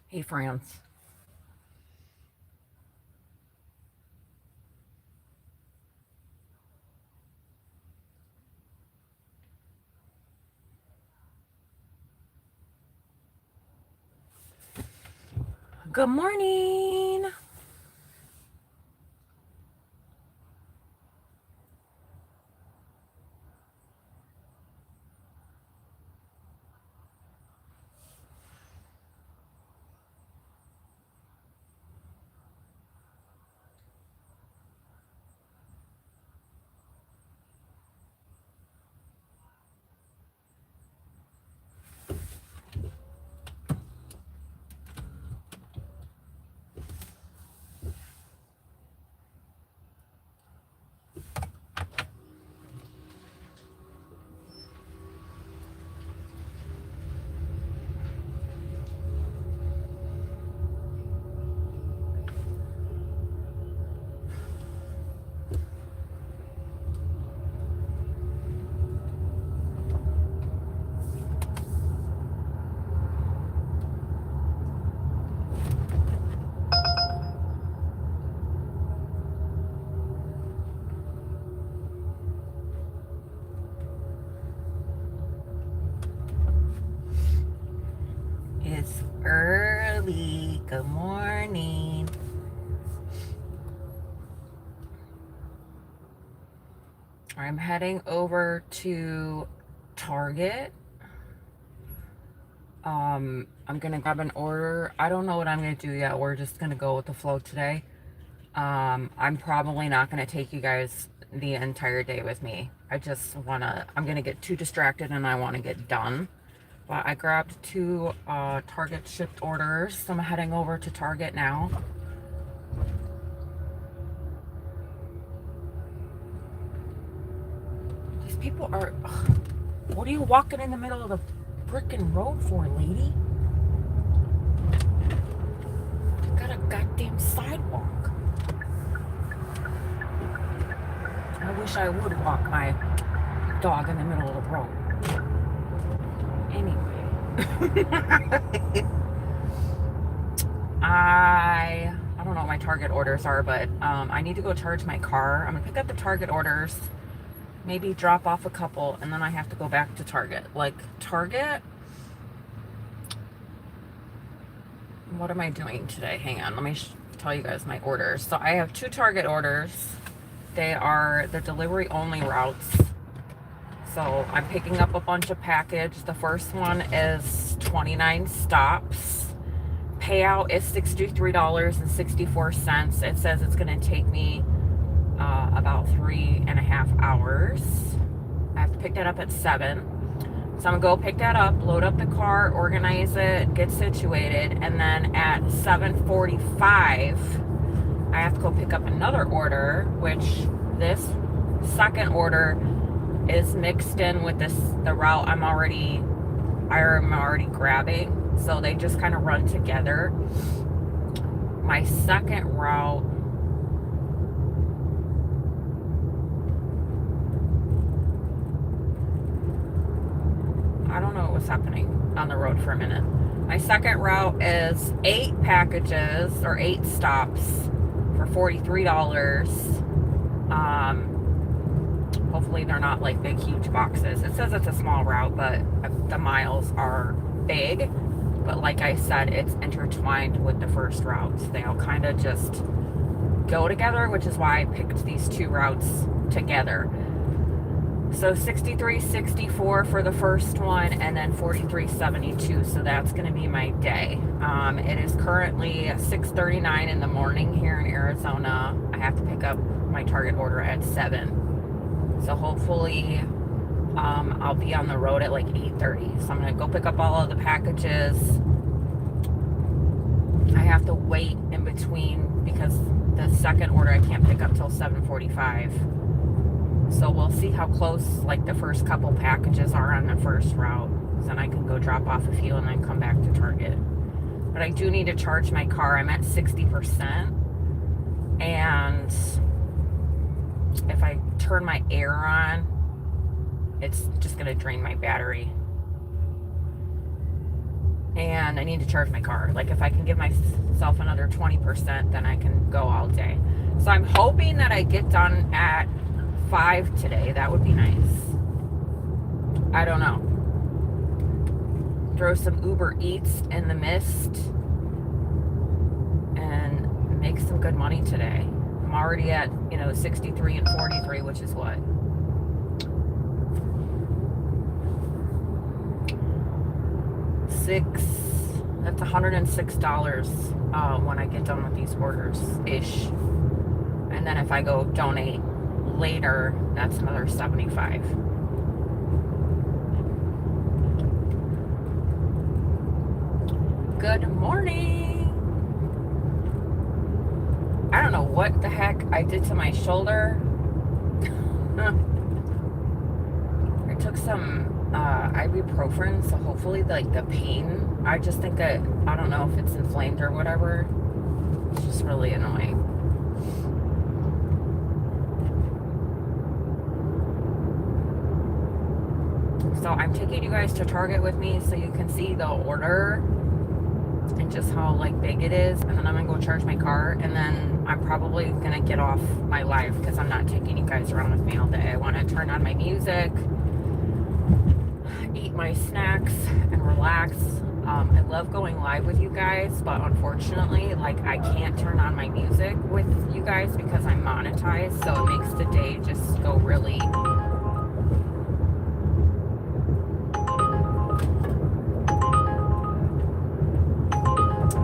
Hey, friends. Good morning. It's early. Good morning. I'm heading over to Target. I'm gonna grab an order. I don't know what I'm gonna do yet. We're just gonna go with the flow today. I'm probably not gonna take you guys the entire day with me. I'm gonna get too distracted and I wanna get done. But I grabbed two Target shipped orders, so I'm heading over to Target now. These people are. Ugh, what are you walking in the middle of the freaking road for, lady? You got a goddamn sidewalk. I wish I would walk my dog in the middle of the road. Anyway, I don't know what my Target orders are, but I need to go charge my car. I'm gonna pick up the Target orders, maybe drop off a couple, and then I have to go back to Target. Like Target. What am I doing today? Hang on, let me tell you guys my orders. So I have two Target orders. They are the delivery only routes. So I'm picking up a bunch of package. The first one is 29 stops. Payout is $63.64. It says it's going to take me about 3.5 hours. I have to pick that up at 7. So I'm gonna go pick that up, load up the car, organize it, get situated, and then at 7:45, I have to go pick up another order, which this second order is mixed in with the route I'm already grabbing. So they just kind of run together. My second route, I don't know what's happening on the road for a minute. My second route is 8 packages or 8 stops for $43. Hopefully they're not like big, huge boxes. It says it's a small route, but the miles are big. But like I said, it's intertwined with the first routes. They all kind of just go together, which is why I picked these two routes together. So 63.64 for the first one, and then 43.72. So that's going to be my day. It is currently 6:39 in the morning here in Arizona. I have to pick up my Target order at 7. So hopefully I'll be on the road at like 8:30. So I'm going to go pick up all of the packages. I have to wait in between because the second order I can't pick up till 7:45. So we'll see how close like the first couple packages are on the first route. Then I can go drop off a few and then come back to Target. But I do need to charge my car. I'm at 60%. And if I turn my air on, it's just going to drain my battery. and I need to charge my car. Like if I can give myself another 20%, then I can go all day. So I'm hoping that I get done at 5 today. That would be nice. I don't know. Throw some Uber Eats in the mist and make some good money today. I'm already at, 63 and 43, which is what? That's $106 when I get done with these orders ish. And then if I go donate later, that's another 75. Good morning. I don't know what the heck I did to my shoulder. I took some ibuprofen, so hopefully like the pain, I just think that, I don't know if it's inflamed or whatever. It's just really annoying. So I'm taking you guys to Target with me so you can see the order and just how like big it is, and then I'm gonna go charge my car, and then I'm probably gonna get off my live because I'm not taking you guys around with me all day. I want to turn on my music, eat my snacks, and relax. I love going live with you guys, but unfortunately, like I can't turn on my music with you guys because I'm monetized, so it makes the day just go really.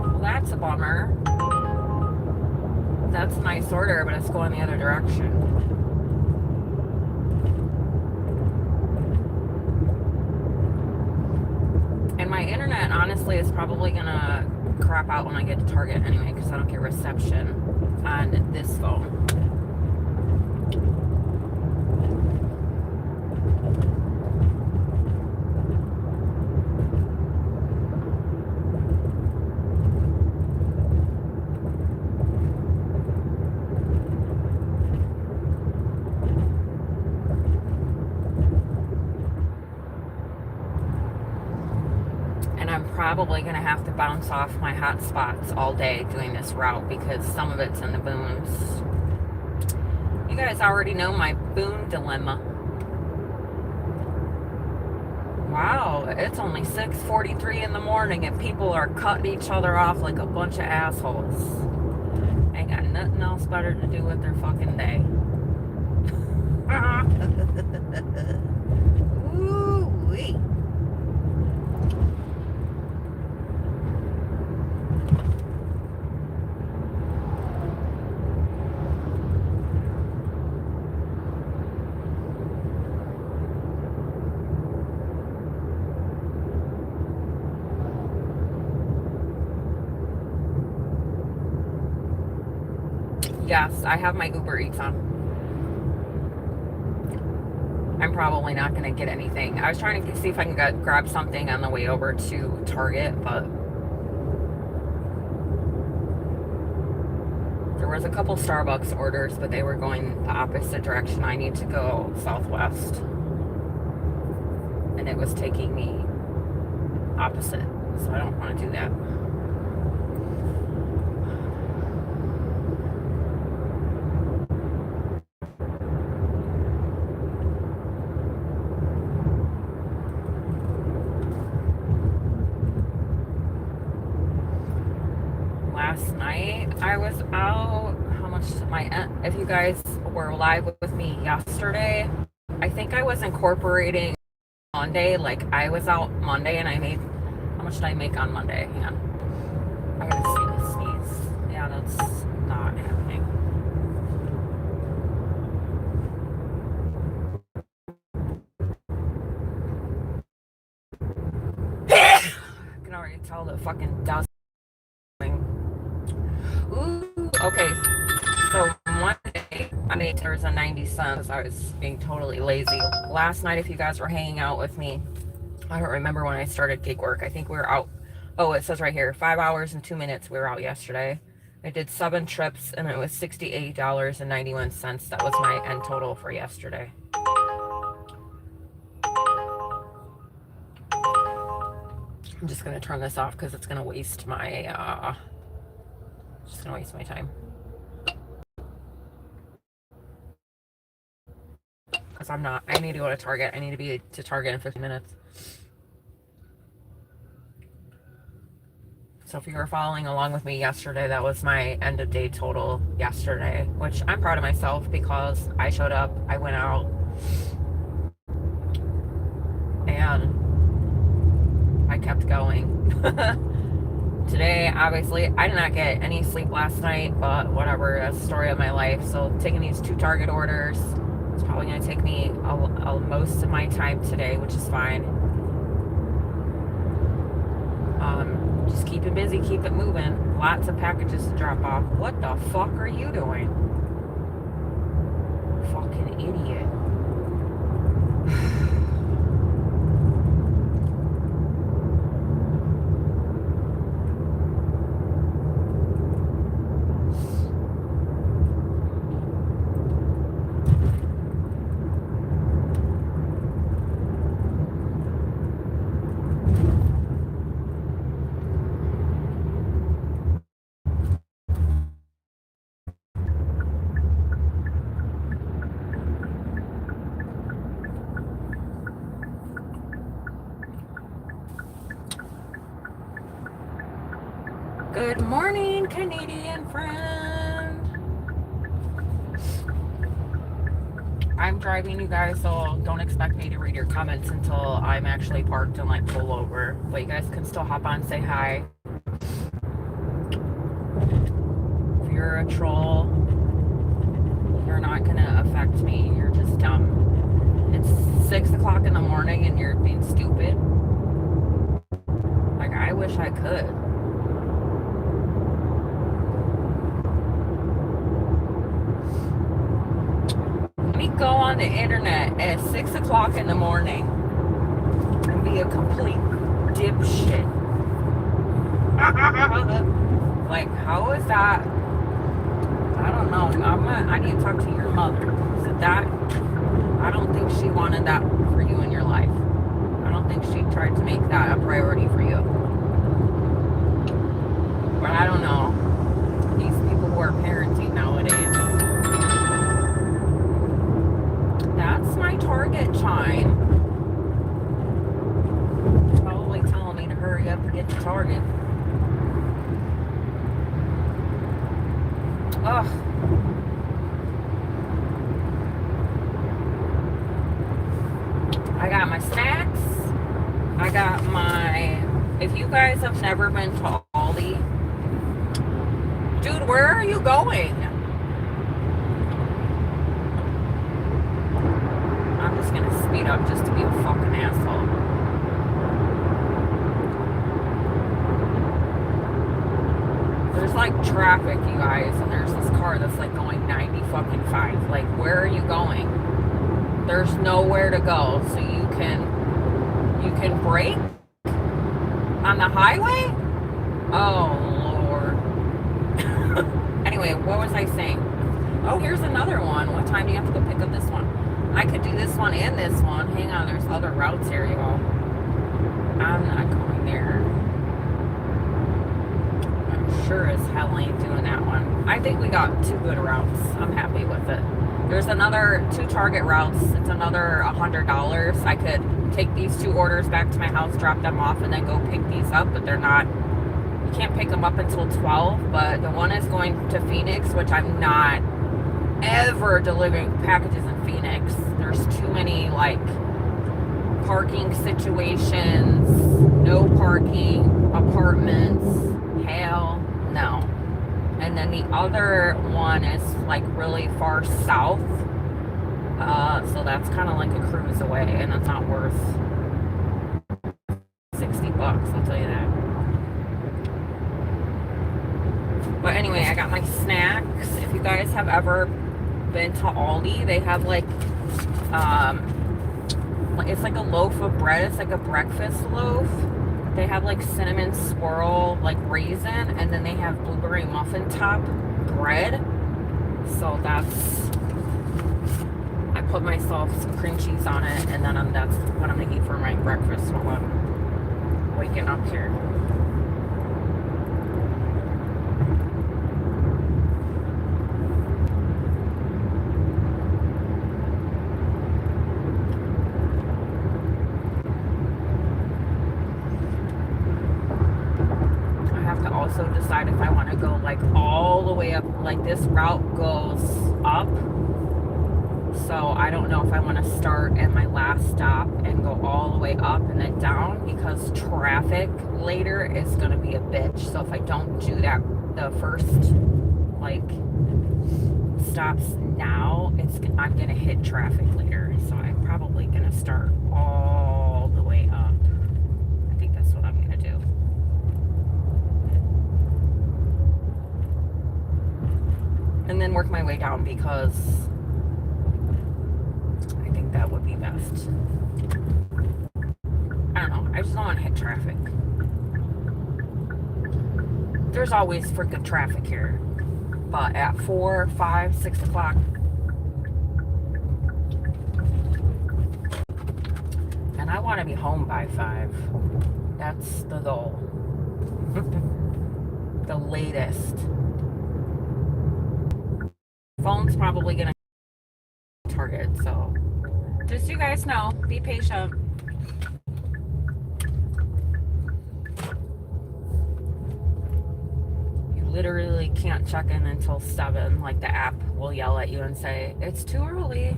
Well, that's a bummer. That's a nice order, but it's going the other direction. And my internet, honestly, is probably gonna crap out when I get to Target anyway, because I don't get reception on this phone. I'm probably going to have to bounce off my hot spots all day doing this route because some of it's in the boons. You guys already know my boon dilemma. Wow, it's only 6:43 in the morning and people are cutting each other off like a bunch of assholes. Ain't got nothing else better to do with their fucking day. Ooh-wee. Yes, I have my Uber Eats on. I'm probably not going to get anything. I was trying to see if I can grab something on the way over to Target, but there was a couple Starbucks orders, but they were going the opposite direction. I need to go southwest, and it was taking me opposite, so I don't want to do that. Last night I was out. How much if you guys were live with me yesterday, I think I was incorporating Monday. Like I was out Monday and I made, how much did I make on Monday? Hang on, I gotta sneeze. Yeah, that's not happening. I can already tell the fucking dust. Ooh, okay. So Monday, I made there's a 90 cents. I was being totally lazy. Last night, if you guys were hanging out with me, I don't remember when I started gig work. I think we were out. Oh, it says right here, 5 hours and 2 minutes. We were out yesterday. I did 7 trips and it was $68.91. That was my end total for yesterday. I'm just gonna turn this off because it's gonna waste my time. Because I need to go to Target. I need to be to Target in 15 minutes. So if you were following along with me yesterday, that was my end of day total yesterday, which I'm proud of myself because I showed up, I went out, and I kept going. Today, obviously, I did not get any sleep last night, but whatever, that's the story of my life. So taking these 2 Target orders, it's probably going to take me most of my time today, which is fine. Just keep it busy, keep it moving. Lots of packages to drop off. What the fuck are you doing? Fucking idiot. Good morning, Canadian friend. I'm driving, you guys, so don't expect me to read your comments until I'm actually parked and like pull over. But you guys can still hop on, say hi. If you're a troll, you're not gonna affect me. You're just dumb. It's 6 o'clock in the morning and you're being stupid. Like, I wish I could. Go on the internet at 6 o'clock in the morning and be a complete dipshit. Like, how is that? I don't know. I need to talk to your mother. I don't think she wanted that for you in your life. I don't think she tried to make that a priority for you. But I don't know. These people who are parenting nowadays. That's my Target chime. Probably telling me to hurry up and get to Target. Ugh. I got my snacks. I got my... If you guys have never been to Aldi... Dude, where are you going? I'm just gonna speed up just to be a fucking asshole. There's like traffic, you guys, and there's this car that's like going 90 fucking 5. Like, where are you going? There's nowhere to go, so you can brake on the highway? Oh Lord. Anyway, what was I saying? Oh, here's another one. What time do you have to go pick up this one? I could do this one and this one. Hang on, there's other routes here, y'all. I'm not going there. I'm sure as hell ain't doing that one. I think we got 2 good routes. I'm happy with it. There's another 2 Target routes. It's another $100. I could take these 2 orders back to my house, drop them off, and then go pick these up, but they're not... You can't pick them up until 12, but the one is going to Phoenix, which I'm not ever delivering packages in Phoenix. There's too many like parking situations, no parking, apartments, hell no. And then the other one is like really far south, so that's kind of like a cruise away, and that's not worth $60, I'll tell you that. But anyway, I got my snacks. If you guys have ever been to Aldi, they have like it's like a loaf of bread. It's like a breakfast loaf. They have like cinnamon swirl, like raisin, and then they have blueberry muffin top bread. So that's... I put myself some cream cheese on it, and then that's what I'm gonna eat for my breakfast while waking up here. I have to also decide if I want to go like all the way up. Like this route goes up. So I don't know if I want to start at my last stop and go all the way up and then down, because traffic later is going to be a bitch. So if I don't do that, the first like stops now, I'm going to hit traffic later. So I'm probably going to start all the way up. I think that's what I'm going to do. And then work my way down, because that would be best. I don't know. I just don't want to hit traffic. There's always freaking traffic here. But at 4, 5, 6 o'clock, and I want to be home by 5. That's the goal. The latest. Phone's probably going to Target, so just so you guys know, be patient. You literally can't check in until 7. Like the app will yell at you and say, it's too early.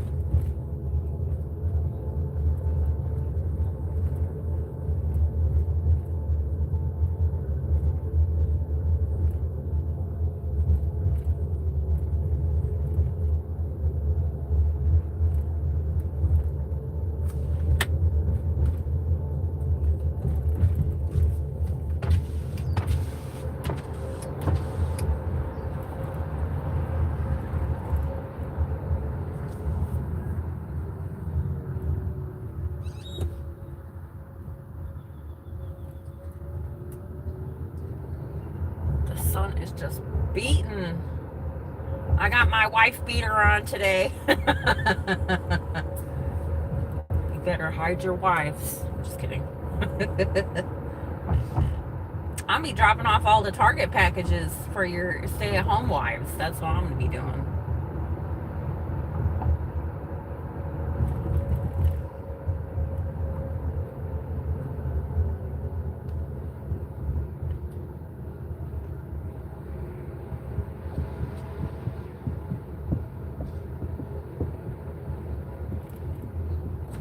Sun is just beating. I got my wife beater on today. You better hide your wives. Just kidding. I'll be dropping off all the Target packages for your stay-at-home wives. That's what I'm going to be doing.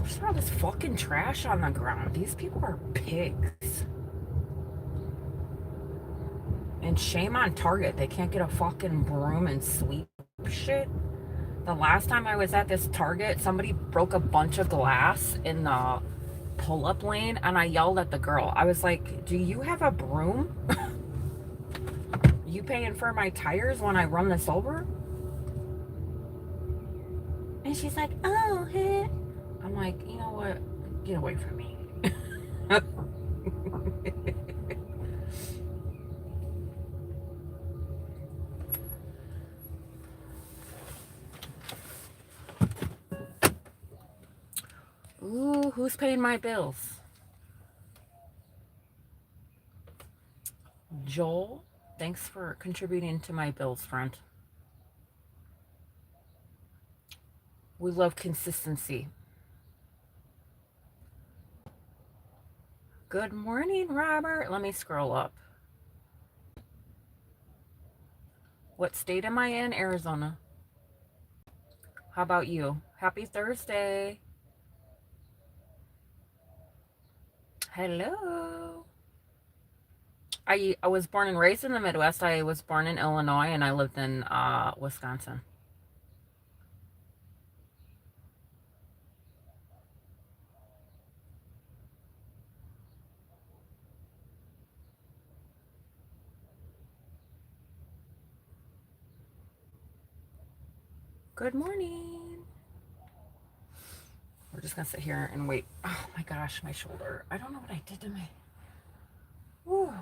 There's all this fucking trash on the ground. These people are pigs. And shame on Target. They can't get a fucking broom and sweep shit. The last time I was at this Target, somebody broke a bunch of glass in the pull-up lane, and I yelled at the girl. I was like, do you have a broom? You paying for my tires when I run this over? And she's like, oh, hey. I'm like, you know what? Get away from me. Ooh, who's paying my bills? Joel, thanks for contributing to my bills, friend. We love consistency. Good morning, Robert. Let me scroll up. What state am I in? Arizona. How about you? Happy Thursday. Hello. I was born and raised in the Midwest. I was born in Illinois, and I lived in Wisconsin. Good morning. We're just gonna sit here and wait. Oh my gosh, my shoulder. I don't know what I did to my... Whew.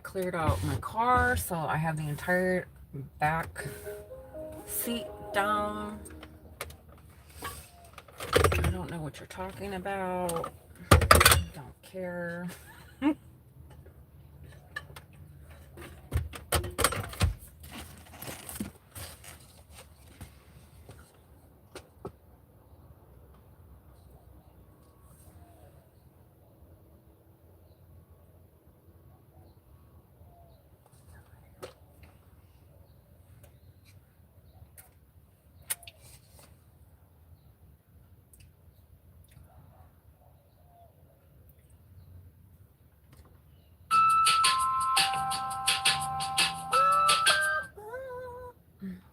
cleared out my car, so I have the entire back seat down. I don't know what you're talking about. Don't care.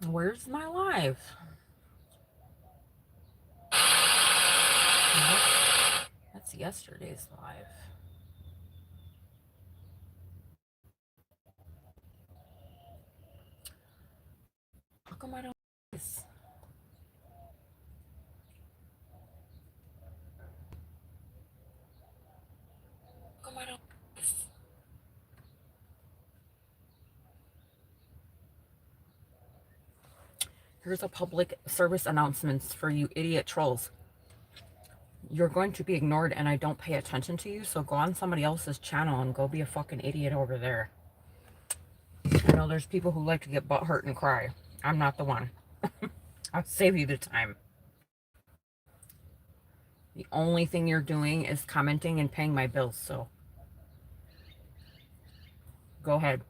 Where's my live? That's yesterday's live. How come I don't this? How come I don't this? Here's a public service announcements for you idiot trolls. You're going to be ignored and I don't pay attention to you, so go on somebody else's channel and go be a fucking idiot over there. I know there's people who like to get butt hurt and cry. I'm not the one. I'll save you the time. The only thing you're doing is commenting and paying my bills, so go ahead.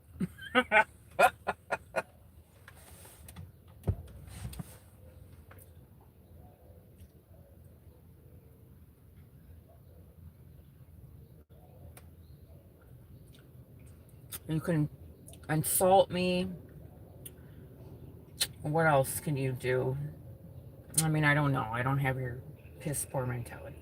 You can insult me. What else can you do? I mean, I don't know. I don't have your piss poor mentality.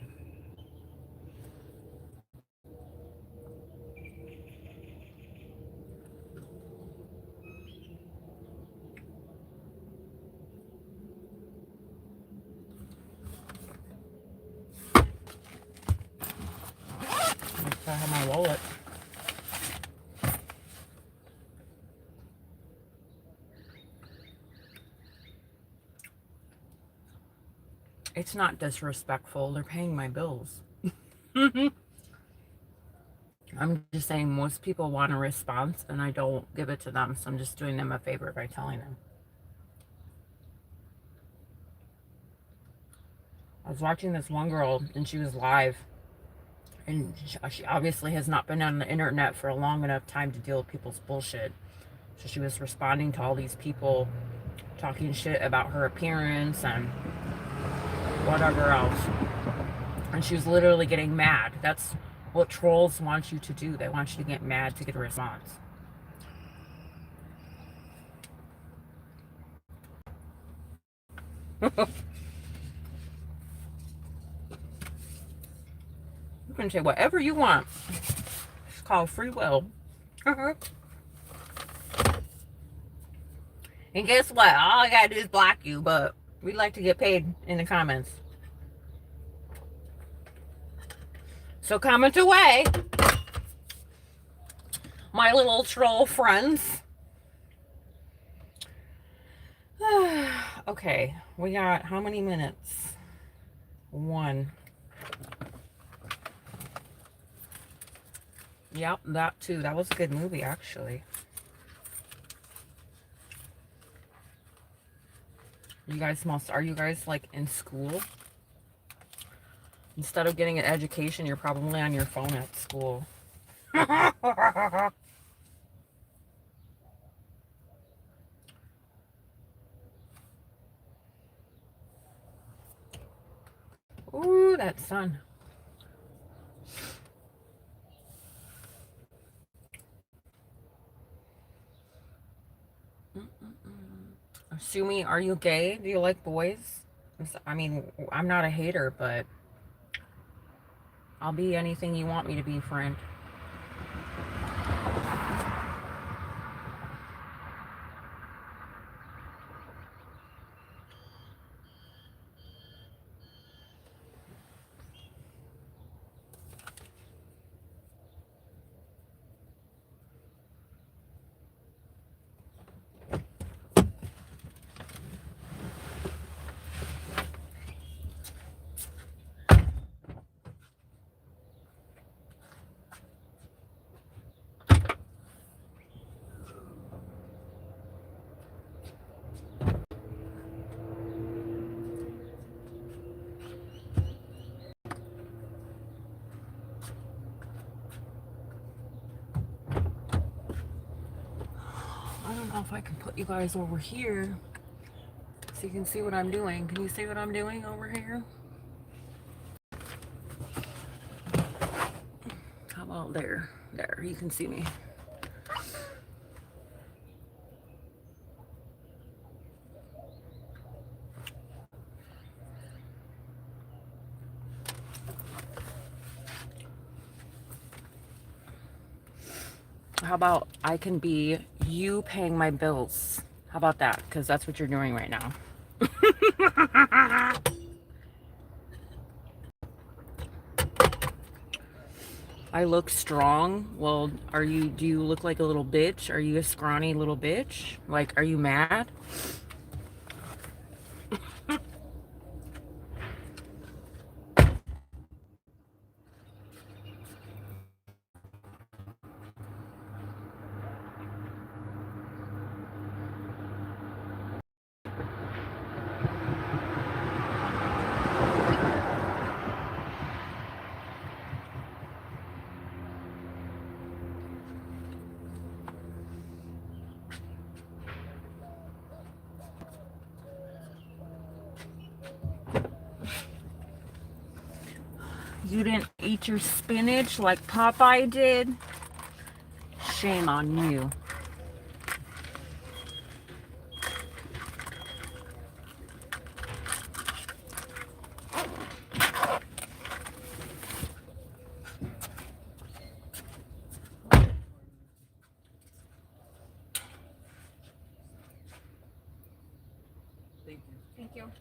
I have my wallet. It's not disrespectful. They're paying my bills. I'm just saying most people want a response and I don't give it to them. So I'm just doing them a favor by telling them. I was watching this one girl and she was live. And she obviously has not been on the internet for a long enough time to deal with people's bullshit. So she was responding to all these people talking shit about her appearance and whatever else. And she was literally getting mad. That's what trolls want you to do. They want you to get mad to get a response. You can say whatever you want. It's called free will. And guess what? All I gotta do is block you, but we like to get paid in the comments. So comment away, my little troll friends. Okay, we got how many minutes? 1. Yep, that too. That was a good movie, actually. You guys are you guys like in school? Instead of getting an education, you're probably on your phone at school. Ooh, that sun. Sumi, are you gay? Do you like boys? I mean, I'm not a hater, but I'll be anything you want me to be, friend. if I can put you guys over here so you can see what I'm doing. Can you see what I'm doing over here? How about there? There, you can see me. How about I can be you paying my bills? How about that? Because that's what you're doing right now. I look strong. Well, do you look like a little bitch? Are you a scrawny little bitch? Like, are you mad? You didn't eat your spinach like Popeye did? Shame on you. Thank you.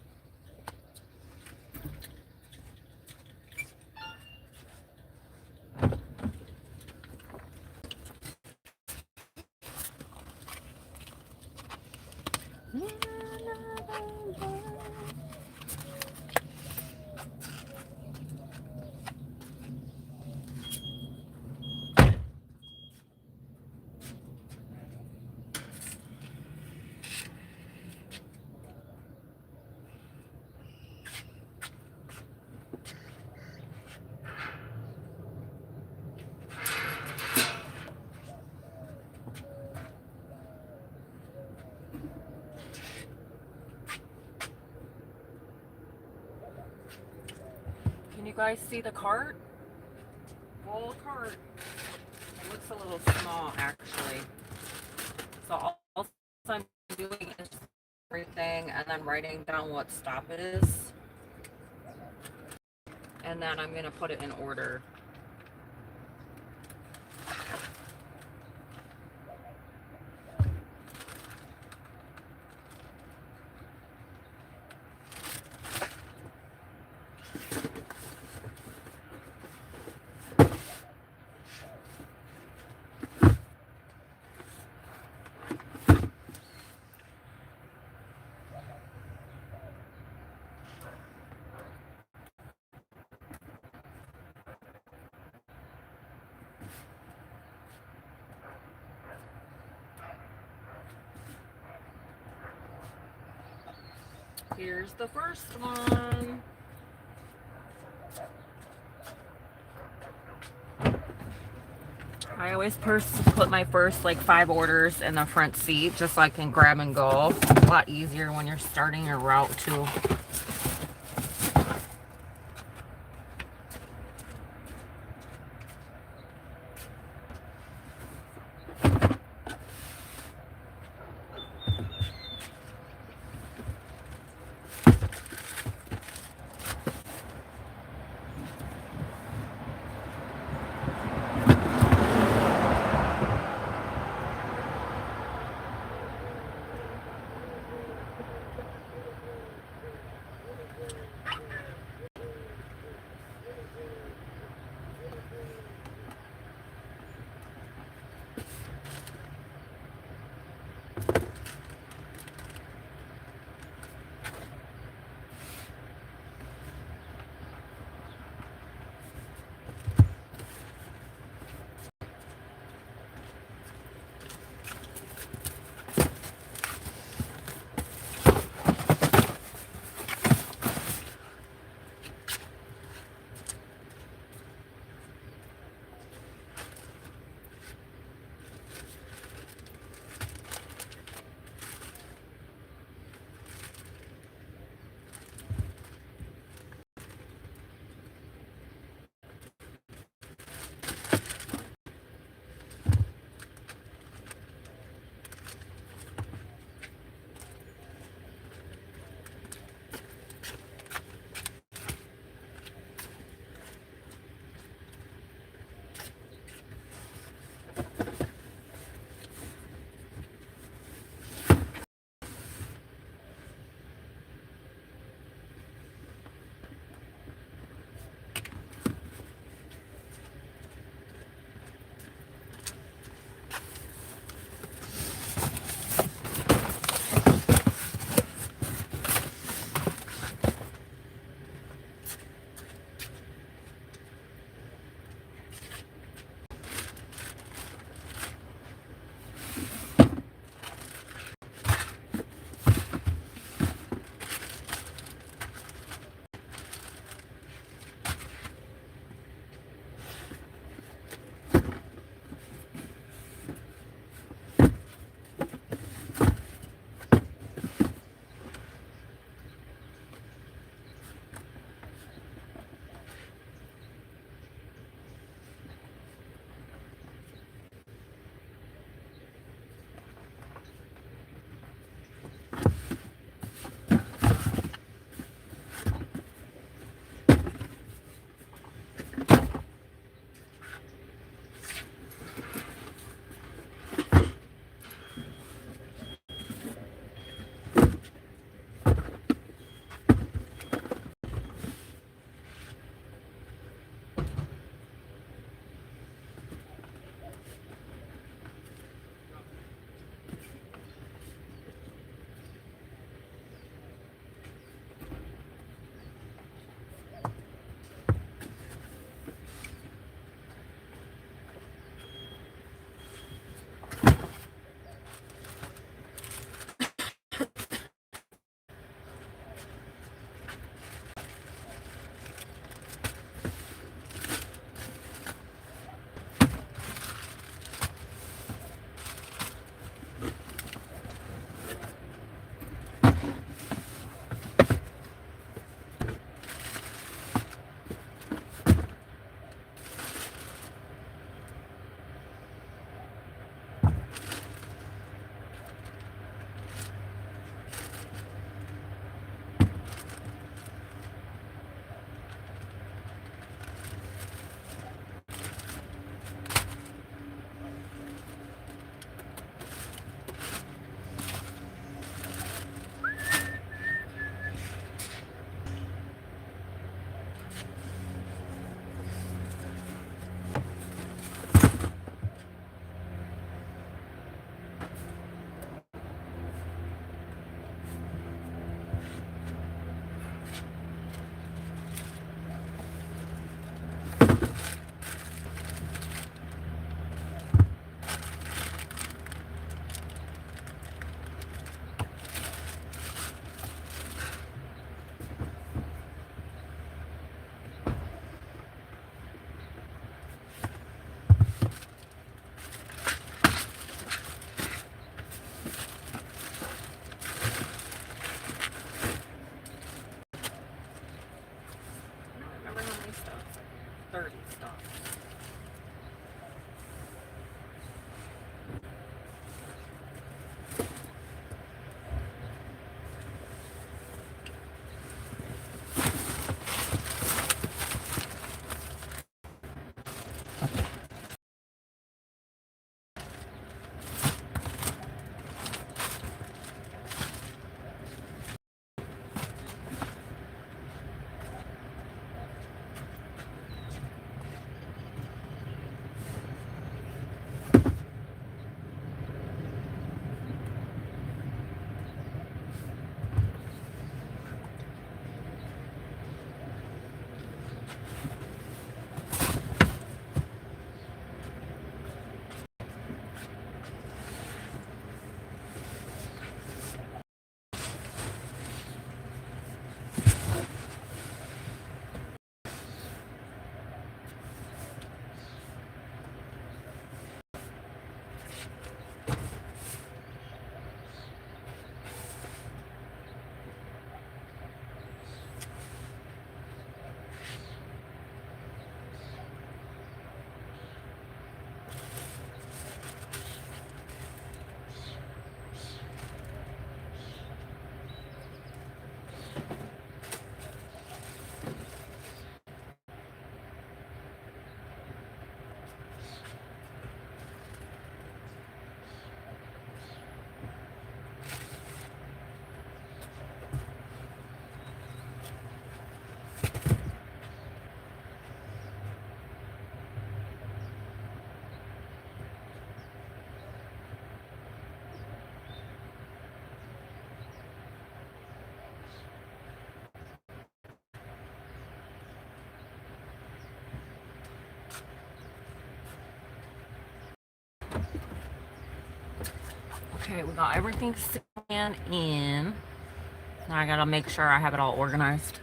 Can you guys see the cart? Full cart. It looks a little small, actually. So all I'm doing is everything and then writing down what stop it is. And then I'm going to put it in order. Here's the first one. I always put my first like 5 orders in the front seat just so I can grab and go. A lot easier when you're starting your route too. Remember how many stuff? 30 stuff. Okay, we got everything scanned in. Now I gotta make sure I have it all organized.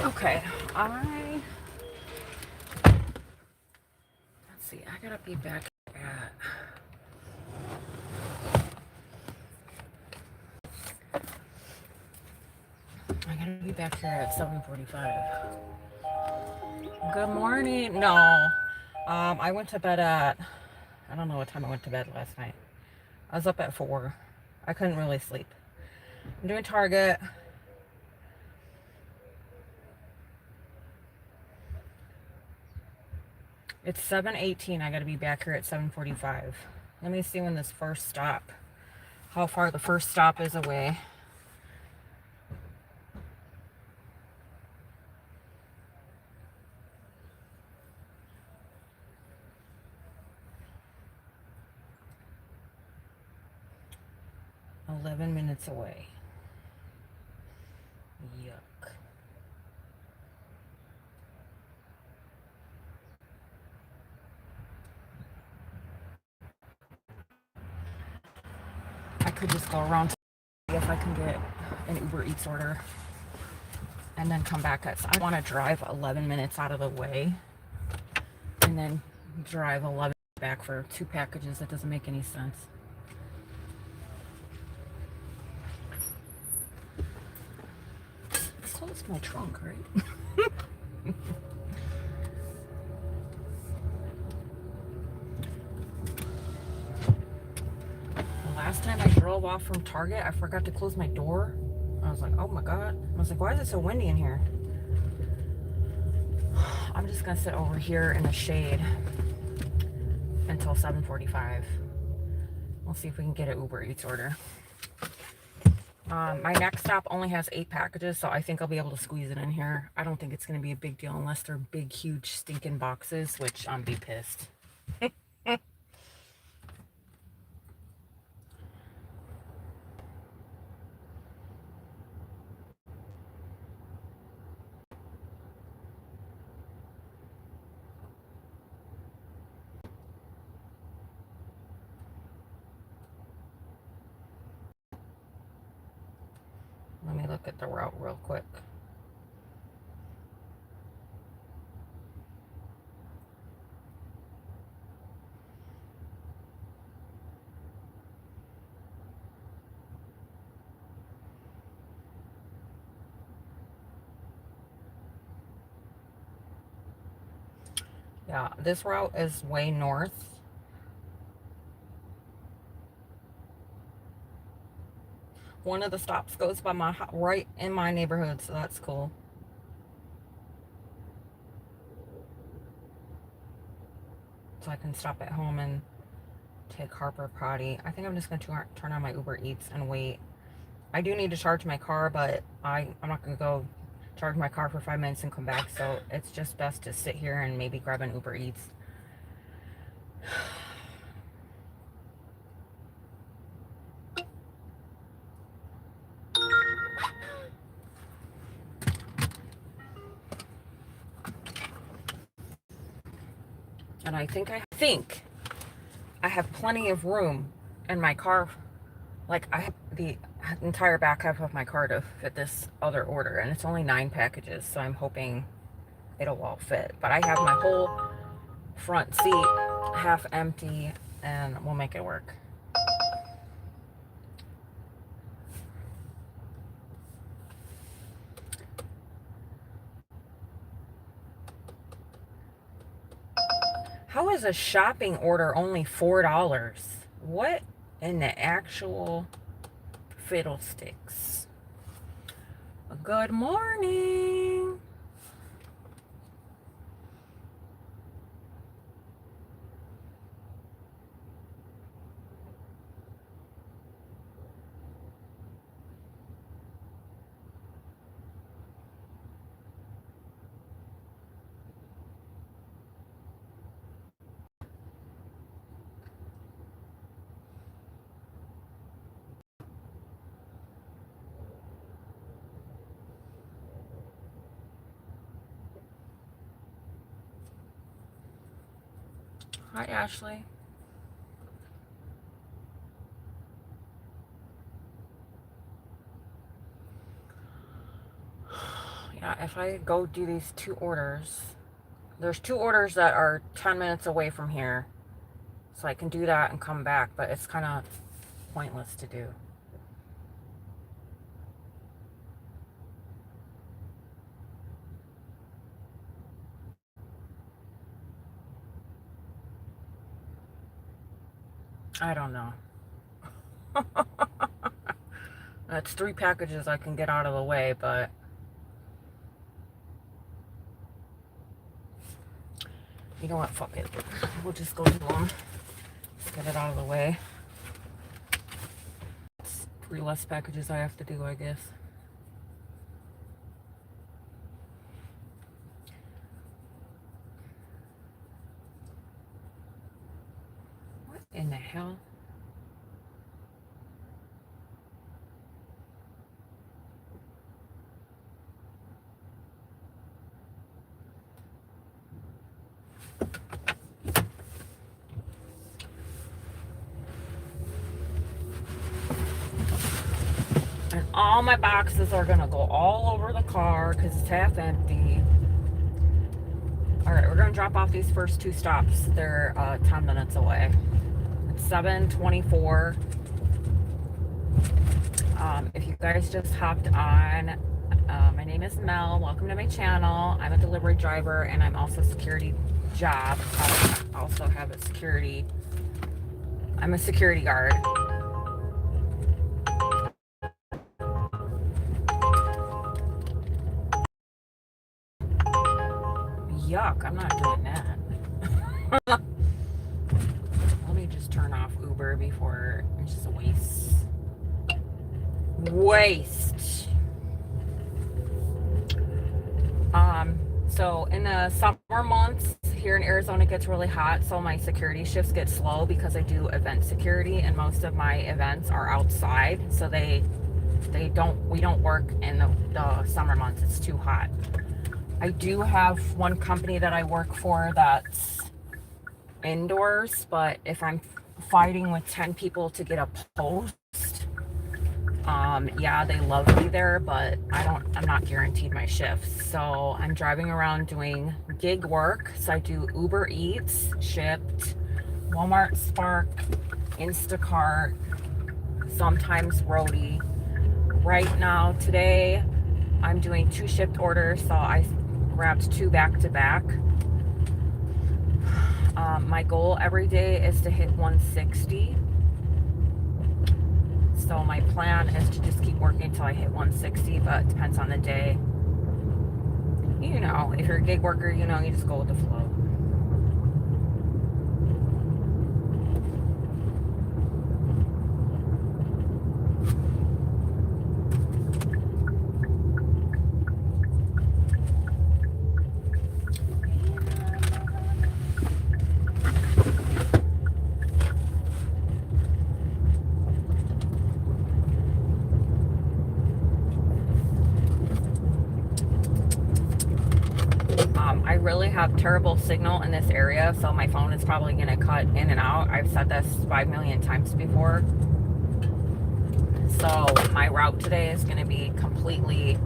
Okay, let's see, I gotta be back at, I gotta be back here at 7:45. Good morning. No, I went to bed at, I don't know what time I went to bed last night. I was up at 4. I couldn't really sleep. I'm doing Target. It's 7:18. I gotta be back here at 7:45. Let me see when this first stop, how far the first stop is away. "11 minutes away. Yuck. I could just go around to see if I can get an Uber Eats order and then come back at, I want to drive 11 minutes out of the way and then drive 11 back for 2 packages. That doesn't make any sense. Close my trunk, right? The last time I drove off from Target, I forgot to close my door. I was like, oh my God. I was like, why is it so windy in here? I'm just gonna sit over here in the shade until 7:45. We'll see if we can get an Uber Eats order. My next stop only has 8 packages, so I think I'll be able to squeeze it in here. I don't think it's going to be a big deal unless they're big, huge, stinking boxes, which I'm be pissed. Let me look at the route real quick. Yeah, this route is way north. One of the stops goes by my right in my neighborhood, so that's cool. So I can stop at home and take Harper potty. I think I'm just gonna turn on my Uber Eats and wait. I do need to charge my car, but I'm not gonna go charge my car for 5 minutes and come back. So it's just best to sit here and maybe grab an Uber Eats. And I think I have plenty of room in my car. Like, I have the entire back half of my car to fit this other order, and it's only 9 packages, so I'm hoping it'll all fit. But I have my whole front seat half empty, and we'll make it work. How is a shopping order only $4? What in the actual fiddlesticks? Good morning. Hi, Ashley. Yeah, if I go do these 2 orders, there's 2 orders that are 10 minutes away from here. So I can do that and come back, but it's kind of pointless to do. I don't know. That's 3 packages I can get out of the way, but you know what? Fuck it. We'll just go do them. Let's get it out of the way. It's 3 less packages I have to do, I guess. What in the hell? And all my boxes are gonna go all over the car because it's half empty. All right, we're gonna drop off these first 2 stops. They're 10 minutes away. It's 7:24. If you guys just hopped on, my name is Mel. Welcome to my channel. I'm a delivery driver, and I'm also a security job. I also have a security. I'm a security guard. Yuck, I'm not doing that. Let me just turn off Uber before it's just a waste. So in the summer months here in Arizona, it gets really hot, so my security shifts get slow because I do event security, and most of my events are outside, so we don't work in the summer months. It's too hot. I do have one company that I work for that's indoors, but if I'm fighting with 10 people to get a post, yeah, they love me there, but I'm not guaranteed my shifts. So I'm driving around doing gig work. So I do Uber Eats, Shipt, Walmart Spark, Instacart, sometimes Roadie. Right now, today, I'm doing 2 Shipt orders, so I grabbed 2 back to back. My goal every day is to hit 160. So my plan is to just keep working until I hit 160, but it depends on the day. You know, if you're a gig worker, you know, you just go with the flow. I really have terrible signal in this area, so my phone is probably going to cut in and out. I've said this 5 million times before. So my route today is going to be completely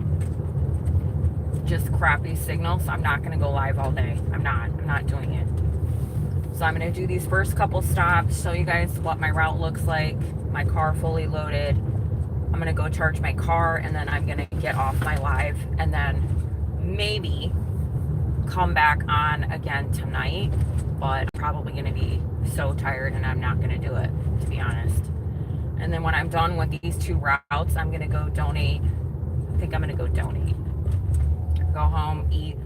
just crappy signal, so I'm not going to go live all day. I'm not doing it. So I'm going to do these first couple stops, show you guys what my route looks like, my car fully loaded. I'm going to go charge my car, and then I'm going to get off my live, and then maybe come back on again tonight, but I'm probably going to be so tired and I'm not going to do it, to be honest. And then when I'm done with these 2 routes, I'm going to go donate. I think I'm going to go donate. Go home, eat,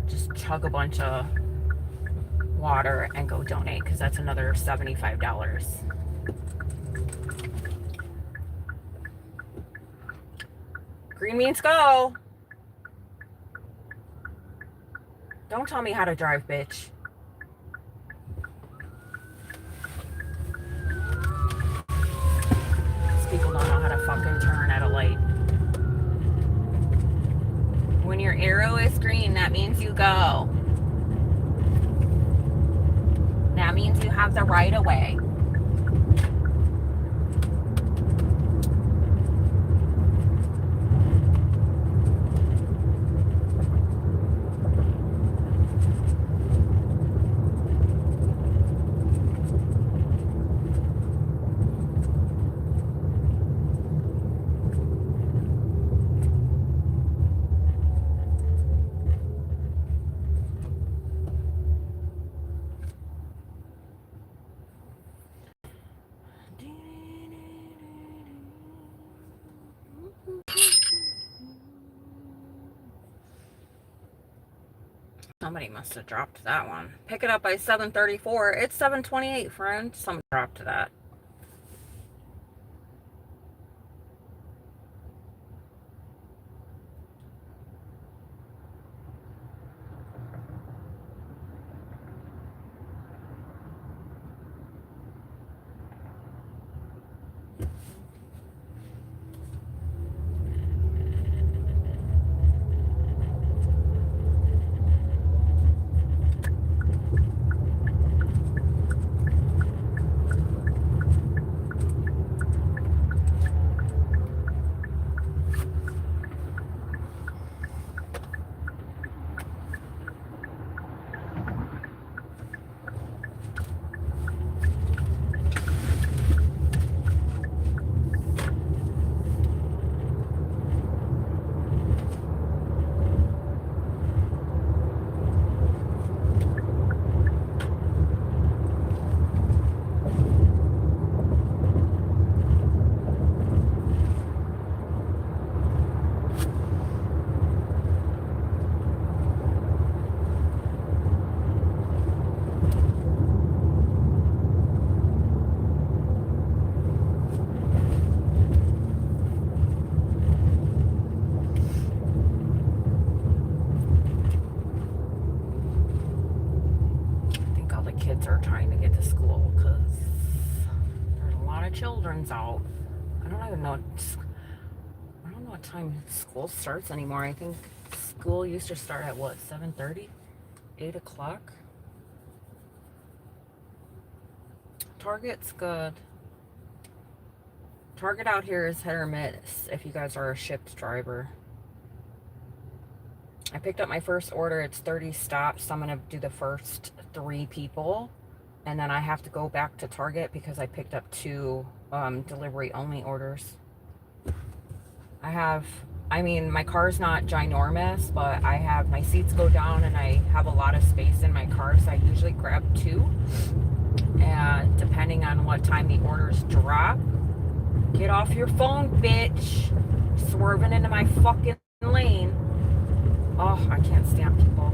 just chug a bunch of water and go donate, because that's another $75. Green means go. Don't tell me how to drive, bitch. These people don't know how to fucking turn at a light. When your arrow is green, that means you go. That means you have the right of way. Somebody must have dropped that one. Pick it up by 7:34. It's 7:28, friend. Someone dropped that. Kids are trying to get to school because there's a lot of children's out. I don't even know. I don't know what time school starts anymore. I think school used to start at what, 7:30, 8 o'clock. Target's good. Target out here is hit or miss if you guys are a Shipt driver. I picked up my first order. It's 30 stops, so I'm going to do the first 3 people. And then I have to go back to Target because I picked up 2 delivery only orders. I have I mean, my car's not ginormous, but I have my seats go down and I have a lot of space in my car, so I usually grab two. And depending on what time the orders drop, get off your phone, bitch. Swerving into my fucking lane. Oh, I can't stand people.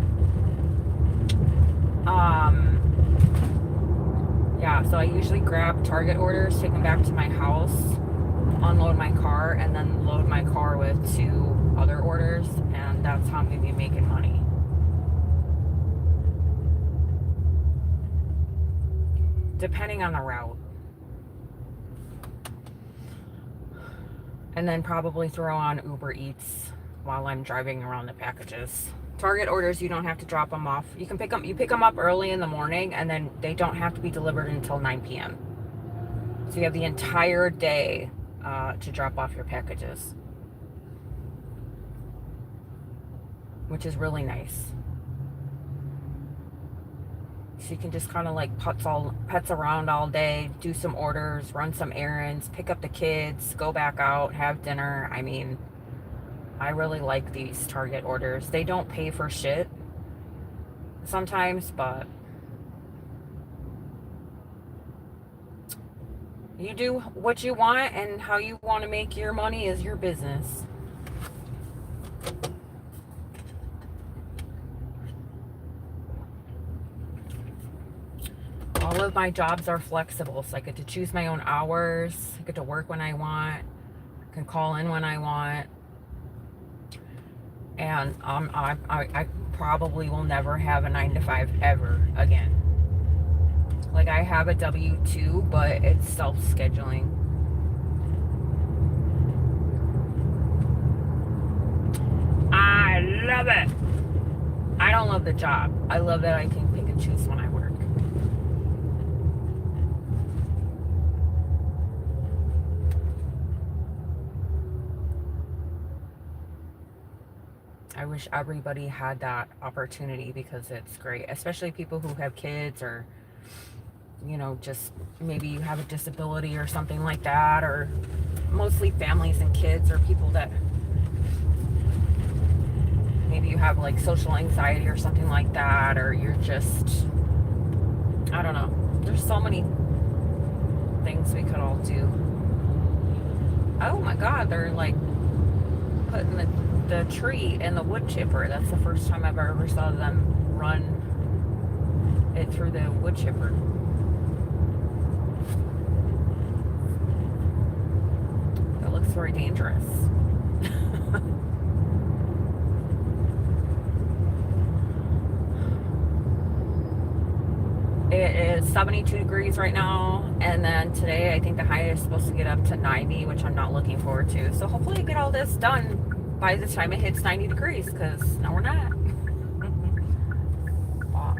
Yeah, so I usually grab Target orders, take them back to my house, unload my car, and then load my car with two other orders, and that's how I'm gonna be making money. Depending on the route. And then probably throw on Uber Eats while I'm driving around the packages. Target orders, you don't have to drop them off. You pick them up early in the morning, and then they don't have to be delivered until 9 p.m. So you have the entire day to drop off your packages, which is really nice. So you can just kind of like putz around all day, do some orders, run some errands, pick up the kids, go back out, have dinner. I mean, I really like these Target orders. They don't pay for shit sometimes, but you do what you want, and how you want to make your money is your business. All of my jobs are flexible, so I get to choose my own hours. I get to work when I want. I can call in when I want. And I probably will never have a 9 to 5 ever again. Like, I have a W-2, but it's self-scheduling. I love it. I don't love the job. I love that I can pick and choose when I work. I wish everybody had that opportunity because it's great, especially people who have kids, or, you know, just maybe you have a disability or something like that, or mostly families and kids, or people that maybe you have like social anxiety or something like that, or you're just, I don't know. There's so many things we could all do. Oh my God, they're like putting the tree in the wood chipper. That's the first time I've ever saw them run it through the wood chipper. That looks very dangerous. It is 72 degrees right now, and then today I think the high is supposed to get up to 90, which I'm not looking forward to. So hopefully I get all this done by the time it hits 90 degrees, because now we're not. Wow.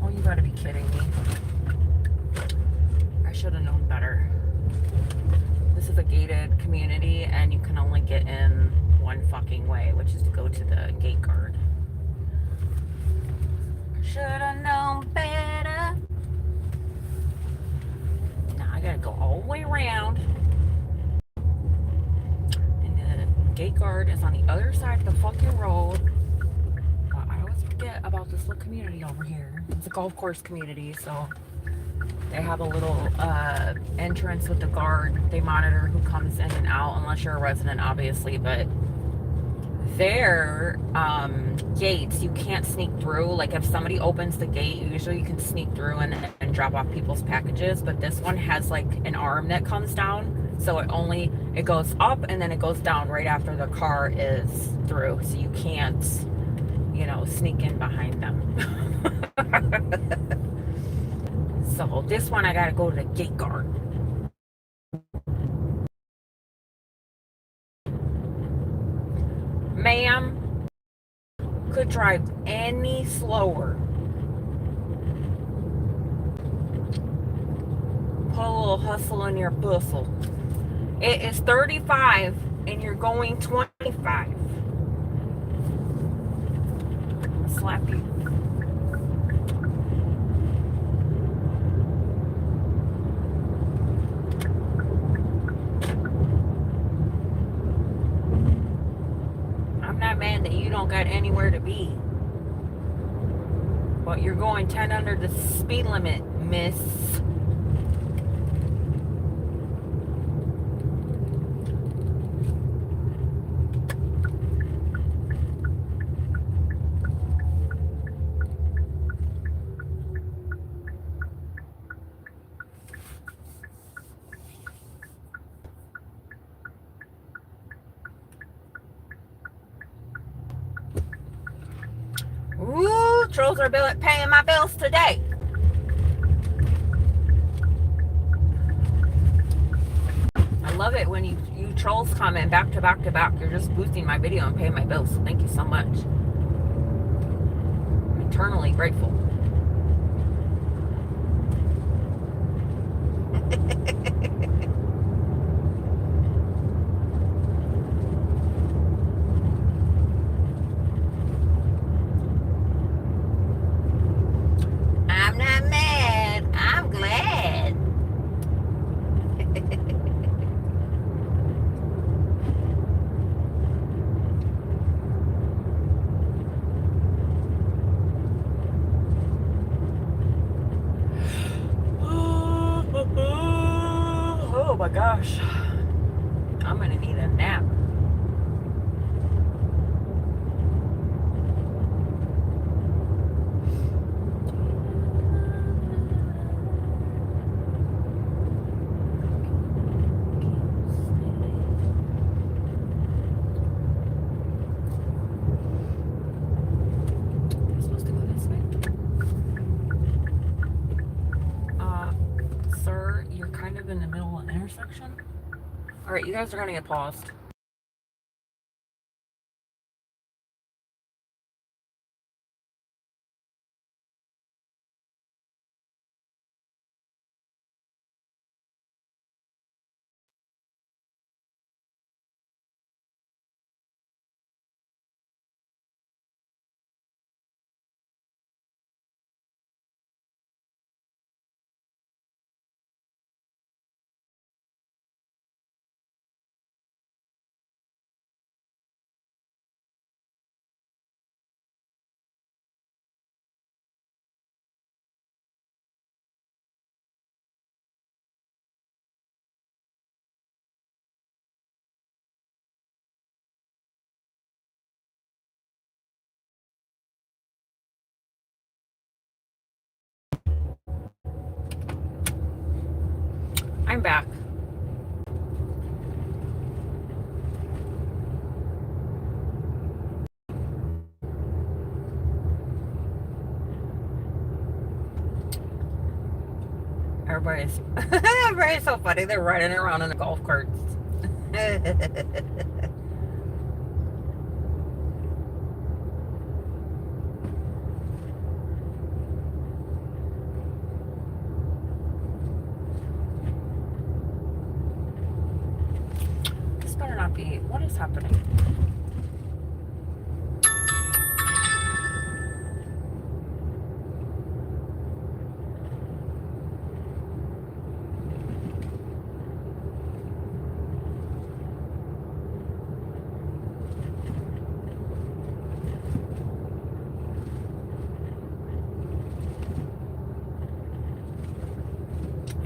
Oh, you gotta be kidding me. I should have known better. This is a gated community, and you can only get in one fucking way, which is to go to the gate guard. Should have known better. Now I gotta go all the way around. And the gate guard is on the other side of the fucking road. I always forget about this little community over here. It's a golf course community, so they have a little entrance with the guard. They monitor who comes in and out, unless you're a resident, obviously, but their gates, you can't sneak through. Like, if somebody opens the gate, usually you can sneak through and drop off people's packages, but this one has like an arm that comes down, so it goes up and then it goes down right after the car is through, so you can't, you know, sneak in behind them. So this one I gotta go to the gate guard. Ma'am, could drive any slower. Put a little hustle in your bustle. It is 35 and you're going 25. I'll slap you. mad that you don't got anywhere to be. But you're going 10 under the speed limit, miss. Ooh, trolls are paying my bills today. I love it when you trolls comment back to back to back. You're just boosting my video and paying my bills. Thank you so much. I'm eternally grateful. I'm not mad. I'm glad. Oh my gosh. I'm gonna need a nap. I'm supposed to go this way. Sir, you're kind of in the middle of an intersection. All right, you guys are gonna get paused. I'm back. Everybody's so funny. They're riding around in the golf carts. This better not be. What is happening?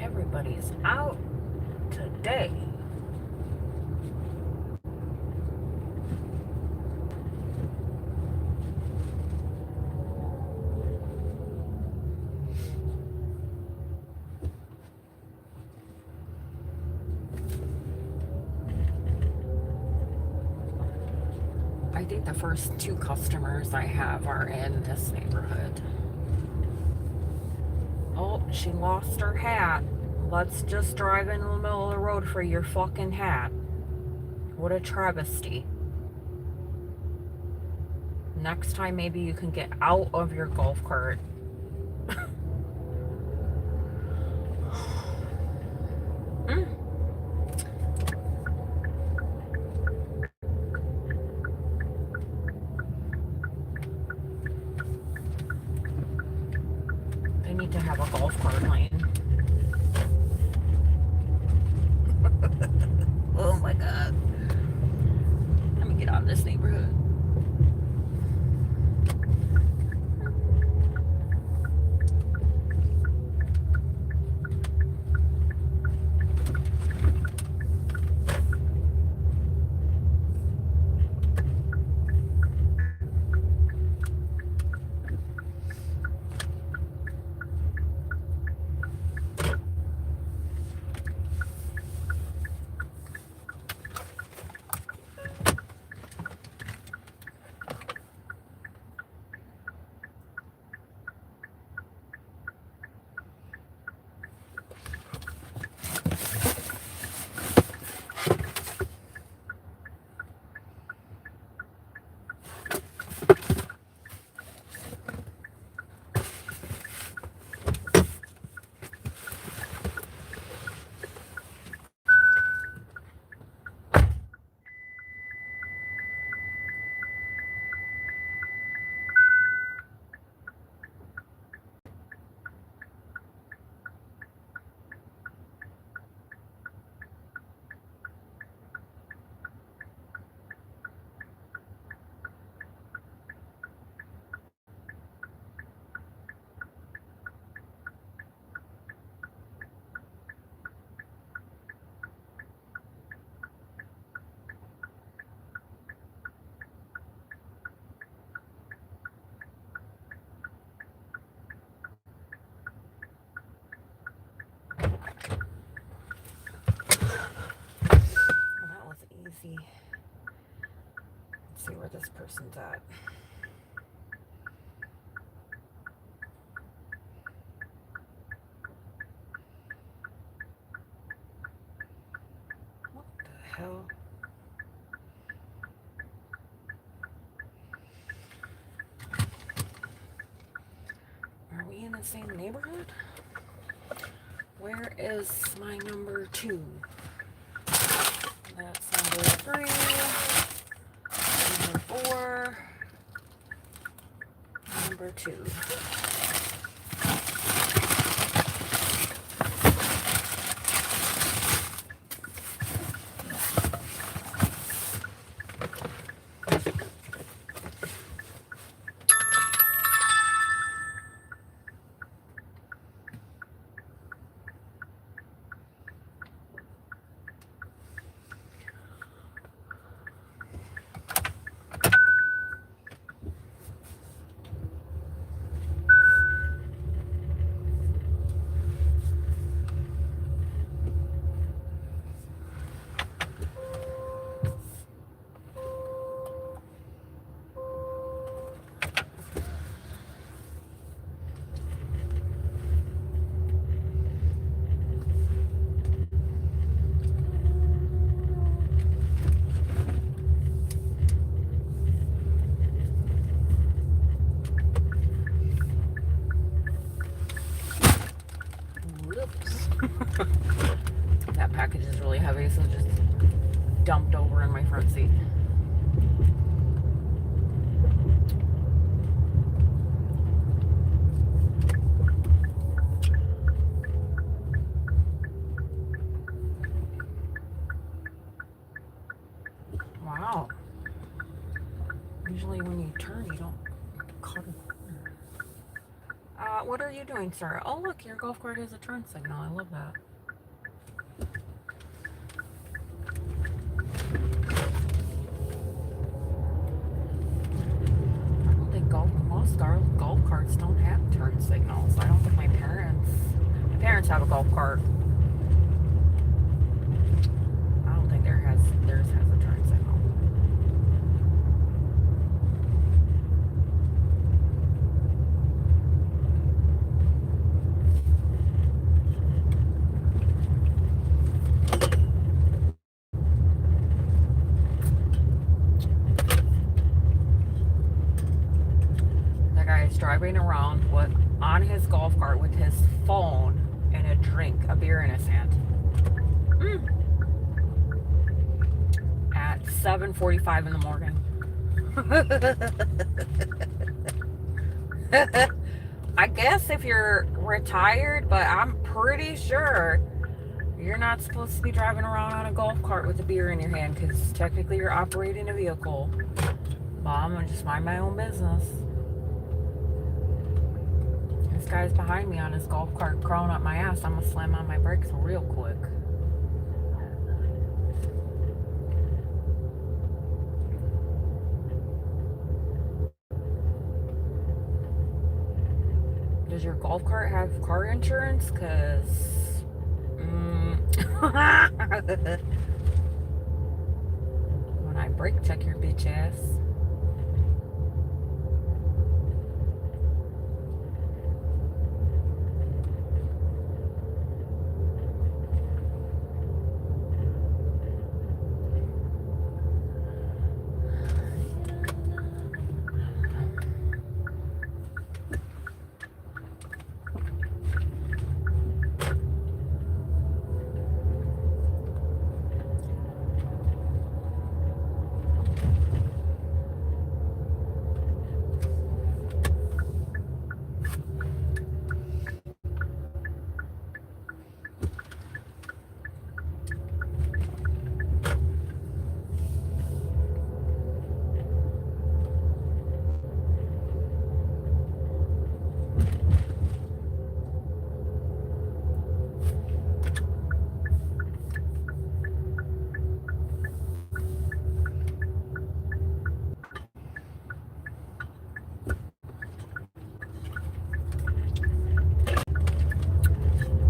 Everybody's out today. I think the first two customers I have are in this neighborhood. Oh, she lost her hat. Let's just drive in the middle of the road for your fucking hat. What a travesty. Next time, maybe you can get out of your golf cart. They need to have a golf cart lane. Oh my god. Let me get out of this neighborhood. person's at. What the hell? Are we in the same neighborhood? Where is my number 2? That's number 3, number 4, number 2. Whoops. That package is really heavy, so just dumped over in my front seat. Wow. Usually when you turn, you don't cut a corner. What are you doing, sir? Oh, look, your golf cart has a turn signal. I love that. I don't think most golf carts don't have turn signals. I don't think my parents have a golf cart. I don't think theirs has a turn signal. The guy is driving around on his golf cart with his phone and a beer in his hand. At 7:45 in the morning. I guess if you're retired, but I'm pretty sure you're not supposed to be driving around on a golf cart with a beer in your hand because technically you're operating a vehicle. Well, I'm gonna just mind my own business. This guy's behind me on his golf cart crawling up my ass. I'm gonna slam on my brakes real quick. Does your golf cart have car insurance? Cause when I brake check your bitch ass.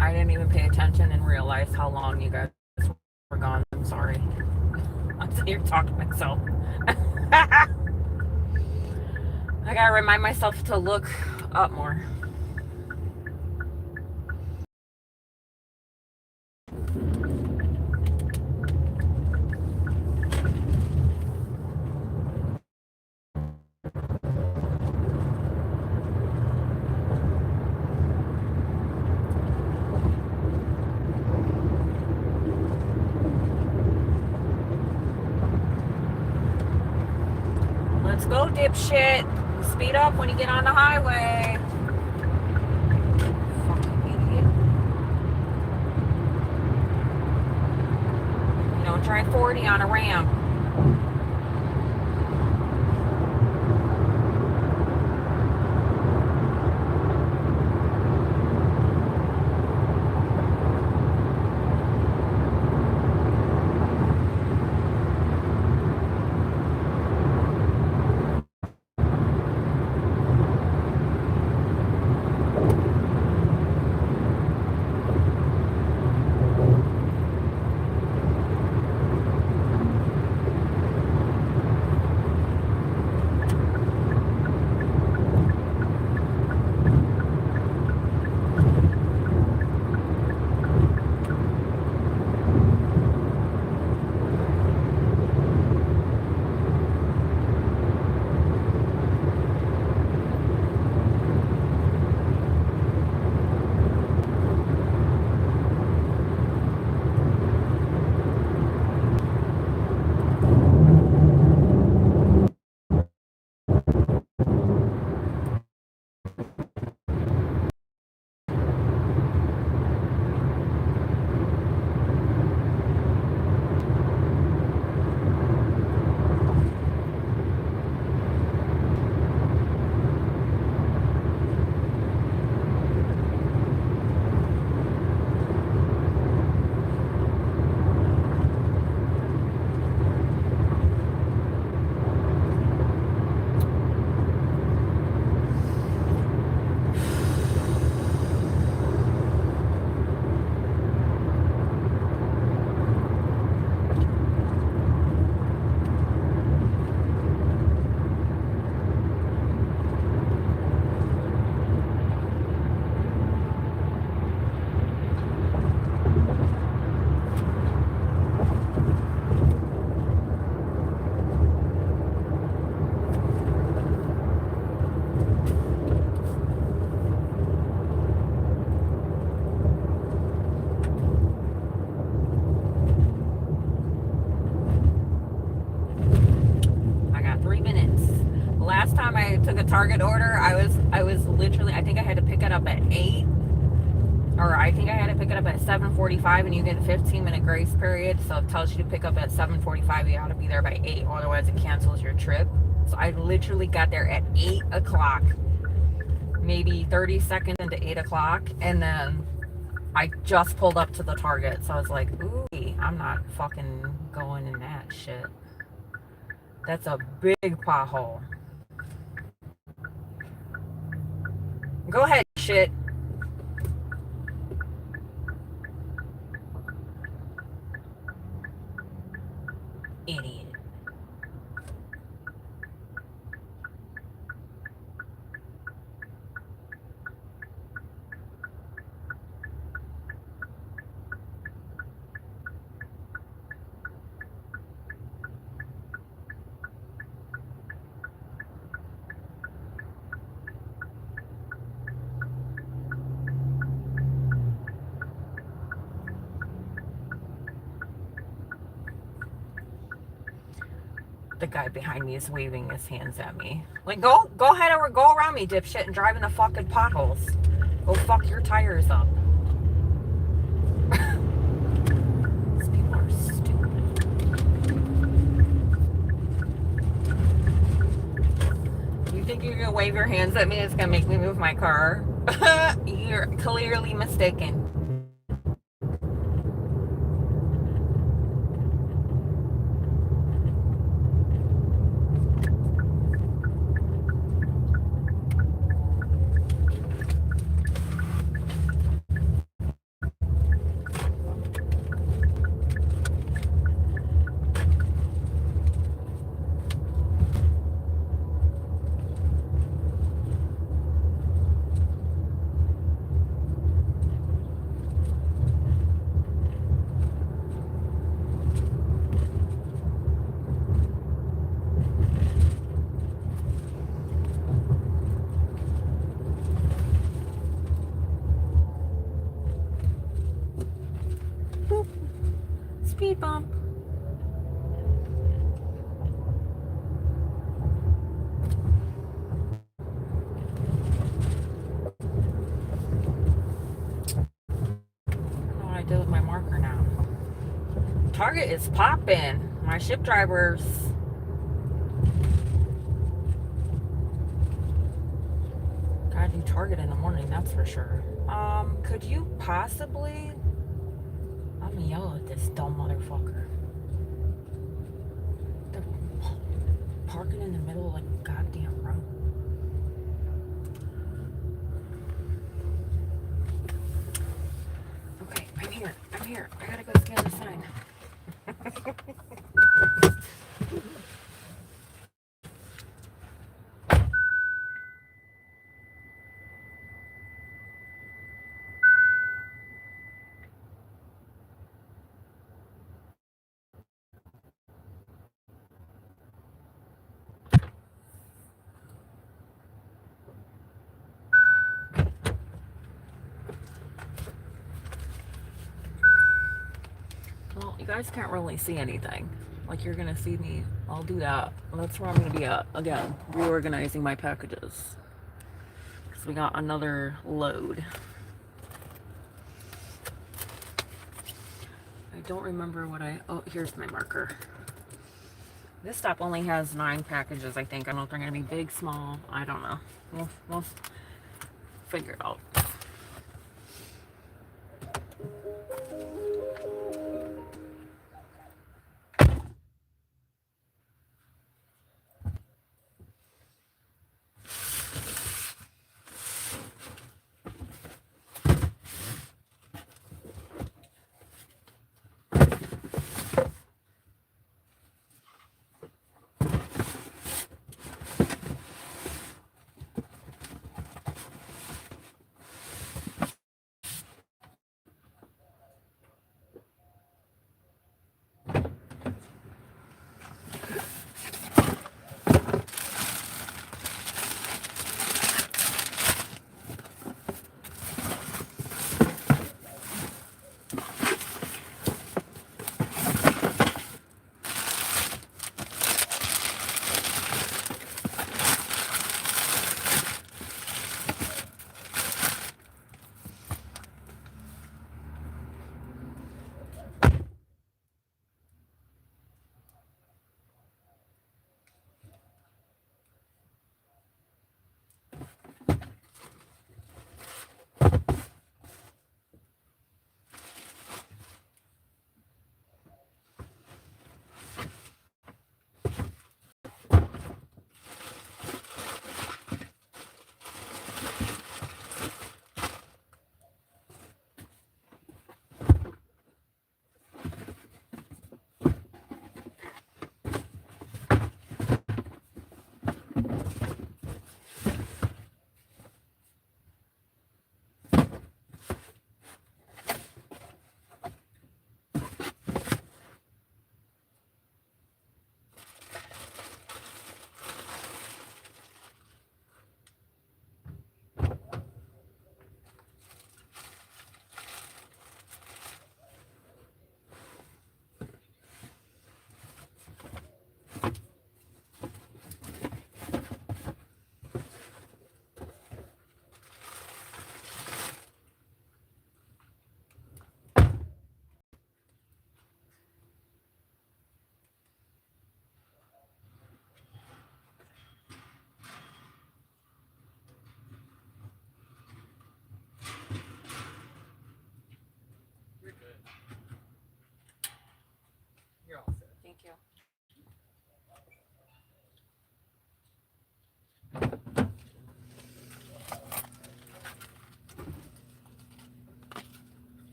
I didn't even pay attention and realize how long you guys were gone. I'm sorry. I'm sitting here talking to myself. I gotta remind myself to look up more. Let's go, dipshit. Speed up when you get on the highway. Fucking idiot. You don't drive 40 on a ramp. I got 3 minutes. Last time I took a Target order, I was literally, I think I had to pick it up at 8, or I think I had to pick it up at 7:45, and you get a 15-minute grace period. So it tells you to pick up at 7:45. You ought to be there by 8, otherwise it cancels your trip. So I literally got there at 8 o'clock, maybe 30 seconds into 8 o'clock, and then I just pulled up to the Target. So I was like, ooh, I'm not fucking going in that shit. That's a big pothole. Go ahead, shit. Idiot. The guy behind me is waving his hands at me. Like, go ahead or go around me, dipshit, and drive in the fucking potholes. Go fuck your tires up. These people are stupid. You think you're gonna wave your hands at me? It's gonna make me move my car? You're clearly mistaken. speed bump. I did with my marker now. Target is popping. My ship drivers. Gotta do Target in the morning, that's for sure. Could you possibly? I'm gonna yell at this dumb motherfucker. They're parking in the middle of like a goddamn road. Okay, I'm here. I'm here. I gotta go scan the sign. Well, you guys can't really see anything. Like you're gonna see me. I'll do that. That's where I'm gonna be at. Again, reorganizing my packages. Because we got another load. I don't remember what oh, here's my marker. This stop only has 9 packages, I think. I don't know if they're gonna be big, small. I don't know. We'll figure it out.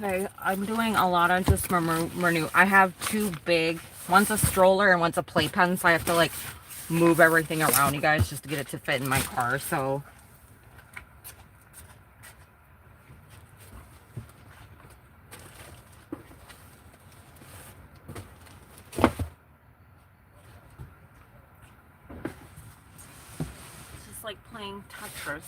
Okay, I'm doing a lot of just renew. I have two big, one's a stroller and one's a playpen, so I have to like move everything around, you guys, just to get it to fit in my car. So it's just like playing Tetris.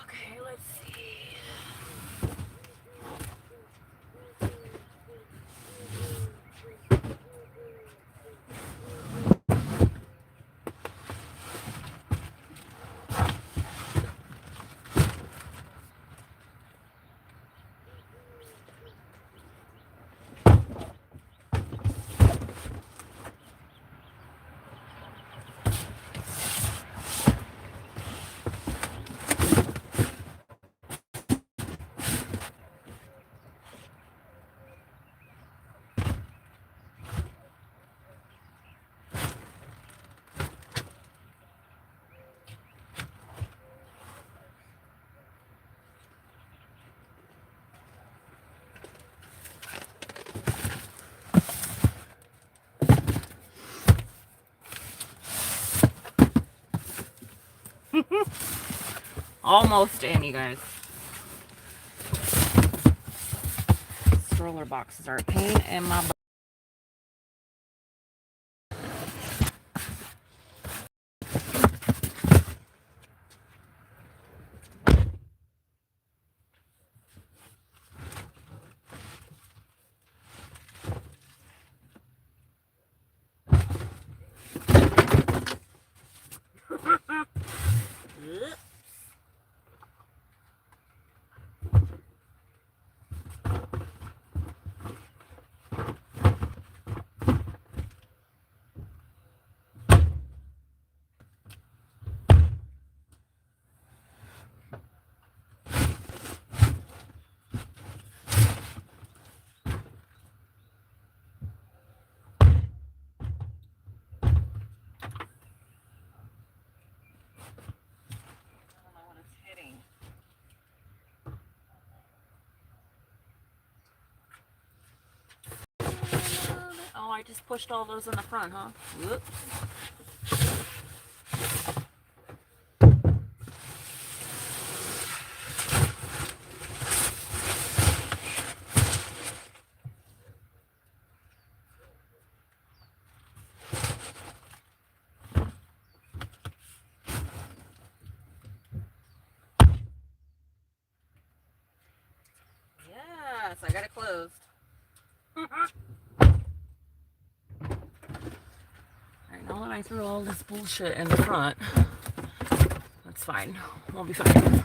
Okay, let's see. Almost in, you guys. Stroller boxes are a pain in my butt. I just pushed all those in the front, huh? Whoops. Yes, I got it closed. Alright, now that I threw all this bullshit in the front, that's fine. We'll be fine.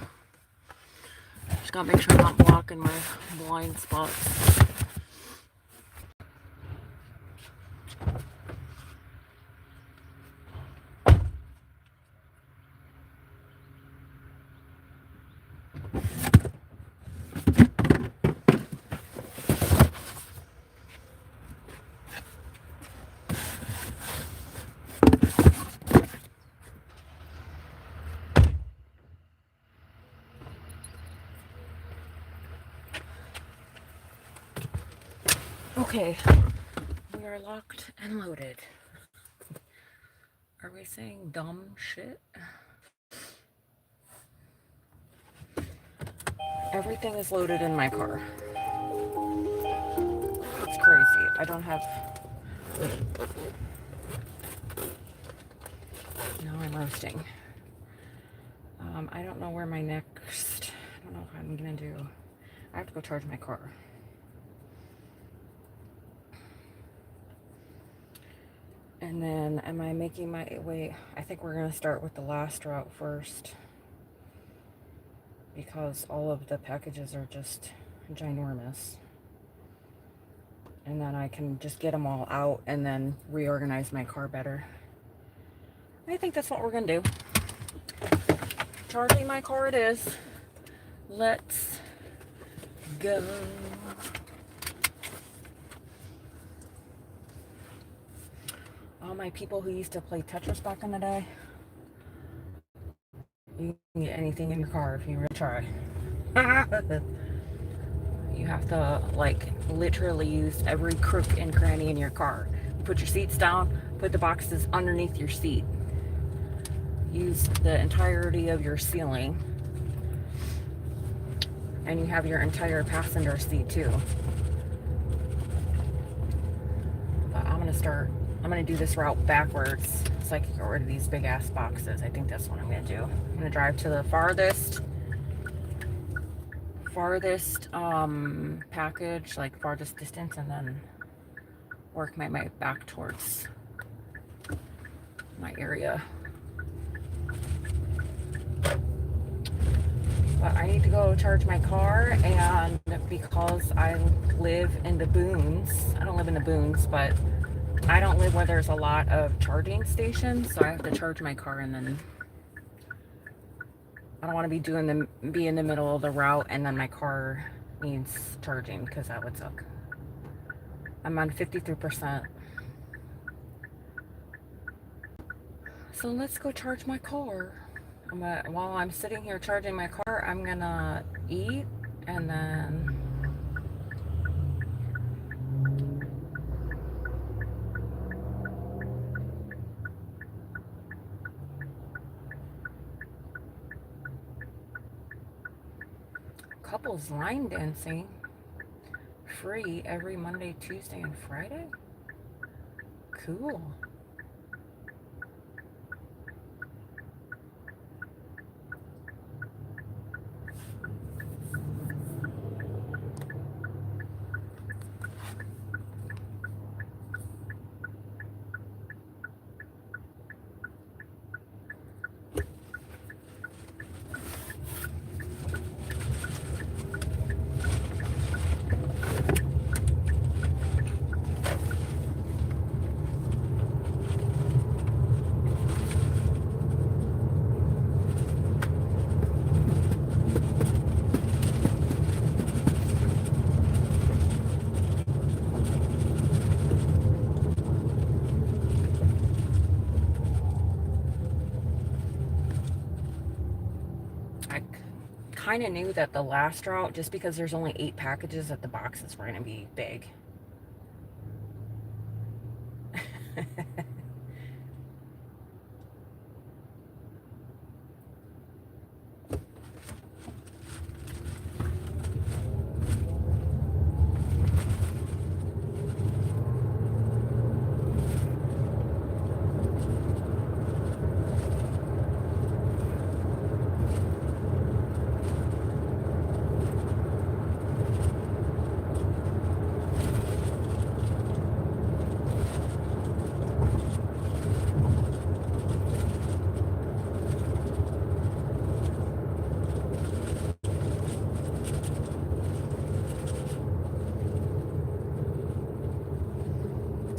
Just gotta make sure I'm not blocking my blind spots. Okay, we are locked and loaded. Are we saying dumb shit? Everything is loaded in my car. It's crazy. I don't have... Now I'm roasting. I don't know where my next... I don't know what I'm gonna do. I have to go charge my car. And then, am I making my way? I think we're gonna start with the last route first, because all of the packages are just ginormous. And then I can just get them all out and then reorganize my car better. I think that's what we're gonna do. Charging my car it is. Let's go. All my people who used to play Tetris back in the day, you can get anything in your car if you really try. You have to, like, literally use every crook and cranny in your car. Put your seats down, put the boxes underneath your seat. Use the entirety of your ceiling. And you have your entire passenger seat too. But I'm gonna do this route backwards so I can get rid of these big ass boxes. I think that's what I'm gonna do. I'm gonna drive to the farthest package, like farthest distance, and then work my way back towards my area. But I need to go charge my car, and because I live in the boons, I don't live in the boons, but I don't live where there's a lot of charging stations, so I have to charge my car, and then I don't want to be in the middle of the route and then my car needs charging, because that would suck. I'm on 53%. So let's go charge my car. While I'm sitting here charging my car, I'm gonna eat, and then couples line dancing free every Monday, Tuesday, and Friday. Cool. I kind of knew that the last route, just because there's only 8 packages, that the boxes were going to be big.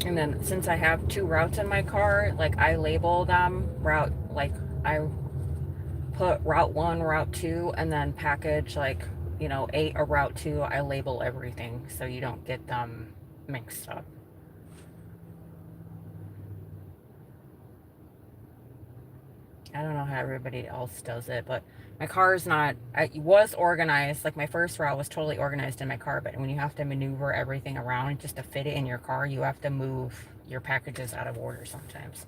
And then since I have 2 routes in my car, like I label them I put route 1, route 2, and then package like, 8 or route 2. I label everything so you don't get them mixed up. I don't know how everybody else does it, but my car is not, it was organized. Like my first route was totally organized in my car, but when you have to maneuver everything around just to fit it in your car, you have to move your packages out of order sometimes.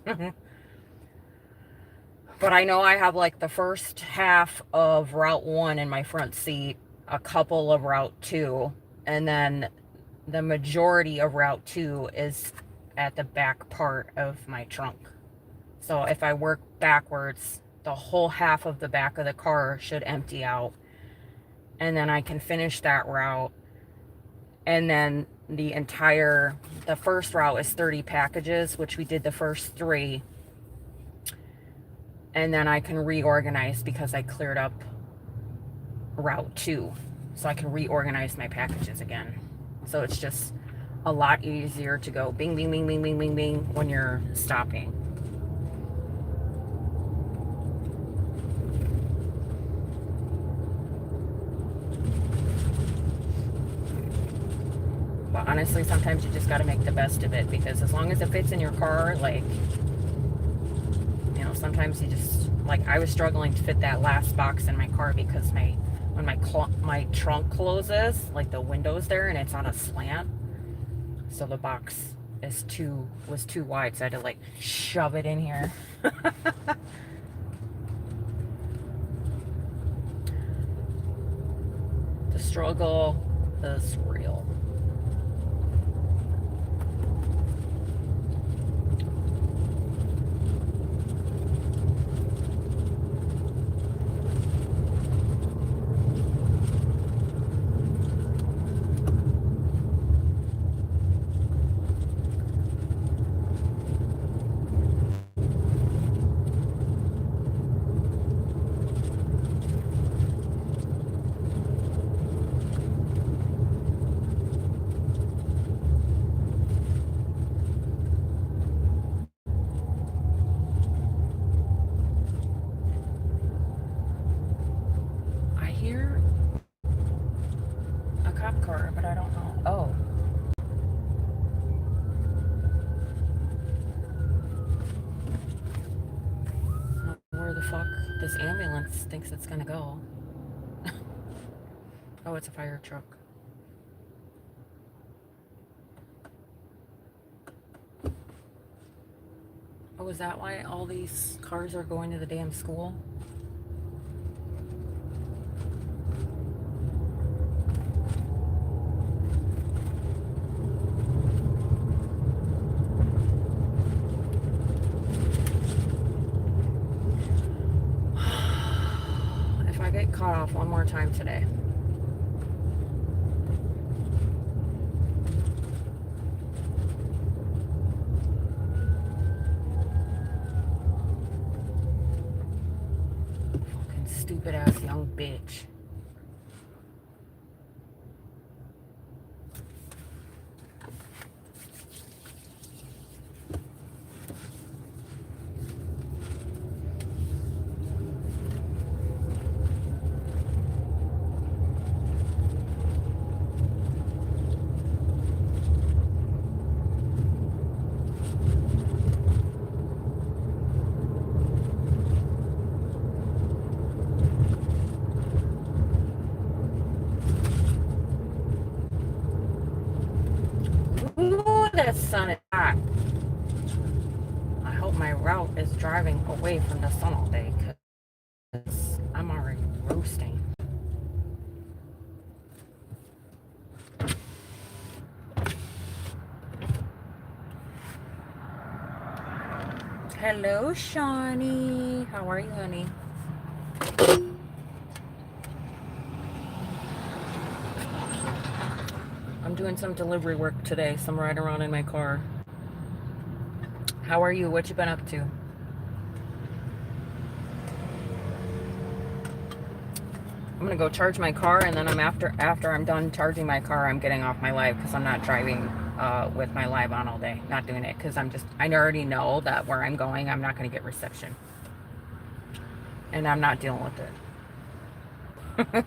But I know I have like the first half of route 1 in my front seat, a couple of route 2, and then the majority of route 2 is at the back part of my trunk. So if I work backwards, the whole half of the back of the car should empty out. And then I can finish that route. And then the first route is 30 packages, which we did the first 3. And then I can reorganize because I cleared up route 2. So I can reorganize my packages again. So it's just a lot easier to go bing, bing, bing, bing, bing, bing, bing when you're stopping. But honestly, sometimes you just got to make the best of it, because as long as it fits in your car, like, sometimes you just, like, I was struggling to fit that last box in my car because when my trunk closes, like the window's there and it's on a slant, so the box was too wide, so I had to like shove it in here. The struggle is real. I hear a cop car, but I don't know. Oh. Where the fuck this ambulance thinks it's gonna go. Oh, it's a fire truck. Oh, is that why all these cars are going to the damn school? If I get caught off one more time today. Fucking stupid ass young bitch. Ooh, that sun is hot. my route is driving away from the sun all day because I'm already roasting. Hello, Shawnee. How are you, honey? I'm doing some delivery work today, so I'm riding around in my car. How are you? What you been up to? I'm gonna go charge my car, and then after I'm done charging my car, I'm getting off my live because I'm not driving with my live on all day. Not doing it because I already know that where I'm going, I'm not gonna get reception, and I'm not dealing with it.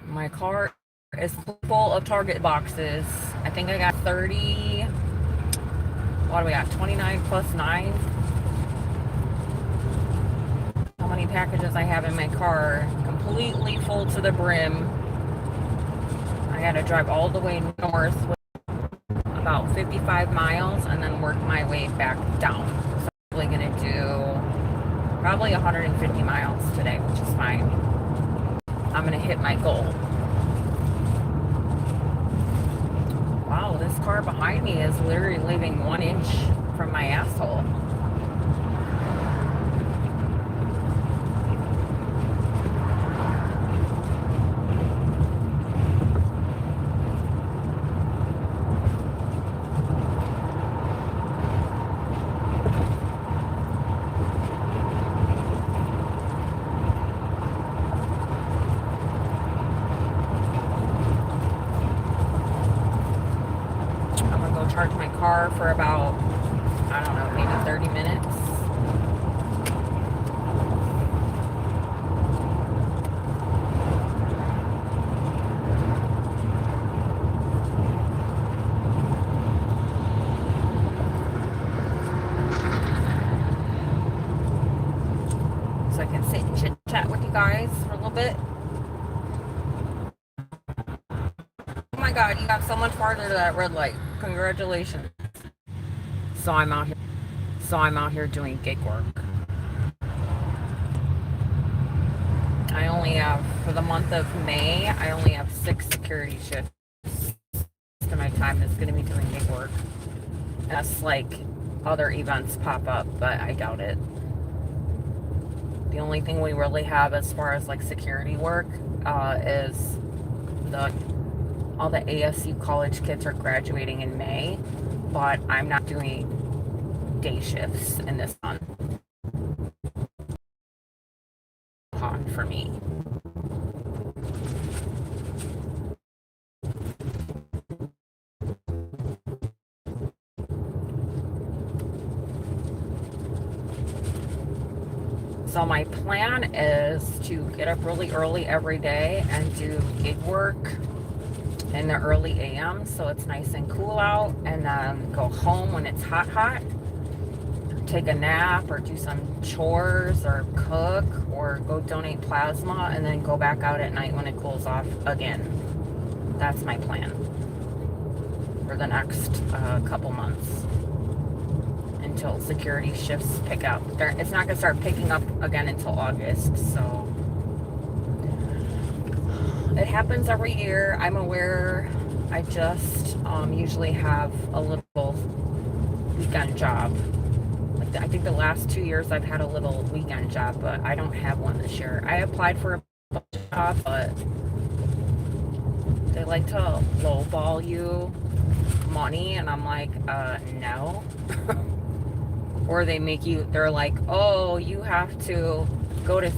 My car is full of Target boxes. I think I got 30. What do we got? 29 plus 9. How many packages I have in my car? Completely full to the brim. I got to drive all the way north with about 55 miles and then work my way back down. So I'm probably going to do probably 150 miles today, which is fine. I'm going to hit my goal. Wow, this car behind me is literally leaving 1 inch from my asshole. Charge my car for about, I don't know, maybe 30 minutes. So I can sit and chit chat with you guys for a little bit. Oh my God, you got so much farther to that red light. Congratulations. So I'm out here doing gig work. I only have, for the month of May, I only have 6 security shifts. Most of my time is going to be doing gig work. That's like other events pop up, but I doubt it. The only thing we really have as far as like security work is all the ASU college kids are graduating in May, but I'm not doing day shifts in this month. Hot for me. So my plan is to get up really early every day and do gig work in the early AM so it's nice and cool out, and then go home when it's hot, take a nap or do some chores or cook or go donate plasma, and then go back out at night when it cools off again. That's my plan for the next couple months until security shifts pick up. It's not going to start picking up again until August, so it happens every year. I'm aware. I just usually have a little weekend job. Like I think the last 2 years I've had a little weekend job, but I don't have one this year. I applied for a job, but they like to lowball you money, and I'm like, no. Or they're like, oh, you have to go to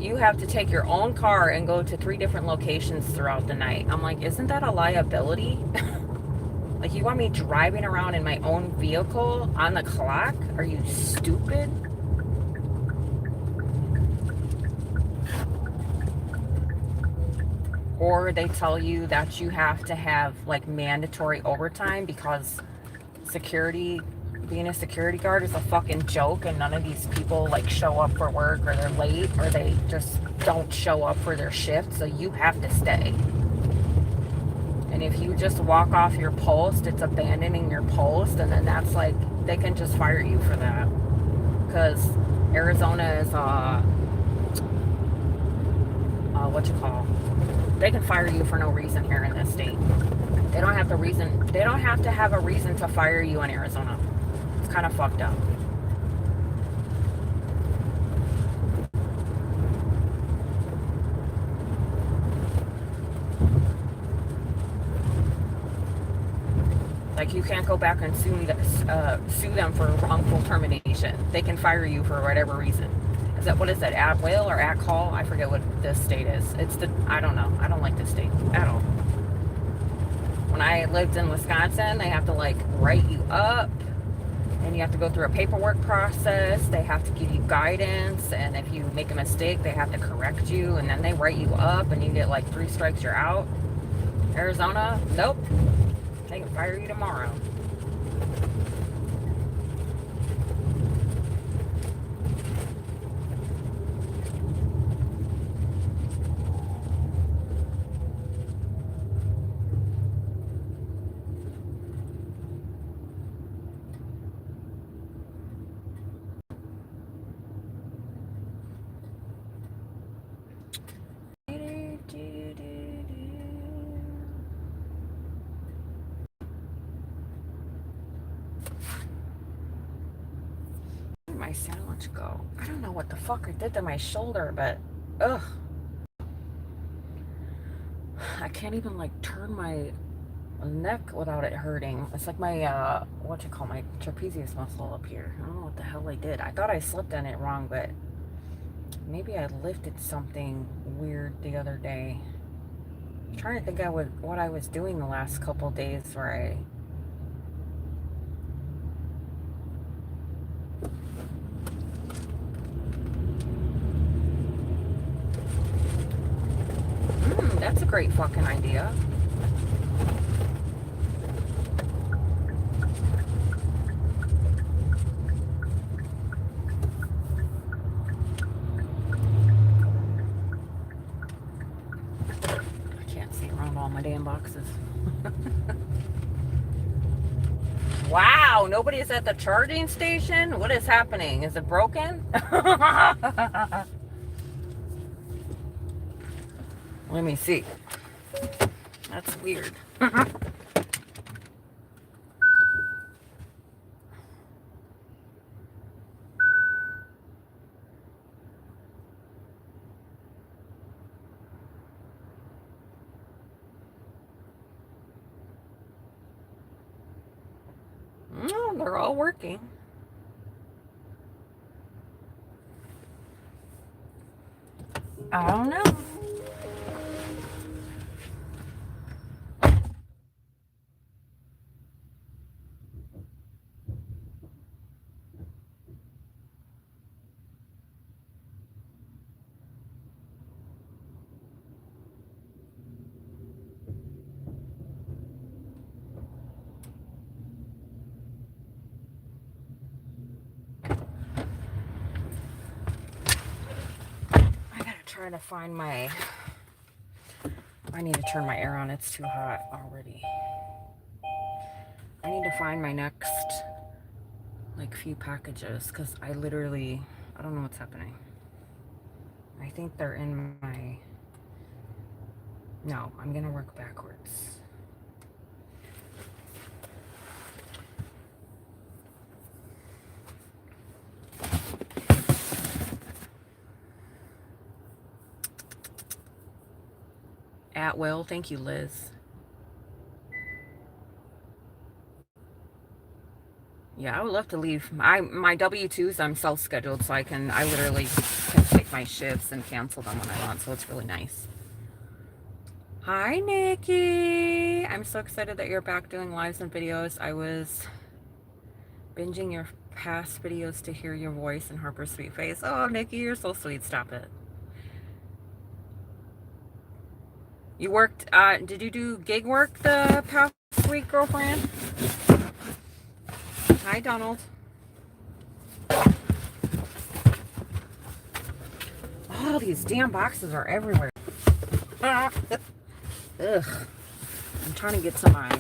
you have to take your own car and go to 3 different locations throughout the night. I'm like, isn't that a liability? Like, you want me driving around in my own vehicle on the clock? Are you stupid? Or they tell you that you have to have like mandatory overtime because being a security guard is a fucking joke, and none of these people like show up for work, or they're late, or they just don't show up for their shift, so you have to stay. And if you just walk off your post, it's abandoning your post, and then that's like, they can just fire you for that. Because Arizona is, what you call, they can fire you for no reason here in this state. They don't have to have a reason to fire you in Arizona. It's kind of fucked up. Like, you can't go back and sue them for wrongful termination. They can fire you for whatever reason. What is that, at will or at call? I forget what this state is. I don't know. I don't like this state at all. When I lived in Wisconsin, they have to like write you up, and you have to go through a paperwork process. They have to give you guidance, and if you make a mistake, they have to correct you, and then they write you up, and you get like 3 strikes, you're out. Arizona, nope. They can fire you tomorrow. Where did my sandwich go? I don't know what the fuck I did to my shoulder, but ugh. I can't even like turn my neck without it hurting. It's like my my trapezius muscle up here. I don't know what the hell I did. I thought I slipped on it wrong, but maybe I lifted something weird the other day. I'm trying to think what I was doing the last couple days where I that's a great fucking idea. I can't see around all my damn boxes. Wow, nobody's at the charging station? What is happening? Is it broken? Let me see. That's weird. No, they're all working. I don't know. Trying to find I need to turn my air on. It's too hot already. I need to find my next like few packages because I don't know what's happening. I think they're in my, no, I'm gonna work backwards. At will. Thank you, Liz. Yeah, I would love to leave. My W-2s, I'm self-scheduled, so I literally can take my shifts and cancel them when I want, so it's really nice. Hi, Nikki. I'm so excited that you're back doing lives and videos. I was binging your past videos to hear your voice and Harper's sweet face. Oh, Nikki, you're so sweet. Stop it. You worked, did you do gig work the past week, girlfriend? Hi, Donald. Oh, these damn boxes are everywhere. Ugh. I'm trying to get to my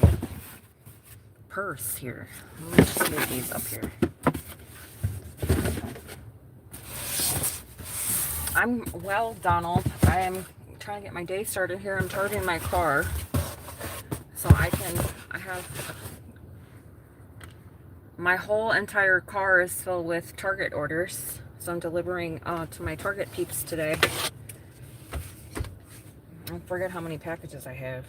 purse here. Let me just move these up here. Well, Donald, I am trying to get my day started here. I'm charging my car so I have my whole entire car is filled with Target orders. So I'm delivering to my Target peeps today. I forget how many packages I have.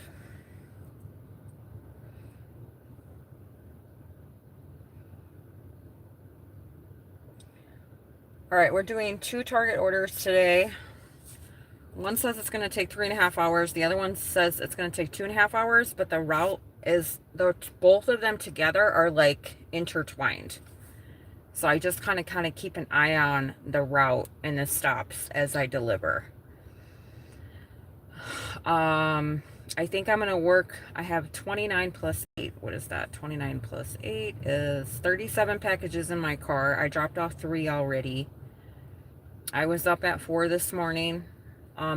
All right, we're doing 2 Target orders today. One says it's going to take 3.5 hours. The other one says it's going to take 2.5 hours, but the route is, both of them together are like intertwined. So I just kind of keep an eye on the route and the stops as I deliver. I think I'm going to work, I have 29 plus 8. What is that? 29 plus 8 is 37 packages in my car. I dropped off 3 already. I was up at 4 this morning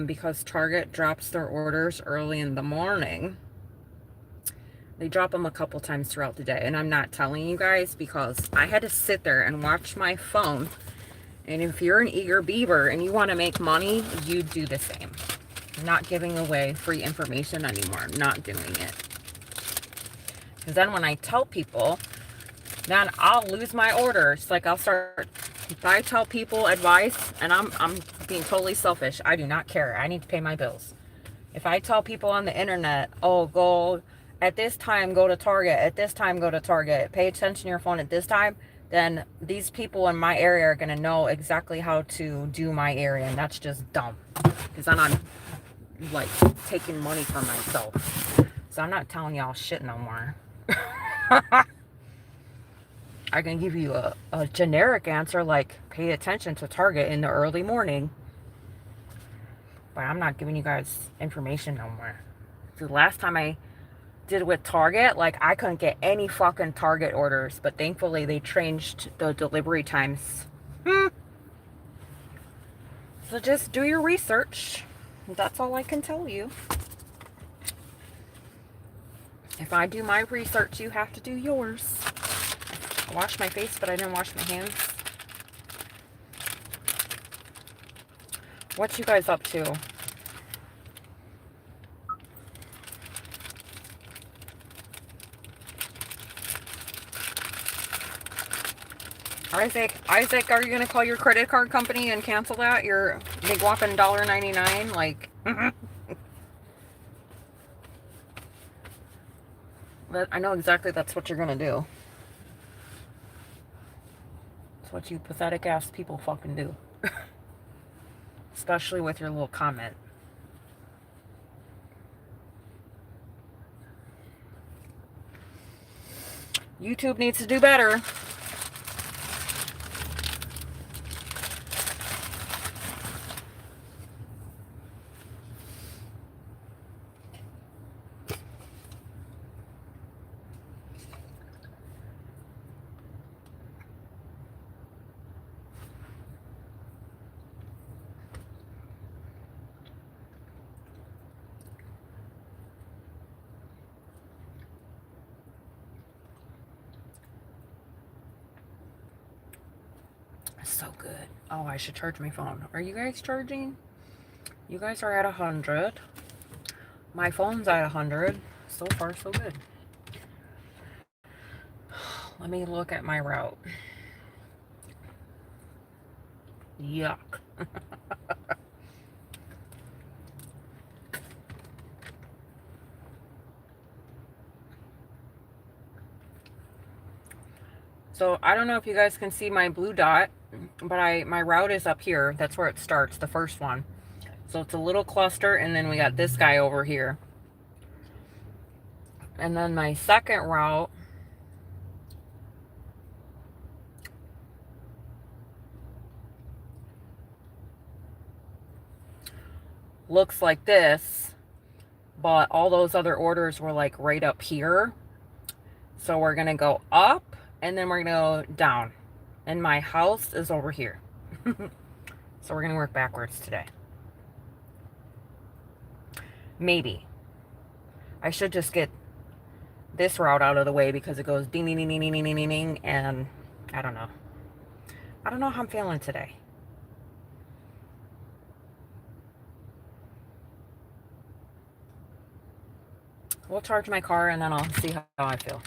because Target drops their orders early in the morning. They drop them a couple times throughout the day. And I'm not telling you guys because I had to sit there and watch my phone. And if you're an eager beaver and you want to make money, you do the same. I'm not giving away free information anymore. I'm not doing it. Because then when I tell people, then I'll lose my orders. Like I'll start, if I tell people advice, and I'm being totally selfish. I do not care. I need to pay my bills. If I tell people on the internet, oh, go at this time, go to Target. At this time, go to Target. Pay attention to your phone at this time. Then these people in my area are going to know exactly how to do my area. And that's just dumb. Because then I'm like taking money for myself. So I'm not telling y'all shit no more. I can give you a generic answer like pay attention to Target in the early morning. But I'm not giving you guys information no more. The last time I did with Target, like I couldn't get any fucking Target orders. But thankfully they changed the delivery times. So just do your research. That's all I can tell you. If I do my research, you have to do yours. I washed my face, but I didn't wash my hands. What you guys up to? Isaac, are you gonna call your credit card company and cancel that? Your big whopping $1.99? Like, but I know exactly that's what you're gonna do. It's what you pathetic ass people fucking do. Especially with your little comment. YouTube needs to do better. So good. Oh, I should charge my phone. Are you guys charging? You guys are at 100. My phone's at 100. So far, so good. Let me look at my route. Yuck. So I don't know if you guys can see my blue dot, but my route is up here. That's where it starts, the first one. So it's a little cluster, and then we got this guy over here. And then my second route looks like this, but all those other orders were like right up here. So we're gonna go up, and then we're gonna go down. And my house is over here. So we're gonna work backwards today. Maybe. I should just get this route out of the way because it goes ding, ding, ding, ding, ding, ding, ding, ding, and I don't know. I don't know how I'm feeling today. We'll charge my car and then I'll see how I feel.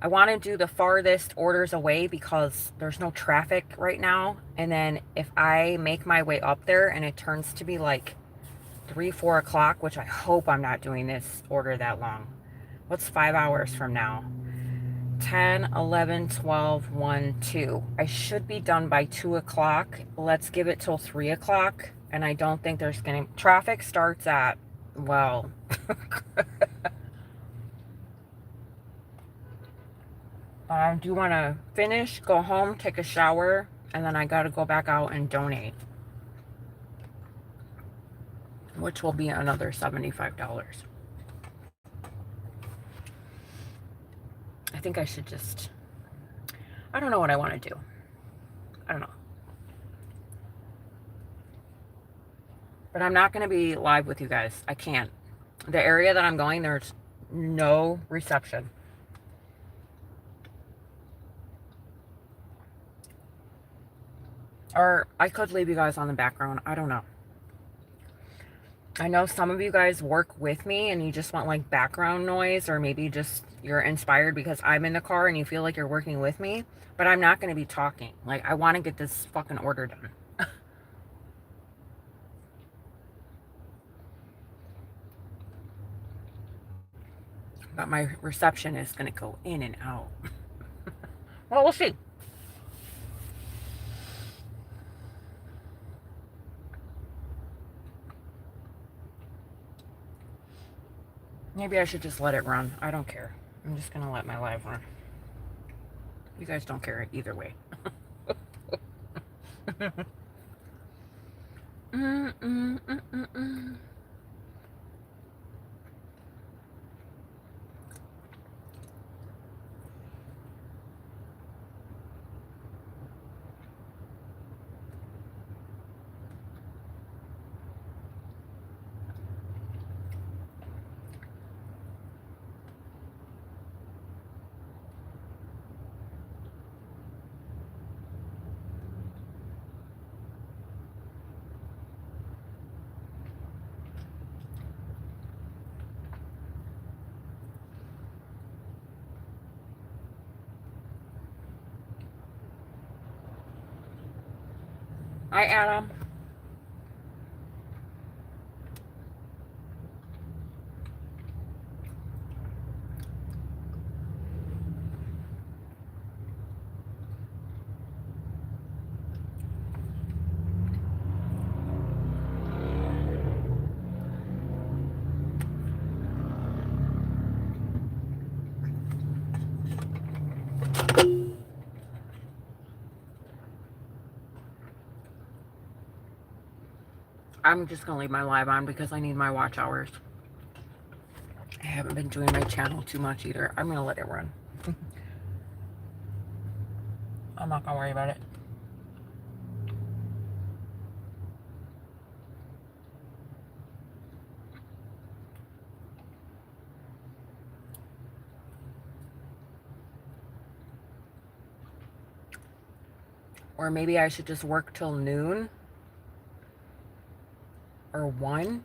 I want to do the farthest orders away because there's no traffic right now. And then if I make my way up there and it turns to be like 3, 4 o'clock, which I hope I'm not doing this order that long. What's 5 hours from now? 10, 11, 12, 1, 2. I should be done by 2 o'clock. Let's give it till 3 o'clock. And I don't think there's going to... Traffic starts at, well... I do want to finish, go home, take a shower, and then I got to go back out and donate, which will be another $75. I think I should just... I don't know what I want to do. I don't know. But I'm not going to be live with you guys. I can't. The area that I'm going, there's no reception. Or I could leave you guys on the background. I don't know. I know some of you guys work with me and you just want like background noise, or maybe just you're inspired because I'm in the car and you feel like you're working with me. But I'm not going to be talking. Like, I want to get this fucking order done. But my reception is going to go in and out. Well, we'll see. Maybe I should just let it run. I don't care. I'm just going to let my live run. You guys don't care either way. Hi, Adam. I'm just going to leave my live on because I need my watch hours. I haven't been doing my channel too much either. I'm going to let it run. I'm not going to worry about it. Or maybe I should just work till noon or 1.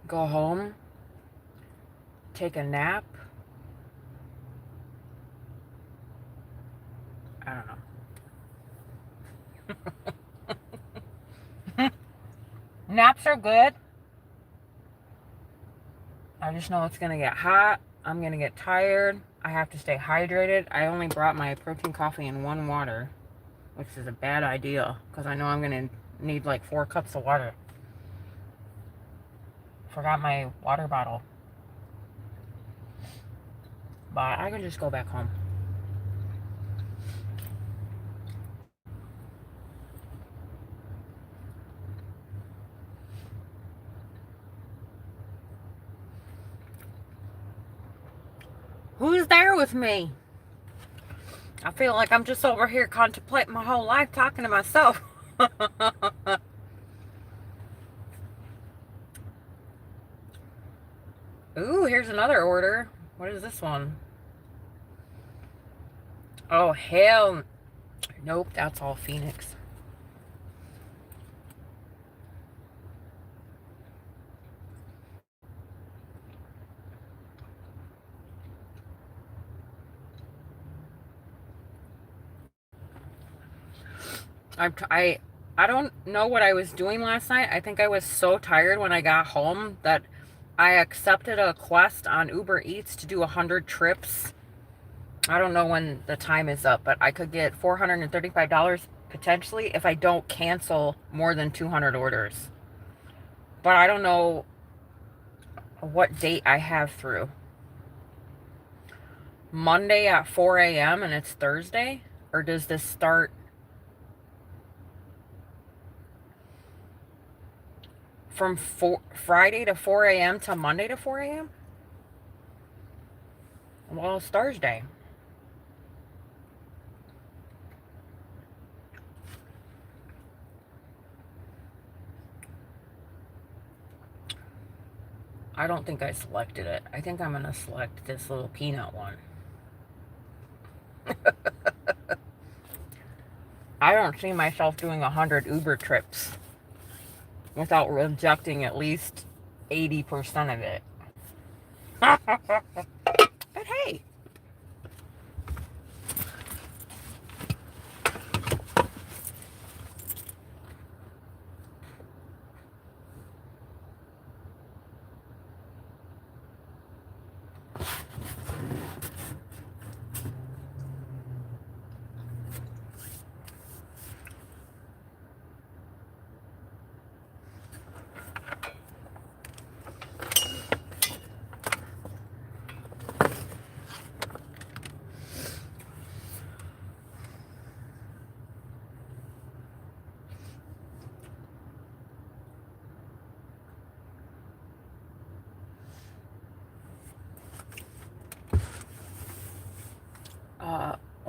Go home. Take a nap. I don't know. Naps are good. I just know it's going to get hot. I'm going to get tired. I have to stay hydrated. I only brought my protein coffee and 1 water, which is a bad idea because I know I'm going to need like 4 cups of water. Forgot my water bottle. But I can just go back home. Who's there with me? I feel like I'm just over here contemplating my whole life talking to myself. Ooh, here's another order. What is this one? Oh, hell. Nope, that's all Phoenix. I I don't know what I was doing last night. I think I was so tired when I got home that I accepted a quest on Uber Eats to do 100 trips. I don't know when the time is up, but I could get $435 potentially if I don't cancel more than 200 orders. But I don't know what date I have through. Monday at 4 a.m. and it's Thursday? Or does this start from Friday to 4 a.m. to Monday to 4 a.m.? Well, it's Thursday. I don't think I selected it. I think I'm going to select this little peanut one. I don't see myself doing 100 Uber trips without rejecting at least 80% of it. But hey.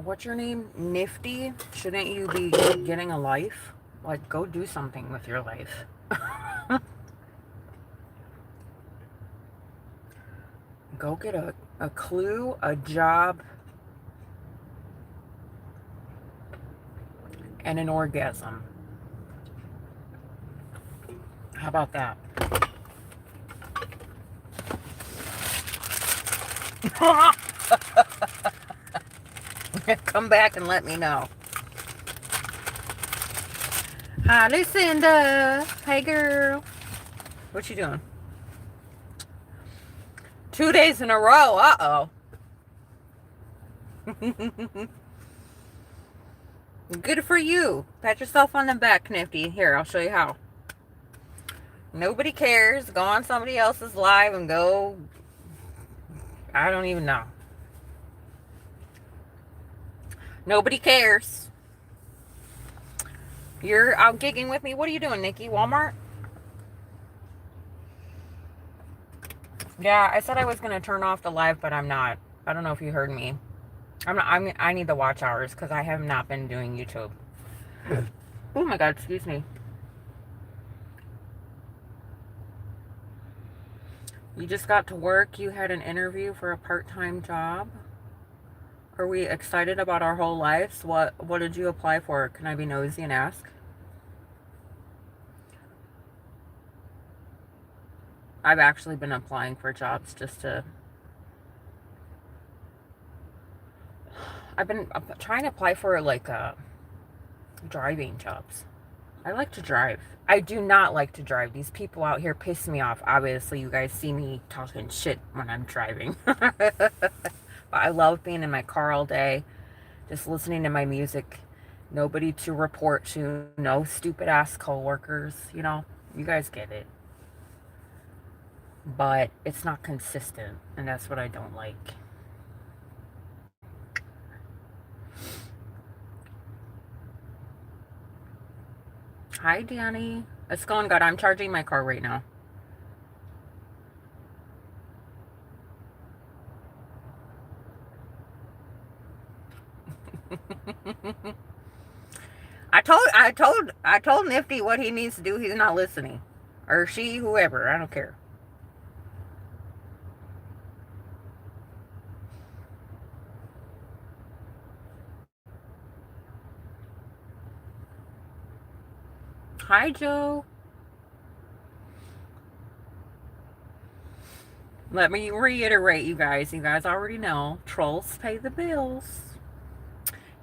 What's your name? Nifty? Shouldn't you be getting a life? Like, go do something with your life. Go get a clue, a job, and an orgasm. How about that? Come back and let me know. Hi, Lucinda. Hey, girl. What you doing? 2 days in a row. Uh-oh. Good for you. Pat yourself on the back, Nifty. Here, I'll show you how. Nobody cares. Go on somebody else's live and go. I don't even know. Nobody cares. You're out gigging with me. What are you doing, Nikki? Walmart? Yeah, I said I was going to turn off the live, but I'm not. I don't know if you heard me. I need the watch hours because I have not been doing YouTube. Oh my God, excuse me. You just got to work. You had an interview for a part-time job. Are we excited about our whole lives? What did you apply for? Can I be nosy and ask? I've actually been applying for jobs just to... I've been trying to apply for like driving jobs. I like to drive. I do not like to drive. These people out here piss me off. Obviously, you guys see me talking shit when I'm driving. But I love being in my car all day, just listening to my music. Nobody to report to. No stupid ass coworkers. You know, you guys get it. But it's not consistent, and that's what I don't like. Hi, Danny. It's going good. I'm charging my car right now. I told Nifty what he needs to do. He's not listening. Or she, whoever. I don't care. Hi, Joe. Let me reiterate, you guys. You guys already know. Trolls pay the bills.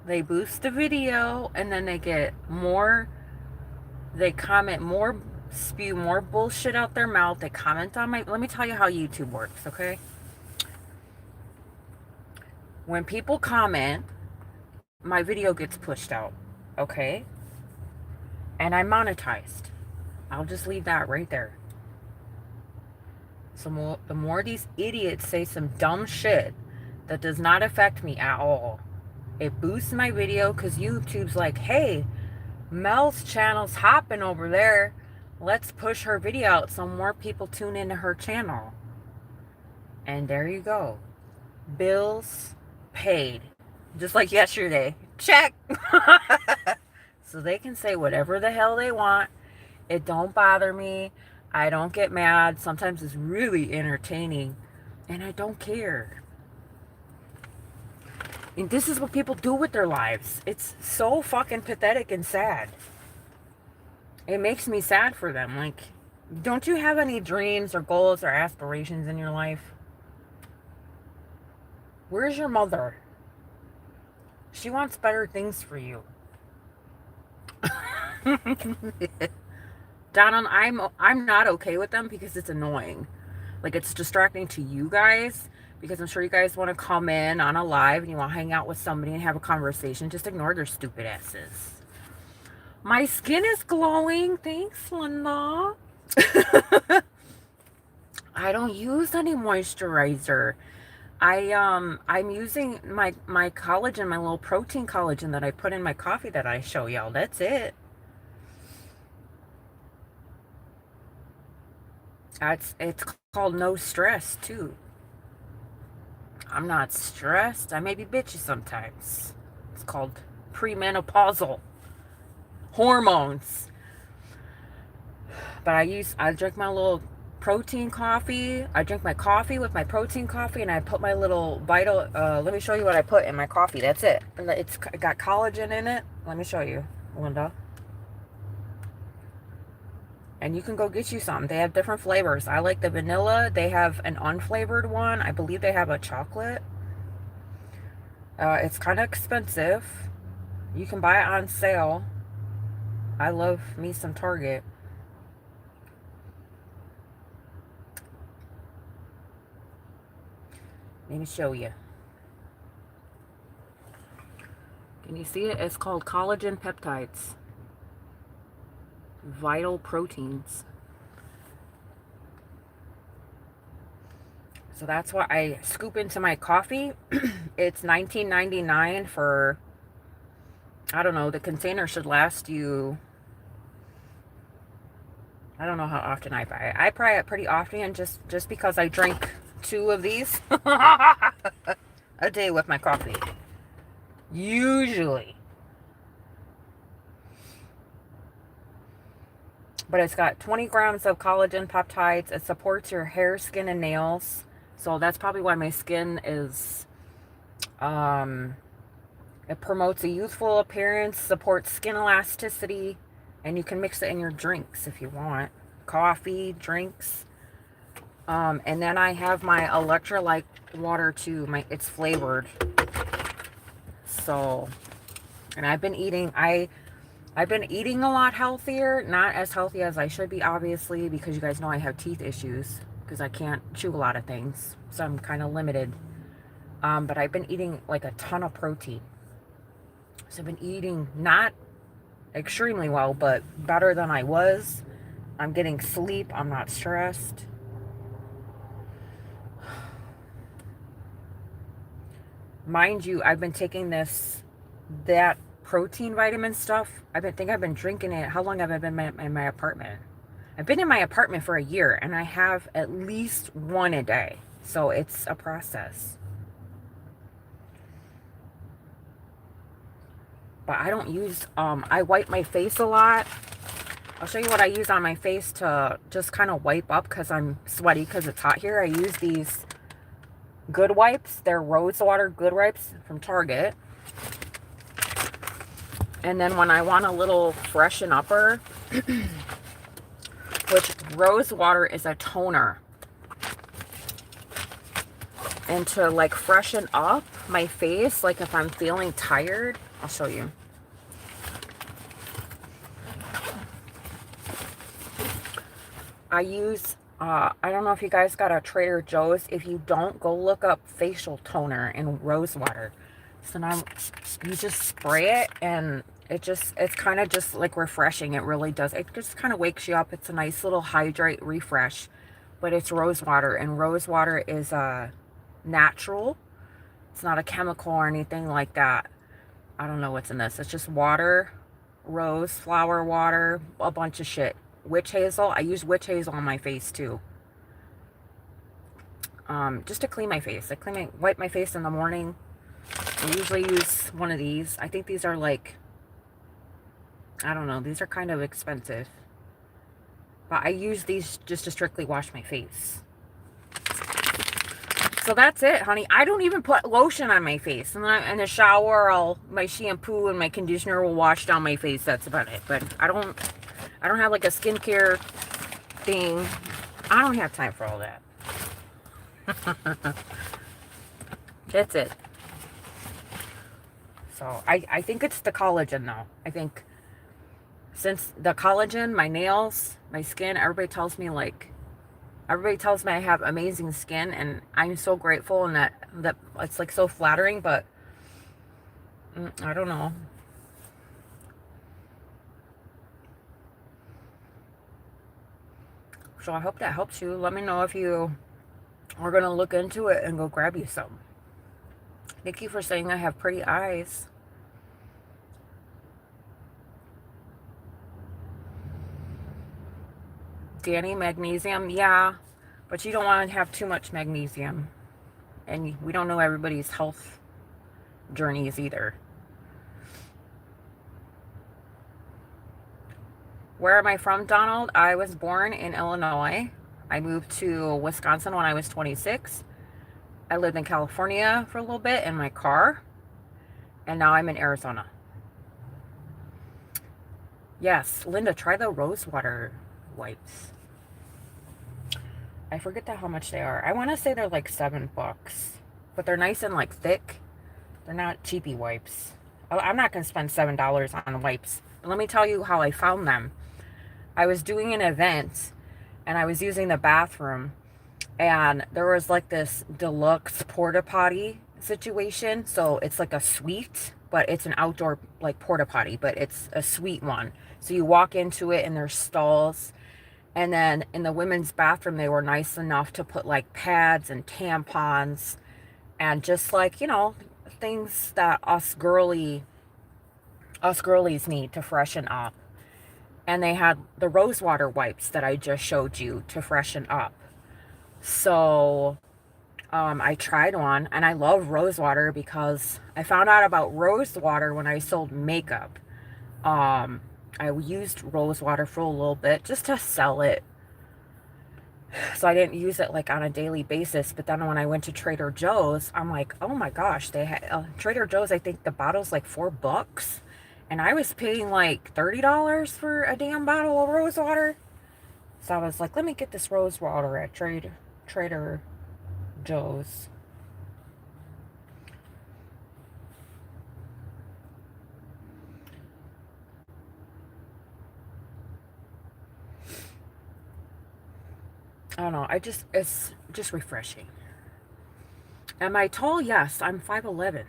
They boost the video, and then they get more. They comment more, spew more bullshit out their mouth. They comment on my. Let me tell you how YouTube works, okay? When people comment, my video gets pushed out, okay? And I'm monetized. I'll just leave that right there. So the more these idiots say some dumb shit that does not affect me at all, it boosts my video because YouTube's like, hey, Mel's channel's hopping over there. Let's push her video out so more people tune into her channel. And there you go. Bills paid. Just like yesterday. Check. So they can say whatever the hell they want. It don't bother me. I don't get mad. Sometimes it's really entertaining. And I don't care. And this is what people do with their lives. It's so fucking pathetic and sad. It makes me sad for them. Like, don't you have any dreams or goals or aspirations in your life? Where's your mother? She wants better things for you. Donald, I'm not okay with them because it's annoying. Like, it's distracting to you guys because I'm sure you guys want to come in on a live and you want to hang out with somebody and have a conversation. Just ignore their stupid asses. My skin is glowing. Thanks, Linda. I don't use any moisturizer. I'm using my collagen, my little protein collagen that I put in my coffee that I show y'all. That's it. It's called no stress too. I'm not stressed. I may be bitchy sometimes. It's called premenopausal hormones. But I drink my little protein coffee. I drink my coffee with my protein coffee, and I put my little vital. Let me show you what I put in my coffee. That's it. It's got collagen in it. Let me show you, Linda. And you can go get you some. They have different flavors. I like the vanilla. They have an unflavored one. I believe they have a chocolate. It's kind of expensive. You can buy it on sale. I love me some Target. Let me show you. Can you see it? It's called collagen peptides. Vital proteins. So that's what I scoop into my coffee. It's $19.99 for, I don't know, the container should last you, I don't know how often I buy it. I buy it pretty often just because I drink 2 of these a day with my coffee. Usually. But it's got 20 grams of collagen peptides. It supports your hair, skin, and nails. So that's probably why my skin is, it promotes a youthful appearance, supports skin elasticity, and you can mix it in your drinks if you want. Coffee, drinks. And then I have my electrolyte water too. It's flavored. So, and I've been eating a lot healthier. Not as healthy as I should be, obviously, because you guys know I have teeth issues because I can't chew a lot of things. So I'm kind of limited. But I've been eating like a ton of protein. So I've been eating not extremely well, but better than I was. I'm getting sleep. I'm not stressed. Mind you, I've been taking that protein vitamin stuff. I've been drinking it. How long have I been in my apartment? I've been in my apartment for a year, and I have at least one a day. So it's a process. But I don't use, I wipe my face a lot. I'll show you what I use on my face to just kind of wipe up because I'm sweaty because it's hot here. I use these Good Wipes. They're rose water Good Wipes from Target. And then when I want a little freshen upper, which rose water is a toner, and to like freshen up my face, like if I'm feeling tired, I'll show you. I use, I don't know if you guys got a Trader Joe's. If you don't, go look up facial toner in rose water. So now you just spray it, and it's kind of just like refreshing. It really does. It just kind of wakes you up. It's a nice little hydrate refresh, but it's rose water, and rose water is natural. It's not a chemical or anything like that. I don't know what's in this. It's just water, rose, flower water, a bunch of shit. Witch hazel. I use witch hazel on my face too. Just to clean my face. Wipe my face in the morning. I usually use one of these. I think these are like, I don't know, these are kind of expensive. But I use these just to strictly wash my face. So that's it, honey. I don't even put lotion on my face. And then in the shower, my shampoo and my conditioner will wash down my face. That's about it. But I don't have like a skincare thing. I don't have time for all that. That's it. So I think it's the collagen though. I think since the collagen, my nails, my skin, everybody tells me I have amazing skin, and I'm so grateful, and that it's like so flattering, but I don't know. So I hope that helps you. Let me know if you are going to look into it and go grab you some. Thank you for saying I have pretty eyes. Danny, magnesium, yeah, but you don't want to have too much magnesium. And we don't know everybody's health journeys either. Where am I from, Donald? I was born in Illinois. I moved to Wisconsin when I was 26. I lived in California for a little bit in my car. And now I'm in Arizona. Yes, Linda, try the rose water wipes. I forget how much they are. I want to say they're like $7, but they're nice and like thick. They're not cheapy wipes. I'm not going to spend $7 on wipes. And let me tell you how I found them. I was doing an event and I was using the bathroom, and there was like this deluxe porta potty situation. So it's like a suite, but it's an outdoor like porta potty, but it's a suite one. So you walk into it and there's stalls. And then in the women's bathroom, they were nice enough to put like pads and tampons and just like, you know, things that us girlies need to freshen up. And they had the rose water wipes that I just showed you to freshen up. So I tried one, and I love rose water because I found out about rose water when I sold makeup. I used rose water for a little bit just to sell it. So I didn't use it like on a daily basis. But then when I went to Trader Joe's, I'm like, oh my gosh, they had Trader Joe's. I think the bottle's like $4, and I was paying like $30 for a damn bottle of rose water. So I was like, let me get this rose water at Trader Joe's. I don't know. It's just refreshing. Am I tall? Yes, I'm 5'11".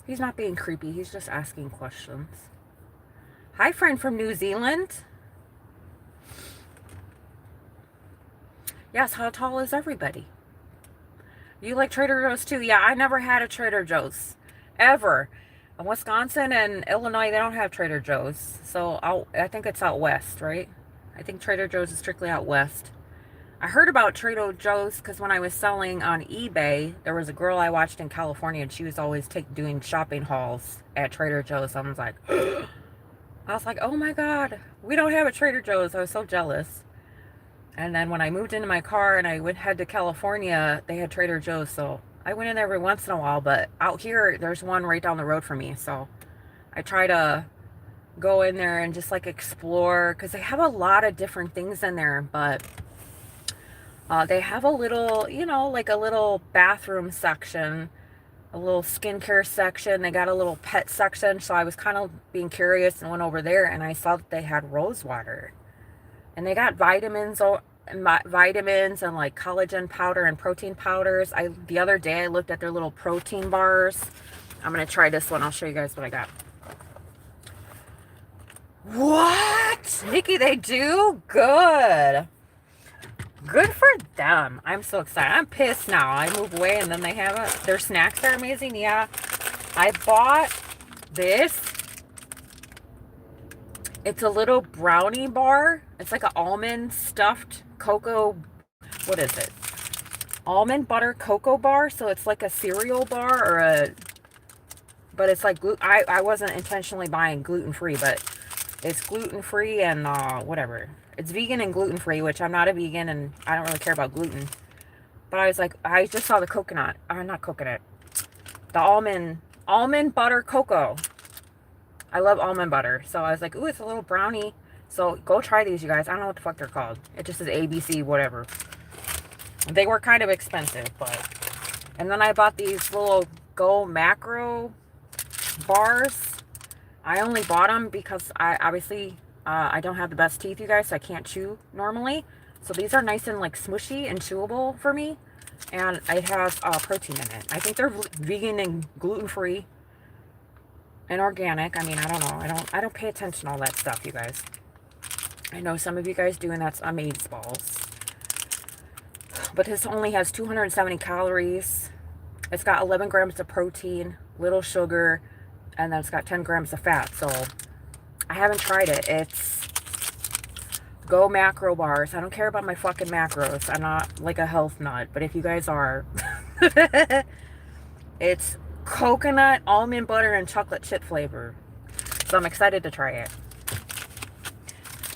He's not being creepy. He's just asking questions. Hi, friend from New Zealand. Yes, how tall is everybody? You like Trader Joe's too? Yeah, I never had a Trader Joe's. Ever. In Wisconsin and Illinois, they don't have Trader Joe's. So I think it's out west, right? I think Trader Joe's is strictly out west. I heard about Trader Joe's because when I was selling on eBay, there was a girl I watched in California, and she was always doing shopping hauls at Trader Joe's. I was like, oh my God, we don't have a Trader Joe's. I was so jealous. And then when I moved into my car and I head to California, they had Trader Joe's. So I went in there every once in a while, but out here, there's one right down the road from me. So I try to go in there and just like explore, because they have a lot of different things in there. But they have a little, you know, like a little bathroom section, a little skincare section. They got a little pet section. So I was kind of being curious and went over there, and I saw that they had rose water. And they got vitamins and like collagen powder and protein powders. The other day I looked at their little protein bars. I'm gonna try this one. I'll show you guys what I got. What? Nikki, they do? Good. Good for them. I'm so excited. I'm pissed now. I move away and then they have it. Their snacks are amazing. Yeah. I bought this. It's a little brownie bar. It's like an almond stuffed cocoa. What is it? Almond butter cocoa bar. So it's like a cereal bar or a. But it's like I wasn't intentionally buying gluten-free, but it's gluten-free and whatever. It's vegan and gluten-free, which I'm not a vegan and I don't really care about gluten. But I was like, I just saw the coconut. Not coconut. The almond butter cocoa. I love almond butter. So I was like, ooh, it's a little brownie. So go try these, you guys. I don't know what the fuck they're called. It just says ABC, whatever. They were kind of expensive, but. And then I bought these little Go Macro bars. I only bought them because I obviously I don't have the best teeth, you guys, so I can't chew normally. So these are nice and like smushy and chewable for me. And it has protein in it. I think they're vegan and gluten-free and organic. I mean, I don't know. I don't pay attention to all that stuff, you guys. I know some of you guys do, and that's amazeballs. But this only has 270 calories. It's got 11 grams of protein, little sugar, and then it's got 10 grams of fat. So I haven't tried it. It's Go Macro bars. I don't care about my fucking macros. I'm not like a health nut, but if you guys are, it's coconut, almond butter, and chocolate chip flavor. So I'm excited to try it.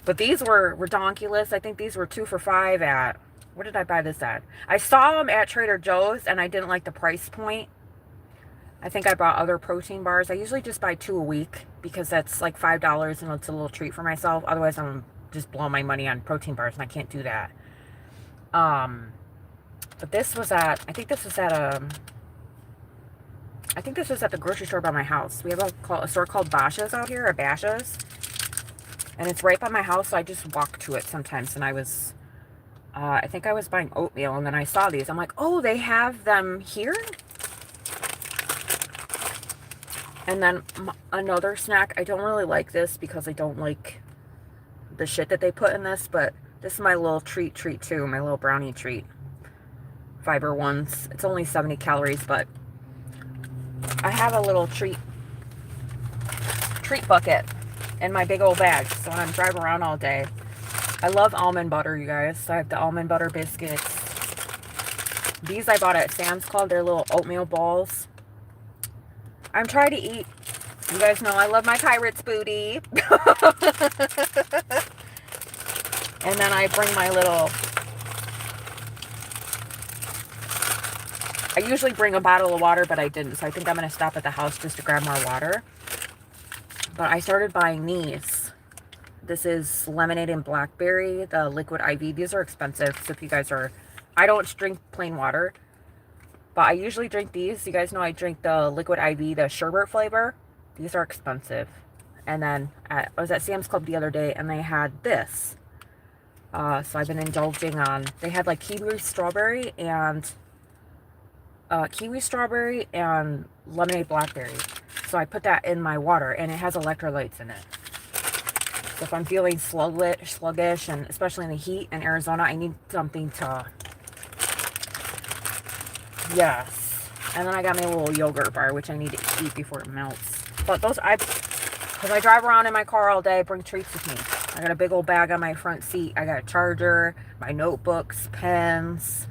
But these were redonkulous. I think these were 2 for $5 at, where did I buy this at? I saw them at Trader Joe's and I didn't like the price point. I think I bought other protein bars. I usually just buy 2 a week because that's like $5 and it's a little treat for myself. Otherwise, I'm just blowing my money on protein bars and I can't do that. But this was at, I think this was at the grocery store by my house. We have a store called Bashas' out here, or Bashas'. And it's right by my house, so I just walk to it sometimes. And I was, I think I was buying oatmeal and then I saw these. I'm like, oh, they have them here? And then another snack. I don't really like this because I don't like the shit that they put in this, but this is my little treat too, my little brownie treat. Fiber ones. It's only 70 calories, but I have a little treat bucket in my big old bag. So when I'm driving around all day, I love almond butter, you guys. So I have the almond butter biscuits. These I bought at Sam's Club. They're little oatmeal balls. I'm trying to eat. You guys know I love my pirate's booty. And then I bring my little... I usually bring a bottle of water, but I didn't. So I think I'm going to stop at the house just to grab more water. But I started buying these. This is lemonade and blackberry, the liquid IV. These are expensive. So if you guys are... I don't drink plain water. But I usually drink these. You guys know I drink the liquid IV, the sherbet flavor. These are expensive. And then I was at Sam's Club the other day and they had this. So I've been indulging on... They had like kiwi strawberry and lemonade blackberry. So I put that in my water and it has electrolytes in it. So if I'm feeling sluggish, and especially in the heat in Arizona, I need something to... Yes. And then I got my little yogurt bar, which I need to eat before it melts. But those, because I drive around in my car all day, I bring treats with me. I got a big old bag on my front seat. I got a charger, my notebooks, pens,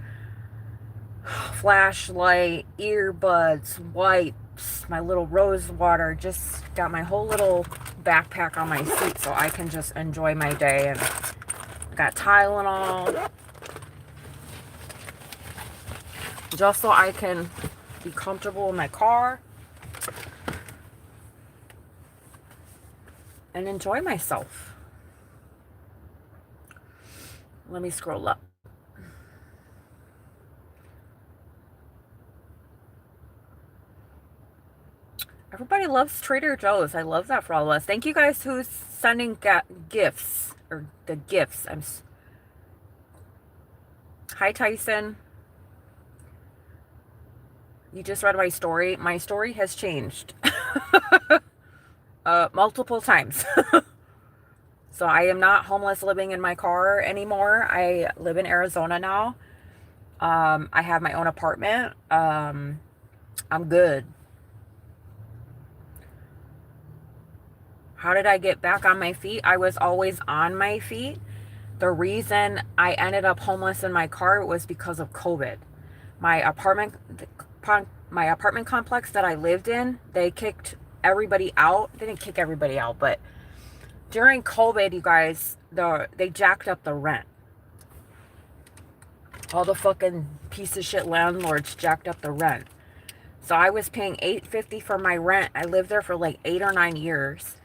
flashlight, earbuds, wipes, my little rose water. Just got my whole little backpack on my seat so I can just enjoy my day. And I got Tylenol. Just so I can be comfortable in my car. and enjoy myself. Let me scroll up. Everybody loves Trader Joe's. I love that for all of us. Thank you guys who's sending gifts, or the gifts. Hi, Tyson. You just read my story. My story has changed multiple times. So I am not homeless living in my car anymore. I live in Arizona now. I have my own apartment. I'm good. How did I get back on my feet? I was always on my feet. The reason I ended up homeless in my car was because of COVID. My apartment complex that I lived in, they kicked everybody out. They didn't kick everybody out, but during COVID, you guys, they jacked up the rent. All the fucking piece of shit landlords jacked up the rent. So I was paying $8.50 for my rent. I lived there for like 8 or 9 years.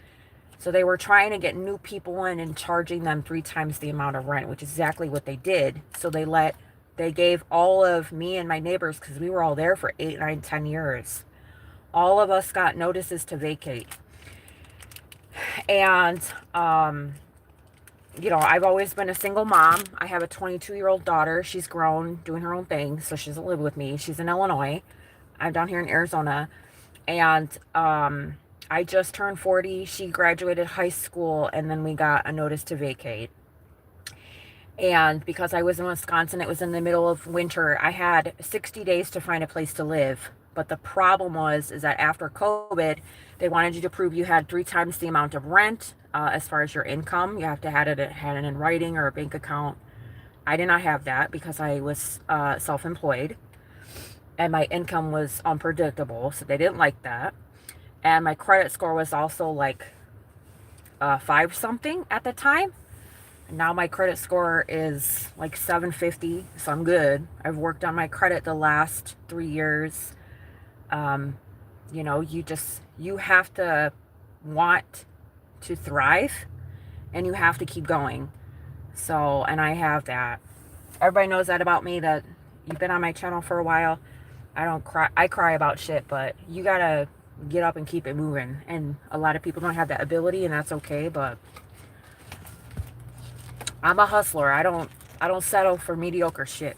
So they were trying to get new people in and charging them 3 times the amount of rent, which is exactly what they did. So they gave all of me and my neighbors, because we were all there for 8, 9, 10 years. All of us got notices to vacate. And, I've always been a single mom. I have a 22-year-old daughter. She's grown, doing her own thing, so she doesn't live with me. She's in Illinois. I'm down here in Arizona. And I just turned 40. She graduated high school, and then we got a notice to vacate. And because I was in Wisconsin, it was in the middle of winter. I had 60 days to find a place to live. But the problem is that after COVID, they wanted you to prove you had 3 times the amount of rent as far as your income. You have to have it in writing or a bank account. I did not have that because I was self-employed. And my income was unpredictable, so they didn't like that. And my credit score was also like 5 something at the time. Now my credit score is like 750, so I'm good. I've worked on my credit the last 3 years. You have to want to thrive, and you have to keep going. So, and I have that. Everybody knows that about me, that you've been on my channel for a while. I don't cry. I cry about shit, but you gotta get up and keep it moving. And a lot of people don't have that ability, and that's okay, but I'm a hustler. I don't settle for mediocre shit.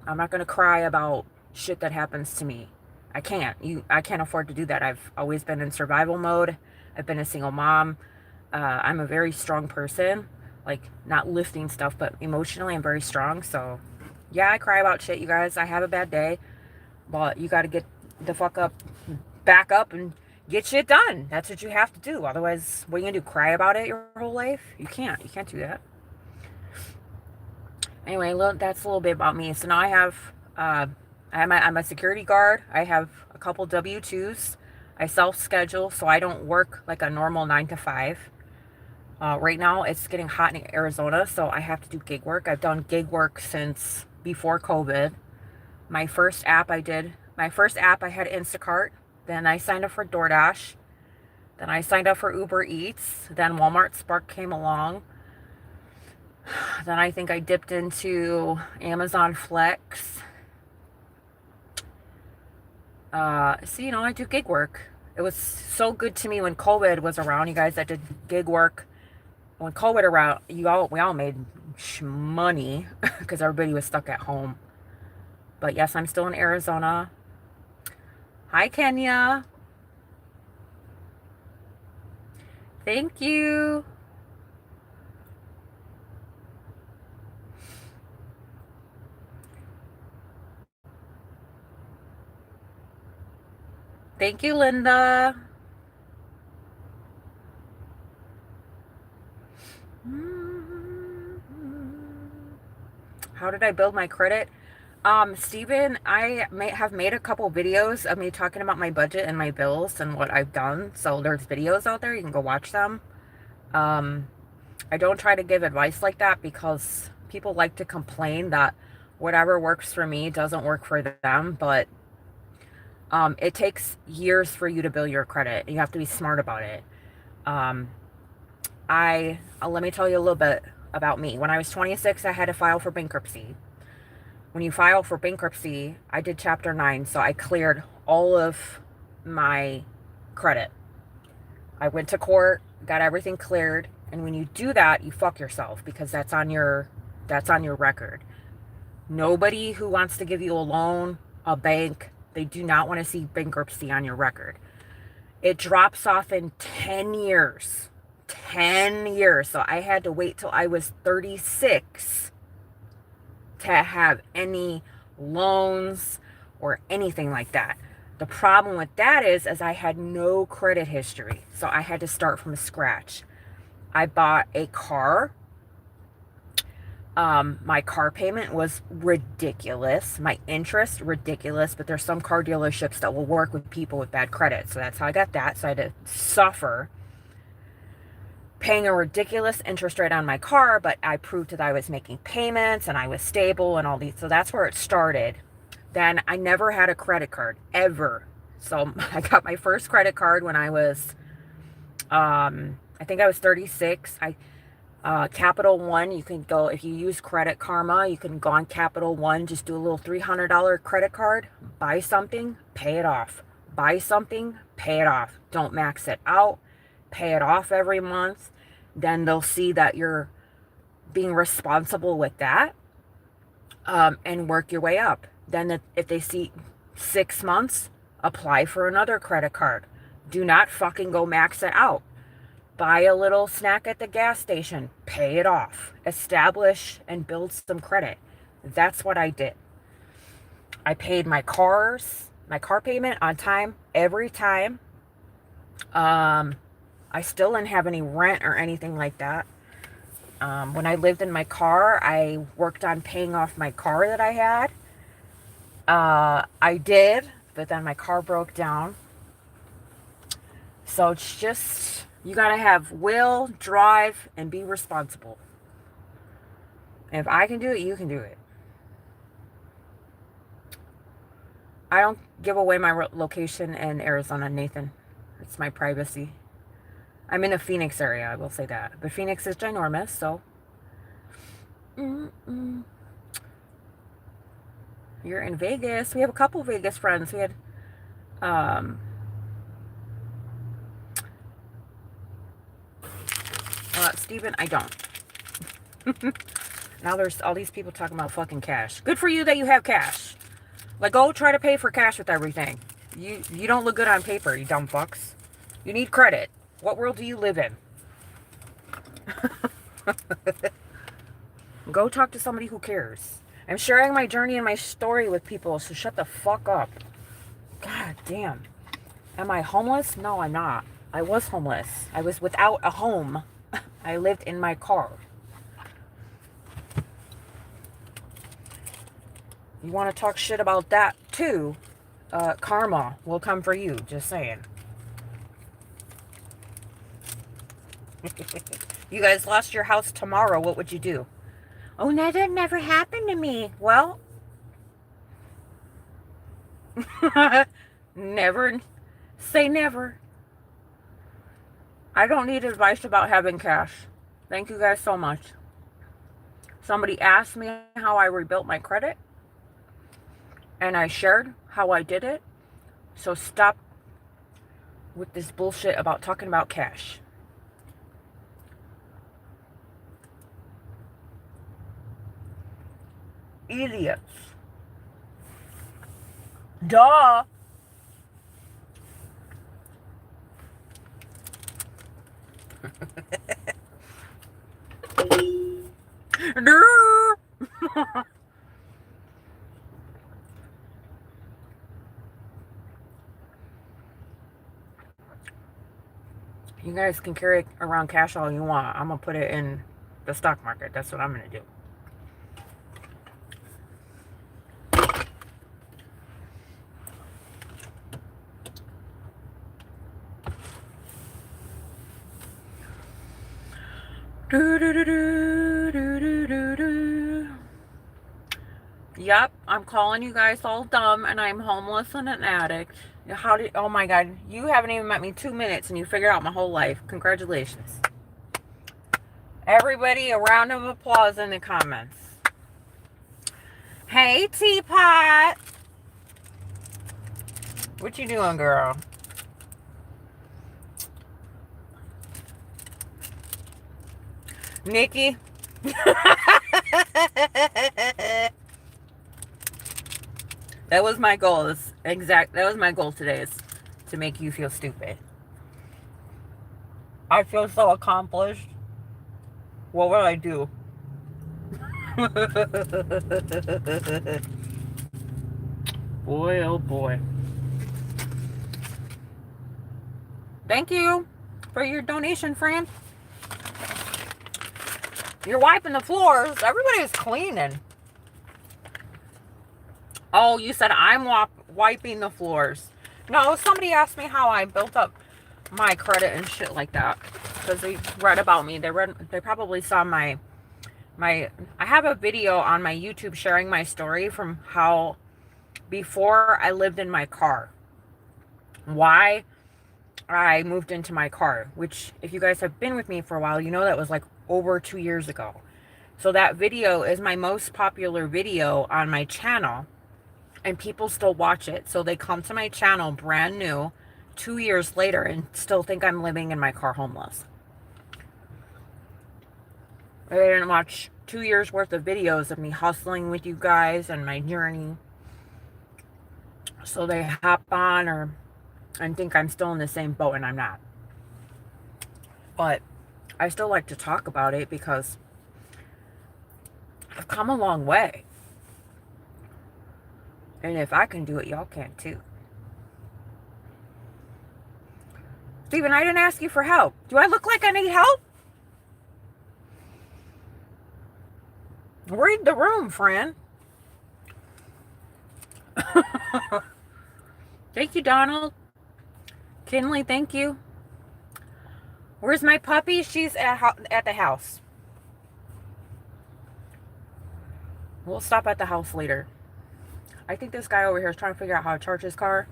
I'm not gonna cry about shit that happens to me. I can't. I can't afford to do that. I've always been in survival mode. I've been a single mom. I'm a very strong person. Like, not lifting stuff, but emotionally I'm very strong. So yeah, I cry about shit, you guys. I have a bad day, but you got to get the fuck up, back up, and get shit done. That's what you have to do. Otherwise, what are you gonna do? Cry about it your whole life? You can't do that. Anyway, that's a little bit about me. So now I'm a security guard. I have a couple W-2s. I self-schedule, so I don't work like a normal 9 to 5. Right now, it's getting hot in Arizona, so I have to do gig work. I've done gig work since before COVID. My first app I had Instacart. Then I signed up for DoorDash. Then I signed up for Uber Eats. Then Walmart Spark came along. Then I think I dipped into Amazon Flex. I do gig work. It was so good to me when COVID was around. You guys that did gig work, when COVID around, we all made money because everybody was stuck at home. But yes, I'm still in Arizona. Hi, Kenya. Thank you. Thank you, Linda. How did I build my credit? Steven, I have made a couple videos of me talking about my budget and my bills and what I've done. So there's videos out there. You can go watch them. I don't try to give advice like that because people like to complain that whatever works for me doesn't work for them. But it takes years for you to build your credit. You have to be smart about it. Um, let me tell you a little bit about me. When I was 26, I had to file for bankruptcy. When you file for bankruptcy, I did Chapter 9, so I cleared all of my credit. I went to court, got everything cleared, and when you do that, you fuck yourself because that's on your record. Nobody who wants to give you a loan, a bank, they do not want to see bankruptcy on your record. It drops off in 10 years. 10 years. So I had to wait till I was 36 to have any loans or anything like that. The problem with that is I had no credit history. So I had to start from scratch. I bought a car. My car payment was ridiculous. My interest, ridiculous. But there's some car dealerships that will work with people with bad credit. So that's how I got that. So I had to suffer paying a ridiculous interest rate on my car, but I proved that I was making payments and I was stable and all these. So that's where it started. Then I never had a credit card, ever. So I got my first credit card when I was, I think I was 36. Capital One, you can go, if you use Credit Karma, you can go on Capital One, just do a little $300 credit card, buy something, pay it off. Buy something, pay it off. Don't max it out. Pay it off every month. Then they'll see that you're being responsible with that, and work your way up. Then if they see 6 months, apply for another credit card. Do not fucking go max it out. Buy a little snack at the gas station. Pay it off. Establish and build some credit. That's what I did. I paid my car payment on time, every time. I still didn't have any rent or anything like that. When I lived in my car, I worked on paying off my car that I had. I did, but then my car broke down. So it's just, you got to have will, drive, and be responsible. And if I can do it, you can do it. I don't give away my location in Arizona, Nathan. It's my privacy. I'm in the Phoenix area, I will say that. But Phoenix is ginormous, so. You're in Vegas. We have a couple Vegas friends. We had, Steven, I don't. Now there's all these people talking about fucking cash. Good for you that you have cash. Like, go try to pay for cash with everything. You don't look good on paper, you dumb fucks. You need credit. What world do you live in? Go talk to somebody who cares. I'm sharing my journey and my story with people, so shut the fuck up. God damn. Am I homeless? No, I'm not. I was homeless. I was without a home. I lived in my car. You want to talk shit about that too? Karma will come for you. Just saying. You guys lost your house tomorrow. What would you do? Oh, that never happened to me. Well, never say never. I don't need advice about having cash. Thank you guys so much. Somebody asked me how I rebuilt my credit, and I shared how I did it. So stop with this bullshit about talking about cash. Idiots. Duh. You guys can carry around cash all you want. I'm going to put it in the stock market. That's what I'm going to do. Yep, I'm calling you guys all dumb, and I'm homeless and an addict. How did, oh my God, you haven't even met me 2 minutes and you figured out my whole life. Congratulations. Everybody, a round of applause in the comments. Hey, Teapot. What you doing, girl? Nikki? That was my goal. That was my goal today, is to make you feel stupid. I feel so accomplished. What would I do? Boy, oh boy. Thank you for your donation, friend. You're wiping the floors. Everybody's cleaning. Oh, you said I'm wiping the floors. No, somebody asked me how I built up my credit and shit like that, because they read about me. They probably saw my I have a video on my YouTube sharing my story from how before I lived in my car, why I moved into my car, which if you guys have been with me for a while, you know that was like over 2 years ago. So that video is my most popular video on my channel, and people still watch it. So they come to my channel brand new 2 years later and still think I'm living in my car homeless. They didn't watch 2 years worth of videos of me hustling with you guys and my journey. So they hop on and think I'm still in the same boat, and I'm not. But I still like to talk about it because I've come a long way. And if I can do it, y'all can too. Steven, I didn't ask you for help. Do I look like I need help? Read the room, friend. Thank you, Donald. Kinley, thank you. Where's my puppy? She's at the house. We'll stop at the house later. I think this guy over here is trying to figure out how to charge his car.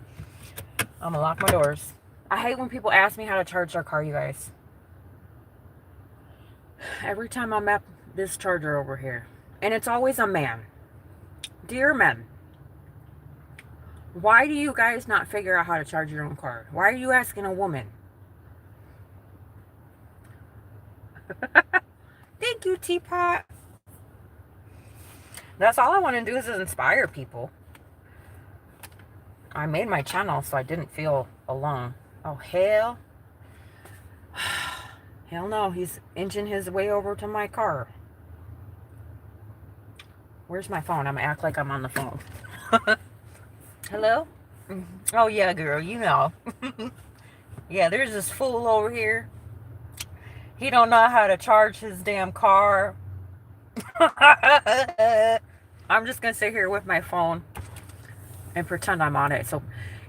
I'm gonna lock my doors. I hate when people ask me how to charge their car, you guys. Every time I'm at this charger over here, and it's always a man. Dear men, why do you guys not figure out how to charge your own car? Why are you asking a woman? Thank you, Teapot. That's all I want to do is inspire people. I made my channel so I didn't feel alone. Oh, hell. Hell no, he's inching his way over to my car. Where's my phone? I'm gonna act like I'm on the phone. Hello? Oh, yeah, girl, you know. Yeah, there's this fool over here. He don't know how to charge his damn car. I'm just gonna sit here with my phone and pretend I'm on it. So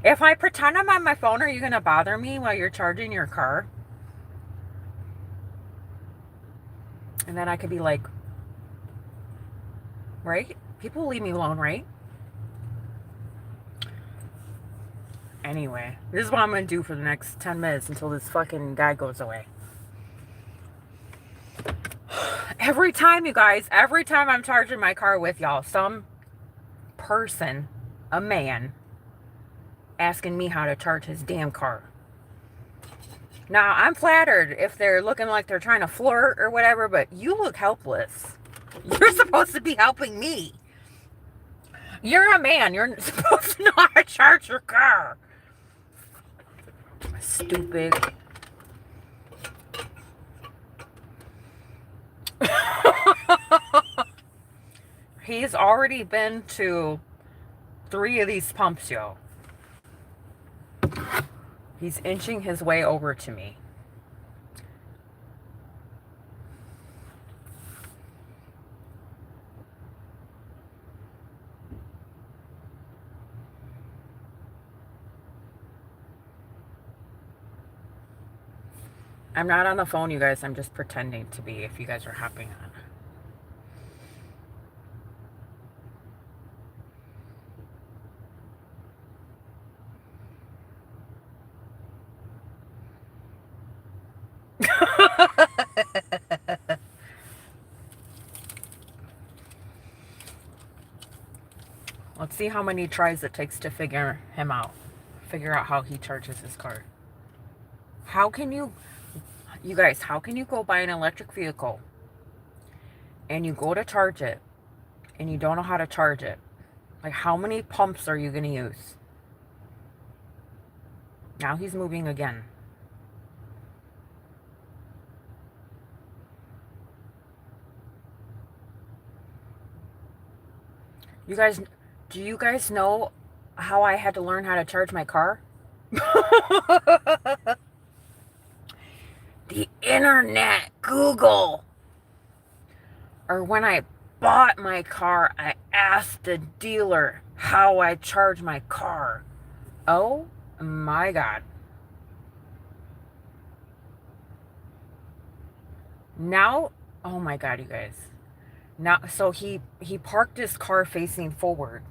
if I pretend I'm on my phone, are you gonna bother me while you're charging your car? And then I could be like, right? People leave me alone, right? Anyway, this is what I'm gonna do for the next 10 minutes until this fucking guy goes away. Every time, you guys, every time I'm charging my car with y'all, some person, a man, asking me how to charge his damn car. Now, I'm flattered if they're looking like they're trying to flirt or whatever, but you look helpless. You're supposed to be helping me. You're a man. You're supposed to know how to charge your car. Stupid. He's already been to 3 of these pumps, yo. He's inching his way over to me. I'm not on the phone, you guys. I'm just pretending to be if you guys are hopping on. Let's see how many tries it takes to figure him out. Figure out how he charges his car. How can you guys, how can you go buy an electric vehicle and you go to charge it and you don't know how to charge it? Like, how many pumps are you going to use? Now he's moving again. You guys, do you guys know how I had to learn how to charge my car? The internet, Google. Or when I bought my car, I asked the dealer how I charge my car. Oh my God. Now, oh my God, you guys. Now, so he parked his car facing forward.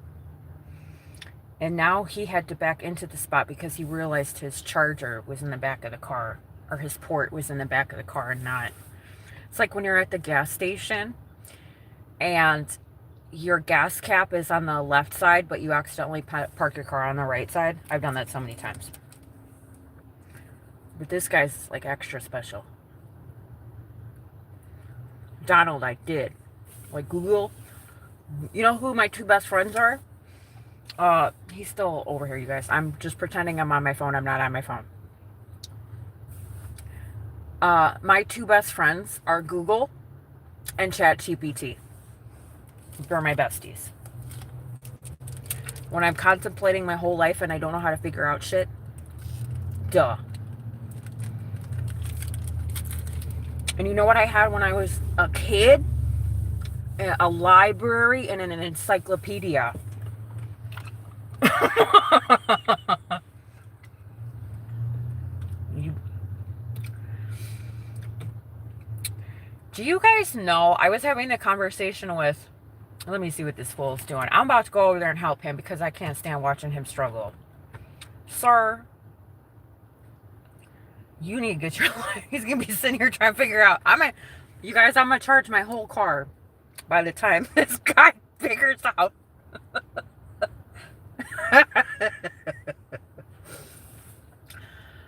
And now he had to back into the spot because he realized his charger was in the back of the car, or his port was in the back of the car and not. It's like when you're at the gas station and your gas cap is on the left side, but you accidentally park your car on the right side. I've done that so many times. But this guy's like extra special. Donald, I did. Like Google. You know who my two best friends are? He's still over here, you guys. I'm just pretending I'm on my phone. I'm not on my phone. My two best friends are Google and ChatGPT. They're my besties. When I'm contemplating my whole life and I don't know how to figure out shit, duh. And you know what I had when I was a kid? A library and an encyclopedia. Do you guys know, I was having a conversation with, let me see what this fool's doing. I'm about to go over there and help him because I can't stand watching him struggle. Sir, you need to get your life. He's going to be sitting here trying to figure out. You guys, I'm going to charge my whole car by the time this guy figures out.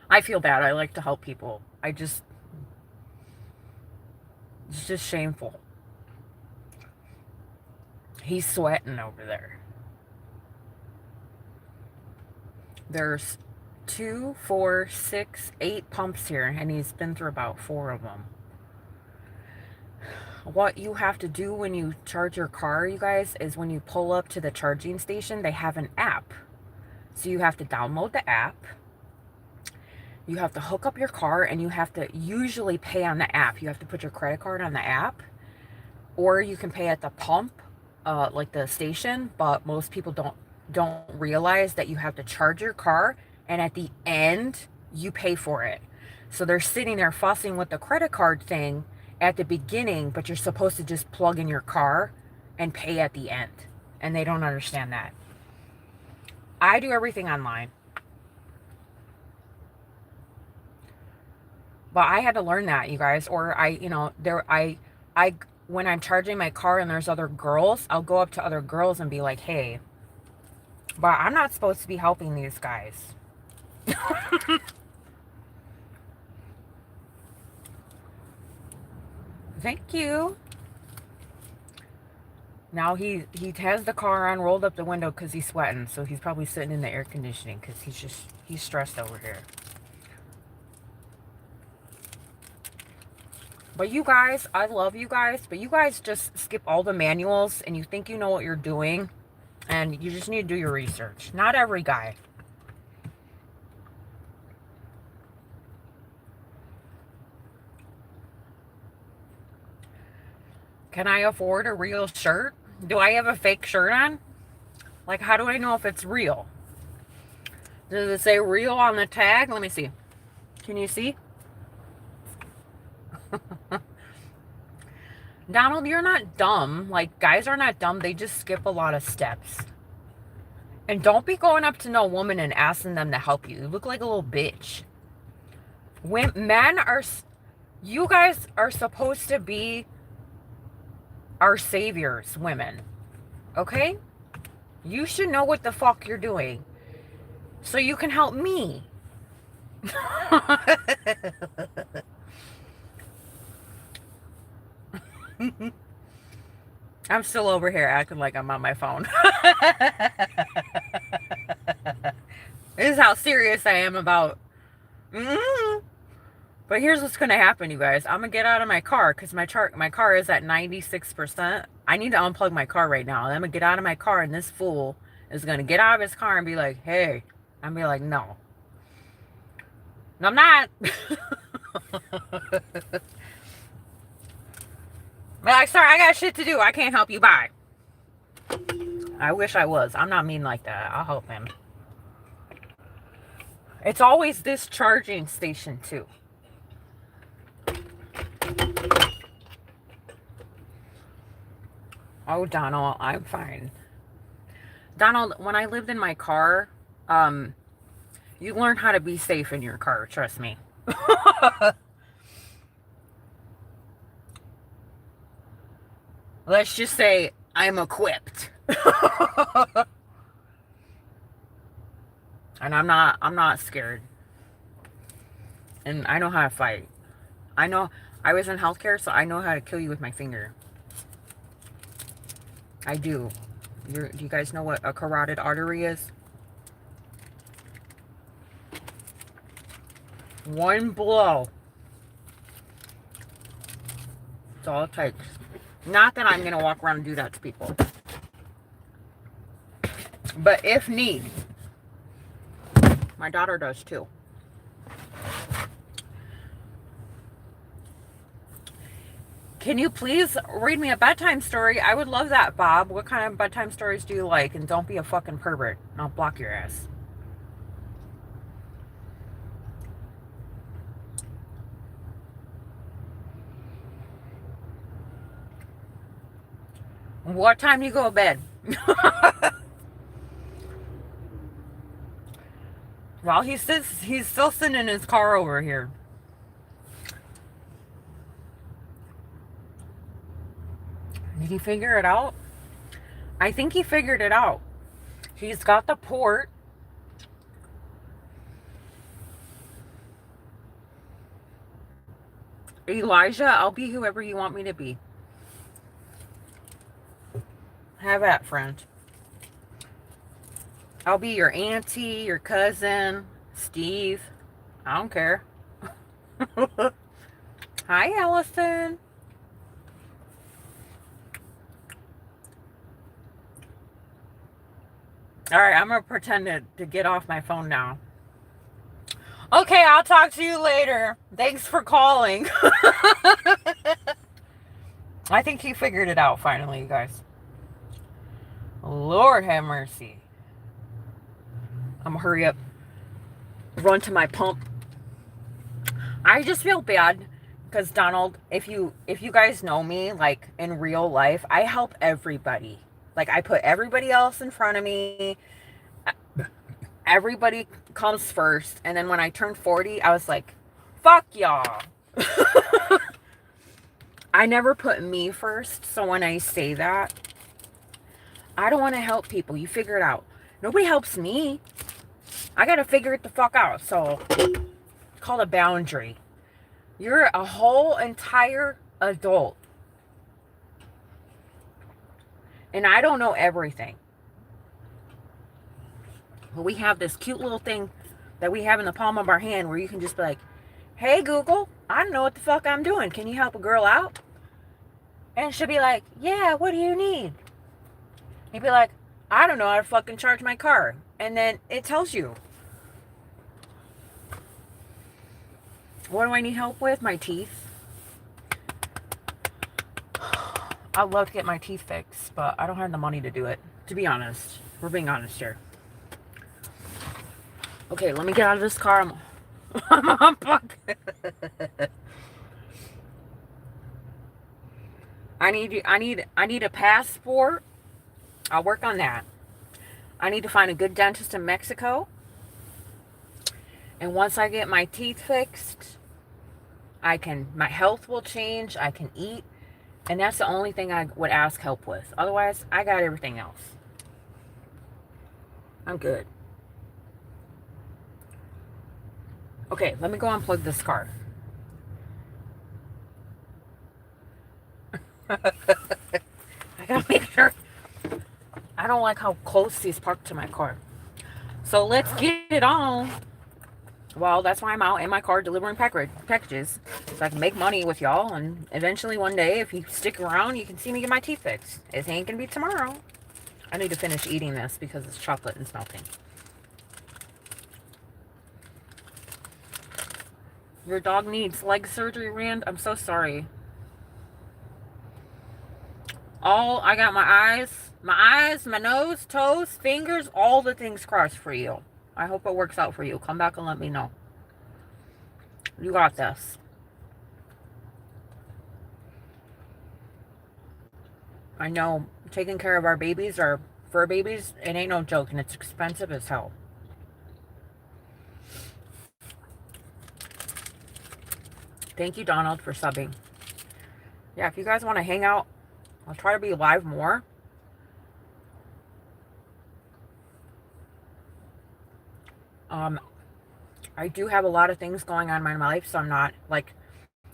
I feel bad. I like to help people. It's just shameful. He's sweating over there. There's 2, 4, 6, 8 pumps here, and he's been through about 4 of them. What you have to do when you charge your car, you guys, is when you pull up to the charging station, they have an app. So you have to download the app. You have to hook up your car, and you have to usually pay on the app. You have to put your credit card on the app, or you can pay at the pump, like the station. But most people don't realize that you have to charge your car, and at the end you pay for it. So they're sitting there fussing with the credit card thing at the beginning, but you're supposed to just plug in your car and pay at the end, and they don't understand that. I do everything online. But I had to learn that, you guys, or when I'm charging my car and there's other girls, I'll go up to other girls and be like, hey, but I'm not supposed to be helping these guys. Thank you. Now he has the car on, rolled up the window because he's sweating. So he's probably sitting in the air conditioning because he's stressed over here. But you guys, I love you guys, but you guys just skip all the manuals and you think you know what you're doing, and you just need to do your research. Not every guy. Can I afford a real shirt? Do I have a fake shirt on? Like, how do I know if it's real? Does it say real on the tag? Let me see. Can you see? Donald, you're not dumb. Like, guys are not dumb. They just skip a lot of steps. And don't be going up to no woman and asking them to help you. You look like a little bitch. You guys are supposed to be our saviors, women. Okay? You should know what the fuck you're doing so you can help me. I'm still over here acting like I'm on my phone. This is how serious I am about. But here's what's gonna happen, you guys. I'm gonna get out of my car because my car is at 96%. I need to unplug my car right now. I'm gonna get out of my car, and this fool is gonna get out of his car and be like, "Hey," I'm be like, "No, no, I'm not." I'm like, "Sorry, I got shit to do. I can't help you. Bye." I wish I was. I'm not mean like that. I'll help him. It's always this charging station too. Oh, Donald, I'm fine. Donald, when I lived in my car, you learn how to be safe in your car, trust me. Let's just say I'm equipped. And I'm not scared. And I know how to fight. I know I was in healthcare, so I know how to kill you with my finger. I do. Do you guys know what a carotid artery is? One blow. That's all it takes. Not that I'm going to walk around and do that to people. But if need, my daughter does too. Can you please read me a bedtime story? I would love that, Bob. What kind of bedtime stories do you like? And don't be a fucking pervert. I'll block your ass. What time do you go to bed? Well, he's still sitting in his car over here. Did he figure it out? I think he figured it out. He's got the port. Elijah, I'll be whoever you want me to be. Have at, friend. I'll be your auntie, your cousin, Steve. I don't care. Hi, Allison. All right, I'm going to pretend to get off my phone now. Okay, I'll talk to you later. Thanks for calling. I think he figured it out finally, you guys. Lord have mercy. I'm going to hurry up. Run to my pump. I just feel bad because Donald, if you guys know me, like in real life, I help everybody. Like I put everybody else in front of me. Everybody comes first. And then when I turned 40, I was like, fuck y'all. I never put me first. So when I say that, I don't want to help people. You figure it out. Nobody helps me. I got to figure it the fuck out. So it's called a boundary. You're a whole entire adult. And I don't know everything. But we have this cute little thing that we have in the palm of our hand where you can just be like, hey, Google, I don't know what the fuck I'm doing. Can you help a girl out? And she'll be like, yeah, what do you need? He'd be like, I don't know how to fucking charge my car. And then it tells you. What do I need help with? My teeth. I'd love to get my teeth fixed, but I don't have the money to do it. To be honest. We're being honest here. Okay, let me get out of this car. I'm unplugged. I need a passport. I'll work on that. I need to find a good dentist in Mexico. And once I get my teeth fixed, my health will change. I can eat. And that's the only thing I would ask help with. Otherwise, I got everything else. I'm good. Okay, let me go unplug this car. I gotta make sure. I don't like how close he's parked to my car. So let's get it on. Well, that's why I'm out in my car delivering packages. So I can make money with y'all. And eventually one day, if you stick around, you can see me get my teeth fixed. It ain't gonna be tomorrow. I need to finish eating this because it's chocolate and melting. Your dog needs leg surgery, Rand. I'm so sorry. I got my eyes, my nose, toes, fingers, all the things crossed for you. I hope it works out for you. Come back and let me know. You got this. I know taking care of our babies, our fur babies, it ain't no joke, and it's expensive as hell. Thank you, Donald, for subbing. Yeah, if you guys want to hang out, I'll try to be live more. I do have a lot of things going on in my life, so I'm not, like,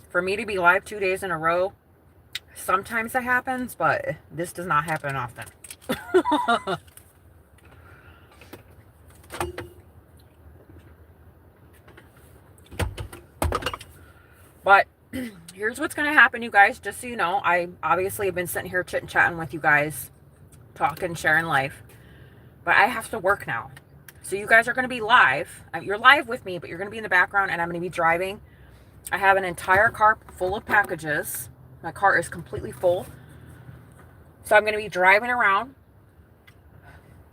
for me to be live 2 days in a row, sometimes it happens, but this does not happen often. But here's what's going to happen, you guys, just so you know. I obviously have been sitting here chit-chatting with you guys, talking, sharing life, but I have to work now. So you guys are going to be live. You're live with me, but you're going to be in the background, and I'm going to be driving. I have an entire car full of packages. My car is completely full. So I'm going to be driving around,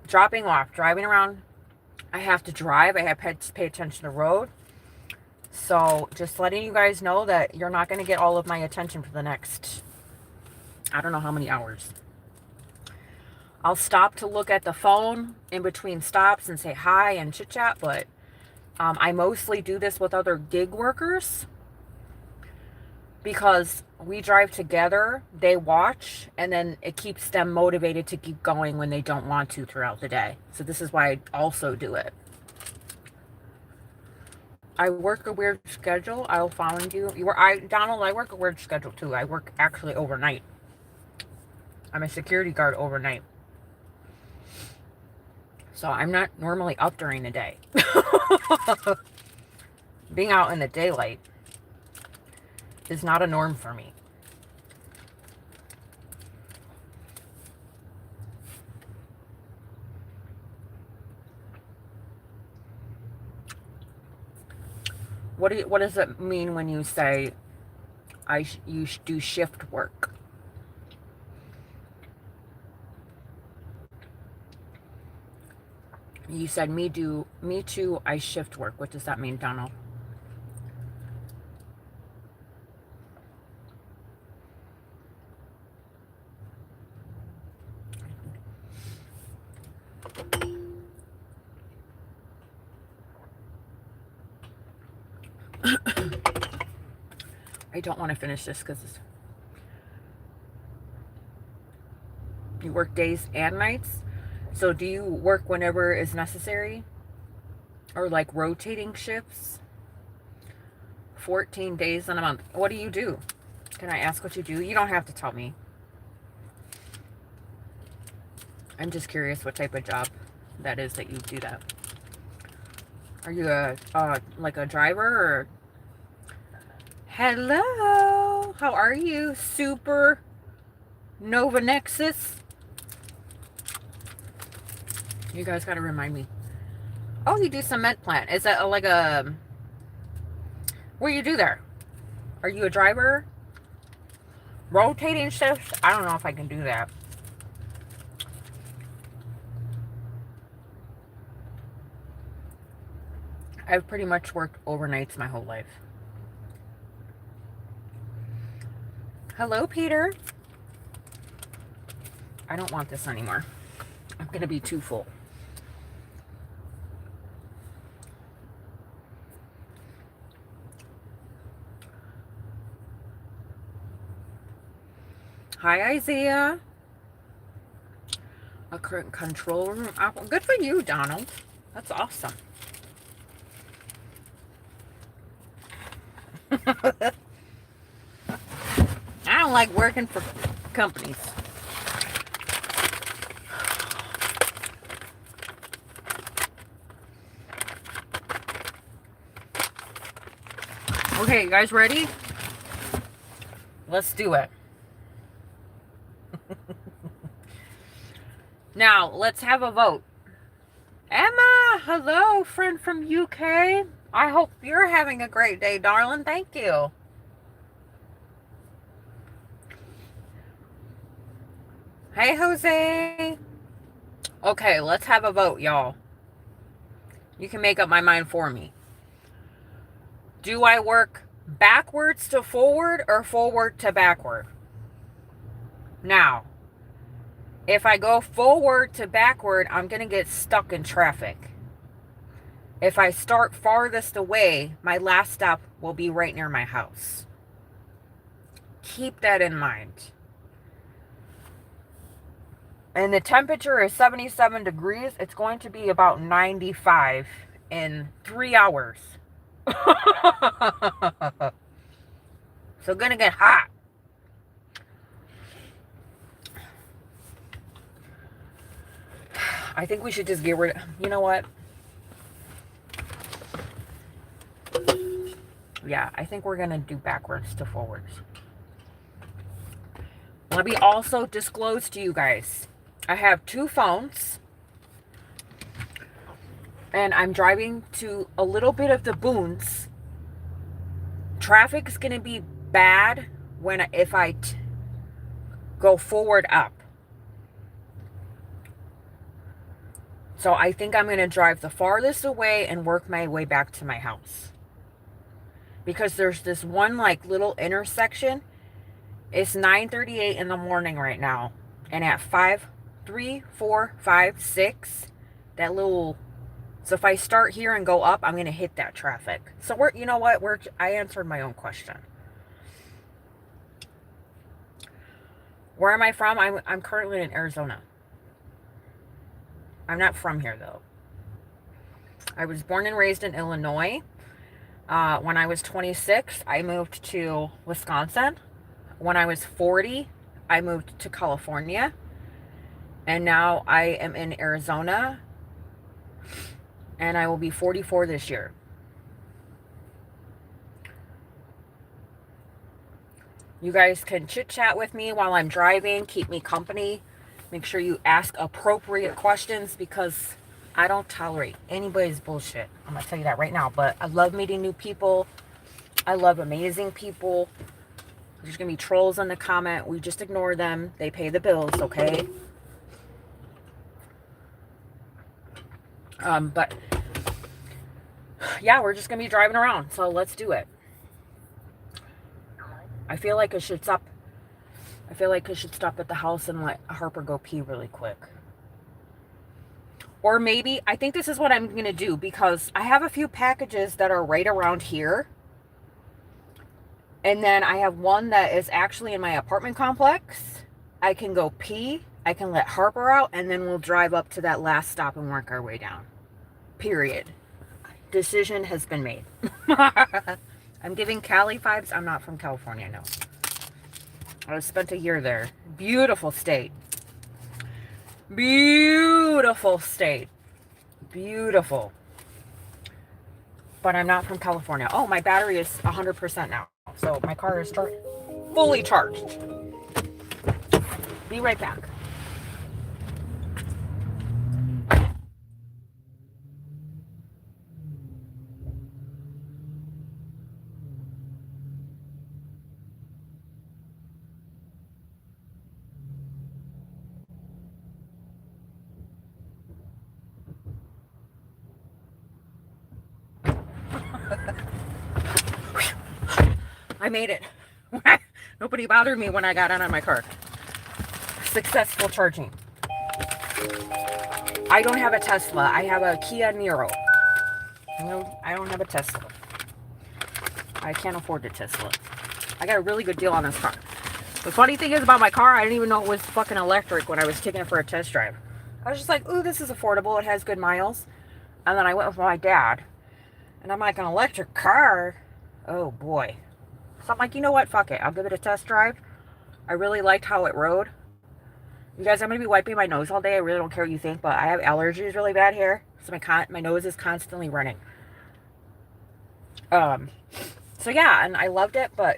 dropping off, driving around. I have to drive. I have to pay attention to the road. So just letting you guys know that you're not going to get all of my attention for the next, I don't know how many hours. I'll stop to look at the phone in between stops and say hi and chit chat, but I mostly do this with other gig workers because we drive together, they watch, and then it keeps them motivated to keep going when they don't want to throughout the day. So this is why I also do it. I work a weird schedule. I'll find you. Donald, I work a weird schedule too. I work actually overnight. I'm a security guard overnight. So I'm not normally up during the day. Being out in the daylight is not a norm for me. What does it mean when you say you do shift work? You said me too, I shift work. What does that mean, Donald? I don't want to finish this because you work days and nights. So do you work whenever is necessary? Or like rotating shifts? 14 days in a month. What do you do? Can I ask what you do? You don't have to tell me. I'm just curious what type of job that is that you do that. Are you like a driver or? Hello, how are you? Super Nova Nexus. You guys gotta remind me. Oh, you do cement plant. Is that like a? What do you do there? Are you a driver? Rotating shifts? I don't know if I can do that. I've pretty much worked overnights my whole life. Hello, Peter. I don't want this anymore. I'm going to be too full. Hi, Isaiah. A current control room. Good for you, Donald. That's awesome. I don't like working for companies. Okay, you guys ready? Let's do it. Now, let's have a vote. Emma, hello, friend from UK. I hope you're having a great day, darling. Thank you. Hey, Jose. Okay, let's have a vote, y'all. You can make up my mind for me. Do I work backwards to forward or forward to backward? Now, if I go forward to backward, I'm going to get stuck in traffic. If I start farthest away, my last stop will be right near my house. Keep that in mind. And the temperature is 77 degrees. It's going to be about 95 in 3 hours. So gonna get hot. I think we should just get rid of, you know what? Yeah, I think we're gonna do backwards to forwards. Let me also disclose to you guys, I have 2 phones and I'm driving to a little bit of the boons. Traffic's gonna be bad if I go forward up. So I think I'm going to drive the farthest away and work my way back to my house. Because there's this one like little intersection. It's 9:38 in the morning right now. And at 5, 3, 4, 5, 6, that little... So if I start here and go up, I'm going to hit that traffic. So you know what? I answered my own question. Where am I from? I'm currently in Arizona. I'm not from here, though. I was born and raised in Illinois. When I was 26, I moved to Wisconsin. When I was 40, I moved to California. And now I am in Arizona. And I will be 44 this year. You guys can chit-chat with me while I'm driving. Keep me company. Make sure you ask appropriate questions because I don't tolerate anybody's bullshit. I'm going to tell you that right now. But I love meeting new people. I love amazing people. There's going to be trolls in the comment. We just ignore them. They pay the bills, okay? But yeah, we're just going to be driving around. So let's do it. I feel like I should stop. I feel like I should stop at the house and let Harper go pee really quick. Or maybe, I think this is what I'm going to do because I have a few packages that are right around here. And then I have one that is actually in my apartment complex. I can go pee. I can let Harper out. And then we'll drive up to that last stop and work our way down. Period. Decision has been made. I'm giving Cali vibes. I'm not from California, no. I spent a year there. Beautiful state. Beautiful state. Beautiful. But I'm not from California. Oh, my battery is 100% now. So my car is fully charged. Be right back. I made it. Nobody bothered me when I got out of my car. Successful charging. I don't have a Tesla. I have a Kia Niro. No, I don't have a Tesla. I can't afford a Tesla. I got a really good deal on this car. The funny thing is about my car, I didn't even know it was fucking electric when I was taking it for a test drive. I was just like, ooh, this is affordable. It has good miles. And then I went with my dad. And I'm like, an electric car? Oh, boy. So I'm like, you know what? Fuck it. I'll give it a test drive. I really liked how it rode. You guys, I'm going to be wiping my nose all day. I really don't care what you think, but I have allergies really bad here. So my nose is constantly running. Um, so yeah, and I loved it, but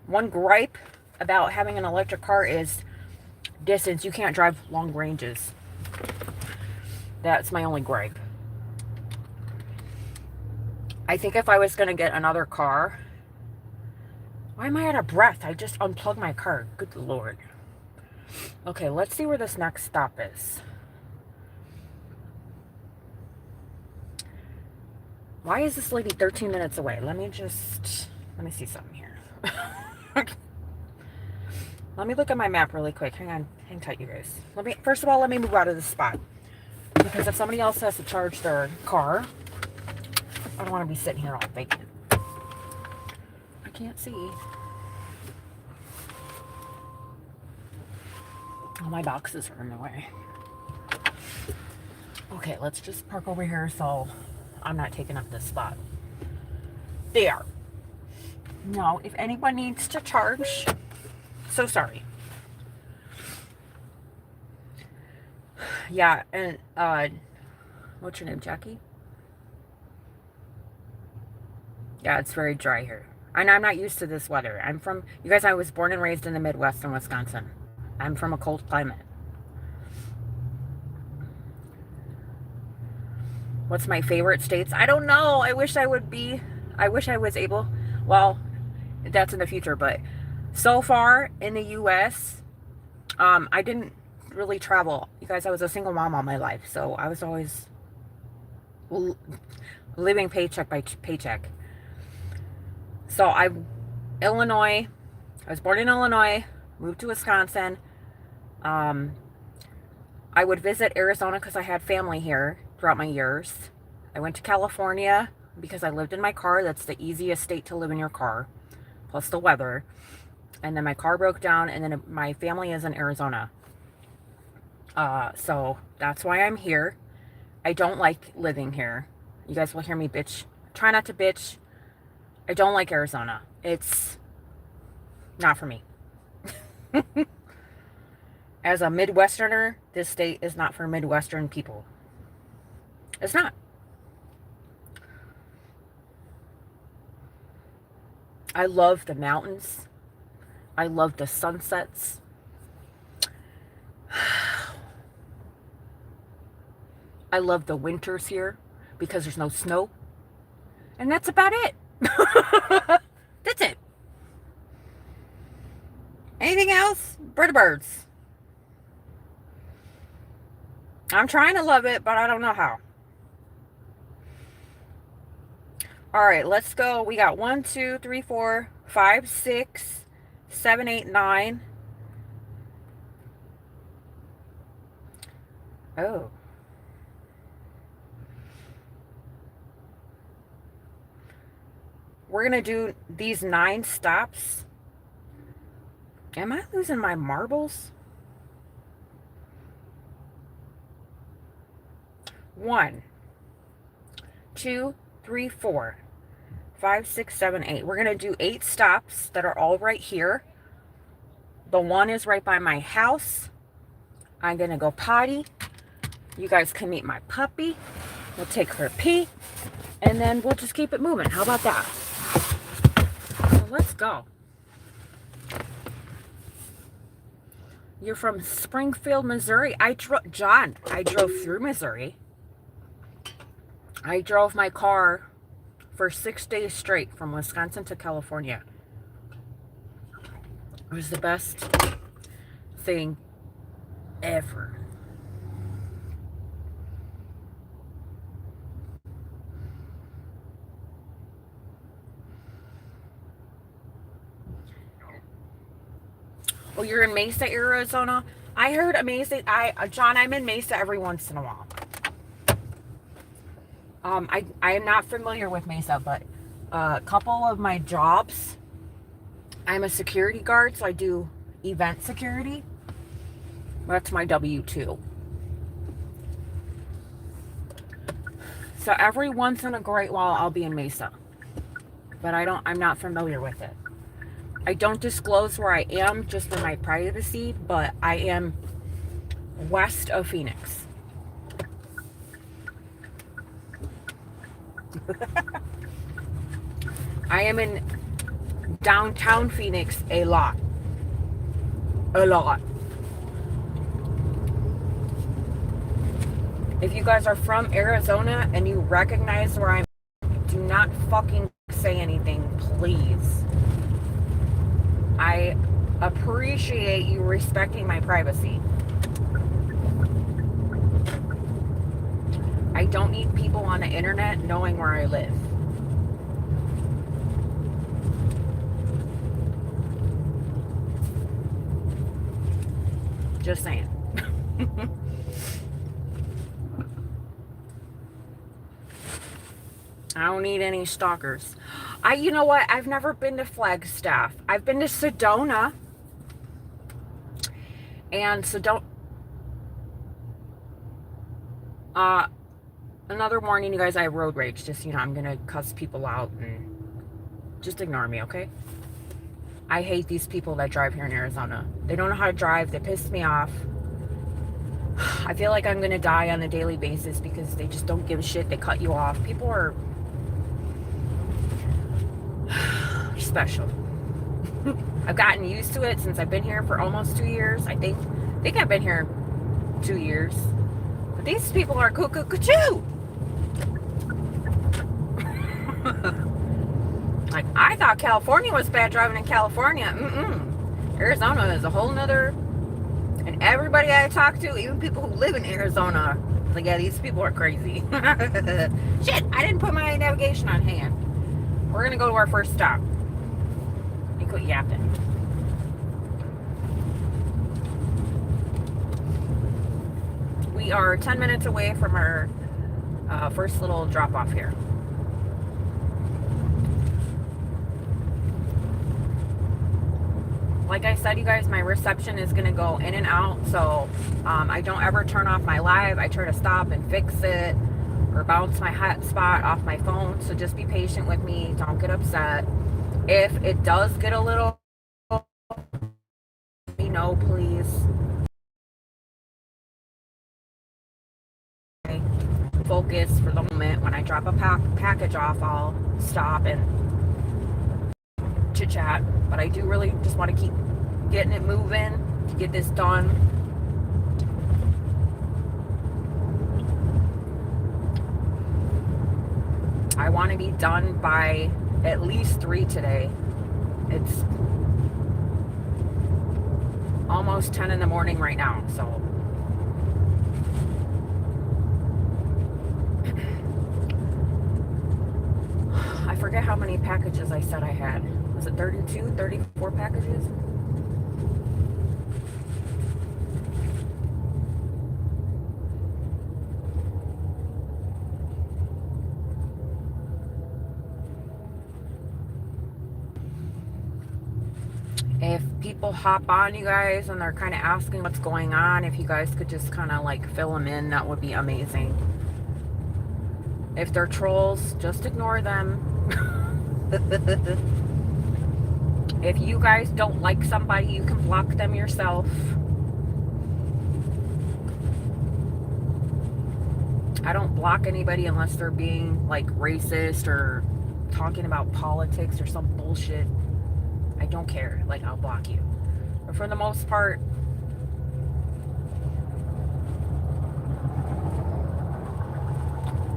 one gripe about having an electric car is distance. You can't drive long ranges. That's my only gripe. I think if I was going to get another car... Why am I out of breath? I just unplugged my car. Good Lord. Okay, let's see where this next stop is. Why is this lady 13 minutes away? Let me see something here. Let me look at my map really quick. Hang on. Hang tight, you guys. First of all, let me move out of this spot. Because if somebody else has to charge their car, I don't want to be sitting here all vacant. I can't see. All my boxes are in the way. Okay, let's just park over here so I'm not taking up this spot. There. Now, if anyone needs to charge, so sorry. Yeah, and what's your name, Jackie? Yeah, it's very dry here. And I'm not used to this weather. You guys, I was born and raised in the Midwest in Wisconsin. I'm from a cold climate. What's my favorite states? I don't know. I wish I was able. Well, that's in the future, but so far in the U.S., I didn't really travel. You guys, I was a single mom all my life, so I was always living paycheck by paycheck. So Illinois. I was born in Illinois, moved to Wisconsin. I would visit Arizona because I had family here throughout my years. I went to California because I lived in my car. That's the easiest state to live in your car, plus the weather. And then my car broke down, and then my family is in Arizona. So that's why I'm here. I don't like living here. You guys will hear me bitch. Try not to bitch. I don't like Arizona. It's not for me. As a Midwesterner, this state is not for Midwestern people. It's not. I love the mountains. I love the sunsets. I love the winters here because there's no snow. And that's about it. That's it. Anything else? Birds. I'm trying to love it, but I don't know how. All right, let's go. We got 1, 2, 3, 4, 5, 6, 7, 8, 9. Oh. We're going to do these 9 stops. Am I losing my marbles? 1, 2, 3, 4, 5, 6, 7, 8. We're going to do 8 stops that are all right here. The one is right by my house. I'm going to go potty. You guys can meet my puppy. We'll take her pee. And then we'll just keep it moving. How about that? So let's go. You're from Springfield, Missouri? John, I drove through Missouri. I drove my car for 6 days straight from Wisconsin to California. It was the best thing ever. Oh, you're in Mesa, Arizona? I heard amazing. John, I'm in Mesa every once in a while. I am not familiar with Mesa, but a couple of my jobs, I'm a security guard, so I do event security. That's my W-2. So every once in a great while, I'll be in Mesa, but I'm not familiar with it. I don't disclose where I am just for my privacy, but I am west of Phoenix. I am in downtown Phoenix a lot. A lot. If you guys are from Arizona and you recognize where I'm, do not fucking say anything, please. I appreciate you respecting my privacy. I don't need people on the internet knowing where I live. Just saying. I don't need any stalkers. You know what? I've never been to Flagstaff. I've been to Sedona. And Sedona. Another warning, you guys, I have road rage. Just, I'm going to cuss people out and just ignore me, okay? I hate these people that drive here in Arizona. They don't know how to drive. They piss me off. I feel like I'm going to die on a daily basis because they just don't give a shit. They cut you off. People are special. I've gotten used to it since I've been here for almost 2 years. I think I've been here 2 years. But these people are cuckoo. Like, I thought California was bad driving in California. Arizona is a whole nother. And everybody I talk to, even people who live in Arizona, like, yeah, these people are crazy. Shit, I didn't put my navigation on hand. We're gonna go to our first stop. You quit yapping. We are 10 minutes away from our first little drop off here. Like I said, you guys, my reception is going to go in and out, so I don't ever turn off my live. I try to stop and fix it or bounce my hotspot off my phone, so just be patient with me. Don't get upset. If it does get a little, let me know, please. Okay. Focus for the moment. When I drop a package off, I'll stop and chit chat, but I do really just want to keep getting it moving to get this done. I want to be done by at least 3 today. It's almost 10 in the morning right now, so I forget how many packages I said I had. Was it 32, 34 packages? If people hop on, you guys, and they're kind of asking what's going on, if you guys could just kind of like fill them in, that would be amazing. If they're trolls, just ignore them. If you guys don't like somebody, you can block them yourself. I don't block anybody unless they're being like racist or talking about politics or some bullshit. I don't care. Like, I'll block you. But for the most part,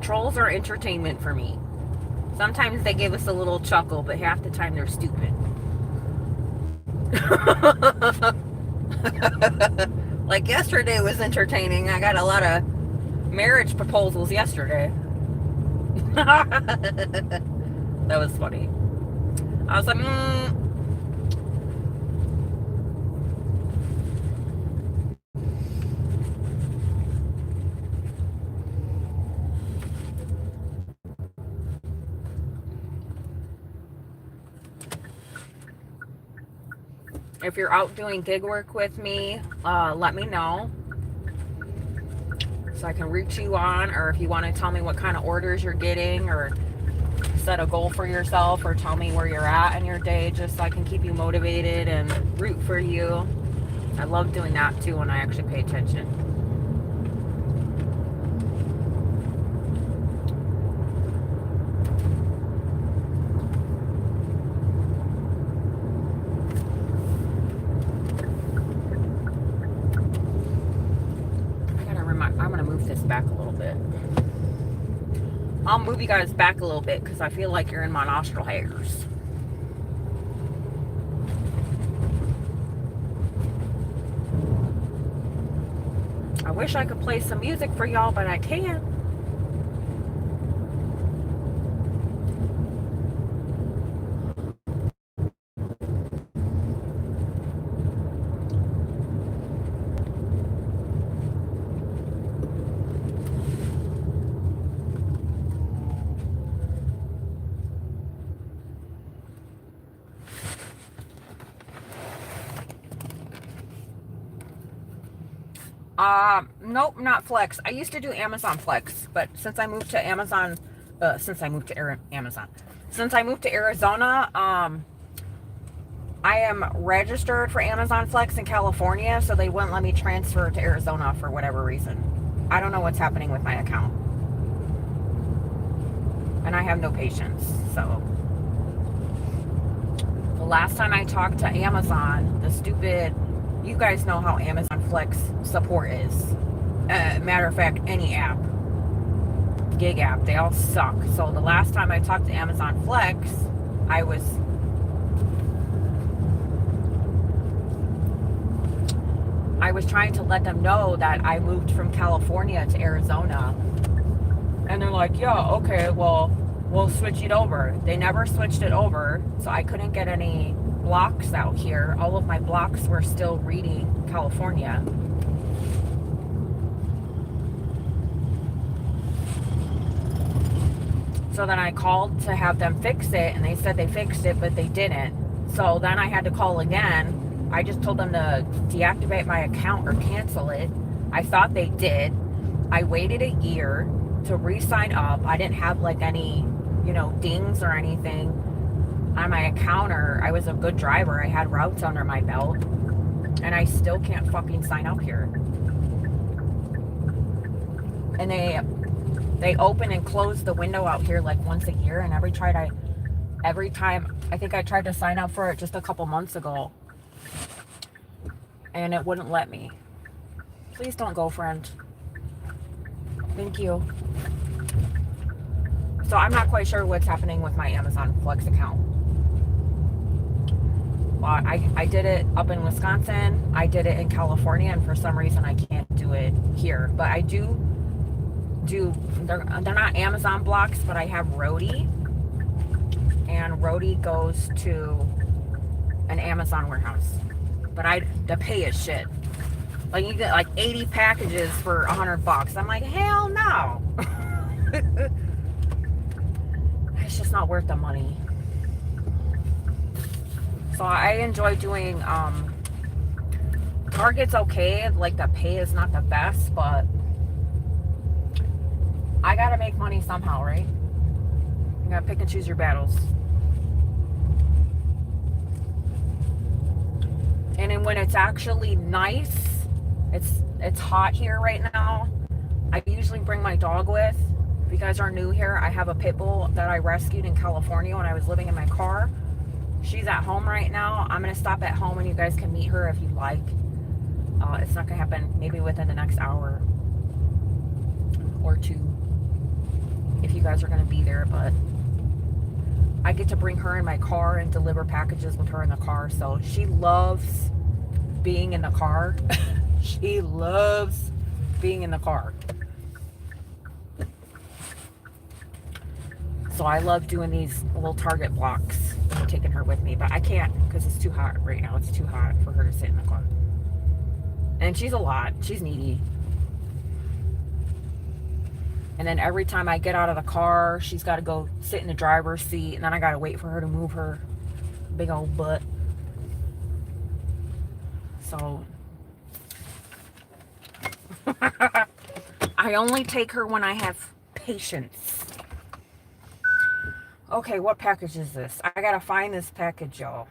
trolls are entertainment for me. Sometimes they give us a little chuckle, but half the time they're stupid. Like yesterday was entertaining. I got a lot of marriage proposals yesterday. That was funny. I was like, If you're out doing gig work with me, let me know. so I can reach you on, or if you want to tell me what kind of orders you're getting, or set a goal for yourself, or tell me where you're at in your day, just so I can keep you motivated and root for you. I love doing that too when I actually pay attention. I'm gonna move this back a little bit. I'll move you guys back a little bit because I feel like you're in my nostril hairs. I wish I could play some music for y'all, but I can't. Nope, not Flex. I used to do Amazon Flex, but since I moved to Amazon, since I moved to Arizona, I am registered for Amazon Flex in California, so they wouldn't let me transfer to Arizona for whatever reason. I don't know what's happening with my account. And I have no patience, so. The last time I talked to Amazon, you guys know how Amazon Flex support is. Matter of fact, any app, gig app, they all suck. So the last time I talked to Amazon Flex, I was trying to let them know that I moved from California to Arizona. And they're like, yeah, okay, well, we'll switch it over. They never switched it over, so I couldn't get any blocks out here. All of my blocks were still reading California. So then I called to have them fix it, and they said they fixed it, but they didn't. So then I had to call again. I just told them to deactivate my account or cancel it. I thought they did. I waited a year to re-sign up. I didn't have like any, dings or anything on my account, or I was a good driver. I had routes under my belt, and I still can't fucking sign up here. And they open and close the window out here like once a year, and every time I think I tried to sign up for it just a couple months ago, and it wouldn't let me. Please don't go, friend. Thank you. So I'm not quite sure what's happening with my Amazon Flex account. Well, I did it up in Wisconsin. I did it in California, and for some reason I can't do it here. But I do, they're not Amazon blocks, but I have Roadie. And Roadie goes to an Amazon warehouse. But the pay is shit. Like, you get like 80 packages for $100. I'm like, hell no. It's just not worth the money. So I enjoy doing, Target's okay. Like, the pay is not the best, but I gotta make money somehow, right? You gotta pick and choose your battles. And then when it's actually nice, it's hot here right now, I usually bring my dog with. If you guys are new here, I have a pit bull that I rescued in California when I was living in my car. She's at home right now. I'm going to stop at home and you guys can meet her if you'd like. It's not going to happen maybe within the next hour or two if you guys are going to be there, but I get to bring her in my car and deliver packages with her in the car. So she loves being in the car. She loves being in the car. So I love doing these little Target blocks, taking her with me, but I can't because it's too hot right now. It's too hot for her to sit in the car. And she's a lot. She's needy. And then every time I get out of the car, she's got to go sit in the driver's seat, and then I got to wait for her to move her big old butt. So I only take her when I have patience. Okay, what package is this? I gotta find this package, y'all.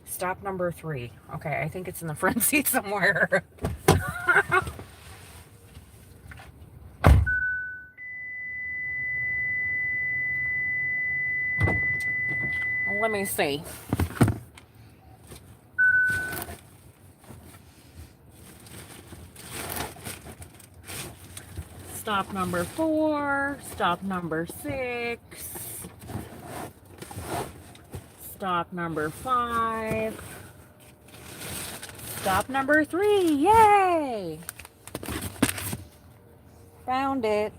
Stop number 3. Okay, I think it's in the front seat somewhere. Let me see. Stop number 4, stop number 6, stop number 5, stop number 3. Yay! Found it.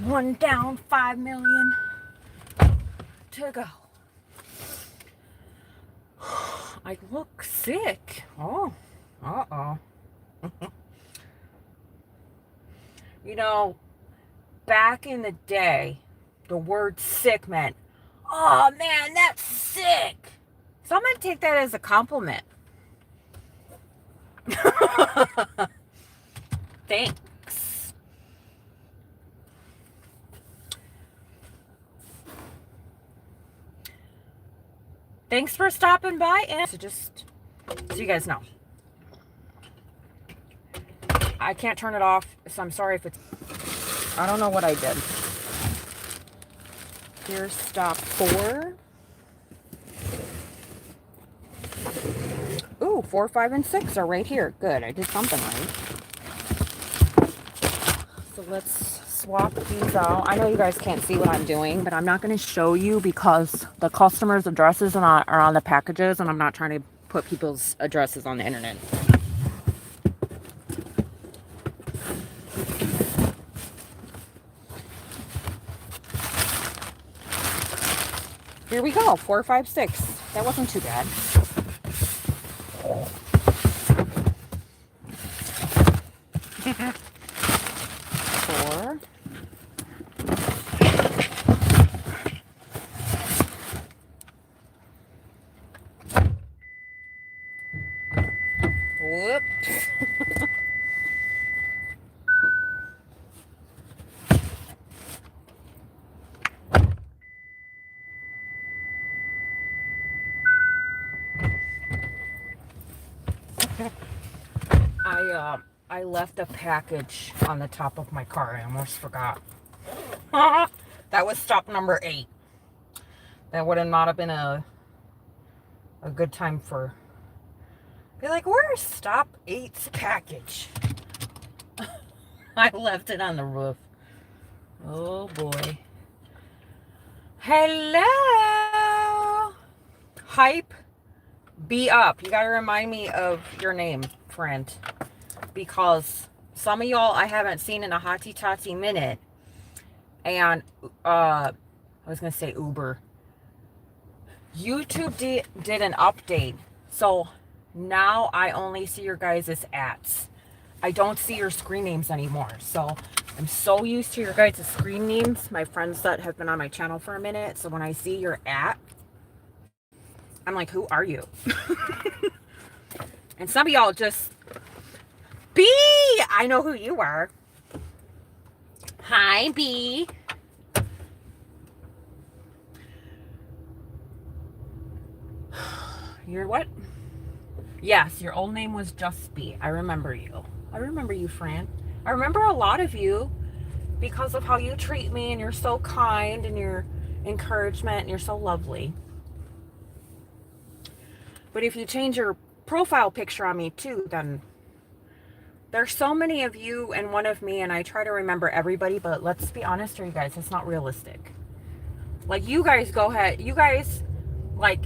One down, 5 million to go. I look sick. Oh, uh-oh. You know, back in the day, the word sick meant, oh man, that's sick. So I'm going to take that as a compliment. Thanks. Thanks for stopping by. And so just so you guys know, I can't turn it off, so I'm sorry if it's, I don't know what I did. Here's stop 4. Ooh, 4, 5, and 6 are right here. Good, I did something right. So let's swap these out. I know you guys can't see what I'm doing, but I'm not going to show you because the customers' addresses are on the packages, and I'm not trying to put people's addresses on the internet. Here we go, 4, 5, 6. That wasn't too bad. Four. Whoops. I left a package on the top of my car. I almost forgot. That was stop number 8. That would have not have been a good time for, be like, where's stop 8's package? I left it on the roof. Oh boy. Hello. Hype. Be up. You gotta remind me of your name, friend. Because some of y'all I haven't seen in a hotty totty minute. And I was gonna say Uber. YouTube did an update. So now I only see your guys' ads. I don't see your screen names anymore. So I'm so used to your guys' screen names, my friends that have been on my channel for a minute. So when I see your at, I'm like, who are you? And some of y'all just, B, I know who you are. Hi, B. You're what? Yes, your old name was Just B. I remember you. I remember you, Fran. I remember a lot of you because of how you treat me, and you're so kind, and your encouragement, and you're so lovely. But if you change your profile picture on me too, then there's so many of you and one of me, and I try to remember everybody, but let's be honest here, you guys, it's not realistic. Like, you guys go ahead, you guys, like,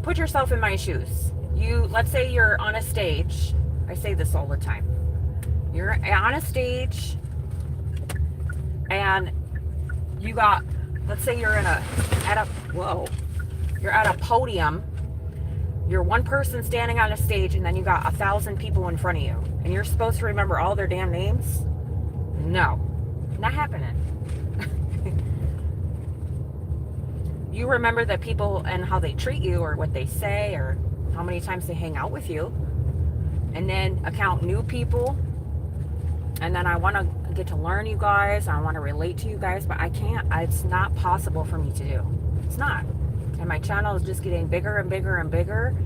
put yourself in my shoes. Let's say you're on a stage. I say this all the time. You're on a stage and you got, let's say you're you're at a podium. You're one person standing on a stage, and then you got 1,000 people in front of you, and you're supposed to remember all their damn names? No, not happening. You remember the people and how they treat you, or what they say, or how many times they hang out with you, and then account new people. And then I want to get to learn you guys. I want to relate to you guys, but I can't. It's not possible for me to do. It's not. And my channel is just getting bigger and bigger and bigger.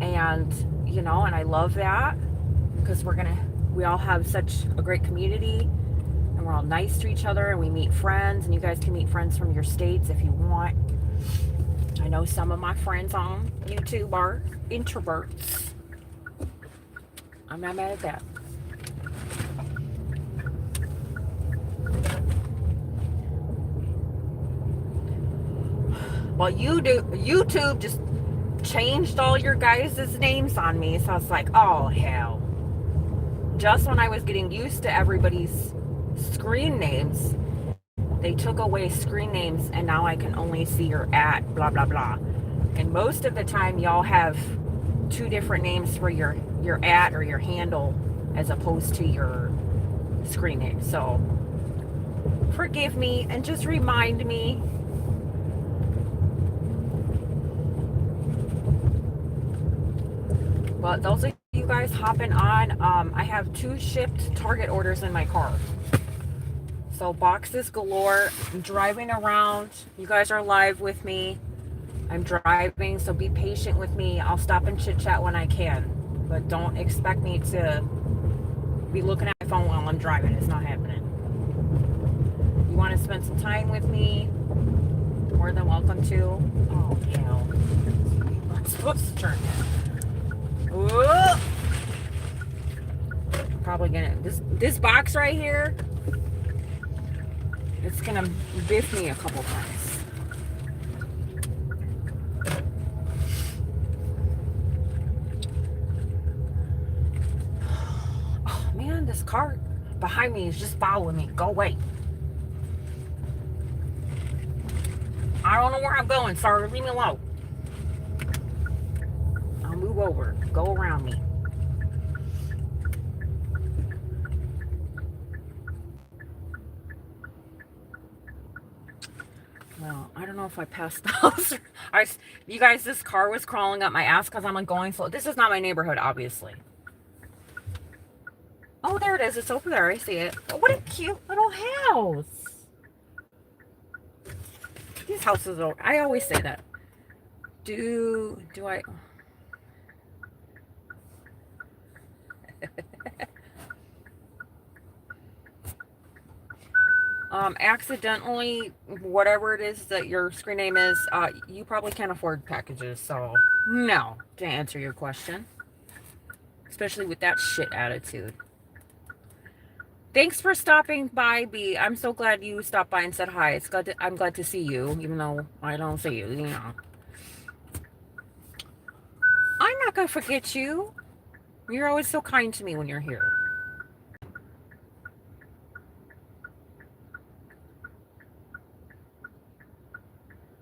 And, you know, and I love that, because we all have such a great community, and we're all nice to each other, and we meet friends, and you guys can meet friends from your states if you want. I know some of my friends on YouTube are introverts. I'm not mad at that. Well, YouTube just changed all your guys' names on me, so I was like, oh hell. Just when I was getting used to everybody's screen names, they took away screen names, and now I can only see your at blah blah blah. And most of the time y'all have 2 different names for your at or your handle, as opposed to your screen name. So forgive me and just remind me. But those of you guys hopping on, I have 2 shipped Target orders in my car. So boxes galore. I'm driving around. You guys are live with me. I'm driving, so be patient with me. I'll stop and chit chat when I can. But don't expect me to be looking at my phone while I'm driving. It's not happening. You want to spend some time with me? More than welcome to. Oh, hell. I'm supposed to turn it. Whoa. Probably gonna, this box right here, it's gonna biff me a couple times. Oh man, this car behind me is just following me. Go away. I don't know where I'm going, sir. Leave me alone. I'll move over. Go around me. Well, I don't know if I passed the house. You guys, this car was crawling up my ass because I'm going slow. This is not my neighborhood, obviously. Oh, there it is. It's over there. I see it. Oh, what a cute little house. These houses are, I always say that. Do I... accidentally, whatever it is that your screen name is, you probably can't afford packages, so no, to answer your question. Especially with that shit attitude. Thanks for stopping by, B. I'm so glad you stopped by and said hi. I'm glad to see you, even though I don't see you, you know. I'm not gonna forget you. You're always so kind to me when you're here.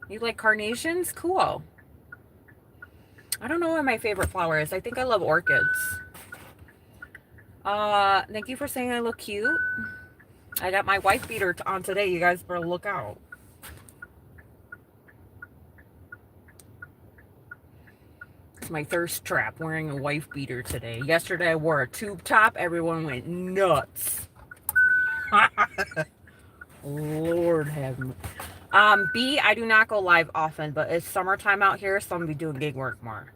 You like carnations? Cool. I don't know what my favorite flower is. I think I love orchids. Thank you for saying I look cute. I got my wife beater on today. You guys better look out. It's my thirst trap, wearing a wife beater today. Yesterday I wore a tube top. Everyone went nuts. Lord have mercy. B, I do not go live often, but it's summertime out here, so I'm gonna be doing gig work more.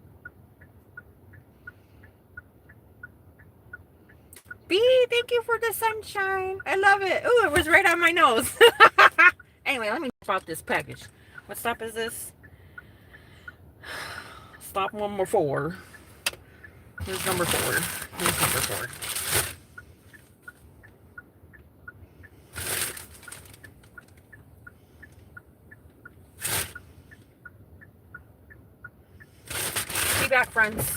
B, thank you for the sunshine. I love it. Ooh, it was right on my nose. Anyway, let me drop this package. What stop is this? Stop number 4. Here's number 4. Here's number 4. Be back, friends.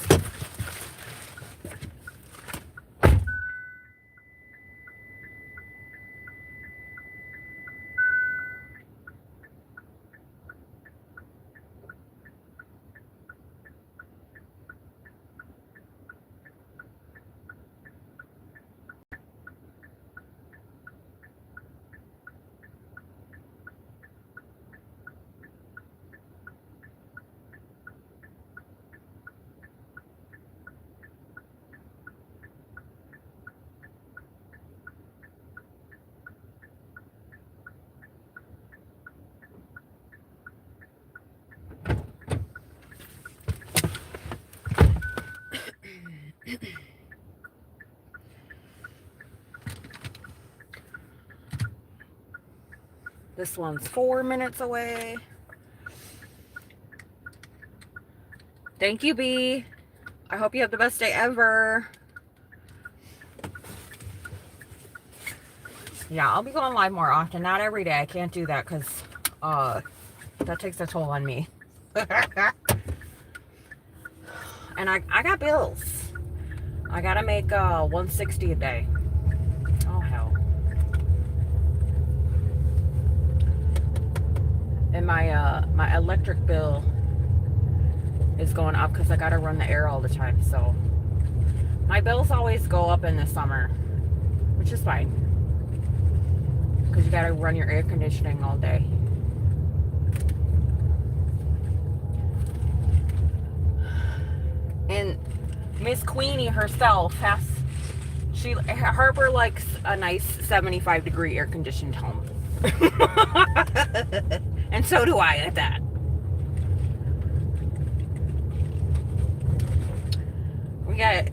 This one's 4 minutes away. Thank you, B. I hope you have the best day ever. Yeah, I'll be going live more often. Not every day. I can't do that because that takes a toll on me. And I got bills. I gotta make $160 a day. Oh hell. And my electric bill is going up because I gotta run the air all the time. So my bills always go up in the summer, which is fine because you gotta run your air conditioning all day. And Miss Queenie herself Harper likes a nice 75-degree air conditioned home. And so do I at that. We gotta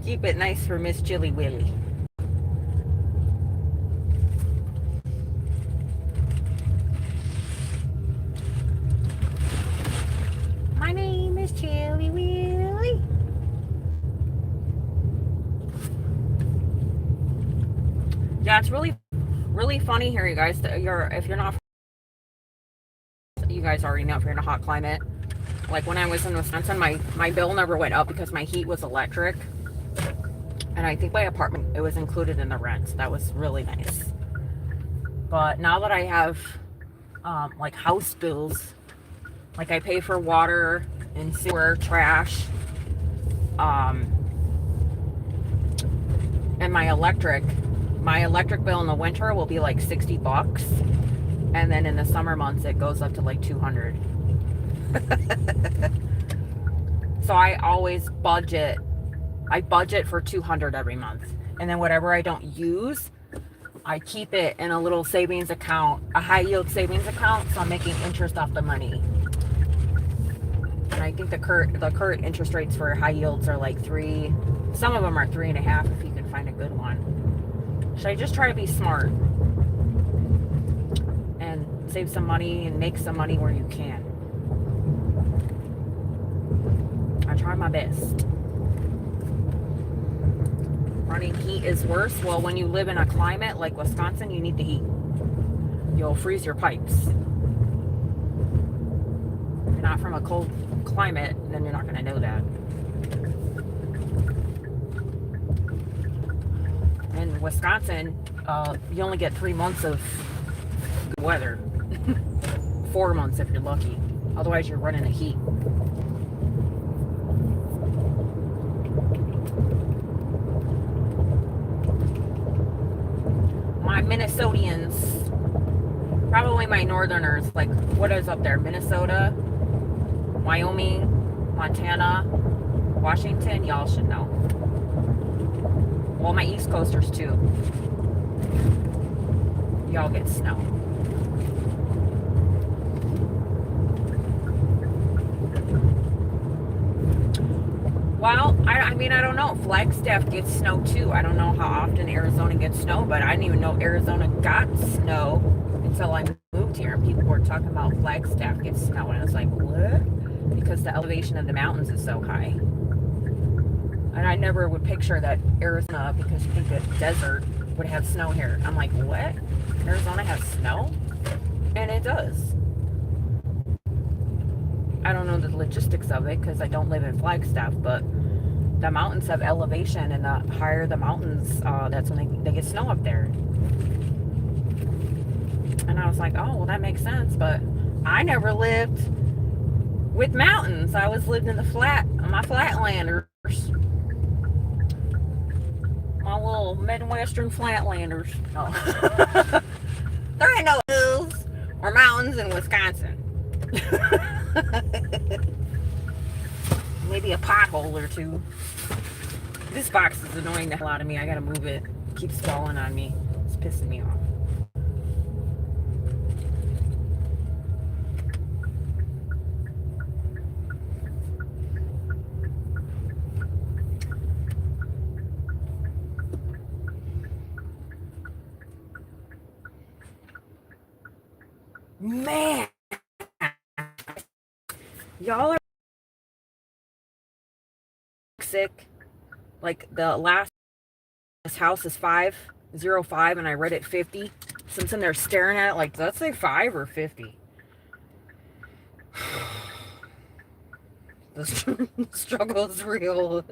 keep it nice for Miss Chilly Willy. My name is Chilly Willy. Yeah, it's really funny here, you guys. If you're not, you guys already know, if you're in a hot climate. Like when I was in Wisconsin, my bill never went up because my heat was electric. And I think my apartment, it was included in the rent. That was really nice. But now that I have like house bills, like I pay for water and sewer, trash, and my electric bill in the winter will be like $60. And then in the summer months, it goes up to like $200. So I always budget. I budget for $200 every month. And then whatever I don't use, I keep it in a little savings account, a high yield savings account. So I'm making interest off the money. And I think the current interest rates for high yields are like 3. Some of them are 3.5 if you can find a good one. Should I just try to be smart and save some money and make some money where you can? I try my best. Running heat is worse. Well, when you live in a climate like Wisconsin, you need the heat. You'll freeze your pipes. If you're not from a cold climate, then you're not going to know that. In Wisconsin, you only get 3 months of weather. 4 months if you're lucky. Otherwise, you're running a heat. My Minnesotians, probably my northerners, like what is up there? Minnesota, Wyoming, Montana, Washington, y'all should know. Well, my East Coasters too. Y'all get snow. Well, I mean, I don't know. Flagstaff gets snow too. I don't know how often Arizona gets snow, but I didn't even know Arizona got snow until I moved here. And people were talking about Flagstaff gets snow. And I was like, what? Because the elevation of the mountains is so high. And I never would picture that Arizona, because you think that desert would have snow here. I'm like, what? Arizona has snow? And it does. I don't know the logistics of it because I don't live in Flagstaff, but the mountains have elevation, and the higher the mountains, that's when they get snow up there. And I was like, oh, well, that makes sense. But I never lived with mountains. I was living in my flatlanders. My little Midwestern flatlanders. Oh. There ain't no hills or mountains in Wisconsin. Maybe a pothole or two. This box is annoying the hell out of me. I gotta move it. It keeps falling on me. It's pissing me off. Man, y'all are sick. Like the last house is 505 and I read it 50. So I'm sitting there staring at it like, let's say 5 or 50. The struggle is real.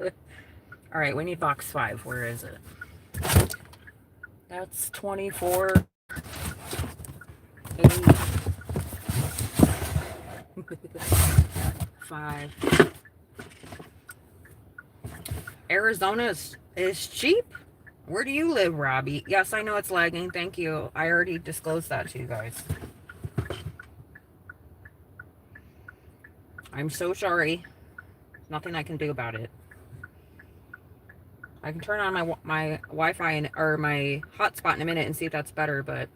All right, we need box 5. Where is it? That's 24. 8. 5. Arizona is cheap. Where do you live, Robbie? Yes, I know it's lagging. Thank you. I already disclosed that to you guys. I'm so sorry. Nothing I can do about it. I can turn on my Wi-Fi or my hotspot in a minute and see if that's better, but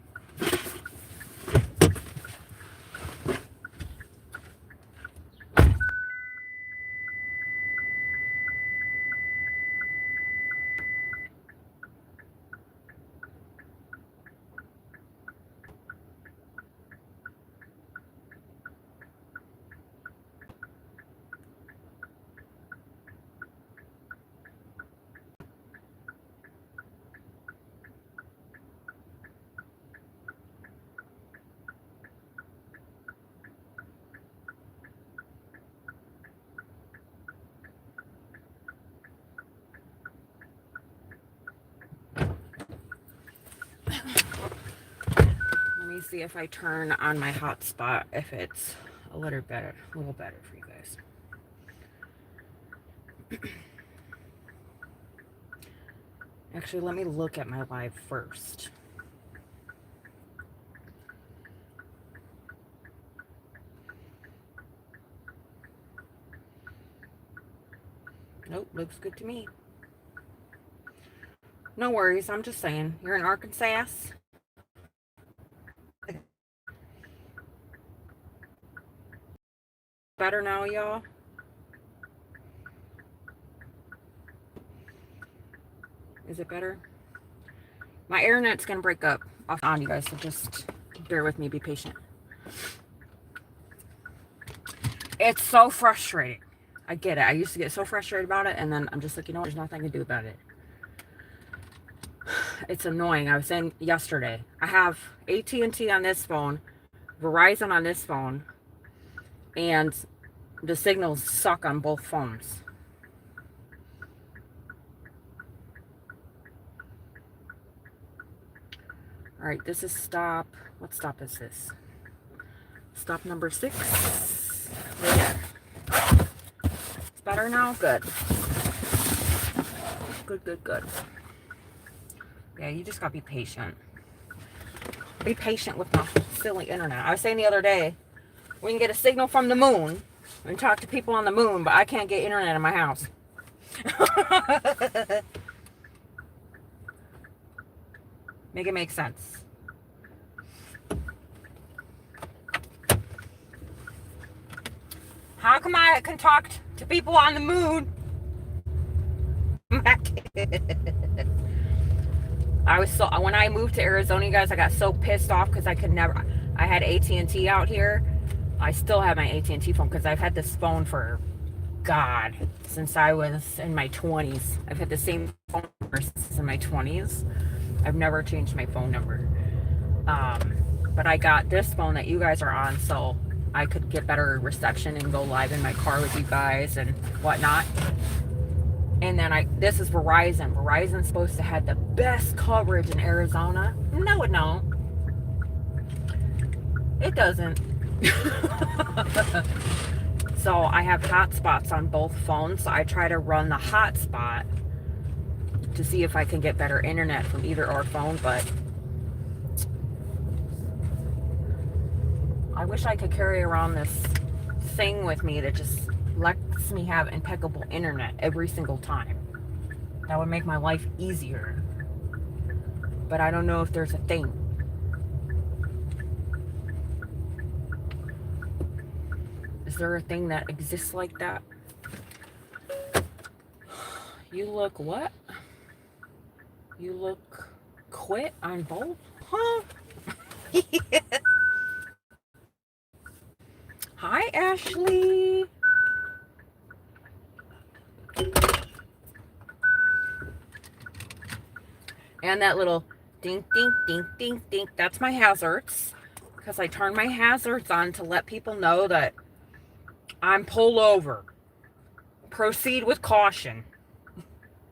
let me see if I turn on my hotspot, if it's a little better for you guys. Actually, let me look at my live first. Nope, looks good to me. No worries, I'm just saying. You're in Arkansas? Better now, y'all? Is it better? My internet's gonna break up off on you guys, so just bear with me, be patient. It's so frustrating. I get it. I used to get so frustrated about it, and then I'm just like, you know what? There's nothing I can do about it. It's annoying. I was saying yesterday, I have AT&T on this phone, Verizon on this phone, and the signals suck on both phones. All right, this is stop. What stop is this? Stop number 6. Right there. It's better now? Good. Good. Yeah, you just gotta be patient. Be patient with my silly internet. I was saying the other day, we can get a signal from the moon and talk to people on the moon, but I can't get internet in my house. Make it make sense. How come I can talk to people on the moon? When I moved to Arizona, you guys, I got so pissed off because I had AT&T out here. I still have my AT&T phone because I've had this phone for God, since I was in my 20s. I've had the same phone number since in my 20s. I've never changed my phone number. But I got this phone that you guys are on so I could get better reception and go live in my car with you guys and whatnot. And then this is Verizon. Verizon's supposed to have the best coverage in Arizona. No, it don't. It doesn't. So I have hotspots on both phones. So I try to run the hotspot to see if I can get better internet from either or phone, but I wish I could carry around this thing with me that just lets me have impeccable internet every single time. That would make my life easier. But I don't know if there's a thing. Is there a thing that exists like that? You look what? You look quit on both? Huh? Hi, Ashley. And that little dink, dink, dink, dink, dink. That's my hazards. Because I turn my hazards on to let people know that I'm pulled over. Proceed with caution.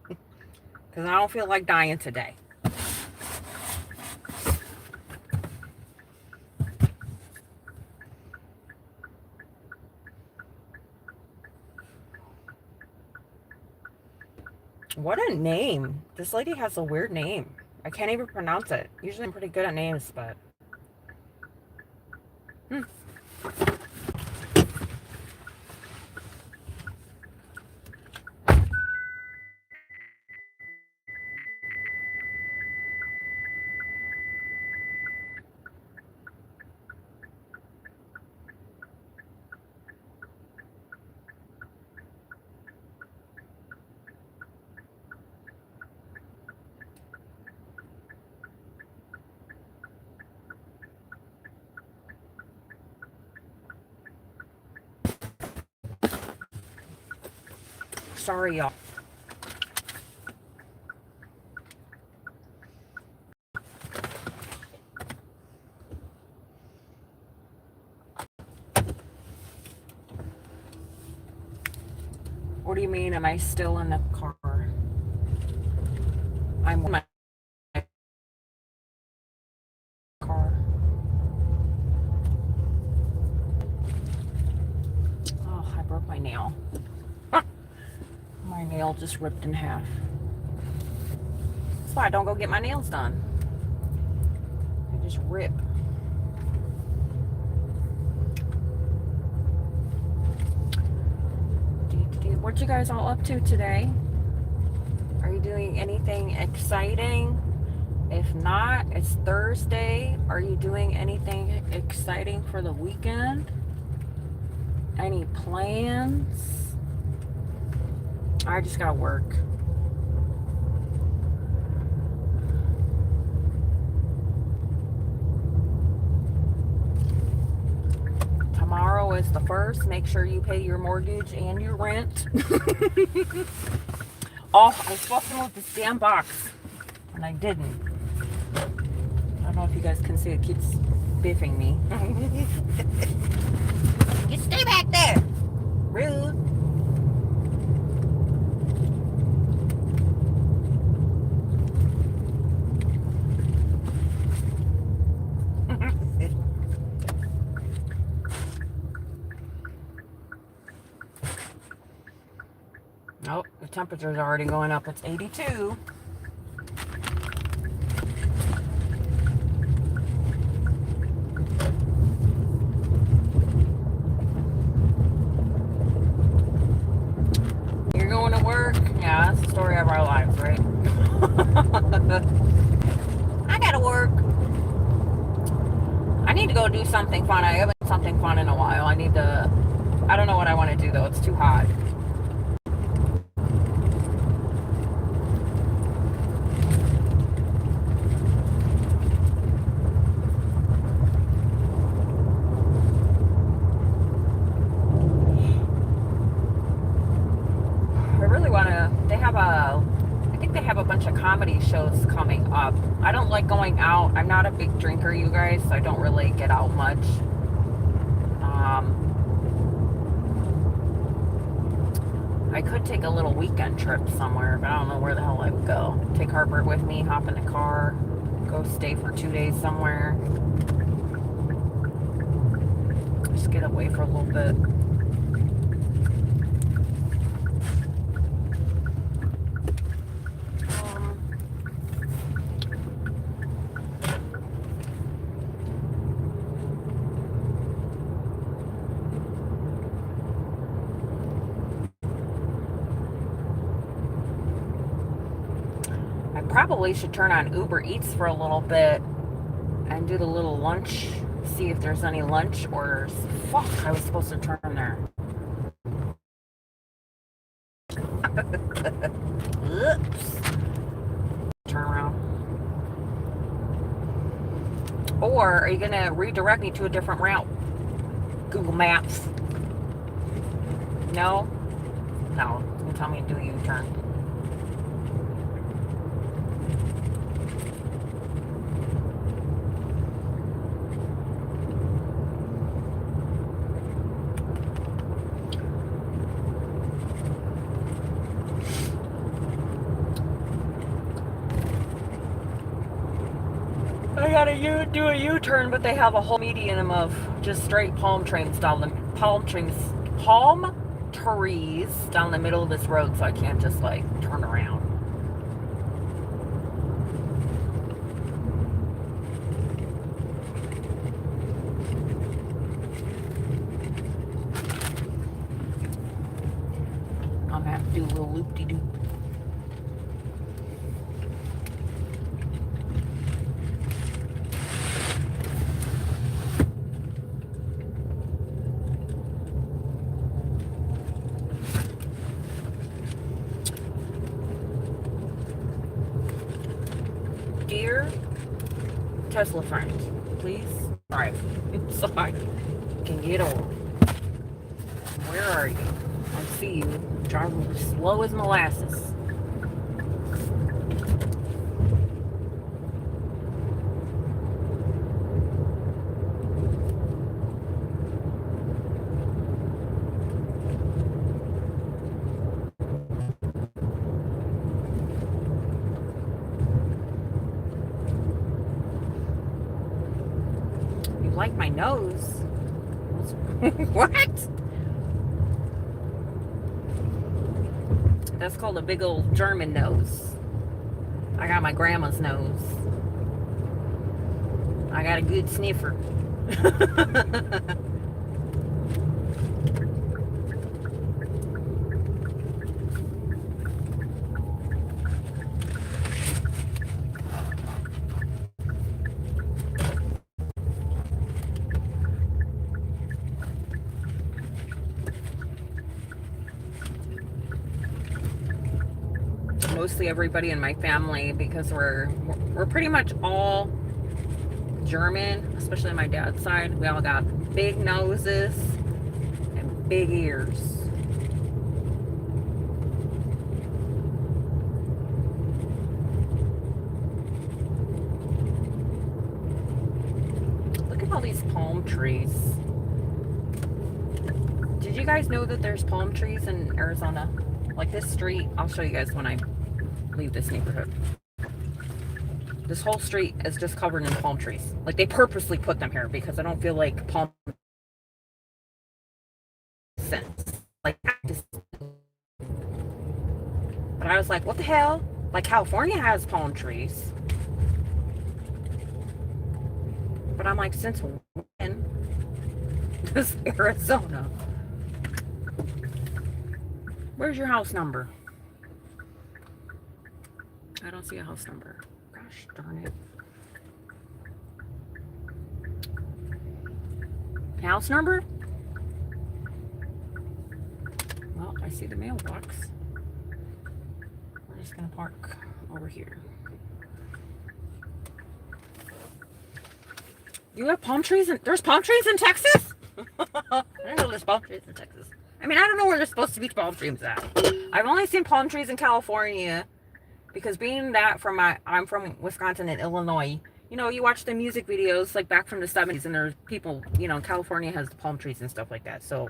Because I don't feel like dying today. What a name. This lady has a weird name. I can't even pronounce it. Usually I'm pretty good at names, but... Sorry, y'all. What do you mean, am I still in the car? I'm in my car. Oh, I broke my nail. My nail just ripped in half. That's why I don't go get my nails done. They just rip. What you guys all up to today? Are you doing anything exciting? If not, it's Thursday. Are you doing anything exciting for the weekend? Any plans? I just gotta work. Tomorrow is the 1st. Make sure you pay your mortgage and your rent. Oh, I was supposed to move this damn box, and I didn't. I don't know if you guys can see, it keeps biffing me. You stay back there! Rude. Oh, the temperature's already going up. It's 82. You're going to work? Yeah, that's the story of our lives, right? I gotta work. I need to go do something fun. I haven't done something fun in a while. I don't know what I want to do though. It's too hot. I think they have a bunch of comedy shows coming up. I don't like going out. I'm not a big drinker, you guys, so I don't really get out much. I could take a little weekend trip somewhere, but I don't know where the hell I would go. Take Harper with me, hop in the car, go stay for 2 days somewhere. Just get away for a little bit. I probably should turn on Uber Eats for a little bit and do the little lunch, see if there's any lunch orders. Fuck, I was supposed to turn there. Oops. Turn around. Or are you gonna redirect me to a different route? Google Maps. No? No. You tell me to do a U-turn. I gotta do a U-turn, but they have a whole median of just straight palm trees down the middle of this road, so I can't just like turn around. I'm gonna have to do a little loop-de-doop. Dear Tesla friend, please drive so I can get over. Where are you? I see you driving slow as molasses. You like my nose? What? That's called a big old German nose. I got my grandma's nose. I got a good sniffer. Mostly everybody in my family, because we're pretty much all German, especially on my dad's side. We all got big noses and big ears. Look at all these palm trees. Did you guys know that there's palm trees in Arizona? Like this street, I'll show you guys when I leave this neighborhood. This whole street is just covered in palm trees. Like they purposely put them here because I don't feel like palm sense. Like, but I was like, what the hell? Like California has palm trees. But I'm like, since when does Arizona? Where's your house number? I don't see a house number. Gosh darn it. House number? Well, I see the mailbox. We're just gonna park over here. You have palm trees there's palm trees in Texas? I didn't know there's palm trees in Texas. I mean, I don't know where there's supposed to be palm trees at. I've only seen palm trees in California because being that I'm from Wisconsin and Illinois. You know, you watch the music videos like back from the 70s, and there's people, you know, California has the palm trees and stuff like that. So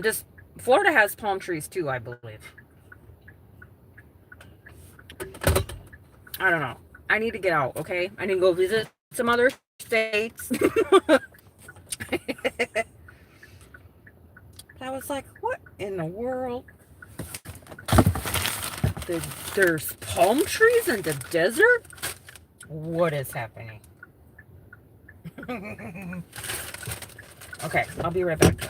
just Florida has palm trees too, I believe. I don't know. I need to get out, okay? I need to go visit some other states. I was like, what in the world? There's palm trees in the desert? What is happening? Okay, I'll be right back.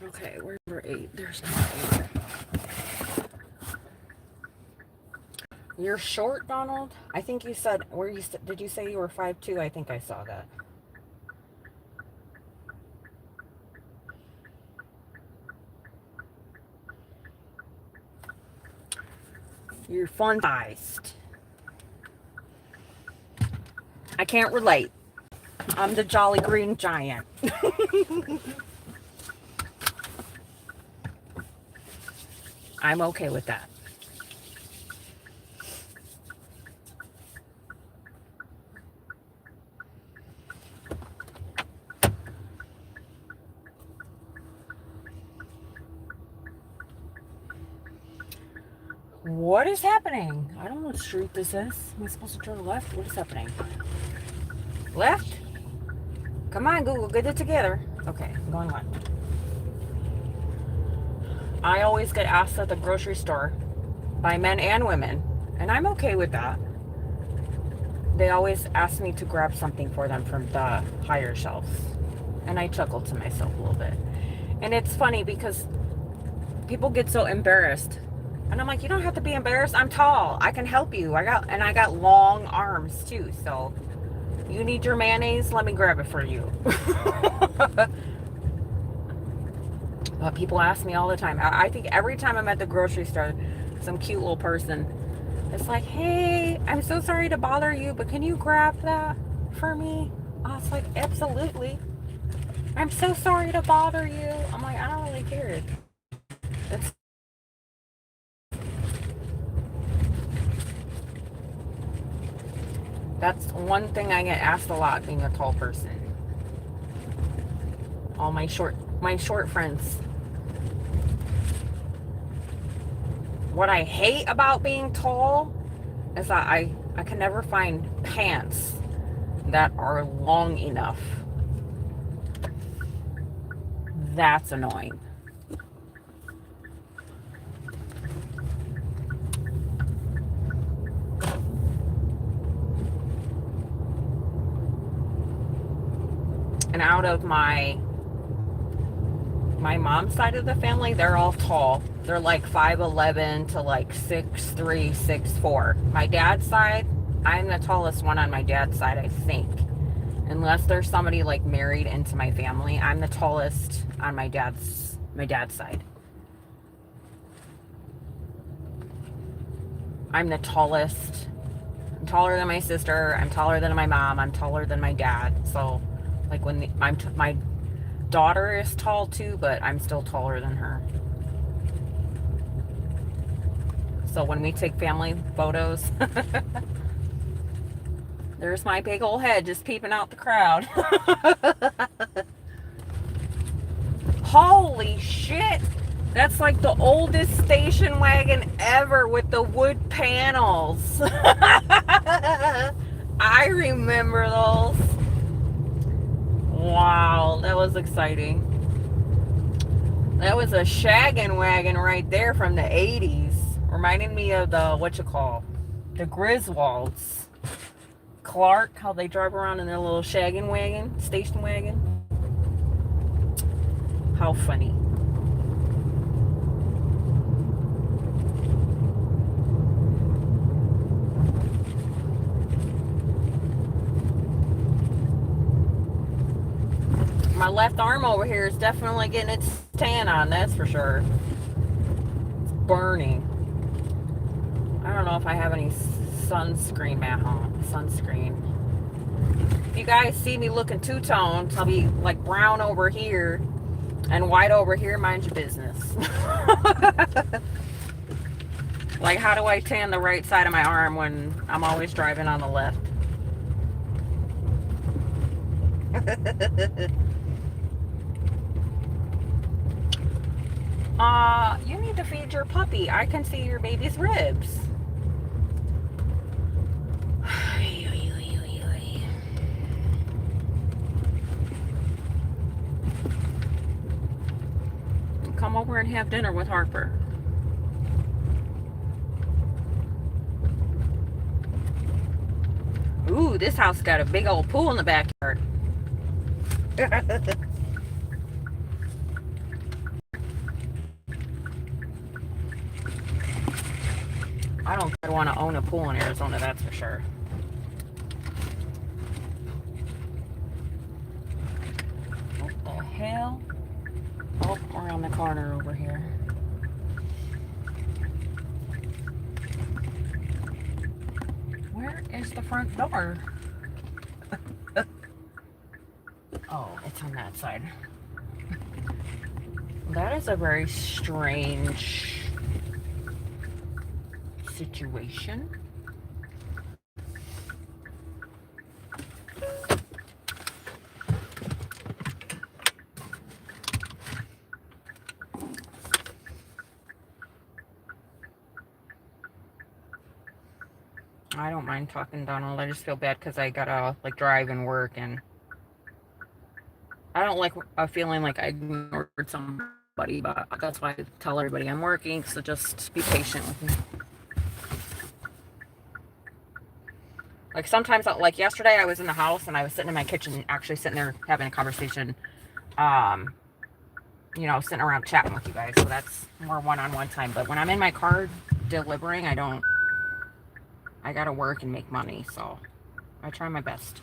Okay, we're number 8. There's number 8. You're short, Donald? I think you said, did you say you were 5'2"? I think I saw that. You're fun-sized. I can't relate. I'm the Jolly Green Giant. I'm okay with that. What is happening? I don't know what street this is. Am I supposed to turn left? What is happening? Left? Come on, Google, get it together. Okay, I'm going left. I always get asked at the grocery store by men and women, and I'm okay with that. They always ask me to grab something for them from the higher shelves, and I chuckle to myself a little bit. And it's funny because people get so embarrassed, and I'm like, you don't have to be embarrassed. I'm tall. I can help you. I got long arms too. So you need your mayonnaise? Let me grab it for you. But people ask me all the time. I think every time I'm at the grocery store, some cute little person, it's like, hey, I'm so sorry to bother you, but can you grab that for me? I was like, absolutely. I'm so sorry to bother you. I'm like, I don't really care. That's one thing I get asked a lot, being a tall person. All my short friends. What I hate about being tall is that I can never find pants that are long enough. That's annoying. And out of my mom's side of the family, they're all tall. They're like 5'11" to like 6'3", 6'4". My dad's side, I'm the tallest one on my dad's side, I think. Unless there's somebody like married into my family, I'm the tallest on my dad's side. I'm the tallest. I'm taller than my sister. I'm taller than my mom. I'm taller than my dad. So, like when my daughter is tall too, but I'm still taller than her. So when we take family photos, there's my big old head just peeping out the crowd. Holy shit! That's like the oldest station wagon ever with the wood panels. I remember those. Wow, that was exciting. That was a shaggin' wagon right there from the 80s. Reminding me of the, what you call, the Griswolds. Clark, how they drive around in their little shaggin' wagon, station wagon. How funny. My left arm over here is definitely getting its tan on, that's for sure. It's burning. I don't know if I have any sunscreen, Matt, sunscreen. If you guys see me looking two-toned, I'll be like brown over here and white over here, mind your business. Like, how do I tan the right side of my arm when I'm always driving on the left? You need to feed your puppy. I can see your baby's ribs. Come over and have dinner with Harper. Ooh, this house got a big old pool in the backyard. I don't want to own a pool in Arizona, that's for sure. What the hell? Oh, around the corner over here. Where is the front door? Oh, it's on that side. That is a very strange situation. I don't mind talking, Donald. I just feel bad because I gotta like drive and work, and I don't like a feeling like I ignored somebody, but that's why I tell everybody I'm working, so just be patient with me. Like sometimes, like yesterday, I was in the house and I was sitting in my kitchen, actually sitting there having a conversation, you know, sitting around chatting with you guys. So that's more one-on-one time. But when I'm in my car delivering, I gotta work and make money. So I try my best.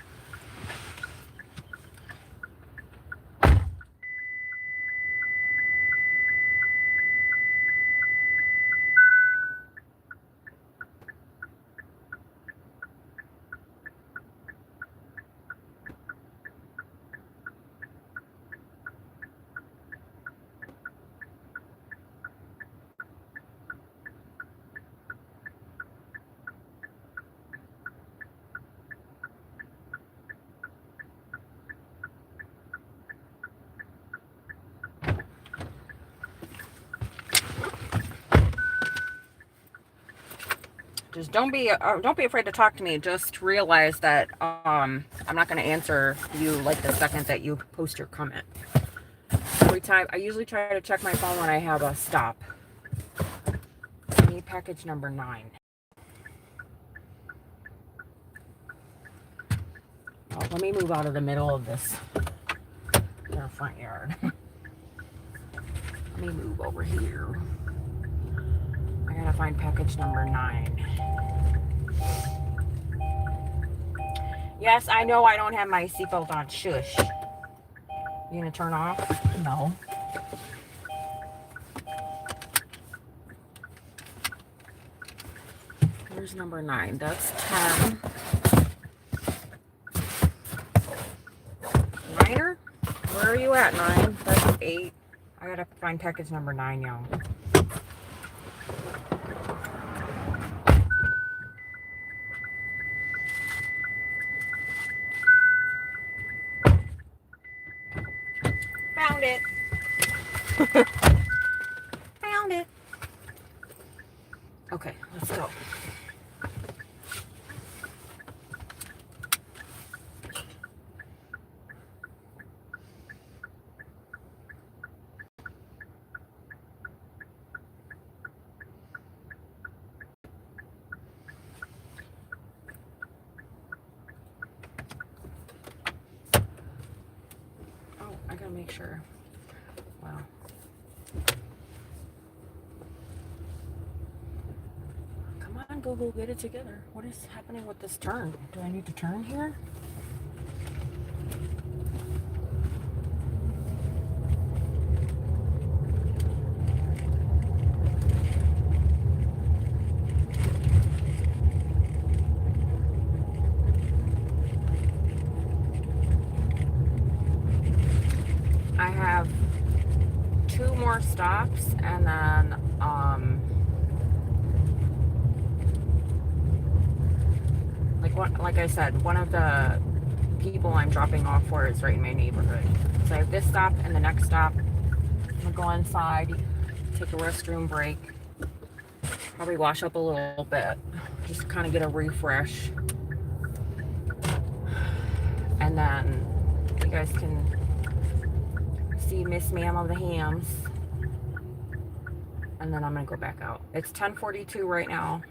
Just don't be afraid to talk to me. Just realize that I'm not going to answer you like the second that you post your comment. Every time, I usually try to check my phone when I have a stop. I need package number 9. Oh, let me move out of the middle of this front yard. Let me move over here. I gotta find package number 9. Yes, I know I don't have my seatbelt on. Shush. You gonna turn off? No. Here's number 9. That's 10. 9er? Where are you at, 9? That's 8. I gotta find package number 9, y'all. Found it. Okay, let's go. Oh, I gotta make sure. Wow. Come on, Google, get it together. What is happening with this turn? Do I need to turn here? I have 2 more stops, and then like I said, one of the people I'm dropping off for is right in my neighborhood. So I have this stop and the next stop. I'm gonna go inside, take a restroom break, probably wash up a little bit, just kind of get a refresh, and then you guys can see Miss Ma'am of the Hams, and then I'm gonna go back out. It's 10:42 right now.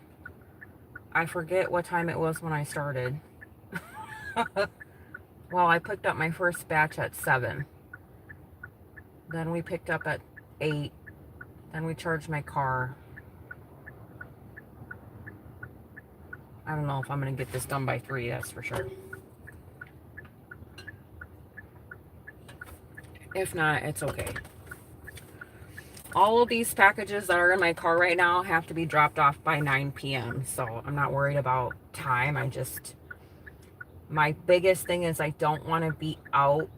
I forget what time it was when I started. Well, I picked up my first batch at 7. Then we picked up at 8. Then we charged my car. I don't know if I'm going to get this done by 3, that's for sure. If not, it's okay. All of these packages that are in my car right now have to be dropped off by 9 p.m. So I'm not worried about time. My biggest thing is I don't want to be out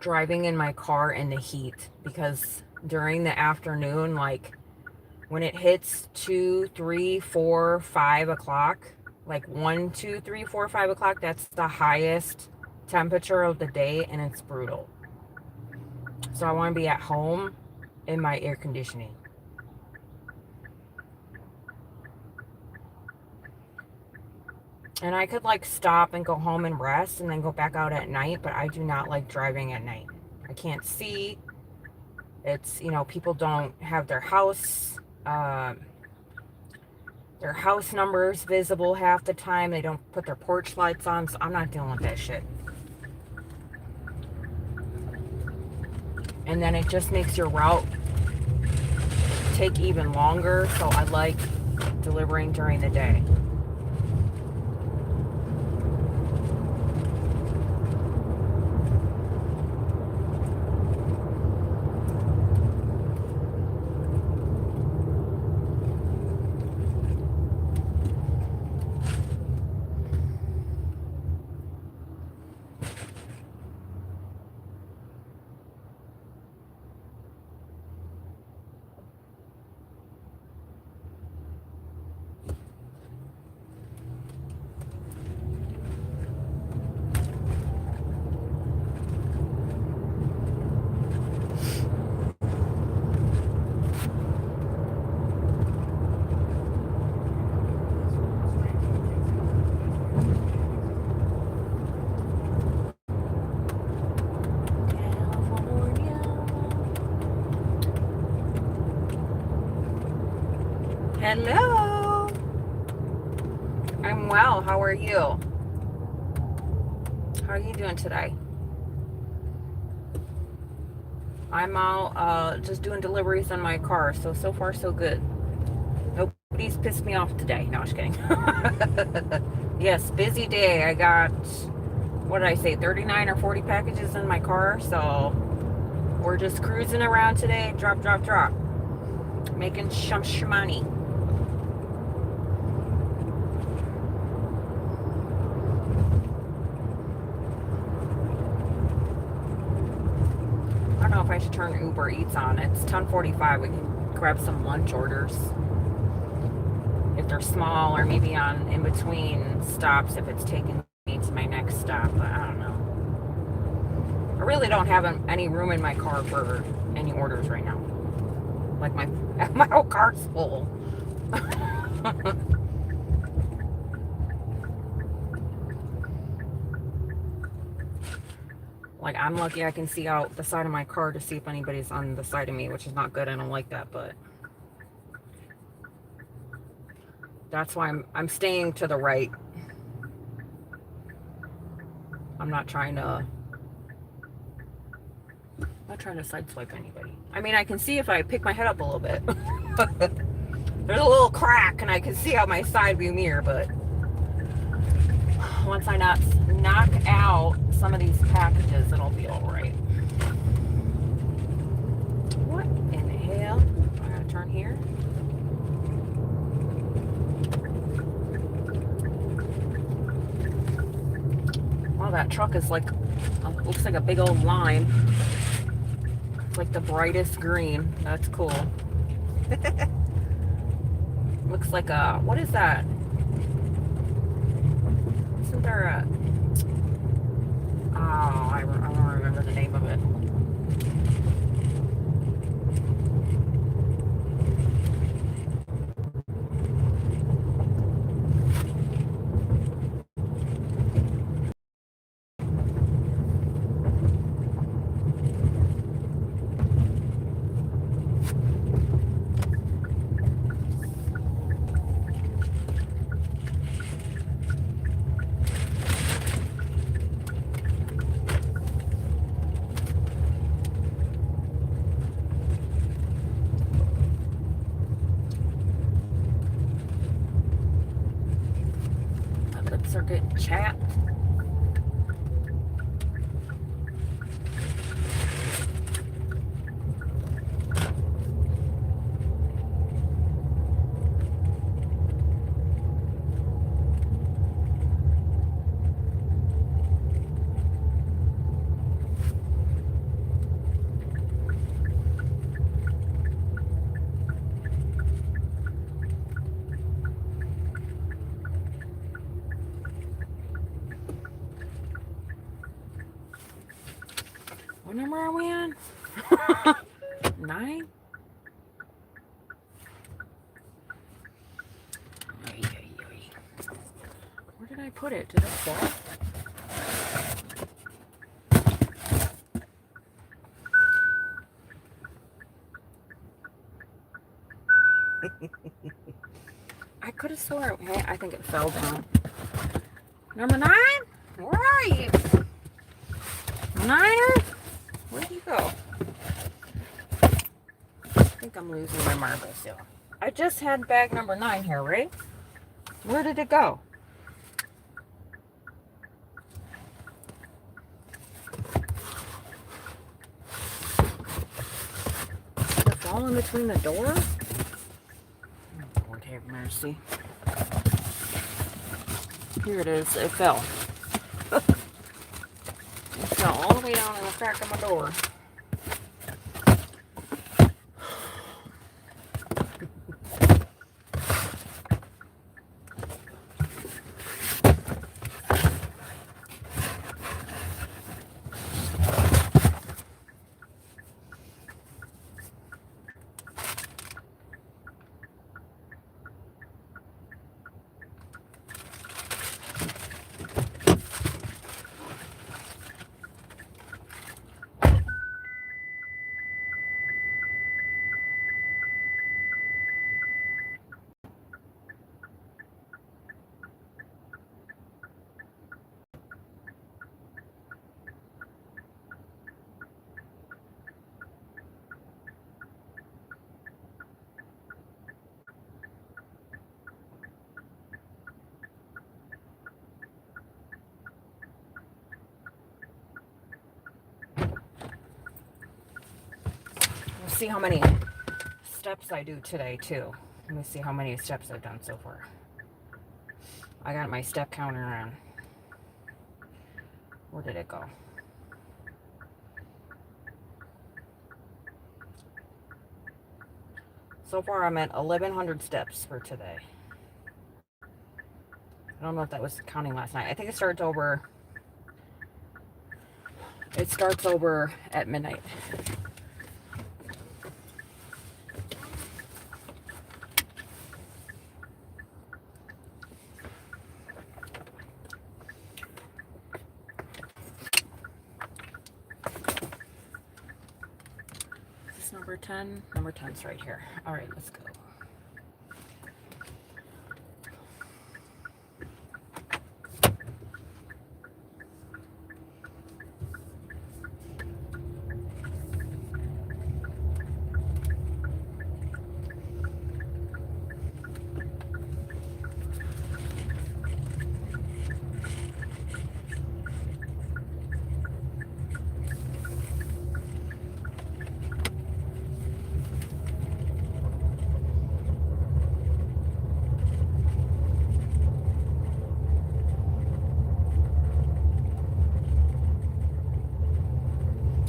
driving in my car in the heat, because during the afternoon, like when it hits 2, 3, 4, 5 o'clock, like 1, 2, 3, 4, 5 o'clock, that's the highest temperature of the day, and it's brutal. So I want to be at home in my air conditioning. And I could like stop and go home and rest and then go back out at night, but I do not like driving at night. I can't see. It's, people don't have their house numbers visible half the time. They don't put their porch lights on, so I'm not dealing with that shit. And then it just makes your route take even longer, so I like delivering during the day. Hello. I'm well. How are you? How are you doing today? I'm out just doing deliveries on my car, so far so good. Nobody's pissed me off today. No, I'm just kidding. Yes, busy day. I got, what did I say, 39 or 40 packages in my car, so we're just cruising around today. Drop, drop, drop. Making some money. I don't know if I should turn Uber Eats on. It's 10:45. We can grab some lunch orders if they're small, or maybe on in between stops if it's taking me to my next stop. But I don't know. I really don't have any room in my car for any orders right now. Like my whole car's full. Like, I'm lucky I can see out the side of my car to see if anybody's on the side of me, which is not good. I don't like that, but that's why I'm staying to the right. I'm not trying to sideswipe anybody. I mean, I can see if I pick my head up a little bit. There's a little crack, and I can see out my side view mirror, but once I knock out some of these packages, it'll be all right. What in the hell? I gotta turn here. Wow, that truck is like, looks like a big old lime. It's like the brightest green. That's cool. Looks like a, what is that? Isn't there a, oh, I don't remember the name of it. My lips are getting chapped. What number are we on? 9? Where did I put it? Did it fall? I could have sworn, hey, I think it fell down. Number 9? Where are you? Niner? Where'd you go? I think I'm losing my marbles here. I just had bag number 9 here, right? Where did it go? Did it fall in between the doors? Oh, Lord have mercy. Here it is. It fell. It fell all the way down in the crack of my door. See how many steps I do today too. Let me see how many steps I've done so far. I got my step counter on. Where did it go? So far I'm at 1,100 steps for today. I don't know if that was counting last night. I think it starts over at midnight. number 10? Number 10's right here. All right, let's go.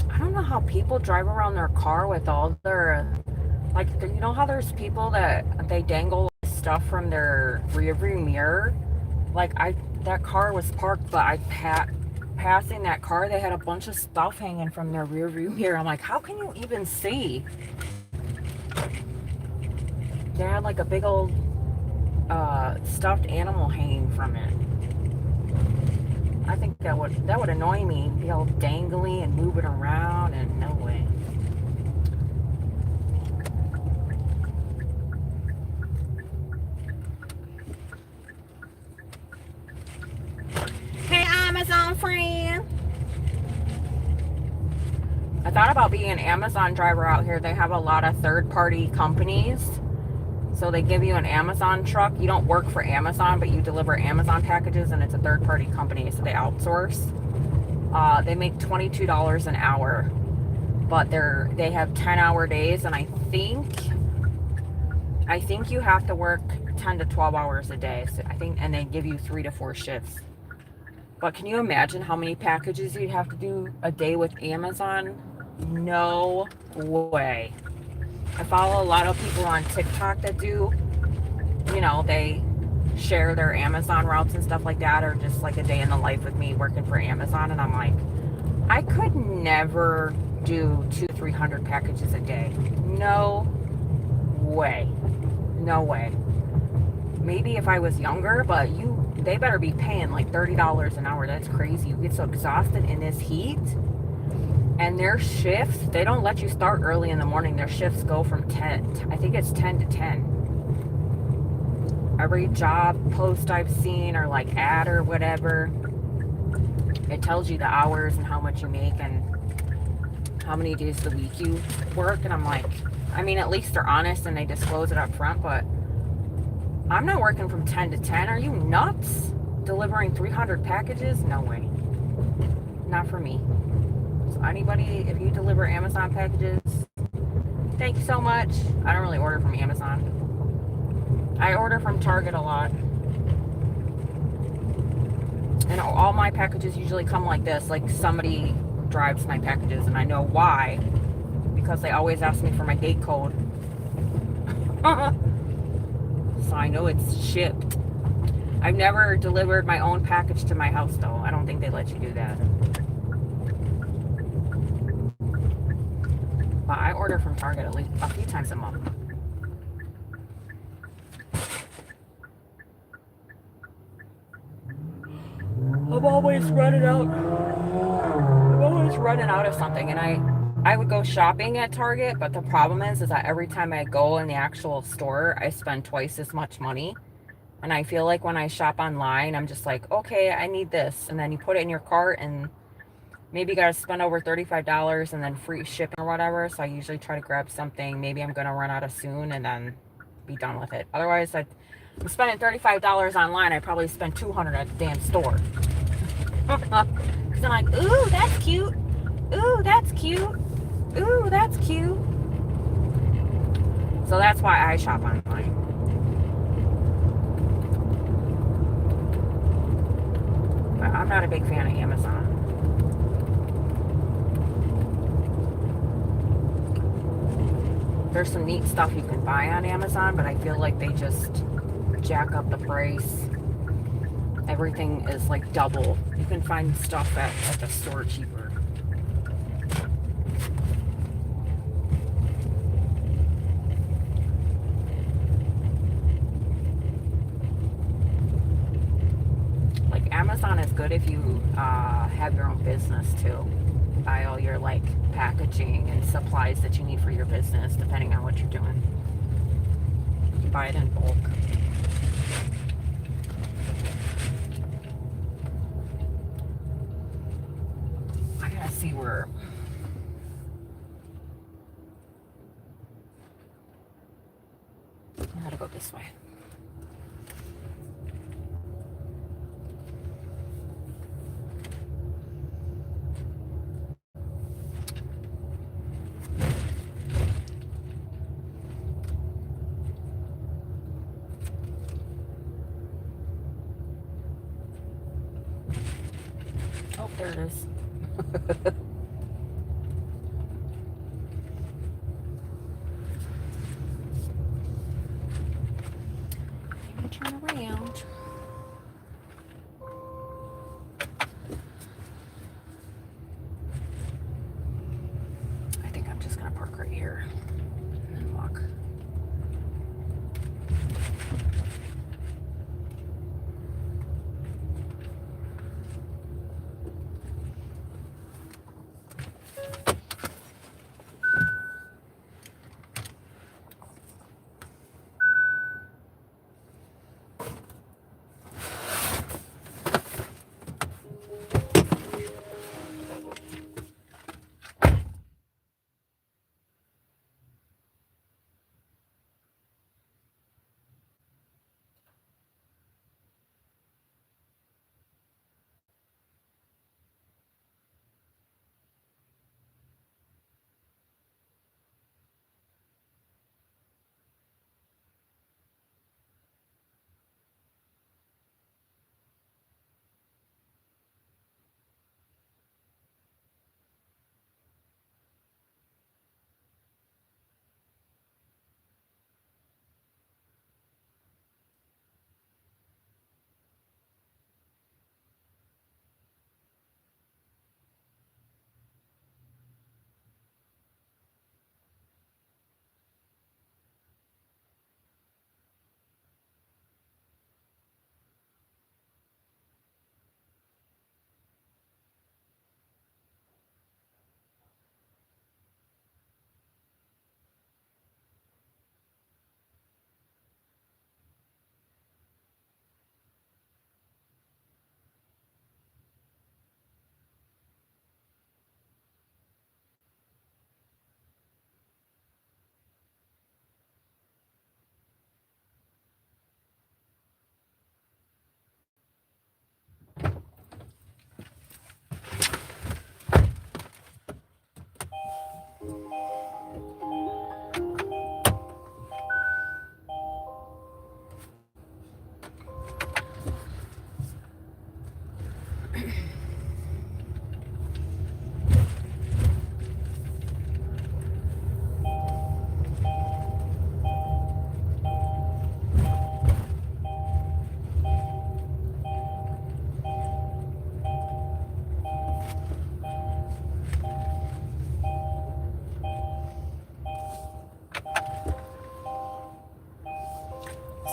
I don't know how people drive around their car with all their, like, you know how there's people that they dangle stuff from their rear view mirror? Like, that car was parked, but passing that car, they had a bunch of stuff hanging from their rear view mirror. I'm like, how can you even see? They had like a big old stuffed animal hanging from it. I think that would annoy me. Be all dangly and moving around, and no way. Hey, Amazon friend. I thought about being an Amazon driver out here. They have a lot of third-party companies. So they give you an Amazon truck. You don't work for Amazon, but you deliver Amazon packages, and it's a third-party company, so they outsource. They make $22 an hour, but they have 10-hour days, and I think you have to work 10 to 12 hours a day. So and they give you 3 to 4 shifts. But can you imagine how many packages you'd have to do a day with Amazon? No way. I follow a lot of people on TikTok that do, they share their Amazon routes and stuff like that, or just like a day in the life with me working for Amazon. And I'm like, I could never do 200-300 packages a day. No way. No way. Maybe if I was younger, but they better be paying like $30 an hour. That's crazy. You get so exhausted in this heat. And their shifts, they don't let you start early in the morning. Their shifts go from 10, I think it's 10 to 10. Every job post I've seen, or like ad or whatever, it tells you the hours and how much you make and how many days of the week you work. And I'm like, at least they're honest and they disclose it up front, but I'm not working from 10 to 10. Are you nuts? Delivering 300 packages? No way. Not for me. So anybody, if you deliver Amazon packages, thank you so much. I don't really order from Amazon. I order from Target a lot. And all my packages usually come like this. Like, somebody drives my packages, and I know why. Because they always ask me for my gate code. So I know it's shipped. I've never delivered my own package to my house, though. I don't think they let you do that. But I order from Target at least a few times a month. I'm always running out of something, and I would go shopping at Target, but the problem is that every time I go in the actual store, I spend twice as much money. And I feel like when I shop online, I'm just like, okay, I need this, and then you put it in your cart, and maybe you got to spend over $35 and then free shipping or whatever. So I usually try to grab something. Maybe I'm going to run out of soon and then be done with it. Otherwise, I'm spending $35 online. I probably spend $200 at the damn store. Because I'm like, ooh, that's cute. Ooh, that's cute. Ooh, that's cute. So that's why I shop online. But I'm not a big fan of Amazon. There's some neat stuff you can buy on Amazon, but I feel like they just jack up the price. Everything is like double. You can find stuff at the store cheaper. Like, Amazon is good if you have your own business too. buy all your like packaging and supplies that you need for your business, depending on what you're doing. You buy it in bulk. I gotta see where. I gotta go this way. Oh, there it is. Let me turn around. I think I'm just gonna park right here and then walk.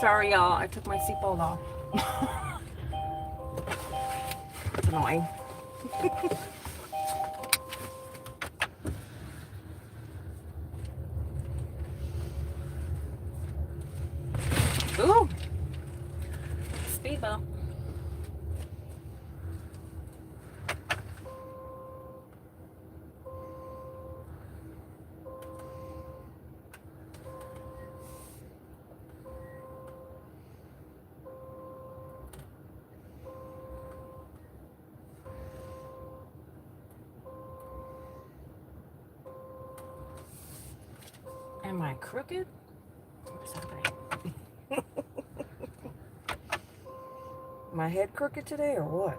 Sorry, y'all. I took my seatbelt off. It's annoying. Ooh. Speed bump. Am I crooked? What's happening? My head crooked today or what?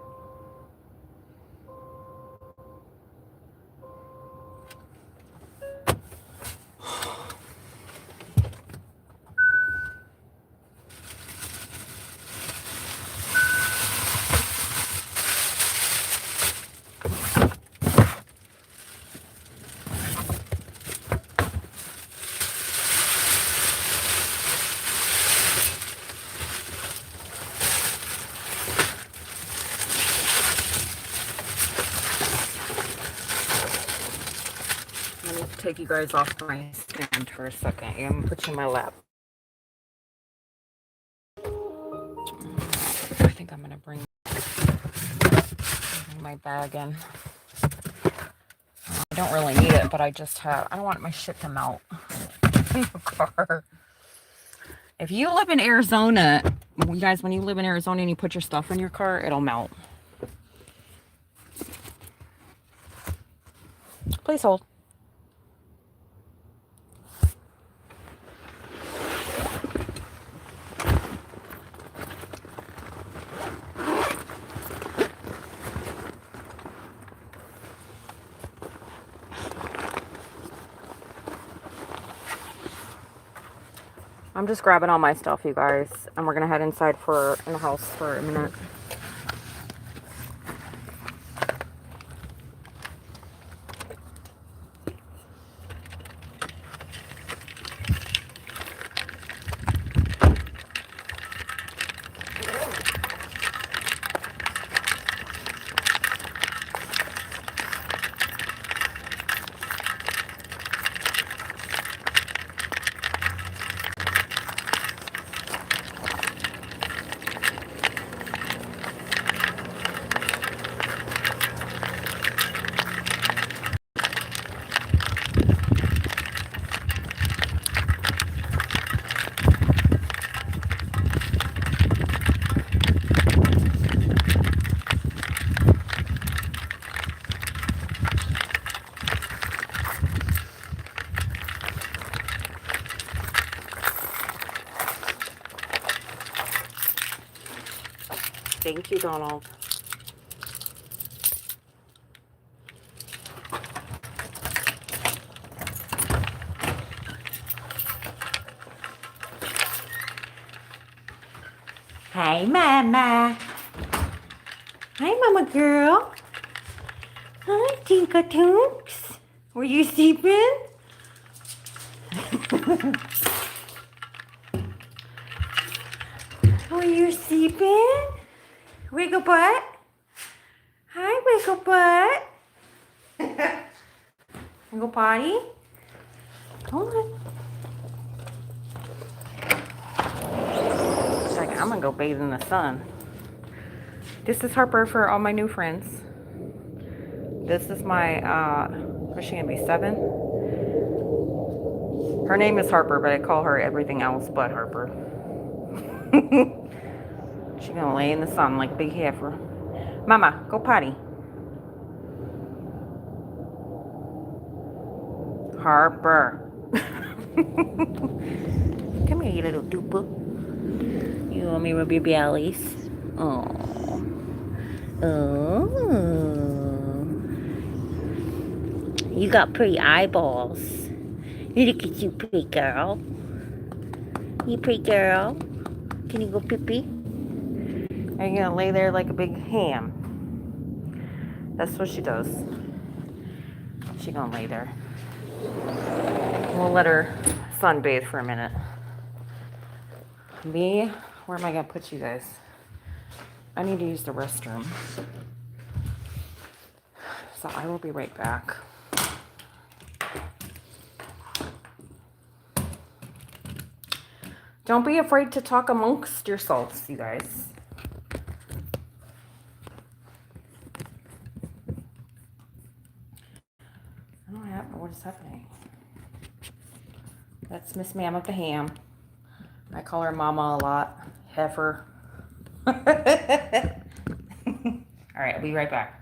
take you guys off my stand for a second. I'm gonna put you in my lap. I think I'm gonna bring my bag in. I don't really need it, but I don't want my shit to melt in the car. If you live in Arizona, you guys, when you live in Arizona and you put your stuff in your car, it'll melt. Please hold. I'm just grabbing all my stuff, you guys, and we're gonna head inside in the house for a minute. Thank you, Donald. Hi, Mama. Hi, Mama girl. Hi, Tinka Toonks. Were you sleeping? Were you sleeping? Wiggle butt. Hi, wiggle butt. Wiggle potty. Hold on. Second, I'm gonna go bathe in the sun. This is Harper for all my new friends. This is my, what's she gonna be, 7? Her name is Harper, but I call her everything else but Harper. She's gonna lay in the sun like a big heifer. Mama, go potty. Harper. Come here, you little duper. You want me to rub your bellies? Oh. Oh. You got pretty eyeballs. Look at you, pretty girl. You pretty girl. Can you go pee-pee? Are you gonna lay there like a big ham? That's what she does. She gonna lay there. We'll let her sunbathe for a minute. Me, where am I gonna put you guys? I need to use the restroom. So I will be right back. Don't be afraid to talk amongst yourselves, you guys. I don't have, what is happening? That's Miss Ma'am of the Ham. I call her Mama a lot. Heifer. All right, I'll be right back.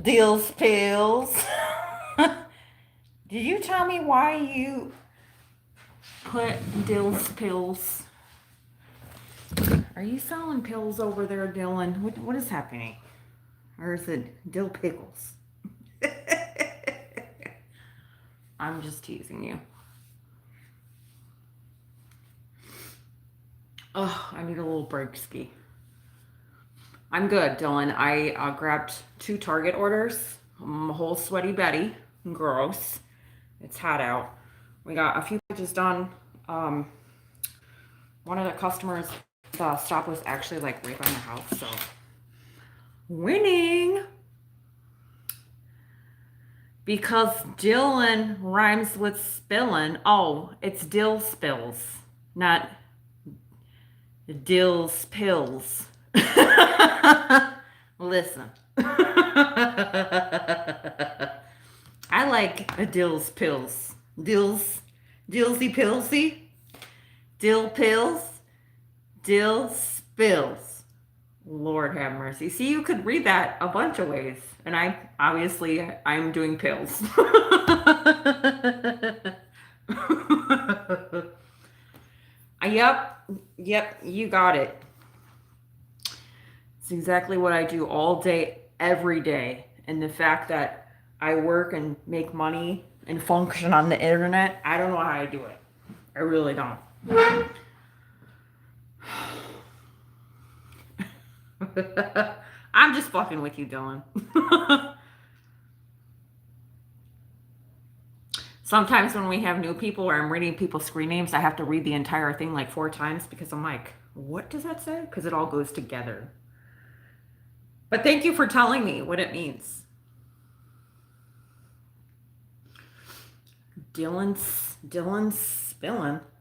Dill's pills. Did you tell me why you put Dill's pills? Are you selling pills over there, Dylan? What is happening? Or is it dill pickles? I'm just teasing you. Oh, I need a little break ski. I'm good, Dylan. I grabbed 2 Target orders. I'm a whole sweaty Betty. Gross. It's hot out. We got a few packages done. One of the customers, the stop was actually like right by my house, so winning. Because Dylan rhymes with spillin'. Oh, it's dill spills, not Dill's pills. Listen. I like a Dill's pills. Dillsy pillsy. Dill pills. Dill spills. Lord have mercy. See, you could read that a bunch of ways. And I'm doing pills. Yep, you got it. It's exactly what I do all day, every day. And the fact that I work and make money and function on the internet, I don't know how I do it. I really don't. I'm just fucking with you, Dylan. Sometimes when we have new people or I'm reading people's screen names, I have to read the entire thing like 4 times because I'm like, what does that say? Because it all goes together. But thank you for telling me what it means. Dylan's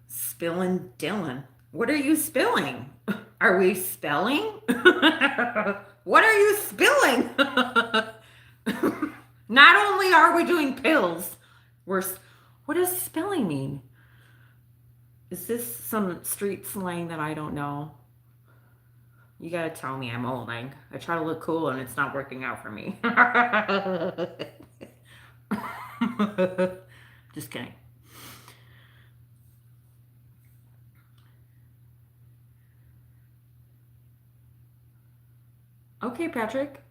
spilling Dylan. What are you spilling? Are we spelling? What are you spilling? Not only are we doing pills, what does spilling mean? Is this some street slang that I don't know? You gotta tell me I'm olding. I try to look cool and it's not working out for me. Just kidding. Okay, Patrick.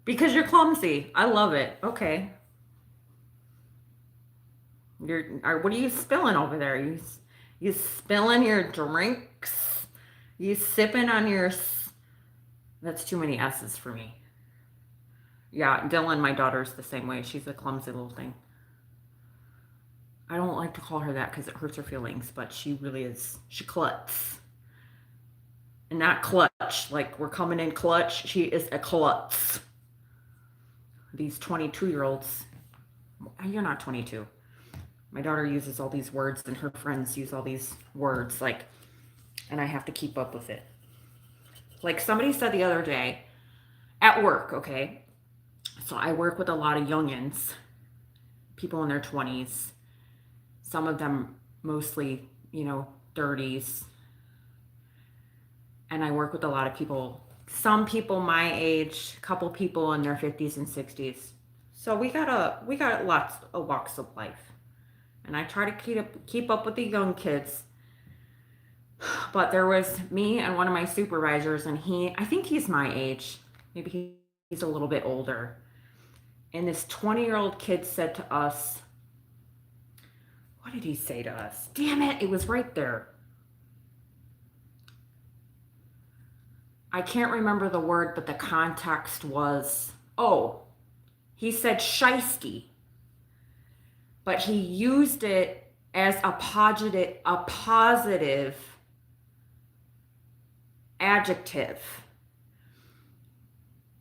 Because you're clumsy. I love it. Okay. What are you spilling over there? You spilling your drinks? You sipping on your... That's too many S's for me. Yeah, Dylan, my daughter's the same way. She's a clumsy little thing. I don't like to call her that because it hurts her feelings, but she really is. She klutz. And not clutch, like we're coming in clutch. She is a klutz. These 22-year-olds, you're not 22. My daughter uses all these words and her friends use all these words, like, and I have to keep up with it. Like somebody said the other day at work, okay? So I work with a lot of youngins, people in their 20s. Some of them mostly, 30s. And I work with a lot of people, some people my age, a couple people in their 50s and 60s. So we got lots of walks of life. And I try to keep up with the young kids. But there was me and one of my supervisors, and I think he's my age. Maybe he's a little bit older. And this 20-year-old kid said to us, what did he say to us? Damn it, it was right there. I can't remember the word, but the context was, he said shiesty. But he used it as a positive adjective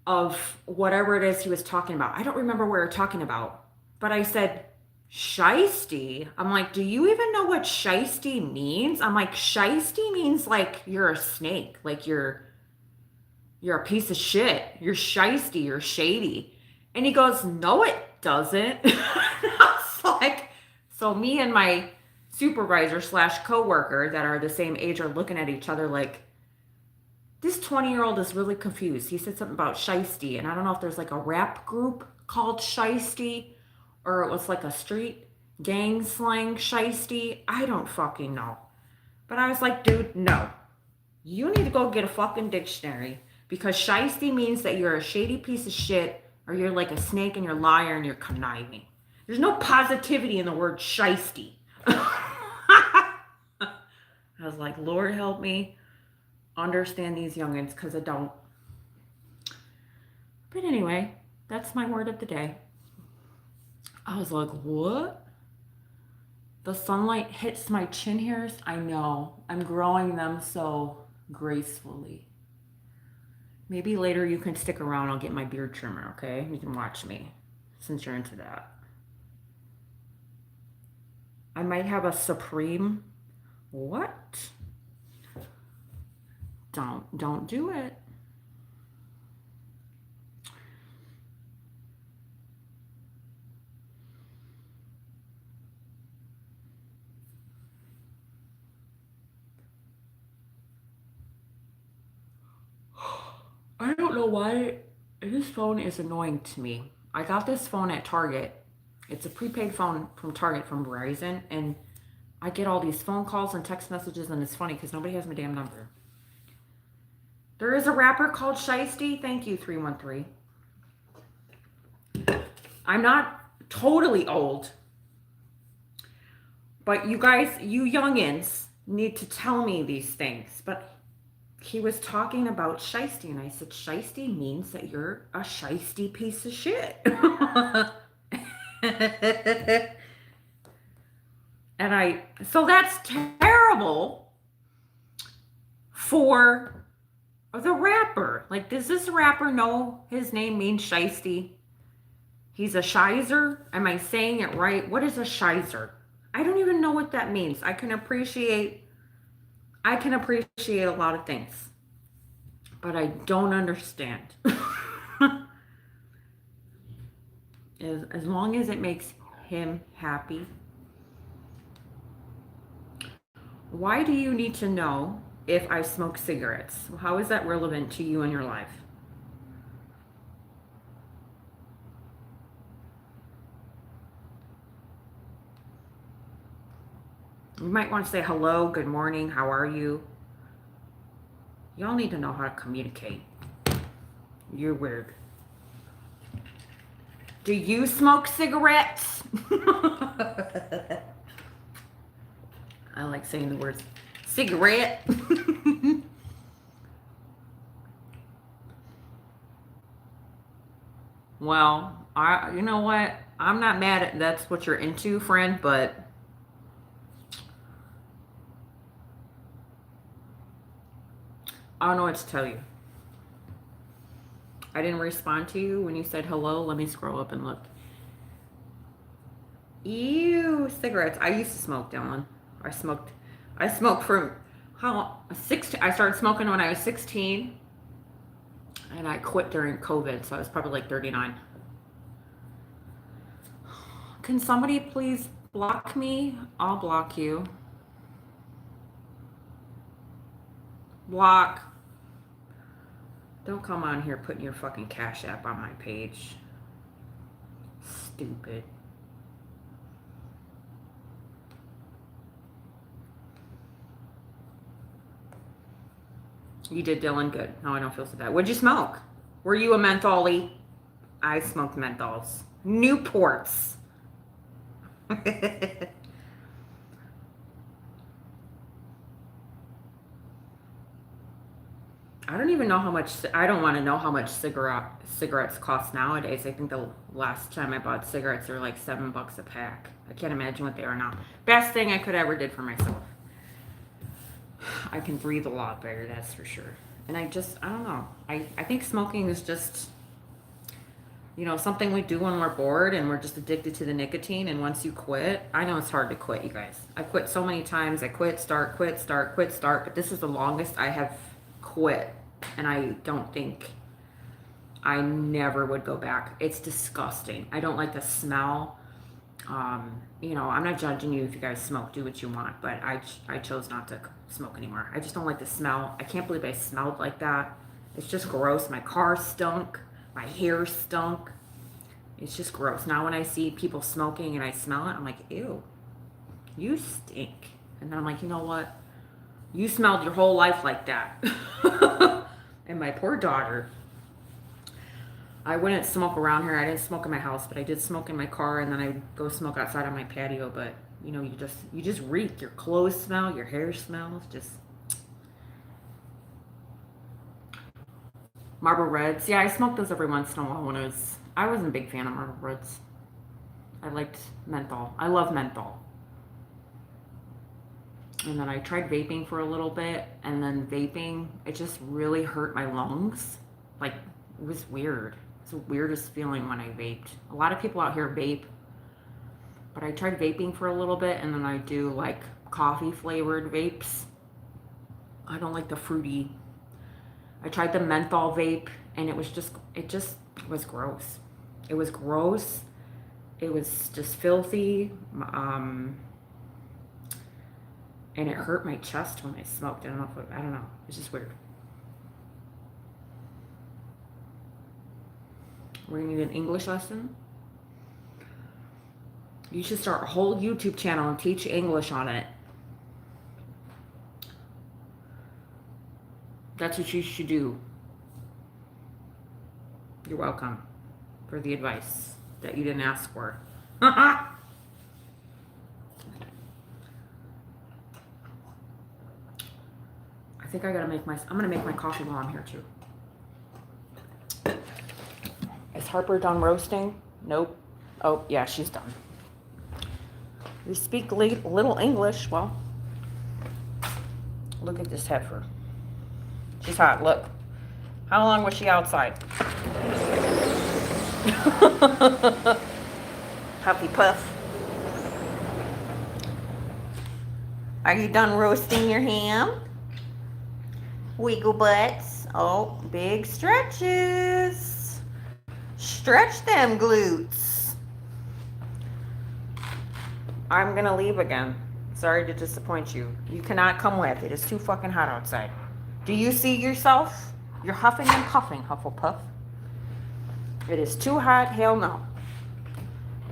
of whatever it is he was talking about. I don't remember what we were talking about, but I said, shiesty? I'm like, do you even know what shiesty means? I'm like, shiesty means like you're a snake, like you're a piece of shit. You're shiesty, you're shady. And he goes, no, it doesn't. I was like, so me and my supervisor / coworker that are the same age are looking at each other like, This 20-year-old is really confused. He said something about shiesty, and I don't know if there's like a rap group called shiesty or it was like a street gang slang shiesty. I don't fucking know. But I was like, dude, no. You need to go get a fucking dictionary because shiesty means that you're a shady piece of shit or you're like a snake and you're a liar and you're conniving. There's no positivity in the word shiesty. I was like, Lord help me understand these youngins because I don't. But anyway, that's my word of the day. I was like, what? The sunlight hits my chin hairs. I know. I'm growing them so gracefully. Maybe later you can stick around. I'll get my beard trimmer, okay? You can watch me since you're into that. I might have a Supreme. What? Don't do it. I don't know why this phone is annoying to me. I got this phone at Target. It's a prepaid phone from Target from Verizon, and I get all these phone calls and text messages, and it's funny because nobody has my damn number. There is a rapper called Shiesty. Thank you, 313. I'm not totally old, but you guys, you youngins, need to tell me these things. But he was talking about shiesty, and I said, shiesty means that you're a shiesty piece of shit. So that's terrible for the rapper. Like, does this rapper know his name means shiesty? He's a shizer? Am I saying it right? What is a shizer? I don't even know what that means. I can appreciate a lot of things, but I don't understand. As long as it makes him happy. Why do you need to know if I smoke cigarettes? How is that relevant to you in your life? You might want to say hello, good morning, how are you? Y'all need to know how to communicate. You're weird. Do you smoke cigarettes? I like saying the words cigarette. Well, you know what? I'm not mad at that's what you're into, friend, but I don't know what to tell you. I didn't respond to you when you said hello. Let me scroll up and look. Ew, cigarettes. I used to smoke, Dylan. I smoked from I started smoking when I was 16, and I quit during COVID, so I was probably like 39. Can somebody please block me? I'll block you. Block. Don't come on here putting your fucking Cash App on my page. Stupid. You did, Dylan. Good. Now I don't feel so bad. What'd you smoke? Were you a mentholy? I smoked menthols. Newports. I don't even know how much. I don't want to know how much cigarettes cost nowadays. I think the last time I bought cigarettes, they were like $7 a pack. I can't imagine what they are now. Best thing I could ever did for myself. I can breathe a lot better, that's for sure. And I don't know. I think smoking is just, something we do when we're bored and we're just addicted to the nicotine. And once you quit, I know it's hard to quit, you guys. I quit so many times. I quit, start, quit, start, quit, start. But this is the longest I have quit. And I don't think I never would go back. It's disgusting. I don't like the smell. You know, I'm not judging you if you guys smoke. Do what you want. But I chose not to smoke anymore. I just don't like the smell. I can't believe I smelled like that. It's just gross. My car stunk. My hair stunk. It's just gross. Now when I see people smoking and I smell it, I'm like, ew, you stink. And then I'm like, you know what? You smelled your whole life like that. And my poor daughter. I wouldn't smoke around here. I didn't smoke in my house, but I did smoke in my car, and then I go smoke outside on my patio. But you know, you just reek. Your clothes smell, your hair smells. Just Marlboro Reds. Yeah, I smoked those every once in a while when I wasn't a big fan of Marlboro Reds. I liked menthol. I love menthol. And then I tried vaping for a little bit, and then vaping, it just really hurt my lungs. Like, it was weird. It's the weirdest feeling when I vaped. A lot of people out here vape, but I tried vaping for a little bit, and then I do like coffee flavored vapes. I don't like the fruity. I tried the menthol vape, and it was gross. It was gross. It was just filthy. And it hurt my chest when I smoked. I don't know. It's just weird. We're gonna need an English lesson. You should start a whole YouTube channel and teach English on it. That's what you should do. You're welcome for the advice that you didn't ask for. I think I'm gonna make my coffee while I'm here too. Is Harper done roasting? Nope. Oh, yeah, she's done. You speak little English. Well, look at this heifer. She's hot, look. How long was she outside? Huffy Puff. Are you done roasting your ham? Wiggle butts. Oh, big stretches. Stretch them glutes. I'm gonna leave again. Sorry to disappoint you. You cannot come with. It is too fucking hot outside. Do you see yourself? You're huffing and puffing, Hufflepuff. It is too hot. Hell no.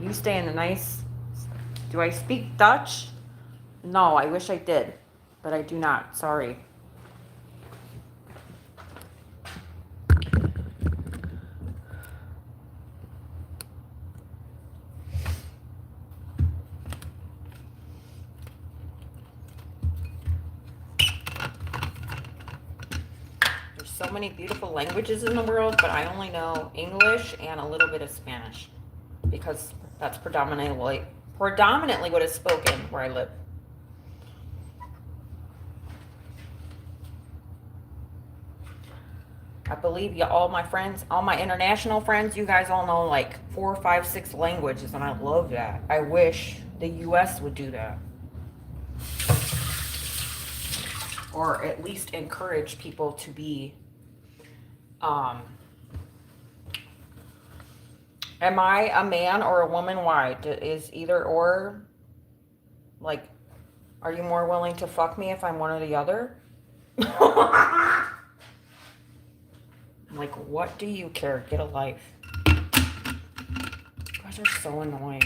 You stay in the nice... Do I speak Dutch? No, I wish I did. But I do not. Sorry. So many beautiful languages in the world, but I only know English and a little bit of Spanish because that's predominantly what is spoken where I live. I believe you, all my friends, all my international friends, you guys all know like 4, 5, 6 languages, and I love that. I wish the US would do that. Or at least encourage people to be am I a man or a woman? Why? Is either or, like, are you more willing to fuck me if I'm one or the other? Like, what do you care? Get a life. You guys are so annoying.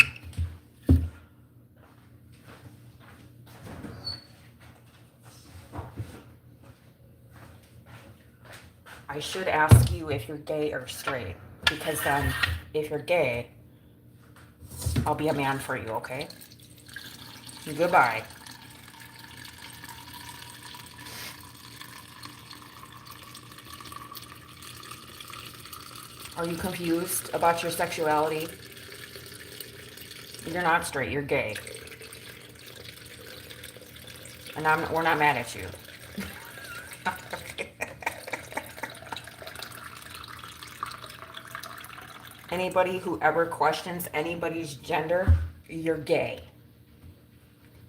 I should ask you if you're gay or straight, because then if you're gay, I'll be a man for you, okay? Goodbye. Are you confused about your sexuality? You're not straight, you're gay. And we're not mad at you. Anybody who ever questions anybody's gender, you're gay.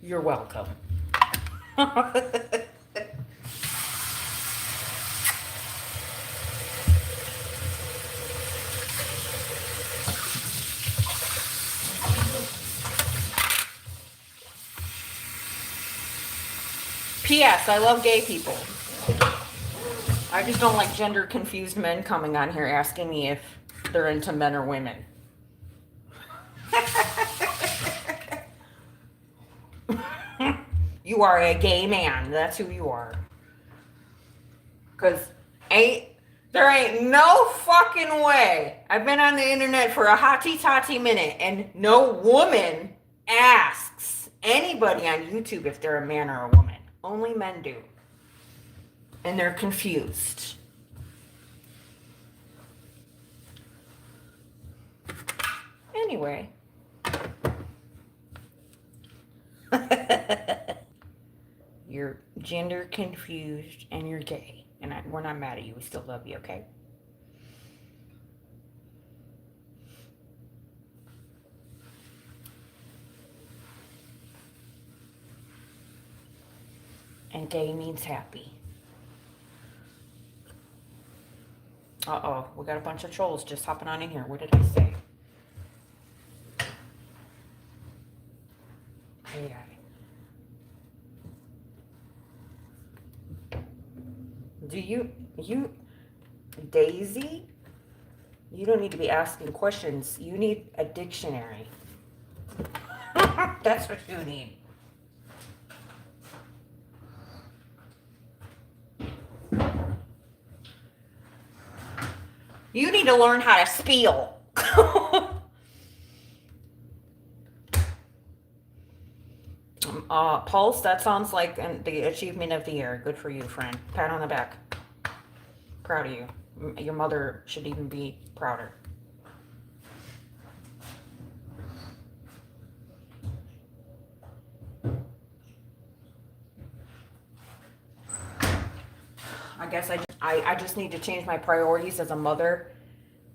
You're welcome. P.S. I love gay people. I just don't like gender confused men coming on here asking me if they're into men or women. You are a gay man. That's who you are. Because there ain't no fucking way. I've been on the internet for a hotty totty minute and no woman asks anybody on YouTube if they're a man or a woman. Only men do. And they're confused. Anyway. You're gender confused and you're gay. And we're not mad at you. We still love you, okay? And gay means happy. Uh-oh. We got a bunch of trolls just hopping on in here. What did I say? AI. Do you, Daisy? You don't need to be asking questions. You need a dictionary. That's what you need. You need to learn how to spell. Pulse, that sounds like the achievement of the year. Good for you, friend. Pat on the back. Proud of you. Your mother should even be prouder. I guess I just need to change my priorities as a mother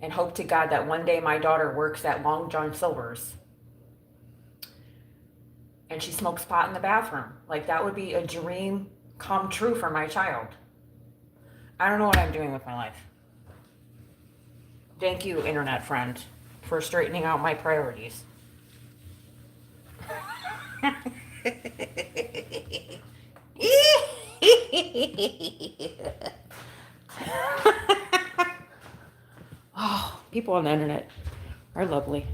and hope to God that one day my daughter works at Long John Silver's and she smokes pot in the bathroom. Like, that would be a dream come true for my child. I don't know what I'm doing with my life. Thank you, internet friend, for straightening out my priorities. Oh, people on the internet are lovely.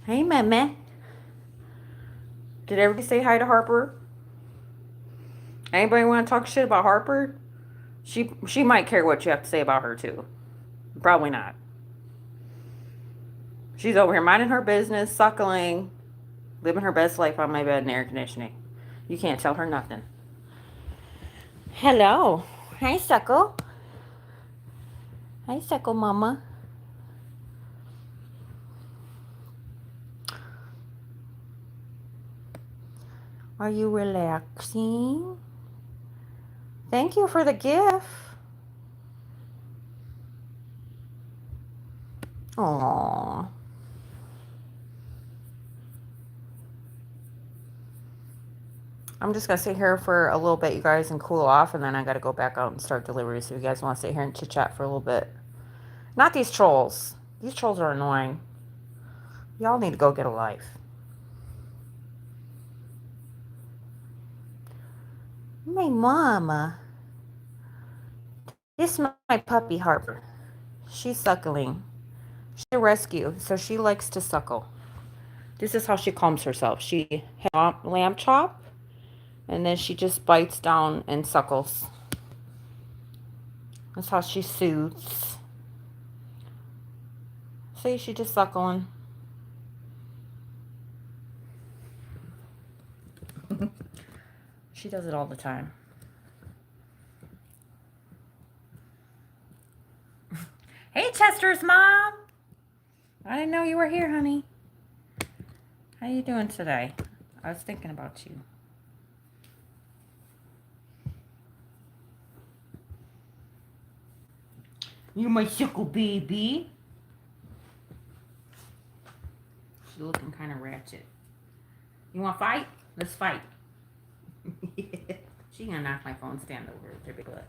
Hey, Mama. Did everybody say hi to Harper? Anybody want to talk shit about Harper? She might care what you have to say about her too. Probably not. She's over here minding her business, suckling, living her best life on my bed in air conditioning. You can't tell her nothing. Hello. Hi, Suckle. Hi, Suckle Mama. Are you relaxing? Thank you for the gift. Aww. I'm just going to sit here for a little bit, you guys, and cool off, and then I got to go back out and start deliveries. So you guys want to sit here and chit-chat for a little bit. Not these trolls. These trolls are annoying. Y'all need to go get a life. My mama. This is my puppy, Harper. She's suckling. She's a rescue, so she likes to suckle. This is how she calms herself. She has a lamb chop, and then she just bites down and suckles. That's how she soothes. See, she just suckling. She does it all the time. Hey, Chester's mom. I didn't know you were here, honey. How you doing today? I was thinking about you. You're my suckle baby. She's looking kind of ratchet. You want to fight? Let's fight. She gonna knock my phone stand over with her big butt.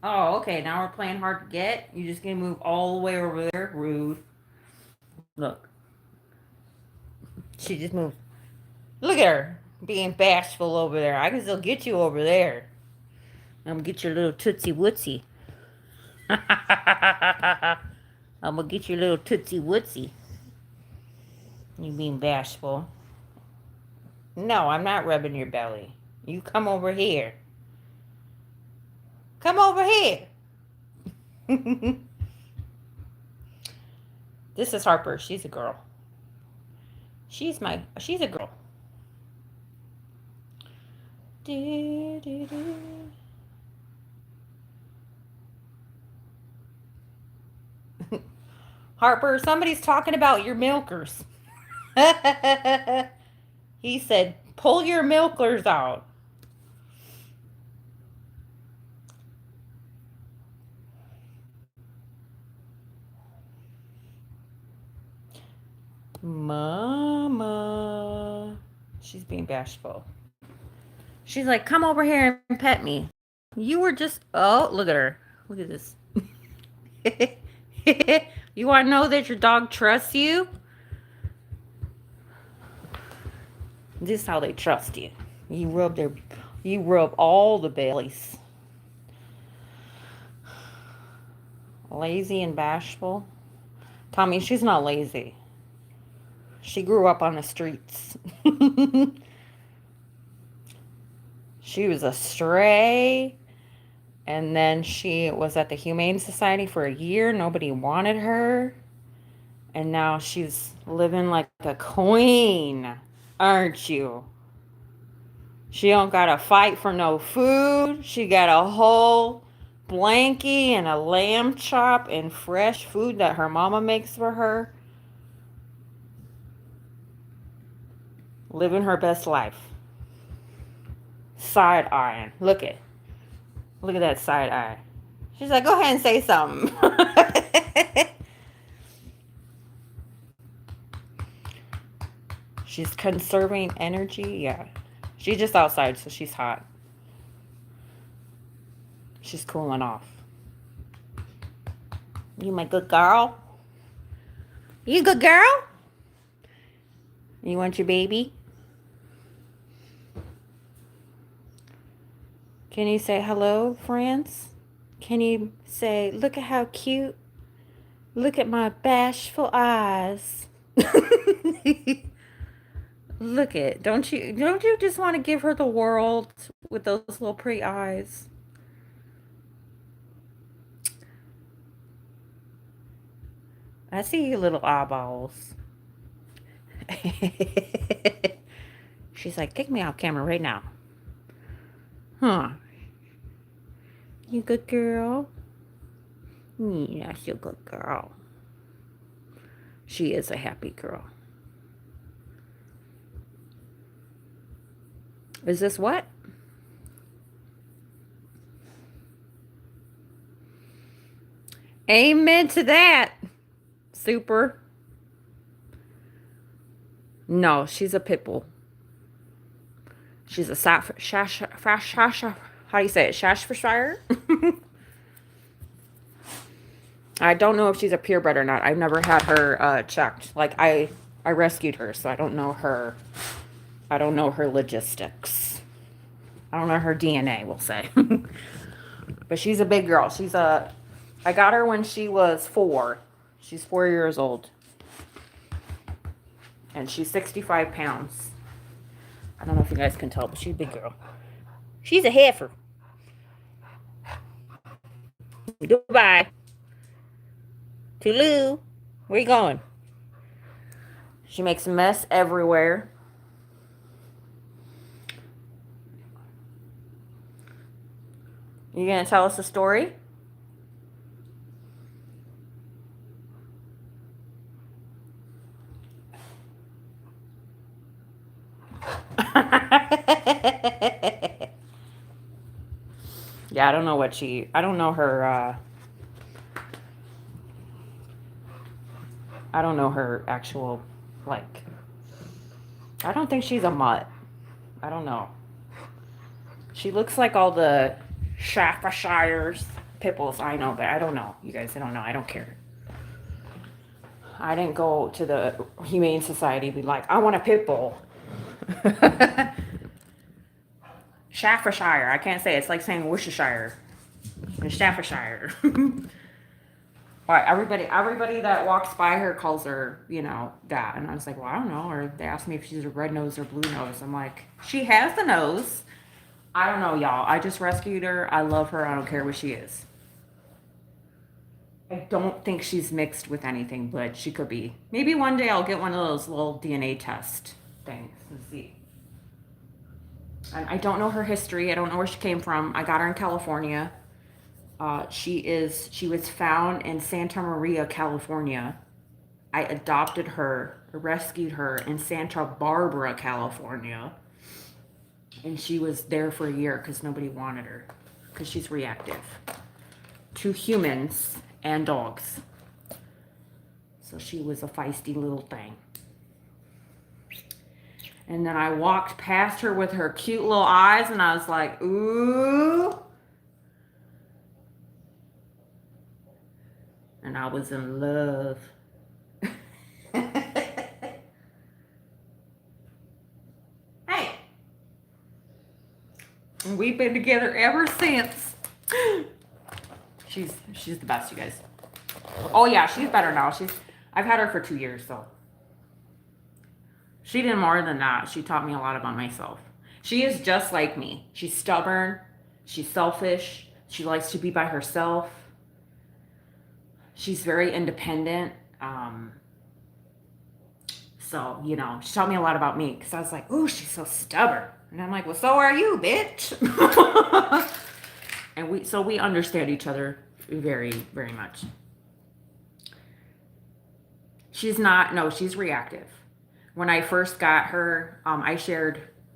Oh, okay. Now we're playing hard to get. You just gonna move all the way over there? Rude. Look, she just moved. Look at her being bashful over there. I can still get you over there. I'm gonna get your little tootsie wootsy. I'm gonna get your little tootsie wootsy. You being bashful. No, I'm not rubbing your belly. You come over here. Come over here. This is Harper. She's a girl. She's a girl. Do, do, do. Harper, somebody's talking about your milkers. He said, pull your milkers out. Mama. She's being bashful. She's like, come over here and pet me. You were just, oh, look at her. Look at this. You want to know that your dog trusts you? This is how they trust you. You rub all the bellies. Lazy and bashful. Tommy, she's not lazy. She grew up on the streets. She was a stray, and then she was at the Humane Society for a year. Nobody wanted her. And now she's living like a queen, aren't you? She don't gotta fight for no food. She got a whole blankie and a lamb chop and fresh food that her mama makes for her. Living her best life. Side eyeing. Look at that side eye. She's like, go ahead and say something. She's conserving energy. Yeah. She's just outside, so she's hot. She's cooling off. You my good girl? You good girl? You want your baby? Can you say hello, friends? Can you say, look at how cute? Look at my bashful eyes. Look at, don't you just want to give her the world with those little pretty eyes? I see you little eyeballs. She's like, take me off camera right now. Huh. You good girl? Yeah, she's a good girl. She is a happy girl. Is this what? Amen to that. Super. No, she's a pit bull. She's a how do you say it? Shashfordshire? I don't know if she's a purebred or not. I've never had her checked. Like I rescued her, so I don't know her. I don't know her logistics. I don't know her DNA, we'll say. But she's a big girl. I got her when she was 4. She's 4 years old. And she's 65 pounds. I don't know if you guys can tell, but she's a big girl. She's a heifer. Goodbye. Toodaloo. Where you going? She makes a mess everywhere. You gonna tell us a story? Yeah, I don't know I don't know her, I don't know her actual, like, I don't think she's a mutt. I don't know. She looks like all the Staffordshires pit bulls. I know, but I don't know. You guys, I don't know. I don't care. I didn't go to the Humane Society and be like, I want a pit bull. Staffordshire. I can't say it. It's like saying Worcestershire. And Staffordshire. But everybody that walks by her calls her, you know, that. And I was like, well, I don't know. Or they asked me if she's a red nose or blue nose. I'm like, she has the nose. I don't know, y'all. I just rescued her. I love her. I don't care what she is. I don't think she's mixed with anything, but she could be. Maybe one day I'll get one of those little DNA test things and see. And I don't know her history. I don't know where she came from. I got her in California. She was found in Santa Maria, California. I adopted her, rescued her in Santa Barbara, California. And she was there for a year because nobody wanted her because she's reactive to humans and dogs. So she was a feisty little thing. And then I walked past her with her cute little eyes and I was like, ooh. And I was in love. Hey. And we've been together ever since. She's the best, you guys. Oh yeah, she's better now. I've had her for 2 years, so. She did more than that. She taught me a lot about myself. She is just like me. She's stubborn. She's selfish. She likes to be by herself. She's very independent. So, you know, she taught me a lot about me because I was like, ooh, she's so stubborn. And I'm like, well, so are you, bitch. And we understand each other very, very much. She's reactive. When I first got her,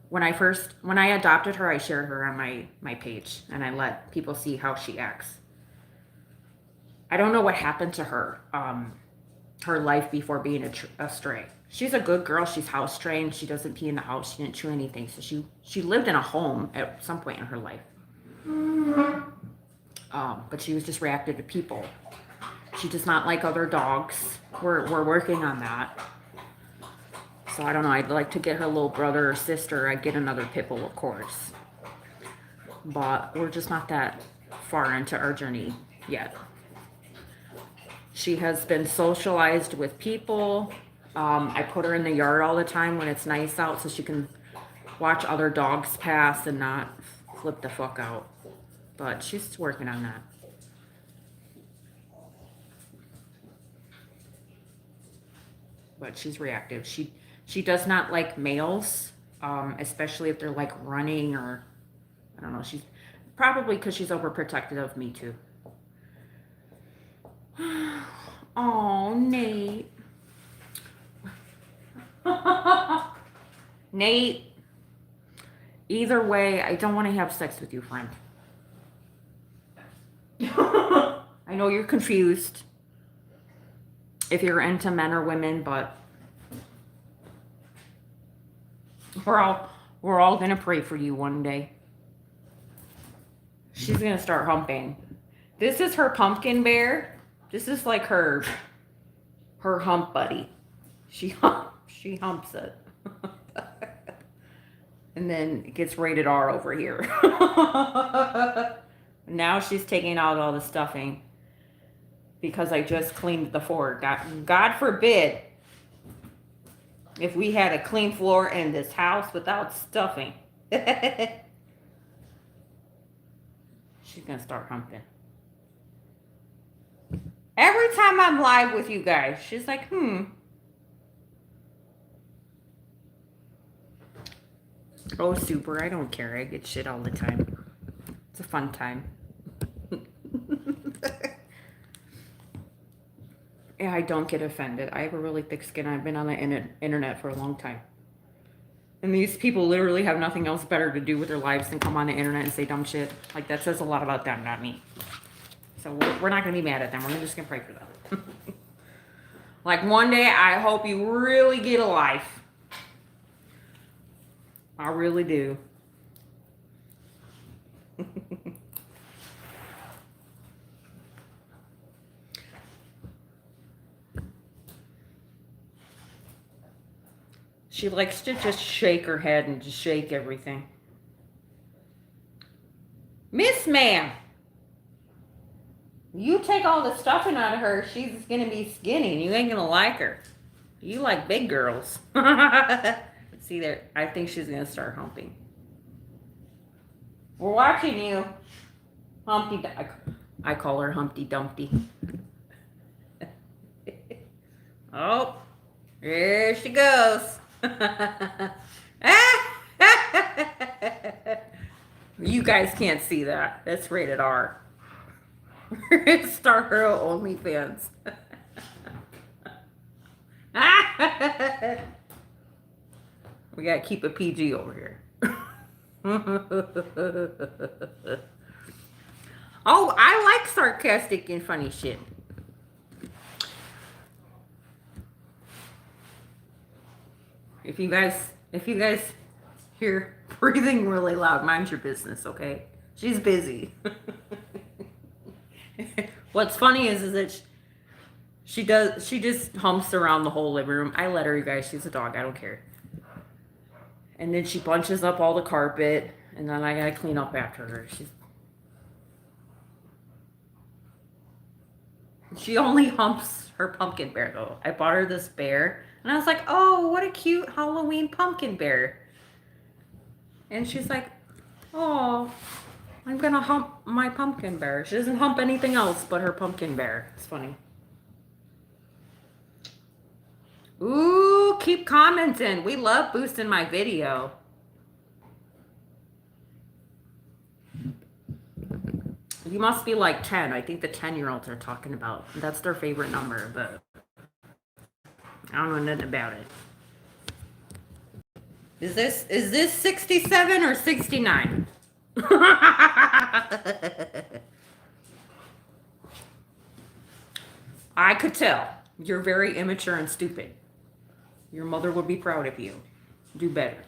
when I adopted her, I shared her on my page and I let people see how she acts. I don't know what happened to her, her life before being a stray. She's a good girl. She's house trained. She doesn't pee in the house. She didn't chew anything. So she lived in a home at some point in her life. But she was just reactive to people. She does not like other dogs. We're working on that. So I don't know. I'd like to get her little brother or sister. I'd get another pit bull, of course. But we're just not that far into our journey yet. She has been socialized with people. I put her in the yard all the time when it's nice out so she can watch other dogs pass and not flip the fuck out. But she's working on that. But she's reactive. She does not like males, especially if they're like running or, I don't know. She's probably because she's overprotective of me too. Oh, Nate. Nate. Either way, I don't want to have sex with you, friend. I know you're confused if you're into men or women, but we're all gonna pray for you one day. She's gonna start humping. This is her pumpkin bear. This is like her hump buddy. She humps it. And then it gets rated R over here. Now she's taking out all the stuffing because I just cleaned the floor. God forbid if we had a clean floor in this house without stuffing. She's gonna start humping. Every time I'm live with you guys, she's like, Oh, super. I don't care. I get shit all the time. It's a fun time. Yeah, I don't get offended. I have a really thick skin. I've been on the internet for a long time. And these people literally have nothing else better to do with their lives than come on the internet and say dumb shit. Like, that says a lot about them, not me. So we're not going to be mad at them. We're just going to pray for them. Like, one day, I hope you really get a life. I really do. She likes to just shake her head and just shake everything. Miss Ma'am, you take all the stuffing out of her, she's gonna be skinny and you ain't gonna like her. You like big girls. See there, I think she's gonna start humping. We're watching you. Humpty, I call her Humpty Dumpty. Oh, there she goes. You guys can't see that. That's rated R. Star Hero OnlyFans. We gotta keep a PG over here. Oh, I like sarcastic and funny shit. If you guys hear breathing really loud, mind your business, okay? She's busy. What's funny is that she just humps around the whole living room. I let her, you guys. She's a dog. I don't care. And then she bunches up all the carpet, and then I gotta clean up after her. She only humps her pumpkin bear, though. I bought her this bear, and I was like, oh, what a cute Halloween pumpkin bear. And she's like, oh, I'm gonna hump my pumpkin bear. She doesn't hump anything else but her pumpkin bear. It's funny. Ooh, keep commenting. We love boosting my video. You must be like 10. I think the 10-year-olds are talking about. That's their favorite number, but I don't know nothing about it. Is this 67 or 69? I could tell. You're very immature and stupid. Your mother would be proud of you. Do better.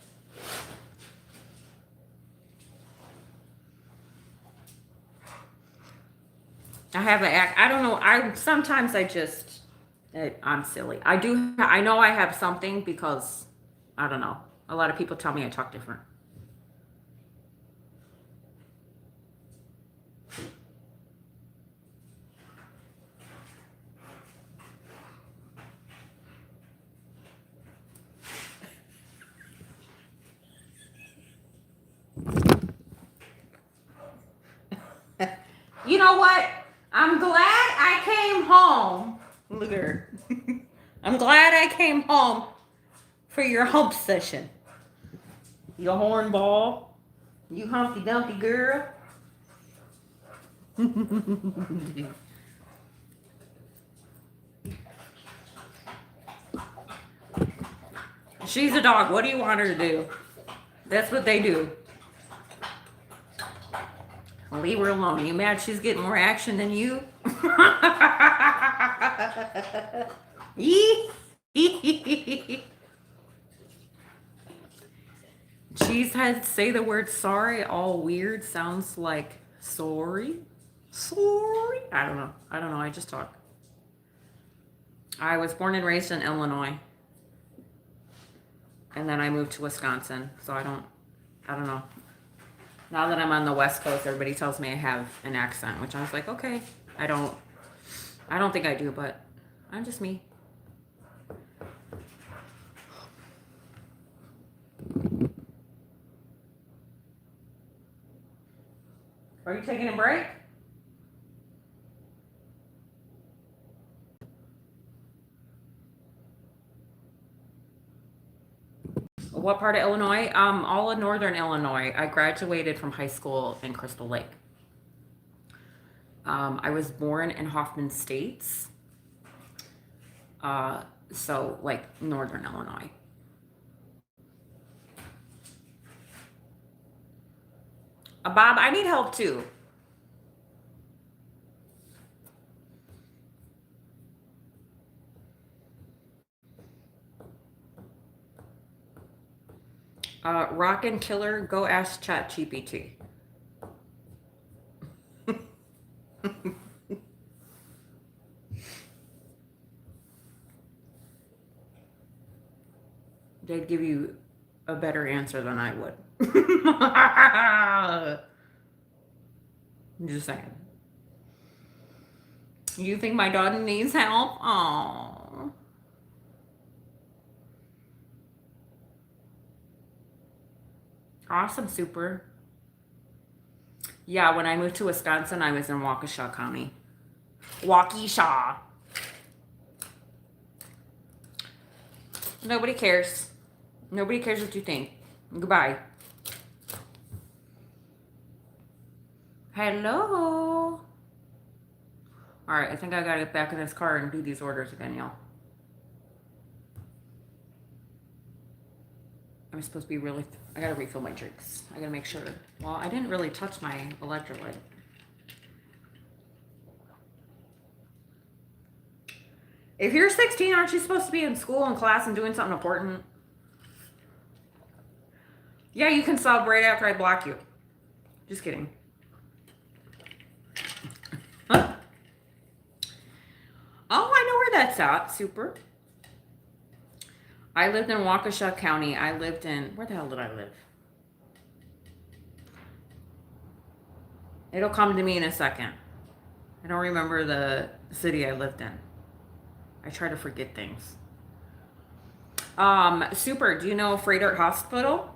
I don't know. Sometimes I'm silly. I know I have something because, I don't know. A lot of people tell me I talk different. You know what? I'm glad I came home. Look at her. I'm glad I came home for your hump session. You hornball. You Humpty Dumpty girl. She's a dog. What do you want her to do? That's what they do. Leave her alone. Are you mad she's getting more action than you? She's had to say the word sorry all weird. Sounds like sorry. Sorry. I don't know. I just talk. I was born and raised in Illinois. And then I moved to Wisconsin. So I don't know. Now that I'm on the West Coast, everybody tells me I have an accent, which I was like, okay. I don't think I do, but I'm just me. Are you taking a break? What part of Illinois? All of northern Illinois. I graduated from high school in Crystal Lake. I was born in Hoffman Estates. So like northern Illinois. Bob, I need help too. Rockin' Killer, go ask ChatGPT. they'd give you a better answer than I would. I'm just saying. You think my daughter needs help? Oh, awesome, super. Yeah, when I moved to Wisconsin, I was in Waukesha County. Waukesha. Nobody cares. Nobody cares what you think. Goodbye. Hello. All right, I think I gotta get back in this car and do these orders again, y'all. I'm supposed to be really. I gotta refill my drinks. I gotta make sure. Well, I didn't really touch my electrolyte. If you're 16, aren't you supposed to be in school and class and doing something important? Yeah, you can sub right after I block you. Just kidding. Huh? Oh, I know where that's at. Super. I lived in Waukesha County. I lived in, where the hell did I live? It'll come to me in a second. I don't remember the city I lived in. I try to forget things. Super, do you know Freighter Hospital?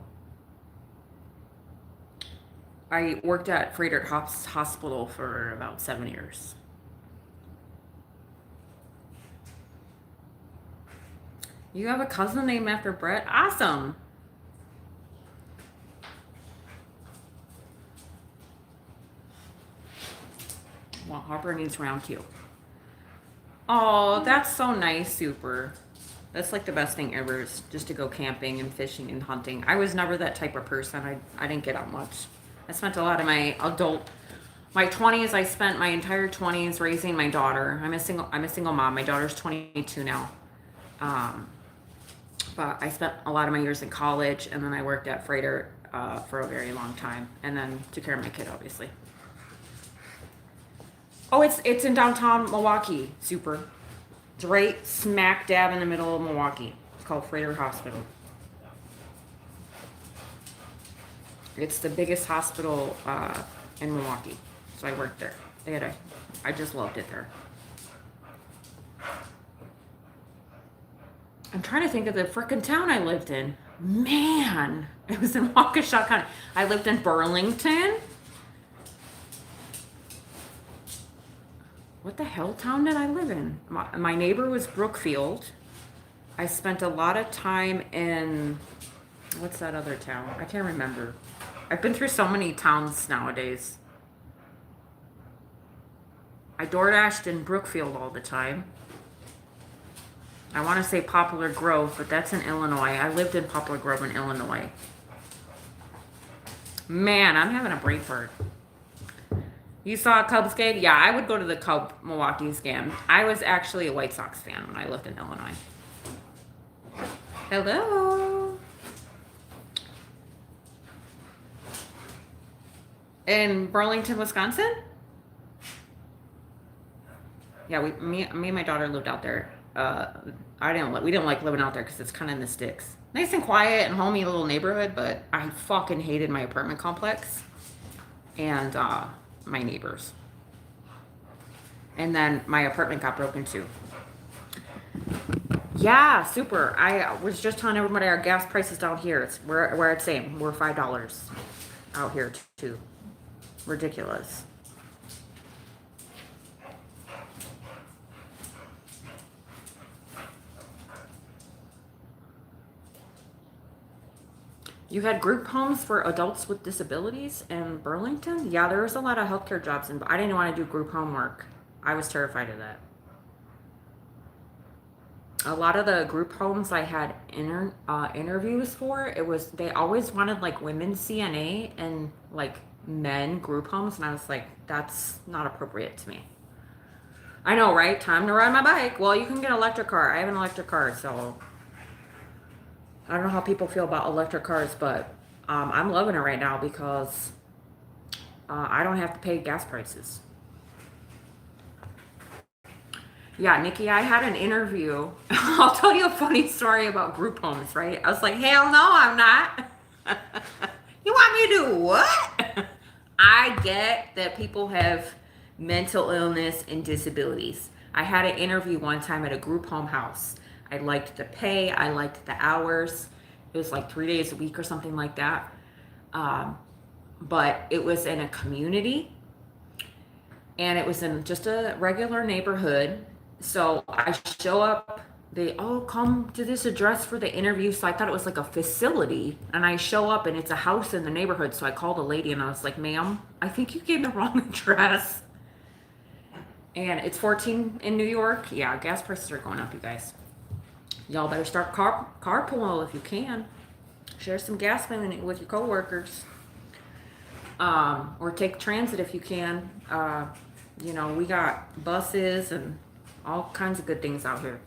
I worked at Freighter Hospital for about 7 years. You have a cousin named after Brett? Awesome. Well, Harper needs round 2. Oh, that's so nice, super. That's like the best thing ever, is just to go camping and fishing and hunting. I was never that type of person. I didn't get out much. I spent a lot of my 20s. I spent my entire 20s raising my daughter. I'm a single mom. My daughter's 22 now. But I spent a lot of my years in college, and then I worked at Freighter for a very long time, and then took care of my kid, obviously. Oh, it's in downtown Milwaukee. Super. It's right smack dab in the middle of Milwaukee. It's called Freighter Hospital. It's the biggest hospital in Milwaukee. So I worked there. I just loved it there. I'm trying to think of the frickin' town I lived in. Man, it was in Waukesha County. I lived in Burlington. What the hell town did I live in? My neighbor was Brookfield. I spent a lot of time in, what's that other town? I can't remember. I've been through so many towns nowadays. I DoorDashed in Brookfield all the time. I want to say Poplar Grove, but that's in Illinois. I lived in Poplar Grove in Illinois. Man, I'm having a brain fart. You saw a Cubs game? Yeah, I would go to the Milwaukee's game. I was actually a White Sox fan when I lived in Illinois. Hello. In Burlington, Wisconsin? Yeah, me and my daughter lived out there. We didn't like living out there because it's kind of in the sticks. Nice and quiet and homey little neighborhood, but I fucking hated my apartment complex and my neighbors. And then my apartment got broken into. Yeah, super. I was just telling everybody our gas prices down here. We're at same. We're $5 out here too. Ridiculous. You had group homes for adults with disabilities in Burlington? Yeah, there was a lot of healthcare jobs, and I didn't want to do group home work. I was terrified of that. A lot of the group homes I had interviews for, they always wanted like women CNA and like men group homes, and I was like, that's not appropriate to me. I know, right? Time to ride my bike. Well, you can get an electric car. I have an electric car, so I don't know how people feel about electric cars, but I'm loving it right now because I don't have to pay gas prices. Yeah, Nikki, I had an interview. I'll tell you a funny story about group homes, right? I was like, hell no, I'm not. You want me to do what? I get that people have mental illness and disabilities. I had an interview one time at a group home house. I liked the pay, I liked the hours. It was like 3 days a week or something like that. Um, but it was in a community and it was in just a regular neighborhood. So I show up, they, oh, come to this address for the interview. So I thought it was like a facility. And I show up and it's a house in the neighborhood. So I called a lady and I was like, ma'am, I think you gave me the wrong address. And it's 14 in New York. Yeah, gas prices are going up, you guys. Y'all better start carpool if you can. Share some gas money with your coworkers. Or take transit if you can. We got buses and all kinds of good things out here.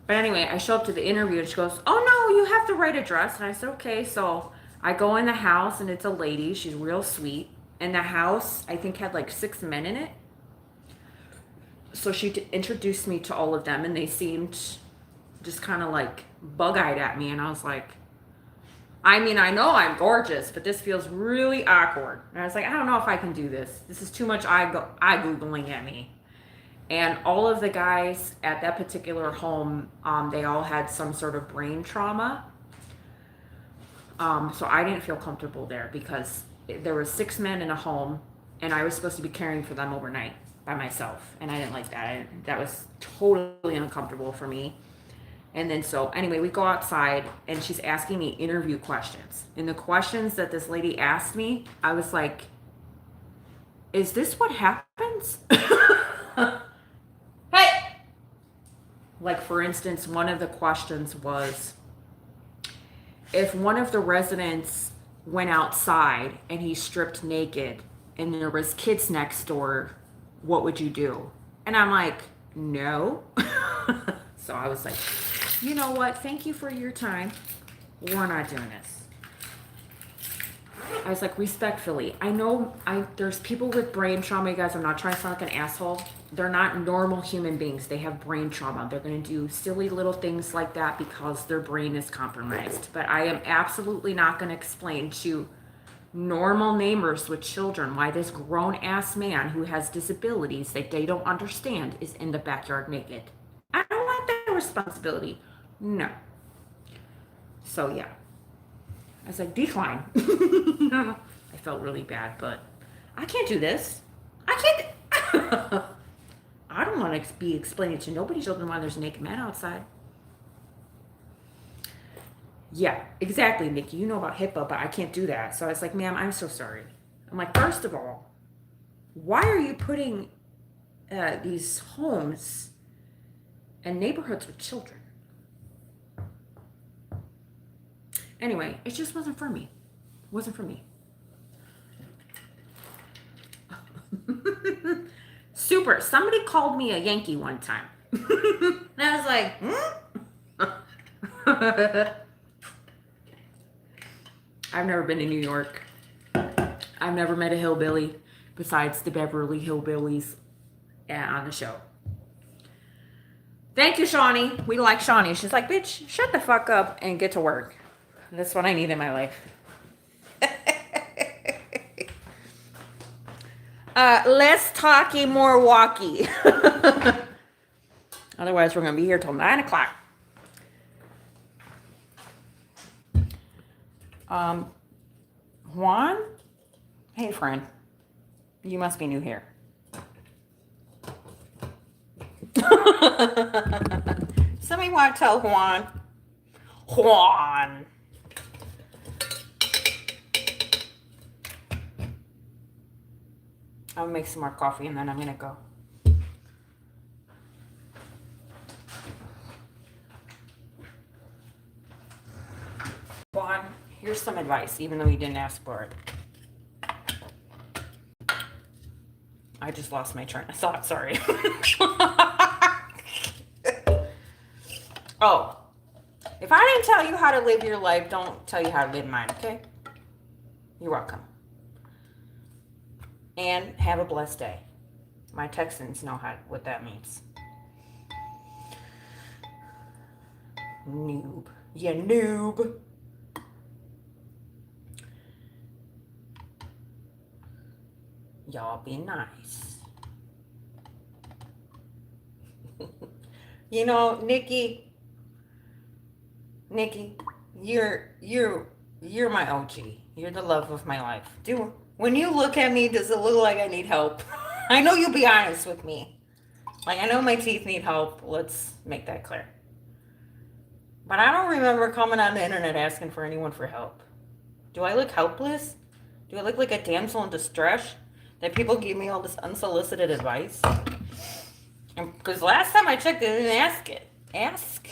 But anyway, I show up to the interview and she goes, oh no, you have the right address. And I said, okay. So I go in the house and it's a lady. She's real sweet. And the house, I think, had like 6 men in it. So she introduced me to all of them and they seemed just kind of like bug-eyed at me. And I was like, I mean, I know I'm gorgeous, but this feels really awkward. And I was like, I don't know if I can do this. This is too much eye Googling at me. And all of the guys at that particular home, they all had some sort of brain trauma. So I didn't feel comfortable there because there were 6 men in a home and I was supposed to be caring for them overnight by myself. And I didn't like that. That was totally uncomfortable for me. And then so anyway, we go outside and she's asking me interview questions. And the questions that this lady asked me, I was like, is this what happens? Hey! Like, for instance, one of the questions was, if one of the residents went outside and he stripped naked and there was kids next door, what would you do? And I'm like, no. So I was like, you know what? Thank you for your time. We're not doing this. I was like, respectfully, I know there's people with brain trauma, you guys. I'm not trying to sound like an asshole. They're not normal human beings. They have brain trauma. They're going to do silly little things like that because their brain is compromised. But I am absolutely not going to explain to normal neighbors with children why this grown-ass man who has disabilities that they don't understand is in the backyard naked. I don't want that responsibility. No. So, yeah. I was like, decline. I felt really bad, but I can't do this. I can't. I don't want to be explaining to nobody's children why there's naked men outside. Yeah, exactly, Nikki. You know about HIPAA, but I can't do that. So I was like, ma'am, I'm so sorry. I'm like, first of all, why are you putting these homes and neighborhoods with children? Anyway, it just wasn't for me. It wasn't for me. Super. Somebody called me a Yankee one time. And I was like, I've never been to New York. I've never met a hillbilly besides the Beverly Hillbillies on the show. Thank you, Shawnee. We like Shawnee. She's like, bitch, shut the fuck up and get to work. That's what I need in my life. Less talky, more walky. Otherwise, we're going to be here till 9 o'clock. Juan? Hey, friend. You must be new here. Somebody want to tell Juan? Juan. I'll make some more coffee and then I'm going to go. Juan, here's some advice, even though you didn't ask for it. I just lost my train of thought, sorry. Oh, if I didn't tell you how to live your life, don't tell you how to live mine, okay? You're welcome. And have a blessed day. My Texans know what that means. Noob. You noob. Y'all be nice. You know, Nikki, you're my OG. You're the love of my life. When you look at me, does it look like I need help? I know you'll be honest with me. Like, I know my teeth need help. Let's make that clear. But I don't remember coming on the internet asking for anyone for help. Do I look helpless? Do I look like a damsel in distress? That people give me all this unsolicited advice? Because last time I checked, they didn't ask it. Ask.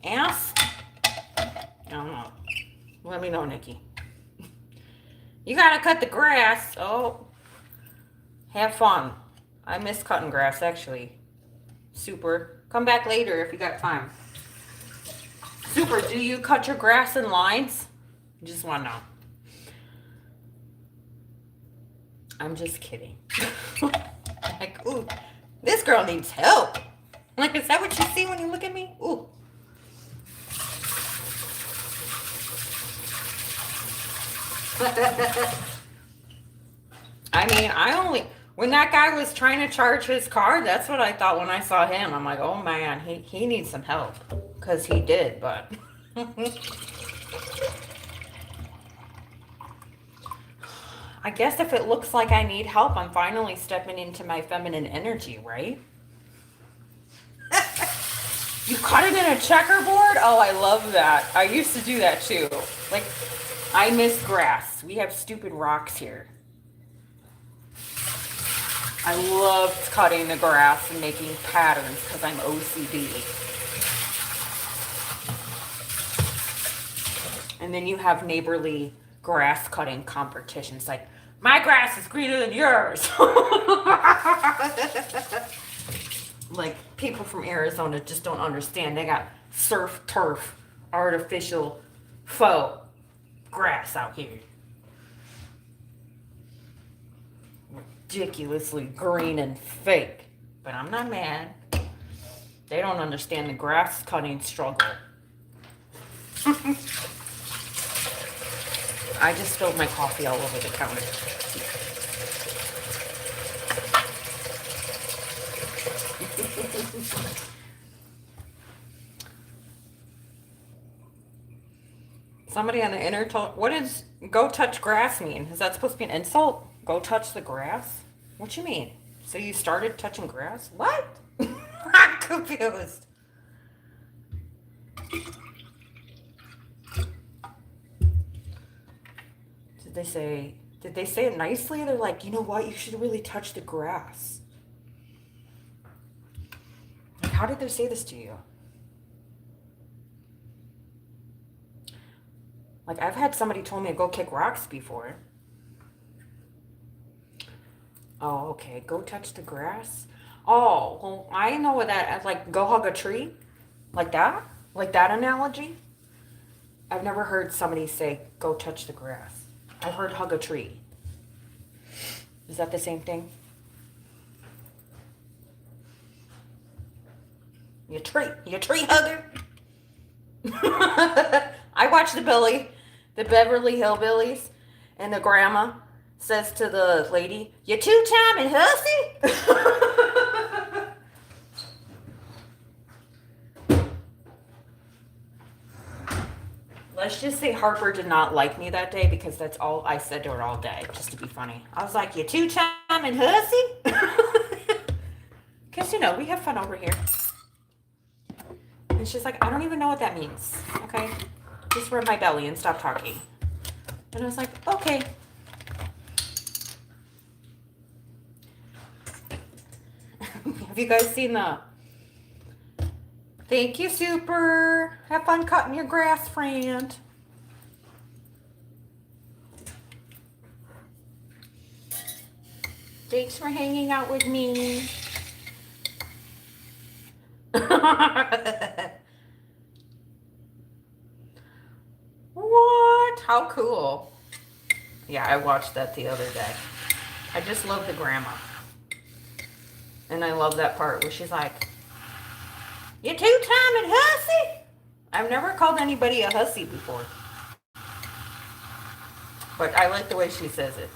I don't know. Let me know, Nikki. You gotta cut the grass. Oh, have fun. I miss cutting grass, actually. Super. Come back later if you got time. Super, do you cut your grass in lines? Just want to know. I'm just kidding. Like, ooh, this girl needs help. Like, is that what you see when you look at me? Ooh. I mean, when that guy was trying to charge his card, that's what I thought when I saw him. I'm like, oh man, he needs some help. Because he did, but. I guess if it looks like I need help, I'm finally stepping into my feminine energy, right? You cut it in a checkerboard? Oh, I love that. I used to do that too. Like, I miss grass. We have stupid rocks here. I loved cutting the grass and making patterns because I'm OCD. And then you have neighborly grass cutting competitions. Like, my grass is greener than yours. Like, people from Arizona just don't understand. They got surf turf, artificial faux grass out here. Ridiculously green and fake. But I'm not mad. They don't understand the grass cutting struggle. I just spilled my coffee all over the counter. Somebody on the internet told, what does go touch grass mean? Is that supposed to be an insult? Go touch the grass? What you mean? So you started touching grass? What? I'm confused. Did they say it nicely? They're like, you know what? You should really touch the grass. Like, how did they say this to you? Like, I've had somebody told me to go kick rocks before. Oh, okay. Go touch the grass? Oh, well, I know what that, like, go hug a tree? Like that? Like that analogy? I've never heard somebody say, go touch the grass. I've heard hug a tree. Is that the same thing? You tree hugger? I watched the Beverly Hillbillies, and the grandma says to the lady, you two-timing hussy? Let's just say Harper did not like me that day because that's all I said to her all day, just to be funny. I was like, you two-timing hussy? Because, you know, we have fun over here. And she's like, I don't even know what that means. Okay? Just rub my belly and stop talking. And I was like, okay. Have you guys seen the... Thank you, Super. Have fun cutting your grass, friend. Thanks for hanging out with me. What? How cool. Yeah, I watched that the other day. I just love the grandma. And I love that part where she's like, You two-timing hussy? I've never called anybody a hussy before. But I like the way she says it.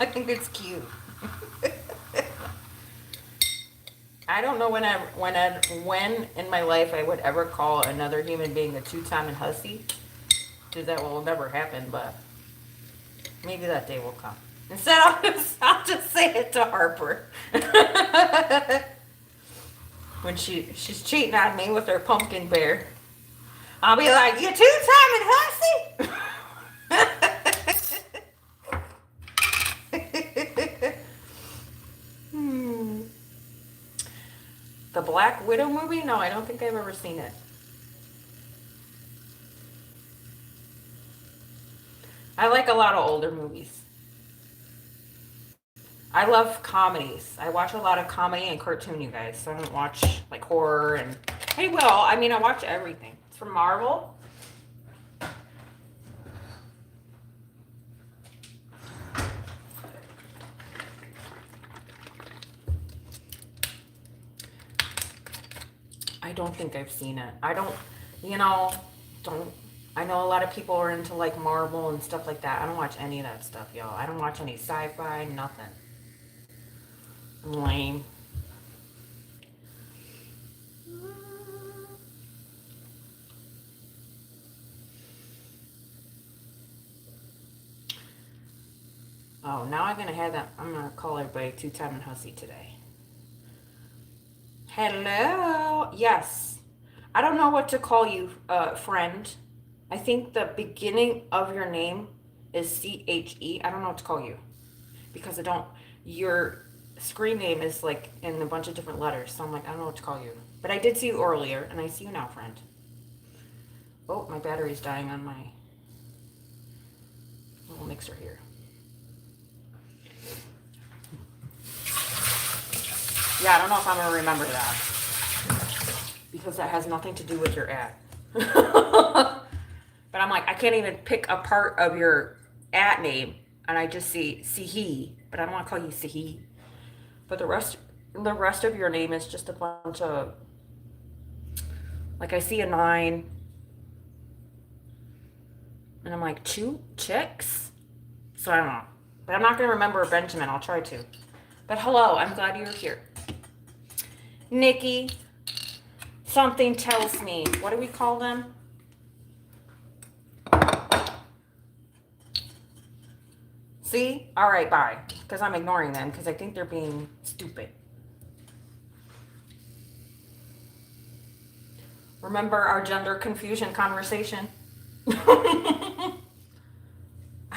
I think it's cute. I don't know when in my life I would ever call another human being a two-timing hussy. Because that will never happen, but maybe that day will come. Instead, I'll just say it to Harper. When she's cheating on me with her pumpkin bear. I'll be like, you two-timing hussy? The Black Widow movie? No, I don't think I've ever seen it. I like a lot of older movies. I love comedies. I watch a lot of comedy and cartoon, you guys. So I don't watch like horror and hey, well, I mean, I watch everything. It's from Marvel. I don't think I've seen it. I don't, don't. I know a lot of people are into like Marvel and stuff like that. I don't watch any of that stuff, y'all. I don't watch any sci-fi, nothing. I'm lame. Oh, now I'm gonna have that. I'm gonna call everybody two-timing hussy today. Hello. Yes. I don't know what to call you, friend. I think the beginning of your name is CHE. I don't know what to call you because your screen name is like in a bunch of different letters. So I'm like, I don't know what to call you. But I did see you earlier and I see you now, friend. Oh, my battery's dying on my little mixer here. Yeah, I don't know if I'm going to remember that because that has nothing to do with your ad. But I'm like, I can't even pick a part of your ad name, and I just see Sihi, but I don't want to call you Sihi. But the rest of your name is just a bunch of, like I see a 9, and I'm like, chicks? So I don't know. But I'm not going to remember Benjamin. I'll try to. But hello, I'm glad you're here. Nikki, something tells me, what do we call them? See? All right, bye. Because I'm ignoring them because I think they're being stupid. Remember our gender confusion conversation? I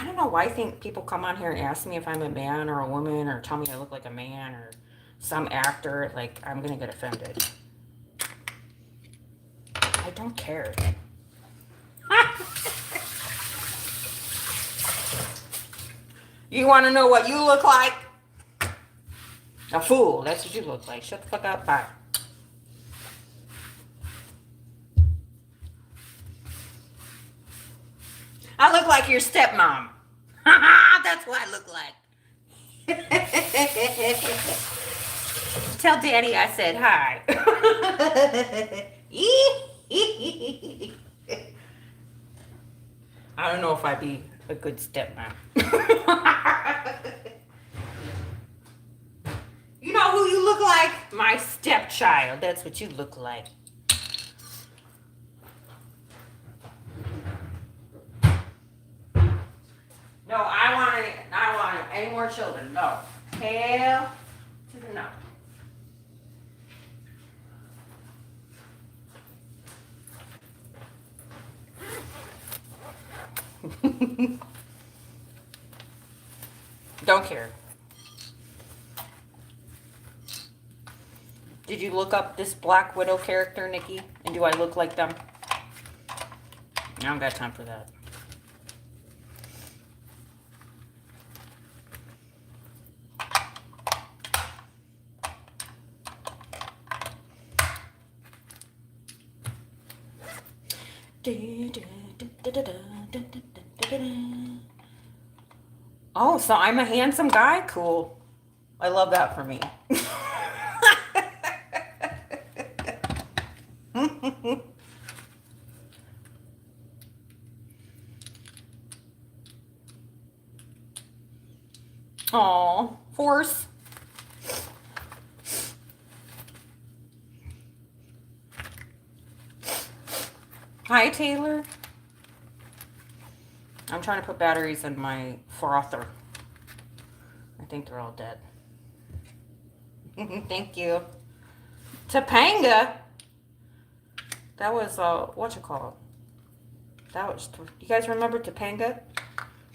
don't know why I think people come on here and ask me if I'm a man or a woman or tell me I look like a man or some actor. Like, I'm going to get offended. I don't care. You want to know what you look like? A fool. That's what you look like. Shut the fuck up. Bye. I look like your stepmom. That's what I look like. Tell Daddy I said hi. I don't know if I'd be a good stepmom. You know who you look like? My stepchild. That's what you look like. No, I want any more children. No. Hell to the no. Don't care. Did you look up this Black Widow character, Nikki? And do I look like them? I don't got time for that. Oh, so I'm a handsome guy? Cool. I love that for me. Aw, Force. Hi, Taylor. I'm trying to put batteries in my frother. I think they're all dead. Thank you. Topanga. That was what you call it? That was. You guys remember Topanga?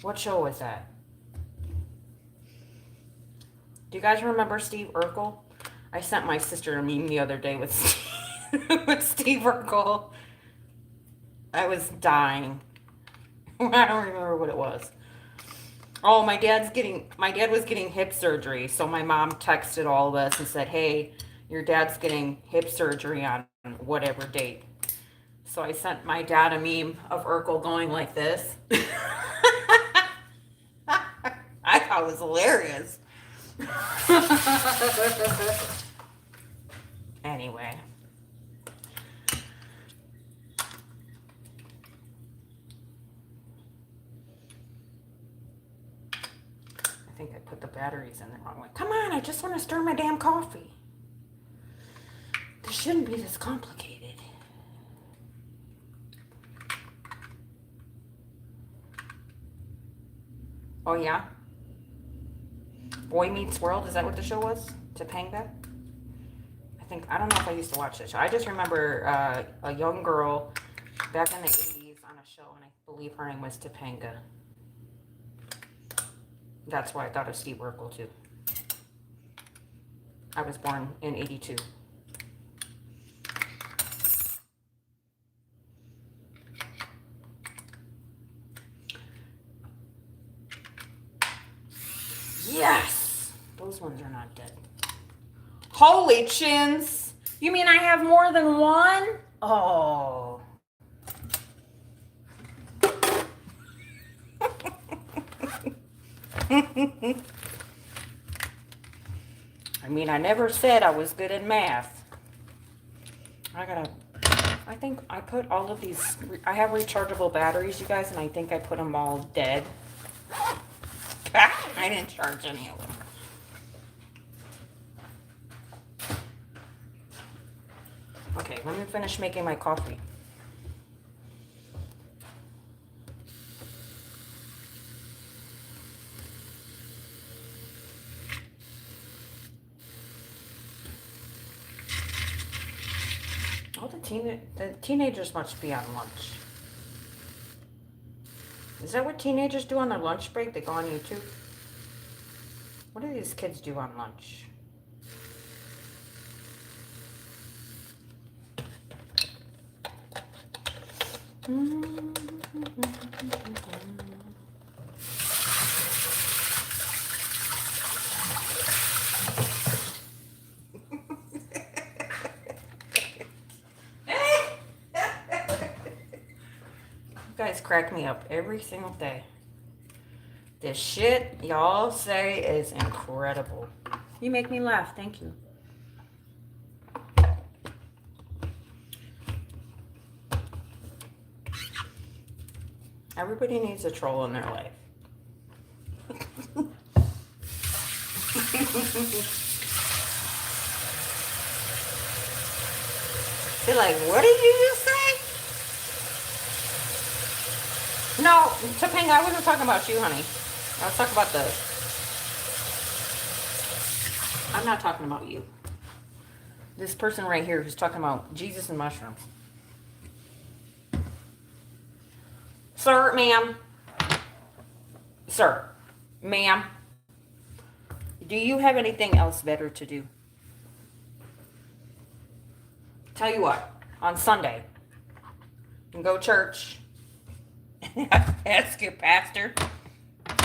What show was that? Do you guys remember Steve Urkel? I sent my sister a meme the other day with with Steve Urkel. I was dying. I don't remember what it was. Oh, my dad was getting hip surgery, so my mom texted all of us and said, "Hey, your dad's getting hip surgery on whatever date." So I sent my dad a meme of Urkel going like this. I thought it was hilarious. Anyway. I think I put the batteries in the wrong way. Come on, I just want to stir my damn coffee. This shouldn't be this complicated. Oh, yeah? Boy Meets World, is that what the show was? Topanga? I don't know if I used to watch that show. I just remember a young girl back in the 80s on a show, and I believe her name was Topanga. That's why I thought of Steve Urkel, too. I was born in 82. Yes! Those ones are not dead. Holy chins! You mean I have more than one? Oh. I mean, I never said I was good at math. I think I put all of these, I have rechargeable batteries, you guys, and I think I put them all dead. I didn't charge any of them. Okay, let me finish making my coffee. Oh, the teenagers must be on lunch. Is that what teenagers do on their lunch break? They go on YouTube? What do these kids do on lunch? You guys crack me up every single day. This shit y'all say is incredible. You make me laugh. Thank you. Everybody needs a troll in their life. They're like, what did you just say? No, Topanga, I wasn't talking about you, honey. I was talking about I'm not talking about you. This person right here who's talking about Jesus and mushrooms. Sir, ma'am. Sir, ma'am. Do you have anything else better to do? Tell you what, on Sunday, you can go to church. Ask your pastor.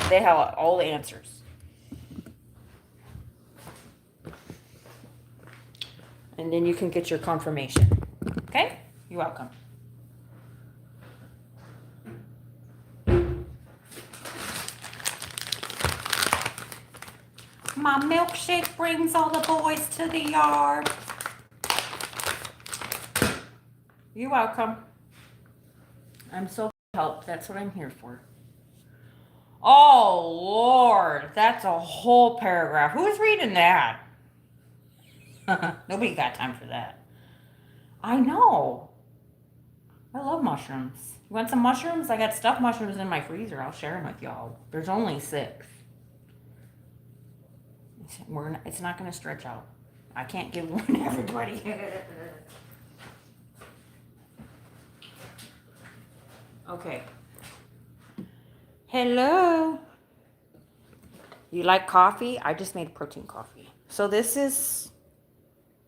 They have all the answers. And then you can get your confirmation. Okay? You're welcome. My milkshake brings all the boys to the yard. You're welcome. I'm so helped. That's what I'm here for. Oh, Lord. That's a whole paragraph. Who's reading that? Nobody got time for that. I know. I love mushrooms. You want some mushrooms? I got stuffed mushrooms in my freezer. I'll share them with y'all. There's only 6. It's not going to stretch out. I can't give one to everybody. Okay. Hello. You like coffee? I just made protein coffee. So this is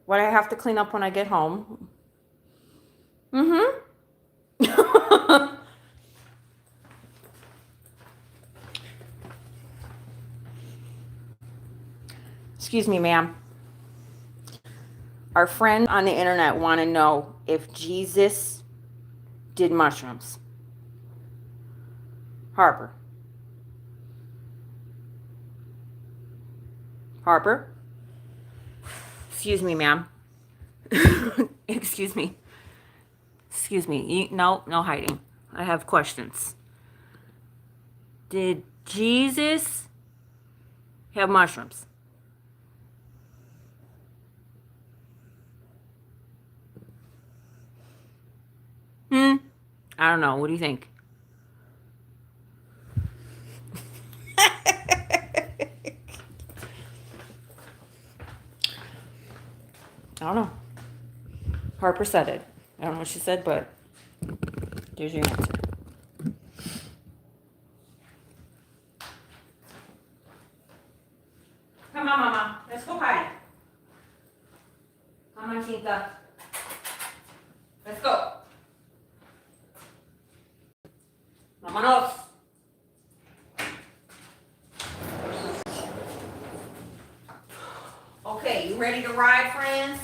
what I have to clean up when I get home. Mm-hmm. Excuse me, ma'am. Our friends on the internet want to know if Jesus did mushrooms. Harper. Harper? Excuse me, ma'am. Excuse me. Excuse me. No hiding. I have questions. Did Jesus have mushrooms? I don't know. What do you think? I don't know. Harper said it. I don't know what she said, but there's your answer. Come on, Mama. Let's go party. Come on, Tita. Let's go. Vámonos. Okay, you ready to ride, friends?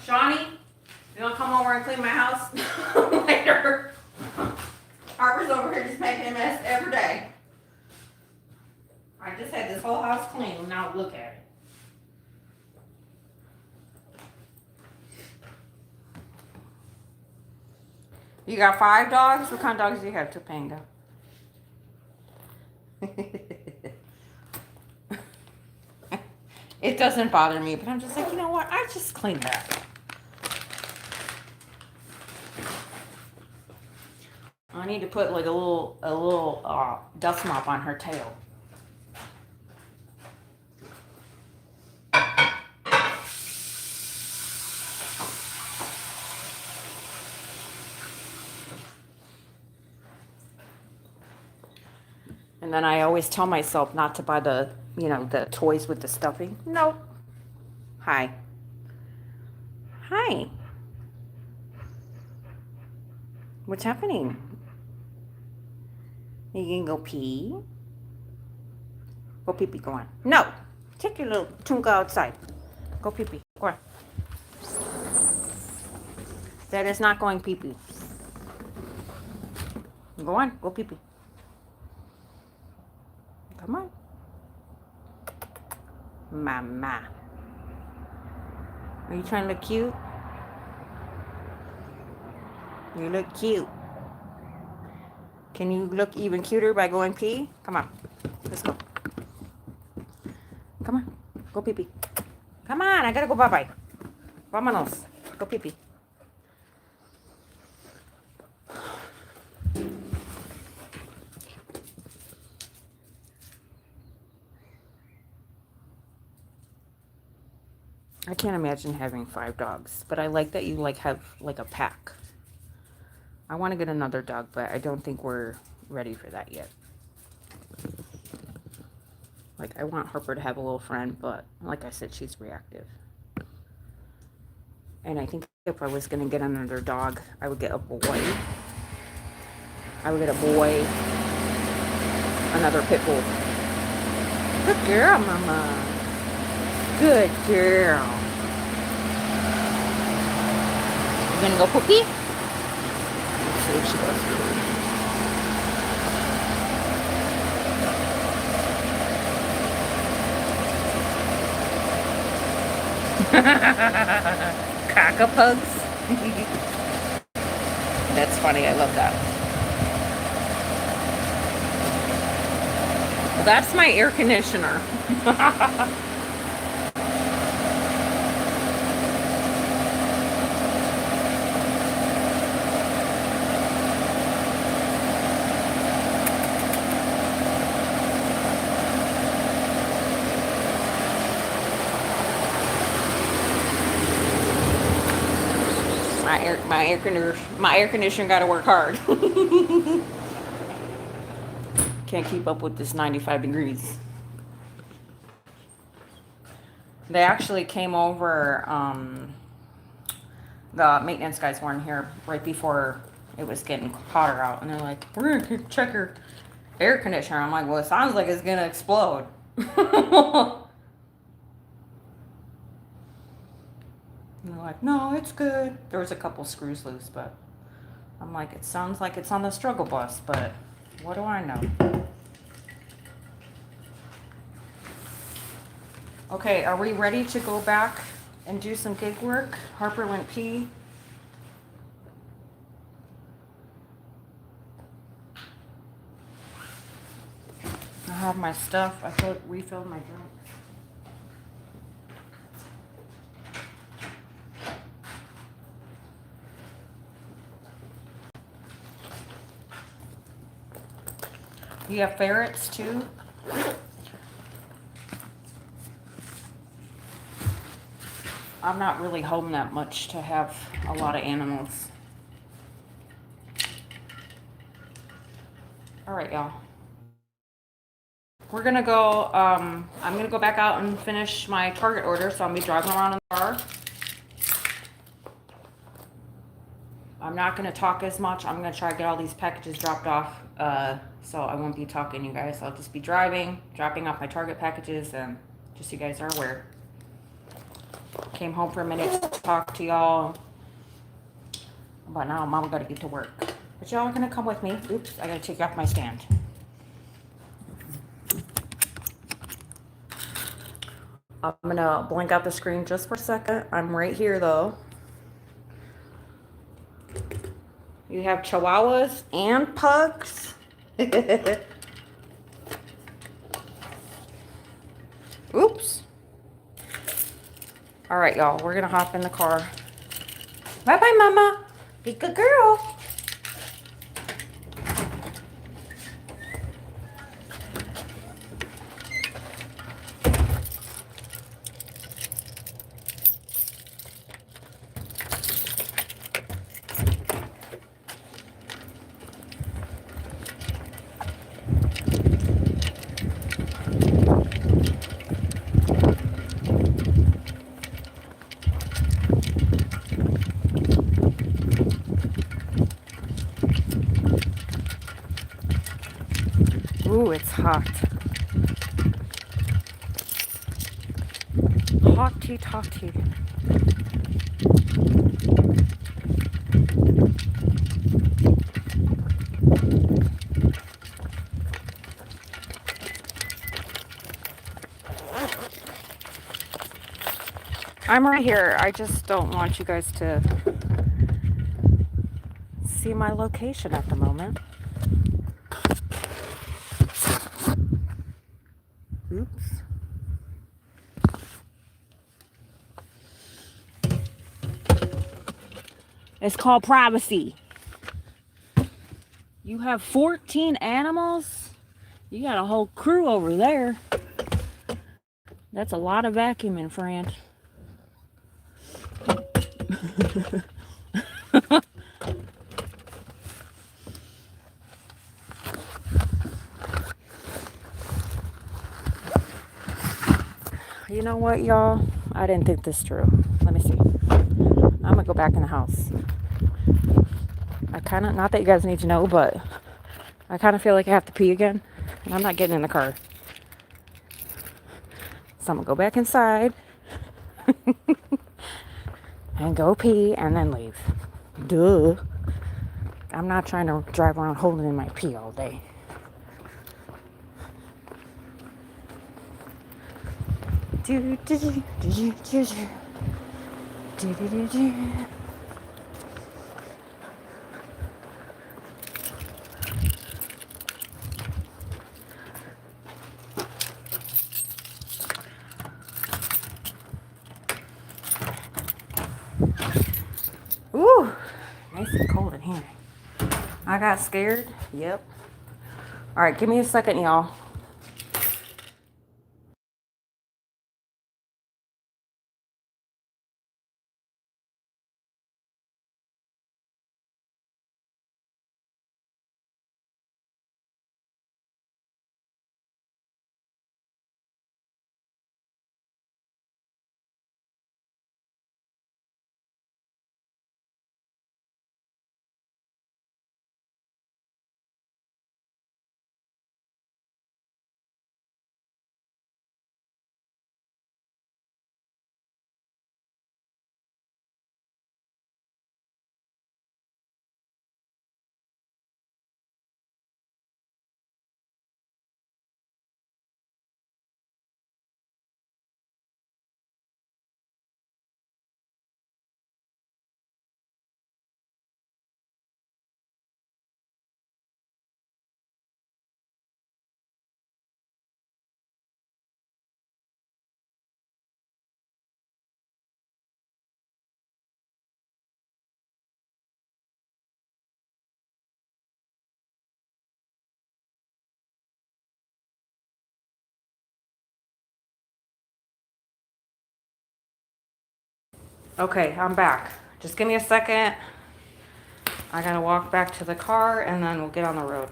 Shawnee, you gonna come over and clean my house later? Harper's over here just making a mess every day. I just had this whole house clean. Now look at it. You got 5 dogs? What kind of dogs do you have, Topanga? It doesn't bother me, but I'm just like, you know what? I just cleaned that. I need to put like a little dust mop on her tail. And then I always tell myself not to buy the toys with the stuffing. No. Hi. Hi. What's happening? You can go pee? Go pee pee, go on. No. Take your little tunka outside. Go pee pee. Go on. That is not going pee pee. Go on. Go pee pee. Come on. Mama. Are you trying to look cute? You look cute. Can you look even cuter by going pee? Come on. Let's go. Come on. Go pee pee. Come on. I gotta go bye-bye. Vámonos. Go pee pee. I can't imagine having 5 dogs, but I like that you have like a pack. I want to get another dog, but I don't think we're ready for that yet. Like, I want Harper to have a little friend, but like I said, she's reactive. And I think if I was going to get another dog, I would get a boy. I would get a boy, another pit bull. Good girl, Mama. Good girl. You gonna go poopy? Let's see if she goes. Cockapugs. That's funny. I love that. Well, that's my air conditioner. My air conditioner got to work hard. Can't keep up with this 95 degrees. They actually came over. The maintenance guys weren't here right before it was getting hotter out, and they're like, "We're gonna check your air conditioner." I'm like, "Well, it sounds like it's gonna explode." And they're like, "No, it's good." There was a couple screws loose, but I'm like, "It sounds like it's on the struggle bus, but what do I know?" Okay, are we ready to go back and do some gig work? Harper went pee. I have my stuff. I refilled my drink. You have ferrets too? I'm not really home that much to have a lot of animals. All right, y'all. We're gonna go, I'm gonna go back out and finish my Target order, so I'm gonna be driving around in the car. I'm not gonna talk as much. I'm gonna try to get all these packages dropped off, so I won't be talking to you guys. I'll just be driving, dropping off my Target packages, and just so you guys are aware. Came home for a minute to talk to y'all, but now Mom gotta get to work. But y'all are gonna come with me. Oops, I gotta take off my stand. I'm gonna blank out the screen just for a second. I'm right here though. You have Chihuahuas and pugs. Oops. All right, y'all, we're gonna hop in the car. Bye-bye, Mama. Be a good girl. Ooh, it's hot. Hotty totty. I'm right here. I just don't want you guys to see my location at the moment. Oops. It's called privacy. You have 14 animals? You got a whole crew over there. That's a lot of vacuuming, friend. You know what, y'all? I didn't think this through. Let me see. I'm gonna go back in the house. I kind of, not that you guys need to know, but I kind of feel like I have to pee again, and I'm not getting in the car. So I'm gonna go back inside and go pee and then leave. Duh. I'm not trying to drive around holding in my pee all day. Ooh, nice and cold in here. I got scared. Yep. All right, give me a second, y'all. Okay, I'm back. Just give me a second. I gotta walk back to the car and then we'll get on the road.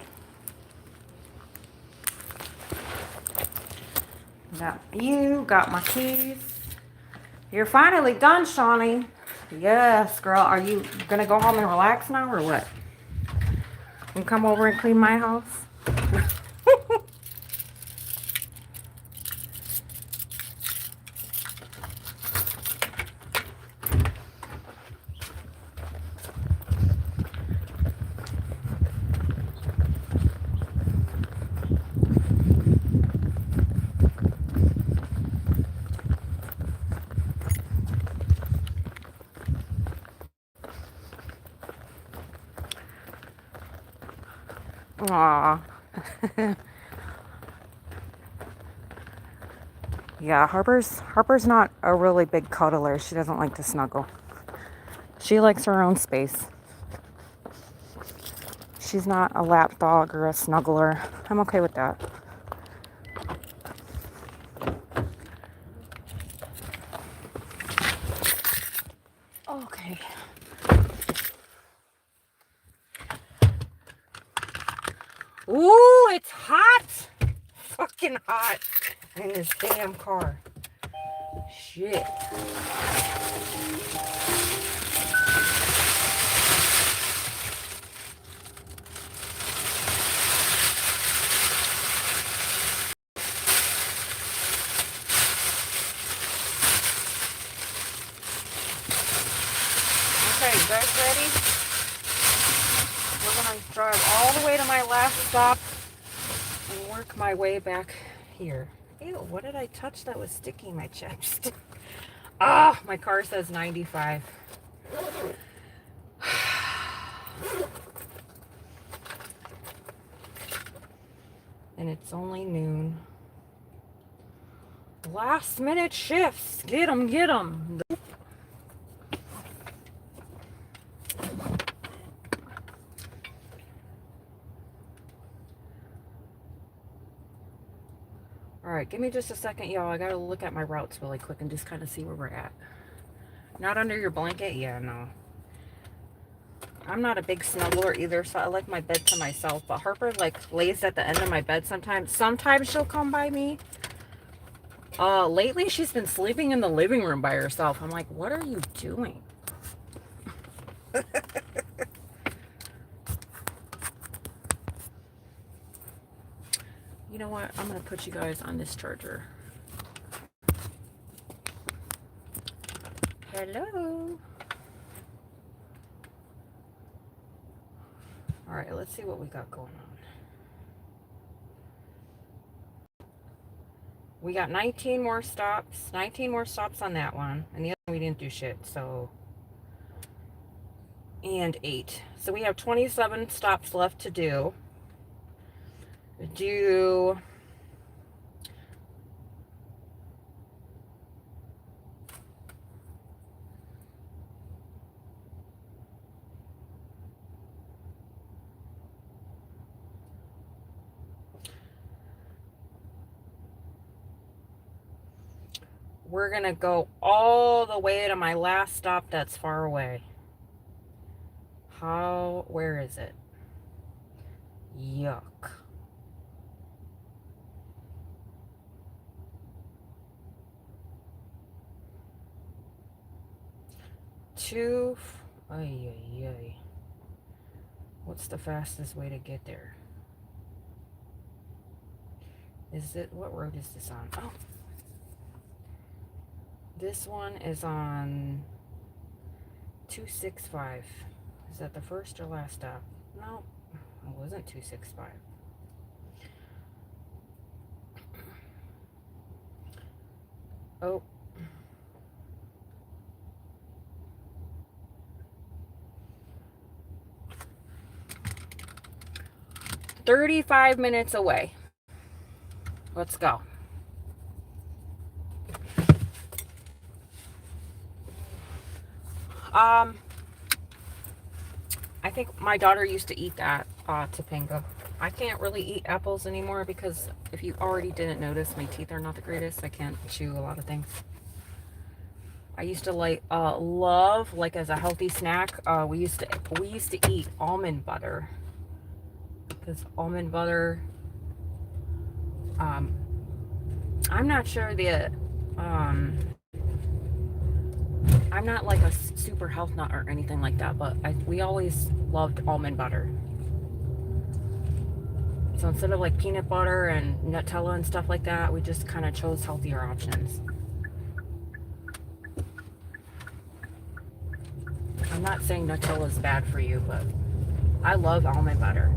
Got you, got my keys. You're finally done, Shawnee. Yes, girl. Are you gonna go home and relax now or what? And come over and clean my house? Aw. Yeah, Harper's not a really big cuddler. She doesn't like to snuggle. She likes her own space. She's not a lap dog or a snuggler. I'm okay with that. Okay. Ooh, it's hot. Fucking hot in this damn car. Shit. Okay, you guys ready? We're gonna drive all the way to my last stop and work my way back here. Ew, what did I touch that was sticking my chest? Ah, my car says 95. And it's only noon. Last minute shifts. Get them, get them. All right, give me just a second, y'all. I gotta look at my routes really quick and just kind of see where we're at. Not under your blanket? Yeah, no. I'm not a big snuggler either, so I like my bed to myself. But Harper like lays at the end of my bed sometimes. Sometimes she'll come by me. Lately she's been sleeping in the living room by herself. I'm like, what are you doing? You know what? I'm gonna put you guys on this charger. Hello. All right, let's see what we got going on. We got 19 more stops on that one, and the other one we didn't do shit. So, and 8. So we have 27 stops left to do. We're going to go all the way to my last stop that's far away. Where is it? Yuck. Ay. What's the fastest way to get there? What road is this on? Oh. This one is on 265. Is that the first or last stop? No, it wasn't 265. Oh. 35 minutes away. Let's go. I think my daughter used to eat that Topanga. I can't really eat apples anymore because if you already didn't notice, my teeth are not the greatest. I can't chew a lot of things. I used to love, like, as a healthy snack, we used to eat almond butter, because almond butter, I'm not sure I'm not like a super health nut or anything like that, but we always loved almond butter. So instead of like peanut butter and Nutella and stuff like that, we just kind of chose healthier options. I'm not saying Nutella is bad for you, but I love almond butter.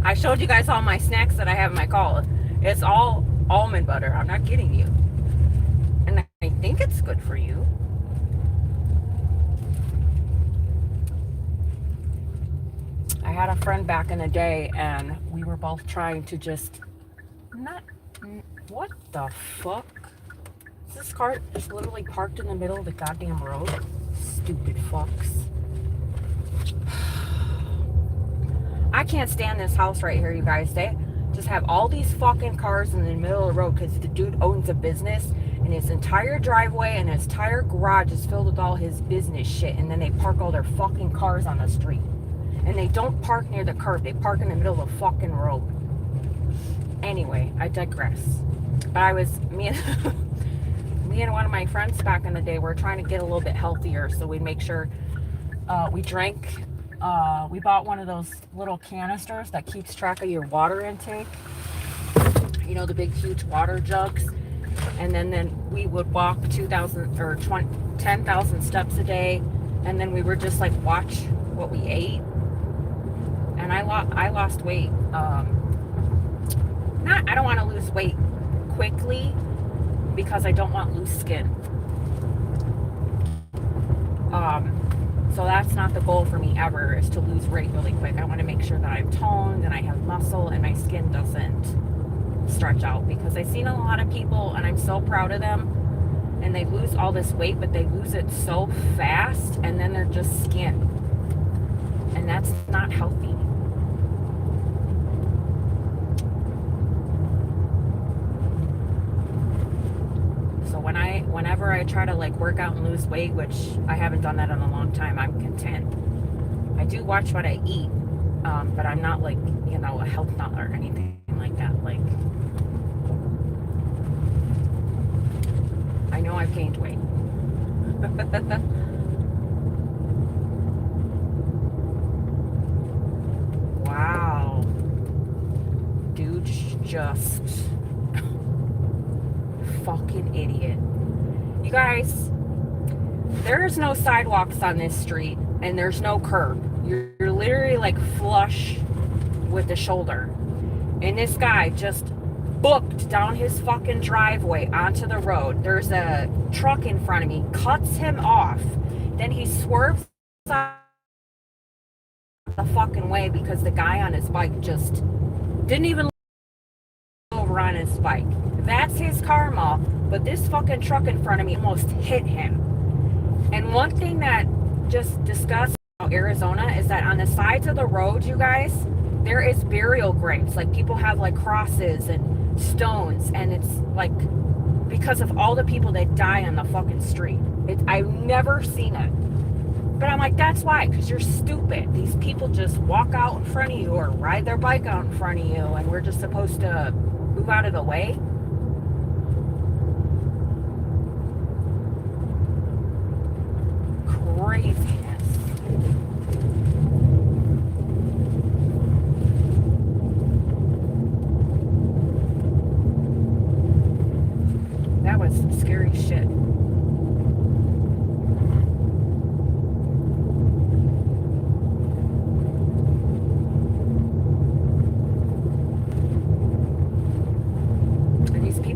I showed you guys all my snacks that I have in my car. It's all almond butter. I'm not kidding you. And I think it's good for you. I had a friend back in the day, and we were both trying to what the fuck? This car is literally parked in the middle of the goddamn road. Stupid fucks. I can't stand this house right here, you guys. They just have all these fucking cars in the middle of the road because the dude owns a business, and his entire driveway and his entire garage is filled with all his business shit, and then they park all their fucking cars on the street. And they don't park near the curb. They park in the middle of the fucking road. Anyway, I digress. But me and one of my friends back in the day were trying to get a little bit healthier, so we'd make sure we bought one of those little canisters that keeps track of your water intake. You know, the big, huge water jugs. And then we would walk 2,000 or 10,000 steps a day. And then we would just like watch what we ate. And I lost weight. I don't want to lose weight quickly because I don't want loose skin. So that's not the goal for me ever, is to lose weight really quick. I want to make sure that I'm toned and I have muscle and my skin doesn't stretch out, because I've seen a lot of people, and I'm so proud of them, and they lose all this weight, but they lose it so fast, and then they're just skin. And that's not healthy. So whenever I try to like work out and lose weight, which I haven't done that in a long time, I'm content. I do watch what I eat, but I'm not like, you know, a health nut or anything like that. Like, I know I've gained weight. Wow. Dude's just fucking idiot. You guys, there's no sidewalks on this street, and there's no curb. You're literally like flush with the shoulder. And this guy just booked down his fucking driveway onto the road. There's a truck in front of me, cuts him off. Then he swerves out the fucking way because the guy on his bike just didn't even over on his bike. That's his karma. But this fucking truck in front of me almost hit him. And one thing that just disgusts Arizona is that on the sides of the road, you guys, there is burial graves. Like people have like crosses and stones, and it's like because of all the people that die on the fucking street. I've never seen it. But I'm like, that's why, because you're stupid. These people just walk out in front of you or ride their bike out in front of you, and we're just supposed to move out of the way. Craziness. That was some scary shit.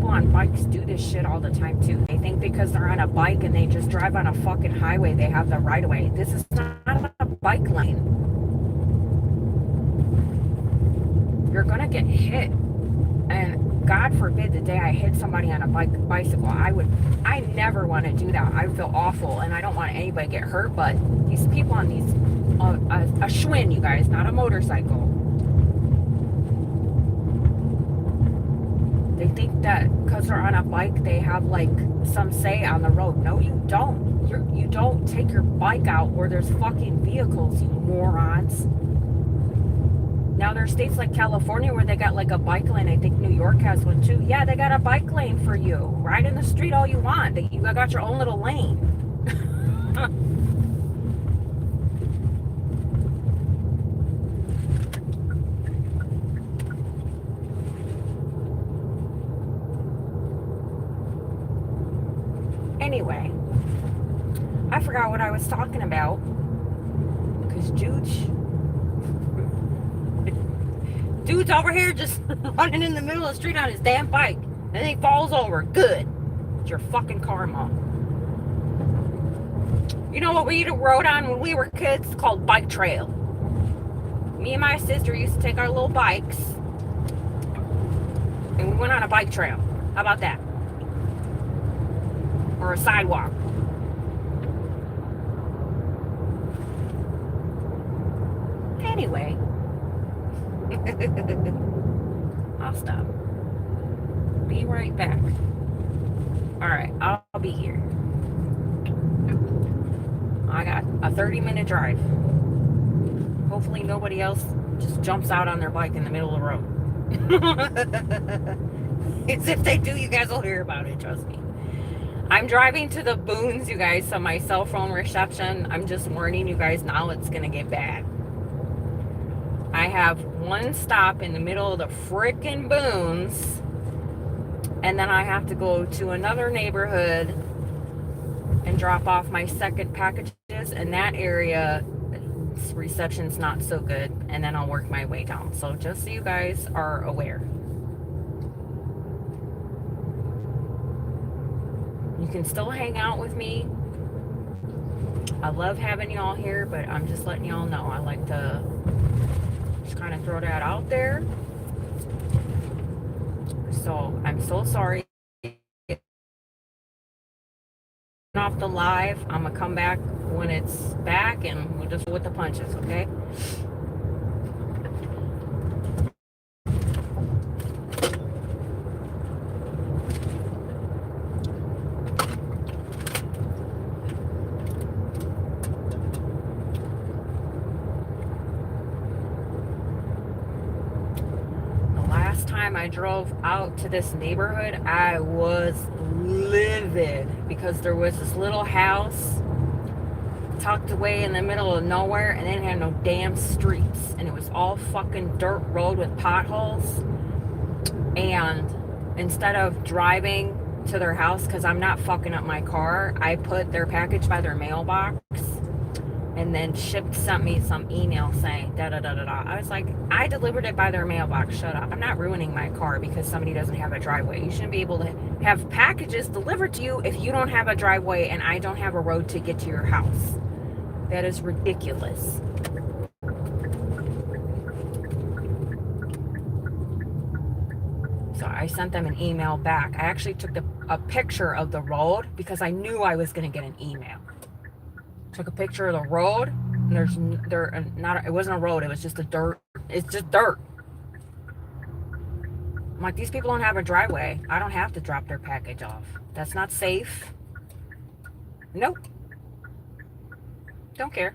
On bikes do this shit all the time too. They think because they're on a bike and they just drive on a fucking highway, they have the right of way. This is not a bike lane. You're gonna get hit. And God forbid the day I hit somebody on a bicycle. I never want to do that. I feel awful and I don't want anybody to get hurt, but these people on these a Schwinn, you guys, not a motorcycle. They think that because they're on a bike, they have like some say on the road. No, you don't. You don't take your bike out where there's fucking vehicles, you morons. Now there's states like California where they got like a bike lane. I think New York has one too. Yeah, they got a bike lane for you. Ride in the street all you want. You got your own little lane. Anyway, I forgot what I was talking about because dude's over here just running in the middle of the street on his damn bike and he falls over. Good. It's your fucking karma. You know what we rode on when we were kids? It's called bike trail. Me and my sister used to take our little bikes and we went on a bike trail. How about that? Or a sidewalk. Anyway, I'll stop. Be right back. Alright, I'll be here. I got a 30-minute drive. Hopefully nobody else just jumps out on their bike in the middle of the road. It's if they do, you guys will hear about it, trust me. I'm driving to the boons, you guys, so my cell phone reception, I'm just warning you guys now, it's going to get bad. I have one stop in the middle of the frickin' boons, and then I have to go to another neighborhood and drop off my second packages, and that area, reception's not so good, and then I'll work my way down. So just so you guys are aware. You can still hang out with me. I love having y'all here, but I'm just letting y'all know. I like to just kind of throw that out there. So I'm so sorry. Off the live. I'm gonna come back when it's back and we'll just go with the punches, okay? I drove out to this neighborhood, I was livid because there was this little house tucked away in the middle of nowhere and it had no damn streets and it was all fucking dirt road with potholes. And instead of driving to their house, because I'm not fucking up my car, I put their package by their mailbox. And and then sent me some email saying da da da da da. I was like, I delivered it by their mailbox. Shut up. I'm not ruining my car because somebody doesn't have a driveway. You shouldn't be able to have packages delivered to you if you don't have a driveway and I don't have a road to get to your house. That is ridiculous. So I sent them an email back. I actually took a picture of the road because I knew I was going to get an email. Took a picture of the road, and it wasn't a road, it was just it's just dirt. I'm like, these people don't have a driveway. I don't have to drop their package off. That's not safe. Nope. Don't care.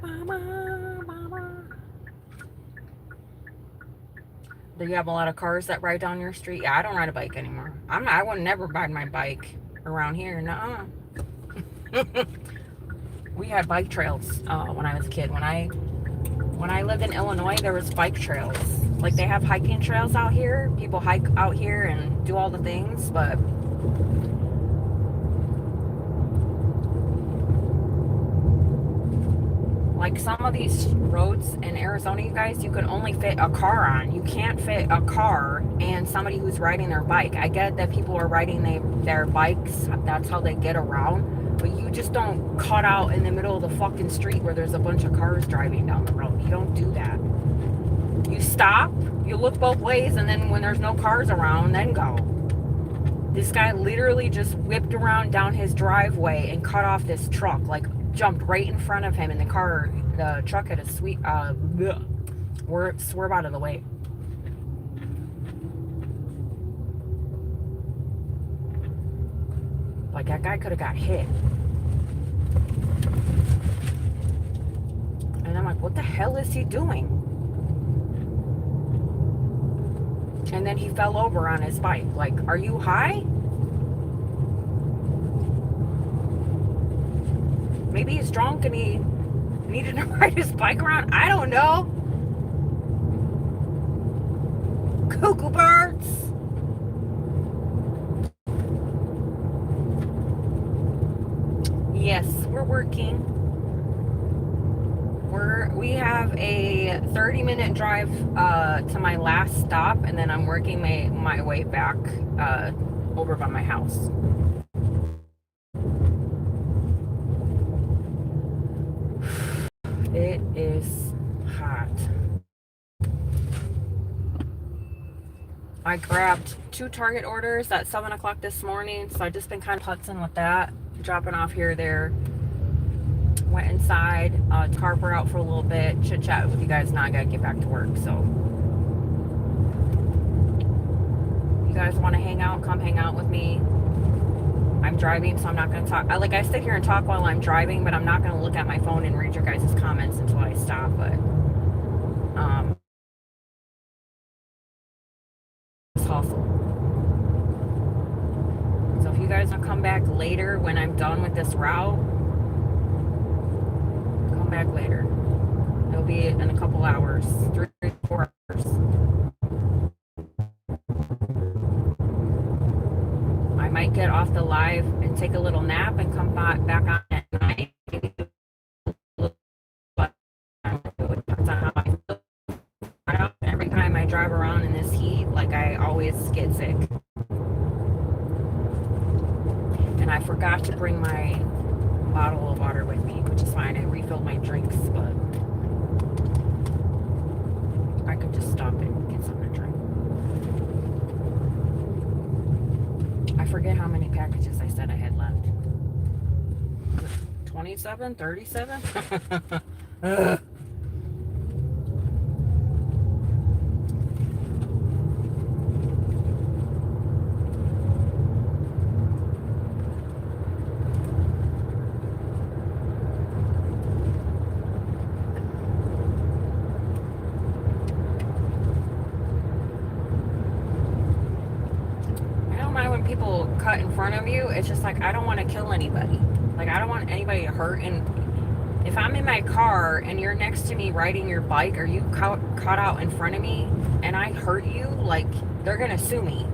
Mama. Do you have a lot of cars that ride down your street? Yeah, I don't ride a bike anymore. I would never ride my bike around here. Nuh-uh. We had bike trails when I was a kid. When I lived in Illinois, there was bike trails. Like, they have hiking trails out here. People hike out here and do all the things, but like some of these roads in Arizona, you guys, you can only fit a car on. You can't fit a car and somebody who's riding their bike. I get that people are riding their bikes. That's how they get around. But you just don't cut out in the middle of the fucking street where there's a bunch of cars driving down the road. You don't do that. You stop, you look both ways, and then when there's no cars around, then go. This guy literally just whipped around down his driveway and cut off this truck. Like, jumped right in front of him, and the truck had a swerve out of the way. Like, that guy could have got hit. And I'm like, what the hell is he doing? And then he fell over on his bike. Like, are you high? Maybe he's drunk and he needed to ride his bike around. I don't know. Cuckoo birds. Yes, we're working. We have a 30-minute drive to my last stop, and then I'm working my way back over by my house. It is hot. I grabbed 2 Target orders at 7 o'clock this morning, so I've just been kind of putzing with that, dropping off here or there. Went inside, Harper out for a little bit, chit chat with you guys. Now I gotta get back to work. So if you guys want to hang out, come hang out with me. I'm driving, so I'm not gonna talk. I sit here and talk while I'm driving, but I'm not gonna look at my phone and read your guys' comments until I stop. But it's hustle. So if you guys will come back later when I'm done with this route, back later. It'll be in a couple hours, 3-4 hours. I might get off the live and take a little nap and come back on at night. Every time I drive around in this heat, like, I always get sick. And I forgot to bring my bottle of water with me, which is fine. I refilled my drinks, but I could just stop and get something to drink. I forget how many packages I said I had left. 27, 37? Ugh. People cut in front of you. It's just like, I don't want to kill anybody. Like, I don't want anybody to hurt, and If I'm in my car and you're next to me riding your bike, or you caught out in front of me and I hurt you, like, they're gonna sue me.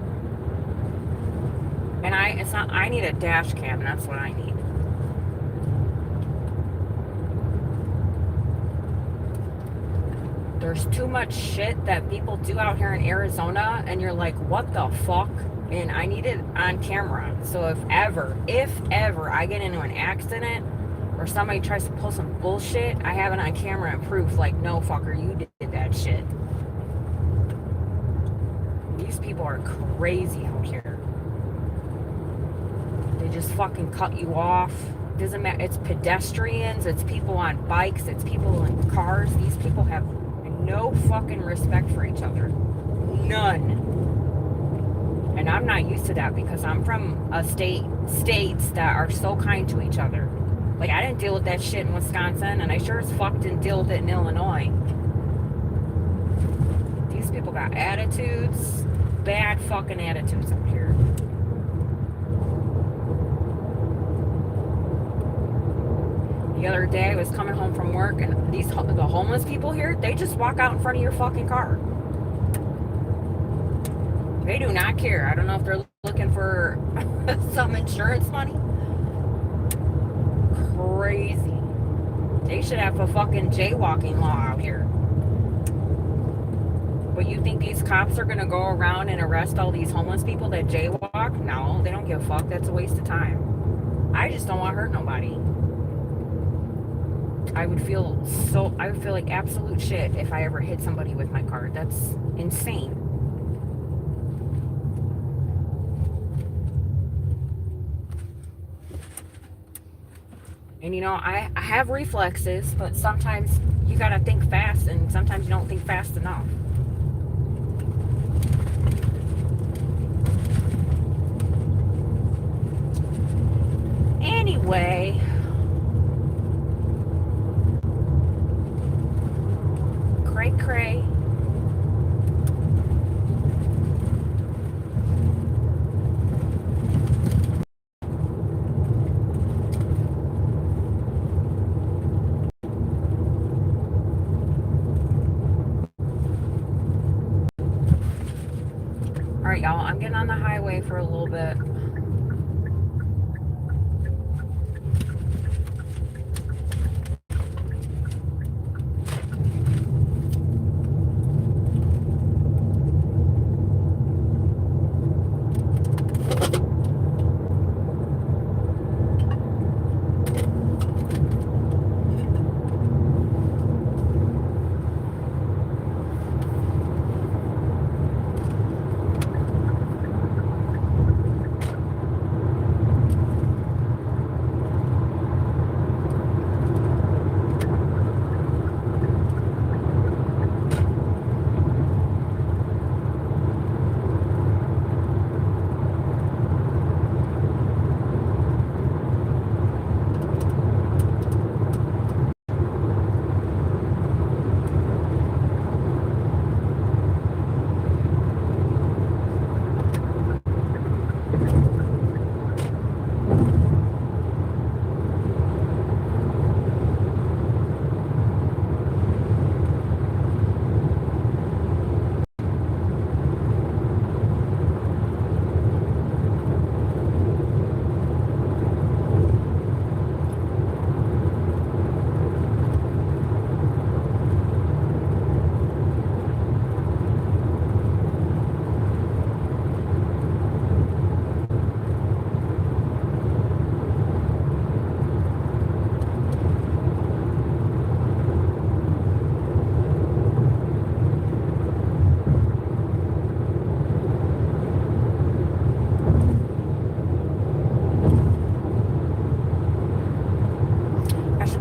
And I need a dash cam. That's what I need. There's too much shit that people do out here in Arizona, and you're like, what the fuck? And I need it on camera. So if ever I get into an accident or somebody tries to pull some bullshit, I have it on camera and proof, like, no, fucker, you did that shit. These people are crazy out here. They just fucking cut you off. Doesn't matter. It's pedestrians, it's people on bikes, it's people in cars. These people have no fucking respect for each other. None. And I'm not used to that because I'm from states that are so kind to each other. Like, I didn't deal with that shit in Wisconsin, and I sure as fuck didn't deal with it in Illinois. These people got attitudes, bad fucking attitudes up here. The other day I was coming home from work, and the homeless people here, they just walk out in front of your fucking car. They do not care. I don't know if they're looking for some insurance money. Crazy. They should have a fucking jaywalking law out here. But you think these cops are gonna go around and arrest all these homeless people that jaywalk? No, they don't give a fuck. That's a waste of time. I just don't want to hurt nobody. I would feel like absolute shit if I ever hit somebody with my car. That's insane. And you know, I have reflexes, but sometimes you gotta think fast, and sometimes you don't think fast enough. Anyway, cray. All right, y'all, I'm getting on the highway for a little bit.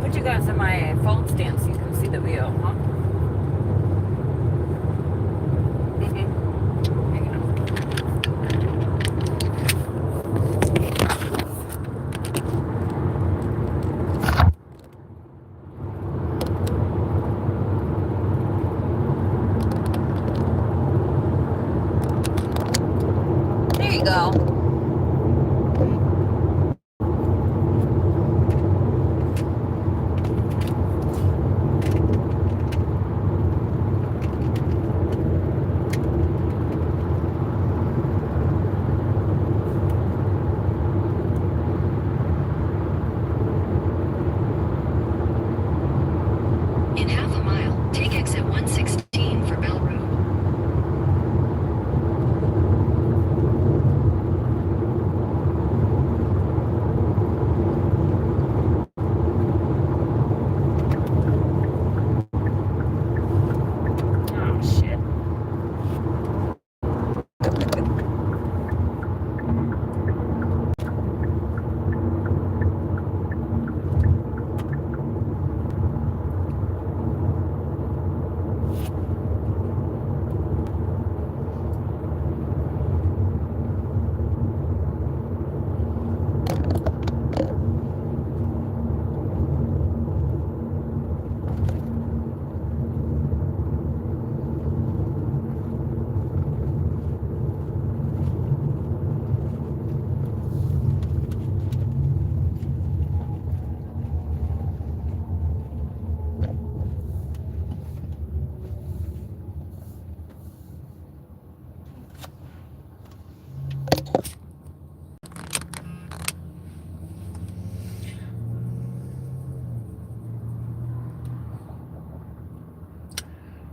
Put you guys in my phone stand so you can see the wheel, huh? There you go.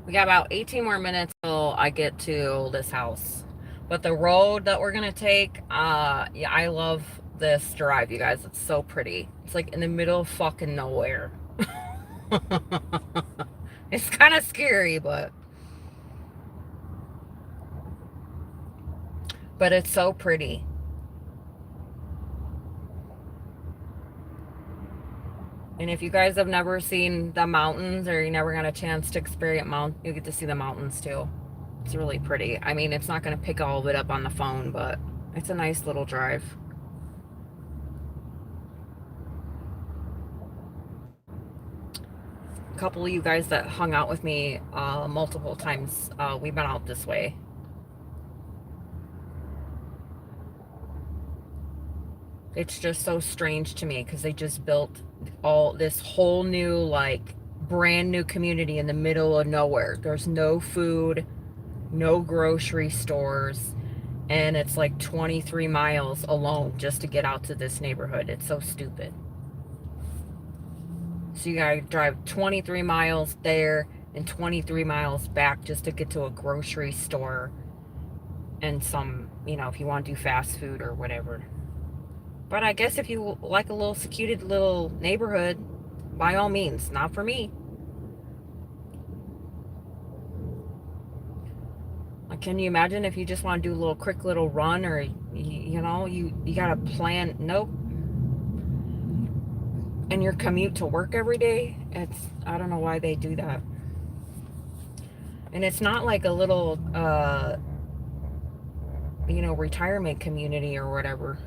We got about 18 more minutes till I get to this house. But the road that we're gonna take, yeah, I love this drive, you guys. It's so pretty. It's like in the middle of fucking nowhere. It's kind of scary, but it's so pretty. And if you guys have never seen the mountains or you never got a chance to experience you get to see the mountains too. It's really pretty. I mean, it's not going to pick all of it up on the phone, but it's a nice little drive. A couple of you guys that hung out with me multiple times, we've been out this way. It's just so strange to me because they just built all this whole new, like, brand new community in the middle of nowhere. There's no food, no grocery stores, and it's like 23 miles alone just to get out to this neighborhood. It's so stupid. So you gotta drive 23 miles there and 23 miles back just to get to a grocery store and some, if you want to do fast food or whatever. But I guess if you like a little secluded little neighborhood, by all means. Not for me. Like, can you imagine if you just want to do a little quick little run, or you gotta plan? Nope. And your commute to work every day, I don't know why they do that. And it's not like a little retirement community or whatever.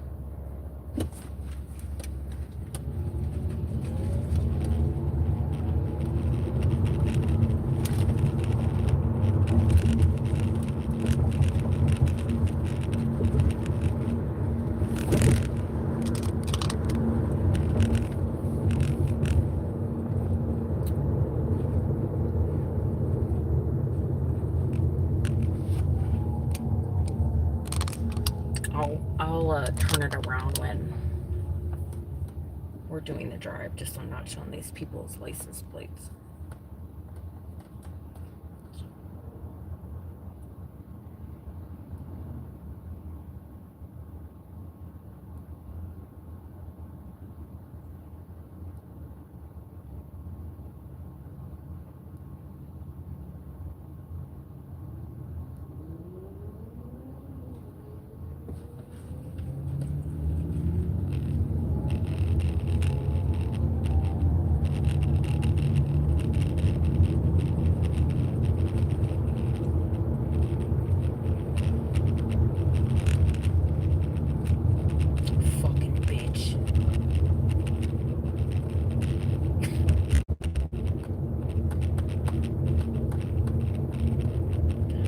I'll turn it around when we're doing the drive, just so I'm not showing these people's license plates.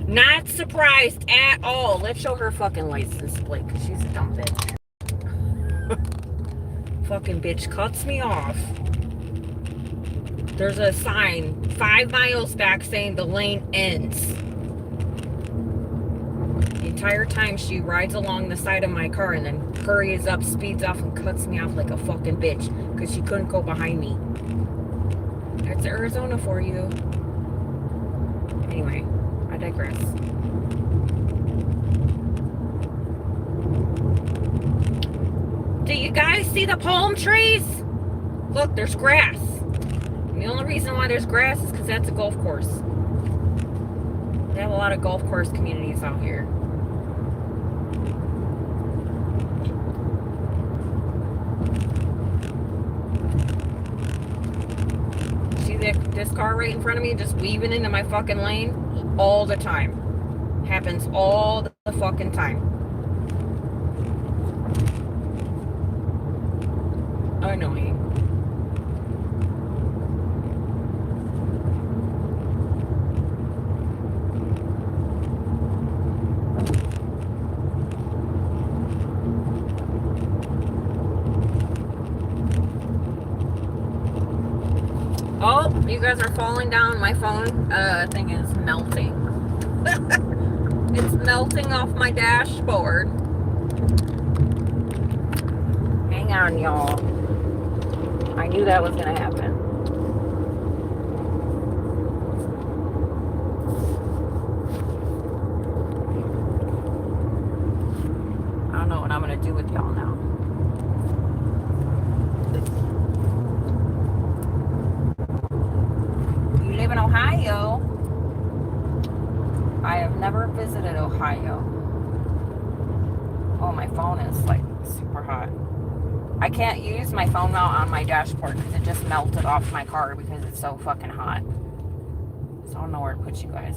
Not surprised at all. Let's show her fucking license plate because she's a dumb bitch. Fucking bitch cuts me off. There's a sign 5 miles back saying the lane ends. The entire time she rides along the side of my car and then hurries up, speeds off, and cuts me off like a fucking bitch because she couldn't go behind me. That's Arizona for you. Anyway, I digress. Do you guys see the palm trees? Look, there's grass. And the only reason why there's grass is because that's a golf course. They have a lot of golf course communities out here. See this car right in front of me just weaving into my fucking lane all the time. Happens all the fucking time. Annoying. Oh, you guys are falling down. My phone thing is melting. It's melting off my dashboard. Hang on, y'all. I knew that was gonna happen. can't use my phone mount on my dashboard because it just melted off my car because it's so fucking hot. So I don't know where to put you guys.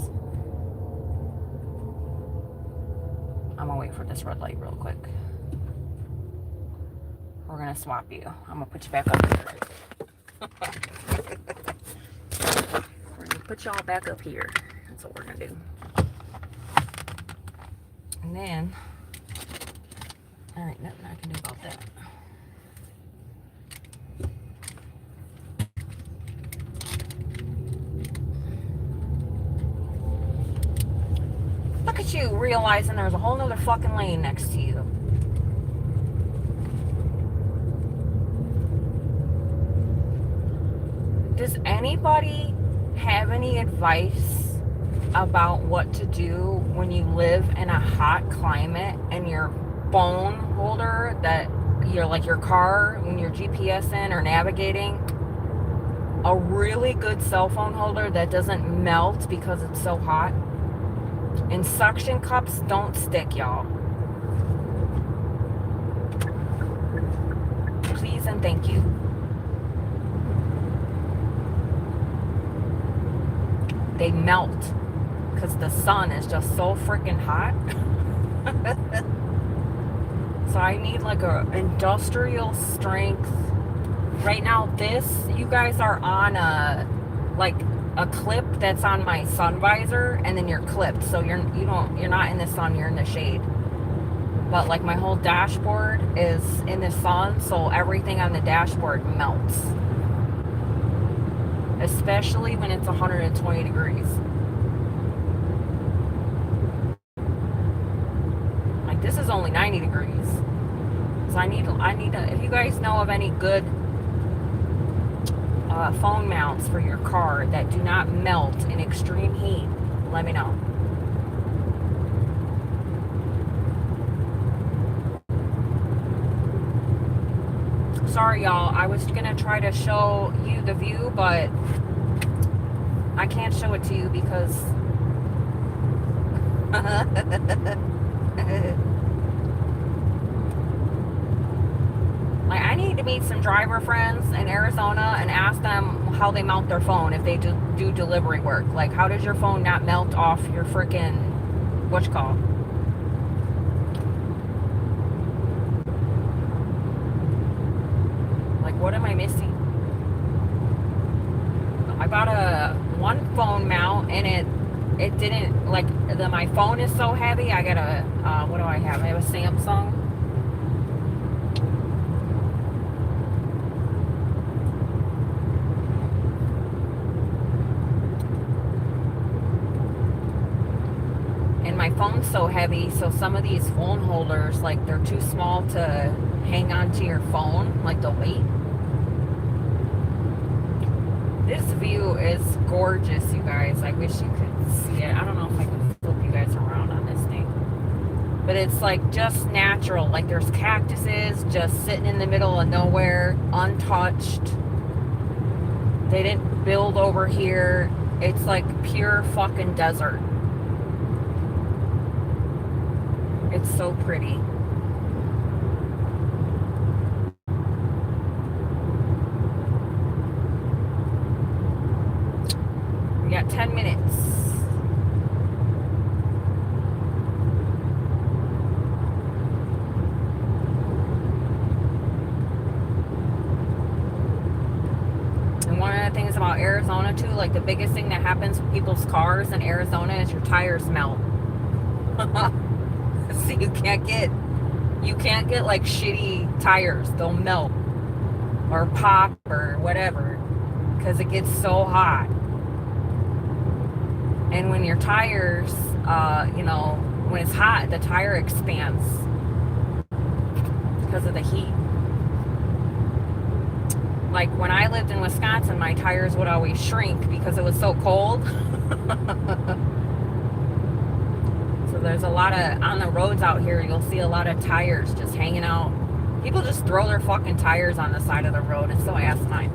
I'm gonna wait for this red light real quick. We're gonna swap you. I'm gonna put you back up here. We're gonna put y'all back up here. That's what we're gonna do. And then, all right, nothing I can do about that. Look at you realizing there's a whole nother fucking lane next to you. Does anybody have any advice about what to do when you live in a hot climate and your phone holder that you're like your car when you're GPS in or navigating, a really good cell phone holder that doesn't melt because it's so hot? And suction cups don't stick, y'all. Please and thank you. They melt because the sun is just so freaking hot. So I need like a industrial strength. Right now, you guys are on a clip that's on my sun visor, and then you're clipped, so you're not in the sun, you're in the shade. But like my whole dashboard is in the sun, so everything on the dashboard melts. Especially when it's 120 degrees. Like this is only 90 degrees. So I need if you guys know of any good phone mounts for your car that do not melt in extreme heat, let me know. Sorry y'all, I was gonna try to show you the view, but I can't show it to you because like I need to meet some driver friends in Arizona and ask them how they mount their phone if they do delivery work. Like, how does your phone not melt off your freaking whatchamacallit? Like, what am I missing? I bought one phone mount and it didn't, like, my phone is so heavy. I got a what do I have? I have a Samsung. And my phone's so heavy, so some of these phone holders, like, they're too small to hang onto your phone, like the weight. This view is gorgeous, you guys. I wish you could see it. I don't know if I can flip you guys around on this thing. But it's like just natural. Like there's cactuses just sitting in the middle of nowhere, untouched. They didn't build over here. It's like pure fucking desert. It's so pretty. We got 10 minutes. And one of the things about Arizona too, like the biggest thing that happens with people's cars in Arizona is your tires melt. So you can't get like shitty tires. They'll melt or pop or whatever because it gets so hot. And when your tires, when it's hot, the tire expands because of the heat. Like when I lived in Wisconsin, my tires would always shrink because it was so cold. So there's a lot of, on the roads out here, you'll see a lot of tires just hanging out. People just throw their fucking tires on the side of the road. It's so asinine.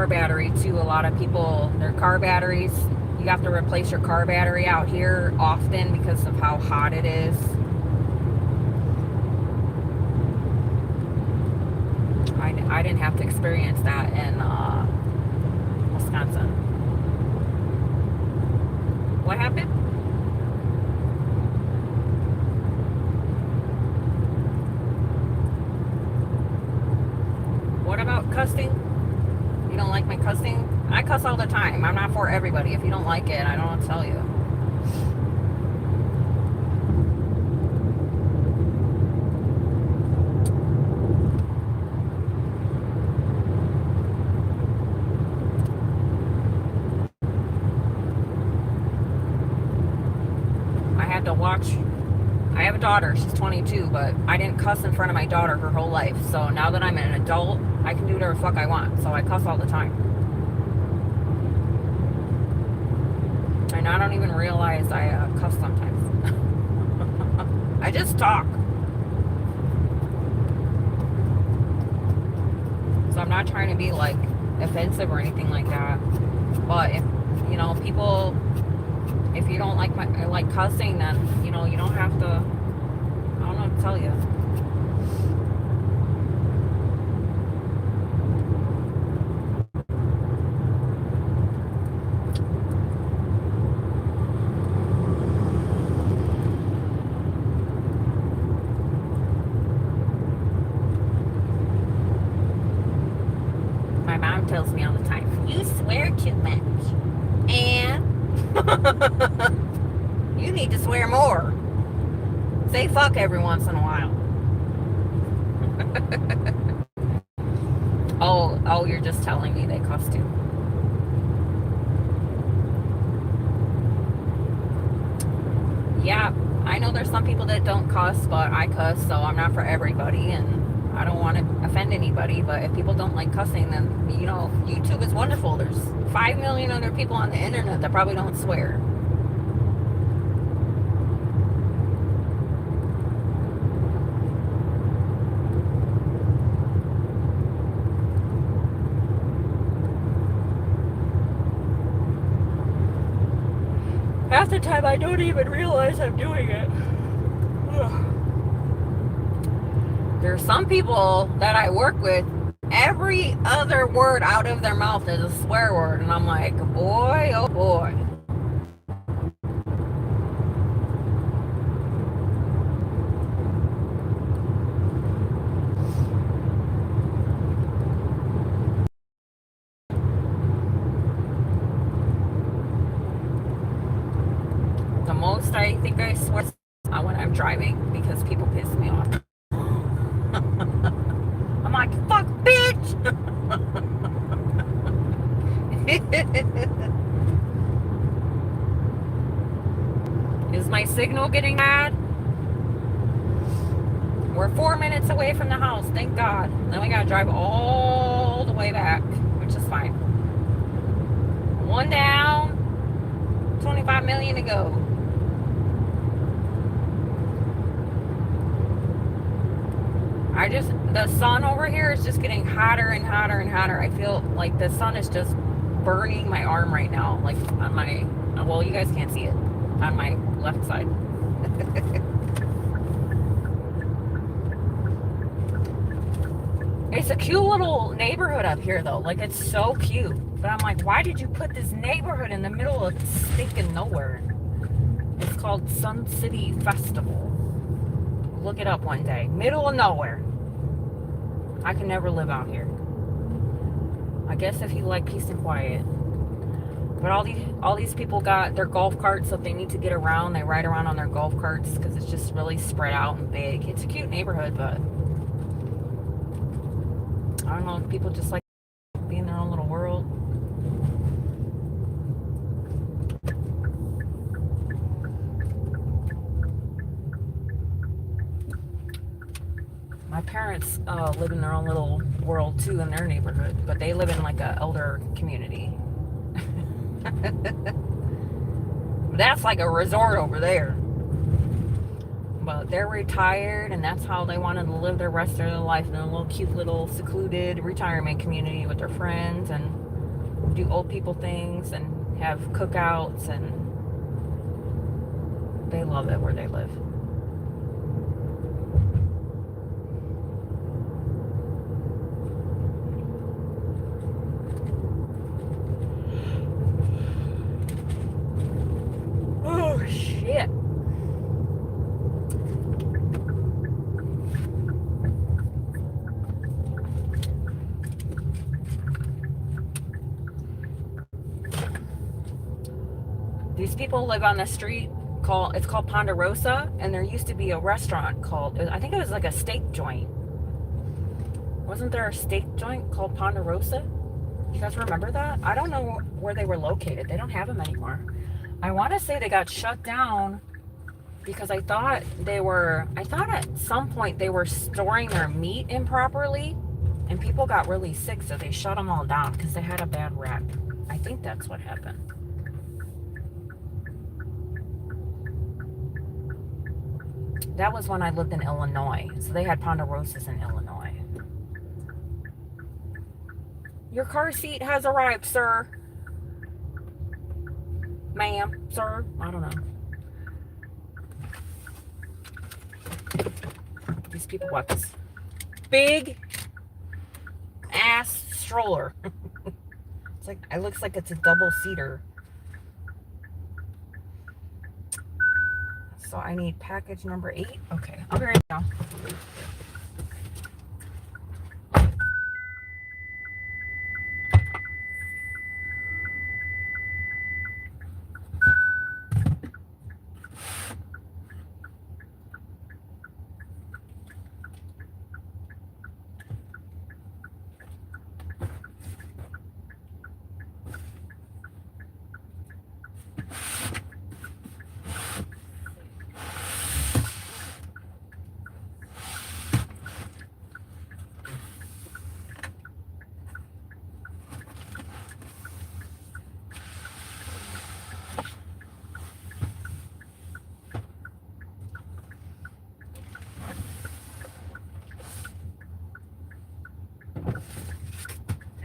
car battery too. A lot of people, their car batteries, you have to replace your car battery out here often because of how hot it is. I didn't have to experience that in Wisconsin. What happened? What about cussing? You don't like my cussing? I cuss all the time. I'm not for everybody. If you don't like it, I don't want to tell you. I had to watch. I have a daughter. She's 22, but I didn't cuss in front of my daughter her whole life. So now that I'm an adult, I can do whatever the fuck I want. So I cuss all the time. And I don't even realize I cuss sometimes. I just talk. So I'm not trying to be like offensive or anything like that. But if you know people, if you don't like cussing, then you know you don't have to. I don't know what to tell you. My mom tells me all the time, "You swear too much," and you need to swear more. Say fuck every once in a while. Oh, you're just telling me they cuss too. Yeah, I know there's some people that don't cuss, but I cuss, so I'm not for everybody, and I don't want to offend anybody. But if people don't like cussing, then you know, YouTube is wonderful. There's 5 million other people on the internet that probably don't swear. Half the time I don't even realize I'm doing it. There's some people that I work with, every other word out of their mouth is a swear word, and I'm like, boy, oh boy. The most I think I swear when I'm driving because people piss me off. I'm like, fuck, bitch! Is my signal getting bad? We're 4 minutes away from the house, thank God. Then we gotta drive all the way back, which is fine. One down, 25 million to go. The sun over here is just getting hotter and hotter and hotter. I feel like the sun is just burning my arm right now, like on my, well, you guys can't see it, on my left side. It's a cute little neighborhood up here though, like it's so cute. But I'm like, why did you put this neighborhood in the middle of stinking nowhere? It's called Sun City Festival. Look it up one day. Middle of nowhere. I can never live out here. I guess if you like peace and quiet. But all these people got their golf carts, so if they need to get around, they ride around on their golf carts because it's just really spread out and big. It's a cute neighborhood, but I don't know if people just like being in their own little world. My parents live in their own little world too in their neighborhood, but they live in like a elder community. That's like a resort over there. But they're retired, and that's how they wanted to live the rest of their life in a little cute little secluded retirement community with their friends. And do old people things and have cookouts, and they love it where they live. Oh, shit. These people live on the street it's called Ponderosa, and there used to be a restaurant called, I think it was like a steak joint. Wasn't there a steak joint called Ponderosa? You guys remember that? I don't know where they were located. They don't have them anymore. I want to say they got shut down because I thought at some point they were storing their meat improperly and people got really sick, so they shut them all down because they had a bad rep. I think that's what happened. That was when I lived in Illinois, so they had Ponderosas in Illinois. Your car seat has arrived, sir. Ma'am, sir, I don't know. These people want this big ass stroller. It looks like it's a double seater. So I need package number 8. Okay, I'll be right now.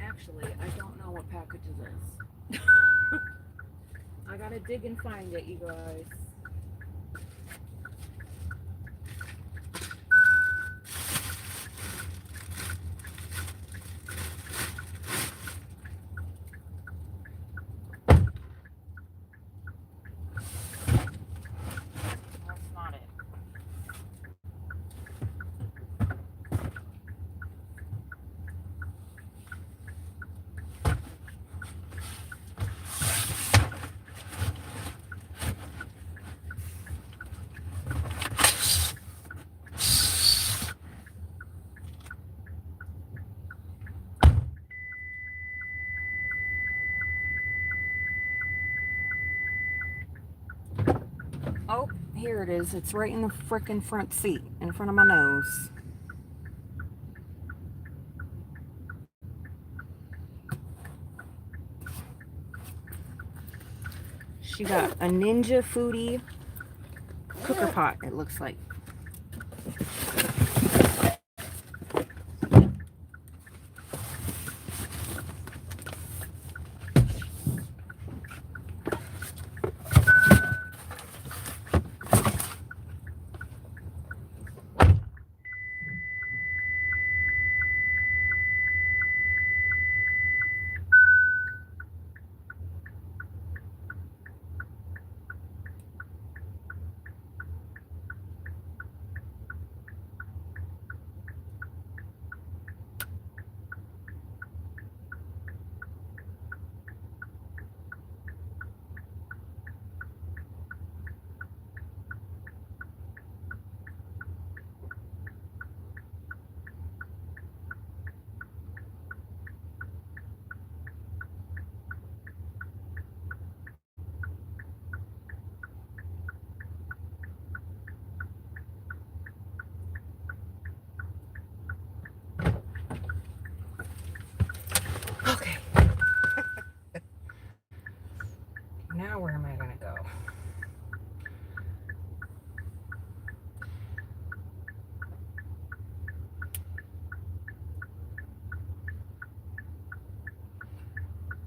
Actually, I don't know what package it is. I gotta dig and find it, you guys. That's not it. Oh, here it is. It's right in the frickin' front seat, in front of my nose. She got a Ninja Foodie cooker pot, it looks like. Okay. Now where am I gonna go?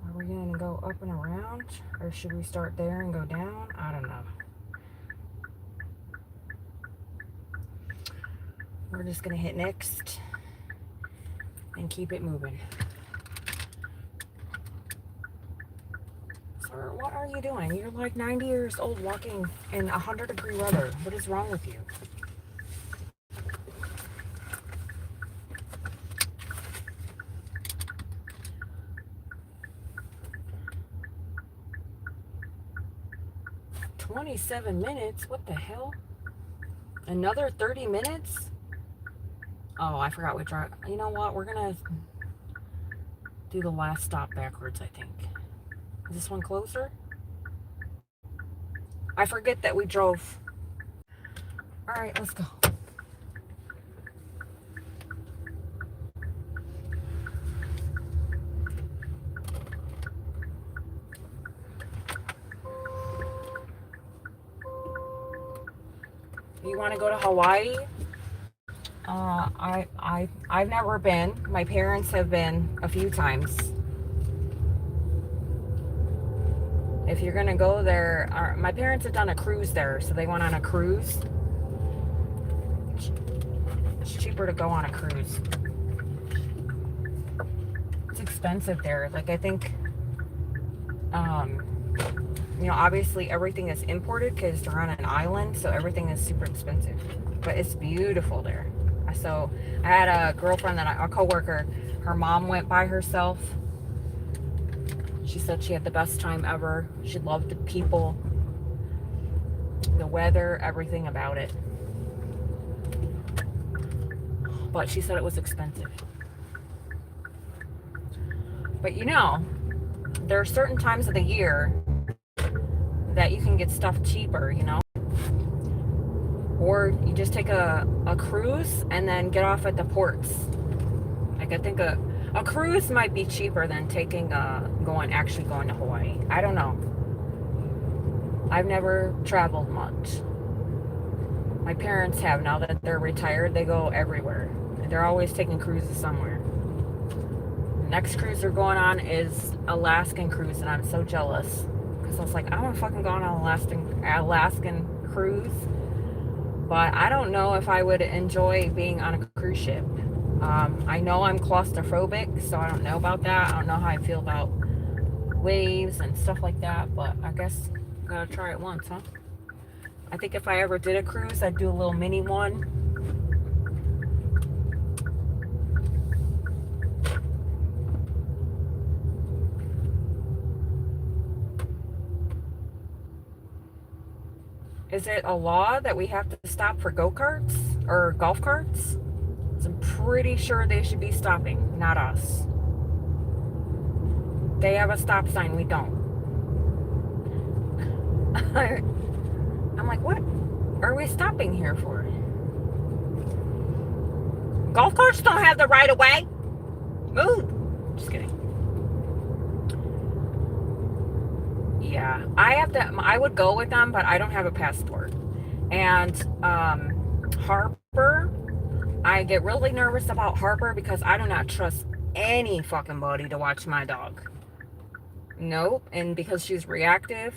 Are we gonna and go up and around? Or should we start there and go down? I don't know. We're just going to hit next and keep it moving. Sir, what are you doing? You're like 90 years old walking in 100-degree weather. What is wrong with you? "27 minutes? What the hell? Another 30 minutes? Oh, I forgot we drive. You know what? We're going to do the last stop backwards, I think. Is this one closer? I forget that we drove. All right, let's go. You want to go to Hawaii? I've never been. My parents have been a few times. If you're gonna go there, my parents have done a cruise there, so they went on a cruise. It's cheaper to go on a cruise. It's expensive there. Like, I think, obviously everything is imported because they're on an island, so everything is super expensive. But it's beautiful there. So I had a girlfriend a coworker, her mom went by herself. She said she had the best time ever. She loved the people, the weather, everything about it. But she said it was expensive. But there are certain times of the year that you can get stuff cheaper, Or you just take a cruise and then get off at the ports. Like, I think a cruise might be cheaper than actually going to Hawaii. I don't know. I've never traveled much. My parents have. Now that they're retired, they go everywhere. They're always taking cruises somewhere. The next cruise they're going on is Alaskan cruise, and I'm so jealous. Because I was like, I want to fucking go on an Alaskan cruise. But I don't know if I would enjoy being on a cruise ship. I know I'm claustrophobic, so I don't know about that. I don't know how I feel about waves and stuff like that, but I guess I gotta try it once, huh? I think if I ever did a cruise, I'd do a little mini one. Is it a law that we have to stop for go-karts or golf carts? I'm pretty sure they should be stopping, not us. They have a stop sign, we don't. I'm like, what are we stopping here for? Golf carts don't have the right of way. Move. Just kidding. Yeah, I would go with them, but I don't have a passport. And Harper, I get really nervous about Harper because I do not trust any fucking body to watch my dog. Nope. And because she's reactive,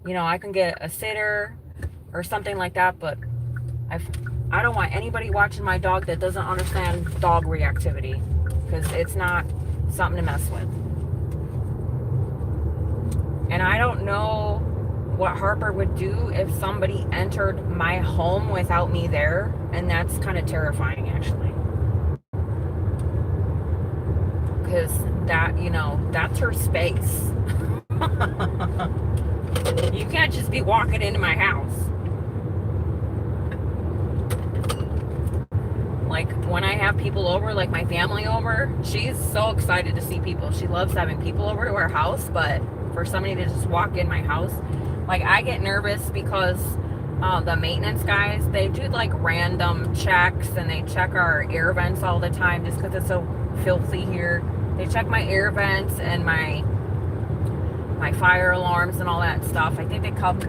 I can get a sitter or something like that, but I don't want anybody watching my dog that doesn't understand dog reactivity, because it's not something to mess with. And I don't know what Harper would do if somebody entered my home without me there, and that's kind of terrifying, actually. Because that's her space. You can't just be walking into my house. Like, when I have people over, like my family over, she's so excited to see people. She loves having people over to her house, but for somebody to just walk in my house, like, I get nervous because the maintenance guys, they do like random checks, and they check our air vents all the time just because it's so filthy here. They check my air vents and my fire alarms and all that stuff. I think they come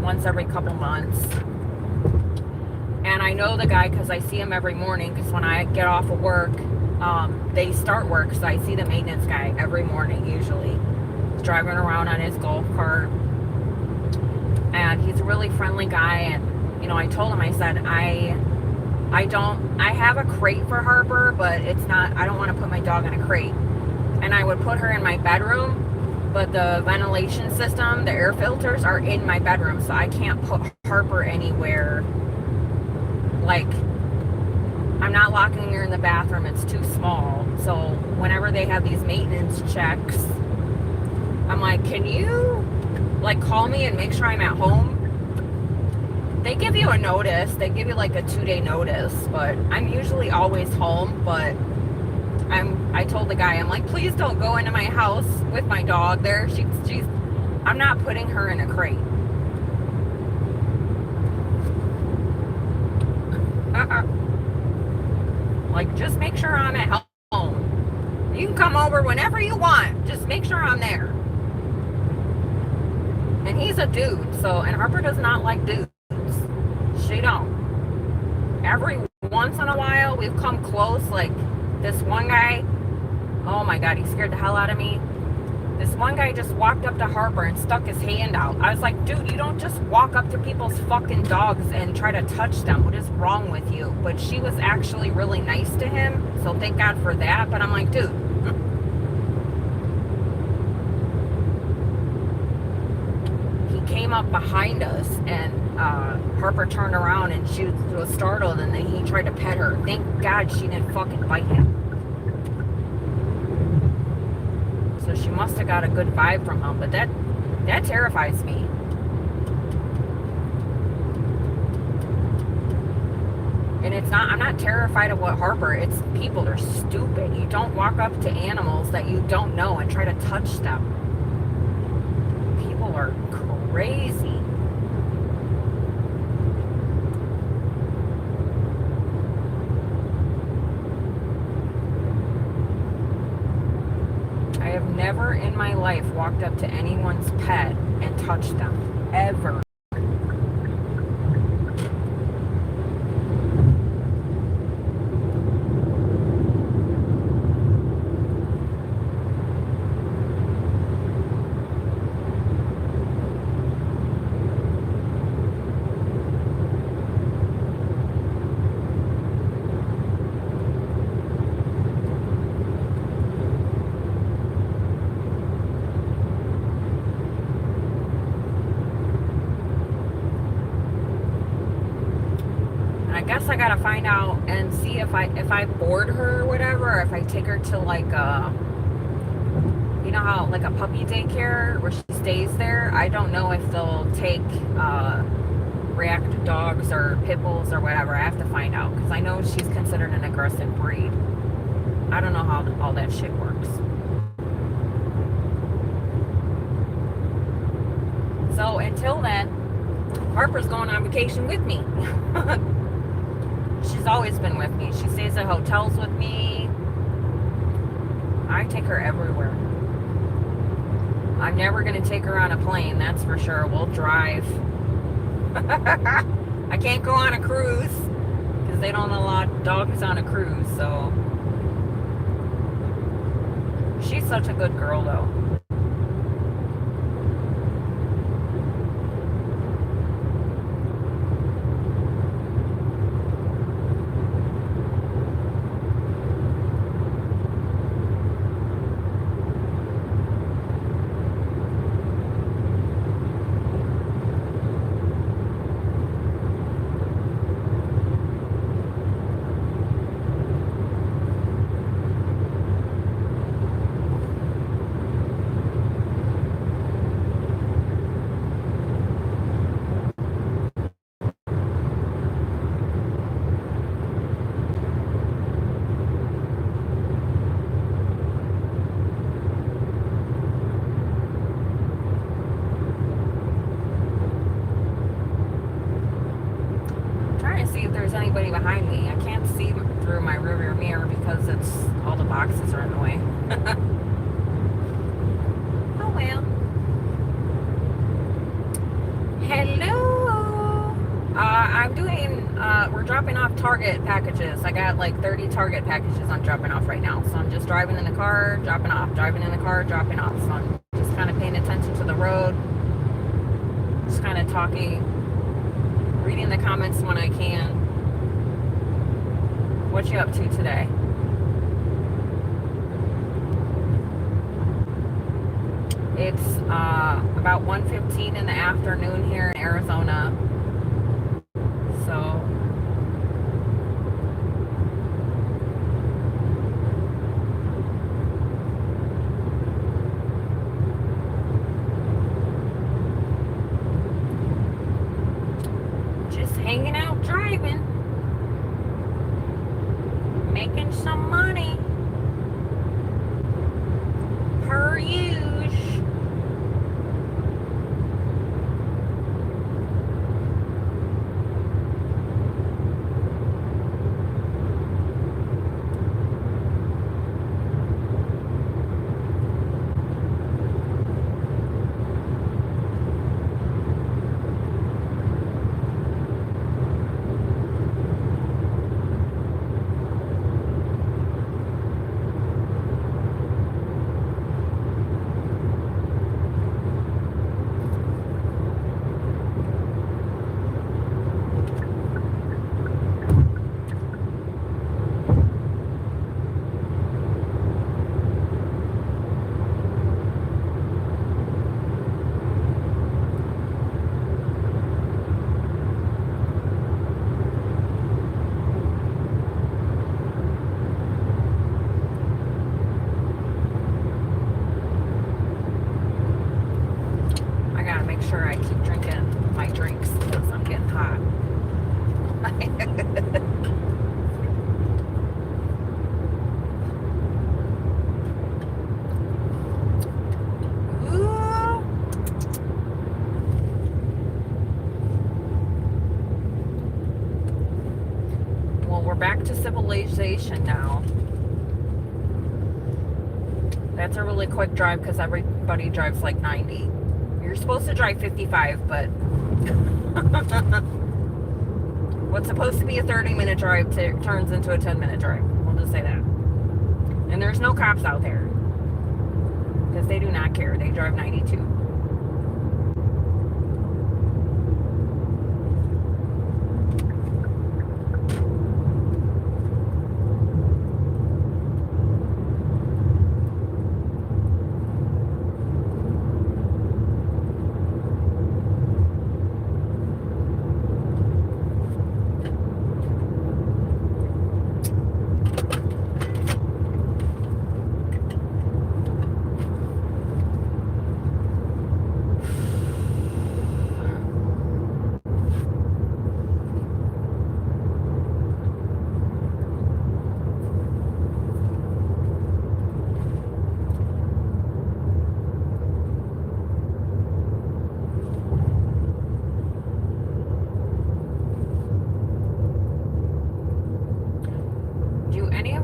once every couple months. And I know the guy because I see him every morning, because when I get off of work, They start work, so I see the maintenance guy every morning usually. He's driving around on his golf cart, and he's a really friendly guy. And I told him, I said, I have a crate for Harper, but it's not, I don't want to put my dog in a crate. And I would put her in my bedroom, but the ventilation system, the air filters are in my bedroom, so I can't put Harper anywhere. Like, I'm not locking her in the bathroom, it's too small. So whenever they have these maintenance checks, I'm like, can you like call me and make sure I'm at home? They give you a notice, they give you like a 2-day notice, but I'm usually always home. But I told the guy, I'm like, please don't go into my house with my dog there. I'm not putting her in a crate. Like, just make sure I'm at home. You can come over whenever you want. Just make sure I'm there. And he's a dude, and Harper does not like dudes. She don't. Every once in a while, we've come close. Like, this one guy, oh my God, he scared the hell out of me. This one guy just walked up to Harper and stuck his hand out. I was like, dude, you don't just walk up to people's fucking dogs and try to touch them. What is wrong with you? But she was actually really nice to him, so thank God for that. But I'm like, dude. He came up behind us, and Harper turned around and she was startled, and then he tried to pet her. Thank God she didn't fucking bite him. So she must have got a good vibe from him, but that terrifies me. And I'm not terrified of what Harper, it's people are stupid. You don't walk up to animals that you don't know and try to touch them. People are crazy. I have never in my life walked up to anyone's pet and touched them, ever. I guess I gotta find out and see if I board her or whatever, or if I take her to like how like a puppy daycare where she stays there. I don't know if they'll take reactive dogs or pit bulls or whatever. I have to find out, because I know she's considered an aggressive breed. I don't know how all that shit works. So until then, Harper's going on vacation with me. She's always been with me. She stays at hotels with me. I take her everywhere. I'm never going to take her on a plane, that's for sure. We'll drive. I can't go on a cruise because they don't allow dogs on a cruise, so. She's such a good girl, though. Target packages. I got like 30 Target packages I'm dropping off right now. So I'm just driving in the car, dropping off, driving in the car, dropping off. So I'm just kind of paying attention to the road, just kind of talking, reading the comments when I can. What you up to today? It's about 1:15 in the afternoon here in Arizona. So just hanging out driving, making some money per use. Make sure I keep drinking my drinks because I'm getting hot. Ooh. Well, we're back to civilization now. That's a really quick drive because everybody drives like 90. You're supposed to drive 55, but what's supposed to be a 30-minute drive turns into a 10-minute drive. We'll just say that. And there's no cops out there because they do not care. They drive 92.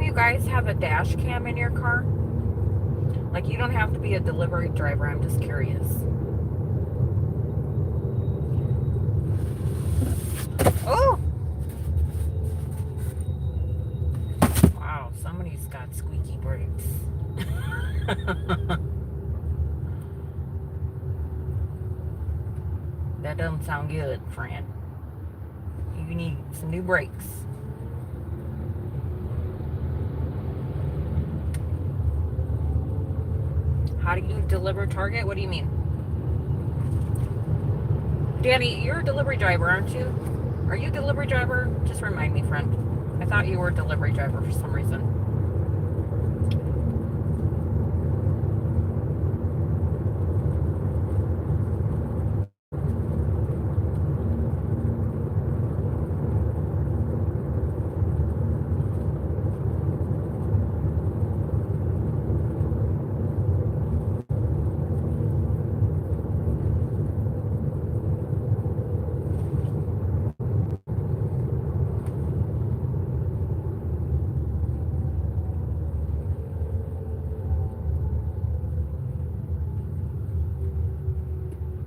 You guys have a dash cam in your car? Like, you don't have to be a delivery driver. I'm just curious. Oh! Wow, somebody's got squeaky brakes. That doesn't sound good, friend. You need some new brakes. How do you deliver Target? What do you mean? Danny, you're a delivery driver, aren't you? Are you a delivery driver? Just remind me, friend. I thought you were a delivery driver for some reason.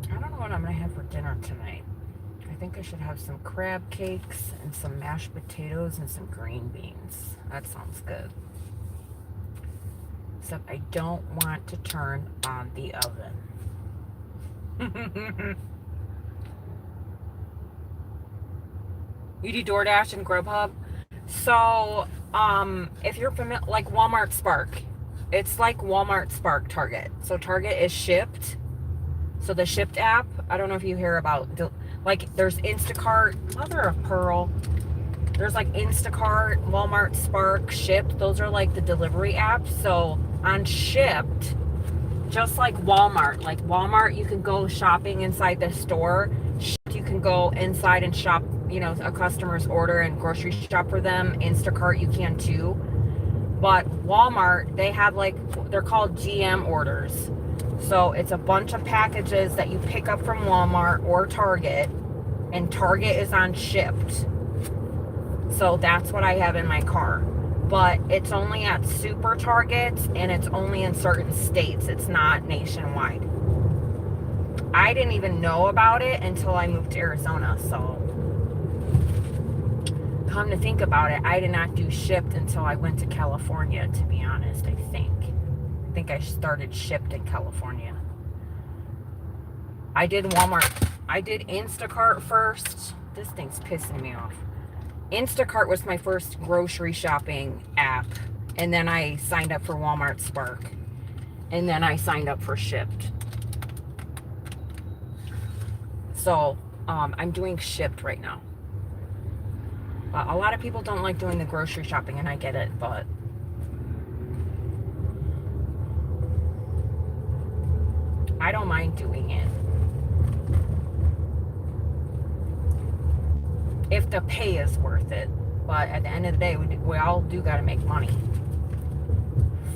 I don't know what I'm going to have for dinner tonight. I I think I should have some crab cakes and some mashed potatoes and some green beans. That sounds good. Except I don't want to turn on the oven. You do DoorDash and Grubhub? So, if you're familiar, like Walmart Spark, it's like Walmart Spark Target. So Target is Shipped. So the Shipped app, I don't know if you hear about, like there's Instacart, mother of pearl. There's like Instacart, Walmart Spark, Shipped. Those are like the delivery apps. So on Shipped, just like Walmart, you can go shopping inside the store. You can go inside and shop, a customer's order and grocery shop for them. Instacart, you can too. But Walmart, they have they're called GM orders. So it's a bunch of packages that you pick up from Walmart or Target, and Target is on Shipped. So that's what I have in my car. But it's only at super Targets, and it's only in certain states. It's not nationwide. I didn't even know about it until I moved to Arizona. So come to think about it, I did not do Shipped until I went to California, to be honest. I think I started Shipped in California. I did Walmart. I did Instacart first. This thing's pissing me off. Instacart was my first grocery shopping app, and then I signed up for Walmart Spark, and then I signed up for Shipped. So I'm doing Shipped right now. A lot of people don't like doing the grocery shopping, and I get it, but I don't mind doing it if the pay is worth it. But at the end of the day, we all do got to make money.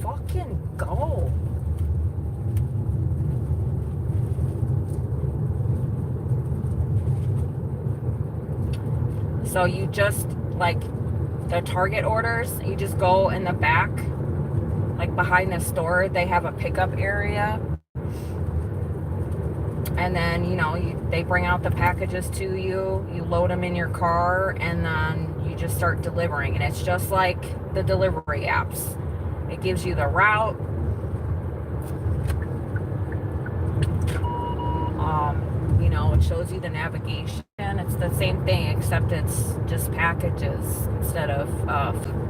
Fucking go. So you just, like the Target orders, you just go in the back, like behind the store, they have a pickup area. And then, they bring out the packages to you, you load them in your car, and then you just start delivering. And it's just like the delivery apps. It gives you the route. It shows you the navigation. It's the same thing, except it's just packages instead of food.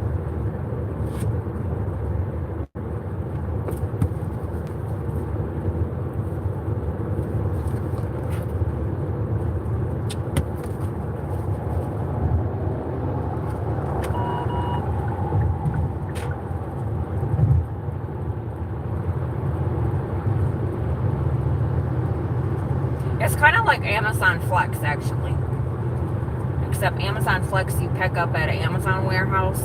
It's kind of like Amazon Flex, actually. Except Amazon Flex, you pick up at an Amazon warehouse.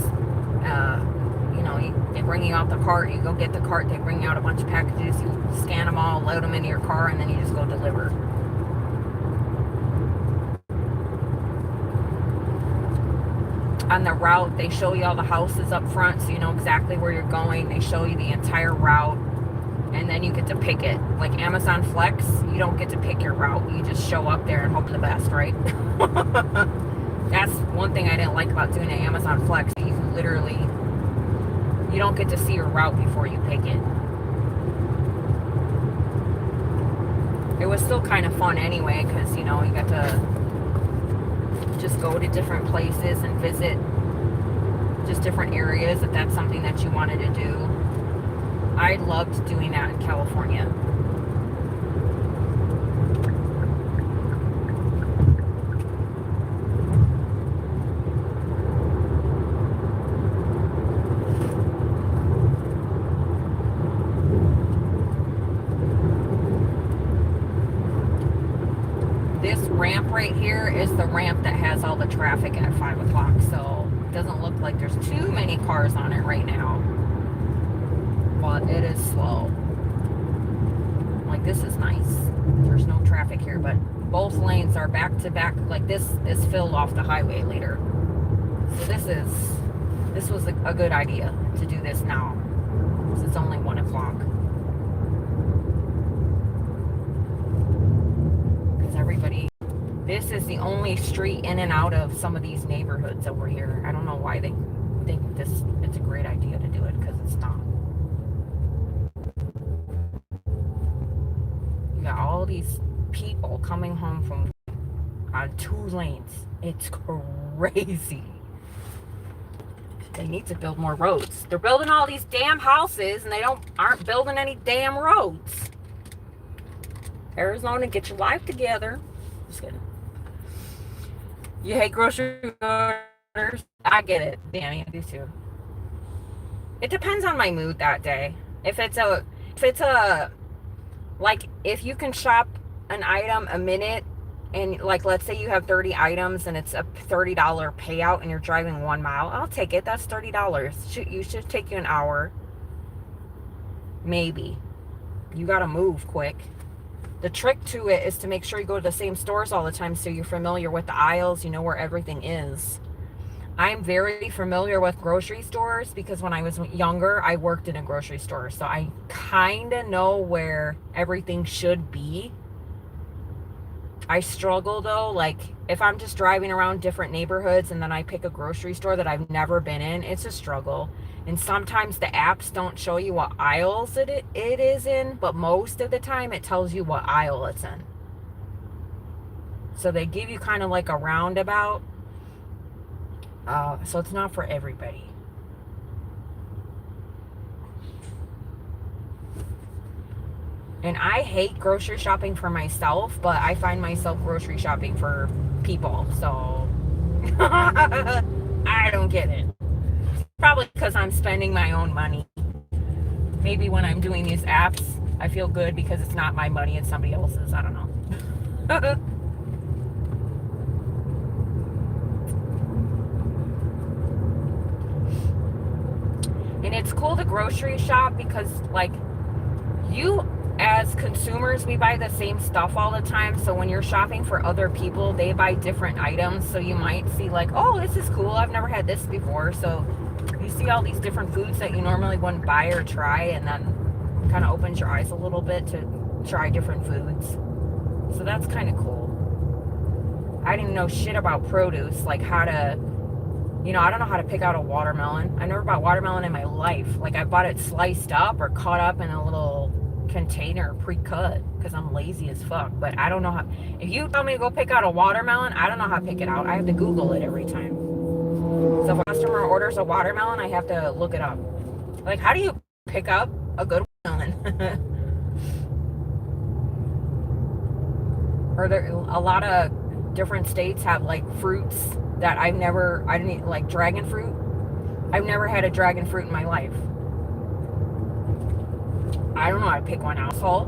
They bring you out the cart. You go get the cart. They bring you out a bunch of packages. You scan them all, load them into your car, and then you just go deliver. On the route, they show you all the houses up front, so you know exactly where you're going. They show you the entire route. And then you get to pick it. Like Amazon Flex, you don't get to pick your route. You just show up there and hope for the best, right? That's one thing I didn't like about doing an Amazon Flex. You can literally, you don't get to see your route before you pick it. It was still kind of fun anyway, because, you got to just go to different places and visit just different areas if that's something that you wanted to do. I loved doing that in California. This ramp right here is the ramp that has all the traffic at 5 o'clock, so it doesn't look like there's too many cars on it right now. But it is slow. Like, this is nice. There's no traffic here, but both lanes are back to back. Like, this is filled off the highway later. So this was a good idea to do this now, because it's only 1 o'clock. Because everybody This is the only street in and out of some of these neighborhoods over here. I don't know why they think it's a great idea to do it, because it's not. You got all these people coming home from on 2 lanes. It's crazy. They need to build more roads. They're building all these damn houses and they aren't building any damn roads. Arizona, get your life together. Just kidding. You hate grocery orders? I get it, Danny. I do too. It depends on my mood that day. If it's a like, if you can shop an item a minute, and like, let's say you have 30 items and it's a $30 payout and you're driving 1 mile, I'll take it. That's $30. You should take you an hour. Maybe. You gotta move quick. The trick to it is to make sure you go to the same stores all the time so you're familiar with the aisles, you know where everything is. I'm very familiar with grocery stores because when I was younger, I worked in a grocery store. So I kind of know where everything should be. I struggle though, like if I'm just driving around different neighborhoods and then I pick a grocery store that I've never been in, it's a struggle. And sometimes the apps don't show you what aisles it is in, but most of the time it tells you what aisle it's in. So they give you kind of like a roundabout. So it's not for everybody. And I hate grocery shopping for myself, but I find myself grocery shopping for people. So I don't get it. Probably because I'm spending my own money. Maybe when I'm doing these apps, I feel good because it's not my money, it's somebody else's. I don't know. And it's cool to grocery shop because, like, you as consumers, we buy the same stuff all the time. So when you're shopping for other people, they buy different items. So you might see like, oh, this is cool, I've never had this before. So you see all these different foods that you normally wouldn't buy or try, and then kind of opens your eyes a little bit to try different foods. So that's kind of cool. I didn't know shit about produce, like how to, I don't know how to pick out a watermelon. I never bought watermelon in my life. Like, I bought it sliced up or cut up in a little container pre-cut because I'm lazy as fuck. But I don't know how. If you tell me to go pick out a watermelon, I don't know how to pick it out. I have to Google it every time. So if a customer orders a watermelon, I have to look it up. Like, how do you pick up a good watermelon? Or there a lot of different states have like fruits that I didn't like dragon fruit. I've never had a dragon fruit in my life. I don't know how to pick one out. Asshole.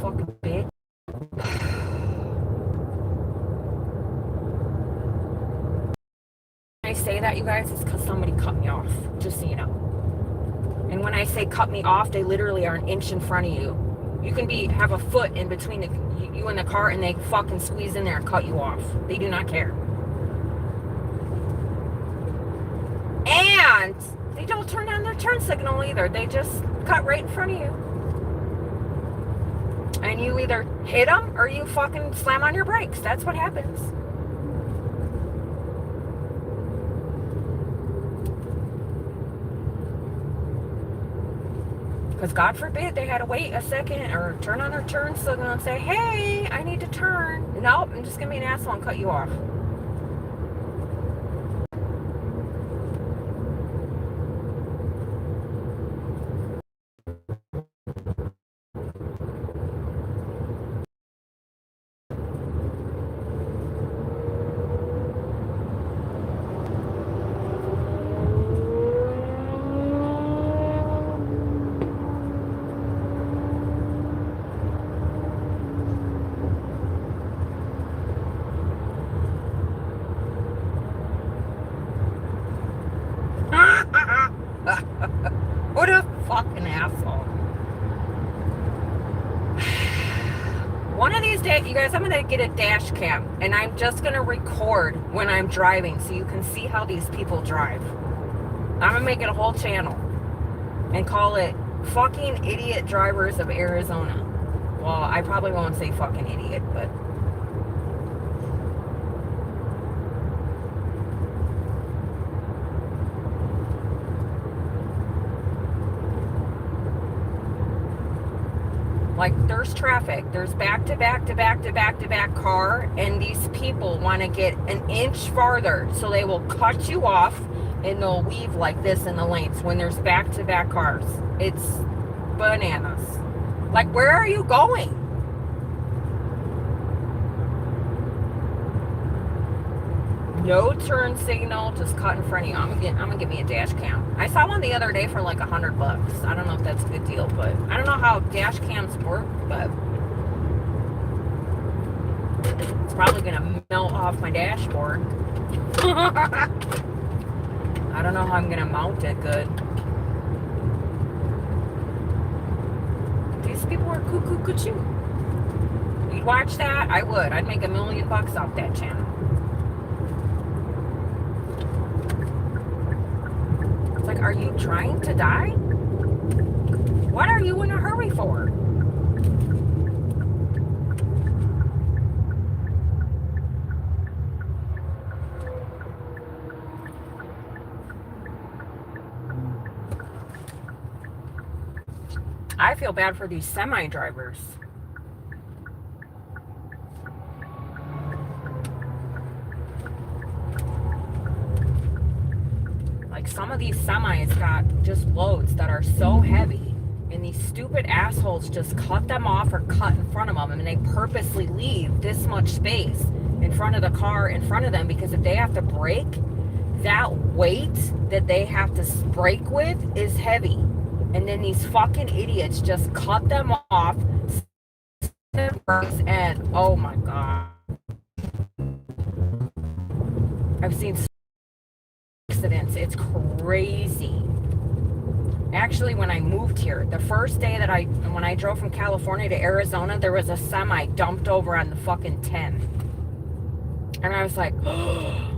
Fucking bitch. When I say that, you guys, it's because somebody cut me off. Just so you know. And when I say cut me off, they literally are an inch in front of you. You can have a foot in between you and the car, and they fucking squeeze in there and cut you off. They do not care. And they don't turn on their turn signal either. They just cut right in front of you. And you either hit them or you fucking slam on your brakes. That's what happens. Because God forbid they had to wait a second or turn on their turn signal and say, hey, I need to turn. Nope, I'm just going to be an asshole and cut you off. What a fucking asshole. One of these days, you guys, I'm going to get a dash cam and I'm just going to record when I'm driving so you can see how these people drive. I'm going to make it a whole channel and call it Fucking Idiot Drivers of Arizona. Well, I probably won't say fucking idiot, but Like, there's traffic, there's back to back to back to back to back car, and these people want to get an inch farther, so they will cut you off and they'll weave like this in the lanes when there's back to back cars. It's bananas. Like, where are you going? No turn signal, just cut in front of you. I'm gonna get me a dash cam. I saw one the other day for like $100. I don't know if that's a good deal, but I don't know how dash cams work, but it's probably gonna melt off my dashboard. I don't know how I'm gonna mount it good. These people are cuckoo. You'd watch that? I would. I'd make $1 million off that channel. It's like, are you trying to die? What are you in a hurry for? I feel bad for these semi drivers. Like, some of these semis got just loads that are so heavy, and these stupid assholes just cut them off or cut in front of them, and they purposely leave this much space in front of the car in front of them, because if they have to brake, that weight that they have to brake with is heavy. And then these fucking idiots just cut them off, and oh my god, I've seen accidents. It's crazy. Actually, when I moved here, the first day that when I drove from California to Arizona, there was a semi dumped over on the fucking 10. And I was like,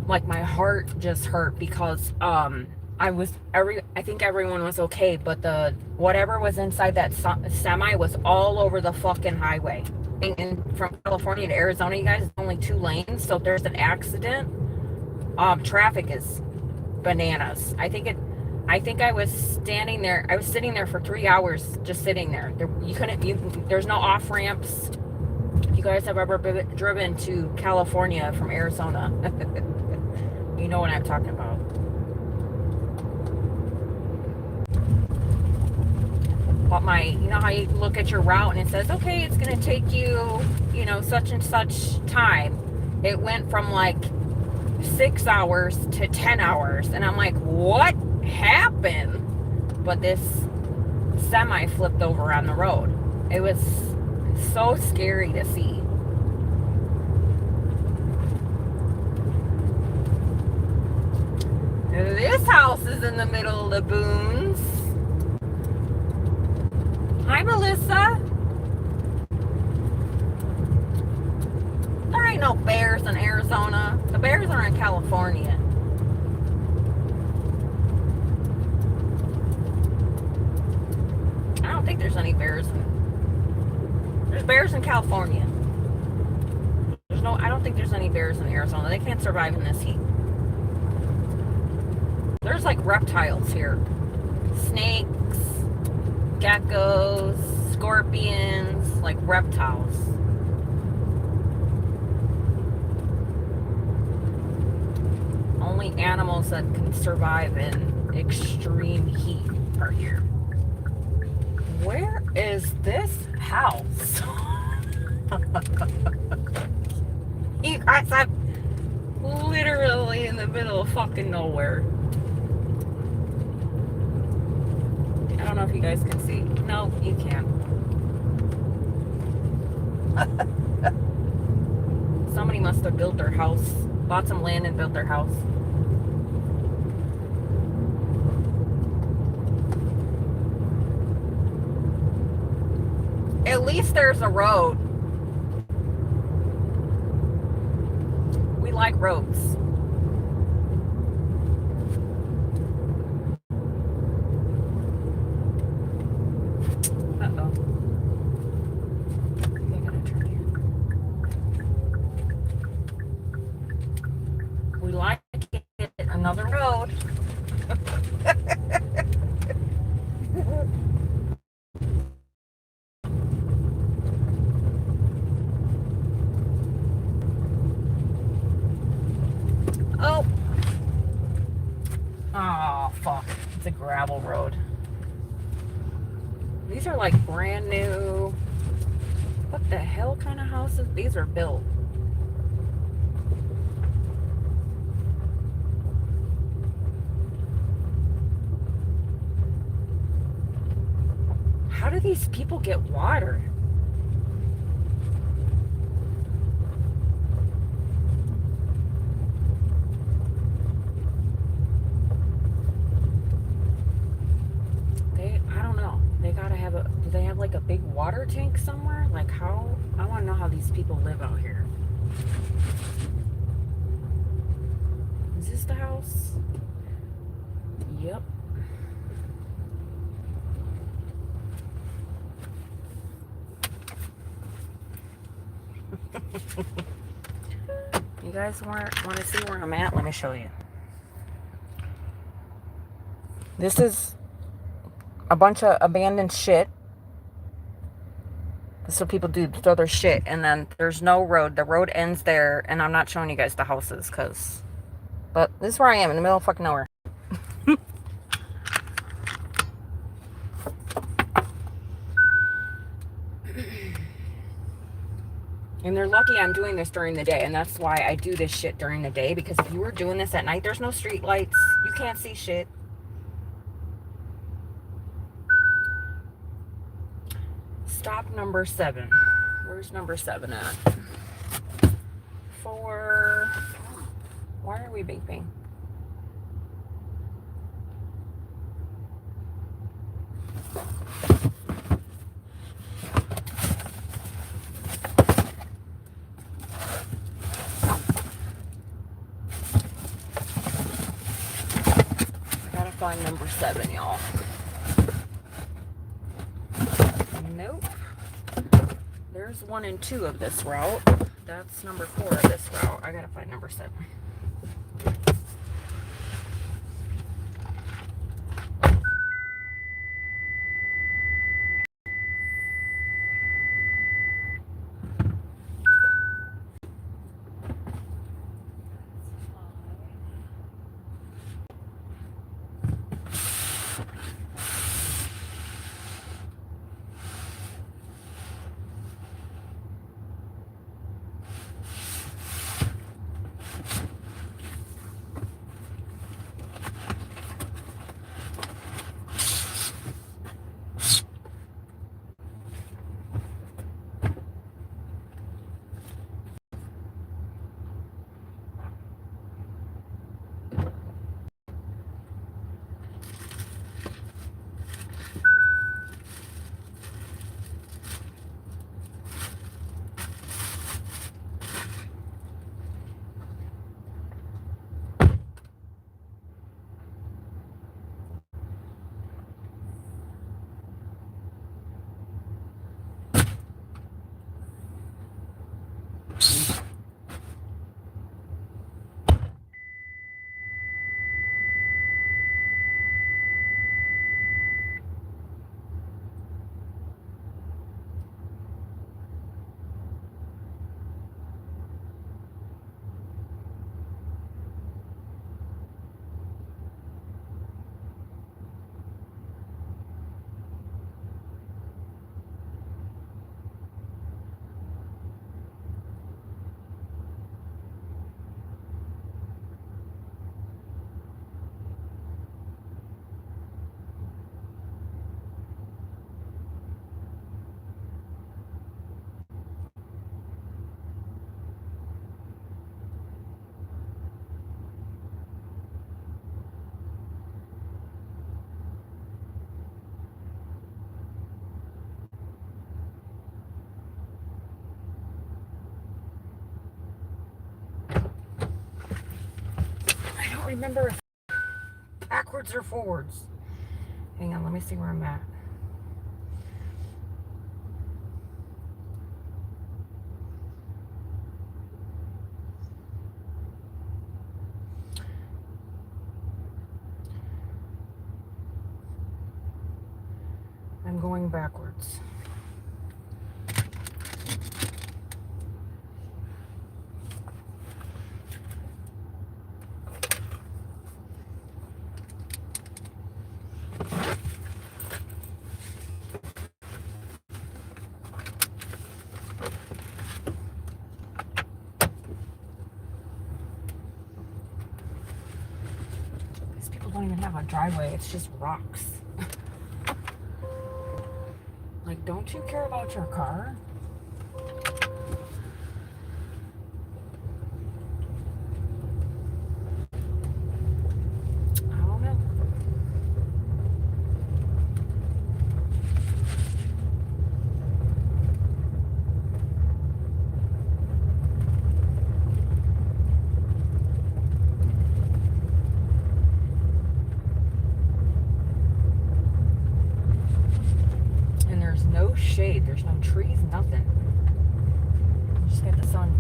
like, my heart just hurt, because I think everyone was okay, but whatever was inside that semi was all over the fucking highway. And from California to Arizona, you guys, it's only 2 lanes, so if there's an accident, traffic is bananas. I think I was standing there. I was sitting there for 3 hours, just sitting there. There's no off ramps. If you guys have ever driven to California from Arizona, you know what I'm talking about. But you know how you look at your route and it says, okay, it's going to take you, such and such time. It went from like 6 hours to 10 hours. And I'm like, what happened? But this semi flipped over on the road. It was so scary to see. This house is in the middle of the boons. Hi, Melissa. There ain't no bears in Arizona. The bears are in California. I don't think there's any bears. There's bears in California. I don't think there's any bears in Arizona. They can't survive in this heat. There's like reptiles here. Snakes, geckos, scorpions, like reptiles. Only animals that can survive in extreme heat are here. Where is this house? You guys, I'm literally in the middle of fucking nowhere. I don't know if you guys can see. No, you can't. Somebody must have built their house, bought some land and built their house. At least there's a road. We like roads. Uh-oh. I'm gonna turn here. We like it. Another road. fuck. It's a gravel road. These are like brand new. What the hell kind of houses? These are built. How do these people get water? I don't know. They gotta have do they have like a big water tank somewhere? Like how, I wanna know how these people live out here. Is this the house? Yep. You guys want to see where I'm at? Let me show you. This is a bunch of abandoned shit. This is what people do, throw their shit. And then there's no road. The road ends there. And I'm not showing you guys the houses because... But this is where I am, in the middle of fucking nowhere. And they're lucky I'm doing this during the day. And that's why I do this shit during the day. Because if you were doing this at night, there's no street lights. You can't see shit. Stop number 7. Where's number 7 at? 4. Why are we beeping? Find number 7, y'all. Nope. There's 1 and 2 of this route. That's number 4 of this route. I gotta find number 7. I don't remember if backwards or forwards. Hang on, let me see where I'm at. I'm going backwards. driveway. It's just rocks. Like, don't you care about your car? I don't know. And there's no shade. There's no trees, nothing. You just got the sun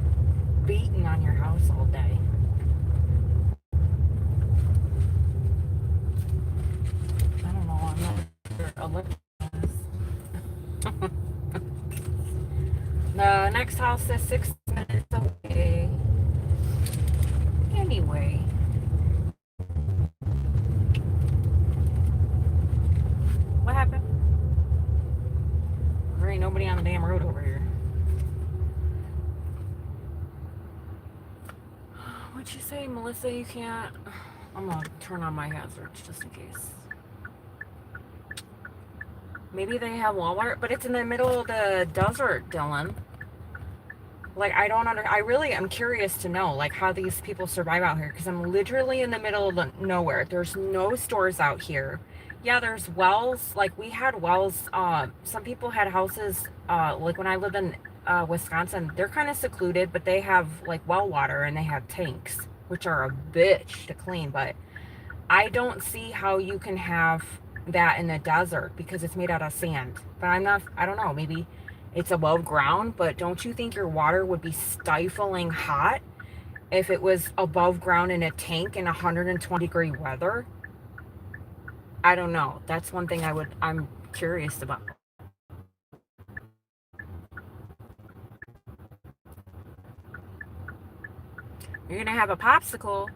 beating on your house all day. I don't know. I'm not sure. The next house is 6 minutes away. Anyway. What happened? There ain't nobody on the damn road over here. What'd you say, Melissa? You can't. I'm gonna turn on my hazards just in case. Maybe they have Walmart, but it's in the middle of the desert, Dylan. Like, I don't I really am curious to know, like, how these people survive out here, because I'm literally in the middle of nowhere. There's no stores out here. Yeah, there's wells. Like, we had wells. Some people had houses, like, when I lived in Wisconsin, they're kind of secluded, but they have, like, well water, and they have tanks, which are a bitch to clean, but I don't see how you can have that in the desert because it's made out of sand. But I don't know, maybe it's above ground, but don't you think your water would be stifling hot if it was above ground in a tank in 120-degree weather? I don't know. That's one thing I'm curious about. You're gonna have a popsicle.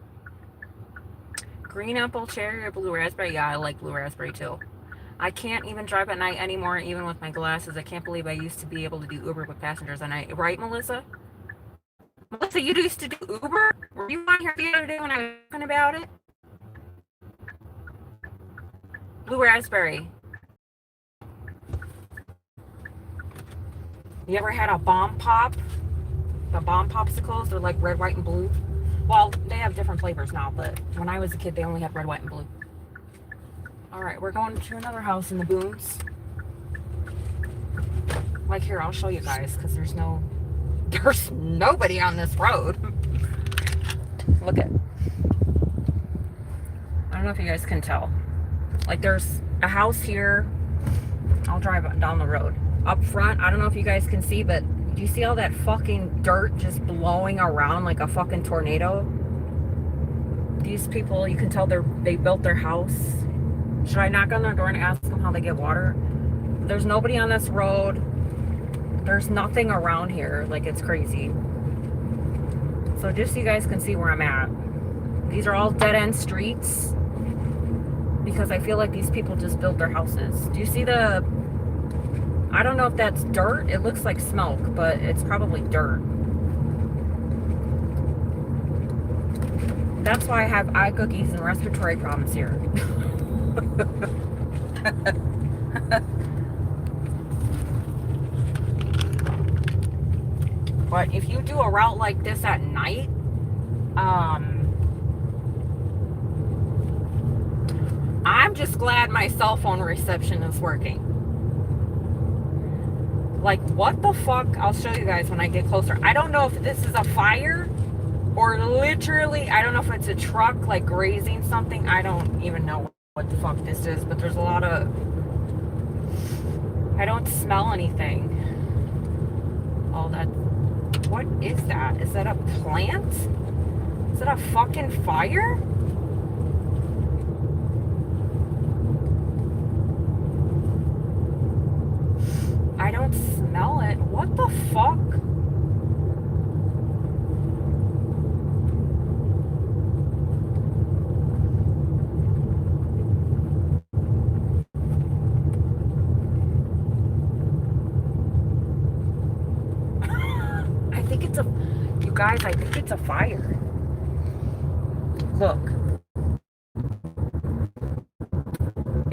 Green apple, cherry, or blue raspberry? Yeah, I like blue raspberry too. I can't even drive at night anymore, even with my glasses. I can't believe I used to be able to do Uber with passengers at night. Right, Melissa? Melissa, you used to do Uber? Were you on here the other day when I was talking about it? Blue raspberry. You ever had a bomb pop? The bomb popsicles? They're like red, white, and blue. Well, they have different flavors now, but when I was a kid, they only had red, white, and blue. All right, we're going to another house in the boons. Like, here, I'll show you guys, because there's nobody on this road. Look at, I don't know if you guys can tell. Like, there's a house here. I'll drive down the road. Up front, I don't know if you guys can see, but do you see all that fucking dirt just blowing around like a fucking tornado? These people, you can tell they built their house. Should I knock on their door and ask them how they get water? There's nobody on this road. There's nothing around here. Like, it's crazy. So just so you guys can see where I'm at. These are all dead-end streets because I feel like these people just built their houses. Do you see the... I don't know if that's dirt. It looks like smoke, but it's probably dirt. That's why I have eye cookies and respiratory problems here. But if you do a route like this at night, I'm just glad my cell phone reception is working. Like, what the fuck? I'll show you guys when I get closer. I don't know if this is a fire or literally, I don't know if it's a truck like grazing something. I don't even know what the fuck this is, but there's a lot of... I don't smell anything. Oh, that... What is that? Is that a plant? Is that a fucking fire? I don't smell it. What the fuck? I think it's a... You guys, I think it's a fire. Look.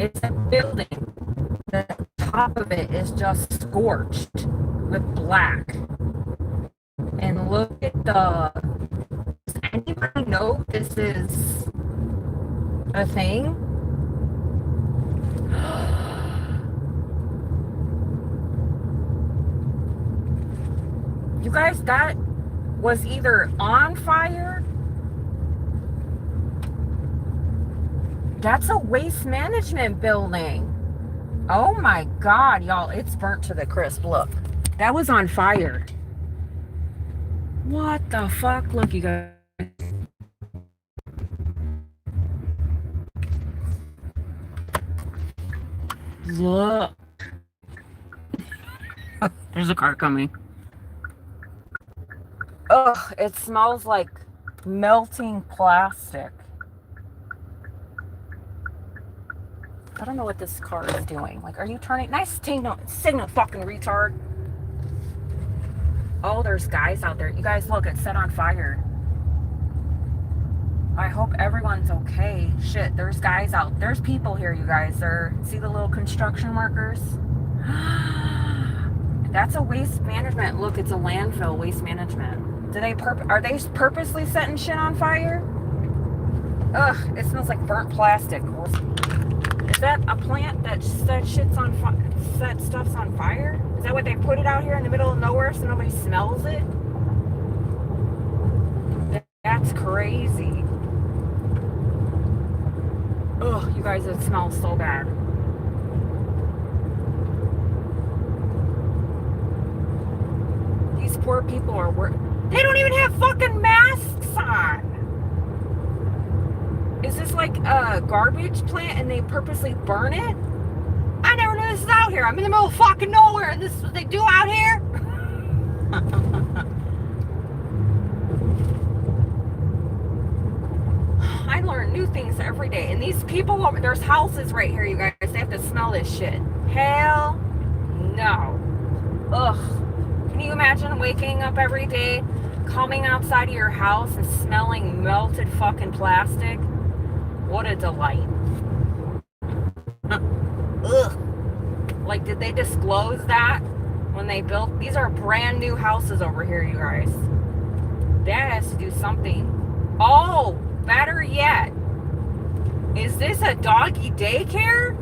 It's a building. The top of it is just scorched with black. And look at the. Does anybody know this is a thing? You guys, that was either on fire. That's a waste management building. Oh my God, y'all, it's burnt to the crisp. Look, that was on fire. What the fuck? Look, you guys. Look. There's a car coming. Ugh, it smells like melting plastic. I don't know what this car is doing. Like, are you turning? Nice signal, fucking retard. Oh, there's guys out there. You guys, look, it's set on fire. I hope everyone's okay. Shit, there's guys out. There's people here, you guys. See the little construction workers? That's a waste management. Look, it's a landfill, waste management. Are they purposely setting shit on fire? Ugh, it smells like burnt plastic. Is that a plant that set stuff's on fire? Is that what they put it out here in the middle of nowhere so nobody smells it? That's crazy. Ugh, you guys, it smells so bad. These poor people they don't even have fucking masks on. Is this like a garbage plant and they purposely burn it? I never knew this was out here. I'm in the middle of fucking nowhere and this is what they do out here? I learn new things every day. And these people, there's houses right here, you guys. They have to smell this shit. Hell no. Ugh. Can you imagine waking up every day, coming outside of your house and smelling melted fucking plastic? What a delight. Ugh. Like, did they disclose that when they built? These are brand new houses over here, you guys. That has to do something. Oh, better yet. Is this a doggy daycare?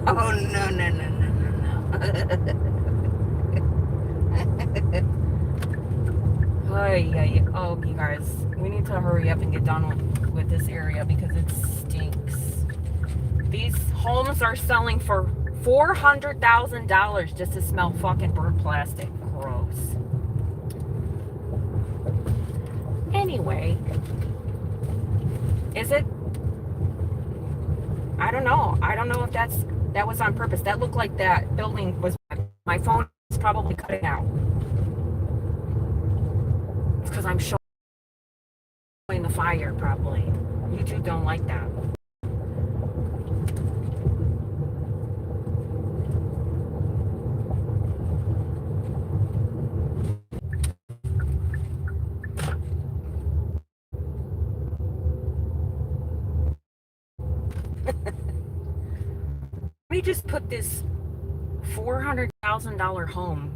Oh, no, no, no, no, no, no. Oh, you guys, we need to hurry up and get done with this area because it stinks. These homes are selling for $400,000 just to smell fucking burnt plastic. Gross. Anyway, is it? I don't know. I don't know if that was on purpose. That looked like that building was. My phone is probably cutting out. It's because I'm showing the fire, probably. YouTube don't like that. Let me just put this $400,000 home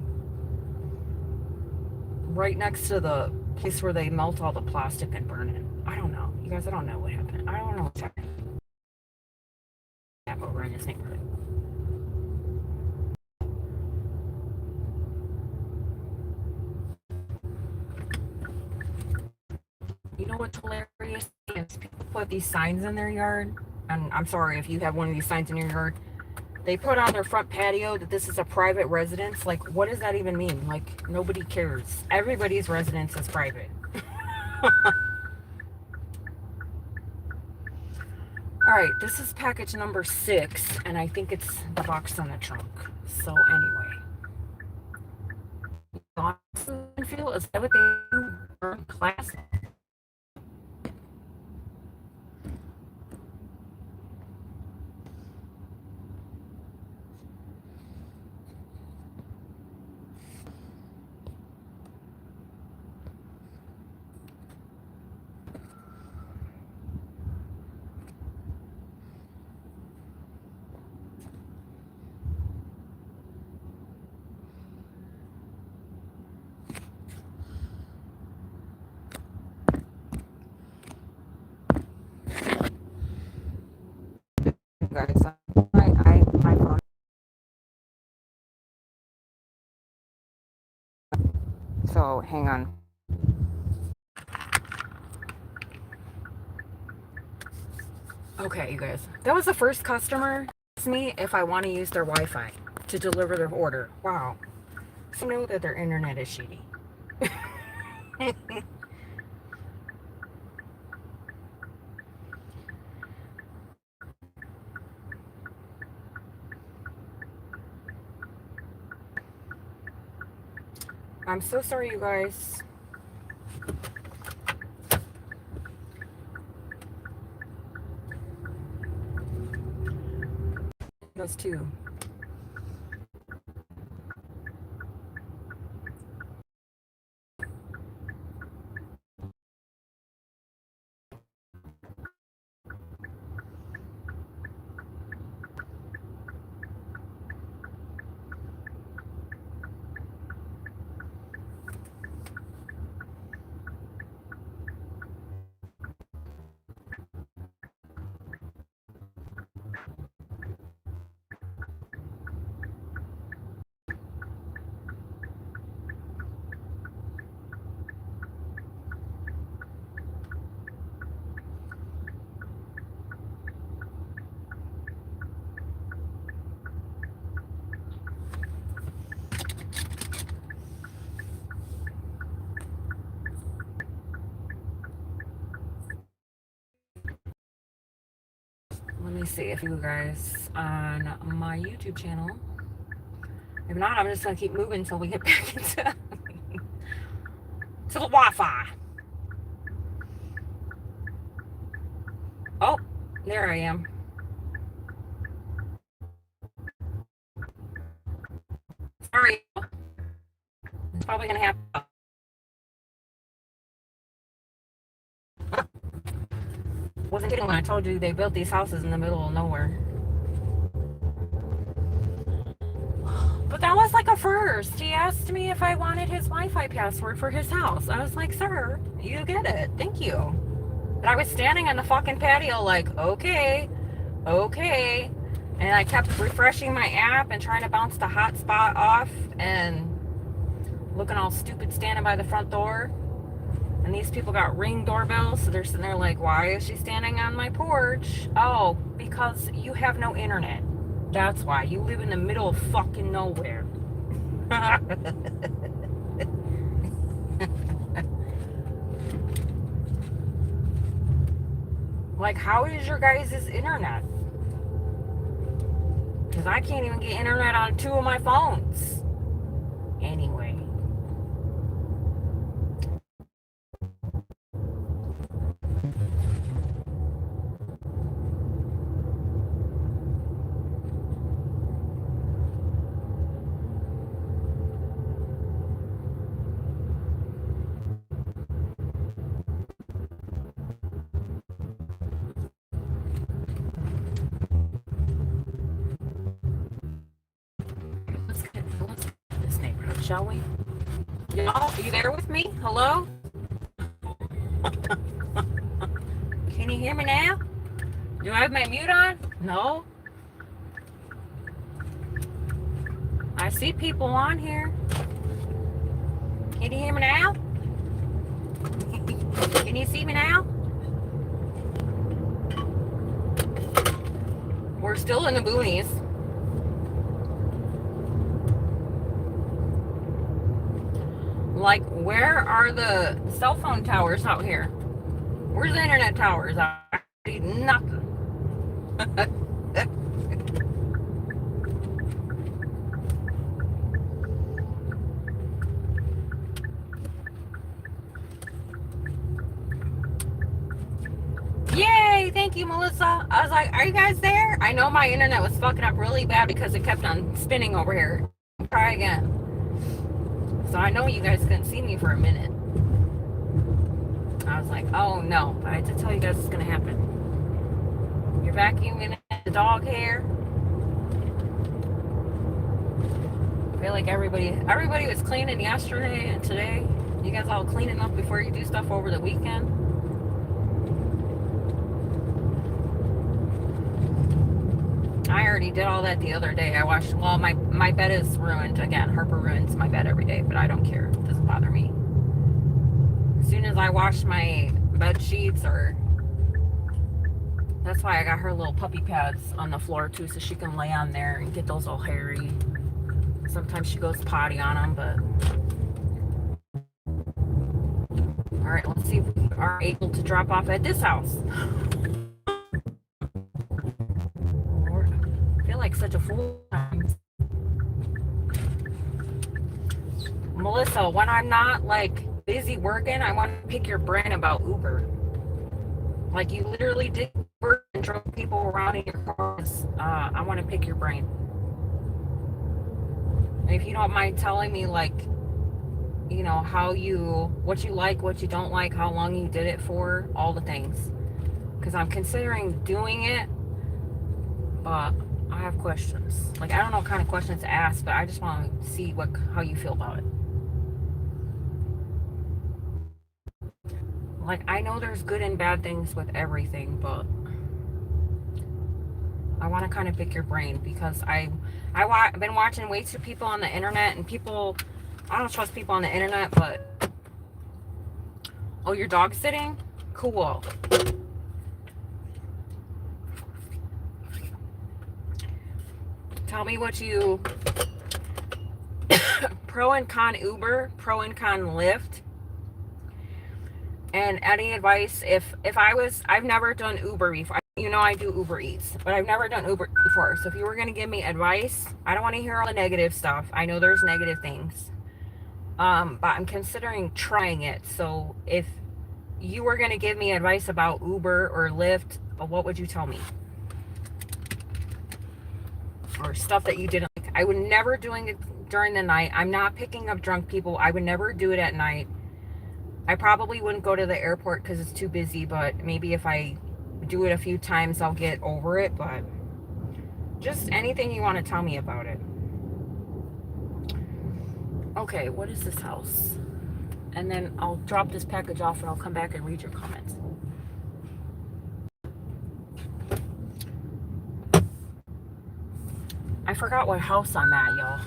right next to the place where they melt all the plastic and burn it. I don't know. You guys, I don't know what happened. I don't know what's happening over in this neighborhood. You know what's hilarious is people put these signs in their yard, and I'm sorry if you have one of these signs in your yard. They put on their front patio that this is a private residence. Like, what does that even mean? Like, nobody cares. Everybody's residence is private. All right, this is package number 6, and I think it's the box on the trunk. So anyway, feel is that what they do? Burn plastic. So hang on. Okay, you guys. That was the first customer asked me if I want to use their Wi-Fi to deliver their order. Wow. So know that their internet is shitty. I'm so sorry, you guys. Those two. Let me see if you guys on my YouTube channel. If not, I'm just gonna keep moving until we get back into to the Wi-Fi. Oh, there I am. Sorry. It's probably gonna happen. Wasn't kidding when I told you they built these houses in the middle of nowhere. But that was like a first. He asked me if I wanted his Wi-Fi password for his house. I was like, sir, you get it. Thank you. But I was standing on the fucking patio like, okay, okay. And I kept refreshing my app and trying to bounce the hotspot off and looking all stupid standing by the front door. And these people got Ring doorbells, so they're sitting there like, why is she standing on my porch? Oh, because you have no internet. That's why. You live in the middle of fucking nowhere. Like, how is your guys' internet? Because I can't even get internet on 2 of my phones. Anyway. Let's get this neighborhood, shall we? Y'all, are you there with me? Hello? Can you hear me now? Do I have my mute on? No. I see people on here. Can you hear me now? Can you see me now? We're still in the boonies. Like, where are the cell phone towers out here? Where's the internet towers? I see nothing. Yay! Thank you, Melissa. I was like, are you guys there? I know my internet was fucking up really bad because it kept on spinning over here. Try again. So I know you guys couldn't see me for a minute. I was like, oh no. But I had to tell you guys it's gonna happen. You're vacuuming the dog hair. I feel like everybody was cleaning yesterday and today. You guys all cleaning up before you do stuff over the weekend. I already already did all that the other day. I washed, well, my bed is ruined. Again, Harper ruins my bed every day, but I don't care. It doesn't bother me. As soon as I wash my bed sheets, or that's why I got her little puppy pads on the floor too, so she can lay on there and get those all hairy. Sometimes she goes potty on them, but all right, let's see if we are able to drop off at this house. I feel like such a fool. Melissa, when I'm not like busy working, I want to pick your brain about Uber. Like you literally did Uber and drove people around in your cars. I want to pick your brain. And if you don't mind telling me, like, you know, what you like, what you don't like, how long you did it for, all the things. Because I'm considering doing it, but I have questions. Like, I don't know what kind of questions to ask, but I just want to see how you feel about it. Like, I know there's good and bad things with everything, but I want to kind of pick your brain because I've been watching way too people on the internet, and people, I don't trust people on the internet, but, oh, you're dog sitting? Cool. Tell me what you, pro and con Uber, pro and con Lyft, and any advice if I've never done Uber before. You know, I do Uber Eats, but I've never done Uber before. So if you were going to give me advice, I don't want to hear all the negative stuff. I know there's negative things. But I'm considering trying it. So if you were going to give me advice about Uber or Lyft, what would you tell me? Or stuff that you didn't like. I would never doing it during the night. I'm not picking up drunk people. I would never do it at night. I probably wouldn't go to the airport because it's too busy, but maybe if I do it a few times, I'll get over it. But just anything you want to tell me about it. Okay, what is this house? And then I'll drop this package off and I'll come back and read your comments. I forgot what house I'm at, y'all.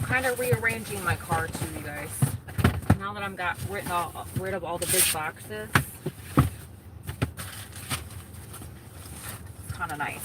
Kind of rearranging my car too, you guys. Now that I'm got rid of all the big boxes, it's kind of nice.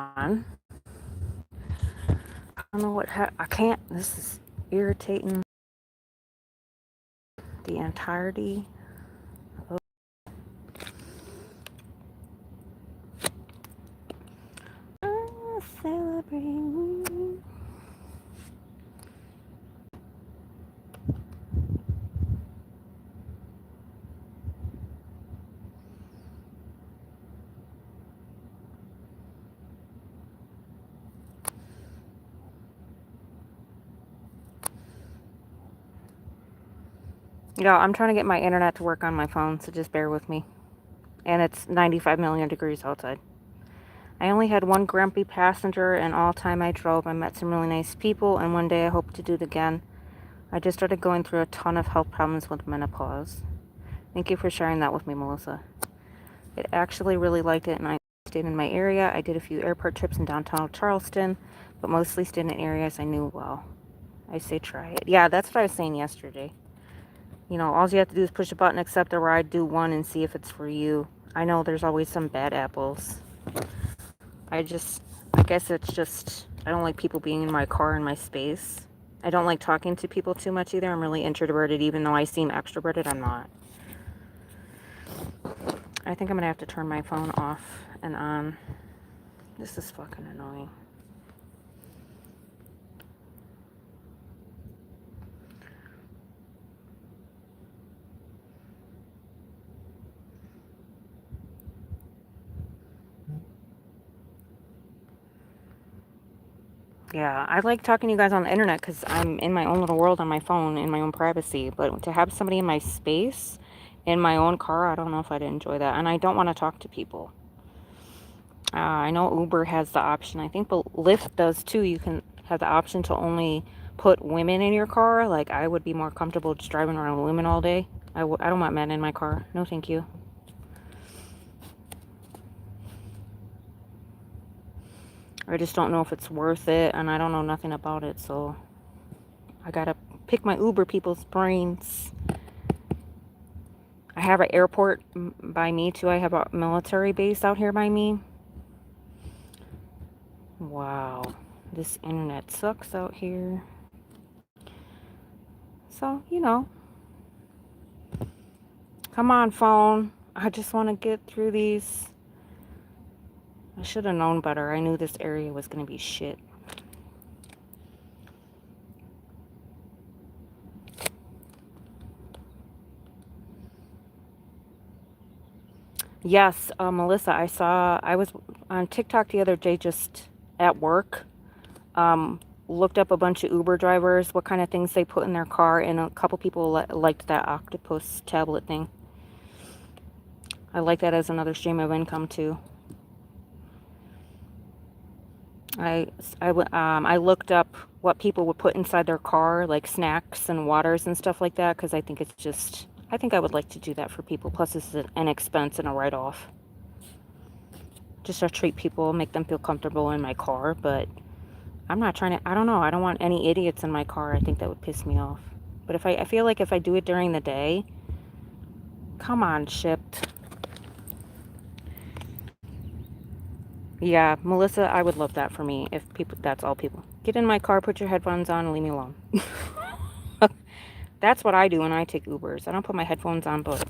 on. I don't know what I can't. This is irritating the entirety. Celebrating. Yeah, I'm trying to get my internet to work on my phone, so just bear with me. And it's 95 million degrees outside. I only had one grumpy passenger, and all time I drove, I met some really nice people, and one day I hope to do it again. I just started going through a ton of health problems with menopause. Thank you for sharing that with me, Melissa. I actually really liked it, and I stayed in my area. I did a few airport trips in downtown Charleston, but mostly stayed in areas I knew well. I say try it. Yeah, that's what I was saying yesterday. You know, all you have to do is push a button, accept a ride, do one, and see if it's for you. I know there's always some bad apples. I guess it's just, I don't like people being in my car in my space. I don't like talking to people too much either. I'm really introverted, even though I seem extroverted, I'm not. I think I'm gonna have to turn my phone off and on. This is fucking annoying. Yeah, I like talking to you guys on the internet because I'm in my own little world on my phone in my own privacy. But to have somebody in my space, in my own car, I don't know if I'd enjoy that. And I don't want to talk to people. I know Uber has the option. I think Lyft does too. You can have the option to only put women in your car. Like, I would be more comfortable just driving around with women all day. I don't want men in my car. No, thank you. I just don't know if it's worth it, and I don't know nothing about it, so I gotta pick my Uber people's brains. I have an airport by me, too. I have a military base out here by me. Wow. This internet sucks out here. So, you know. Come on, phone. I just want to get through these. I should have known better. I knew this area was going to be shit. Yes, Melissa, I was on TikTok the other day just at work. Looked up a bunch of Uber drivers, what kind of things they put in their car, and a couple people liked that octopus tablet thing. I like that as another stream of income too. I looked up what people would put inside their car, like snacks and waters and stuff like that, because I think it's just, I think I would like to do that for people. Plus, this is an expense and a write-off. Just to treat people, make them feel comfortable in my car, but I'm not trying to, I don't know, I don't want any idiots in my car. I think that would piss me off. But if I feel like if I do it during the day, come on, Shipped. Yeah, Melissa, I would love that for me if people, that's all people. Get in my car, put your headphones on, and leave me alone. That's what I do when I take Ubers. I don't put my headphones on, but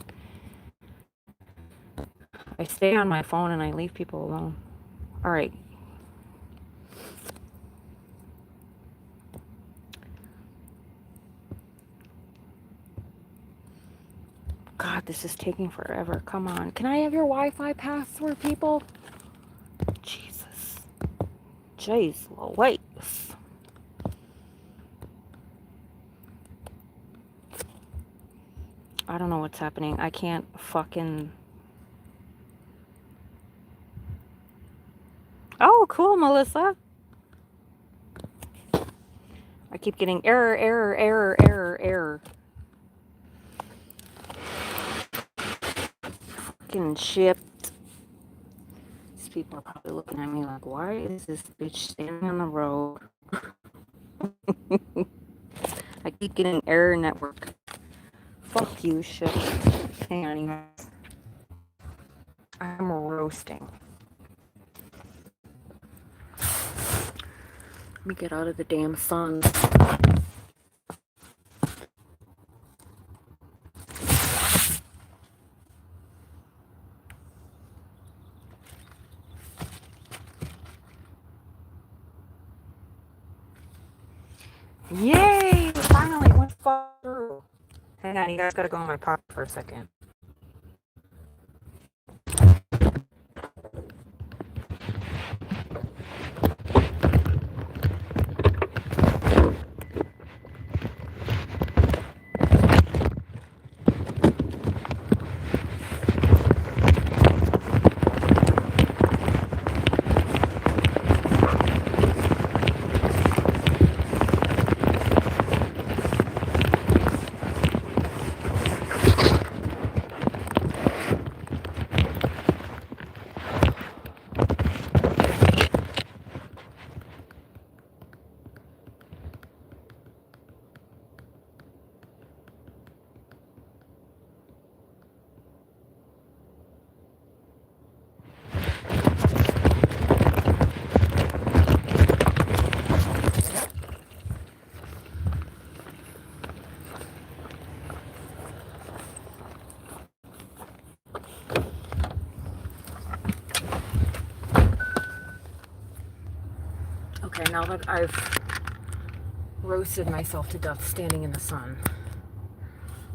I stay on my phone and I leave people alone. All right. God, this is taking forever. Come on. Can I have your Wi-Fi password, people? Jesus. Jeez Louise. I don't know what's happening. I can't fucking... Oh, cool, Melissa. I keep getting error. Fucking Shipped. These people are probably looking at me like, why is this bitch standing on the road? I keep getting error network. Fuck you, Shipped. Hang on, you guys. I'm roasting. Let me get out of the damn sun. Yay! Finally went through. Hang on, you guys gotta go in my pocket for a second. Okay, now that I've roasted myself to death standing in the sun.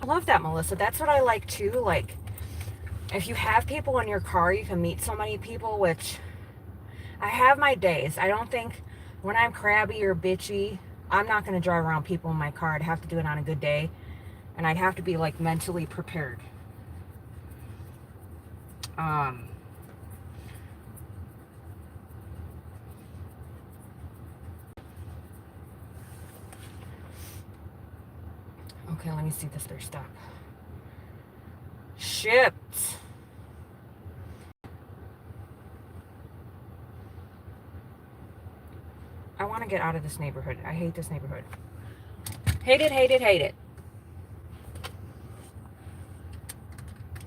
I love that, Melissa. That's what I like too. Like, if you have people in your car, you can meet so many people, which I have my days. I don't think when I'm crabby or bitchy, I'm not going to drive around people in my car. I'd have to do it on a good day, and I'd have to be like mentally prepared. Okay, let me see this third stop. Shipped. I want to get out of this neighborhood. I hate this neighborhood. Hate it, hate it, hate it.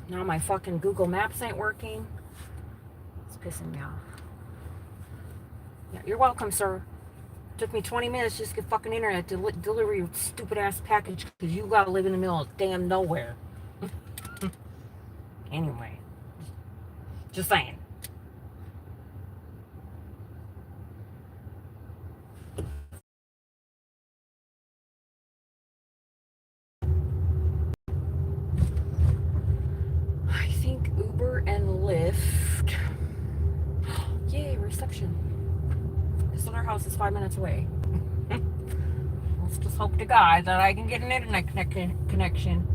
Now my fucking Google Maps ain't working. It's pissing me off. Yeah, you're welcome, sir. Took me 20 minutes just to get fucking internet to deliver your stupid ass package because you gotta live in the middle of damn nowhere. Anyway, just saying. I think Uber and Lyft. Yay, reception. This other house is 5 minutes away. Let's just hope to God that I can get an internet connection.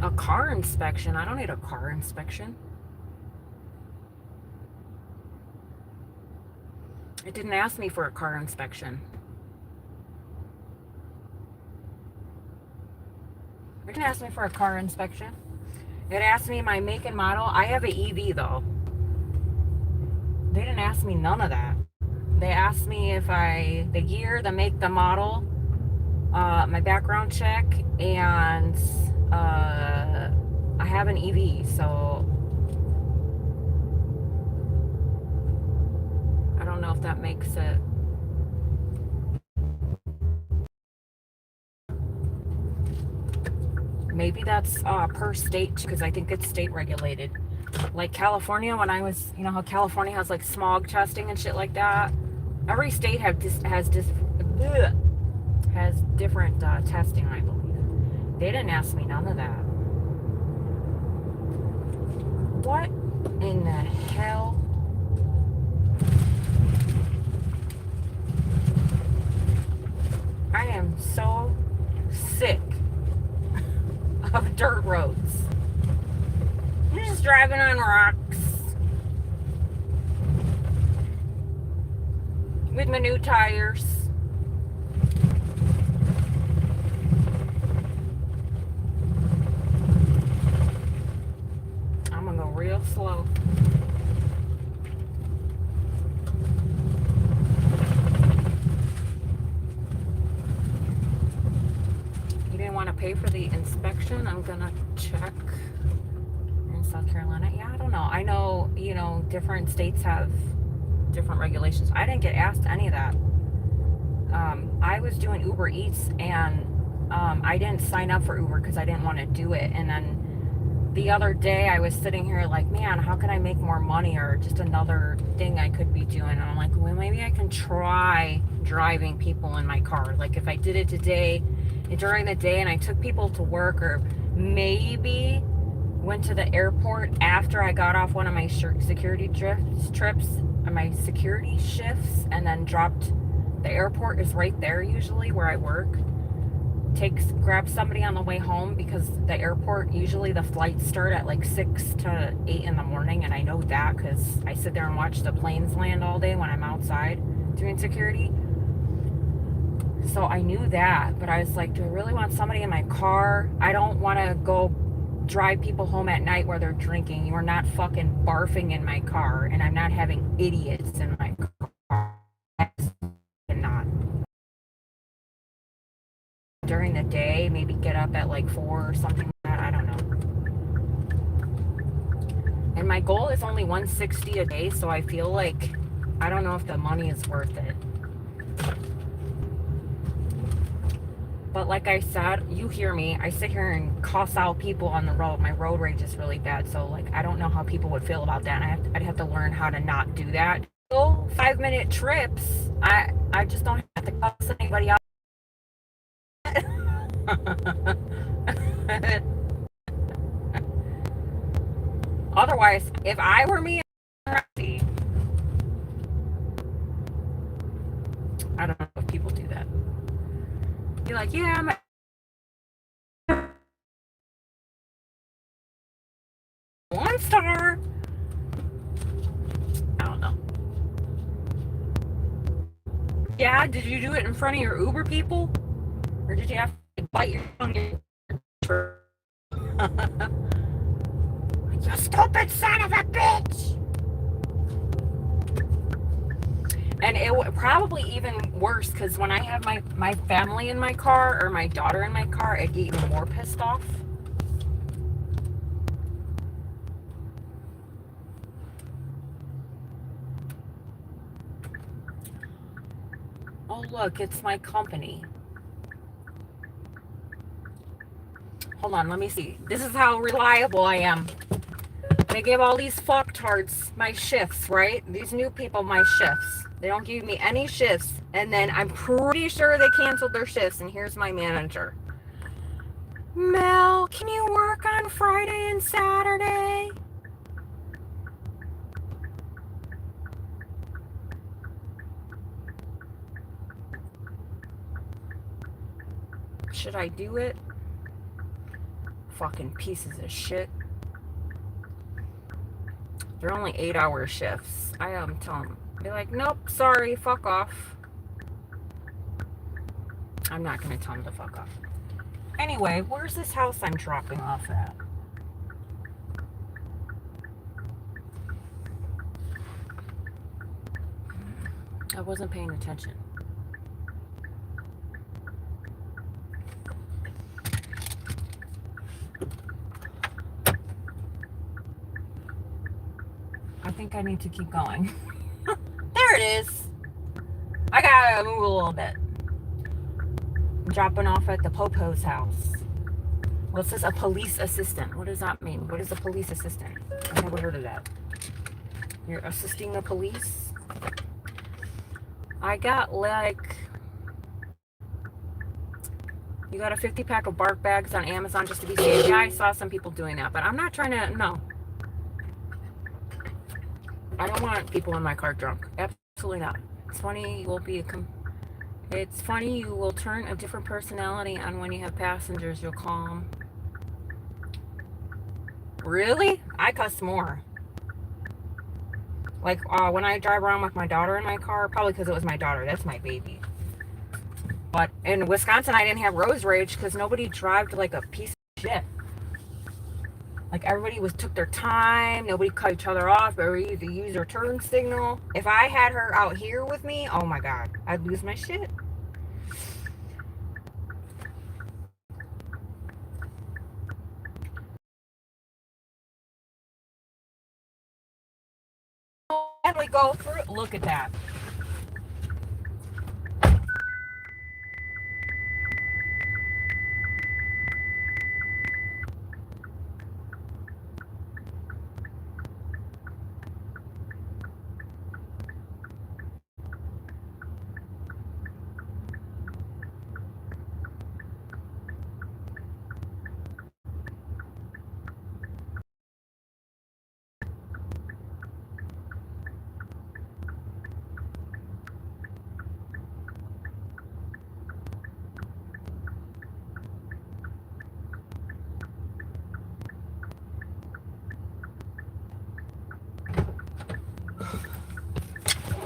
A car inspection? I don't need a car inspection. It didn't ask me for a car inspection. It didn't ask me for a car inspection. It asked me my make and model. I have an EV though. They didn't ask me none of that. They asked me if the year, the make, the model, my background check, and I have an EV, so I don't know if that makes it. Maybe that's per state, because I think it's state regulated. Like California, when I was, you know how California has like smog testing and shit like that? Every state has different testing, I believe. They didn't ask me none of that. What in the hell? I am so sick of dirt roads. I'm just driving on rocks with my new tires. I'm gonna go real slow. You didn't want to pay for the inspection? question. I'm gonna check in South Carolina. Yeah, I don't know. I know, different states have different regulations. I didn't get asked any of that. I was doing Uber Eats, and I didn't sign up for Uber because I didn't want to do it. And then the other day I was sitting here like, man, how can I make more money, or just another thing I could be doing? And I'm like, well, maybe I can try driving people in my car. Like if I did it today during the day and I took people to work, or maybe went to the airport after I got off one of my security trips, my security shifts, and then dropped. The airport is right there usually where I work. Grab somebody on the way home, because the airport, usually the flights start at like 6 to 8 in the morning, and I know that because I sit there and watch the planes land all day when I'm outside doing security. So I knew that, but I was like, do I really want somebody in my car? I don't want to go drive people home at night where they're drinking. You are not fucking barfing in my car, and I'm not having idiots in my car. Not during the day, maybe get up at like 4 or something like that. I don't know. And my goal is only 160 a day, so I feel like I don't know if the money is worth it. But like I said, you hear me, I sit here and cuss out people on the road. My road rage is really bad, so like I don't know how people would feel about that. And I'd have to learn how to not do that. So 5-minute trips, I just don't have to cuss anybody out. Otherwise, if I were me, I don't know if people do that. Be like, yeah, I'm 1 star. I don't know. Yeah, did you do it in front of your Uber people? Or did you have to bite your tongue? You stupid son of a bitch! And it probably even worse, because when I have my family in my car, or my daughter in my car, I get even more pissed off. Oh look, it's my company. Hold on, let me see. This is how reliable I am. They give all these fucktards my shifts, right? These new people my shifts. They don't give me any shifts. And then I'm pretty sure they canceled their shifts. And here's my manager. Mel, can you work on Friday and Saturday? Should I do it? Fucking pieces of shit. They're only 8-hour shifts. I tell them. Be like, nope, sorry, fuck off. I'm not gonna tell them to fuck off. Anyway, where's this house I'm dropping off at? I wasn't paying attention. I think I need to keep going. There it is. I gotta move a little bit. I'm dropping off at the Popo's house. Well, it says a police assistant. What does that mean? What is a police assistant? I've never heard of that. You're assisting the police? I got like... You got a 50-pack of bark bags on Amazon just to be safe. Yeah, I saw some people doing that, but I'm not trying to... No. I don't want people in my car drunk. Absolutely not. It's funny you will be It's funny you will turn a different personality on when you have passengers. You'll calm. Really? I cuss more. Like when I drive around with my daughter in my car, probably because it was my daughter. That's my baby. But in Wisconsin, I didn't have road rage because nobody drove like a piece of shit. Like everybody took their time. Nobody cut each other off. Everybody used their turn signal. If I had her out here with me, oh my God, I'd lose my shit. we go through. Look at that.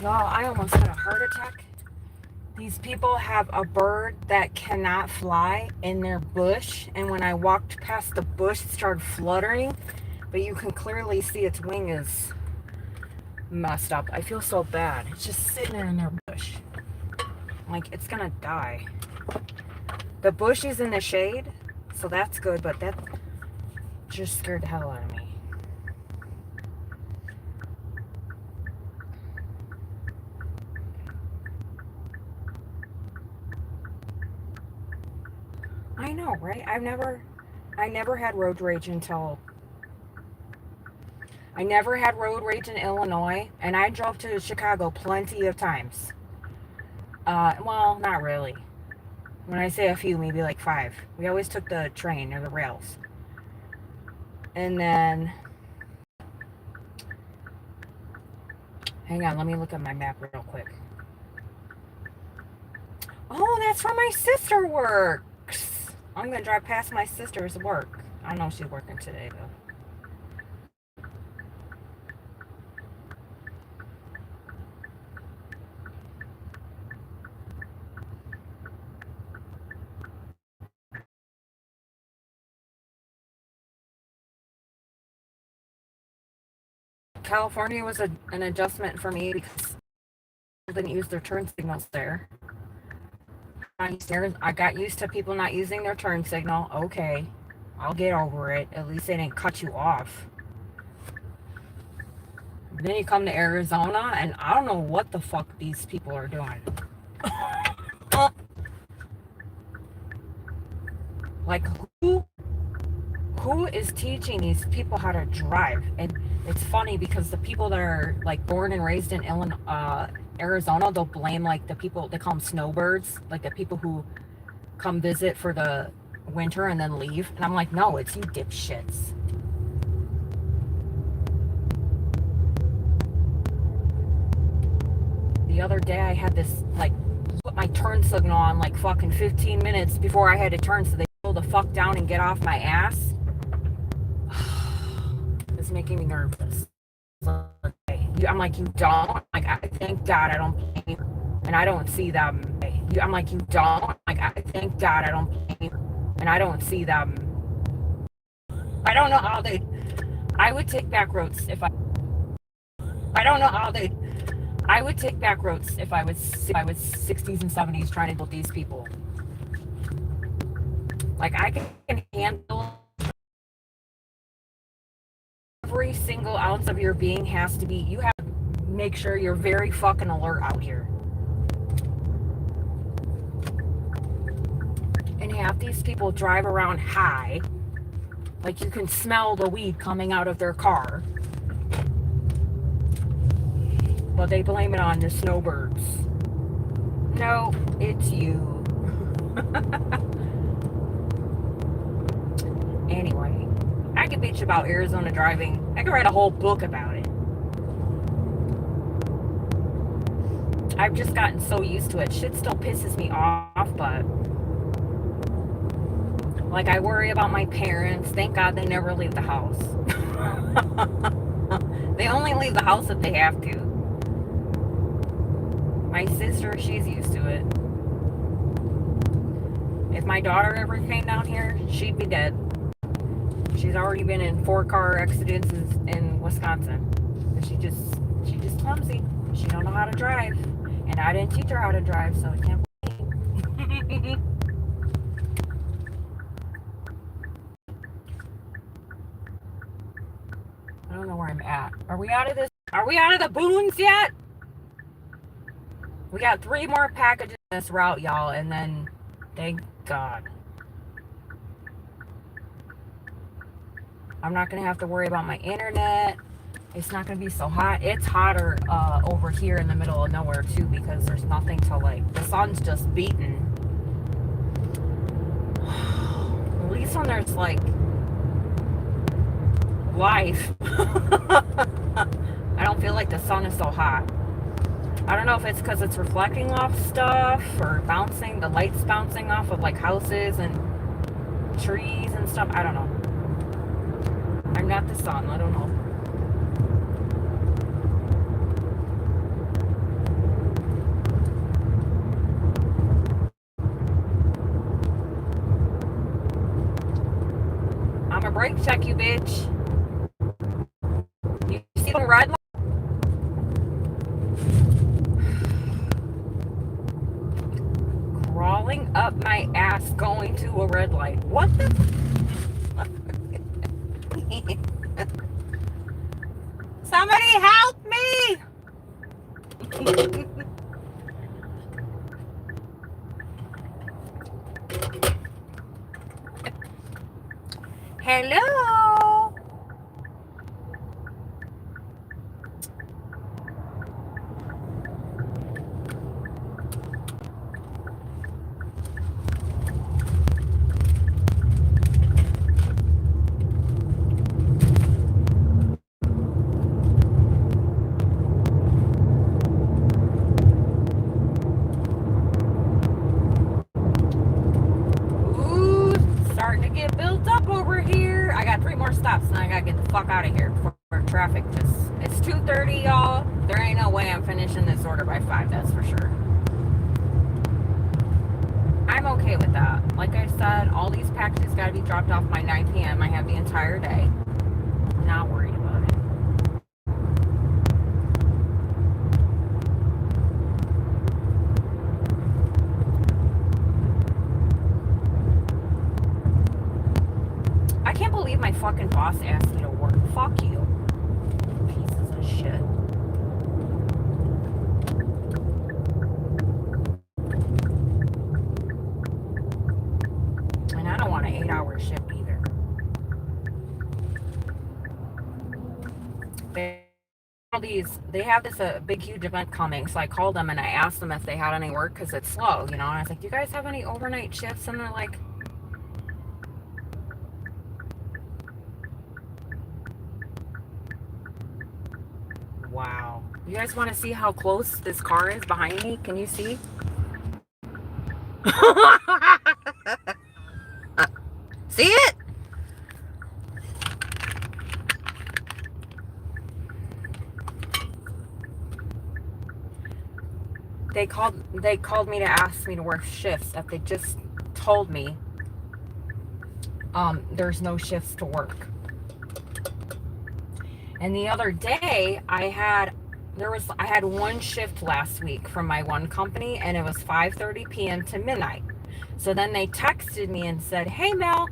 Y'all, I almost had a heart attack. These people have a bird that cannot fly in their bush, and when I walked past the bush, it started fluttering, but you can clearly see its wing is messed up. I feel so bad. It's just sitting there in their bush. Like, it's gonna die. The bush is in the shade, so that's good, but that just scared the hell out of me. I know, right? I never had road rage until I never had road rage in Illinois, and I drove to Chicago plenty of times. Well, not really. When I say a few, maybe like 5. We always took the train or the rails. And then, hang on, let me look at my map real quick. Oh, that's where my sister works. I'm gonna drive past my sister's work. I don't know if she's working today though. California was an adjustment for me because people didn't use their turn signals there. I got used to people not using their turn signal. Okay, I'll get over it. At least they didn't cut you off. Then you come to Arizona, and I don't know what the fuck these people are doing. Like, who is teaching these people how to drive? And it's funny because the people that are like born and raised in Arizona, they'll blame like the people, they call them snowbirds, like the people who come visit for the winter and then leave. And I'm like, no, it's you dipshits. The other day I had this like put my turn signal on like fucking 15 minutes before I had to turn, so they pull the fuck down and get off my ass. It's making me nervous. I'm like, you don't? Like, I thank God I don't blame you. And I don't see them. I'm like, you don't? Like, I thank God I don't blame you. And I don't see them. I don't know how they. I would take back roads if I. I don't know how they. I would take back roads if I was 60s and 70s trying to build these people. Like, I can handle. Every single ounce of your being has to be. You have to make sure you're very fucking alert out here. And half these people drive around high, like you can smell the weed coming out of their car, but they blame it on the snowbirds. No, it's you. Anyway, I could bitch about Arizona driving. I could write a whole book about it. I've just gotten so used to it. Shit still pisses me off, but like, I worry about my parents. Thank God they never leave the house. They only leave the house if they have to. My sister, she's used to it. If my daughter ever came down here, she'd be dead. She's already been in 4 car accidents in Wisconsin. She's just clumsy. She don't know how to drive. And I didn't teach her how to drive, so I can't blame me. I don't know where I'm at. Are we out of this Are we out of the boons yet? We got 3 more packages in this route, y'all, and then, thank God, I'm not going to have to worry about my internet. It's not going to be so hot. It's hotter over here in the middle of nowhere, too, because there's nothing to, like, the sun's just beating. At least when there's, like, life. I don't feel like the sun is so hot. I don't know if it's because it's reflecting off stuff or bouncing, the light's bouncing off of, like, houses and trees and stuff. I don't know. I'm not the sun. I don't know. I'm a brake check you, bitch. You see the red light? Crawling up my ass going to a red light. What the Somebody help me! Hello? Ooh, starting to get built up over here. I got 3 more stops and I gotta get the fuck out of here before traffic just... It's 2:30, y'all. There ain't no way I'm finishing this order by 5, that's for sure. I'm okay with that. Like I said, all these packages gotta be dropped off by 9 p.m. I have the entire day. Not worried about it. I can't believe my fucking boss asked me to work. Fuck you. Pieces of shit. And I don't want an 8-hour shift either. They have this big huge event coming, so I called them and I asked them if they had any work because it's slow, you know. And I was like, "Do you guys have any overnight shifts?" And they're like, "Wow." You guys want to see how close this car is behind me? Can you see? See it? They called me to ask me to work shifts that they just told me there's no shifts to work. And the other day I had 1 shift last week from my one company, and it was 5:30 p.m. to midnight. So then they texted me and said, "Hey Mel,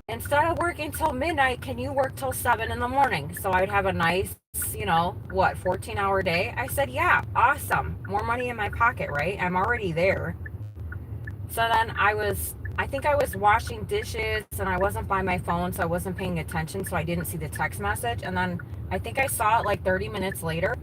instead of working till midnight, can you work till 7 in the morning?" So I would have a nice, 14-hour day. I said, "Yeah, awesome. More money in my pocket, right? I'm already there." So then I think I was washing dishes and I wasn't by my phone, so I wasn't paying attention, so I didn't see the text message. And then I think I saw it like 30 minutes later.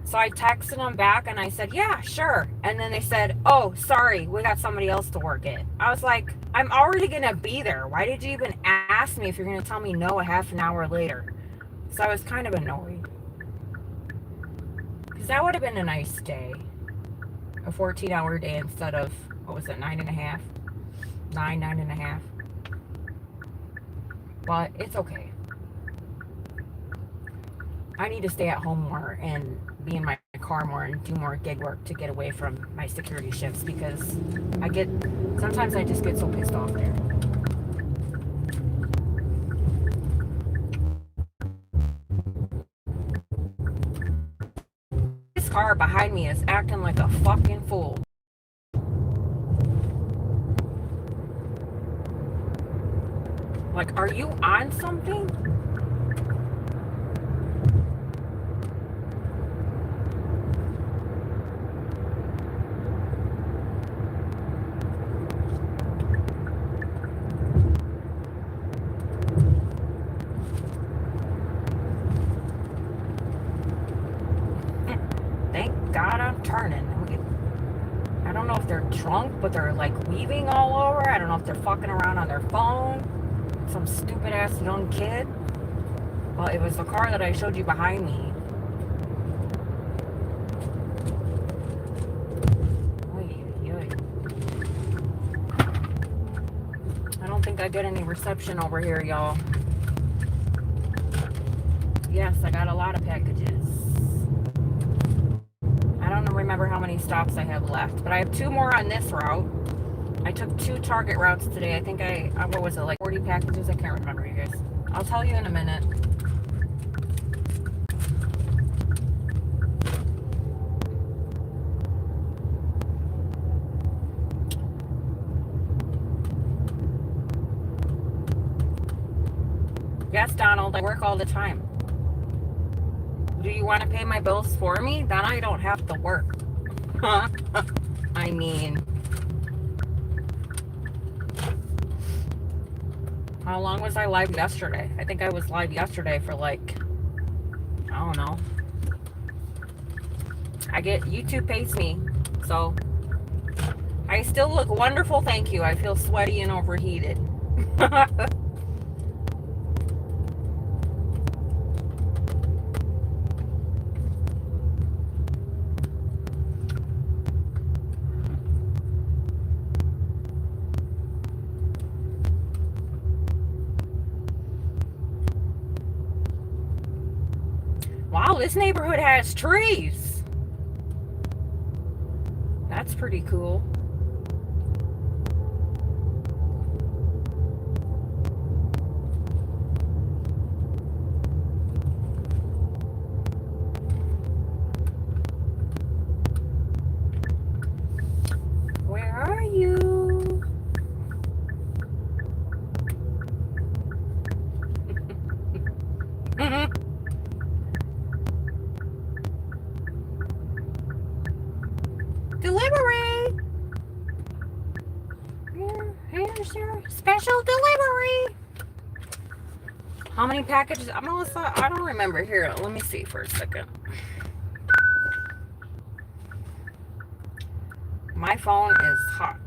So I texted them back and I said, "Yeah, sure." And then they said, "Oh, sorry, we got somebody else to work it." I was like, I'm already going to be there. Why did you even ask me if you're going to tell me no a half an hour later? So I was kind of annoyed. Because that would have been a nice day. A 14-hour day instead of, what was it, 9.5? 9.5. But it's okay. I need to stay at home more and be in my car more and do more gig work to get away from my security shifts, because sometimes I just get so pissed off there. This car behind me is acting like a fucking fool. Like, are you on something? turning. I don't know if they're drunk, but they're like weaving all over. I don't know if they're fucking around on their phone. Some stupid ass young kid. Well, it was the car that I showed you behind me. I don't think I get any reception over here, y'all. Yes, I got a lot of packages. I don't remember how many stops I have left, but I have 2 more on this route. I took 2 Target routes today. I think what was it, like 40 packages? I can't remember, you guys. I'll tell you in a minute. Yes, Donald, I work all the time. Do you want to pay my bills for me? Then I don't have to work. I mean, how long was I live yesterday? I think I was live yesterday for like, I don't know. YouTube pays me, so I still look wonderful, thank you. I feel sweaty and overheated. Wow, this neighborhood has trees. That's pretty cool. Where are you? Delivery. Here's your special delivery. How many packages? Melissa, I don't remember. Here, let me see for a second. My phone is hot.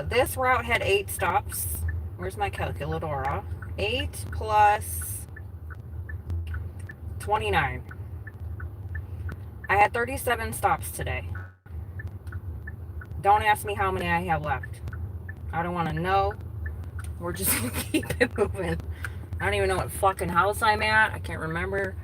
This route had 8 stops. Where's my calculator? 8 plus 29. I had 37 stops today. Don't ask me how many I have left. I don't want to know. We're just going to keep it moving. I don't even know what fucking house I'm at. I can't remember.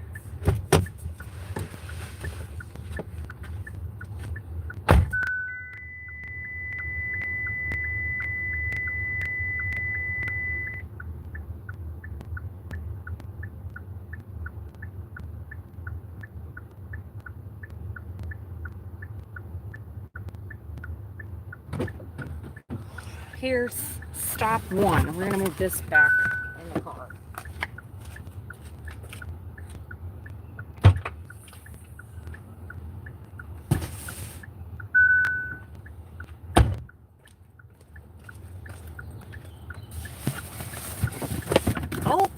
Here's stop 1. We're going to move this back in the car. Oh!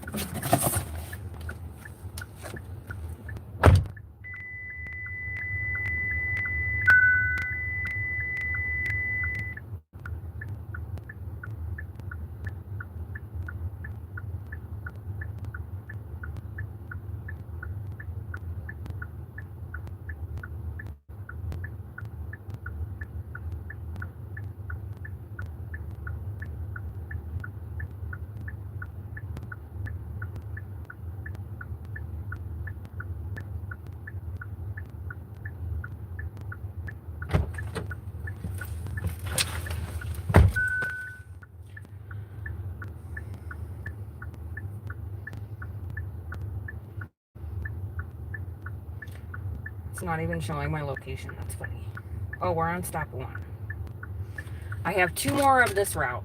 It's not even showing my location. That's funny. Oh, we're on stop 1. I have 2 more of this route.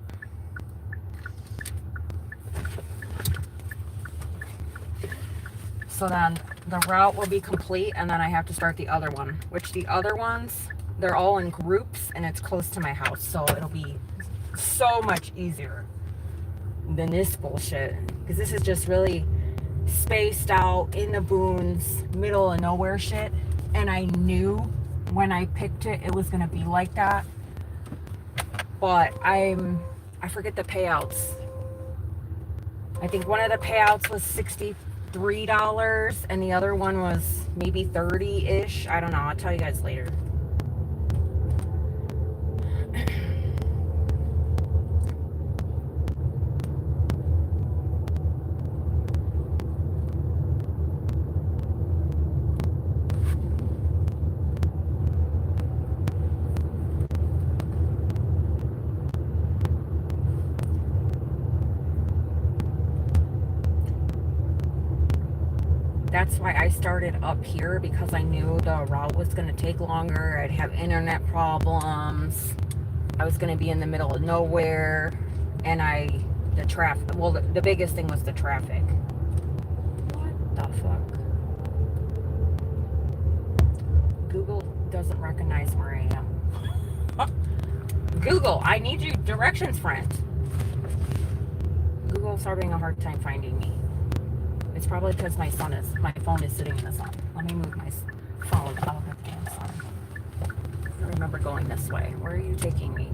So then the route will be complete, and then I have to start the other one, which the other ones, they're all in groups, and it's close to my house, so it'll be so much easier than this bullshit, because this is just really spaced out in the boons, middle of nowhere shit. And I knew when I picked it, it was gonna be like that. But I forget the payouts. I think one of the payouts was $63 and the other one was maybe 30-ish. I don't know. I'll tell you guys later. That's why I started up here, because I knew the route was going to take longer. I'd have internet problems. I was going to be in the middle of nowhere. And the traffic, well, the biggest thing was the traffic. What the fuck? Google doesn't recognize where I am. Google, I need you directions, friend. Google's having a hard time finding me. It's probably because my phone is sitting in the sun. Let me move my phone out of the damn sun. I remember going this way. Where are you taking me?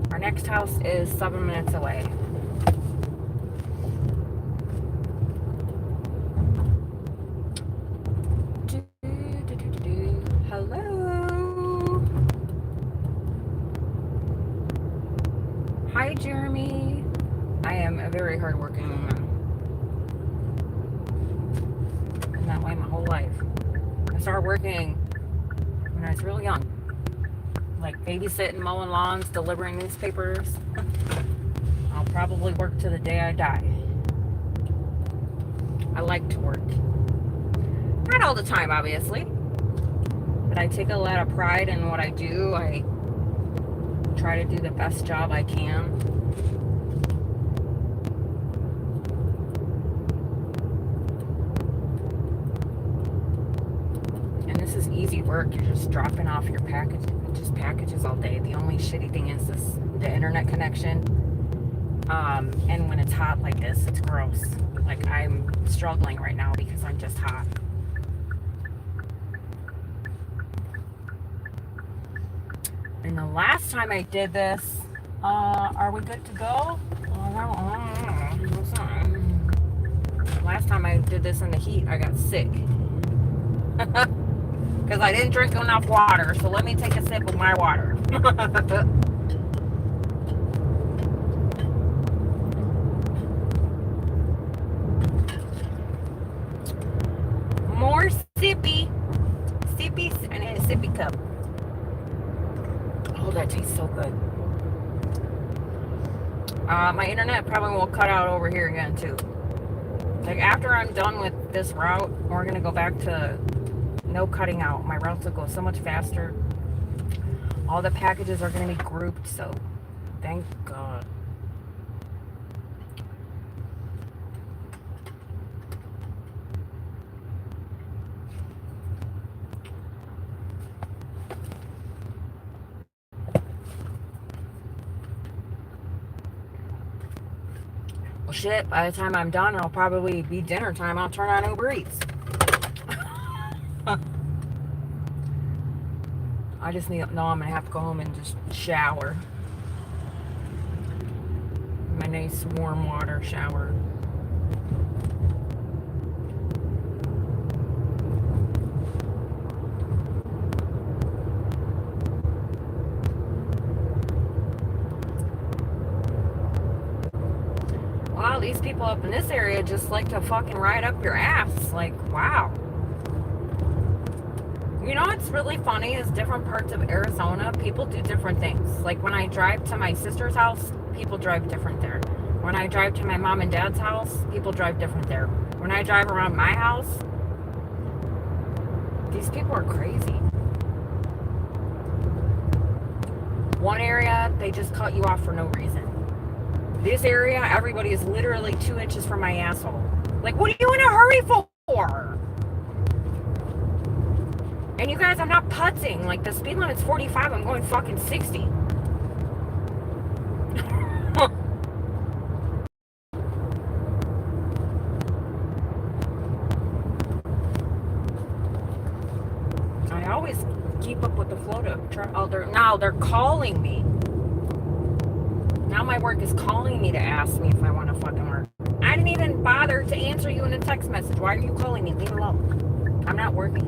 Our next house is 7 minutes away. Hello. Hi, Jeremy. I am a very hardworking woman. Been that way my whole life. I started working when I was real young. Like babysitting, mowing lawns, delivering newspapers. I'll probably work to the day I die. I like to work. Not all the time, obviously. But I take a lot of pride in what I do. I try to do the best job I can. Easy work. You're just dropping off your packages all day. The only shitty thing is the internet connection. And when it's hot like this, it's gross. Like, I'm struggling right now because I'm just hot. And the last time I did this, are we good to go? Last time I did this in the heat, I got sick. Because I didn't drink enough water. So let me take a sip of my water. More sippy. Sippy. I need a sippy cup. Oh, that tastes so good. My internet probably will cut out over here again, too. Like, after I'm done with this route, we're going to go back to no cutting out. My routes will go so much faster. All the packages are going to be grouped, so thank God. Well, shit, by the time I'm done, it'll probably be dinner time. I'll turn on Uber Eats. I just know I'm going to have to go home and just shower. My nice warm water shower. Wow, these people up in this area just like to fucking ride up your ass. Like, wow. You know what's really funny is different parts of Arizona, people do different things. Like when I drive to my sister's house, people drive different there. When I drive to my mom and dad's house, people drive different there. When I drive around my house, these people are crazy. One area, they just cut you off for no reason. This area, everybody is literally 2 inches from my asshole. Like, what are you in a hurry for? And you guys, I'm not putzing. Like, the speed limit's 45. I'm going fucking 60. Oh, now they're calling me. Now my work is calling me to ask me if I want to fucking work. I didn't even bother to answer you in a text message. Why are you calling me? Leave it alone. I'm not working.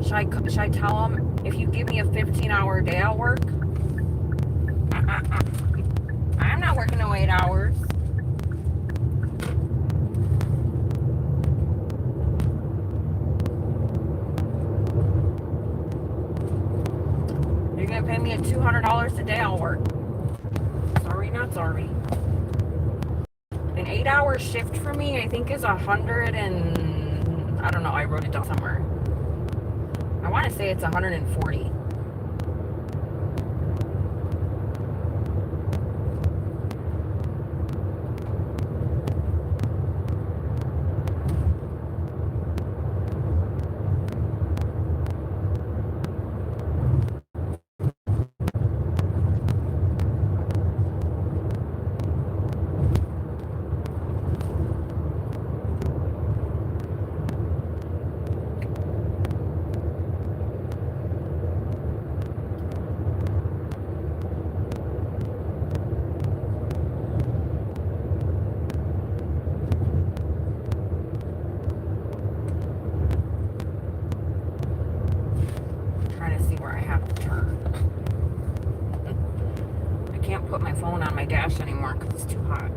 Should I tell them if you give me a 15-hour day, I'll work? I'm not working no 8 hours. You're gonna pay me $200 a day, I'll work. Sorry, not sorry. An 8-hour shift for me, I think, is 100 and I don't know. I wrote it down somewhere. I want to say it's 140. Trying to see where I have to turn. I can't put my phone on my dash anymore because it's too hot.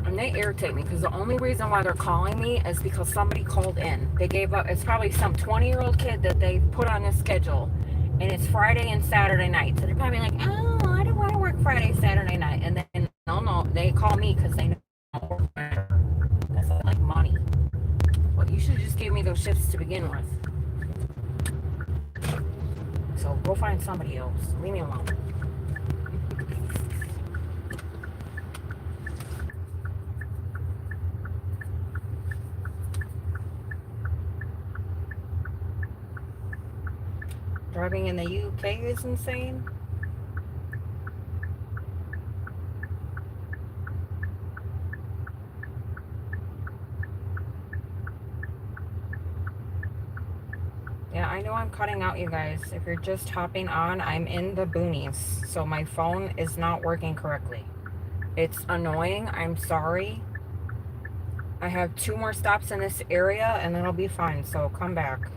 And they irritate me because the only reason why they're calling me is because somebody called in. They gave up, it's probably some 20-year-old kid that they put on this schedule, and it's Friday and Saturday night. So they're probably like, oh, I don't want to work Friday, Saturday night. And then, no, they call me because they know that's like money. Well, you should just give me those shifts to begin with. So go find somebody else. Leave me alone. Driving in the UK is insane. Yeah, I know I'm cutting out, you guys. If you're just hopping on, I'm in the boonies, so my phone is not working correctly. It's annoying. I'm sorry. I have 2 more stops in this area, and then it'll be fine, so come back.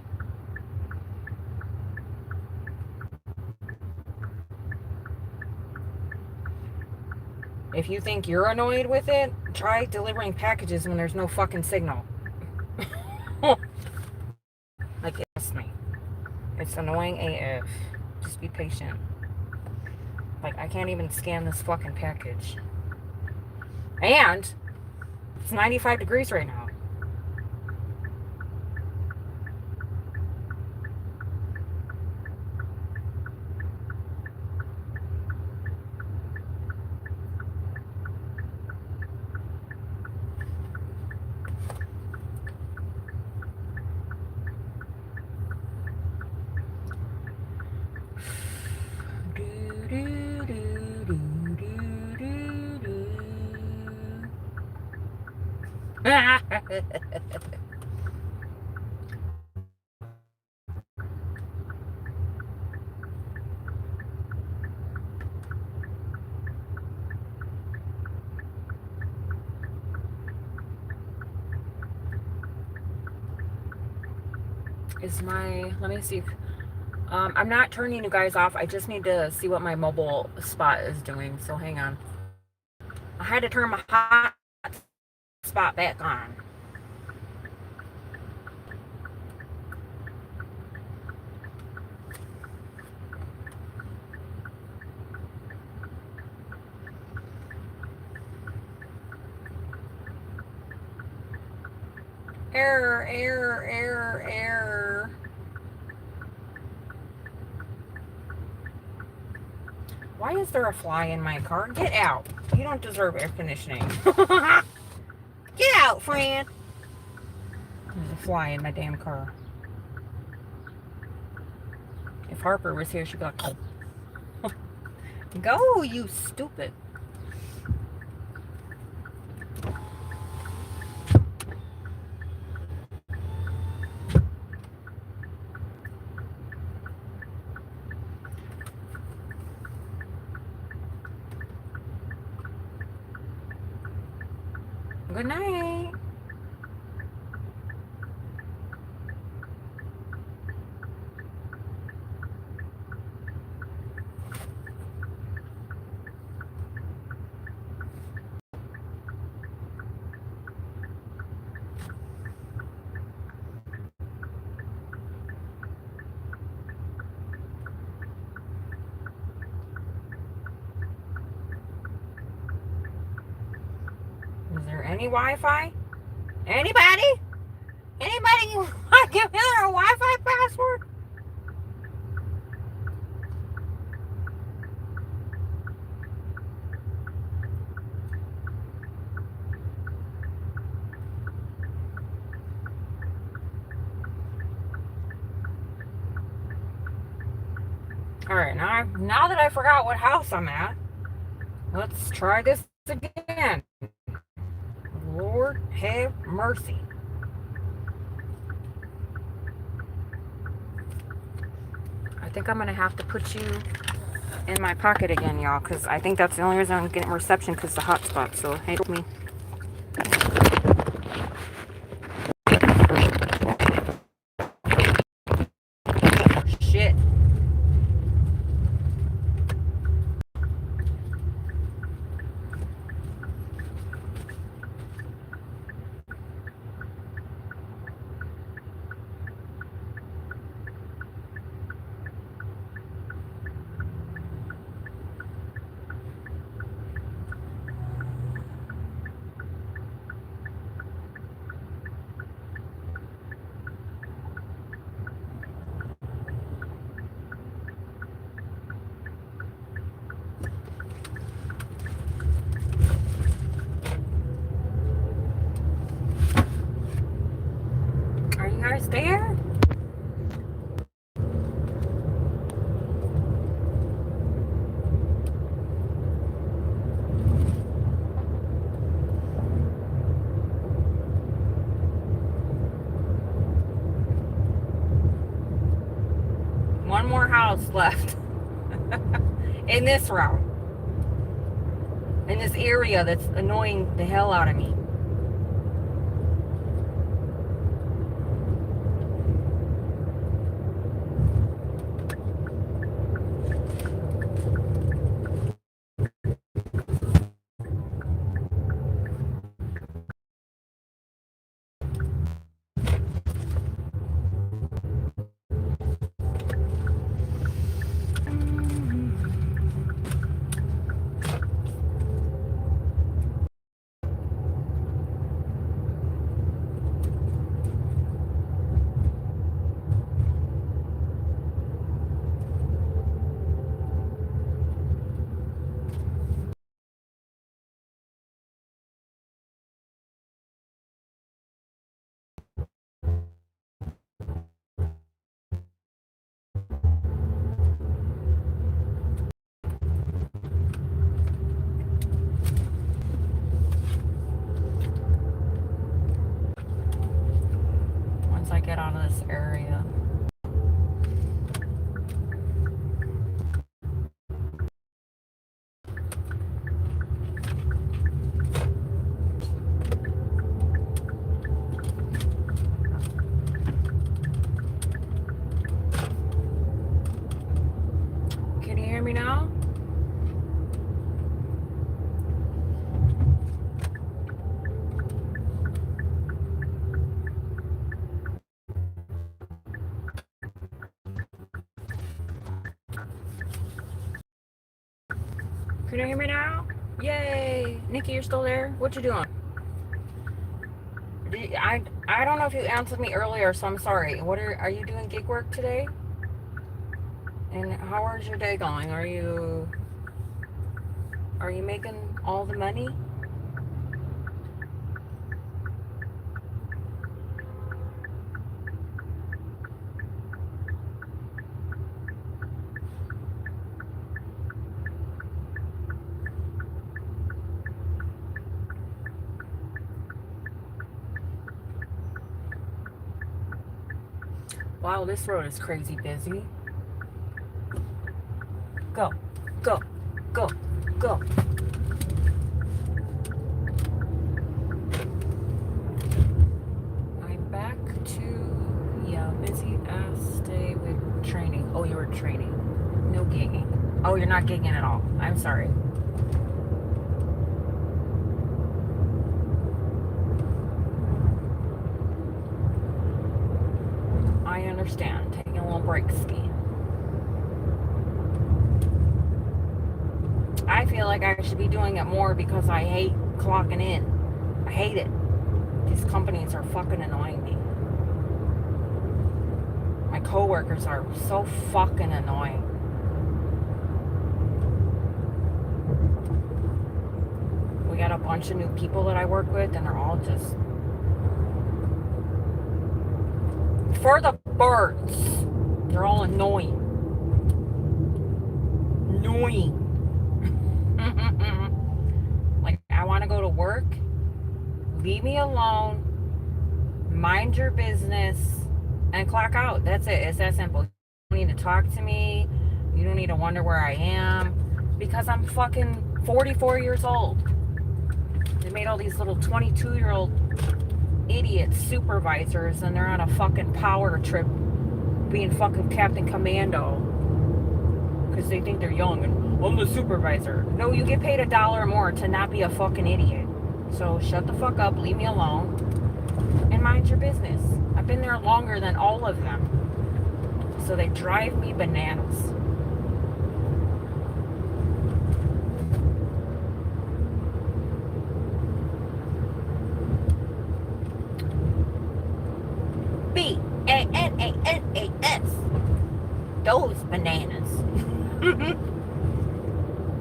If you think you're annoyed with it, try delivering packages when there's no fucking signal. Like, trust me. It's annoying AF. Just be patient. Like, I can't even scan this fucking package. And it's 95 degrees right now. Let me see. I'm not turning you guys off. I just need to see what my mobile spot is doing. So hang on. I had to turn my hot spot back on. Error. Why is there a fly in my car? Get out. You don't deserve air conditioning. Get out, friend. There's a fly in my damn car. If Harper was here, she'd be like, oh. Go, you stupid. Good night. Is there any Wi-Fi? Anybody? Anybody want to give me their Wi-Fi password? All right, now that I forgot what house I'm at, let's try this again. Lord have mercy. I think I'm going to have to put you in my pocket again, y'all, because I think that's the only reason I'm getting reception, because the hotspot. So, hey, me. Shit. Are you guys there? One more house left in this route, in this area that's annoying the hell out of me. Once I get out of this area. Can you hear me now? Can you hear me now? Yay! Nikki, you're still there? What you doing? I don't know if you answered me earlier, so I'm sorry. What are you doing gig work today? And how is your day going? Are you making all the money? Wow, this road is crazy busy. Go, go, go, go. I'm back to, yeah, busy ass day with training. Oh, you were training. No gigging. Oh, you're not gigging at all. I'm sorry. I understand. Taking a little break ski. I feel like I should be doing it more because I hate clocking in. I hate it. These companies are fucking annoying me. My coworkers are so fucking annoying. We got a bunch of new people that I work with, and they're all just for the birds. They're all annoying. Annoying. Like, I want to go to work. Leave me alone. Mind your business. And clock out. That's it. It's that simple. You don't need to talk to me. You don't need to wonder where I am. Because I'm fucking 44 years old. They made all these little 22-year-old idiot supervisors, and they're on a fucking power trip being fucking Captain Commando because they think they're young and I'm the supervisor. No, you get paid $1 more to not be a fucking idiot. So shut the fuck up, leave me alone, and mind your business. I've been there longer than all of them, so they drive me bananas. BANANAS. Those bananas.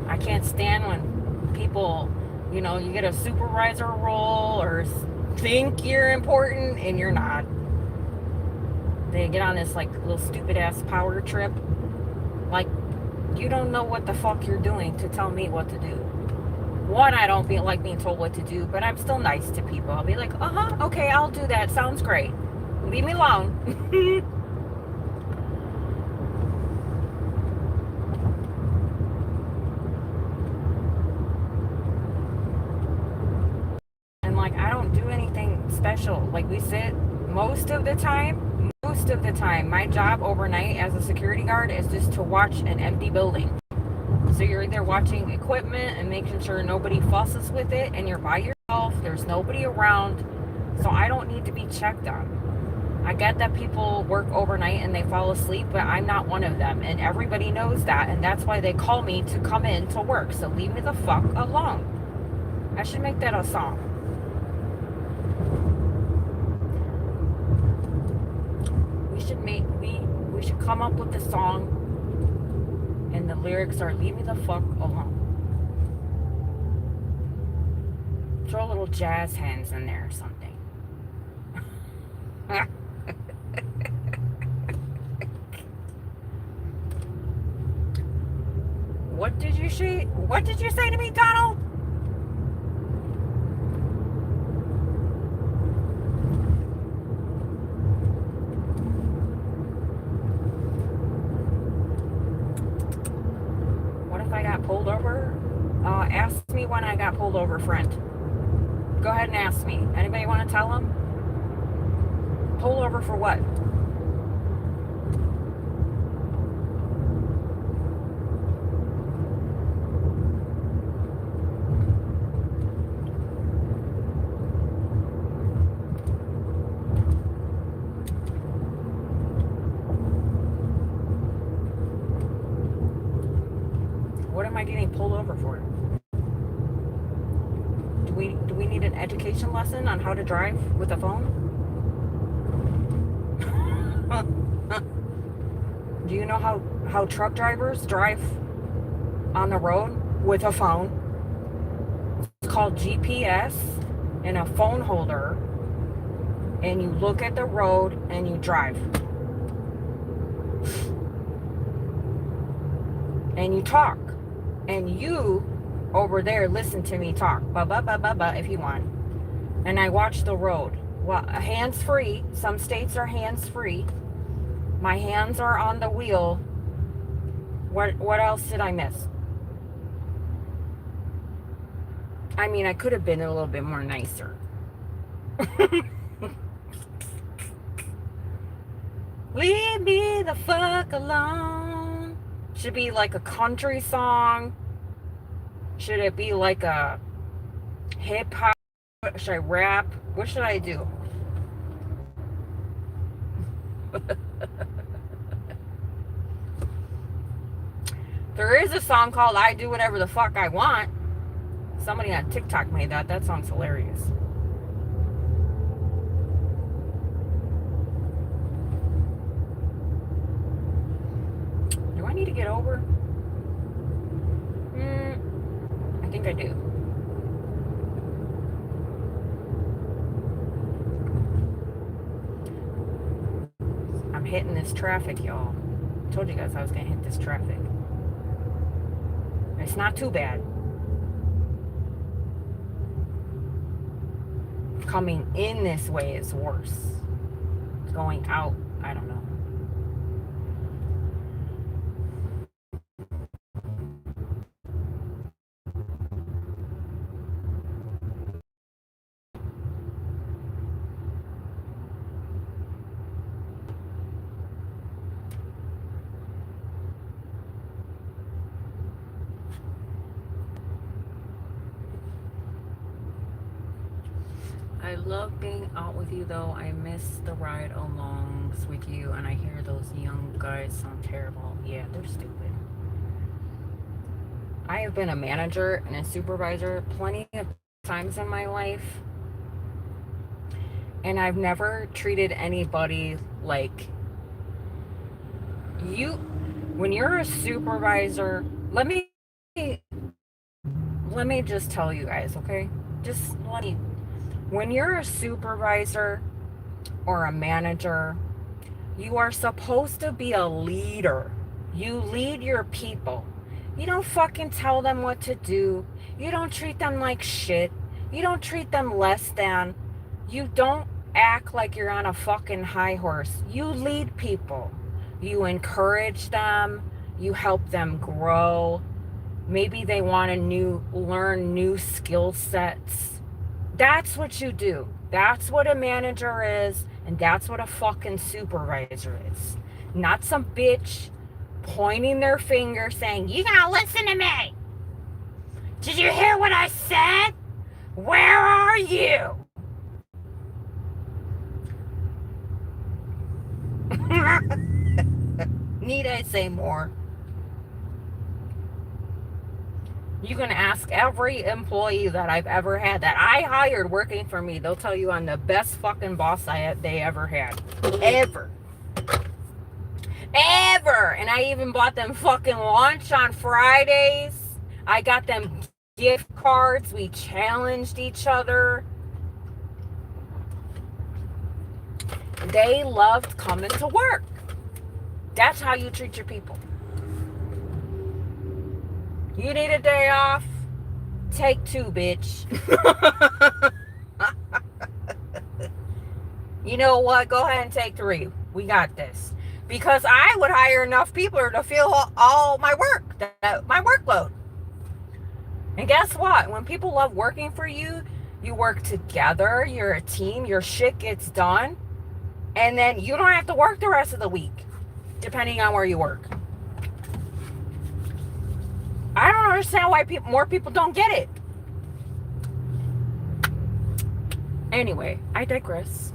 I can't stand when people, you know, you get a supervisor role or think you're important and you're not. They get on this like little stupid ass power trip. Like, you don't know what the fuck you're doing to tell me what to do. One, I don't like being told what to do, but I'm still nice to people. I'll be like, okay, I'll do that. Sounds great. Leave me alone. And like, I don't do anything special. Like, we sit most of the time, my job overnight as a security guard is just to watch an empty building. So you're either watching equipment and making sure nobody fusses with it, and you're by yourself, there's nobody around, so I don't need to be checked on. I get that people work overnight and they fall asleep, but I'm not one of them, and everybody knows that, and that's why they call me to come in to work. So leave me the fuck alone. I should make that a song. We should come up with a song, and the lyrics are leave me the fuck alone. Throw little jazz hands in there or something. What did you say to me, Donald? What if I got pulled over? Ask me when I got pulled over, friend. Go ahead and ask me. Anybody want to tell them? Pull over for what? What am I getting pulled over for? Do we need an education lesson on how to drive with a phone? Do you know how truck drivers drive on the road with a phone? It's called GPS and a phone holder, and you look at the road and you drive. And you talk. And you over there listen to me talk. Ba if you want. And I watch the road. Well, hands free. Some states are hands free. My hands are on the wheel. What else did I miss? I mean, I could have been a little bit more nicer. Leave me the fuck alone. Should be like a country song. Should it be like a hip hop? Should I rap? What should I do? There is a song called I Do Whatever the Fuck I Want. Somebody on TikTok made that. That song's hilarious. Do I need to get over? I think I do. I'm hitting this traffic, y'all. I told you guys I was going to hit this traffic. It's not too bad. Coming in this way is worse. Going out, I don't know. I love being out with you, though. I miss the ride alongs with you, and I hear those young guys sound terrible. Yeah, they're stupid. I have been a manager and a supervisor plenty of times in my life, and I've never treated anybody like you. When you're a supervisor, let me just tell you guys, okay? When you're a supervisor or a manager, you are supposed to be a leader. You lead your people. You don't fucking tell them what to do. You don't treat them like shit. You don't treat them less than. You don't act like you're on a fucking high horse. You lead people. You encourage them. You help them grow. Maybe they want to learn new skill sets. That's what you do. That's what a manager is, and that's what a fucking supervisor is. Not some bitch pointing their finger saying, you gotta listen to me. Did you hear what I said? Where are you? Need I say more? You can ask every employee that I've ever had that I hired working for me. They'll tell you I'm the best fucking boss they ever had. Ever. And I even bought them fucking lunch on Fridays. I got them gift cards. We challenged each other. They loved coming to work. That's how you treat your people. You need a day off? Take 2, bitch. You know what? Go ahead and take 3. We got this. Because I would hire enough people to fill all my my workload. And guess what? When people love working for you, you work together, you're a team, your shit gets done, and then you don't have to work the rest of the week, depending on where you work. I don't understand why more people don't get it. Anyway, I digress.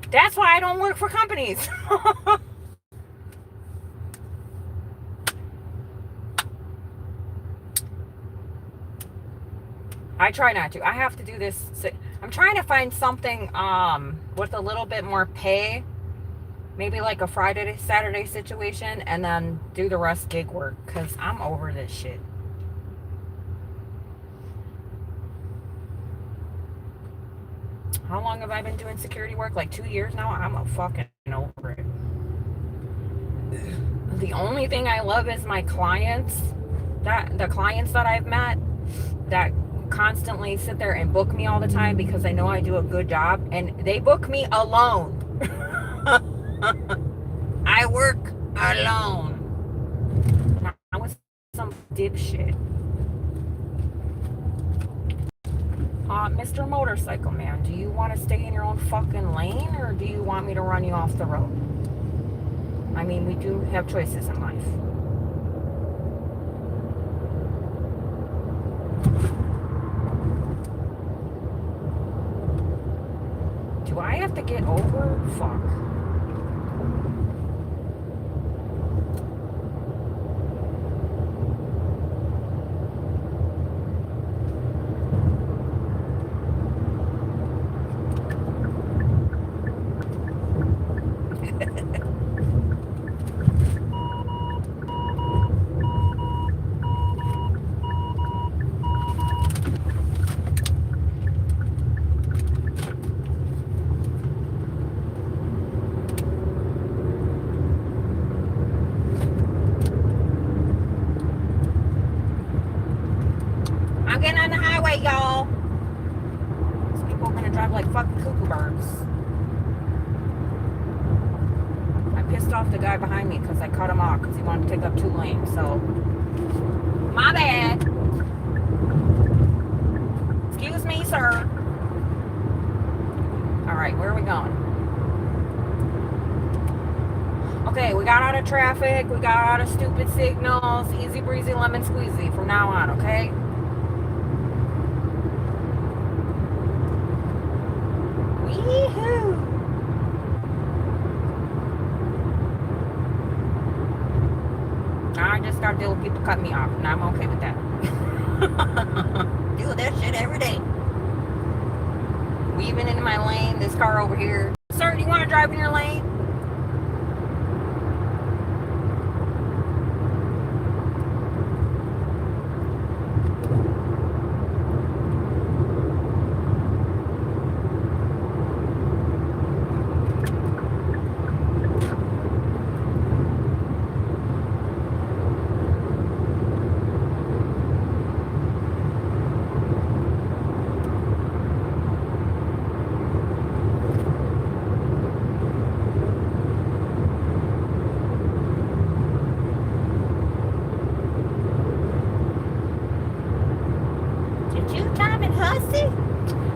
That's why I don't work for companies. I try not to. I have to do this. I'm trying to find something with a little bit more pay. Maybe like a Friday to Saturday situation, and then do the rest gig work, because I'm over this shit. How long have I been doing security work? Like 2 years now? I'm a fucking over it. The only thing I love is my clients. The clients that I've met that constantly sit there and book me all the time because they know I do a good job, and they book me alone. I work alone. I was some dipshit. Mr. Motorcycle Man, do you want to stay in your own fucking lane or do you want me to run you off the road? I mean, we do have choices in life. Do I have to get over? Fuck. I'm getting on the highway, y'all. These people are gonna drive like fucking cuckoo birds. I pissed off the guy behind me because I cut him off because he wanted to take up 2 lanes. So, my bad. Excuse me, sir. All right, where are we going? Okay, we got out of traffic. We got out of stupid signals. Easy breezy lemon squeezy from now on, okay? Wee-hoo! I just gotta deal with people cutting me off, and I'm okay with that. Deal with that shit every day. Weaving into my lane, this car over here. Sir, do you want to drive in your lane?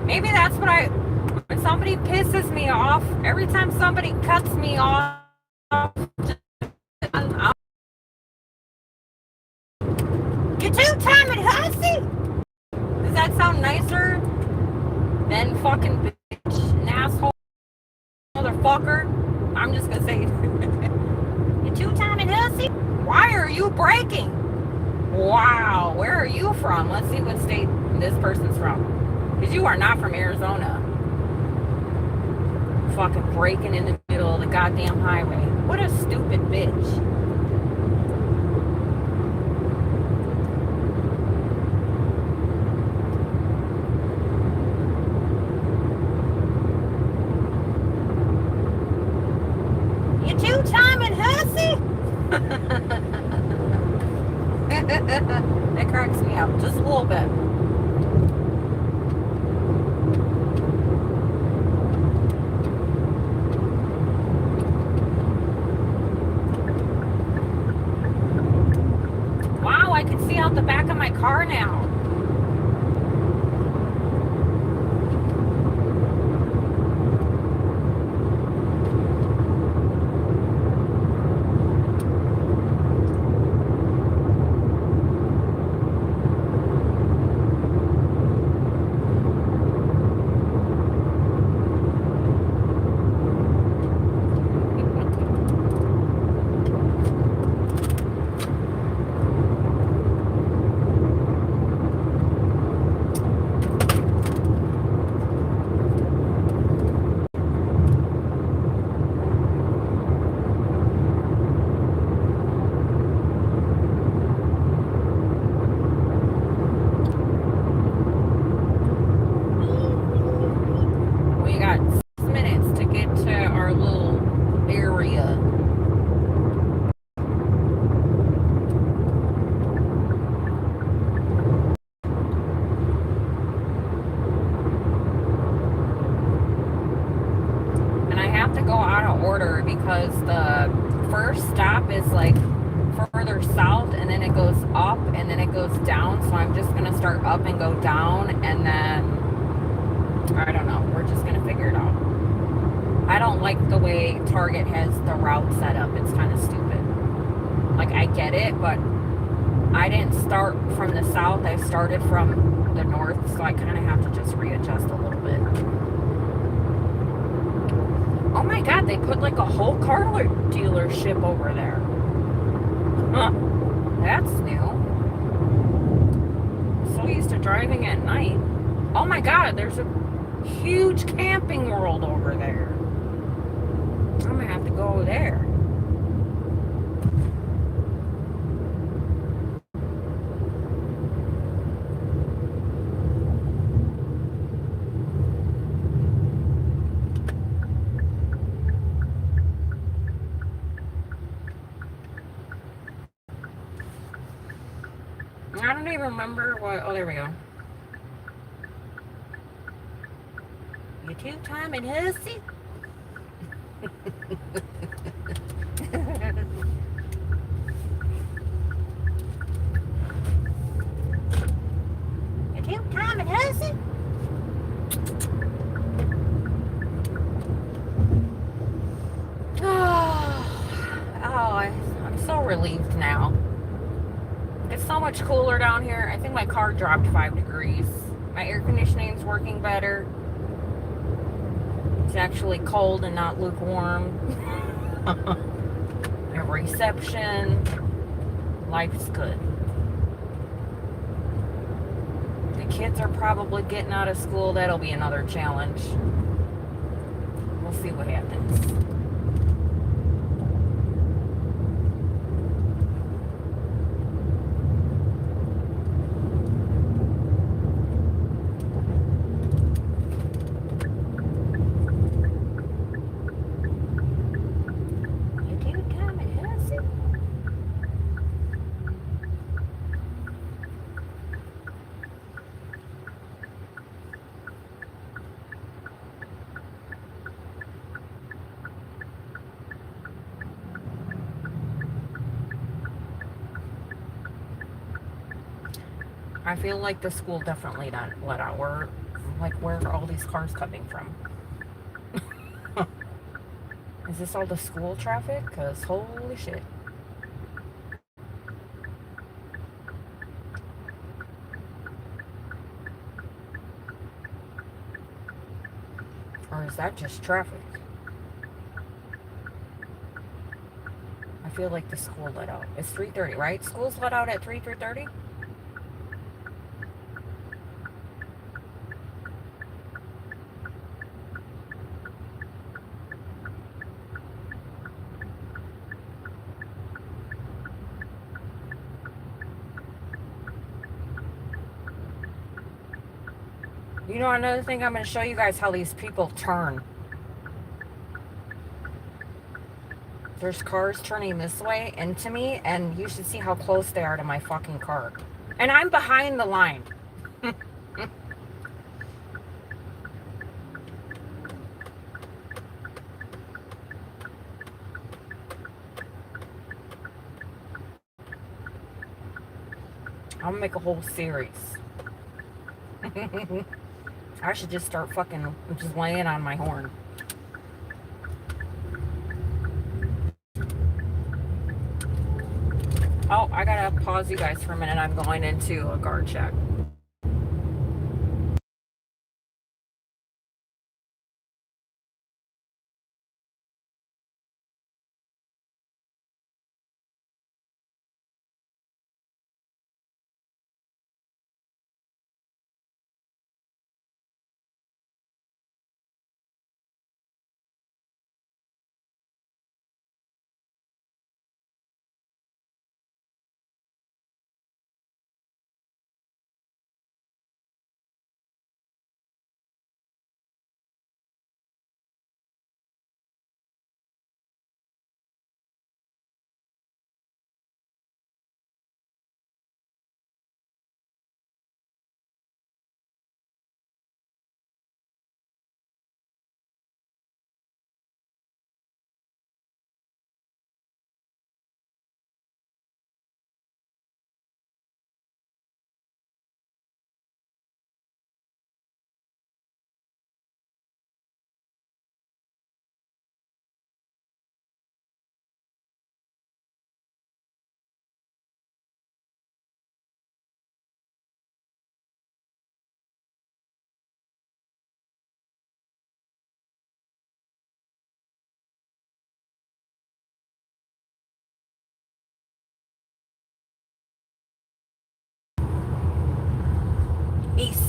Maybe that's what when somebody pisses me off, every time somebody cuts me off, you two-timing hussy? Does that sound nicer than fucking bitch and asshole motherfucker? I'm just gonna say, you two-timing hussy? Why are you braking? Wow, where are you from? Let's see what state this person's from. Because you are not from Arizona. Fucking braking in the middle of the goddamn highway. What a stupid bitch. You two-timing hussy? That cracks me up just a little bit. Wow, I can see out the back of my car now. the first stop is like further south, and then it goes up, and then it goes down. So I'm just gonna start up and go down, and then I don't know. We're just gonna figure it out. I don't like the way Target has the route set up. It's kind of stupid. Like, I get it, but I didn't start from the south. I started from the north, so I kind of have to just readjust a little bit. Oh my god, they put like a whole car dealership over there. Huh. That's new. I'm so used to driving at night. Oh my god, there's a huge camping world over there. I'm gonna have to go there. I don't even remember what. Oh, there we go. You two-time and hussy? You two-time and hussy? I'm so relieved now. It's so much cooler down here. I think my car dropped 5 degrees. My air conditioning's working better. It's actually cold and not lukewarm. The reception. Life's good. The kids are probably getting out of school. That'll be another challenge. We'll see what happens. I feel like the school definitely not let out. Where are all these cars coming from? Is this all the school traffic? Because holy shit. Or is that just traffic? I feel like the school let out. It's 3:30, right? School's let out at 3:30? You know, another thing, I'm going to show you guys how these people turn. There's cars turning this way into me, and you should see how close they are to my fucking car. And I'm behind the line. I'm going to make a whole series. I should just start fucking just laying on my horn. Oh, I gotta pause you guys for a minute. I'm going into a guard check.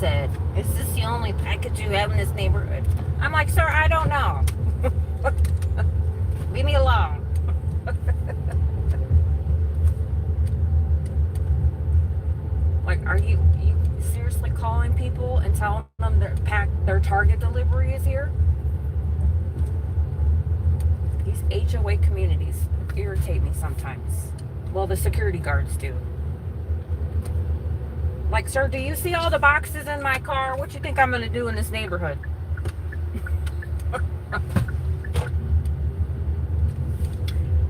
said, is this the only package you have in this neighborhood? I'm like, sir, I don't know. Leave me alone. Like, are you seriously calling people and telling them their Target delivery is here? These HOA communities irritate me sometimes. Well, the security guards do. Like, sir, do you see all the boxes in my car? What you think I'm going to do in this neighborhood?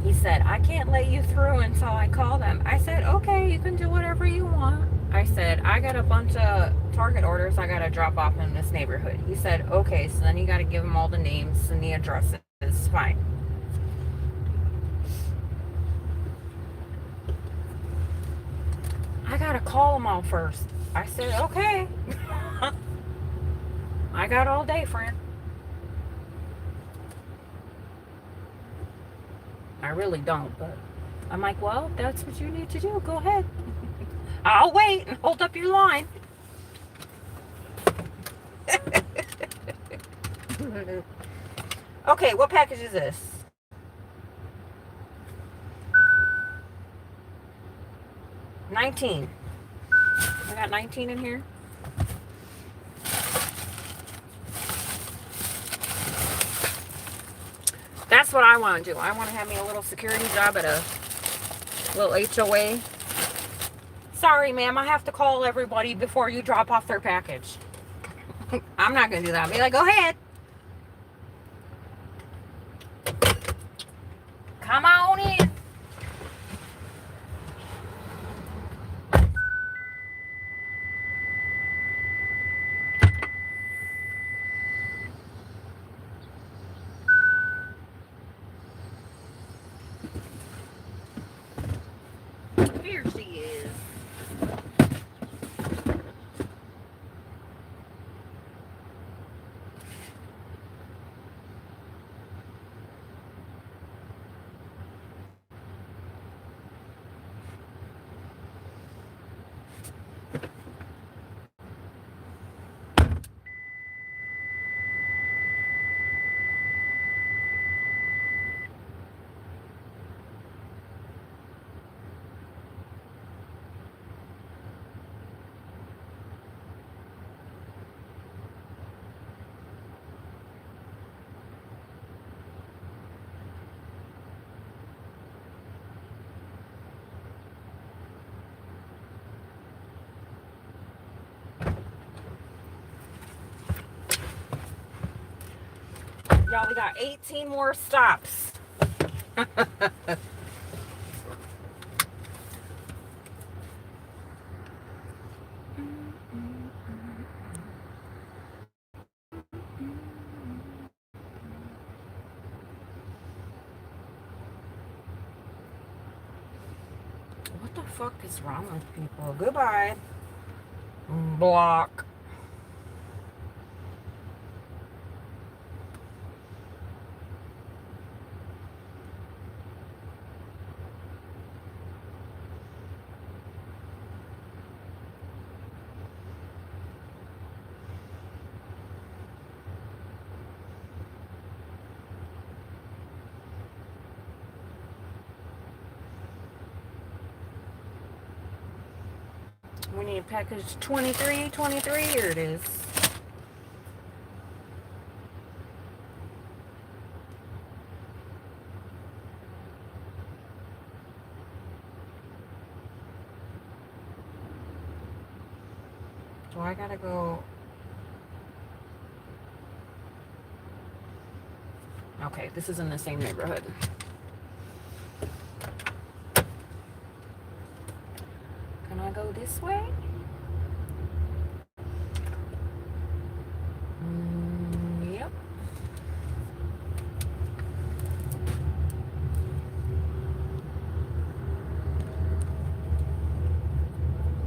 He said, I can't let you through until I call them. I said, okay, you can do whatever you want. I said, I got a bunch of Target orders I got to drop off in this neighborhood. He said, okay, so then you got to give them all the names and the addresses. Fine. I got to call them all first. I said, okay. I got all day, friend. I really don't, but I'm like, well, if that's what you need to do, go ahead. I'll wait and hold up your line. Okay, what package is this? 19. I got 19 in here. That's what I want to do. I want to have me a little security job at a little HOA. Sorry, ma'am, I have to call everybody before you drop off their package. I'm not going to do that. I'll be like, go ahead. Come on in. Here she is. Y'all, we got 18 more stops. What the fuck is wrong with people? Goodbye. Block. We need package 23. Here it is. So I gotta go. Okay, this is in the same neighborhood. Can I go this way? Yep.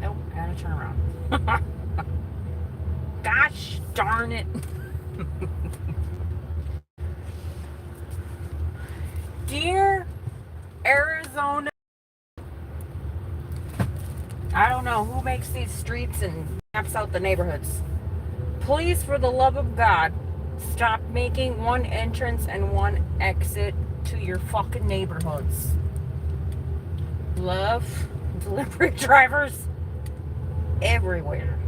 Nope, I gotta turn around. Gosh darn it. Dear Arizona, I don't know who makes these streets and maps out the neighborhoods. Please, for the love of God, stop making one entrance and one exit to your fucking neighborhoods. Love delivery drivers everywhere.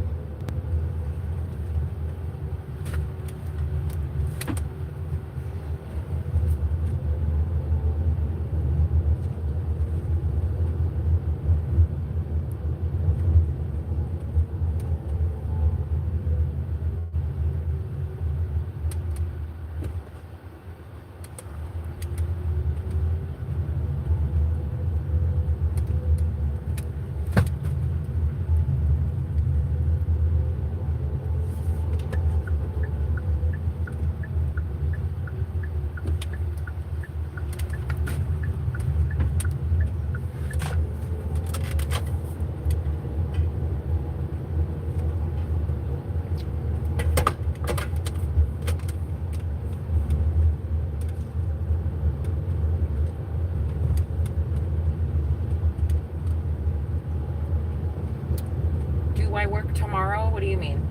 Do I work tomorrow? What do you mean?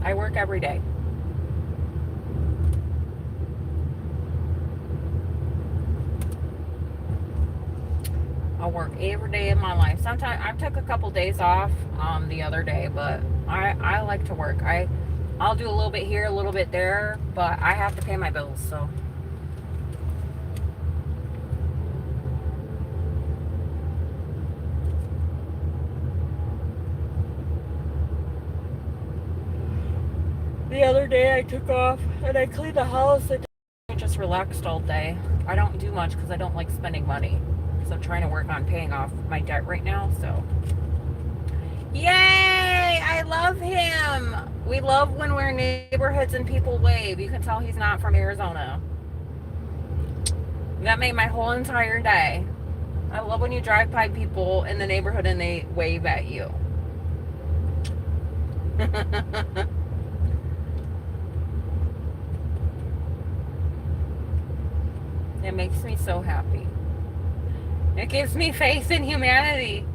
I work every day. I work every day of my life. Sometimes I took a couple days off the other day, but I like to work. I'll do a little bit here, a little bit there, but I have to pay my bills, so. The other day I took off and I cleaned the house and I just relaxed all day. I don't do much because I don't like spending money. So I'm trying to work on paying off my debt right now, so. Yay! I love him. We love when we're in neighborhoods and people wave. You can tell he's not from Arizona. That made my whole entire day. I love when you drive by people in the neighborhood and they wave at you. It makes me so happy. It gives me faith in humanity.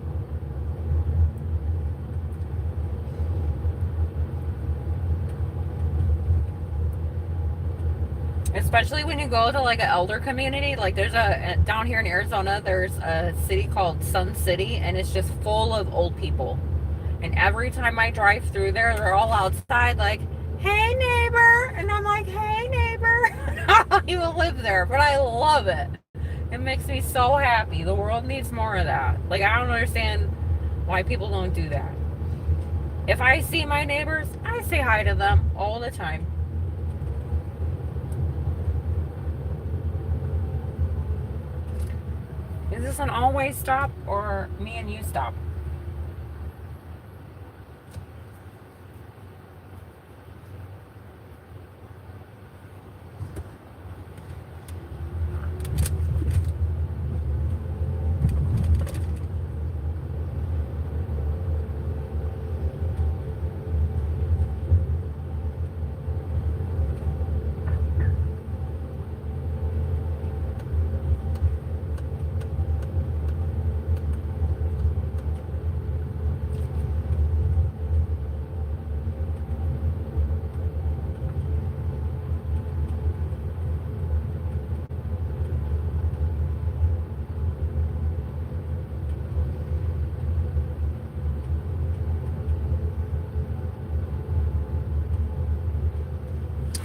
Especially when you go to like an elder community. Like there's down here in Arizona, there's a city called Sun City, and it's just full of old people. And every time I drive through there, they're all outside like, hey neighbor. And I'm like, hey neighbor. I don't even live there, but I love it. It makes me so happy. The world needs more of that. Like, I don't understand why people don't do that. If I see my neighbors, I say hi to them all the time. Is this an always stop or me and you stop?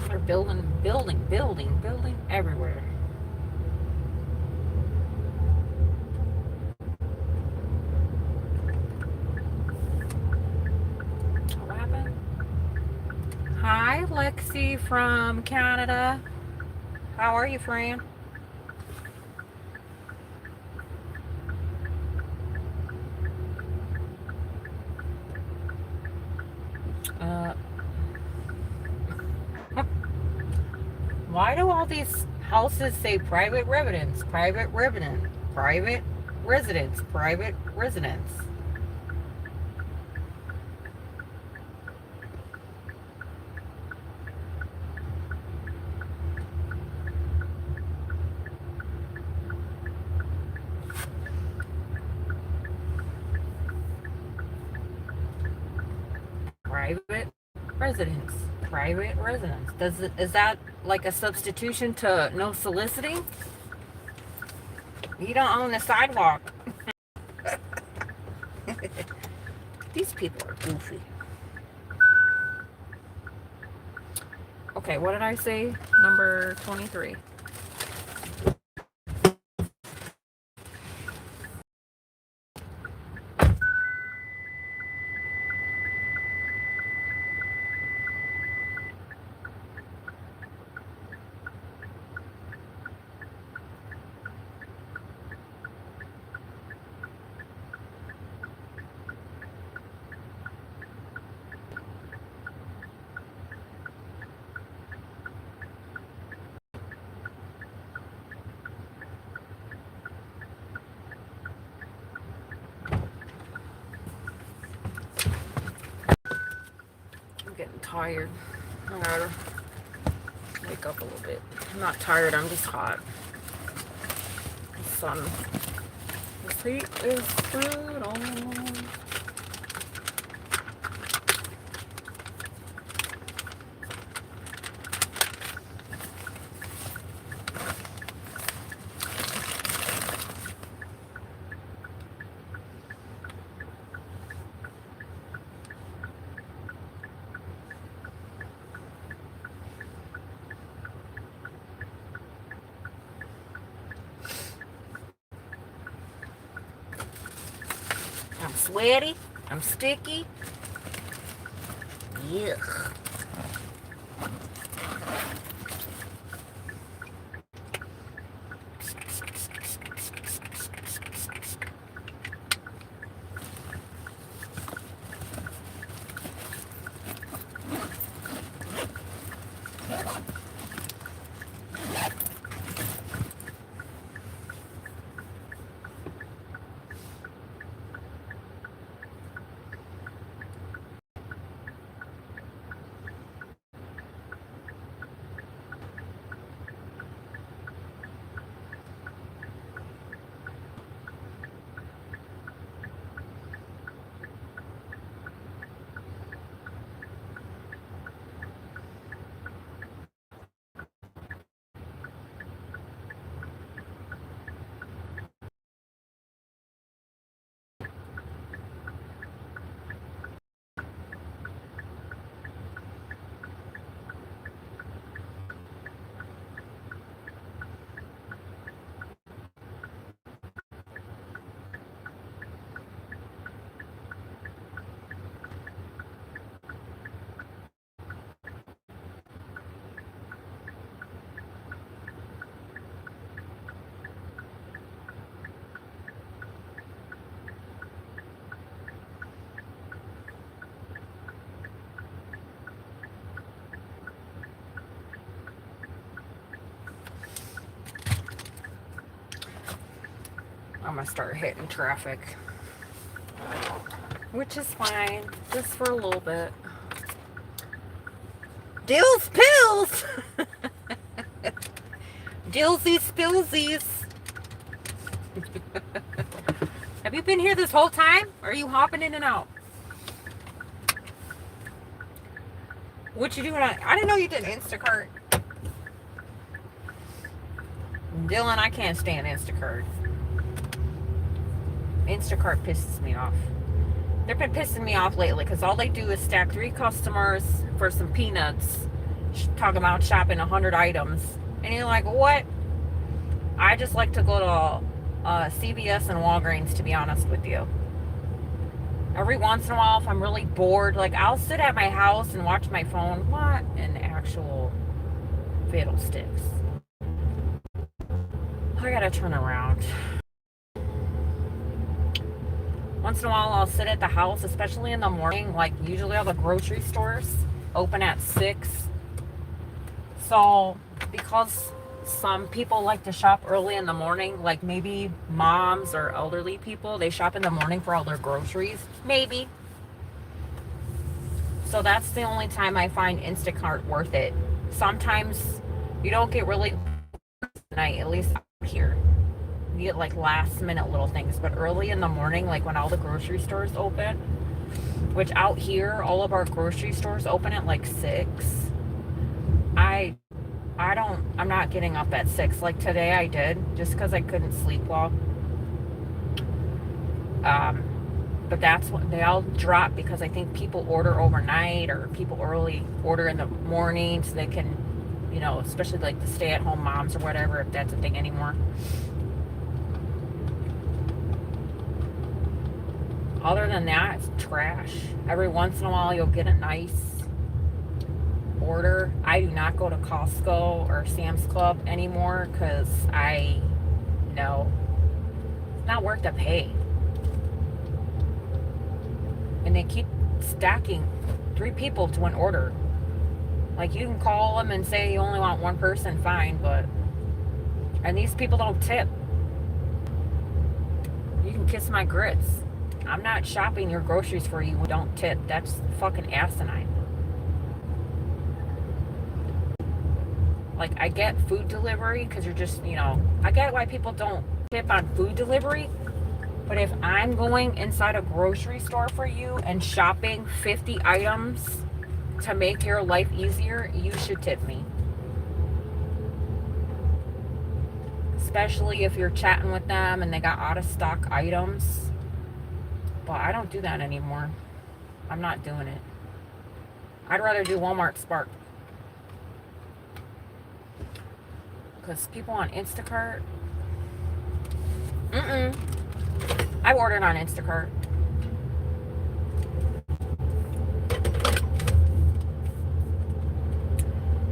They're building everywhere. What happened? Hi, Lexi from Canada. How are you, Fran? Uh, why do all these houses say private residence, private resident, private residence, private residence? private residence. Private residence. Is that like a substitution to no soliciting? You don't own the sidewalk. These people are goofy. Okay, what did I say? Number 23. I'm getting tired. I gotta wake up a little bit. I'm not tired, I'm just hot. The sun. The heat is brutal. I'm sweaty. I'm sticky. Yuck. I'm gonna start hitting traffic, which is fine, just for a little bit. Dills pills! Dillsies spillsies. Have you been here this whole time? Or are you hopping in and out? What you doing on? I didn't know you did Instacart. Dylan, I can't stand Instacart. Instacart pisses me off. They've been pissing me off lately because all they do is stack 3 customers for some peanuts, talking about shopping 100 items. And you're like, what? I just like to go to CVS and Walgreens, to be honest with you. Every once in a while, if I'm really bored, like I'll sit at my house and watch my phone. What an actual fiddlesticks. I gotta turn around. Once in a while, I'll sit at the house, especially in the morning. Like usually all the grocery stores open at 6. So because some people like to shop early in the morning, like maybe moms or elderly people, they shop in the morning for all their groceries, maybe. So that's the only time I find Instacart worth it. Sometimes you don't get really night, at least here. You get like last minute little things, but early in the morning, like when all the grocery stores open, Which out here, all of our grocery stores open at like 6. I I'm not getting up at 6. Like today I did, just because I couldn't sleep well. But that's what they all drop, because I think people order overnight, or people early order in the morning so they can, especially like the stay-at-home moms or whatever, if that's a thing anymore. Other than that, it's trash. Every once in a while you'll get a nice order. I do not go to Costco or Sam's Club anymore, because I know it's not worth the pay. And they keep stacking 3 people to an order. Like, you can call them and say you only want 1 person, fine, and these people don't tip. You can kiss my grits. I'm not shopping your groceries for you who don't tip. That's fucking asinine. Like, I get food delivery because you're just, I get why people don't tip on food delivery. But if I'm going inside a grocery store for you and shopping 50 items to make your life easier, you should tip me. Especially if you're chatting with them and they got out of stock items. But I don't do that anymore. I'm not doing it. I'd rather do Walmart Spark. Because people on Instacart, I ordered on Instacart.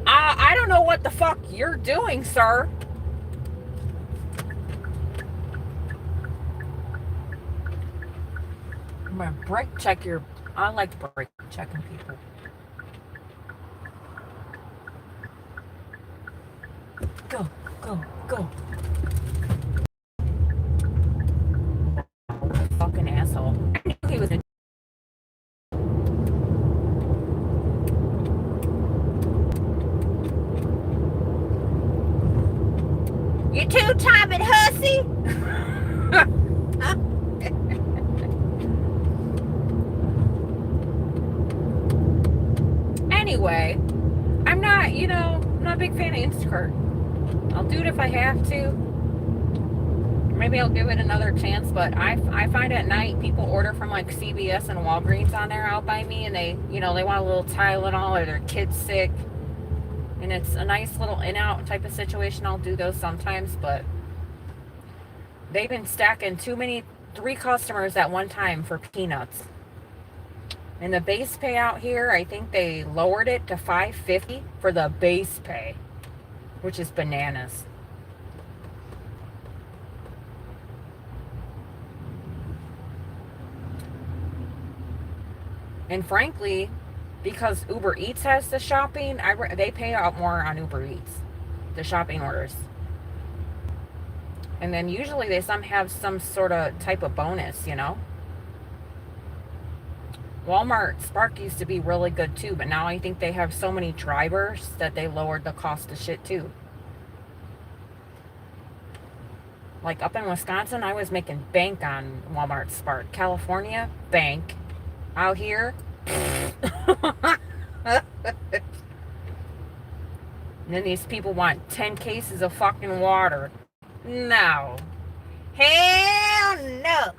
I don't know what the fuck you're doing, sir. I'm gonna brake check your. I like brake checking people. Go, go, go. Fucking asshole. I knew he was a. You two-timing hussy! Anyway, I'm not a big fan of Instacart. I'll do it if I have to. Maybe I'll give it another chance, but I find at night people order from like CVS and Walgreens on there out by me, and they want a little Tylenol, or their kid's sick. And it's a nice little in-out type of situation. I'll do those sometimes, but they've been stacking 3 customers at one time for peanuts. And the base pay out here, I think they lowered it to $5.50 for the base pay, which is bananas. And frankly, because Uber Eats has the shopping, they pay out more on Uber Eats, the shopping orders. And then usually they have some sort of type of bonus, Walmart Spark used to be really good too, but now I think they have so many drivers that they lowered the cost of shit too. Like up in Wisconsin, I was making bank on Walmart Spark. California, bank. Out here, and then these people want 10 cases of fucking water. No. Hell no.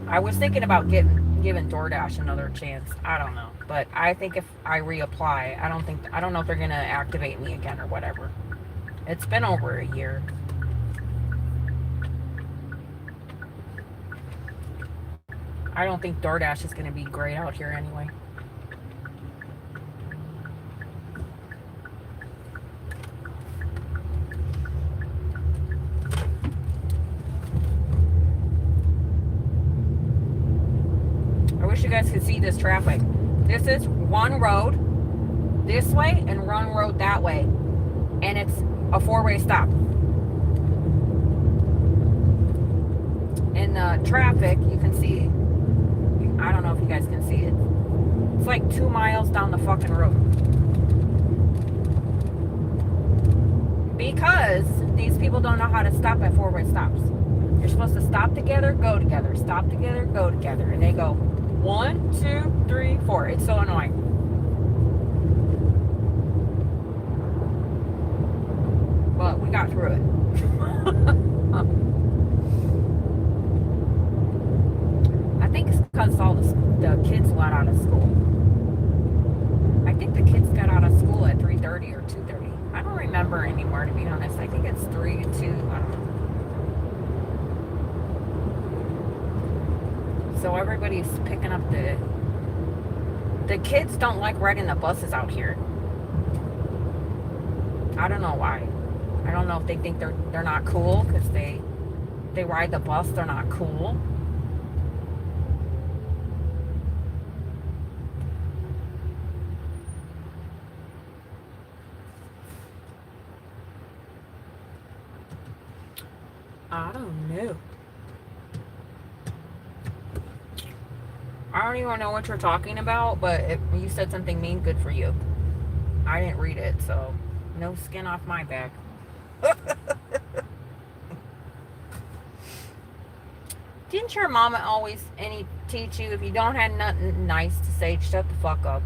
I was thinking about giving DoorDash another chance. I don't know. But I think if I reapply, I don't know if they're going to activate me again or whatever. It's been over a year. I don't think DoorDash is going to be great out here anyway. I wish you guys could see this traffic. This is one road this way and one road that way. And it's a 4-way stop. In the traffic, you can see, I don't know if you guys can see it. It's like 2 miles down the fucking road. Because these people don't know how to stop at 4-way stops. You're supposed to stop together, go together, stop together, go together. And they go 1, 2, 3, 4. It's so annoying. But we got through it. I think it's because all the kids let out of school. I think the kids got out of school at 3:30 or 2:30. I don't remember anymore, to be honest. I think it's 3 and 2. I don't know. So everybody's picking up the kids don't like riding the buses out here. I don't know why. I don't know if they think they're not cool because they ride the bus. They're not cool. I don't know. I don't even know what you're talking about, but if you said something mean, good for you. I didn't read it, so no skin off my back. Didn't your mama always teach you if you don't have nothing nice to say, shut the fuck up?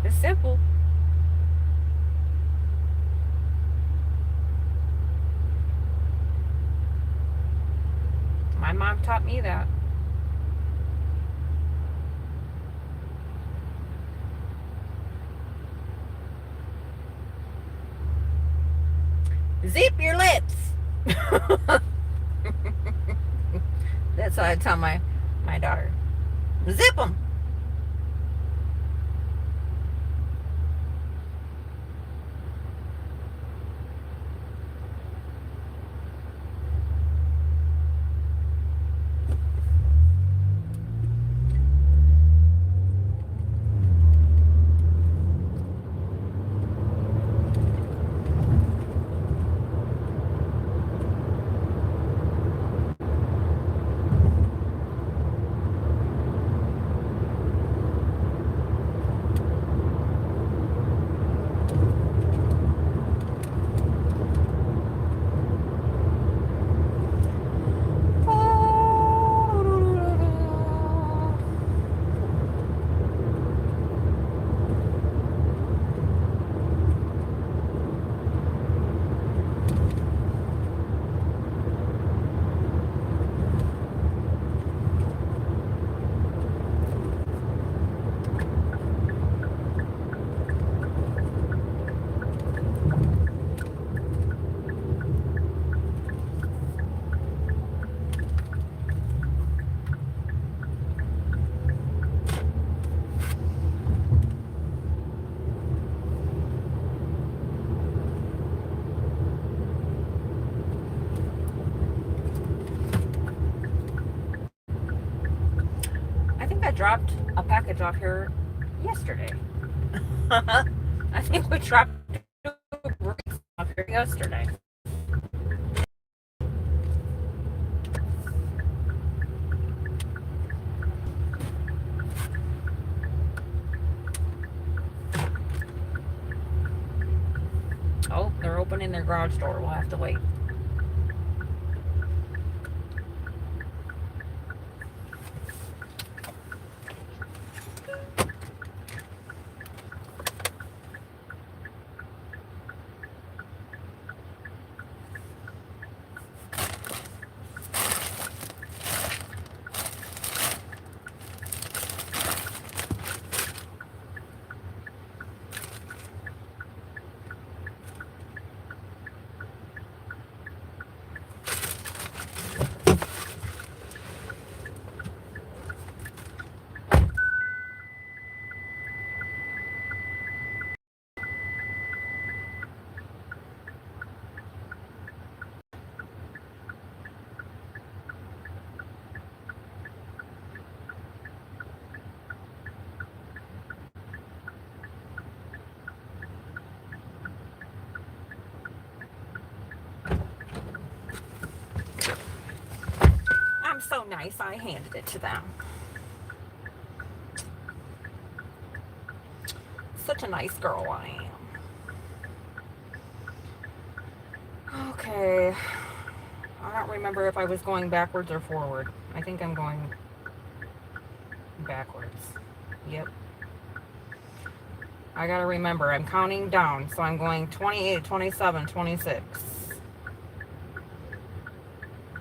It's simple. My mom taught me that. Zip your lips. That's what I tell my daughter. Zip them. I dropped a package off here yesterday. I think we dropped off here yesterday. Oh, they're opening their garage door. We'll have to wait. I'm so nice, I handed it to them. Such a nice girl I am. Okay. don't remember if I was going backwards or forward. I think I'm going backwards. Yep. I gotta remember, I'm counting down. So I'm going 28, 27, 26.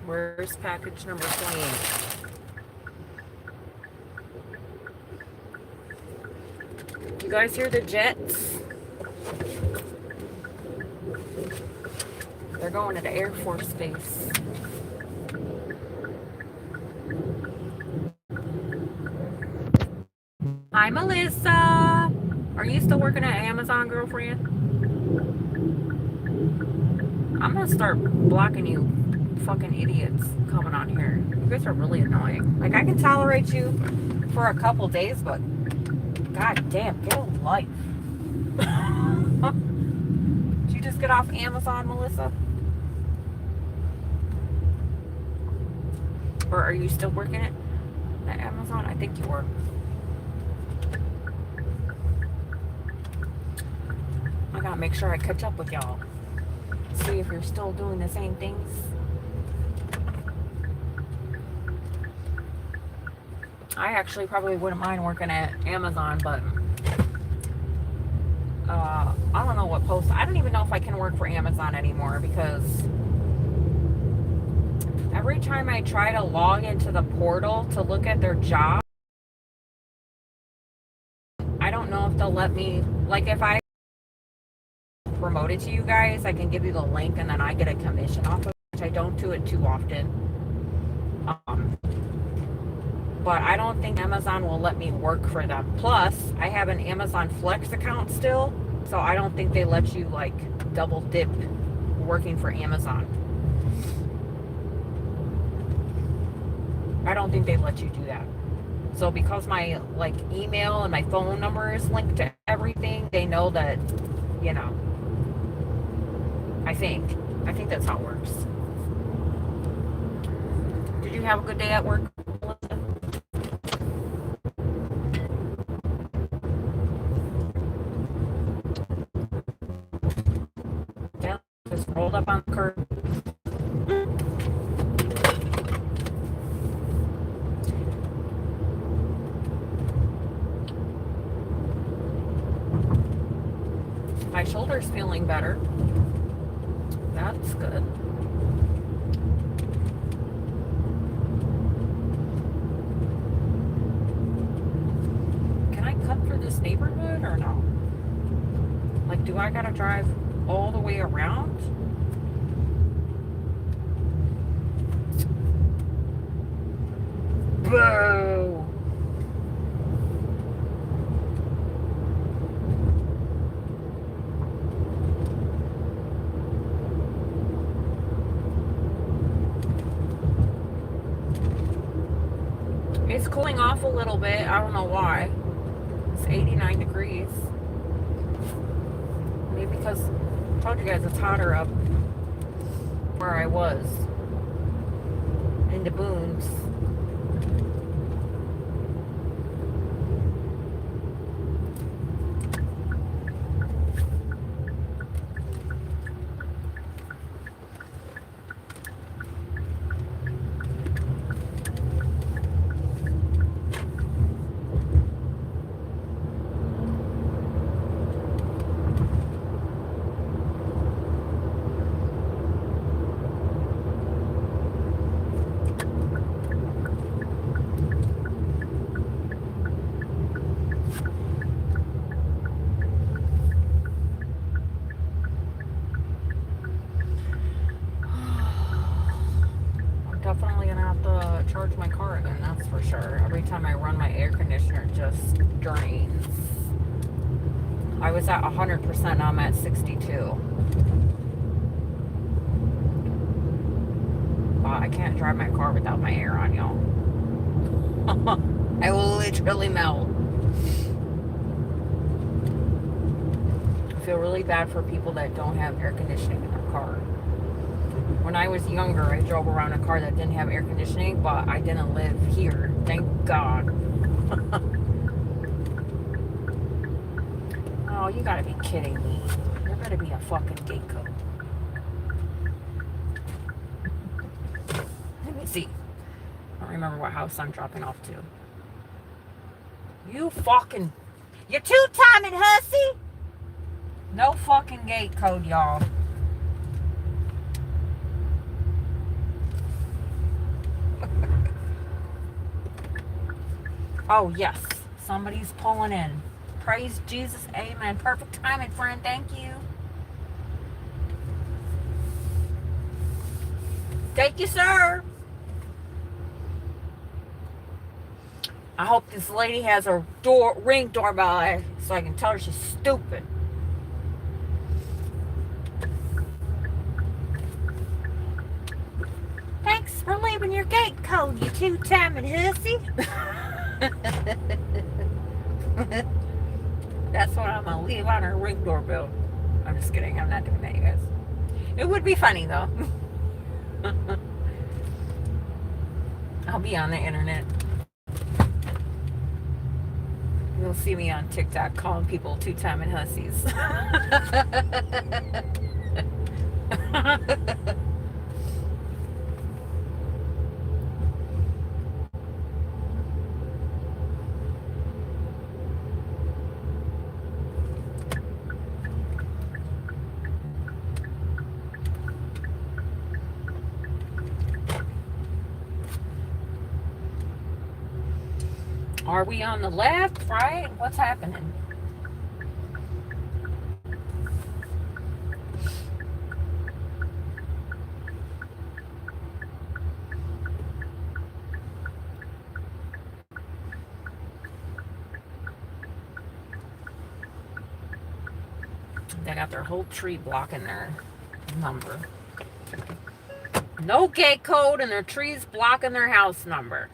Where's package number 28? You guys hear the jets? They're going to the Air Force Base. Hi, Melissa. Are you still working at Amazon, girlfriend? I'm gonna start blocking you fucking idiots coming on here. You guys are really annoying. Like, I can tolerate you for a couple days, but god damn, get a life. Did you just get off Amazon, Melissa? Or are you still working at Amazon? I think you were. I gotta make sure I catch up with y'all. See if you're still doing the same things. I actually probably wouldn't mind working at Amazon, but I don't know what post. I don't even know if I can work for Amazon anymore because every time I try to log into the portal to look at their job, I don't know if they'll let me, like if I promote it to you guys, I can give you the link and then I get a commission off of it, which I don't do it too often. But I don't think Amazon will let me work for them. Plus, I have an Amazon Flex account still, so I don't think they let you like double dip working for Amazon. I don't think they let you do that. So because my like email and my phone number is linked to everything, they know that, you know, I think that's how it works. Did you have a good day at work, Melissa? Yeah, just rolled up on the curb. My shoulder's feeling better. That's good. Can I cut through this neighborhood or no? Like, do I gotta drive all the way around? Boo! It's cooling off a little bit. I don't know why. It's 89 degrees. Maybe because I told you guys it's hotter up where I was in the boons. Definitely gonna have to charge my car again, that's for sure. Every time I run my air conditioner, it just drains. I was at 100%, now I'm at 62. I can't drive my car without my air on, y'all. I will literally melt. I feel really bad for people that don't have air conditioning in their car. When I was younger, I drove around a car that didn't have air conditioning, but I didn't live here. Thank God. Oh, you gotta be kidding me. There better be a fucking gate code. hussy. I don't remember what house I'm dropping off to. You fucking... You two-timing hussy! No fucking gate code, y'all. Oh, yes. Somebody's pulling in. Praise Jesus. Amen. Perfect timing, friend. Thank you. Thank you, sir. I hope this lady has her ring doorbell so I can tell her she's stupid. Thanks for leaving your gate code, you two-timing hussy. That's what I'm gonna leave on her ring doorbell. I'm just kidding. I'm not doing that, you guys. It would be funny though. I'll be on the internet. You'll see me on TikTok calling people two-timing hussies. Are we on the left, right? What's happening? They got their whole tree blocking their number. No gate code and their trees blocking their house number.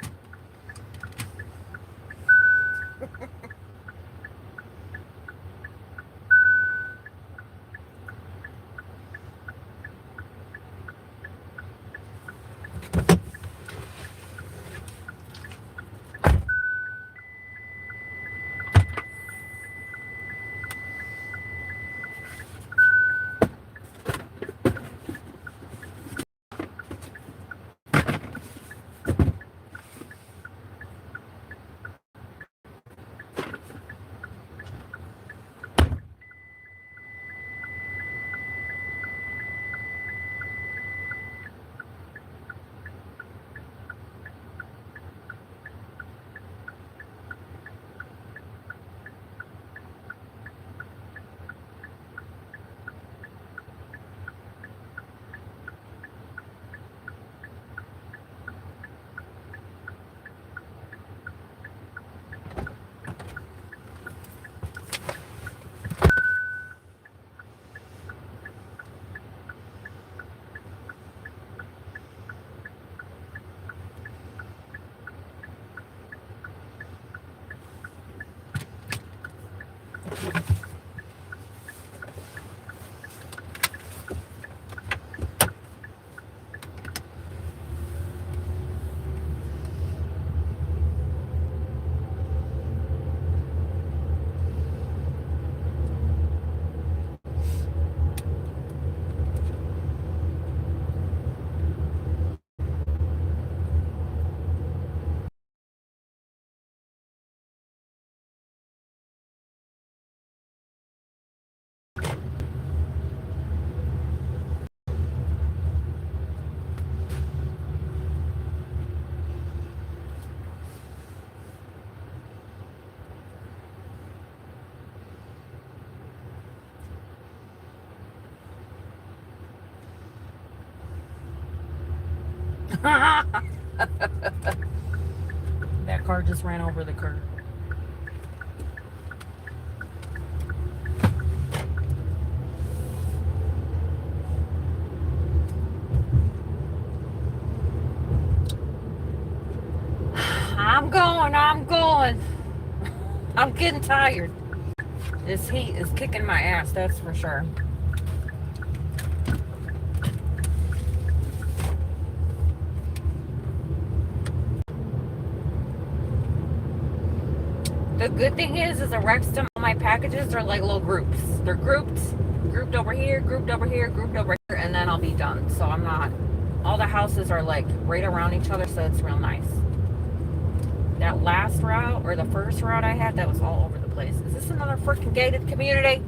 That car just ran over the curb. I'm going. I'm getting tired. This heat is kicking my ass, that's for sure. The good thing is the Rexton, all my packages are like little groups. They're grouped over here, grouped over here, grouped over here, and then I'll be done. So I'm not all the houses are like right around each other, so it's real nice. That last route, or the first route I had, that was all over the place. Is this another freaking gated community?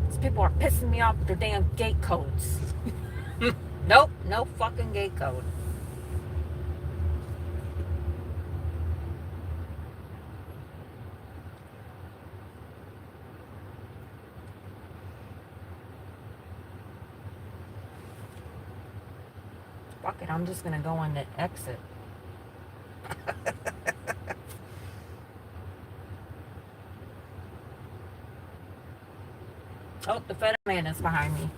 These people are pissing me off with their damn gate codes. Nope, no fucking gate code. Fuck it, I'm just gonna go on the exit. Oh, the FedEx man is behind me.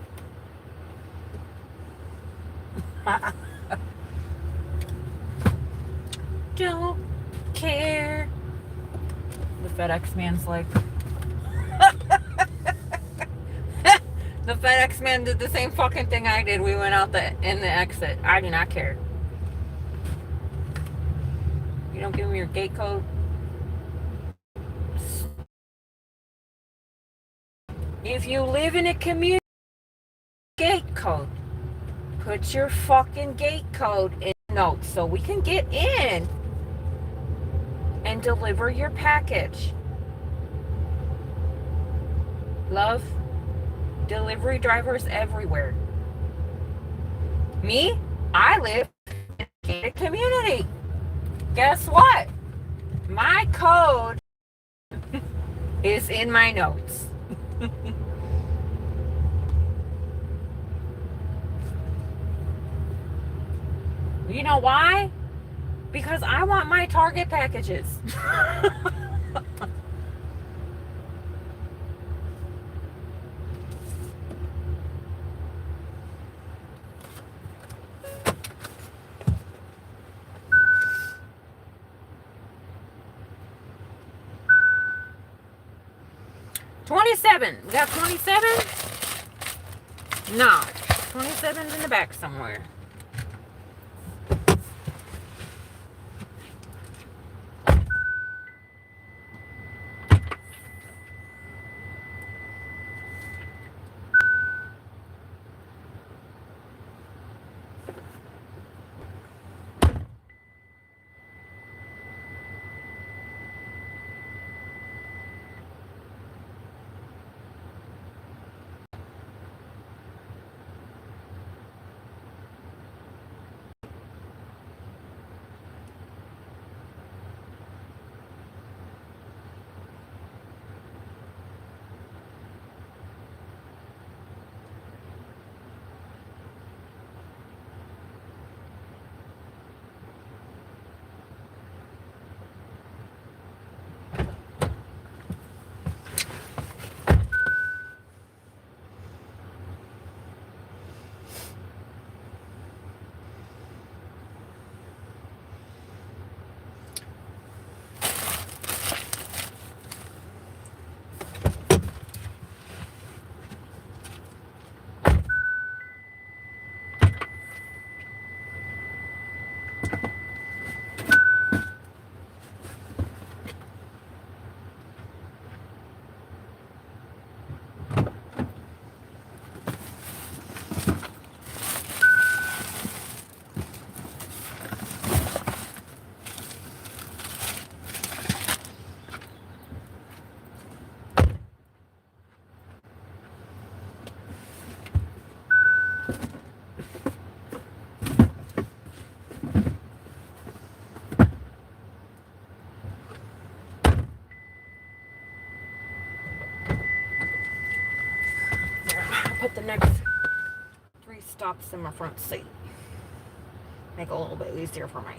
Don't care. The FedEx man's like... The FedEx man did the same fucking thing I did. We went out in the exit. I do not care. You don't give me your gate code. If you live in a community, gate code. Put your fucking gate code in notes so we can get in and deliver your package. Love, delivery drivers everywhere. Me, I live in a gated community. Guess what? My code is in my notes. You know why? Because I want my Target packages. 27. We got 27? No. 27's in the back somewhere. Put the next 3 stops in my front seat. Make it a little bit easier for me.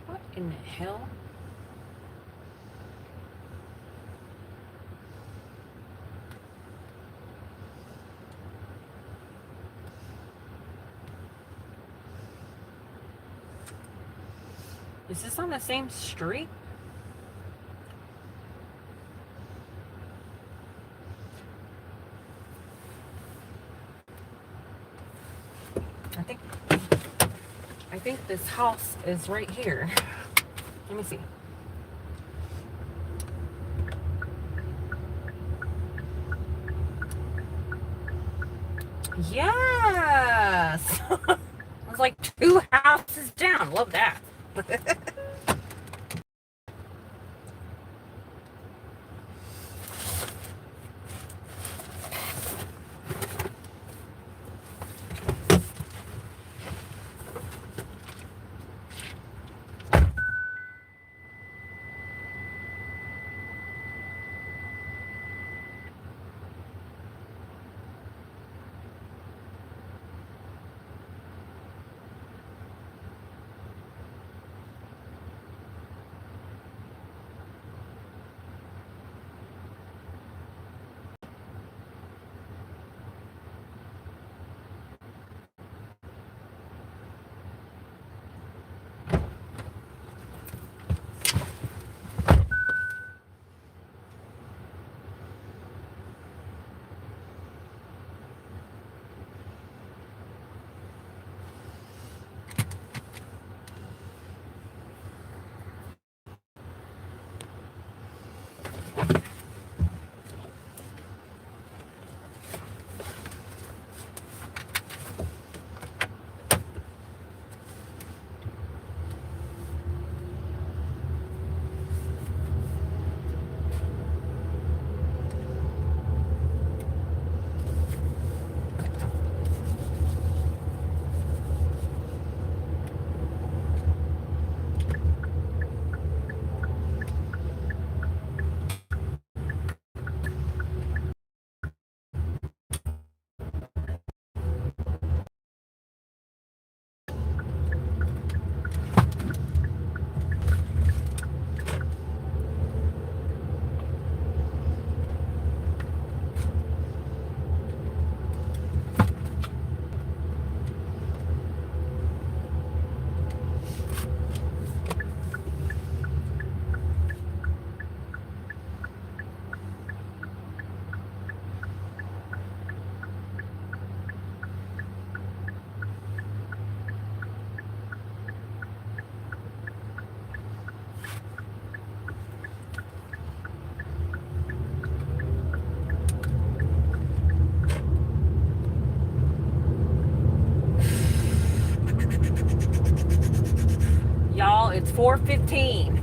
What in the hell? Is this on the same street? think this house is right here. Let me see. Yes! I was like 2 houses down. Love that. Y'all, it's 4:15.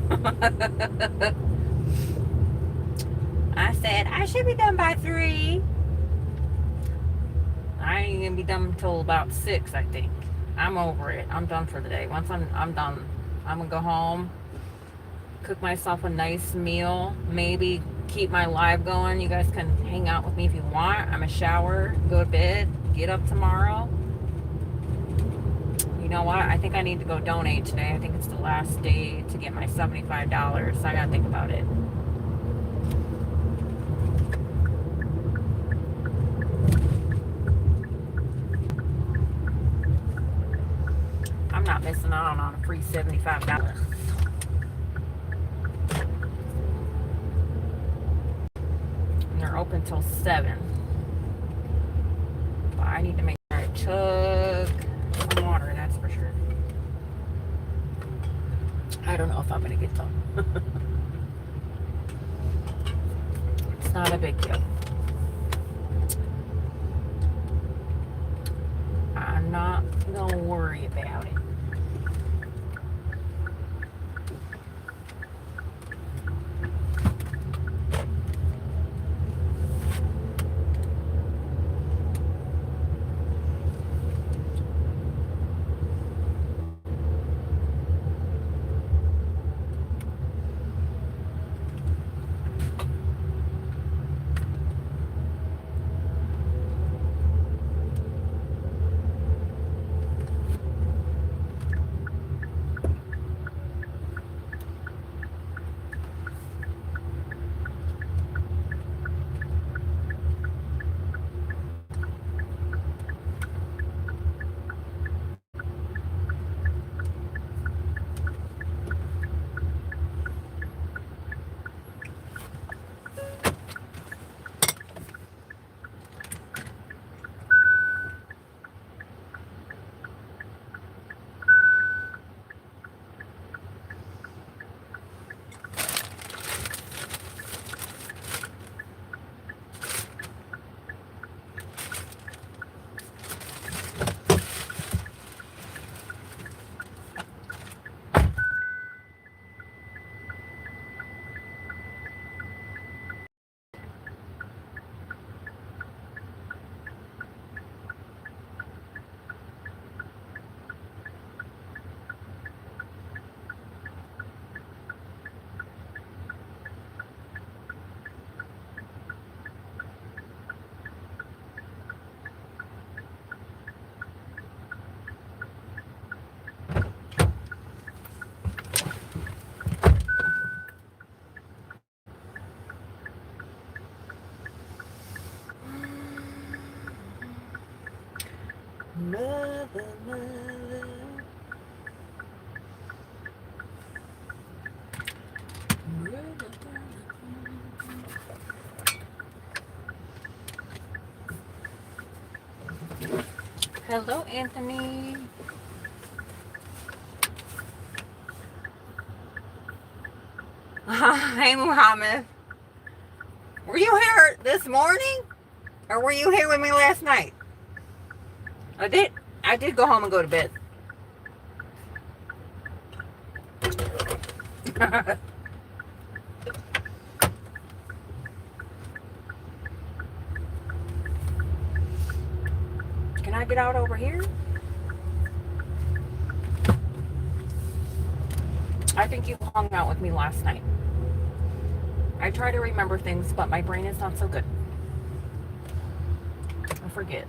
I said I should be done by 3. I ain't gonna be done until about 6, I think. I'm over it. I'm done for the day. Once I'm done, I'm gonna go home, cook myself a nice meal, maybe keep my live going. You guys can hang out with me if you want. I'm gonna shower, go to bed, get up tomorrow. You know what? I think I need to go donate today. I think it's the last day to get my $75. So I gotta think about it. I'm not missing out on a free $75. And they're open till 7. But I need to make sure I chug some water, that's for sure. I don't know if I'm gonna get done. It's not a big deal. I'm not gonna worry about it. Hello, Anthony. Hey, Muhammad. Were you here this morning? Or were you here with me last night? I did. I did go home and go to bed. Can I get out over here? I think you hung out with me last night. I try to remember things, but my brain is not so good. I forget.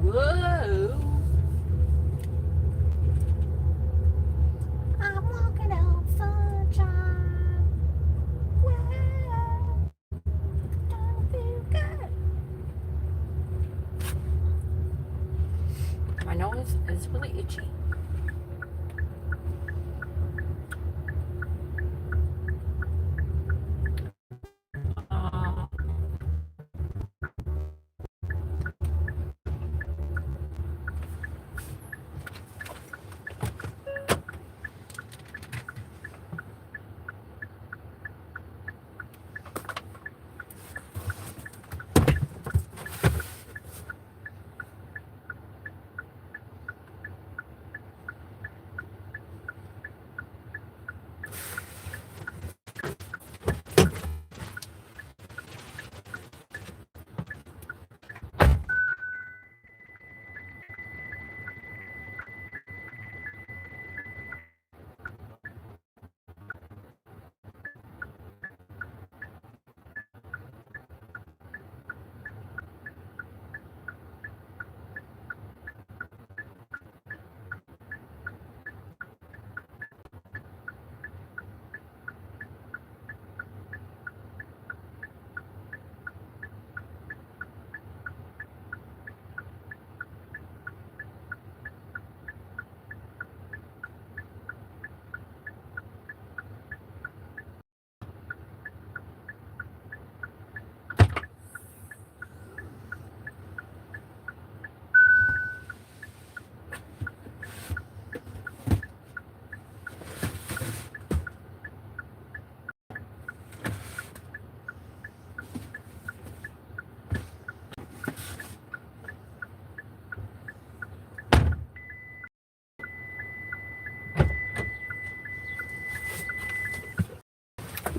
Whoa. I'm walking on sunshine. Whoa. Don't feel good. My nose is really itchy. Uh,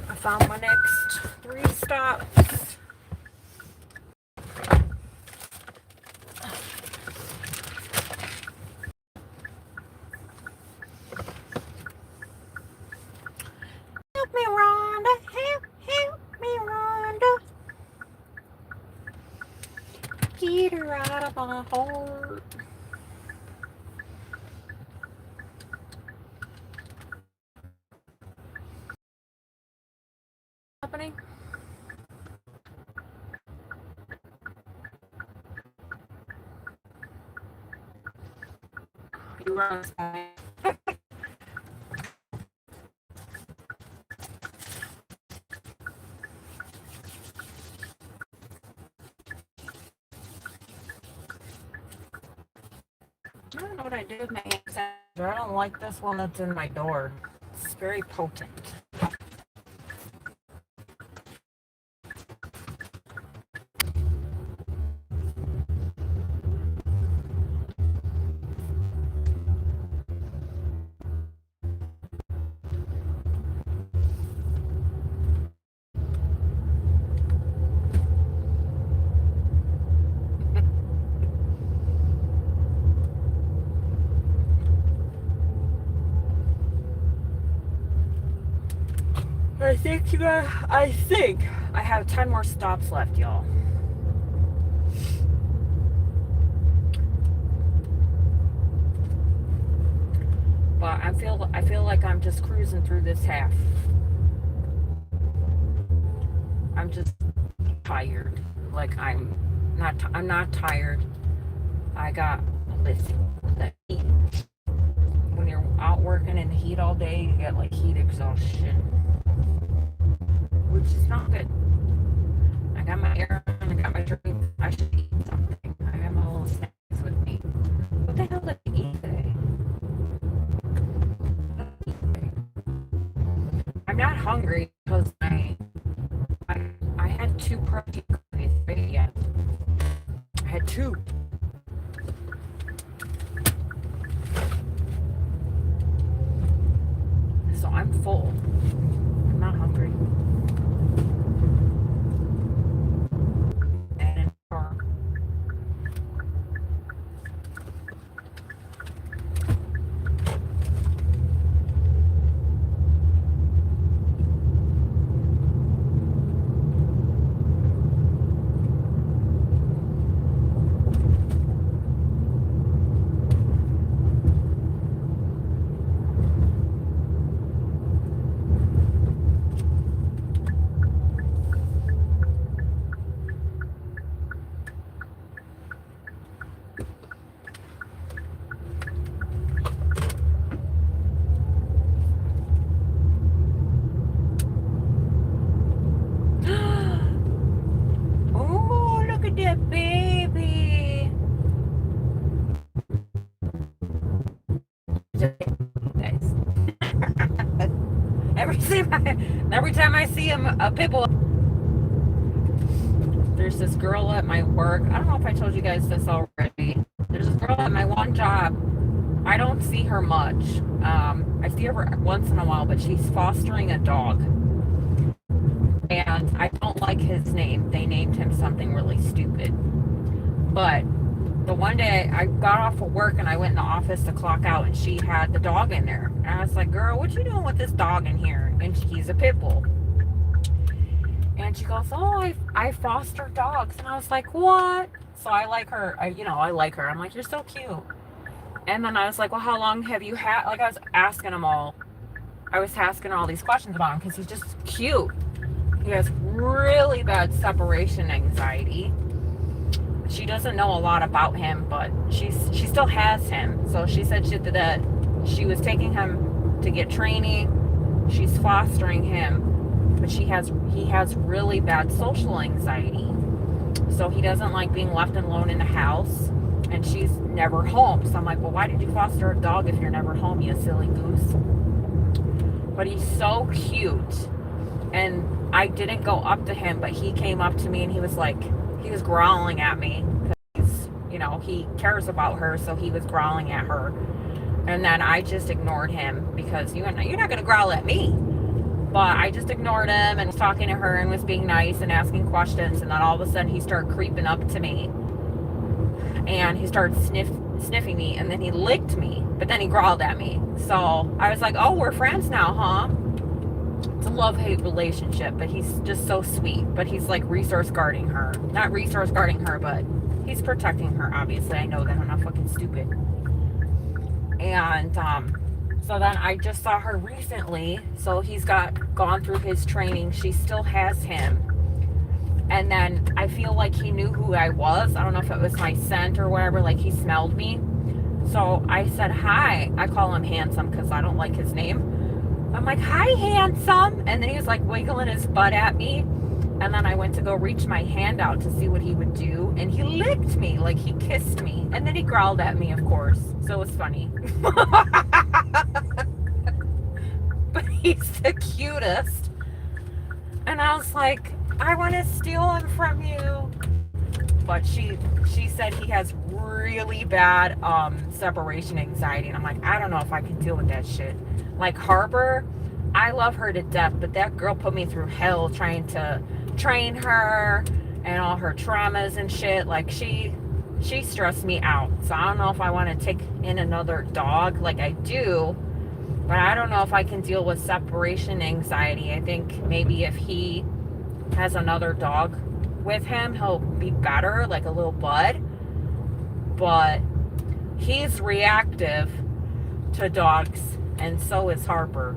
I found my next 3 stops. Help me, Rhonda. Help me, Rhonda. Get her out of my heart. Happening? You run. I don't know what I did with my hand sanitizer. I don't like this one that's in my door. It's very potent. I think I have 10 more stops left, y'all. But I feel like I'm just cruising through this half. I'm just tired. Like I'm not tired. I got this the heat. When you're out working in the heat all day, you get like heat exhaustion, which is not good. I got my air on, I got my drinks. I should eat something. I have my little snacks with me. What the hell did I eat today? I'm not hungry because I had two protein cookies right yet. I had two. So I'm full. I'm not hungry. And oh, look at that baby. Guys. every time I see him, a pit bull. There's this girl at my work. I don't know if I told you guys this already. There's this girl at my one job. I don't see her much. I see her once in a while, but she's fostering a dog. And I don't like his name. They named him something really stupid. But the one day I got off of work and I went in the office to clock out, and she had the dog in there. And I was like, girl, what you doing with this dog in here? And he's a pit bull. And she goes, oh, I foster dogs. And I was like, what? So I like her. I like her. I'm like, you're so cute. And then I was like, well, how long have you had? Like, I was asking all these questions about him because he's just cute. He has really bad separation anxiety. She doesn't know a lot about him, but she still has him. So she said that she was taking him to get training. She's fostering him, but he has really bad social anxiety. So he doesn't like being left alone in the house, and she's never home. So I'm like, well, why did you foster a dog if you're never home, you silly goose? But he's so cute. And I didn't go up to him, but he came up to me and he was growling at me because, he cares about her. So he was growling at her. And then I just ignored him because you're not going to growl at me. But I just ignored him and was talking to her and was being nice and asking questions. And then all of a sudden he started creeping up to me. And he started sniffing me. And then he licked me. But then he growled at me. So I was like, oh, we're friends now, huh? It's a love-hate relationship. But he's just so sweet. But he's like resource guarding her. Not resource guarding her, but he's protecting her, obviously. I know that. I'm not fucking stupid. And so then I just saw her recently. So he's gone through his training. She still has him. And then I feel like he knew who I was. I don't know if it was my scent or whatever. Like he smelled me. So I said, hi. I call him Handsome because I don't like his name. I'm like, hi, Handsome. And then he was like wiggling his butt at me. And then I went to go reach my hand out to see what he would do. And he licked me, like he kissed me. And then he growled at me, of course. So it was funny. But he's the cutest. And I was like, I want to steal him from you. But she said he has really bad separation anxiety. And I'm like, I don't know if I can deal with that shit. Like Harper, I love her to death. But that girl put me through hell trying to train her and all her traumas and shit. Like she stressed me out. So I don't know if I want to take in another dog like I do. But I don't know if I can deal with separation anxiety. I think maybe if he has another dog with him, he'll be better, like a little bud. But he's reactive to dogs, and so is Harper.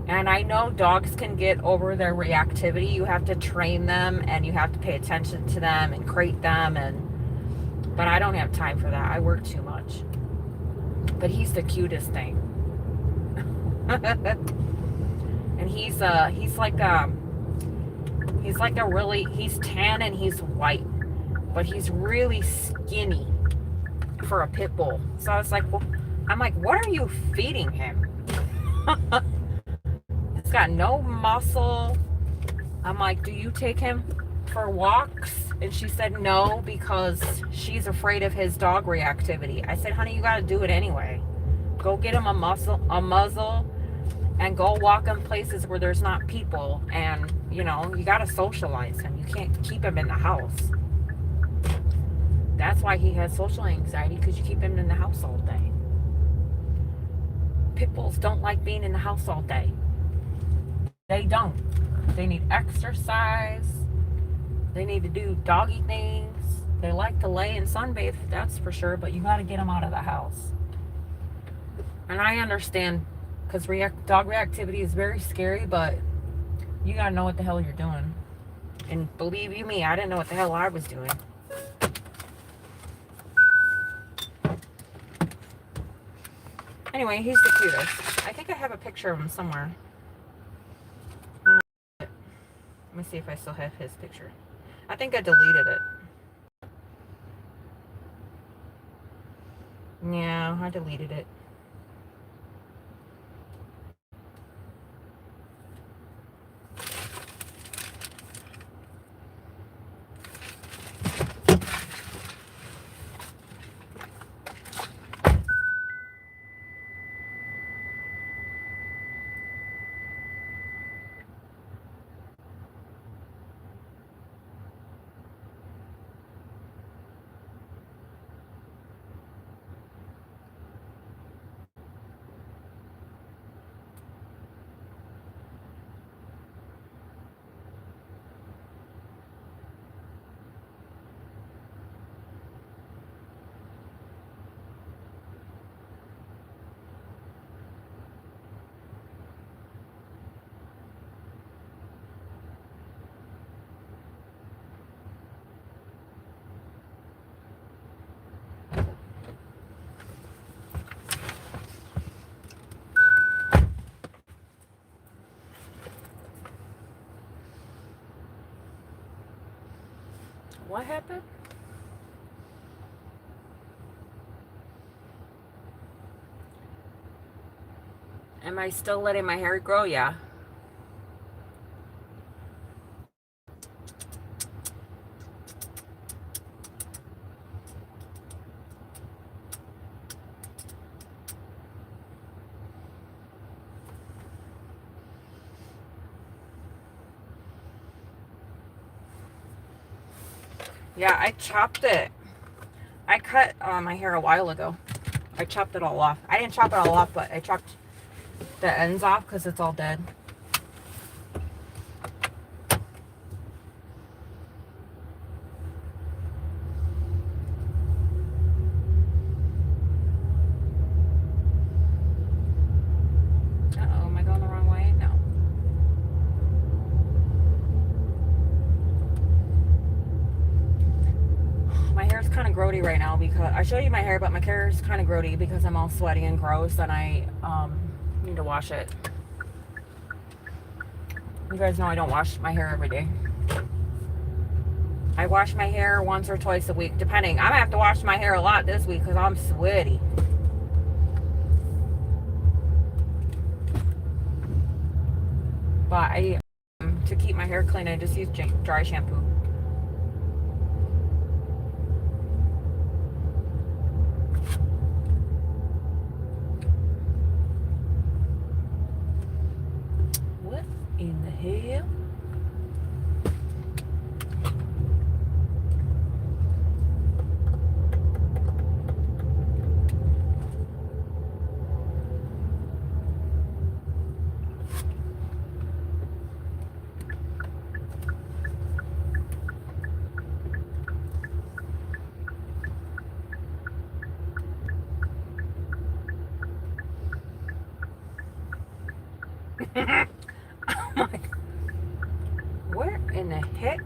And I know dogs can get over their reactivity. You have to train them, and you have to pay attention to them and crate them, but I don't have time for that. I work too much. But he's the cutest thing. And he's tan and he's white, but he's really skinny for a pit bull. So I was like, well, I'm like, what are you feeding him? He's got no muscle. I'm like, do you take him for walks? And she said no, because she's afraid of his dog reactivity. I said, honey, you got to do it anyway. Go get him a muzzle, and go walk in places where there's not people. And, you got to socialize him. You can't keep him in the house. That's why he has social anxiety, because you keep him in the house all day. Pit bulls don't like being in the house all day. They don't. They need exercise. They need to do doggy things. They like to lay and sunbathe, that's for sure, but you got to get them out of the house. And I understand, because dog reactivity is very scary, but you got to know what the hell you're doing. And believe you me, I didn't know what the hell I was doing. Anyway, he's the cutest. I think I have a picture of him somewhere. Let me see if I still have his picture. I think I deleted it. Yeah, I deleted it. What happened? Am I still letting my hair grow? Yeah. Yeah, I chopped it. I cut my hair a while ago. I chopped it all off. I didn't chop it all off, but I chopped the ends off because it's all dead. Uh-oh, am I going the wrong way? No. My hair's kind of grody right now because I showed you my hair, but my hair is kind of grody because I'm all sweaty and gross, and I need to wash it. You guys know I don't wash my hair every day. I wash my hair once or twice a week, depending. I'm gonna have to wash my hair a lot this week because I'm sweaty. But to keep my hair clean, I just use dry shampoo. What in the hell? I'm like, where in the heck?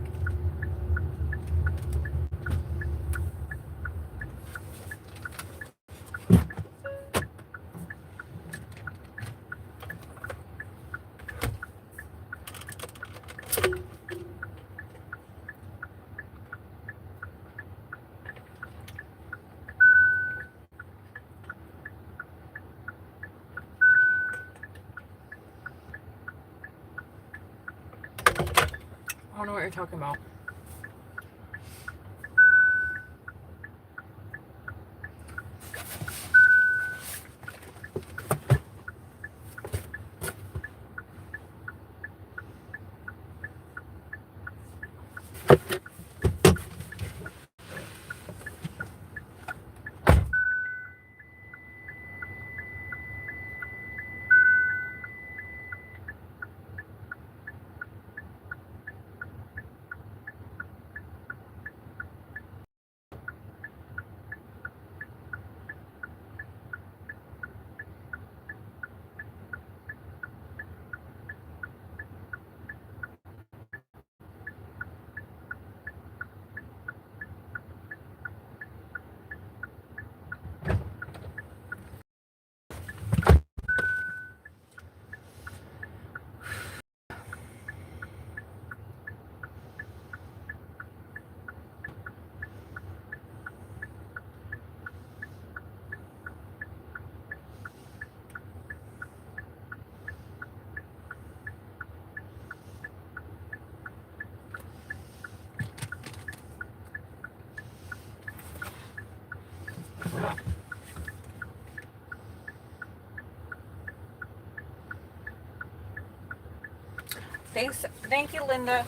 I don't know what you're talking about. Thanks. Thank you, Linda.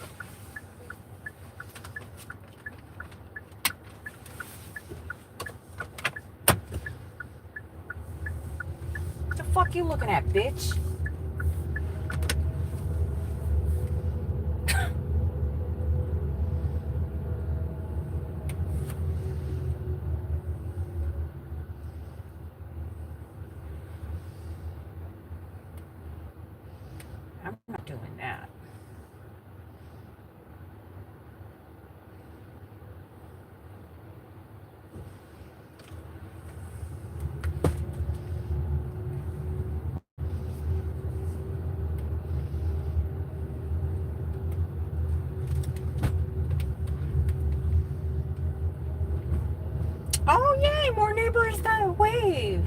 What the fuck you looking at, bitch? I'm not doing that. Oh, yay, more neighbors that wave.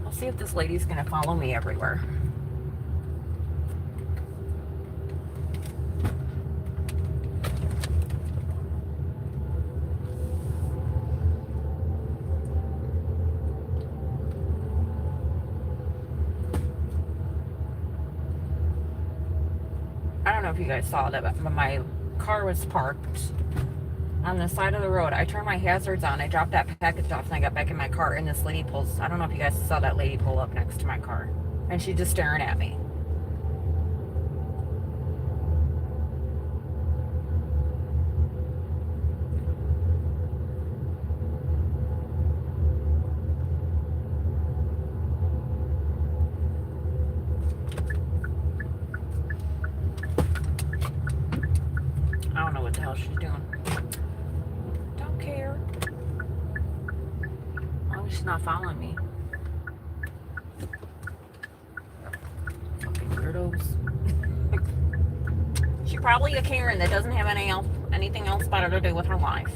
I'll see if this lady's gonna follow me everywhere. I don't know if you guys saw that, but my car was parked on the side of the road. I turned my hazards on. I dropped that package off and I got back in my car. And this lady pulls, I don't know if you guys saw that lady pull up next to my car. And she's just staring at me. I don't know what the hell she's doing. Don't care. As long as she's not following me. Fucking weirdos. She's probably a Karen that doesn't have anything else better to do with her life.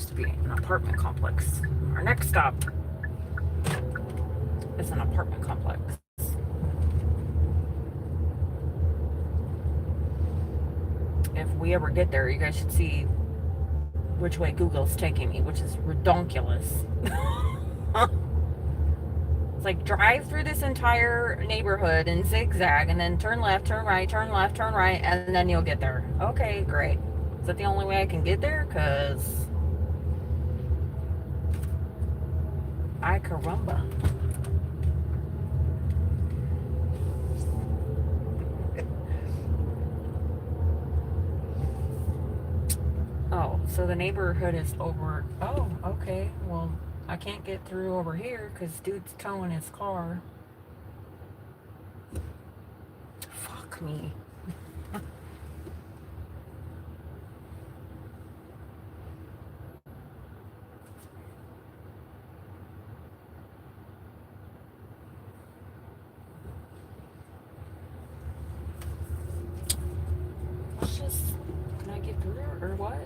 To be an apartment complex. Our next stop is an apartment complex. If we ever get there, you guys should see which way Google's taking me, which is redonkulous. It's like drive through this entire neighborhood and zigzag and then turn left, turn right, turn left, turn right, and then you'll get there. Okay, great. Is that the only way I can get there? Because I caramba. Oh, so the neighborhood is over. Oh, okay. Well, I can't get through over here because dude's towing his car. Fuck me. Let's just. Can I get through or what?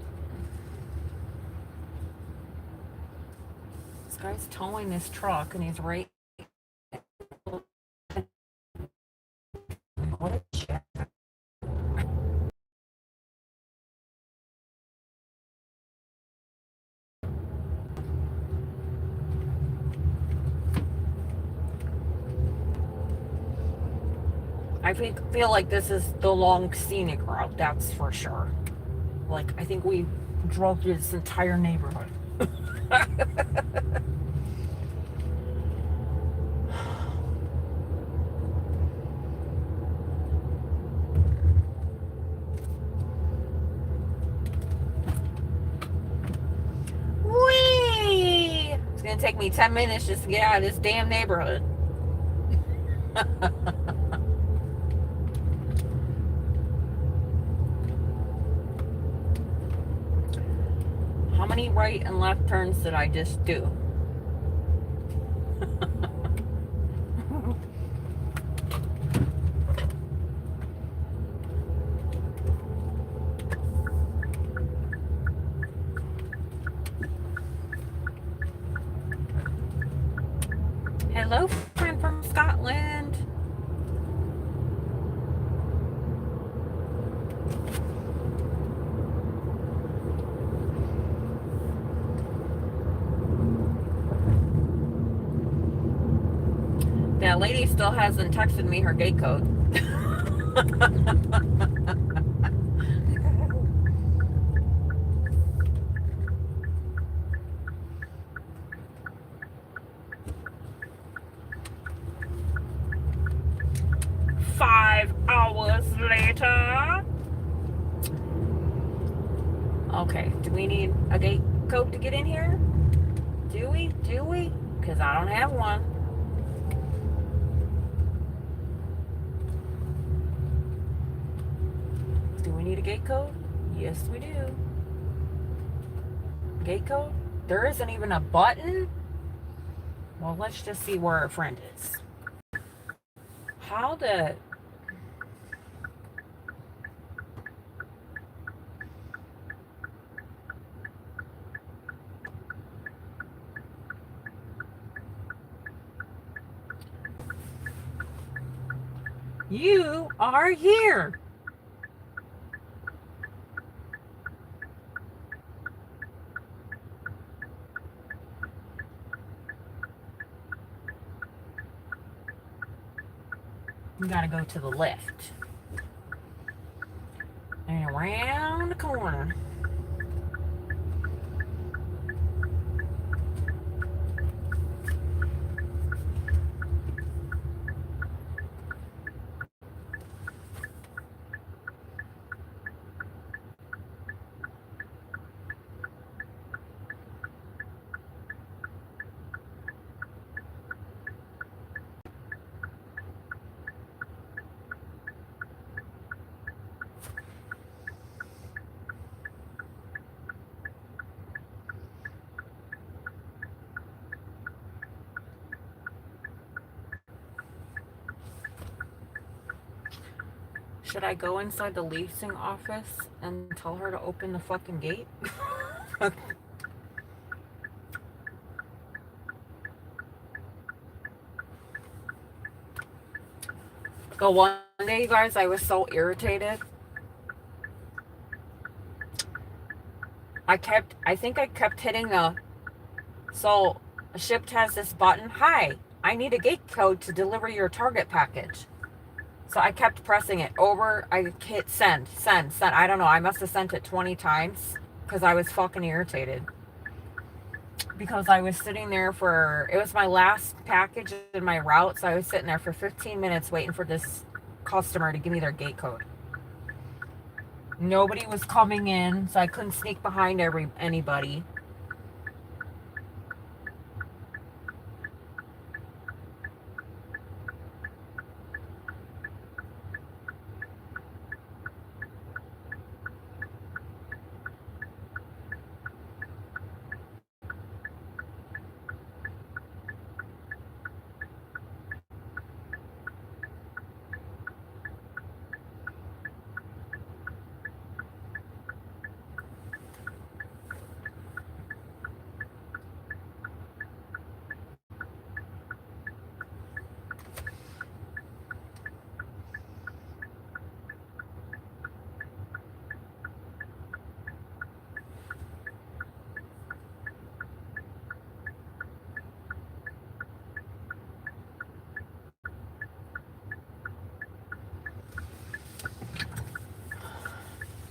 This guy's towing this truck and he's right. What a shit. I feel like this is the long scenic route, that's for sure. Like, I think we drove through this entire neighborhood. Whee! It's gonna take me 10 minutes just to get out of this damn neighborhood. How many right and left turns did I just do? Hello, friend from Scotland. That lady still hasn't texted me her gate code. 5 hours later. Okay, do we need a gate code to get in here? Do we? Do we? Because I don't have one. Do we need a gate code? Yes, we do. Gate code? There isn't even a button? Well, let's just see where our friend is. How the... You are here. You gotta go to the left. And around the corner. Should I go inside the leasing office and tell her to open the fucking gate? The one day, you guys, I was so irritated. I think I kept hitting the... So, Shipped has this button. Hi, I need a gate code to deliver your Target package. So I kept pressing it over. I hit send, send, send. I don't know. I must have sent it 20 times because I was fucking irritated. Because I was sitting there for, it was my last package in my route. So I was sitting there for 15 minutes waiting for this customer to give me their gate code. Nobody was coming in, so I couldn't sneak behind anybody.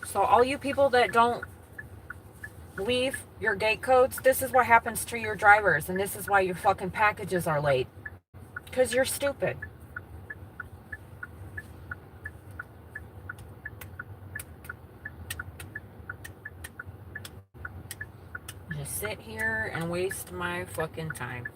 So all you people that don't leave your gate codes, this is what happens to your drivers, and this is why your fucking packages are late. Because you're stupid. Just sit here and waste my fucking time.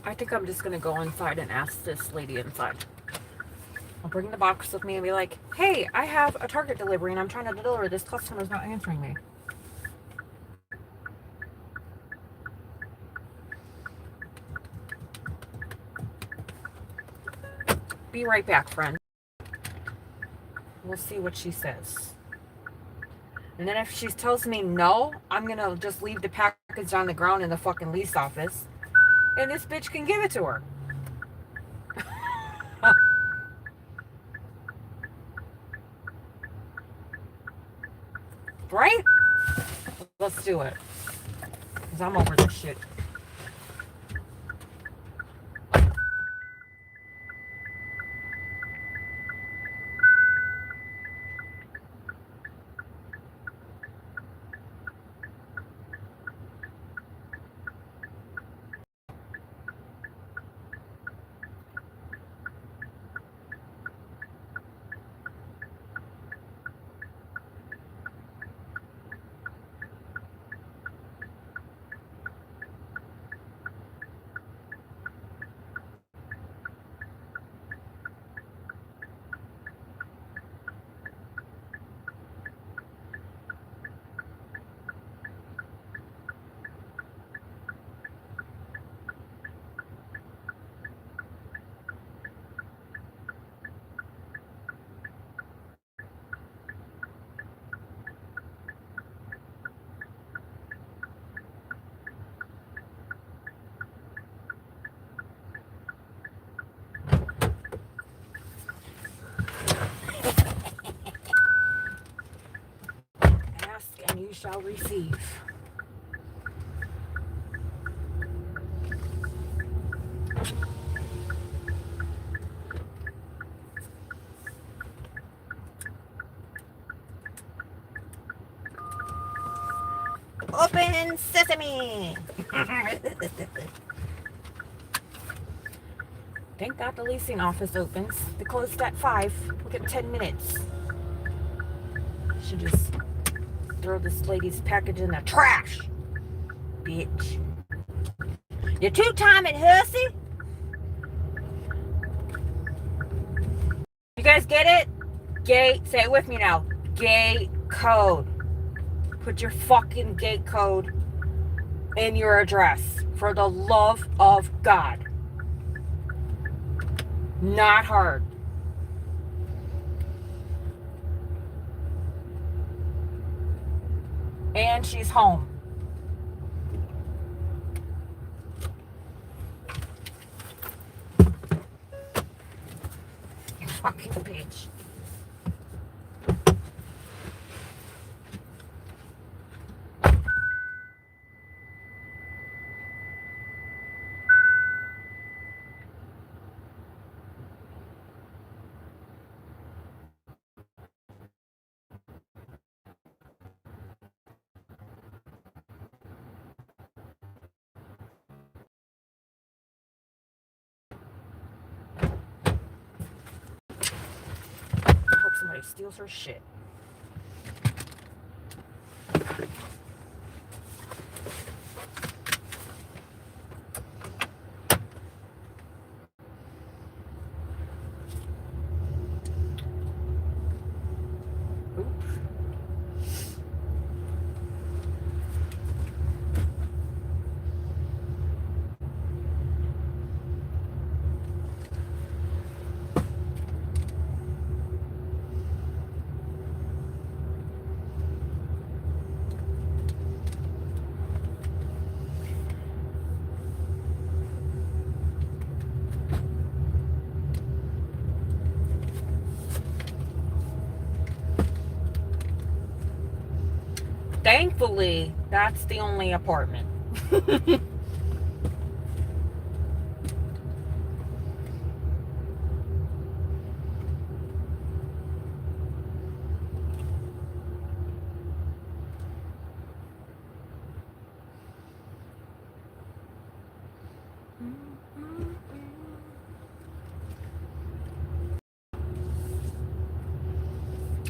I think I'm just gonna go inside and ask this lady inside. I'll bring the box with me and be like, hey, I have a Target delivery and I'm trying to deliver. This customer's not answering me. Be right back, friend. We'll see what she says. And then if she tells me no, I'm gonna just leave the package on the ground in the fucking lease office. And this bitch can give it to her. Right? Let's do it. Because I'm over this shit. Ask and you shall receive. Open sesame! Thank God the leasing office opens. They closed at 5. Look at 10 minutes. Should just throw this lady's package in the trash. Bitch. You two-timing hussy? You guys get it? Gate, say it with me now. Gate code. Put your fucking gate code in your address. For the love of God. Not hard. And she's home. You fucking bitch. I hope somebody steals her shit. Thankfully, that's the only apartment.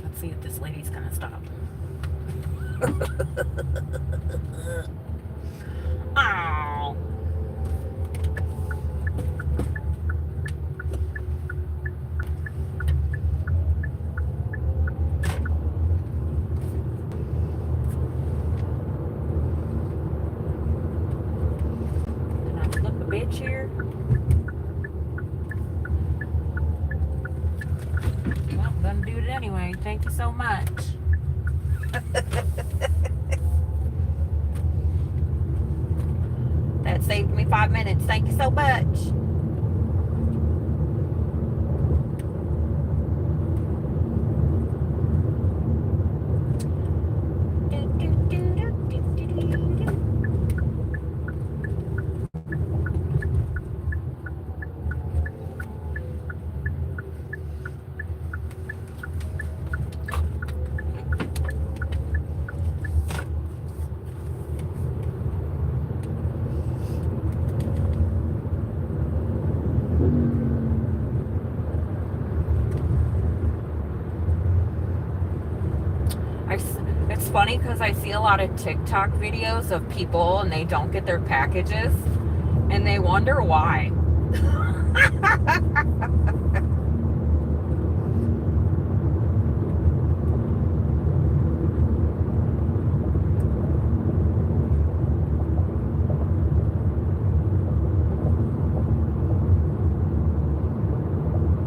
Let's see if this lady's gonna stop. Oh. Can I flip a bitch here? Well, I'm gonna do it anyway. Thank you so much. That saved me 5 minutes. Thank you so much. It's funny because I see a lot of TikTok videos of people and they don't get their packages and they wonder why.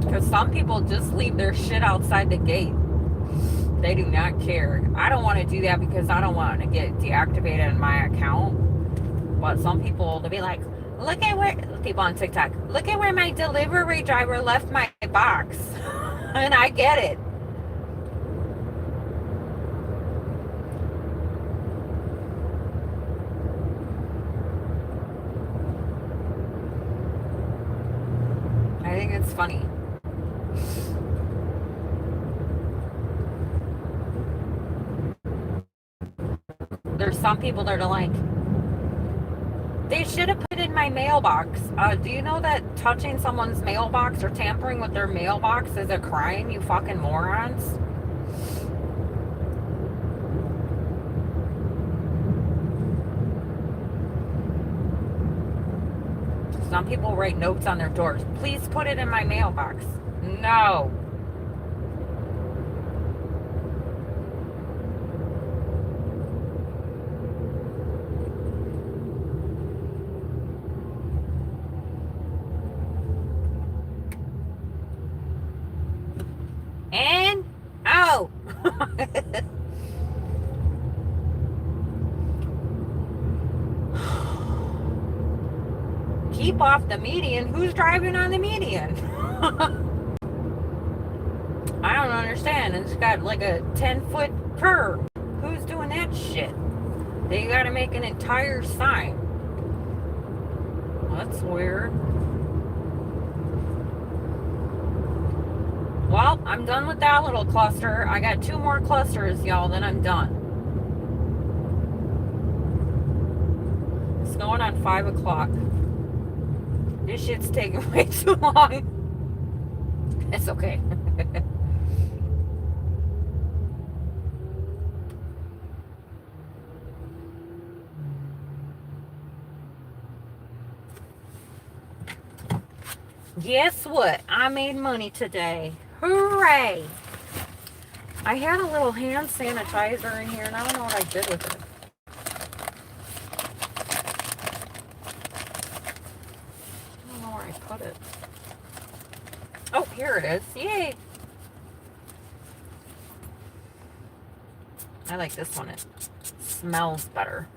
Because some people just leave their shit outside the gate. They do not care. I don't want to do that because I don't want to get deactivated in my account. But some people, they'll be like, look at where, people on TikTok, look at where my delivery driver left my box. And I get it. I think it's funny. There's some people that are like, they should have put it in my mailbox. Do you know that touching someone's mailbox or tampering with their mailbox is a crime, you fucking morons? Some people write notes on their doors. Please put it in my mailbox. No. And oh. keep off the median, who's driving on the median? I don't understand. It's got like a 10-foot curb. Who's doing that shit? They gotta make an entire sign. Well, that's weird. Well, I'm done with that little cluster. I got 2 more clusters, y'all, then I'm done. It's going on 5 o'clock. This shit's taking way too long. It's okay. Guess what? I made money today. Hooray! I had a little hand sanitizer in here, and I don't know what I did with it. I don't know where I put it. Oh, here it is. Yay! I like this one. It smells better.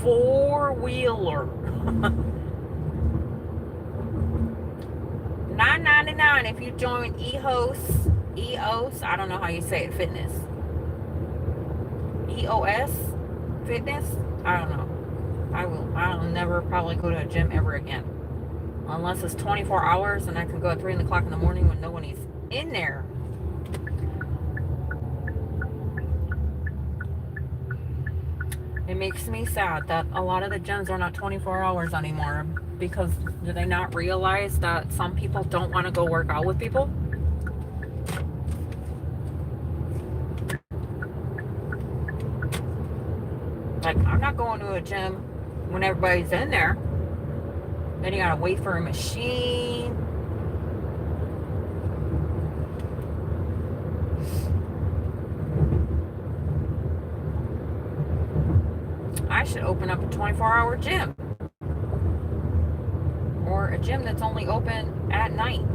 Four-wheeler. $9.99 if you join EOS. I don't know how you say it. Fitness. EOS Fitness. I don't know. I'll never probably go to a gym ever again, unless it's 24 hours and I can go at 3 o'clock in the morning when no one is in there. It makes me sad that a lot of the gyms are not 24 hours anymore, because do they not realize that some people don't want to go work out with people? Like, I'm not going to a gym when everybody's in there. Then you gotta wait for a machine. I should open up a 24-hour gym. Or a gym that's only open at night.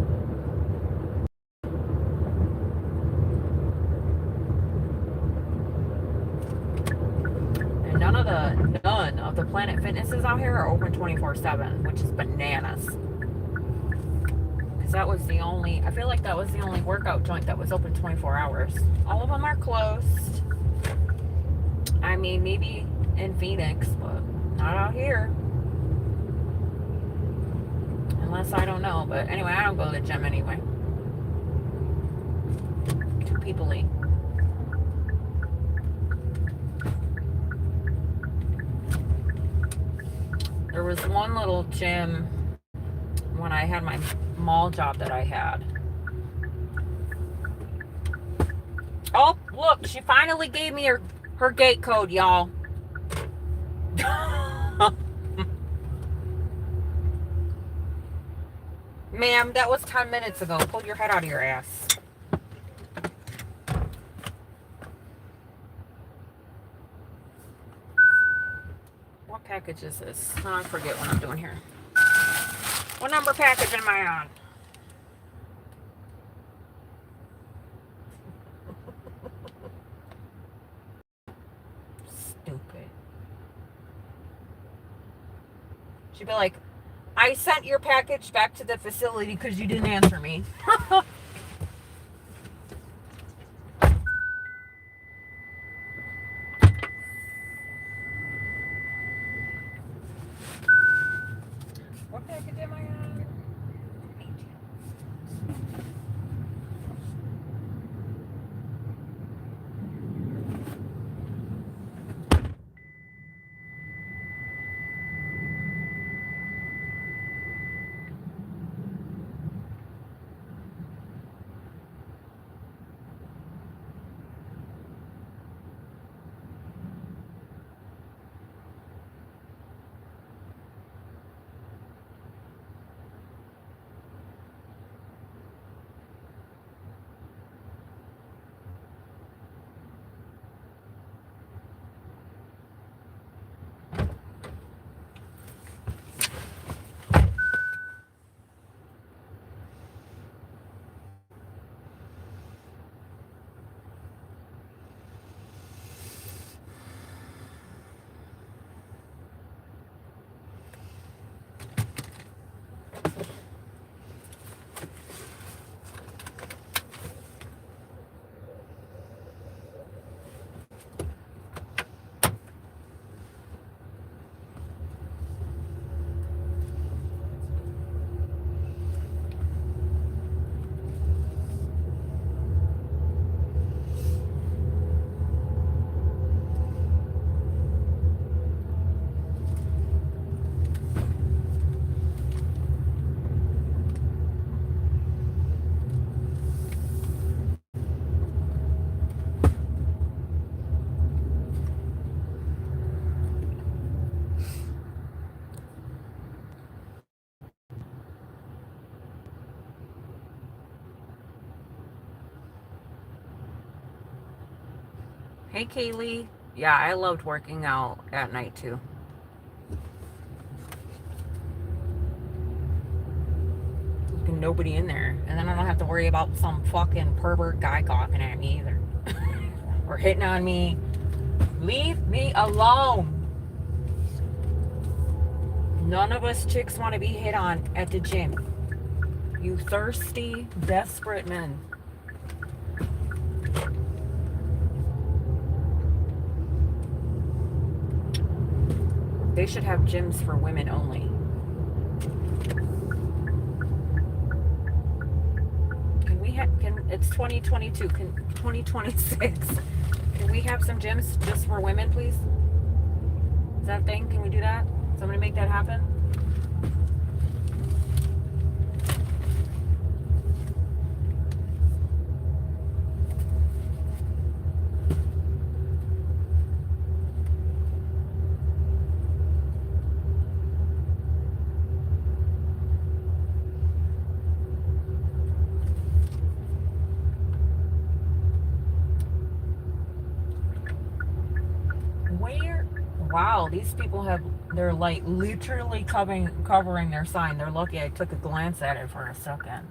And none of the Planet Fitnesses out here are open 24/7, which is bananas. Because that was the only, I feel like that was the only workout joint that was open 24 hours. All of them are closed. I mean, maybe in Phoenix, but not out here. Unless I don't know. But anyway, I don't go to the gym anyway. Too people-y. There was one little gym when I had my mall job that I had. Oh, look, she finally gave me her gate code, y'all. Ma'am, that was 10 minutes ago. Pull your head out of your ass. package is this? Oh, I forget what I'm doing here. What number package am I on? Stupid. She'd be like, I sent your package back to the facility because you didn't answer me. What package am I on? 18. Hey, Kaylee. Yeah, I loved working out at night too. Nobody in there. And then I don't have to worry about some fucking pervert guy gawking at me either. Or hitting on me. Leave me alone. None of us chicks want to be hit on at the gym. You thirsty, desperate men. They should have gyms for women only. It's 2022, 2026. Can we have some gyms just for women, please? Is that a thing? Can we do that? Somebody make that happen? Where? Wow, these people they're like literally covering their sign. They're lucky I took a glance at it for a second.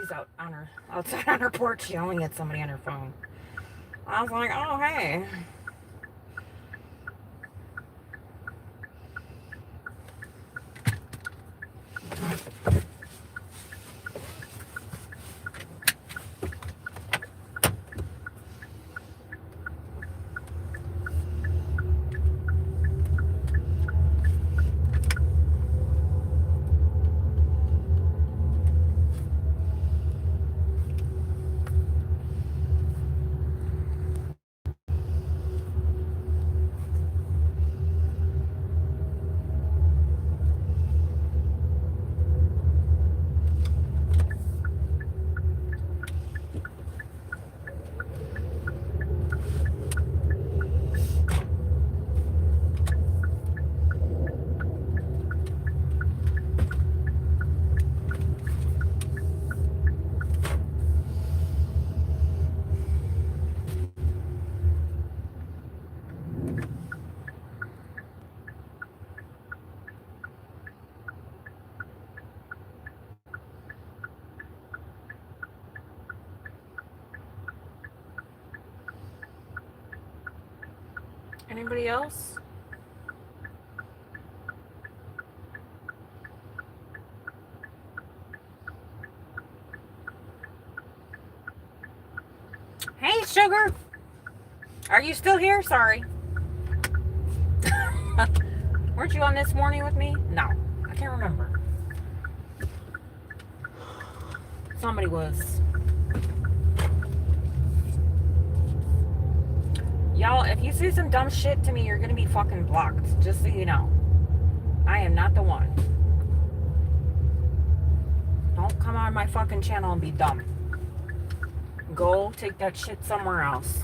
She's outside on her porch yelling at somebody on her phone. I was like, oh, hey. Anybody else? Hey, sugar. Are you still here? Sorry. Weren't you on this morning with me? No. I can't remember. Somebody was. Y'all, if you say some dumb shit to me, you're gonna be fucking blocked. Just so you know. I am not the one. Don't come on my fucking channel and be dumb. Go take that shit somewhere else.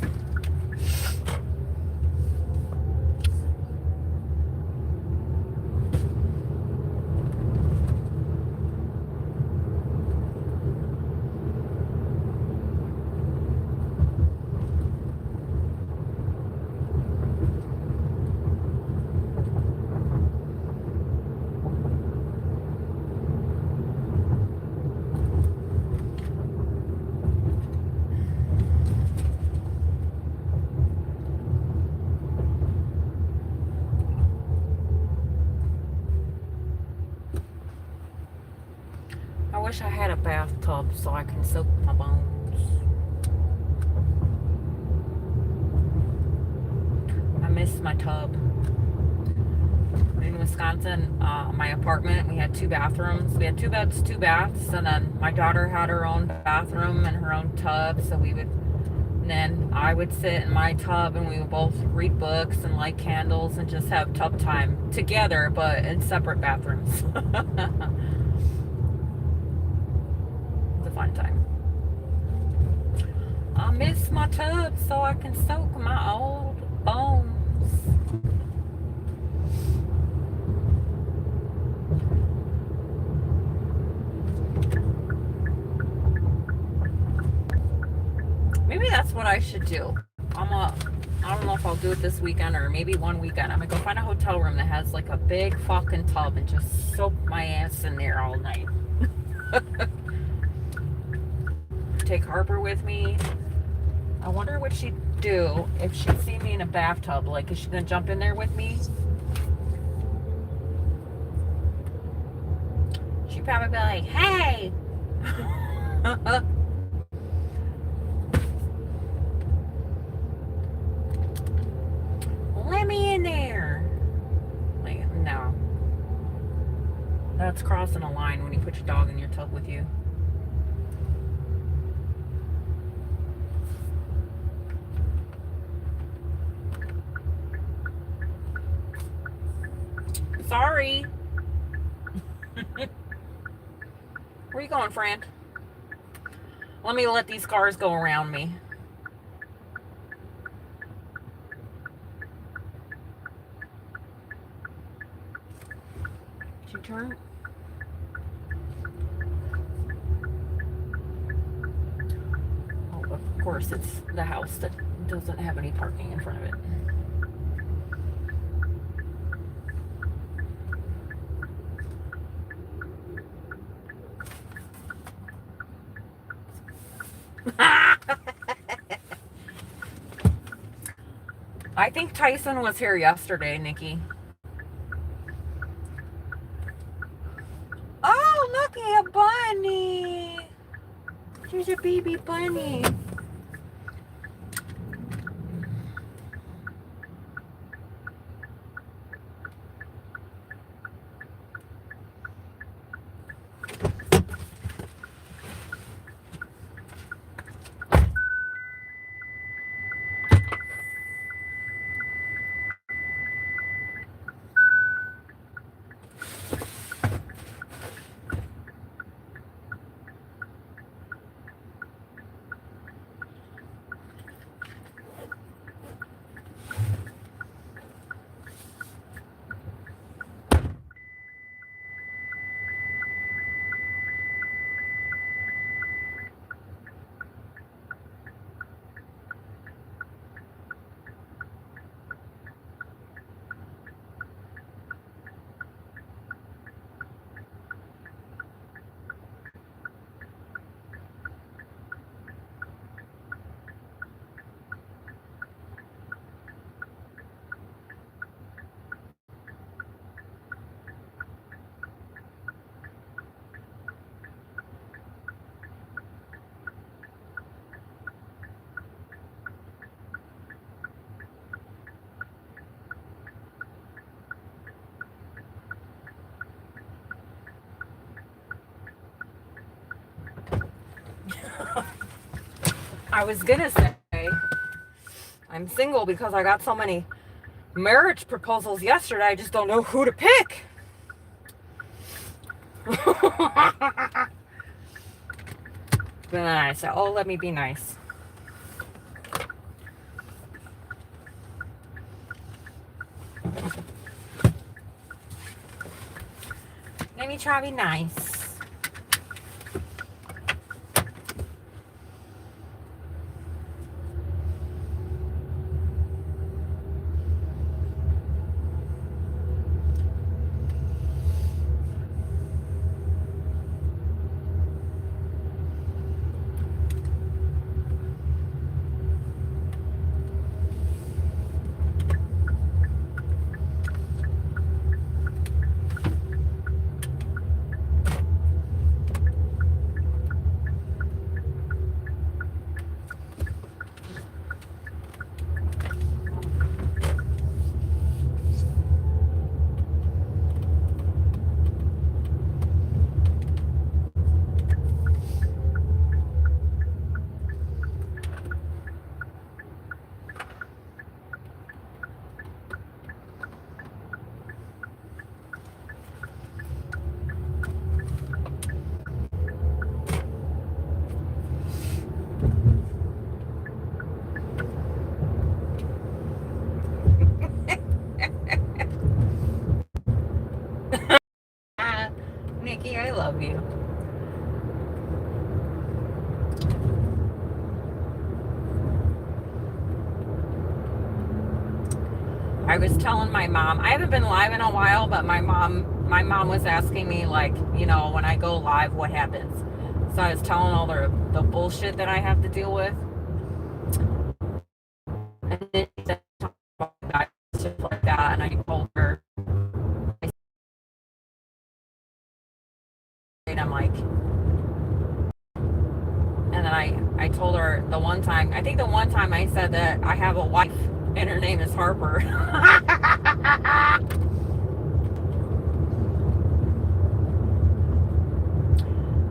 I wish I had a bathtub so I can soak my bones. I miss my tub. In Wisconsin, my apartment, we had 2 bathrooms. We had 2 beds, 2 baths, and then my daughter had her own bathroom and her own tub, so and then I would sit in my tub and we would both read books and light candles and just have tub time together, but in separate bathrooms. It's a fun time. I miss my tub so I can soak my old bones. Maybe that's what I should do. I don't know if I'll do it this weekend or maybe one weekend. I'm gonna go find a hotel room that has like a big fucking tub and just soak my ass in there all night. Take Harper with me. I wonder what she'd do if she'd see me in a bathtub. Like, is she gonna jump in there with me? She'd probably be like, hey! Let me in there. Like, no. That's crossing a line when you put your dog in your tub with you. Sorry. Where you going, friend? Let me let these cars go around me. Did you turn? Oh, of course, it's the house that doesn't have any parking in front of it. I think Tyson was here yesterday, Nikki. Oh, look at a bunny. There's a baby bunny. I was gonna say I'm single because I got so many marriage proposals yesterday. I just don't know who to pick. But then I said, oh, let me be nice. Let me try to be nice. Nikki, I love you. I was telling my mom, I haven't been live in a while, but my mom was asking me, like, when I go live, what happens? So I was telling all the bullshit that I have to deal with. And then she said, stuff like that, and I told her, and I'm like, and then I told her I think the one time I said that I have a wife and her name is Harper.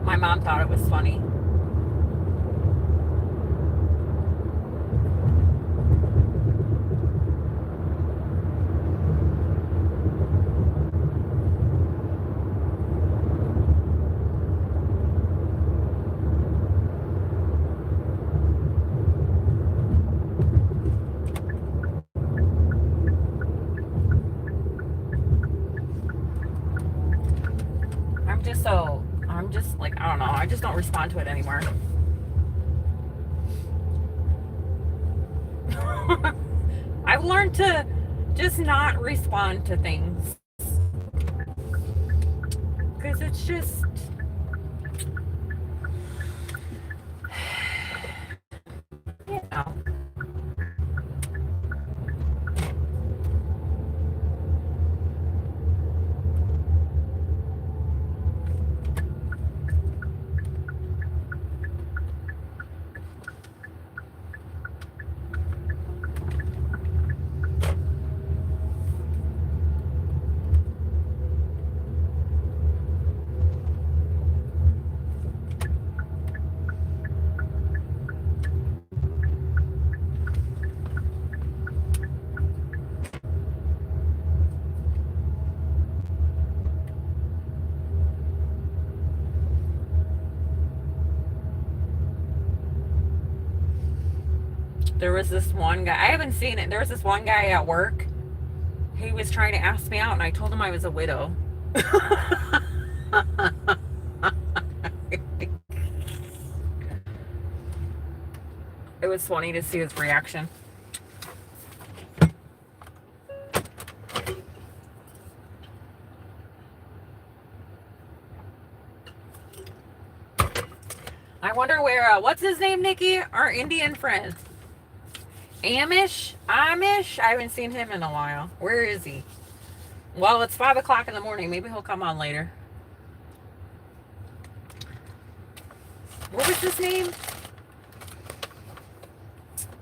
My mom thought it was funny. I'm just like, I don't know, I just don't respond to it anymore. I've learned to just not respond to things because it's just There was this one guy, I haven't seen it. There was this one guy at work. He was trying to ask me out, and I told him I was a widow. It was funny to see his reaction. I wonder where, what's his name, Nikki? Our Indian friend. Amish? Amish? I haven't seen him in a while. Where is he? Well, it's 5 o'clock in the morning. Maybe he'll come on later. What was his name?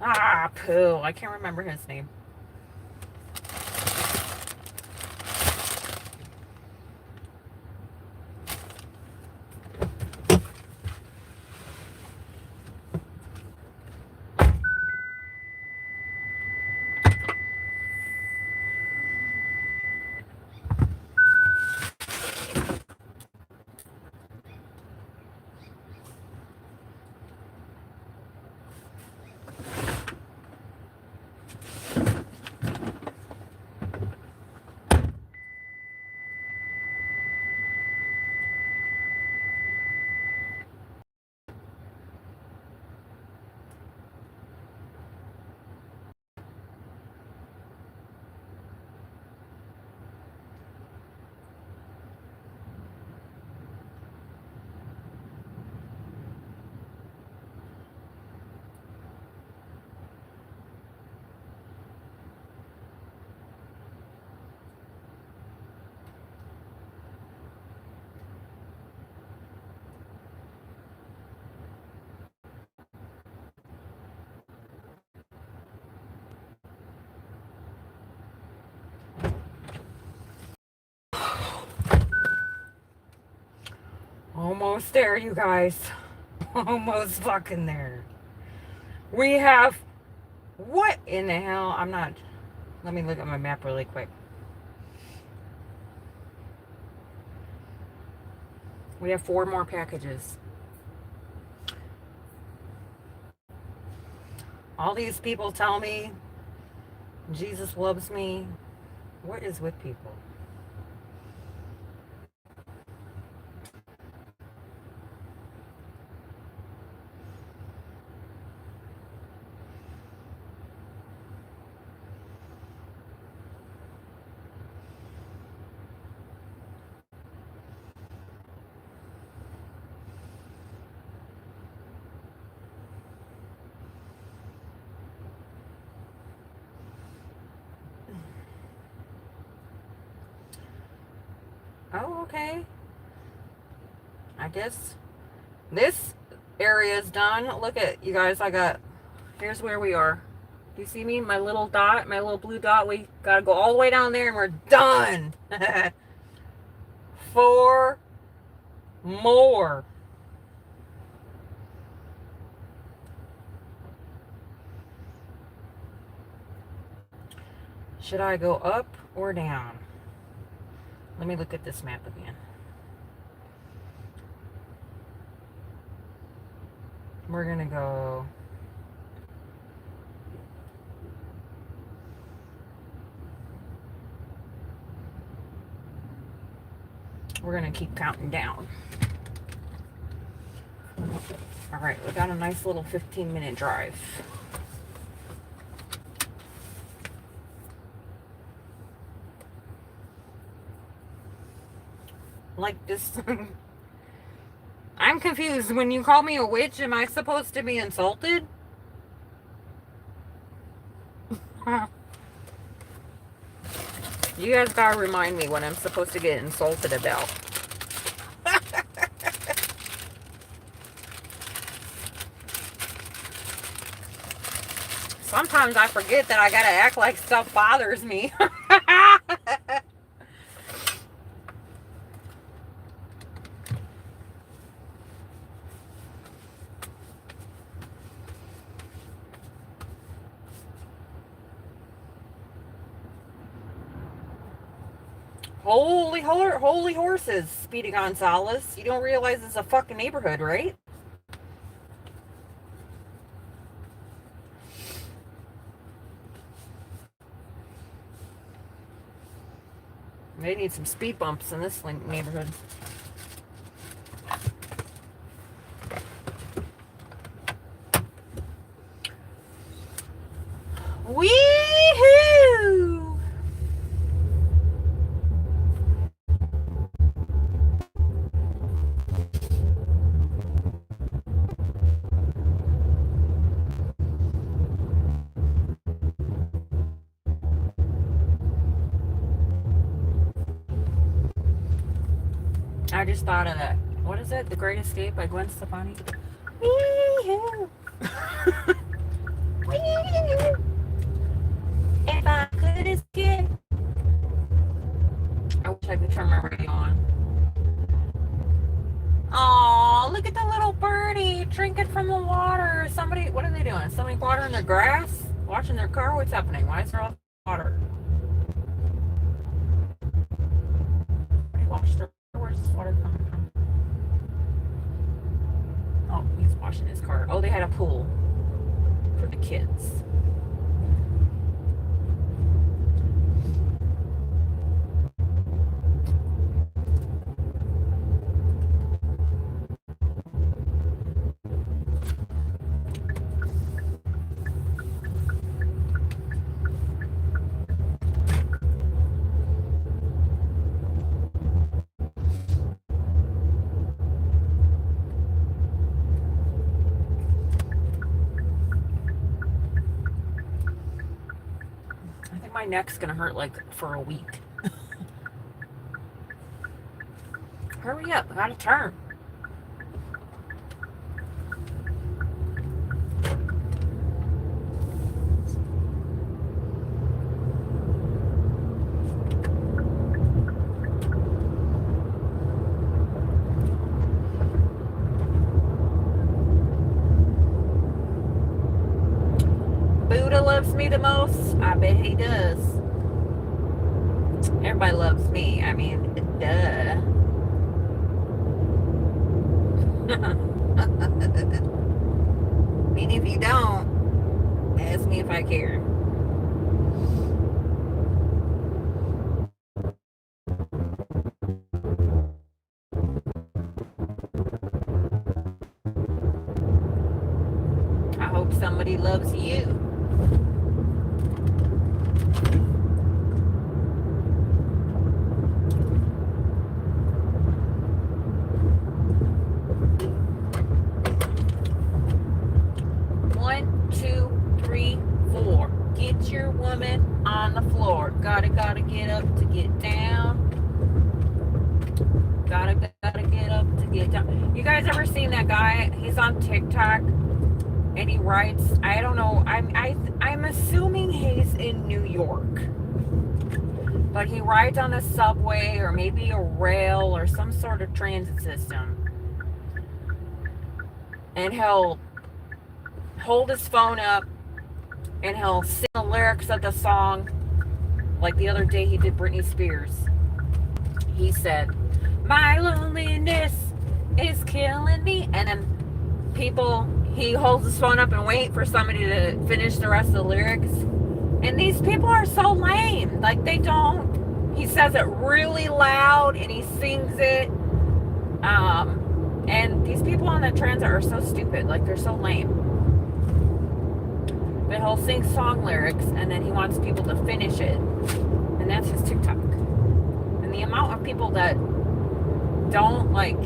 Ah, poo. I can't remember his name. Almost there, you guys. Almost fucking there. We have... What in the hell? I'm not... Let me look at my map really quick. We have 4 more packages. All these people tell me Jesus loves me. What is with people? Oh, okay. I guess this area is done. Look at you guys. Here's where we are. Do you see me? My little dot, my little blue dot. We gotta go all the way down there and we're done. 4 more. Should I go up or down? Let me look at this map again. We're gonna go... We're gonna keep counting down. All right, we got a nice little 15-minute drive. Like this. I'm confused. When you call me a witch, am I supposed to be insulted? You guys gotta remind me what I'm supposed to get insulted about. Sometimes I forget that I gotta act like stuff bothers me. Holy horses, Speedy Gonzalez. You don't realize it's a fucking neighborhood, right? They need some speed bumps in this neighborhood. Wee-hoo! I just thought of that. What is it? The Great Escape by Gwen Stefani? Wee-hoo! Wee-hoo! If I could escape. I wish I could turn my radio on. Oh, look at the little birdie drinking from the water. Somebody, what are they doing? Somebody watering their grass? Watching their car? What's happening? Why is there all water? Somebody watched their, where's this water coming from? Oh, he's washing his car. Oh, they had a pool for the kids. My neck's gonna hurt like for a week. Hurry up, I gotta turn. Buddha loves me the most? I bet he does. Everybody loves me. I mean, duh. I mean, if you don't, ask me if I care. I hope somebody loves you. On the floor. Gotta get up to get down. Gotta get up to get down. You guys ever seen that guy? He's on TikTok and he writes, I don't know, I'm assuming he's in New York. But he rides on a subway or maybe a rail or some sort of transit system. And he'll hold his phone up and he'll sing the lyrics of the song. Like the other day he did Britney Spears. He said, my loneliness is killing me. And then he holds his phone up and wait for somebody to finish the rest of the lyrics. And these people are so lame. Like they don't, he says it really loud and he sings it. And these people on the transit are so stupid. Like they're so lame. But he'll sing song lyrics and then he wants people to finish it. And that's his TikTok. And the amount of people that don't like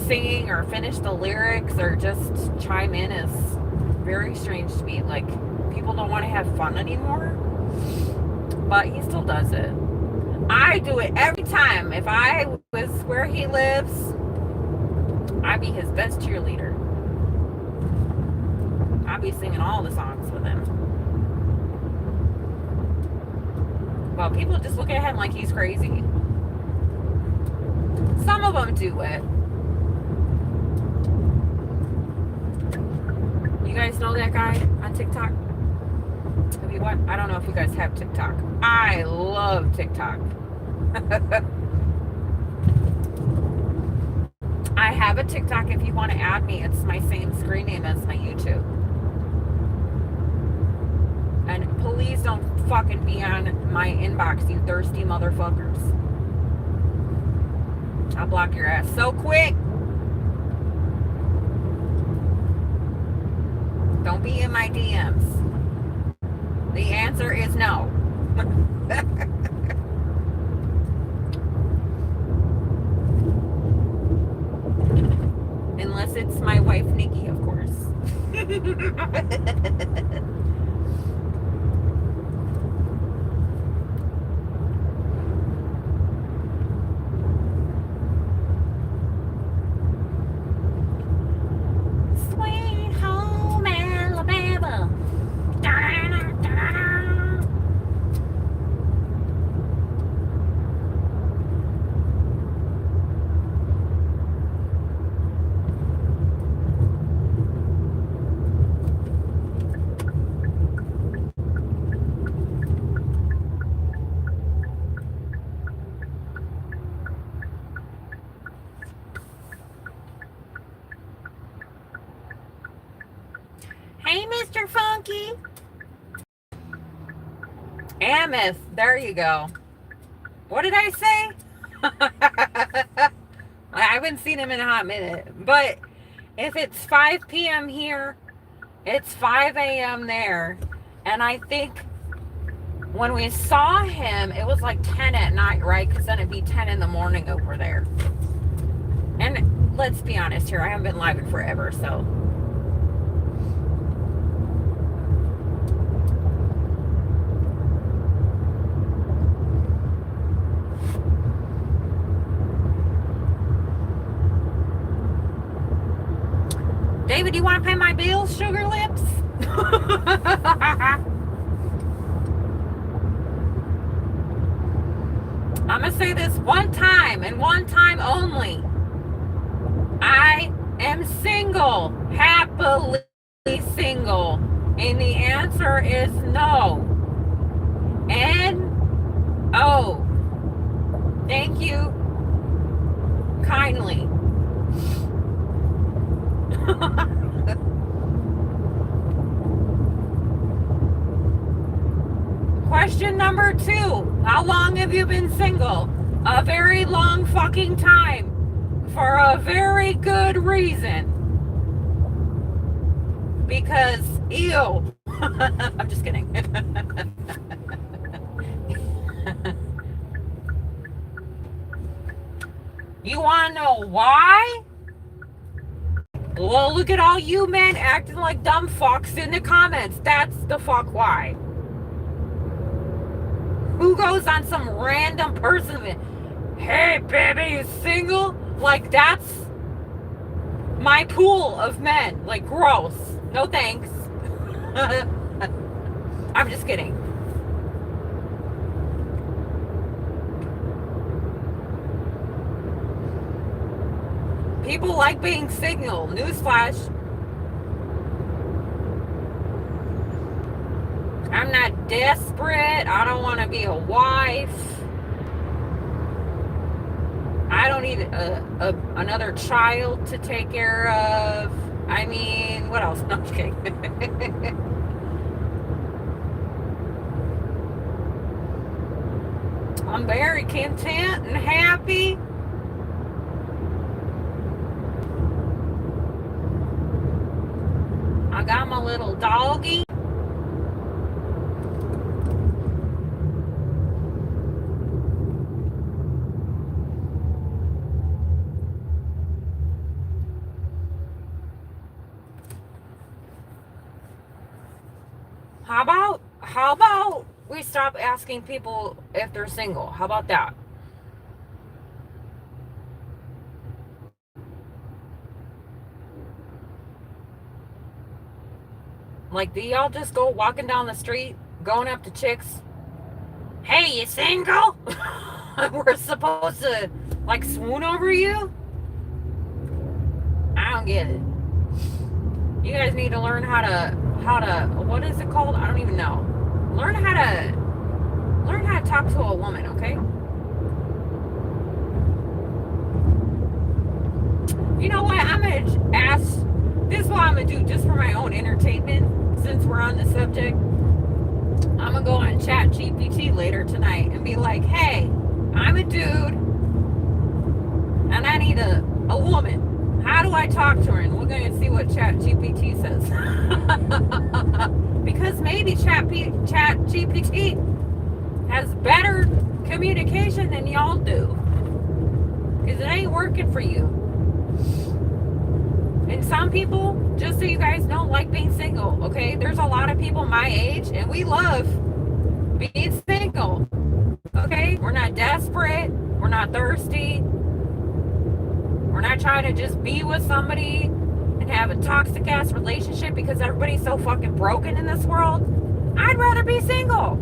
sing or finish the lyrics or just chime in is very strange to me. Like people don't want to have fun anymore. But he still does it. I do it every time. If I was where he lives, I'd be his best cheerleader. I'd be singing all the songs with him. Well, people just look at him like he's crazy. Some of them do it. You guys know that guy on TikTok? Have you what? I don't know if you guys have TikTok. I love TikTok. I have a TikTok if you want to add me. It's my same screen name as my YouTube. And please don't fucking be on my inbox, you thirsty motherfuckers. I'll block your ass so quick. Don't be in my DMs. The answer is no. Unless it's my wife, Nikki, of course. Sweet home Alabama. Hey, Mr. Funky. Ameth, there you go. What did I say? I haven't seen him in a hot minute. But if it's 5 p.m. here, it's 5 a.m. there. And I think when we saw him, it was like 10 at night, right? Because then it'd be 10 in the morning over there. And let's be honest here, I haven't been live in forever, so. David, you want to pay my bills, sugar lips? I'm going to say this one time and one time only. I am single, happily single. And the answer is no. N-O. Thank you kindly. Question number 2. How long have you been single? A very long fucking time. For a very good reason. Because, ew. I'm just kidding. You want to know why? Well, look at all you men acting like dumb fucks in the comments. That's the fuck why. Who goes on some random person? Hey, baby, you single? Like, that's my pool of men. Like, gross. No thanks. I'm just kidding. People like being single. Newsflash. I'm not desperate. I don't want to be a wife. I don't need another child to take care of. I mean, what else? No, I'm just kidding. I'm very content and happy. I got my little doggy. How about we stop asking people if they're single? How about that? Like, do y'all just go walking down the street, going up to chicks? Hey, you single? We're supposed to, like, swoon over you? I don't get it. You guys need to learn how to, what is it called? I don't even know. Learn how to talk to a woman, okay? You know what? I'm going to ask, this is what I'm going to do just for my own entertainment, since we're on the subject. I'm going to go on ChatGPT later tonight and be like, hey, I'm a dude, and I need a woman. How do I talk to her? And we're going to see what Chat GPT says. Because maybe Chat GPT has better communication than y'all do. Because it ain't working for you. And some people, just so you guys know, like being single, okay? There's a lot of people my age, and we love being single, okay? We're not desperate. We're not thirsty. We're not trying to just be with somebody and have a toxic ass relationship because everybody's so fucking broken in this world. I'd rather be single.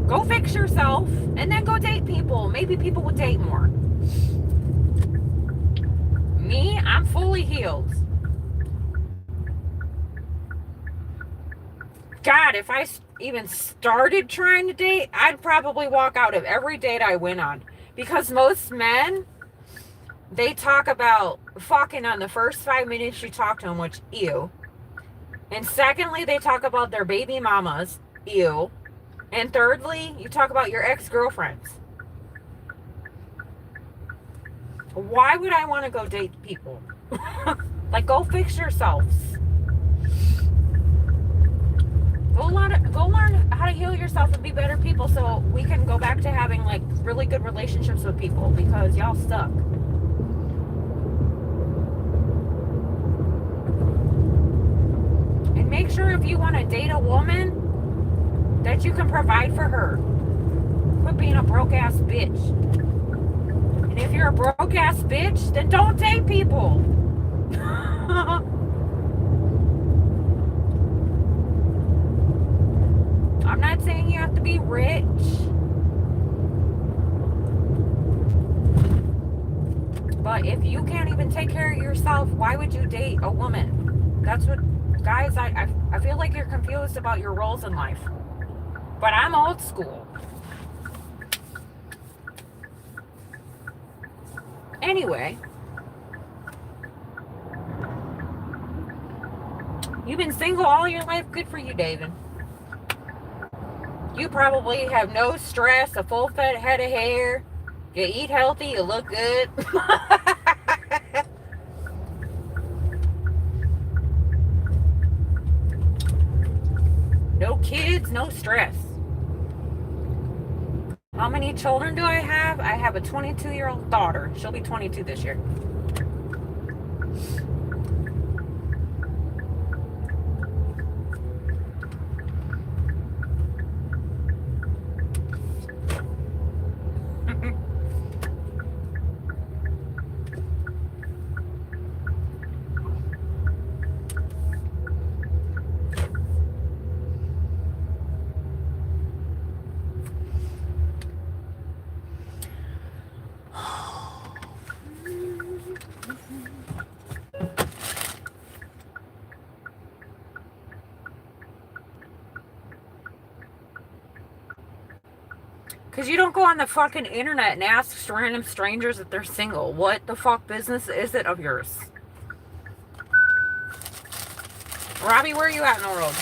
Go fix yourself and then go date people. Maybe people will date more. Me, I'm fully healed. God, if I even started trying to date, I'd probably walk out of every date I went on. Because most men, they talk about fucking on the first 5 minutes you talk to them, which, ew. And secondly, they talk about their baby mamas, ew. And thirdly, you talk about your ex-girlfriends. Why would I want to go date people? Like, go fix yourselves. Go learn how to heal yourself and be better people so we can go back to having, like, really good relationships with people because y'all suck. And make sure if you want to date a woman that you can provide for her. Quit being a broke-ass bitch. And if you're a broke-ass bitch, then don't date people. I'm not saying you have to be rich. But if you can't even take care of yourself, why would you date a woman? That's what, guys, I feel like you're confused about your roles in life. But I'm old school. Anyway, you've been single all your life. Good for you, David. You probably have no stress, a full fed head of hair. You eat healthy, you look good. No kids, no stress. How many children do I have? I have a 22-year-old daughter. She'll be 22 this year. Because you don't go on the fucking internet and ask random strangers if they're single. What the fuck business is it of yours? Robbie, where are you at in the world?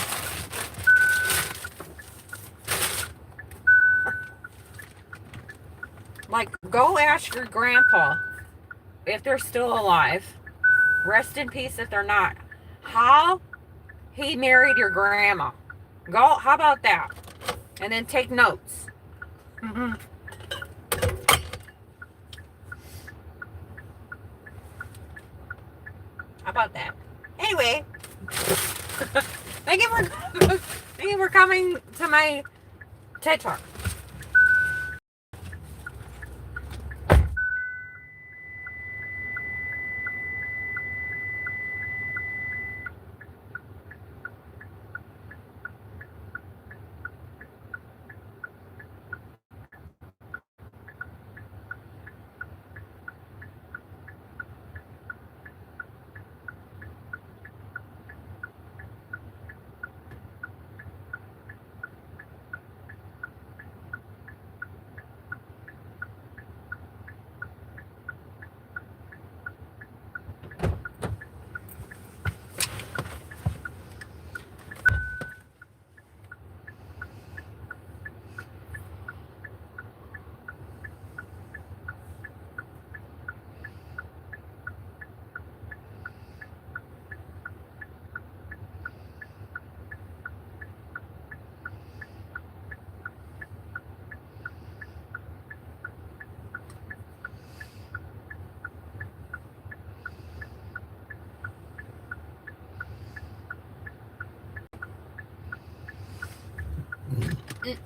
Like, go ask your grandpa if they're still alive. Rest in peace if they're not. How he married your grandma. Go, how about that? And then take notes. Mm-hmm. How about that? Anyway, thank you for coming to my TED Talk.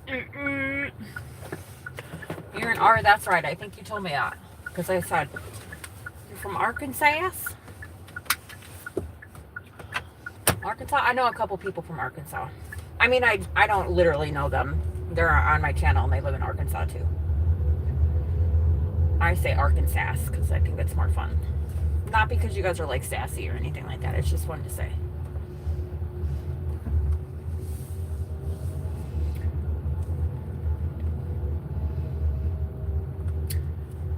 You're in R. That's right. I think you told me that because I said you're from Arkansas. Arkansas. I know a couple people from Arkansas. I mean, I don't literally know them. They're on my channel and they live in Arkansas too. I say Arkansas because I think it's more fun. Not because you guys are like sassy or anything like that. It's just fun to say.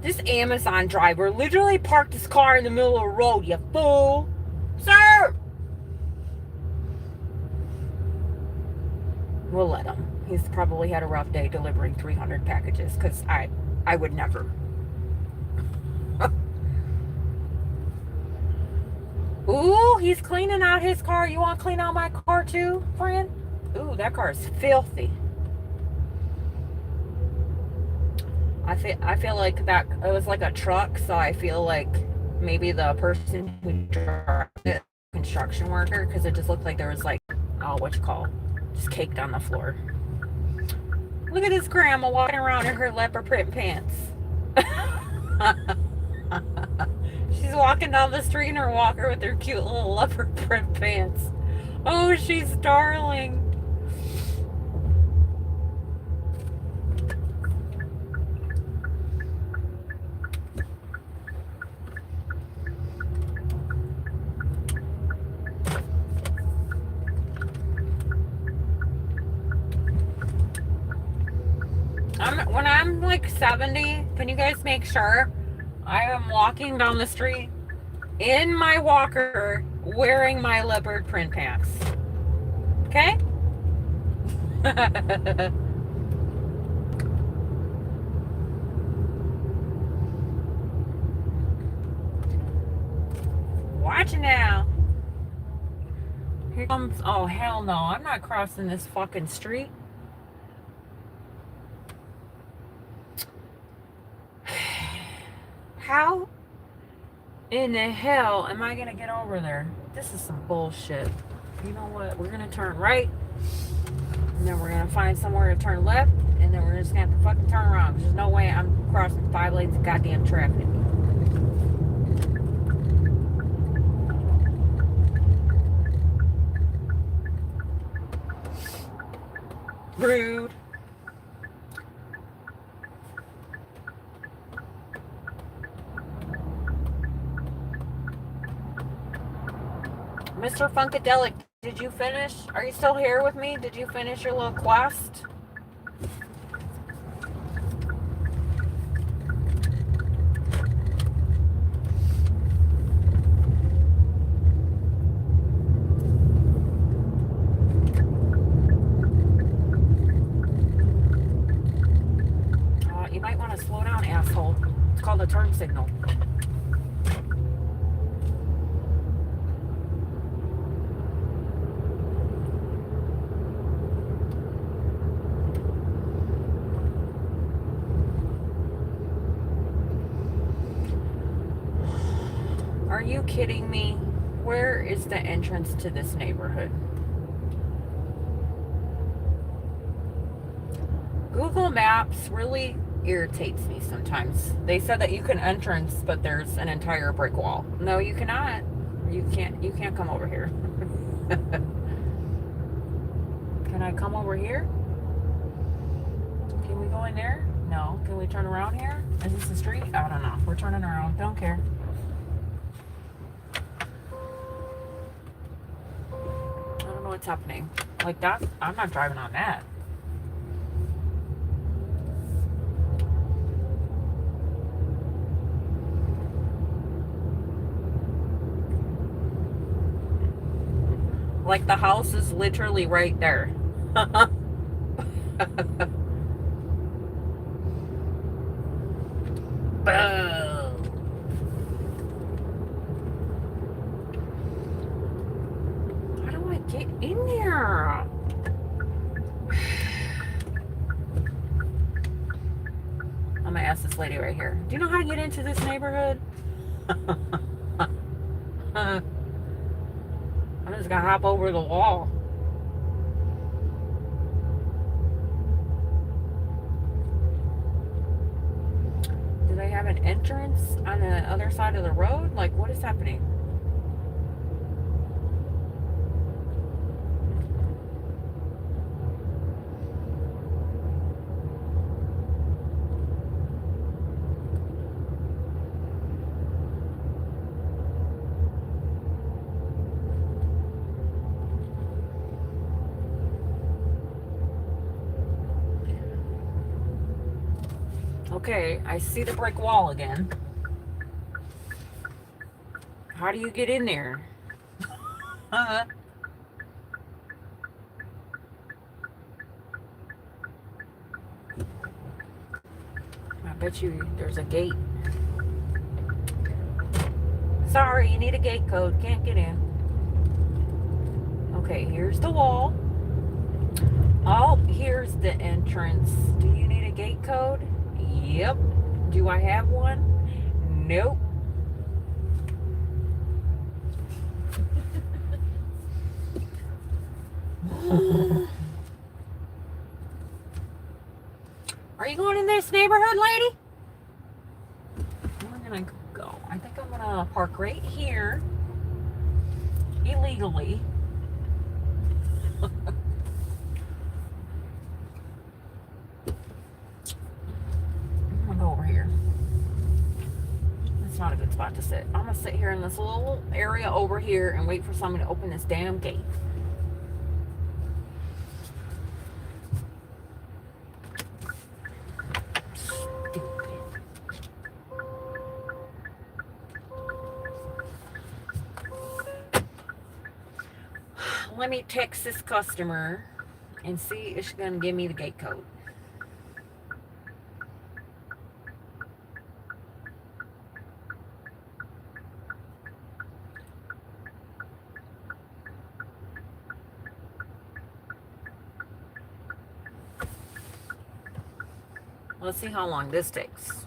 This Amazon driver literally parked his car in the middle of the road, you fool. Sir! We'll let him. He's probably had a rough day delivering 300 packages because I would never. Ooh, he's cleaning out his car. You want to clean out my car too, friend? Ooh, that car is filthy. I feel like that it was like a truck, so I feel like maybe the person who drove it, construction worker, because it just looked like there was like, oh, what you call, just caked on the floor. Look at this grandma walking around in her leopard print pants. She's walking down the street in her walker with her cute little leopard print pants. Oh, she's darling. When I'm like 70, can you guys make sure I am walking down the street in my walker wearing my leopard print pants? Okay? Watch it now. Here comes, oh hell no, I'm not crossing this fucking street. How in the hell am I gonna get over there? This is some bullshit. You know what? We're gonna turn right, and then we're gonna find somewhere to turn left, and then we're just gonna have to fucking turn around. There's no way I'm crossing 5 lanes of goddamn traffic. Rude. Mr. Funkadelic, did you finish? Are you still here with me? Did you finish your little quest? You might want to slow down, asshole. It's called a turn signal. Are you kidding me? Where is the entrance to this neighborhood? Google Maps really irritates me sometimes. They said that you can entrance, but there's an entire brick wall. No, you cannot. You can't come over here. Can I come over here? Can we go in there? No. Can we turn around here? Is this the street? I don't know. We're turning around. Don't care. I don't know what's happening. Like that, I'm not driving on that. Like the house is literally right there. Boom. How do I get in there? I'm gonna ask this lady right here. Do you know how to get into this neighborhood? I'm just gonna hop over the wall. entrance on the other side of the road? Like, what is happening? Okay, I see the brick wall again. How do you get in there? I bet you there's a gate. Sorry, you need a gate code. Can't get in. Okay, here's the wall. Oh, here's the entrance. Do you need a gate code? Yep. Do I have one? Nope. Are you going in this neighborhood, lady? We're gonna go. I think I'm gonna park right here illegally. I'm gonna go over here. It's not a good spot to sit. I'm gonna sit here in this little area over here and wait for someone to open this damn gate. Let me text this customer and see if she's gonna give me the gate code. Let's see how long this takes.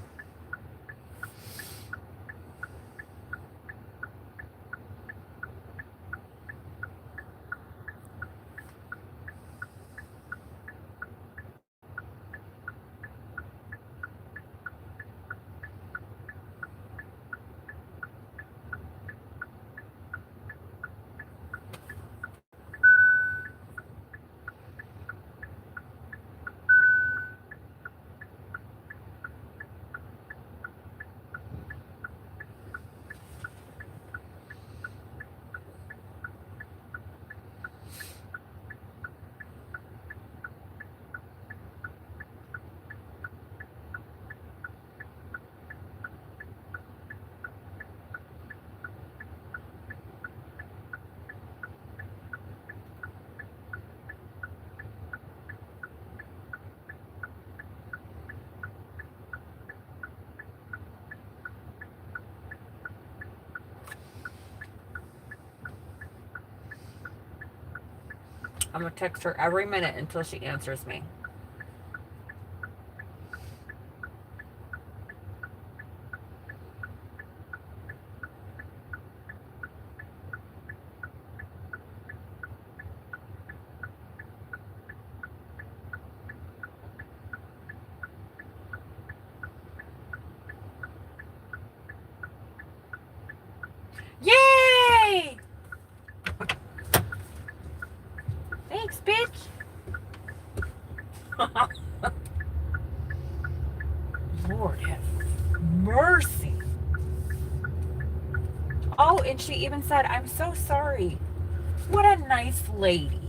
I'm gonna text her every minute until she answers me. Yay! Thanks, bitch. Lord have mercy. Oh, and she even said, I'm so sorry. What a nice lady.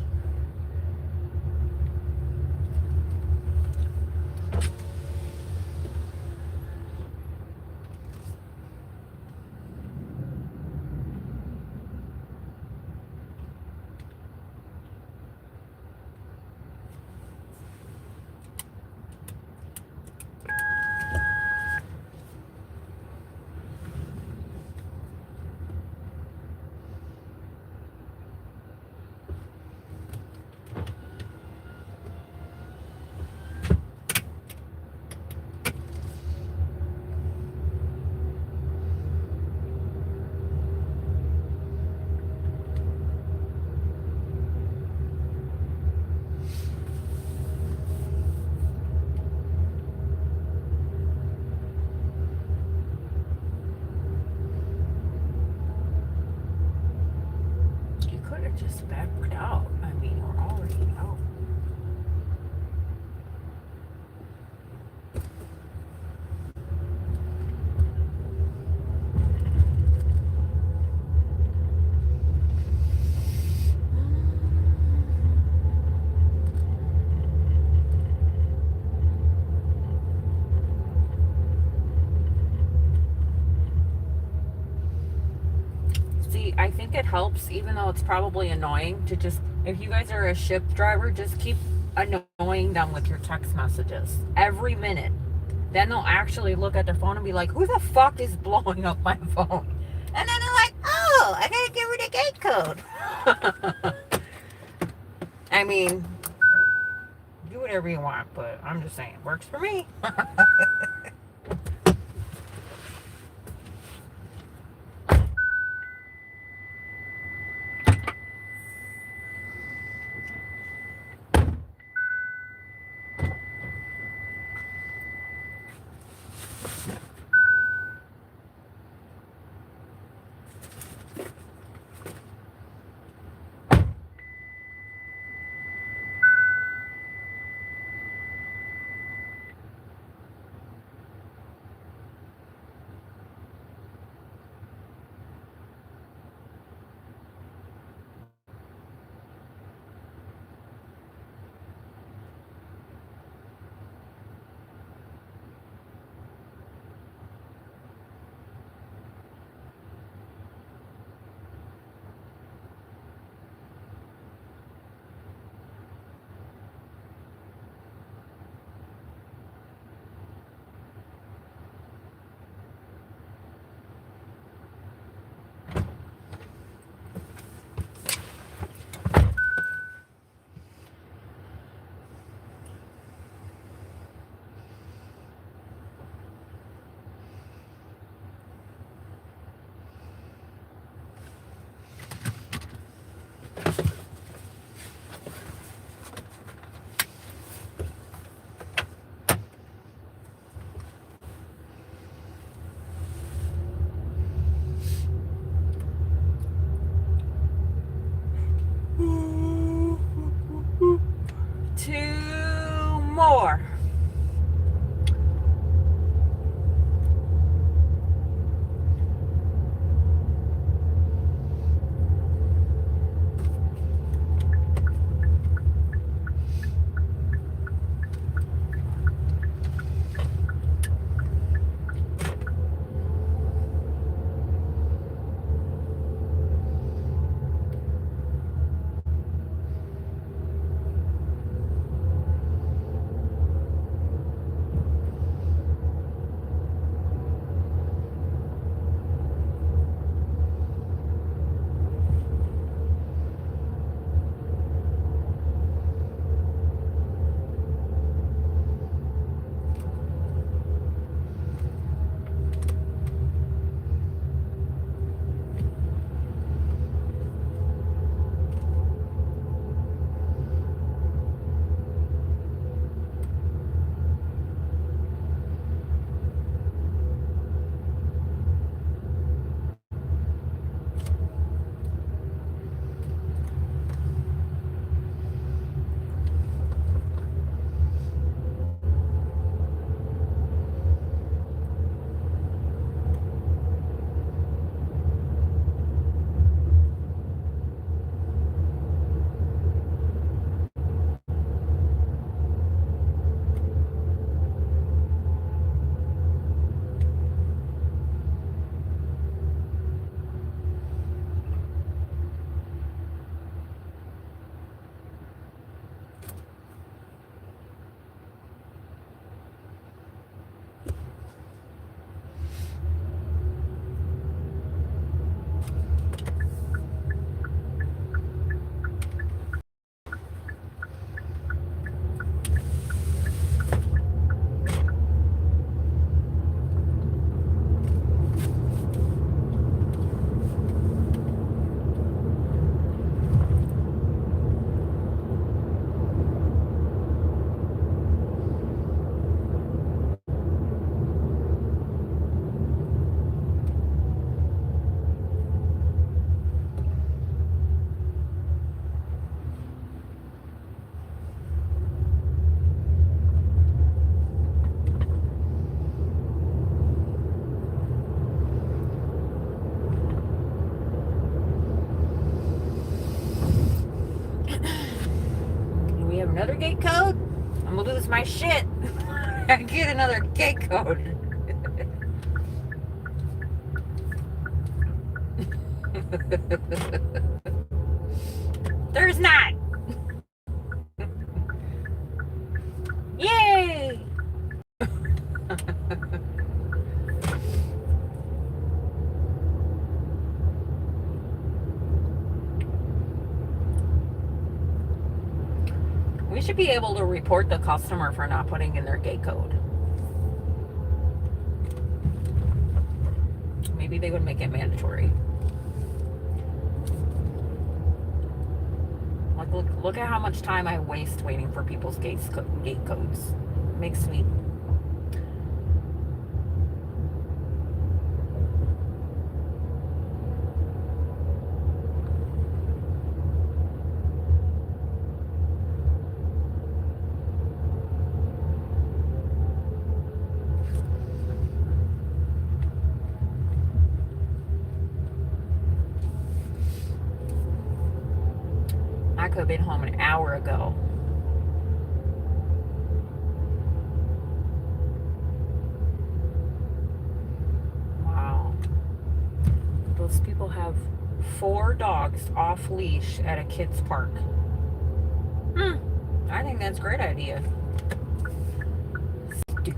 just backed out. I mean, we're already out. See, I think it helps, even though it's probably annoying, to just, if you guys are a Shipt driver, just keep annoying them with your text messages every minute. Then they'll actually look at their phone and be like, who the fuck is blowing up my phone? And then they're like, oh, I gotta give her the gate code. I mean, do whatever you want, but I'm just saying, it works for me. Another gate code? I'm gonna lose my shit. I get another gate code. There's not. Yay! We should be able to report the customer for not putting in their gate code. Maybe they would make it mandatory. Like, look at how much time I waste waiting for people's gate codes. It makes me. I could have been home an hour ago. Wow. Those people have 4 dogs off leash at a kids park. I think that's a great idea. Stupid.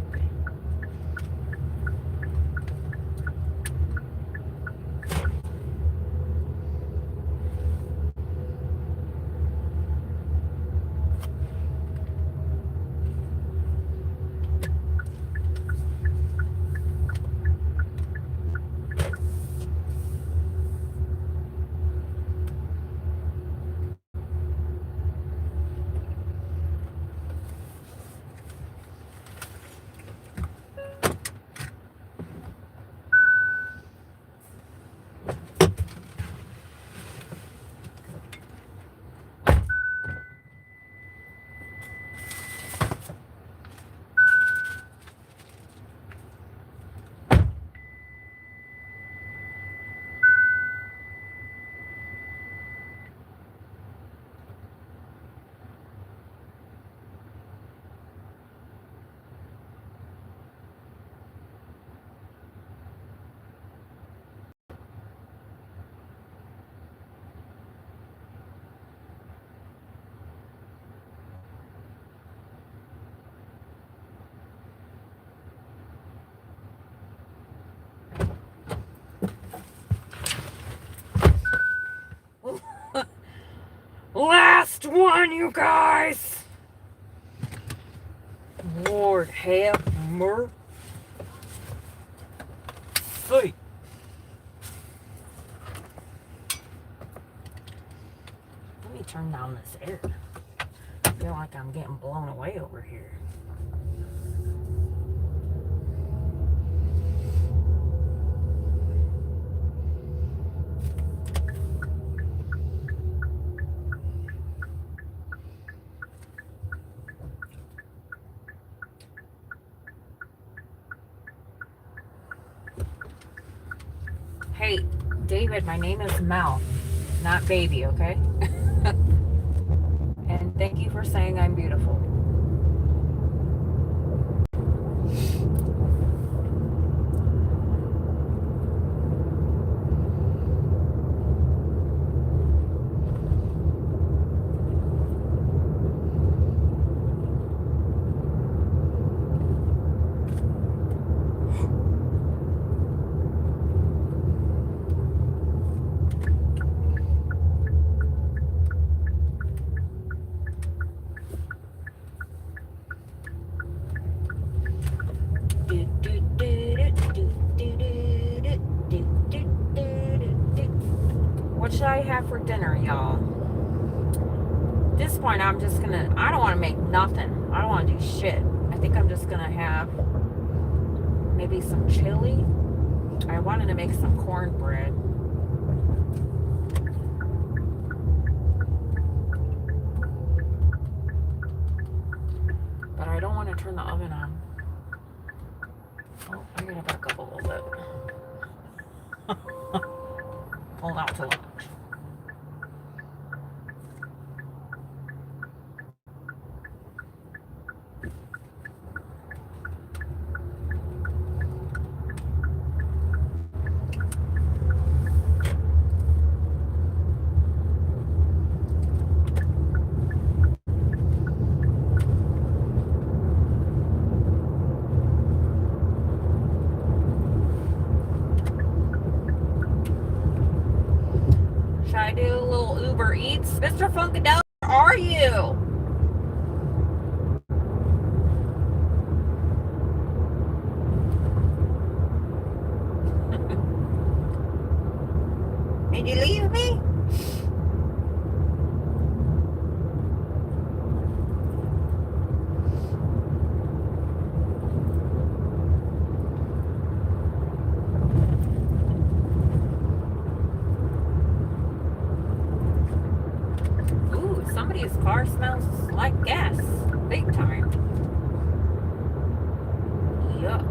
Last one, you guys. Lord have mercy. Let me turn down this air. I feel like I'm getting blown away over here. Hey, David, my name is Mel, not Baby, okay? And thank you for saying I'm beautiful. What should I have for dinner, y'all? At this point, I'm just gonna, I don't want to make nothing. I don't want to do shit. I think I'm just gonna have maybe some chili. I wanted to make some cornbread. But I don't want to turn the oven on. Oh, I'm gonna back up a little bit. Hold out to lunch. Uber Eats. Mr. Funkadelic, where are you? Did you leave me? Ooh, somebody's car smells like gas. Big time. Yuck.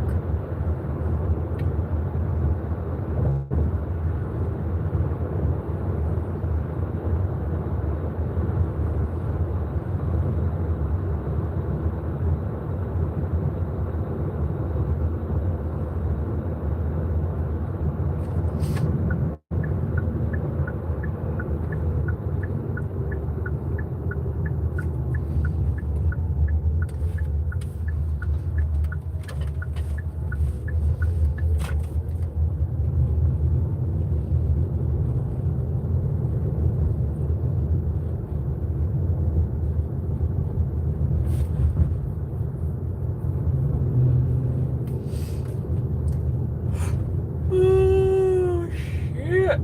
Oh, shit.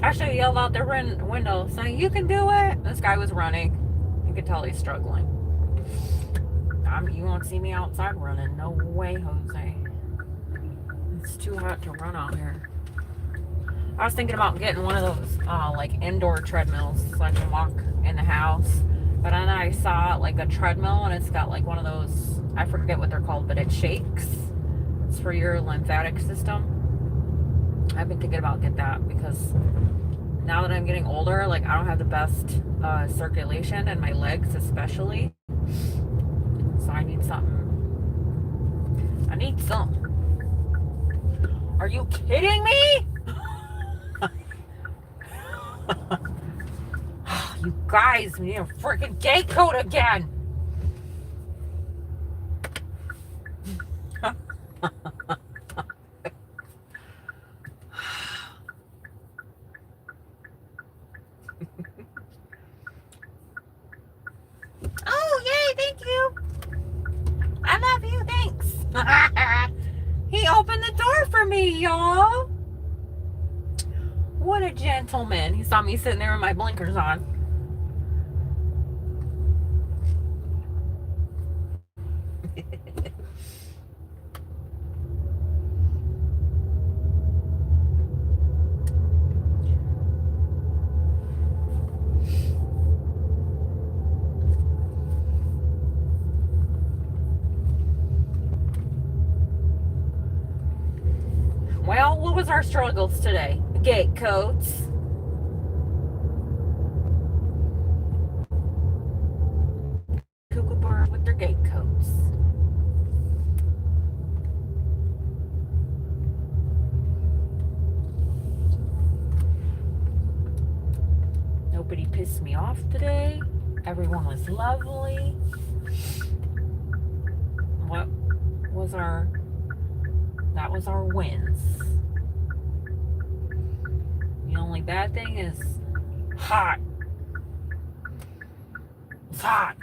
I should have yelled out the window saying, "You can do it." This guy was running. You could tell he's struggling. You won't see me outside running. No way, Jose. It's too hot to run out here. I was thinking about getting one of those like indoor treadmills so I can walk in the house. But then I saw like a treadmill and it's got like one of those, I forget what they're called, but it shakes. It's for your lymphatic system. I've been thinking about get that because now that I'm getting older, like I don't have the best circulation in my legs especially. So I need something. I need some. Are you kidding me? You guys need a freaking gate code again. Oh, yay, thank you. I love you, thanks. He opened the door for me, y'all. What a gentleman. He saw me sitting there with my blinkers on. Well, what was our struggles today? Gate codes. Kookaburra with their gate codes. Nobody pissed me off today. Everyone was lovely. What was our... That was our wins. The only bad thing is hot. It's hot.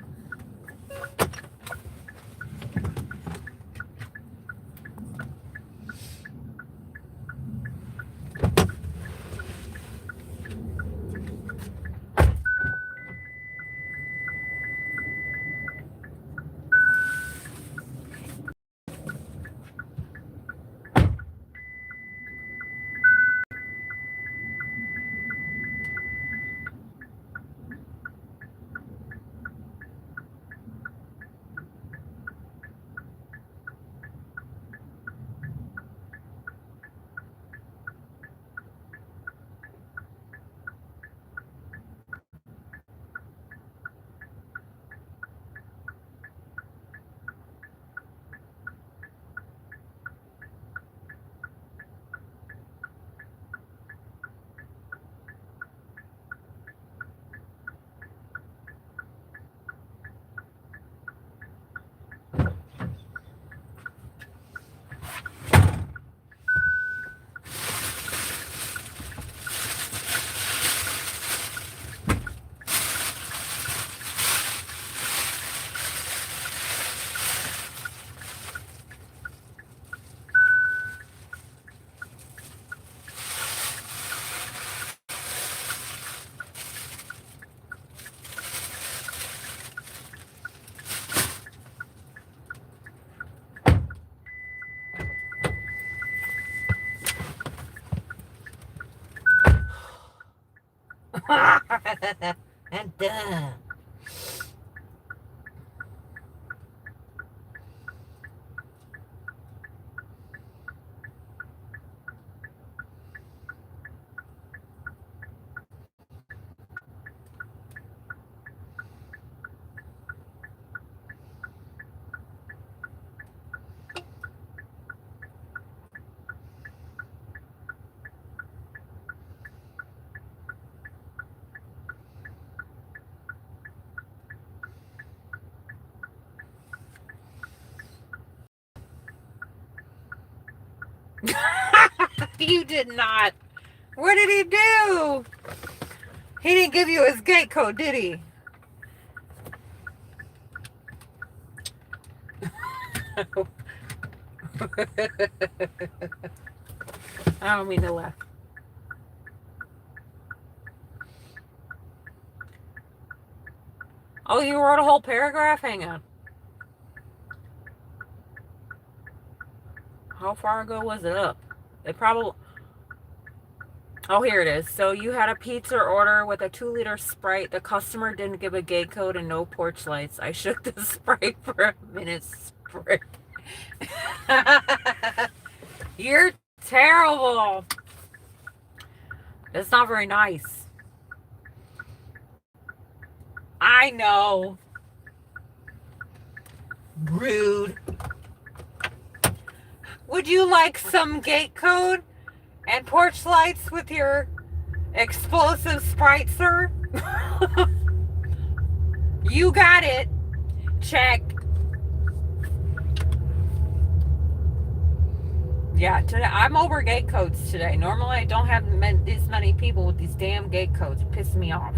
And done. You did not. What did he do? He didn't give you his gate code, did he? I don't mean to laugh. Oh, you wrote a whole paragraph? Hang on. How far ago was it up? It probably... Oh, here it is. So you had a pizza order with a 2-liter Sprite. The customer didn't give a gate code and no porch lights. I shook the Sprite for a minute. Sprite. You're terrible. It's not very nice. I know. Rude. Would you like some gate code and porch lights with your explosive Sprite, sir? You got it. Check. Yeah, today I'm over gate codes today. Normally I don't have this many people with these damn gate codes. It pisses me off.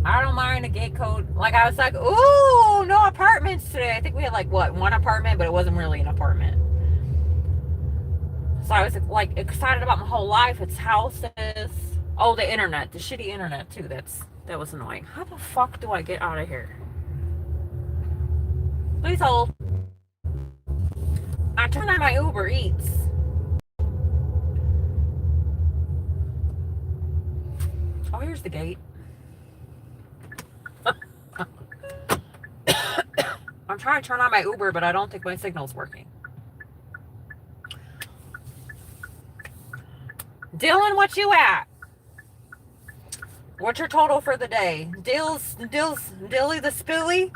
I don't mind a gate code. Like, I was like, ooh, no apartments today. I think we had like, what, one apartment, but it wasn't really an apartment. So I was like excited about my whole life. It's houses. Oh, the internet, the shitty internet too. That was annoying. How the fuck do I get out of here? Please hold. I turned on my Uber Eats. Oh, here's the gate. I'm trying to turn on my Uber, but I don't think my signal's working. Dylan, what you at? What's your total for the day? Dilly the Spilly?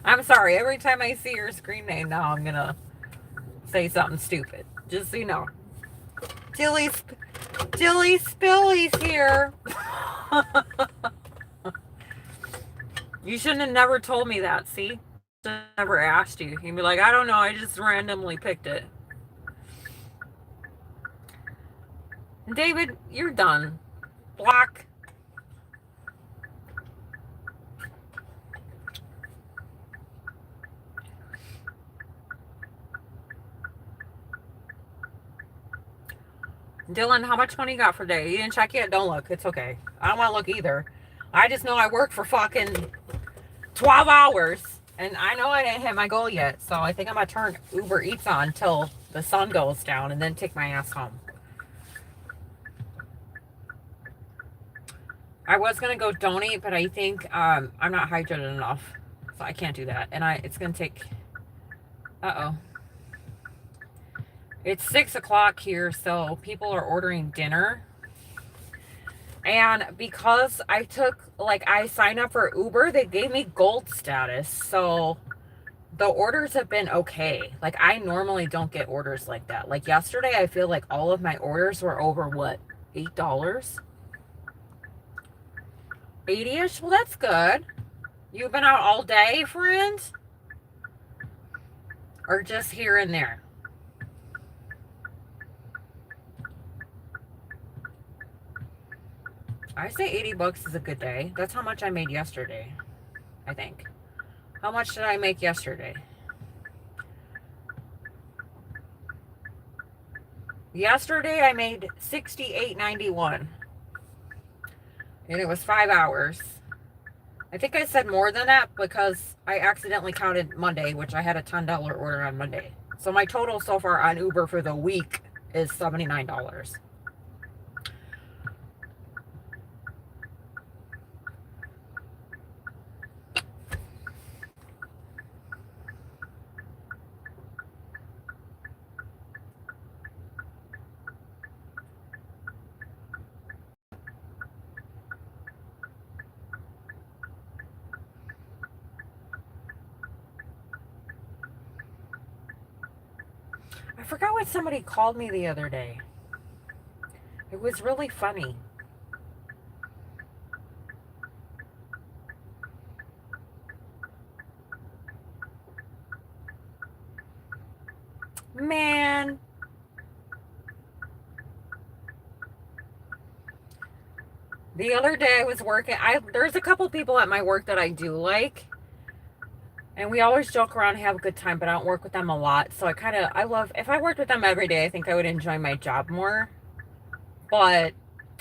I'm sorry. Every time I see your screen name now, I'm gonna say something stupid. Just so you know. Dilly Spilly's here. You shouldn't have never told me that, see? I never asked you. You'd be like, I don't know, I just randomly picked it. David, you're done. Block. Dylan, how much money you got for the day? You didn't check yet? Don't look. It's okay. I don't want to look either. I just know I worked for fucking 12 hours. And I know I didn't hit my goal yet. So I think I'm going to turn Uber Eats on until the sun goes down and then take my ass home. I was going to go donate, but I think I'm not hydrated enough. So I can't do that. And it's going to take... Uh-oh. It's 6 o'clock here, so people are ordering dinner. And because I signed up for Uber, they gave me gold status. So the orders have been okay. Like, I normally don't get orders like that. Like, yesterday, I feel like all of my orders were over, what, $8? 80-ish? Well, that's good. You've been out all day, friend? Or just here and there? I say 80 bucks is a good day. That's how much I made yesterday, I think. How much did I make yesterday? Yesterday I made $68.91. And it was 5 hours. I think I said more than that because I accidentally counted Monday, which I had a $10 order on Monday. So my total so far on Uber for the week is $79. forgot what somebody called me the other day. It was really funny. Man, the other day I was working. There's a couple people at my work that I do like, and we always joke around and have a good time, but I don't work with them a lot. So I love, if I worked with them every day, I think I would enjoy my job more. But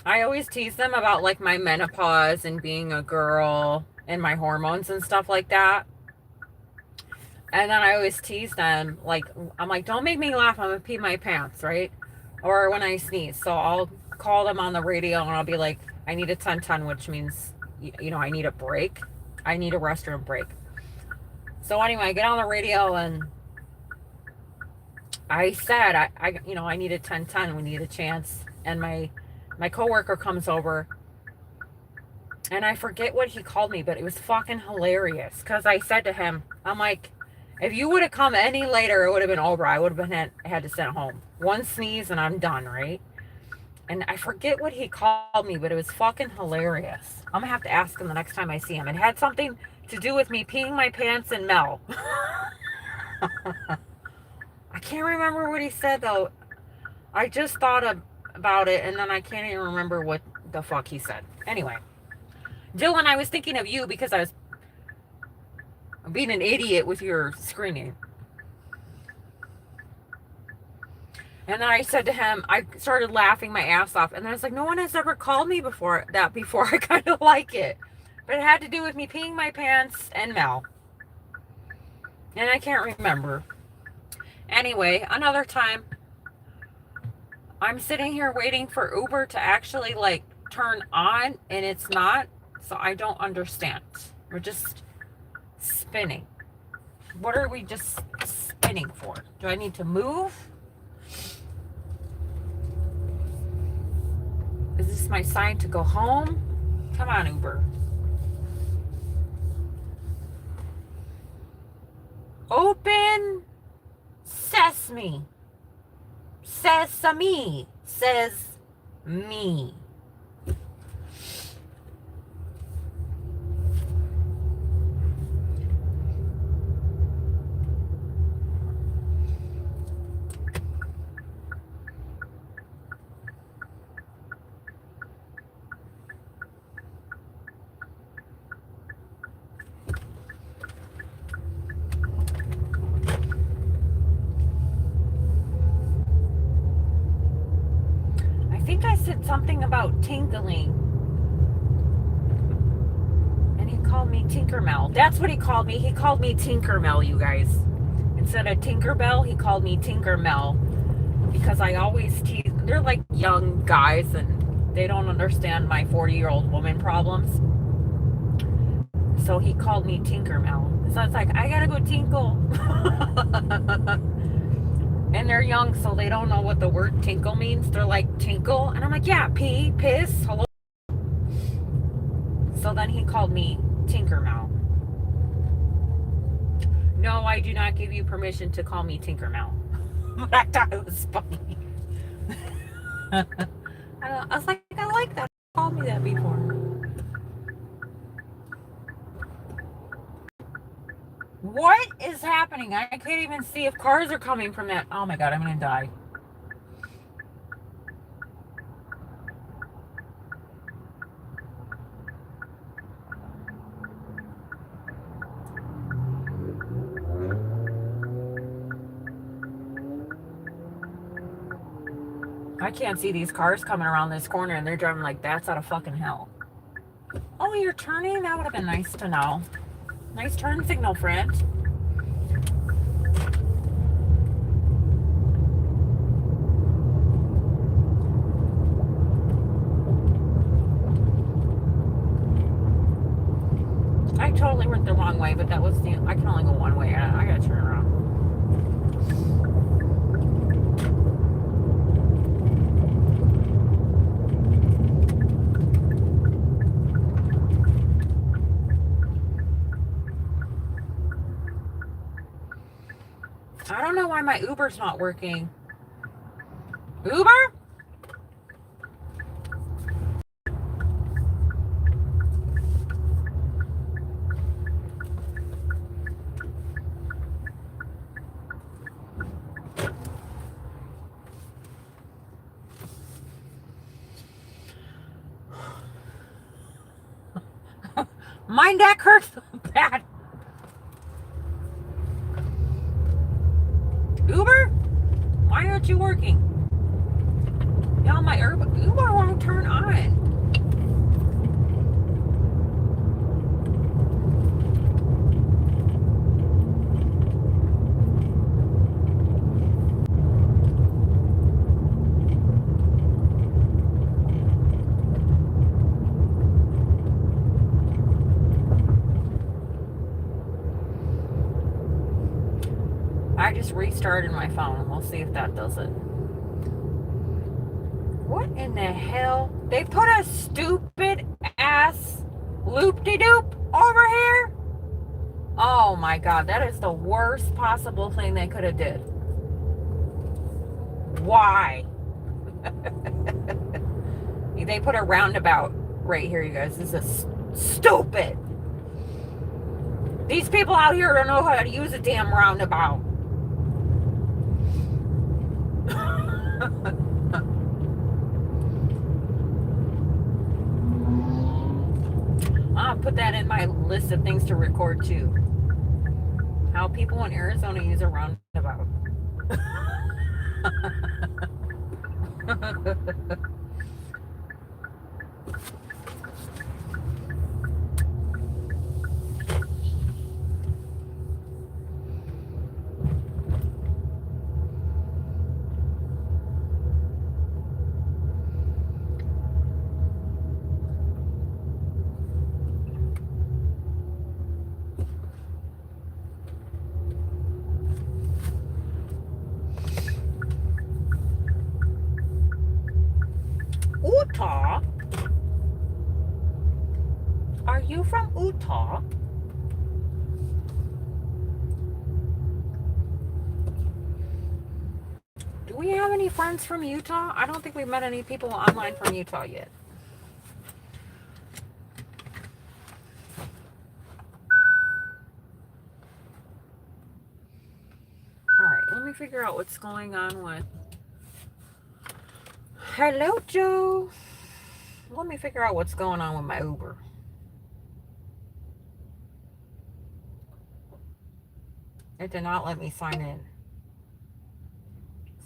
I always tease them about like my menopause and being a girl and my hormones and stuff like that. And then I always tease them, like, I'm like, don't make me laugh, I'm gonna pee my pants, right? Or when I sneeze. So I'll call them on the radio and I'll be like, I need a 10-10, which means, I need a break. I need a restroom break. So anyway, I get on the radio and I said, I need a 10-10, we need a chance. And my coworker comes over and I forget what he called me, but it was fucking hilarious. Cause I said to him, I'm like, if you would have come any later, it would have been over. I would have had to send home. One sneeze and I'm done, right? And I forget what he called me, but it was fucking hilarious. I'm gonna have to ask him the next time I see him. It had something to do with me peeing my pants in Mel. I can't remember what he said though. I just thought about it and then I can't even remember what the fuck he said. Anyway, Dylan, I was thinking of you because I was being an idiot with your screening. And then I said to him, I started laughing my ass off. And then I was like, no one has ever called me before. I kind of like it. But it had to do with me peeing my pants and Mel. And I can't remember. Anyway, another time, I'm sitting here waiting for Uber to actually like turn on and it's not. So I don't understand. We're just spinning. What are we just spinning for? Do I need to move? Is this my sign to go home? Come on, Uber. Open sesame. Sesame says me. I think I said something about tinkling. And he called me Tinkermel. That's what he called me. He called me Tinkermel, you guys. Instead of Tinkerbell, he called me Tinkermel. Because I always tease. They're like young guys and they don't understand my 40-year-old woman problems. So he called me Tinkermel. So it's like, I gotta go tinkle. And they're young, so they don't know what the word tinkle means. They're like, tinkle? And I'm like, yeah, pee, piss, hello. So then he called me Tinkermel. No, I do not give you permission to call me Tinkermel. But I thought it was funny. I was like, I like that. You called me that before. What is happening? I can't even see if cars are coming from that. Oh my God, I'm gonna die. I can't see these cars coming around this corner and they're driving like bats out of fucking hell. Oh, you're turning? That would have been nice to know. Nice turn signal, friend. I totally went the wrong way, but that was I can only go one way. I gotta turn around. I don't know why my Uber's not working. Uber? My neck hurts so bad. Uber? Why aren't you working? Y'all, my Uber won't turn on. I just restarted my phone. We'll see if that does it. What in the hell? They put a stupid ass loop-de-doop over here? Oh my god, that is the worst possible thing they could have did. Why? They put a roundabout right here, you guys. This is stupid. These people out here don't know how to use a damn roundabout. I'll put that in my list of things to record too. How people in Arizona use a roundabout. Utah? Are you from Utah? Do we have any friends from Utah? I don't think we've met any people online from Utah yet. Alright, let me figure out what's going on with... Hello, Joe. Let me figure out what's going on with my Uber. It did not let me sign in.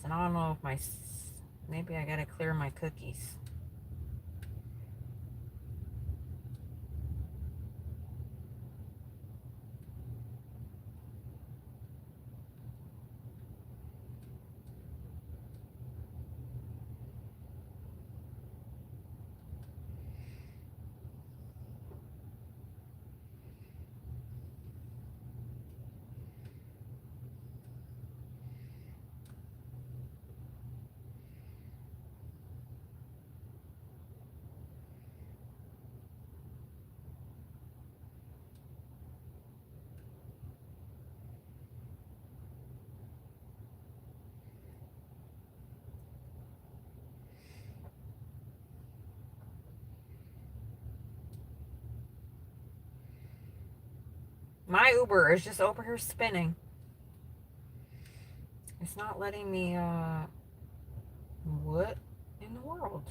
So I don't know if my... Maybe I gotta clear my cookies. My Uber is just over here spinning. It's not letting me, what in the world?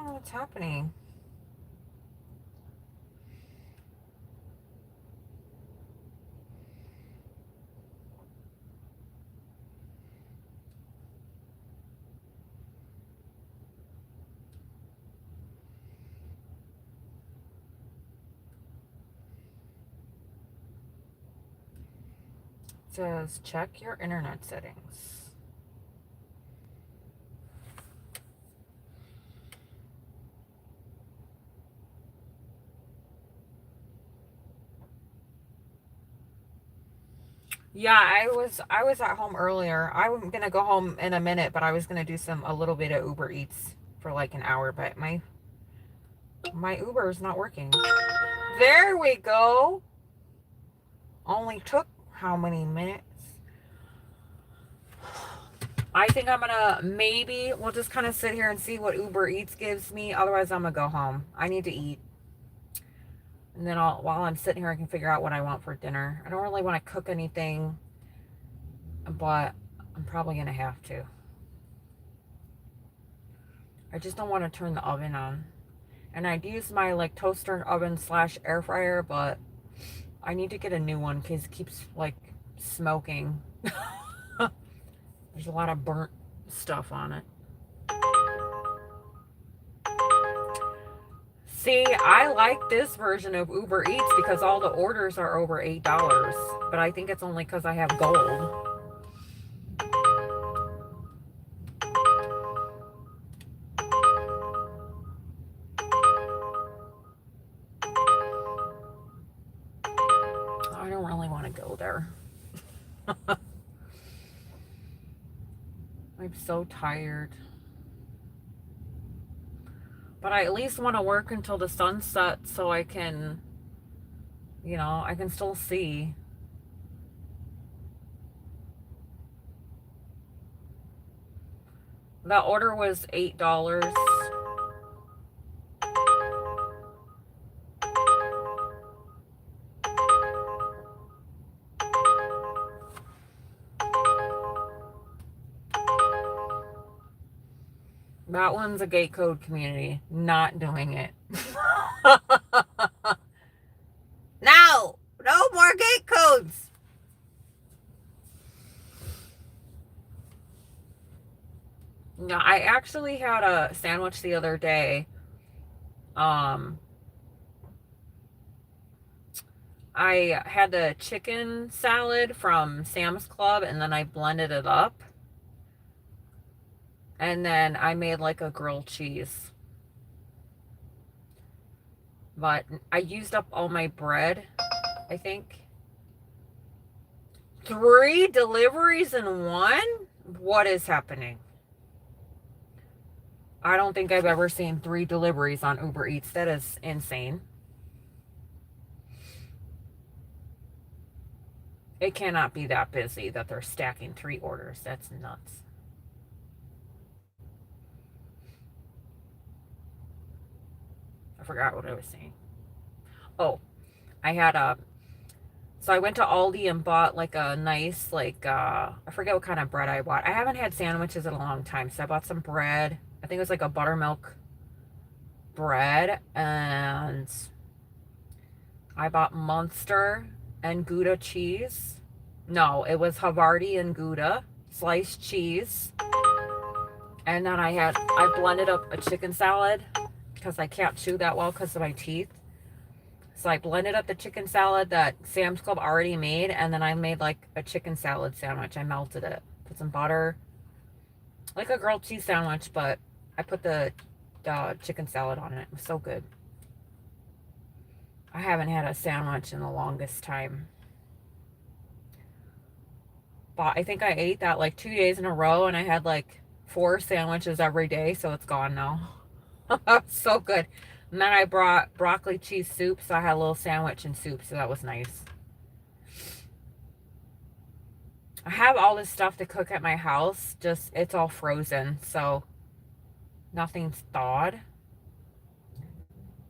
don't know what's happening. It says check your internet settings. Yeah, I was at home earlier. I'm gonna go home in a minute, but I was gonna do a little bit of Uber Eats for like an hour, but my Uber is not working. There we go. Only took how many minutes? I think I'm gonna maybe we'll just kind of sit here and see what Uber Eats gives me. Otherwise, I'm gonna go home. I need to eat, and then while I'm sitting here, I can figure out what I want for dinner. I don't really want to cook anything, but I'm probably gonna have to. I just don't want to turn the oven on. And I'd use my like toaster oven slash air fryer, but I need to get a new one because it keeps like smoking. There's a lot of burnt stuff on it. See, I like this version of Uber Eats because all the orders are over $8. But I think it's only because I have gold. I don't really want to go there. I'm so tired. But I at least want to work until the sun sets so I can, I can still see. That order was $8. That one's a gate code community. Not doing it. No! No more gate codes! No, I actually had a sandwich the other day. I had the chicken salad from Sam's Club and then I blended it up. And then I made like a grilled cheese. But I used up all my bread, I think. 3 deliveries in one? What is happening? I don't think I've ever seen 3 deliveries on Uber Eats. That is insane. It cannot be that busy that they're stacking 3 orders. That's nuts. I forgot what I was saying. Oh, I had so I went to Aldi and bought like a nice, like, I forget what kind of bread I bought. I haven't had sandwiches in a long time, so I bought some bread. I think it was like a buttermilk bread, and I bought Munster and Gouda cheese. No, it was Havarti and Gouda, sliced cheese. And then I blended up a chicken salad because I can't chew that well because of my teeth. So I blended up the chicken salad that Sam's Club already made, and then I made like a chicken salad sandwich. I melted it, put some butter, like a grilled cheese sandwich, but I put the chicken salad on it. It was so good. I haven't had a sandwich in the longest time. But I think I ate that like 2 days in a row, and I had like 4 sandwiches every day, so it's gone now. So good. And then I brought broccoli cheese soup, so I had a little sandwich and soup, so that was nice. I have all this stuff to cook at my house, just it's all frozen, so nothing's thawed.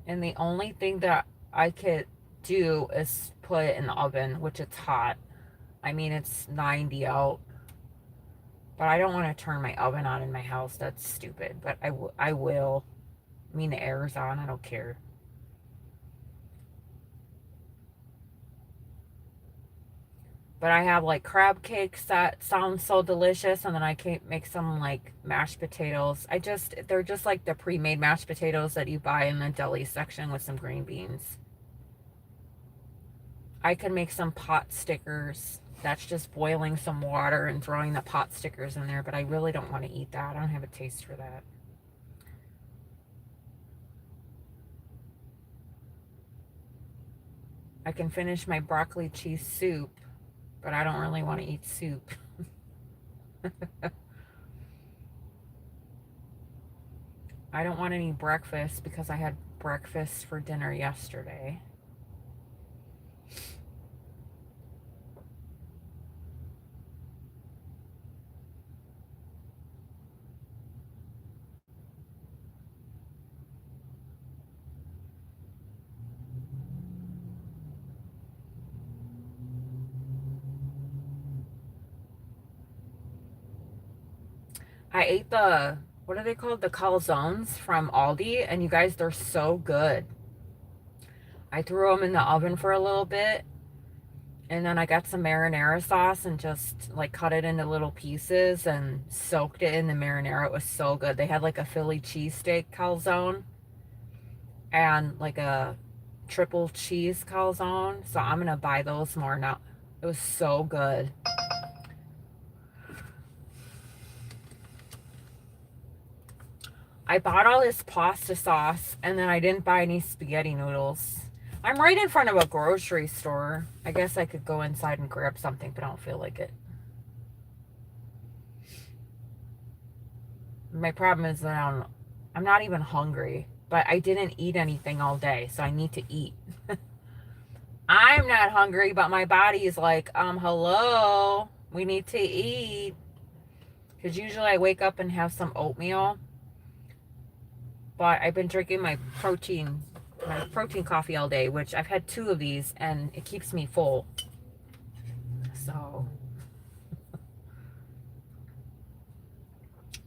And the only thing that I could do is put it in the oven, which it's hot. I mean, it's 90 out. But I don't want to turn my oven on in my house. That's stupid. But I will. I mean, the air's on. I don't care. But I have like crab cakes that sound so delicious, and then I can make some like mashed potatoes. They're just like the pre-made mashed potatoes that you buy in the deli section with some green beans. I could make some pot stickers. That's just boiling some water and throwing the pot stickers in there, but I really don't want to eat that. I don't have a taste for that. I can finish my broccoli cheese soup, but I don't really want to eat soup. I don't want any breakfast because I had breakfast for dinner yesterday. I ate what are they called? The calzones from Aldi, and you guys, they're so good. I threw them in the oven for a little bit, and then I got some marinara sauce and just like cut it into little pieces and soaked it in the marinara. It was so good. They had like a Philly cheesesteak calzone and like a triple cheese calzone. So I'm gonna buy those more now. It was so good. I bought all this pasta sauce and then I didn't buy any spaghetti noodles. I'm right in front of a grocery store. I guess I could go inside and grab something, but I don't feel like it. My problem is that I'm not even hungry, but I didn't eat anything all day, so I need to eat. I'm not hungry, but my body is like, hello, we need to eat. Because usually I wake up and have some oatmeal, but I've been drinking my protein coffee all day, which I've had 2 of these, and it keeps me full. So,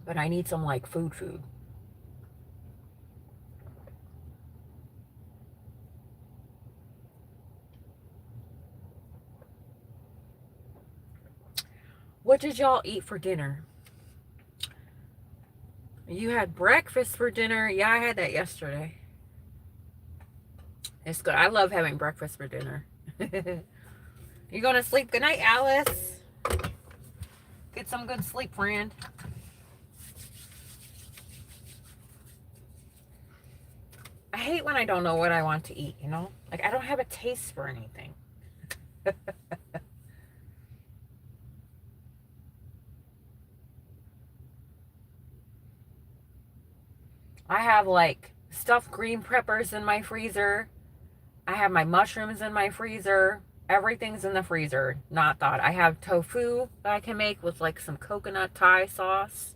but I need some like food. What did y'all eat for dinner? You had breakfast for dinner. Yeah, I had that yesterday. It's good. I love having breakfast for dinner. You going to sleep? Good night, Alice. Get some good sleep, friend. I hate when I don't know what I want to eat, you know? Like, I don't have a taste for anything. I have, like, stuffed green peppers in my freezer. I have my mushrooms in my freezer. Everything's in the freezer. Not thought. I have tofu that I can make with, like, some coconut Thai sauce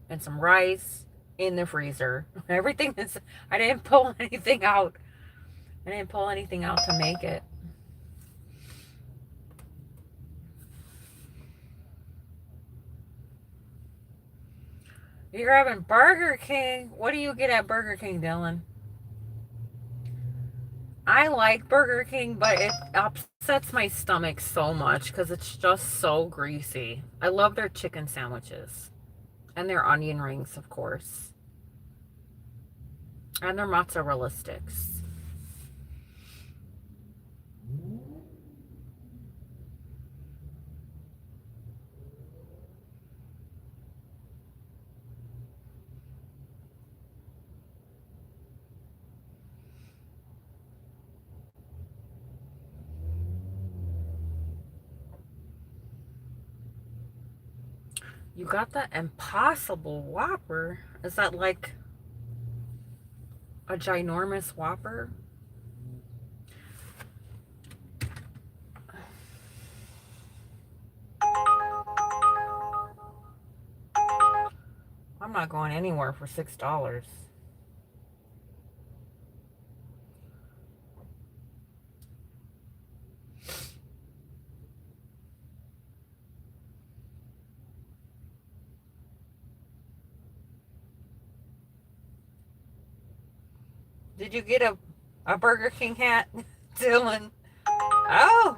and some rice in the freezer. Everything is... I didn't pull anything out. I didn't pull anything out to make it. You're having Burger King. What do you get at Burger King, Dylan? I like Burger King, but it upsets my stomach so much because it's just so greasy. I love their chicken sandwiches and their onion rings, of course, and their mozzarella sticks. You got the Impossible Whopper? Is that like a ginormous Whopper? I'm not going anywhere for $6. Did you get a Burger King hat, Dylan? Oh,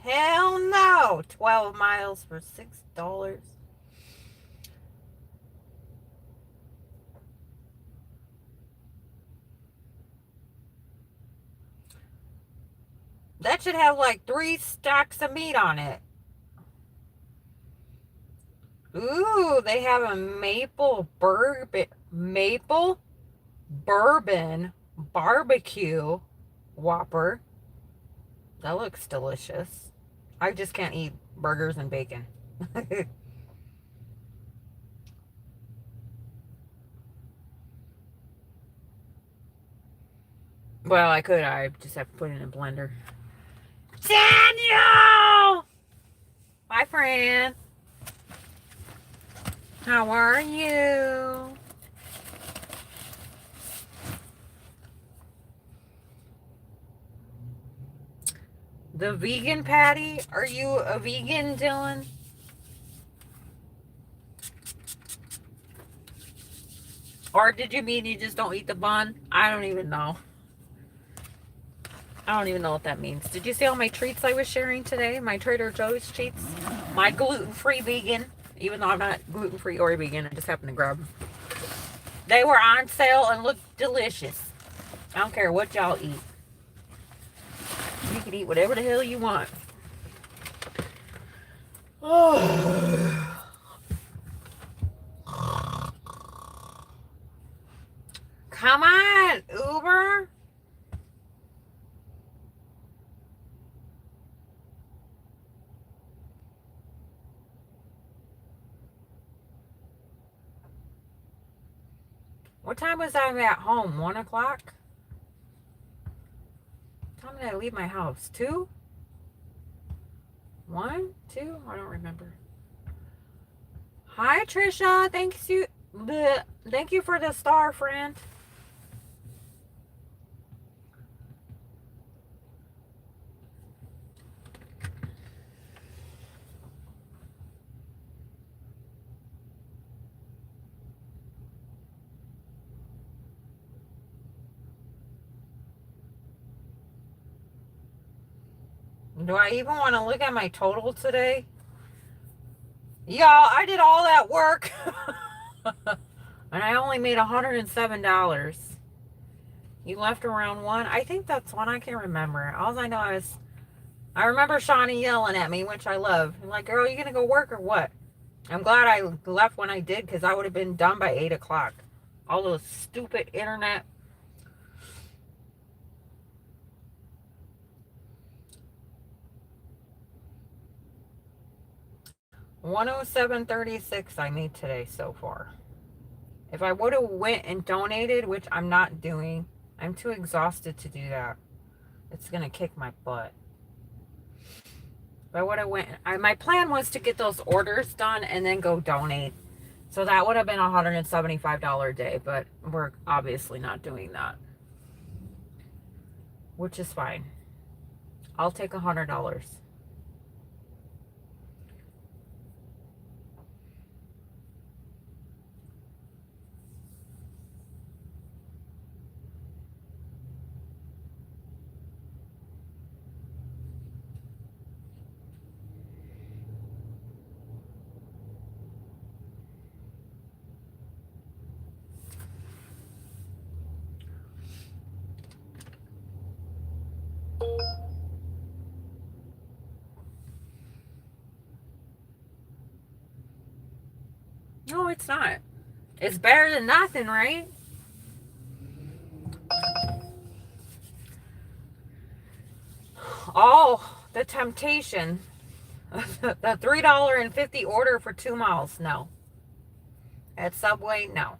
hell no. 12 miles for $6. That should have like 3 stacks of meat on it. Ooh, they have a maple bourbon barbecue Whopper. That looks delicious. I just can't eat burgers and bacon. Well, I could. I just have to put it in a blender. Daniel! My friend. How are you? The vegan patty? Are you a vegan, Dylan? Or did you mean you just don't eat the bun? I don't even know. I don't even know what that means. Did you see all my treats I was sharing today? My Trader Joe's treats? My gluten-free vegan. Even though I'm not gluten-free or vegan, I just happened to grab them. They were on sale and looked delicious. I don't care what y'all eat. You can eat whatever the hell you want. Oh. Come on, Uber. What time was I at home? 1 o'clock? What time did I leave my house? 2? 1? 2? I don't remember. Hi, Trisha. Thank you for the star, friend. Do I even want to look at my total today? Y'all, I did all that work. And I only made $107. You left around 1. I think that's 1. I can't remember. All I know is I remember Shawnee yelling at me, which I love. I'm like, girl, you going to go work or what? I'm glad I left when I did because I would have been done by 8 o'clock. All those stupid internet. 107.36 I made today so far. If I would have went and donated, which I'm not doing, I'm too exhausted to do that. It's going to kick my butt. If I would have went, my plan was to get those orders done and then go donate. So that would have been a $175 a day, but we're obviously not doing that. Which is fine. I'll take $100. No, it's not. It's better than nothing, right? Oh, the temptation. The $3.50 order for 2 miles. No. At Subway, no.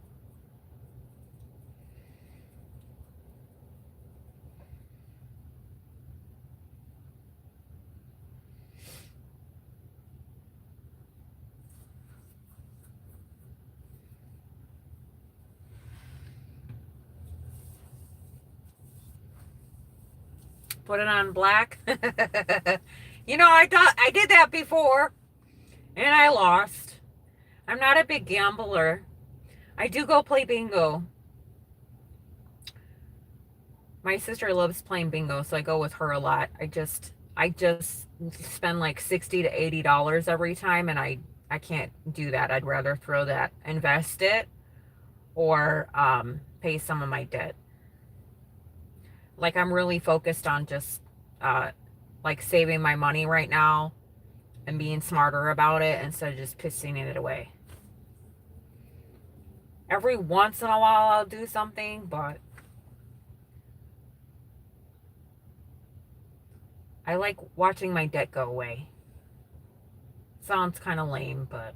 Put it on black. You know, I did that before and I lost. I'm not a big gambler. I do go play bingo. My sister loves playing bingo, so I go with her a lot. I just spend like $60 to $80 every time, and I can't do that. I'd rather throw that, invest it, or pay some of my debt. Like I'm really focused on just uh, like saving my money right now and being smarter about it instead of just pissing it away. Every once in a while I'll do something, but I like watching my debt go away. Sounds kind of lame, but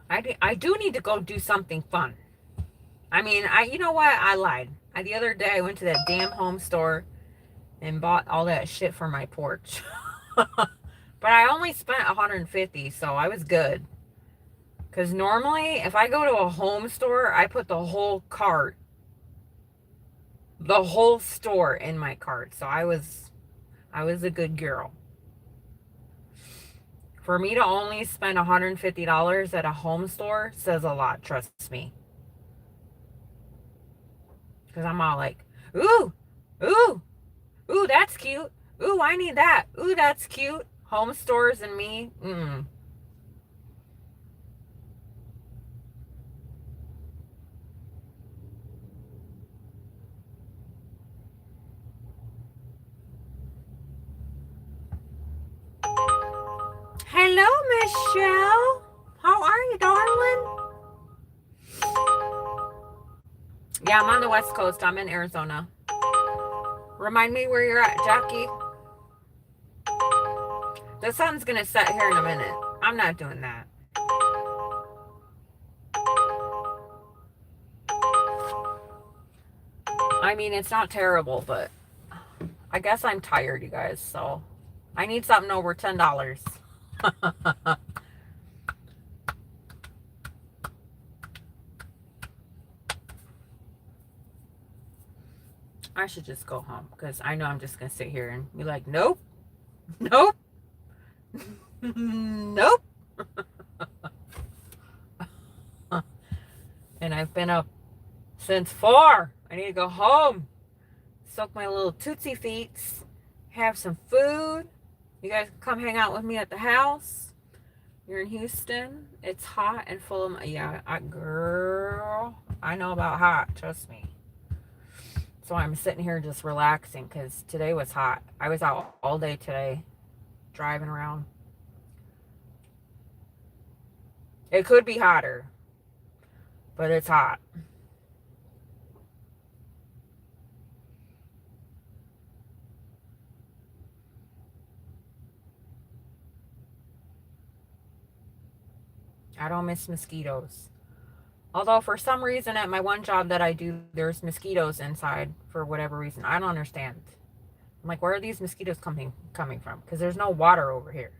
I do need to go do something fun. I mean, you know what? I lied. The other day I went to that damn home store and bought all that shit for my porch. But I only spent 150, so I was good. Because normally, if I go to a home store, I put the whole store in my cart. So I was a good girl. For me to only spend $150 at a home store says a lot, trust me. Because I'm all like, ooh, ooh, ooh, that's cute. Ooh, I need that. Ooh, that's cute. Home stores and me, mm. Hello, Michelle. How are you, darling? Yeah, I'm on the West Coast. I'm in Arizona. Remind me where you're at, Jackie. The sun's gonna set here in a minute. I'm not doing that. I mean, it's not terrible, but I guess I'm tired, you guys, so I need something over $10. I should just go home because I know I'm just gonna sit here and be like, nope, nope, nope. And I've been up since 4. I need to go home, soak my little tootsie feet, have some food. You guys can come hang out with me at the house. You're in Houston. It's hot and full of, yeah, girl, I know about hot, trust me. So I'm sitting here just relaxing because today was hot. I was out all day today driving around. It could be hotter, but it's hot. I don't miss mosquitoes. Although for some reason at my one job that I do, there's mosquitoes inside for whatever reason. I don't understand. I'm like, where are these mosquitoes coming from? Because there's no water over here.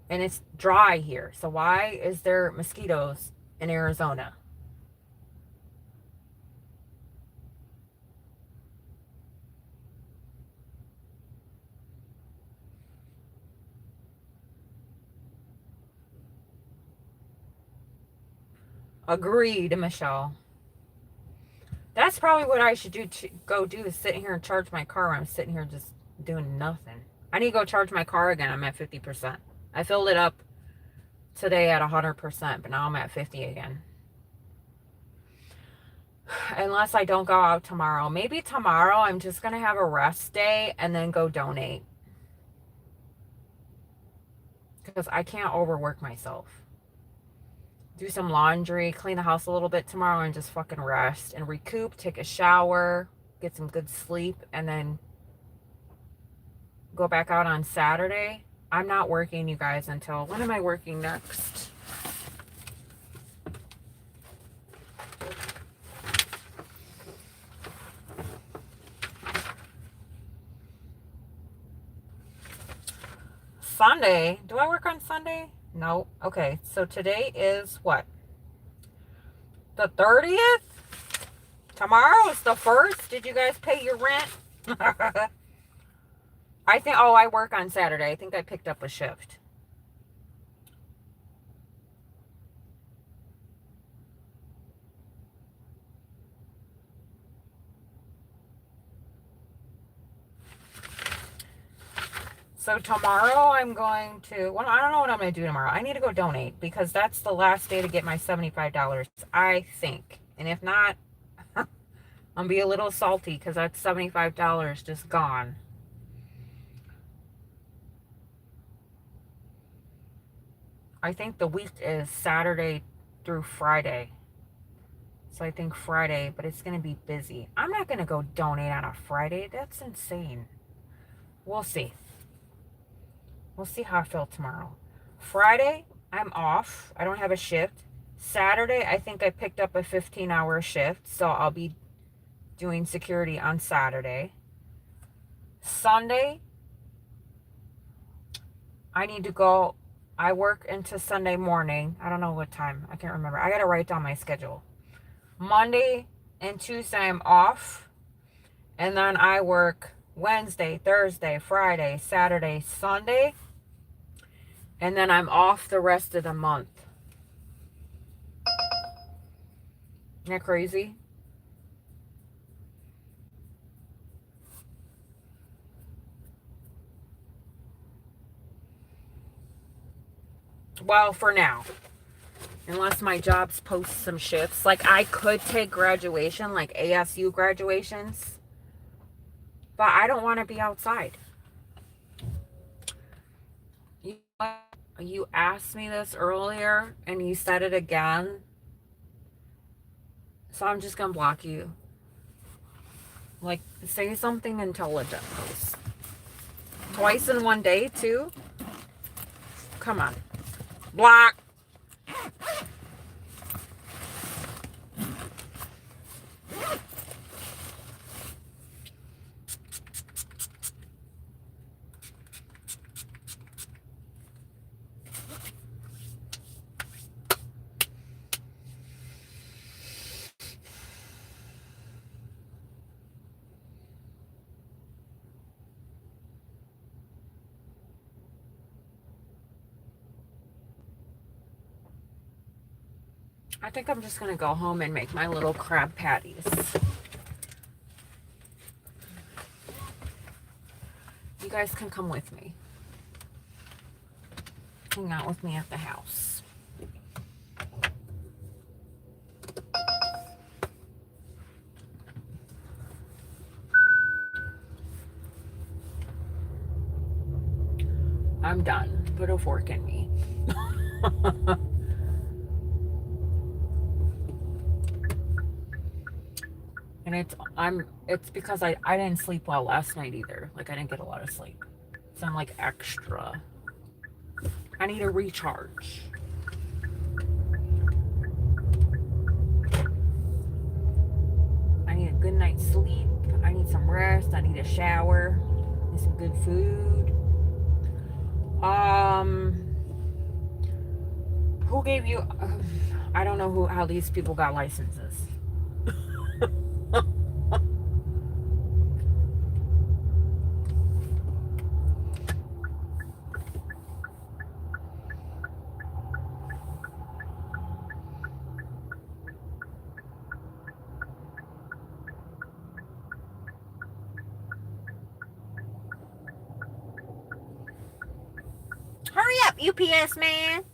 And it's dry here. So why is there mosquitoes in Arizona? Agreed, Michelle. That's probably what I should do to go do is sit here and charge my car. I'm sitting here just doing nothing. I need to go charge my car again. I'm at 50%. I filled it up today at 100%, but now I'm at 50 again. Unless I don't go out tomorrow. Maybe tomorrow I'm just going to have a rest day and then go donate. Because I can't overwork myself. Do some laundry, clean the house a little bit tomorrow, and just fucking rest and recoup, take a shower, get some good sleep, and then go back out on Saturday. I'm not working, you guys, until, when am I working next? Sunday. Do I work on Sunday? No. Okay, so today is what? The 30th? Tomorrow is the 1st. Did you guys pay your rent? I think, oh, I work on Saturday. I think I picked up a shift. So tomorrow I'm going to, well, I don't know what I'm going to do tomorrow. I need to go donate because that's the last day to get my $75, I think. And if not, I'm going to be a little salty because that's $75 just gone. I think the week is Saturday through Friday. So I think Friday, but it's going to be busy. I'm not going to go donate on a Friday. That's insane. We'll see. We'll see how I feel tomorrow. Friday, I'm off. I don't have a shift. Saturday, I think I picked up a 15-hour shift, so I'll be doing security on Saturday. Sunday, I need to go. I work into Sunday morning. I don't know what time. I can't remember. I got to write down my schedule. Monday and Tuesday, I'm off. And then I work Wednesday, Thursday, Friday, Saturday, Sunday. And then I'm off the rest of the month. Isn't that crazy? Well, for now. Unless my jobs post some shifts. Like, I could take graduation, like ASU graduations. But I don't want to be outside. You asked me this earlier, and you said it again. So I'm just going to block you. Like, say something intelligent, please. Twice in one day, too? Come on. Block. I think I'm just going to go home and make my little crab patties. You guys can come with me. Hang out with me at the house. I'm done. Put a fork in me. And it's because I didn't sleep well last night either. Like, I didn't get a lot of sleep. So I'm like extra. I need a recharge. I need a good night's sleep. I need some rest. I need a shower. I need some good food. Who gave you, I don't know how these people got licenses. Hurry up, UPS man.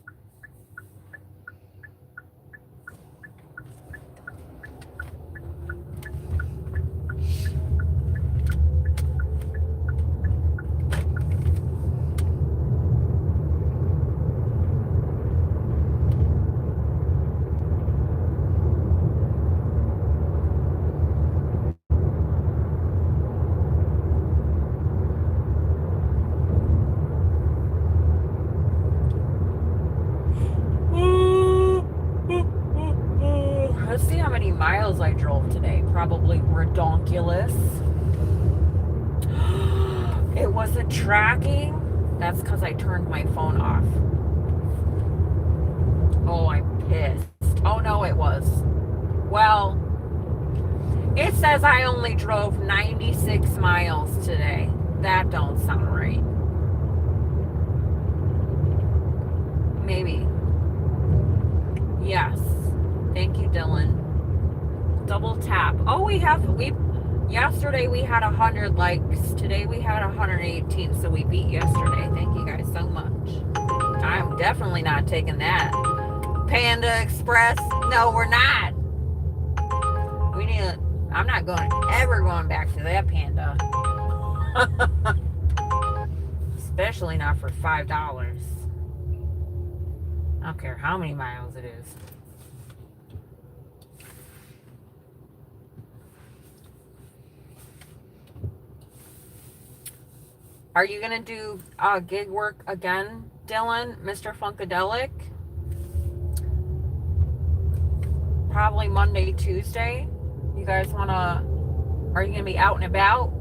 Let's see how many miles I drove today. Probably redonkulous. It wasn't tracking. That's because I turned my phone off. Oh, I'm pissed. Oh, no, it was. Well, it says I only drove 96 miles today. That don't sound right. Maybe. Yes. Thank you, Dylan. Double tap. Oh, Yesterday we had 100 likes. Today we had 118, so we beat yesterday. Thank you guys so much. I'm definitely not taking that. Panda Express. No, we're not. We need to, I'm not ever going back to that Panda. Especially not for $5. I don't care how many miles it is. Are you gonna do gig work again, Dylan, Mr. Funkadelic? Probably Monday, Tuesday. You guys wanna? Are you gonna be out and about?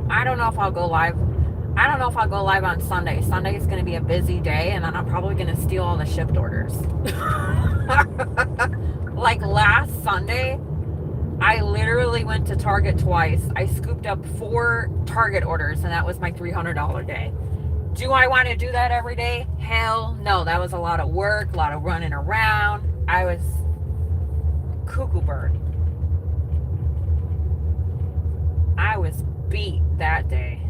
I don't know if I'll go live. I don't know if I'll go live on Sunday. Sunday is gonna be a busy day, and then I'm probably gonna steal all the shipped orders. Like last Sunday, I literally went to Target twice. I scooped up 4 Target orders, and that was my $300 day. Do I want to do that every day? Hell no. That was a lot of work, a lot of running around. I was cuckoo bird. I was beat that day.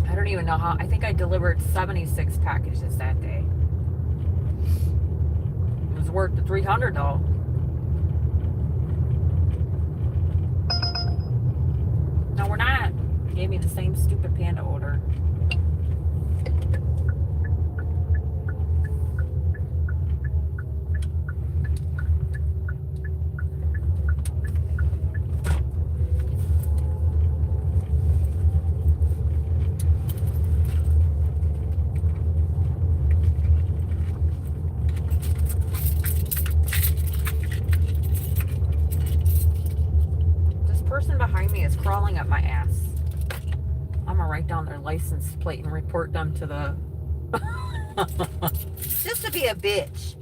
I don't even know how. I think I delivered 76 packages that day. It was worth the $300 though. No, we're not. Gave me the same stupid Panda order. This person behind me is crawling up my ass. I'm gonna write down their license plate and report them to the just to be a bitch.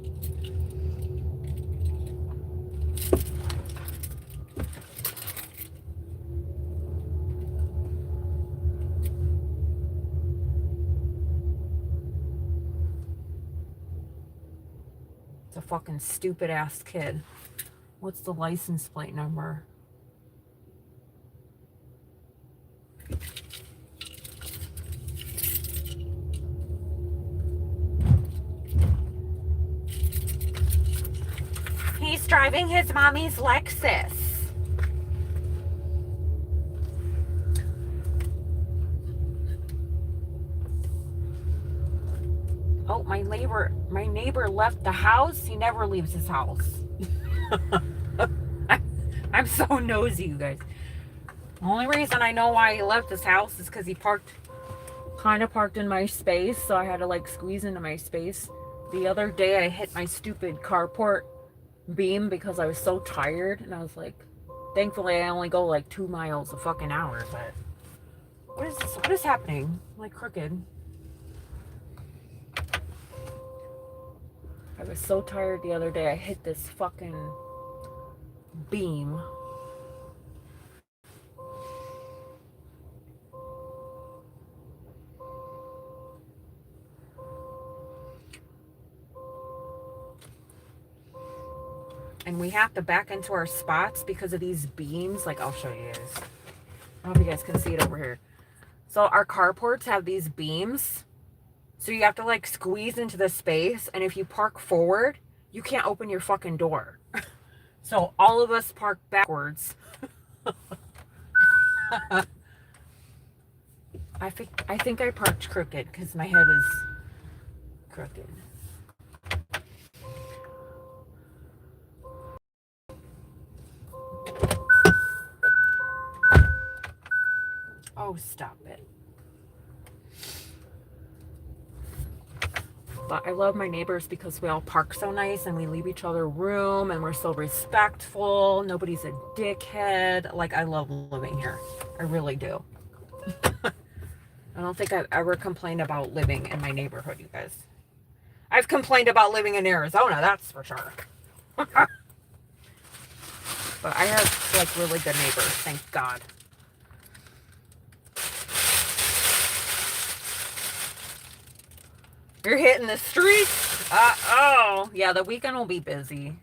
It's a fucking stupid ass kid. What's the license plate number? He's driving his mommy's Lexus. Oh, my neighbor left the house. He never leaves his house. I'm so nosy, you guys. The only reason I know why he left his house is because he kind of parked in my space, so I had to like squeeze into my space. The other day I hit my stupid carport beam because I was so tired, and I was like, thankfully I only go like 2 miles a fucking hour, but what is this? What is happening? I'm like crooked. I was so tired the other day, I hit this fucking beam. And we have to back into our spots because of these beams. Like, I'll show you guys. I don't know if you guys can see it over here. So our carports have these beams. So you have to like squeeze into the space. And if you park forward, you can't open your fucking door. So all of us park backwards. I think I parked crooked because my head is crooked. Oh, stop it. But I love my neighbors because we all park so nice and we leave each other room and we're so respectful. Nobody's a dickhead. Like, I love living here. I really do. I don't think I've ever complained about living in my neighborhood, you guys. I've complained about living in Arizona, that's for sure. But I have like really good neighbors, thank God. You're hitting the streets. Oh, yeah, the weekend will be busy.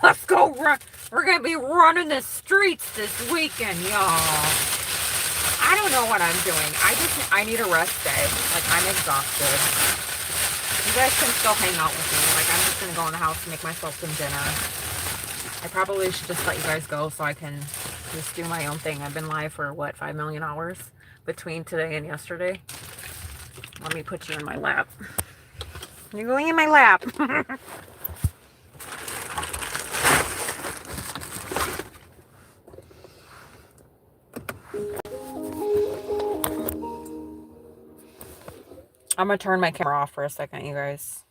Let's go run. We're going to be running the streets this weekend, y'all. I don't know what I'm doing. I need a rest day. Like, I'm exhausted. You guys can still hang out with me. Like, I'm just going to go in the house and make myself some dinner. I probably should just let you guys go so I can just do my own thing. I've been live for, what, 5 million hours between today and yesterday? Let me put you in my lap. You're going in my lap. I'm going to turn my camera off for a second, you guys.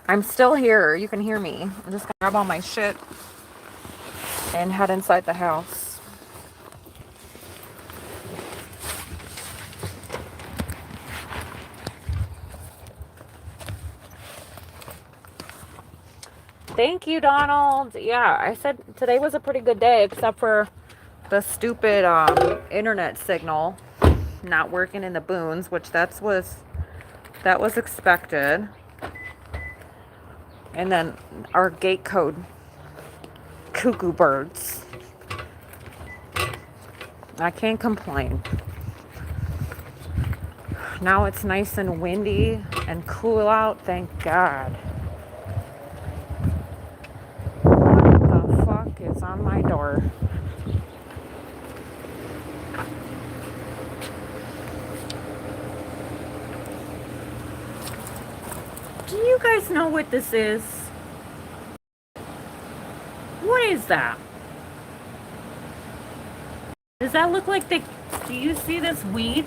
I'm still here. You can hear me. I'm just going to grab all my shit and head inside the house. Thank you, Donald. Yeah, I said today was a pretty good day, except for the stupid internet signal not working in the boons, which that was expected. And then our gate code cuckoo birds. I can't complain. Now it's nice and windy and cool out, thank God. What the fuck is on my door? Do you guys know what this is? What is that? Does that look like do you see this weed?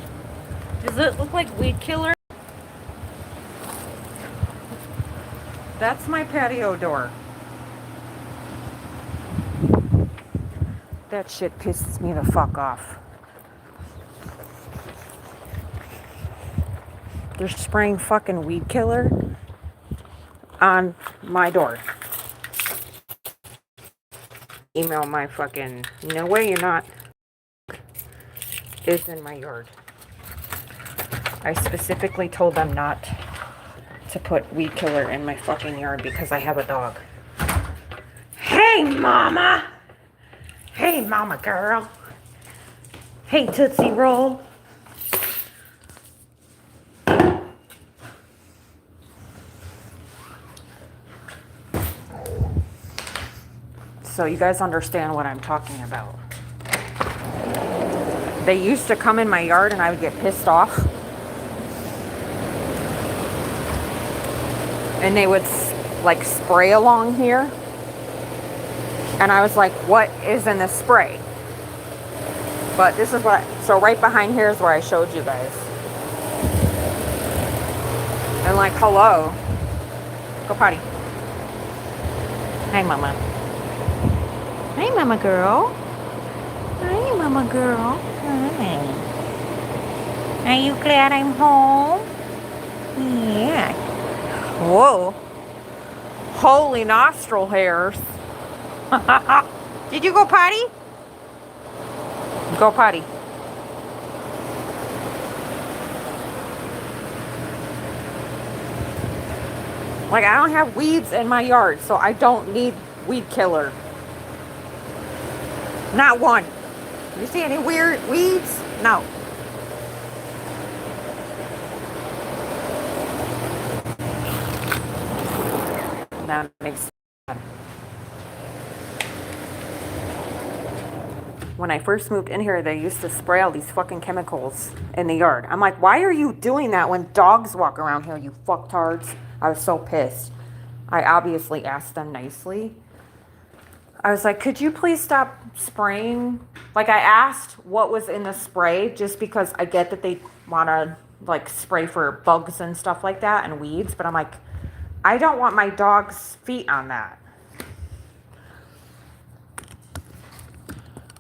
Does it look like weed killer? That's my patio door. That shit pisses me the fuck off. They're spraying fucking weed killer on my door. Email my fucking, no way you're not, is in my yard. I specifically told them not to put weed killer in my fucking yard because I have a dog. Hey, mama! Hey, mama girl! Hey, Tootsie Roll! So you guys understand what I'm talking about. They used to come in my yard and I would get pissed off. And they would like spray along here. And I was like, what is in the spray? But this is what, so right behind here is where I showed you guys. And like, hello. Go potty. Hey, mama. Hey, mama girl. Hey, mama girl. Hi. Are you glad I'm home? Yeah. Whoa. Holy nostril hairs. Did you go potty? Go potty. Like, I don't have weeds in my yard, so I don't need weed killer. Not one. You see any weird weeds? No. That makes sense. When I first moved in here, they used to spray all these fucking chemicals in the yard. I'm like, why are you doing that when dogs walk around here, you fucktards? I was so pissed. I obviously asked them nicely. I was like, could you please stop spraying? Like, I asked what was in the spray just because I get that they want to, like, spray for bugs and stuff like that and weeds. But I'm like, I don't want my dog's feet on that.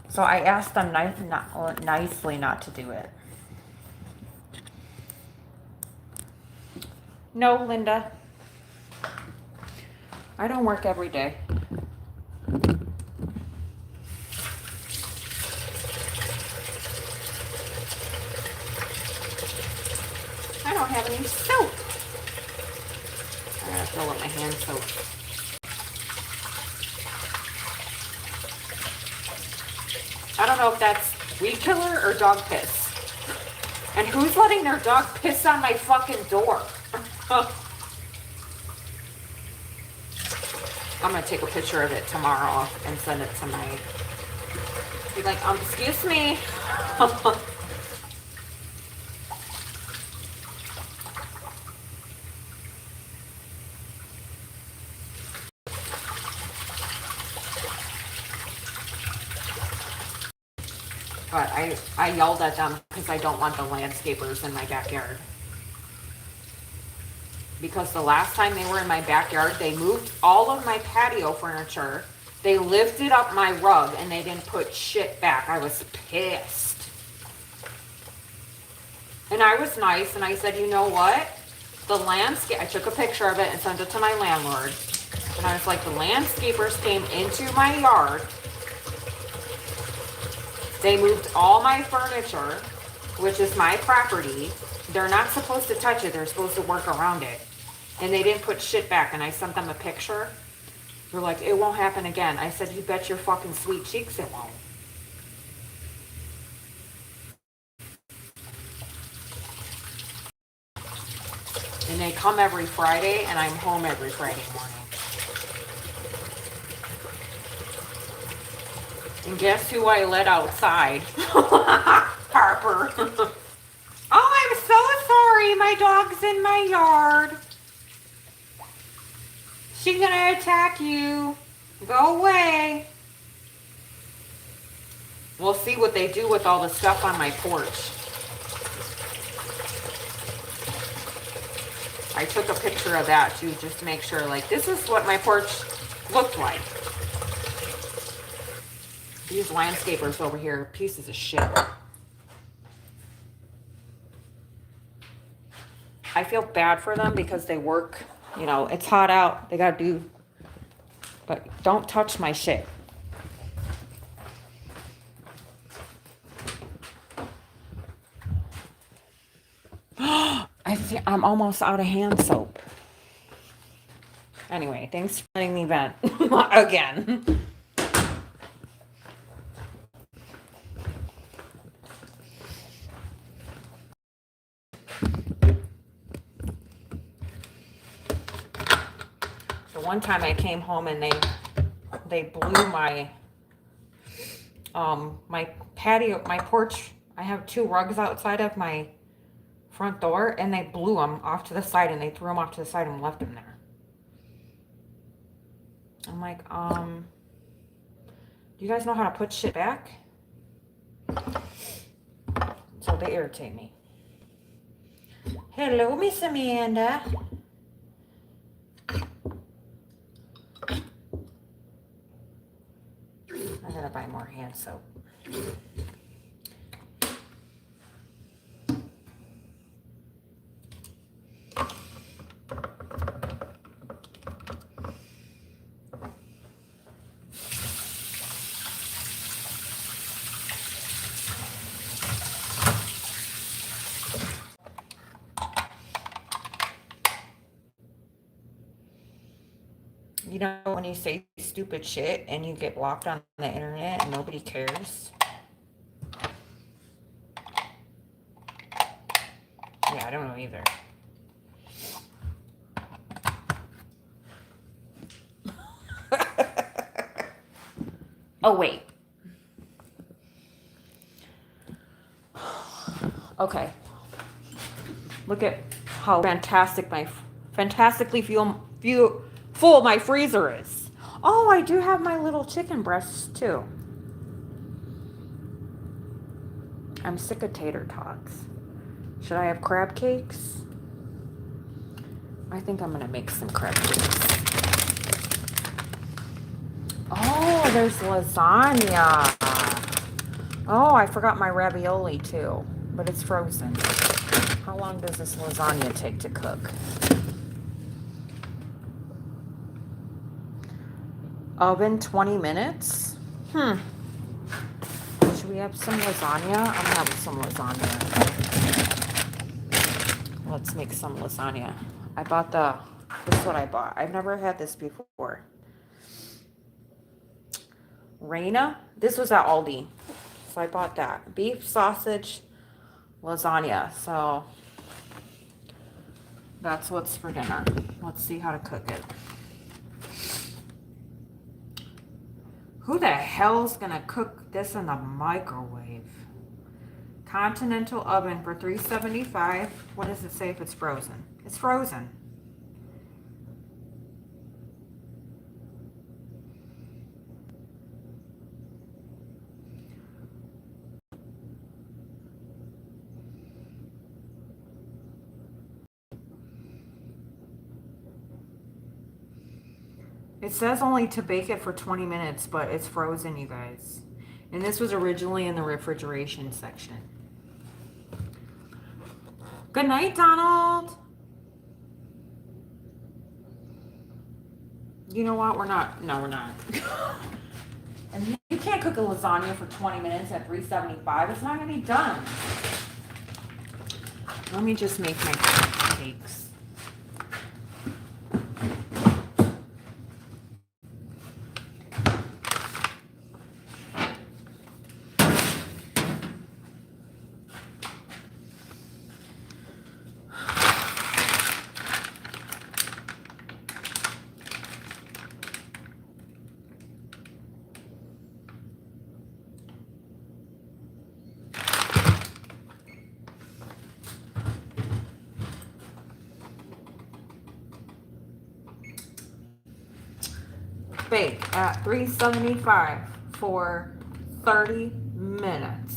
So I asked them nicely not to do it. No, Linda. I don't work every day. I don't have any soap. I gotta fill up my hand soap. I don't know if that's weed killer or dog piss. And who's letting their dog piss on my fucking door? I'm gonna take a picture of it tomorrow and send it to my, be like, excuse me. But I yelled at them because I don't want the landscapers in my backyard. Because the last time they were in my backyard, they moved all of my patio furniture. They lifted up my rug and they didn't put shit back. I was pissed. And I was nice and I said, you know what? I took a picture of it and sent it to my landlord. And I was like, the landscapers came into my yard. They moved all my furniture, which is my property. They're not supposed to touch it. They're supposed to work around it. And they didn't put shit back. And I sent them a picture. They're like, it won't happen again. I said, you bet your fucking sweet cheeks it won't. And they come every Friday, and I'm home every Friday morning. And guess who I let outside? Harper. Oh, I'm so sorry. My dog's in my yard. She's gonna attack you. Go away. We'll see what they do with all the stuff on my porch. I took a picture of that too, just to make sure, like, this is what my porch looked like. These landscapers over here, pieces of shit. I feel bad for them because they work, you know, it's hot out. They gotta do, but don't touch my shit. I'm almost out of hand soap. Anyway, thanks for letting me vent again. So one time I came home and they blew my my patio, my porch. I have 2 rugs outside of my front door, and they blew them off to the side, and they threw them off to the side and left them there. I'm like, do you guys know how to put shit back? So they irritate me. Hello, Miss Amanda. I gotta buy more hand soap. You know, when you say stupid shit and you get blocked on the internet and nobody cares? Yeah, I don't know either. Oh, wait. Okay. Look at how fantastically full my freezer is. Oh, I do have my little chicken breasts too. I'm sick of tater tots. Should I have crab cakes? I think I'm gonna make some crab cakes. Oh, there's lasagna. Oh, I forgot my ravioli too, but it's frozen. How long does this lasagna take to cook? Oven 20 minutes. Should we have some lasagna? I'm having some lasagna. Let's make some lasagna. I bought this is what I bought. I've never had this before. Reina. This was at Aldi. So I bought that. Beef, sausage, lasagna. So that's what's for dinner. Let's see how to cook it. Who the hell's gonna cook this in the microwave? Continental oven for 375. What does it say if it's frozen? It's frozen. It says only to bake it for 20 minutes, but it's frozen, you guys. And this was originally in the refrigeration section. Good night, Donald. You know what? We're not. No, we're not. And you can't cook a lasagna for 20 minutes at 375. It's not going to be done. Let me just make my cakes. Bake at 375 for 30 minutes.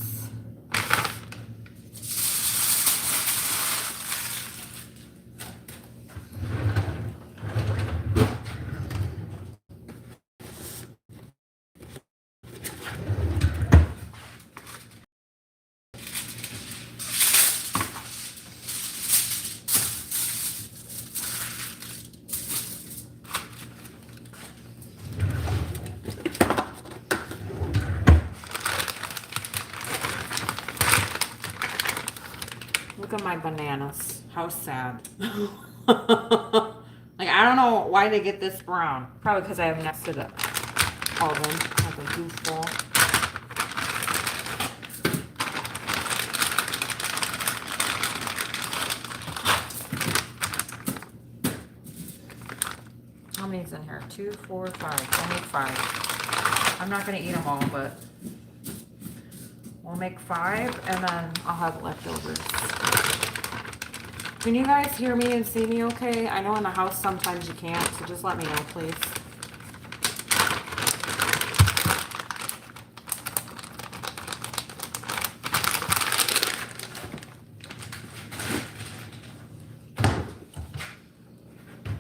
Look at my bananas. How sad. Like, I don't know why they get this brown. Probably because I have next to the oven. Like a goofball. How many's in here? 2, 4, 5. I'll make 5. I'm not going to eat them all, but we'll make 5 and then I'll have leftovers. Can you guys hear me and see me okay? I know in the house sometimes you can't, so just let me know, please.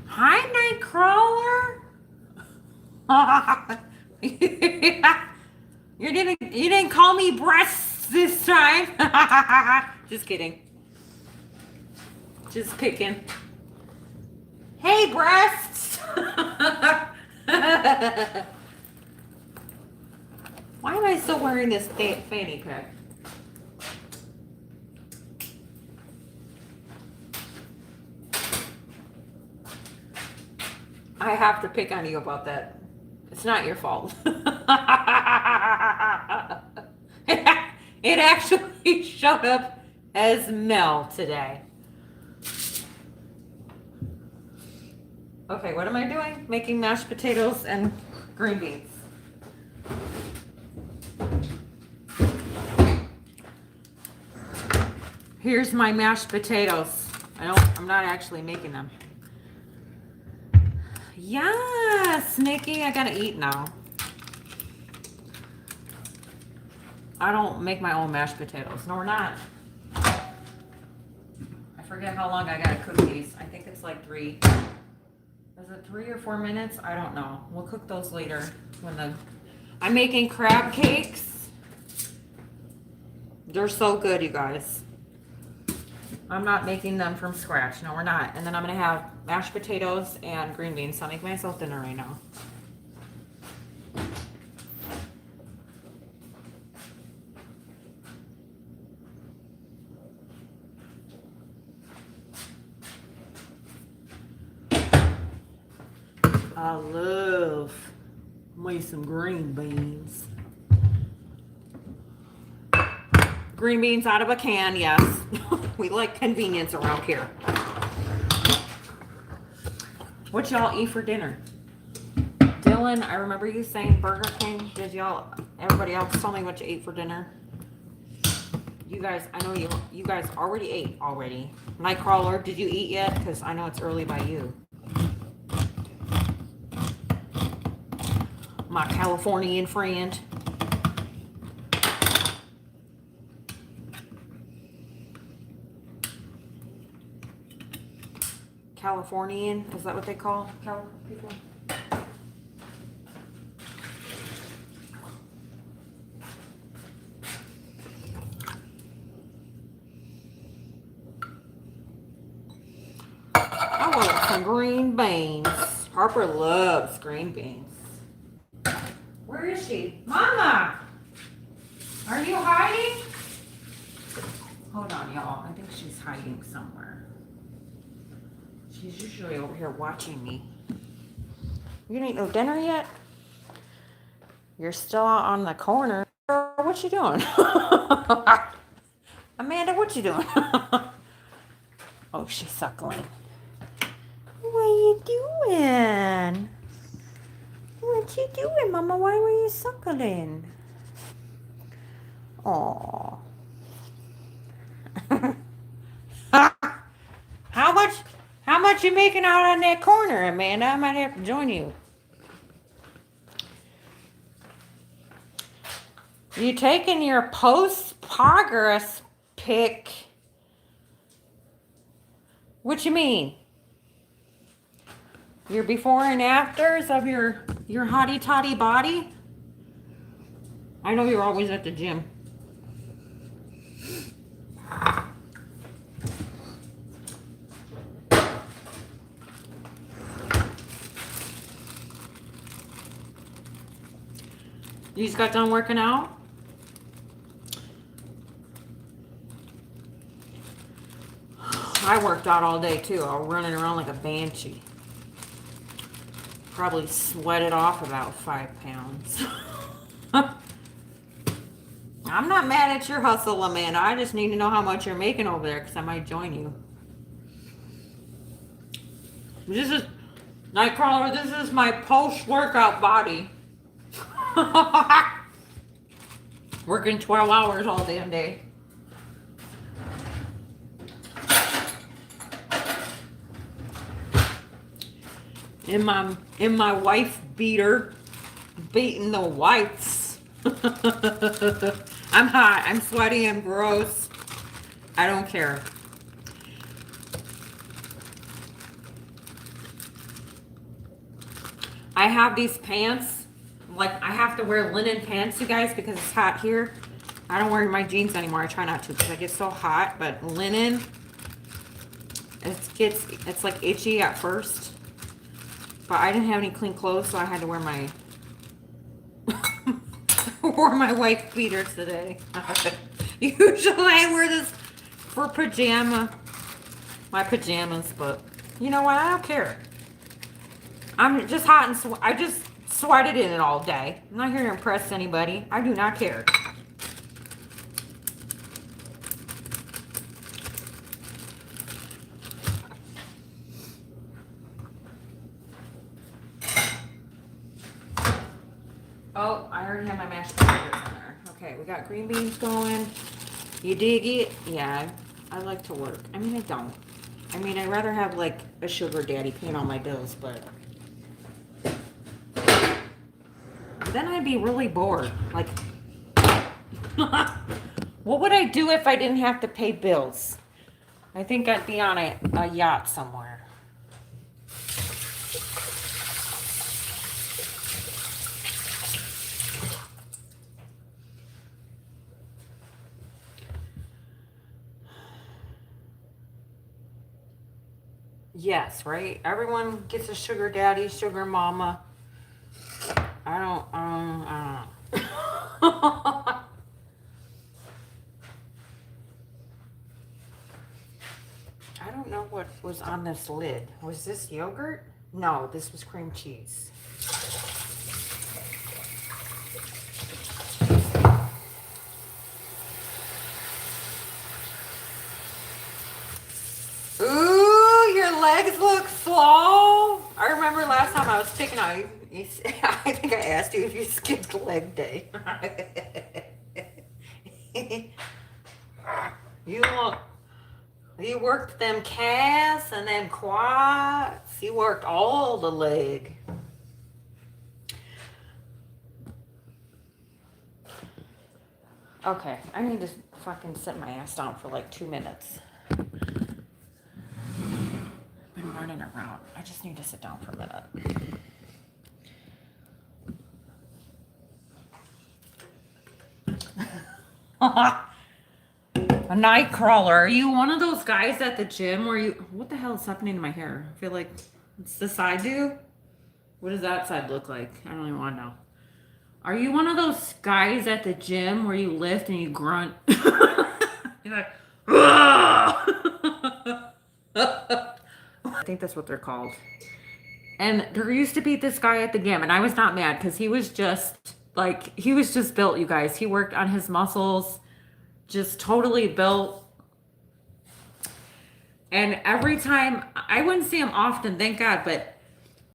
Hi, Nightcrawler. You didn't call me breasts this time. Just kidding. Just picking. Hey, breasts! Why am I still wearing this fanny pack? I have to pick on you about that. It's not your fault. It actually showed up as Mel today. Okay, what am I doing? Making mashed potatoes and green beans. Here's my mashed potatoes. I'm not actually making them. Yes, Nikki, I gotta eat now. I don't make my own mashed potatoes. No, we're not. I forget how long I gotta cook these. I think it's like 3. Is it 3 or 4 minutes? I don't know. We'll cook those later. I'm making crab cakes. They're so good, you guys. I'm not making them from scratch. No, we're not. And then I'm gonna have mashed potatoes and green beans. So I'll make myself dinner right now. I love me some green beans. Green beans out of a can, yes. We like convenience around here. What y'all eat for dinner? Dylan, I remember you saying Burger King. Did y'all, everybody else tell me what you ate for dinner? You guys, I know you guys already ate already. Nightcrawler, did you eat yet? Because I know it's early by you. My Californian friend. Californian, is that what they call people? I want some green beans. Harper loves green beans. Where is she? Mama! Are you hiding? Hold on, y'all. I think she's hiding somewhere. She's usually over here watching me. You didn't eat no dinner yet? You're still out on the corner. What you doing? Amanda, what you doing? Oh, she's suckling. What you doing? What you doing, Mama? Why were you suckling? Aw. How much you making out on that corner, Amanda? I might have to join you. You taking your post progress pic? What you mean? Your before and afters of your hottie toddy body? I know you're always at the gym. You just got done working out? I worked out all day too. I was running around like a banshee. Probably sweated off about 5 pounds. I'm not mad at your hustle, Amanda. I just need to know how much you're making over there because I might join you. This is, Nightcrawler, this is my post-workout body. Working 12 hours all damn day. In my wife beater, beating the whites. I'm hot, I'm sweaty, I'm gross. I don't care. I have these pants, like I have to wear linen pants, you guys, because it's hot here. I don't wear my jeans anymore. I try not to because I get so hot, but linen, it's like itchy at first. But I didn't have any clean clothes, so I had to wear my wore my wife beaters today. Usually I wear this for my pajamas, but you know what? I don't care. I'm just hot and I just sweated in it all day. I'm not here to impress anybody. I do not care. Oh, I already have my mashed potatoes in there. Okay, we got green beans going. You dig it? Yeah, I like to work. I mean, I don't. I mean, I'd rather have like a sugar daddy paying all my bills, but then I'd be really bored. Like, what would I do if I didn't have to pay bills? I think I'd be on a yacht somewhere. Yes, right? Everyone gets a sugar daddy, sugar mama. I don't know. I don't know what was on this lid. Was this yogurt? No, this was cream cheese. Ooh, your legs look slow. I remember last time I was picking out you I think I asked you if you skipped leg day. You look, you worked them calves and them quads. You worked all the leg. Okay, I need to fucking sit my ass down for like 2 minutes. I'm running around. I just need to sit down for a minute. A night crawler. Are you one of those guys at the gym where you... What the hell is happening to my hair? I feel like it's the side do. What does that side look like? I don't even want to know. Are you one of those guys at the gym where you lift and you grunt? You're like, I think that's what they're called. And there used to be this guy at the gym, and I was not mad because he was just built, you guys. He worked on his muscles, just totally built. And every time, I wouldn't see him often, thank God, but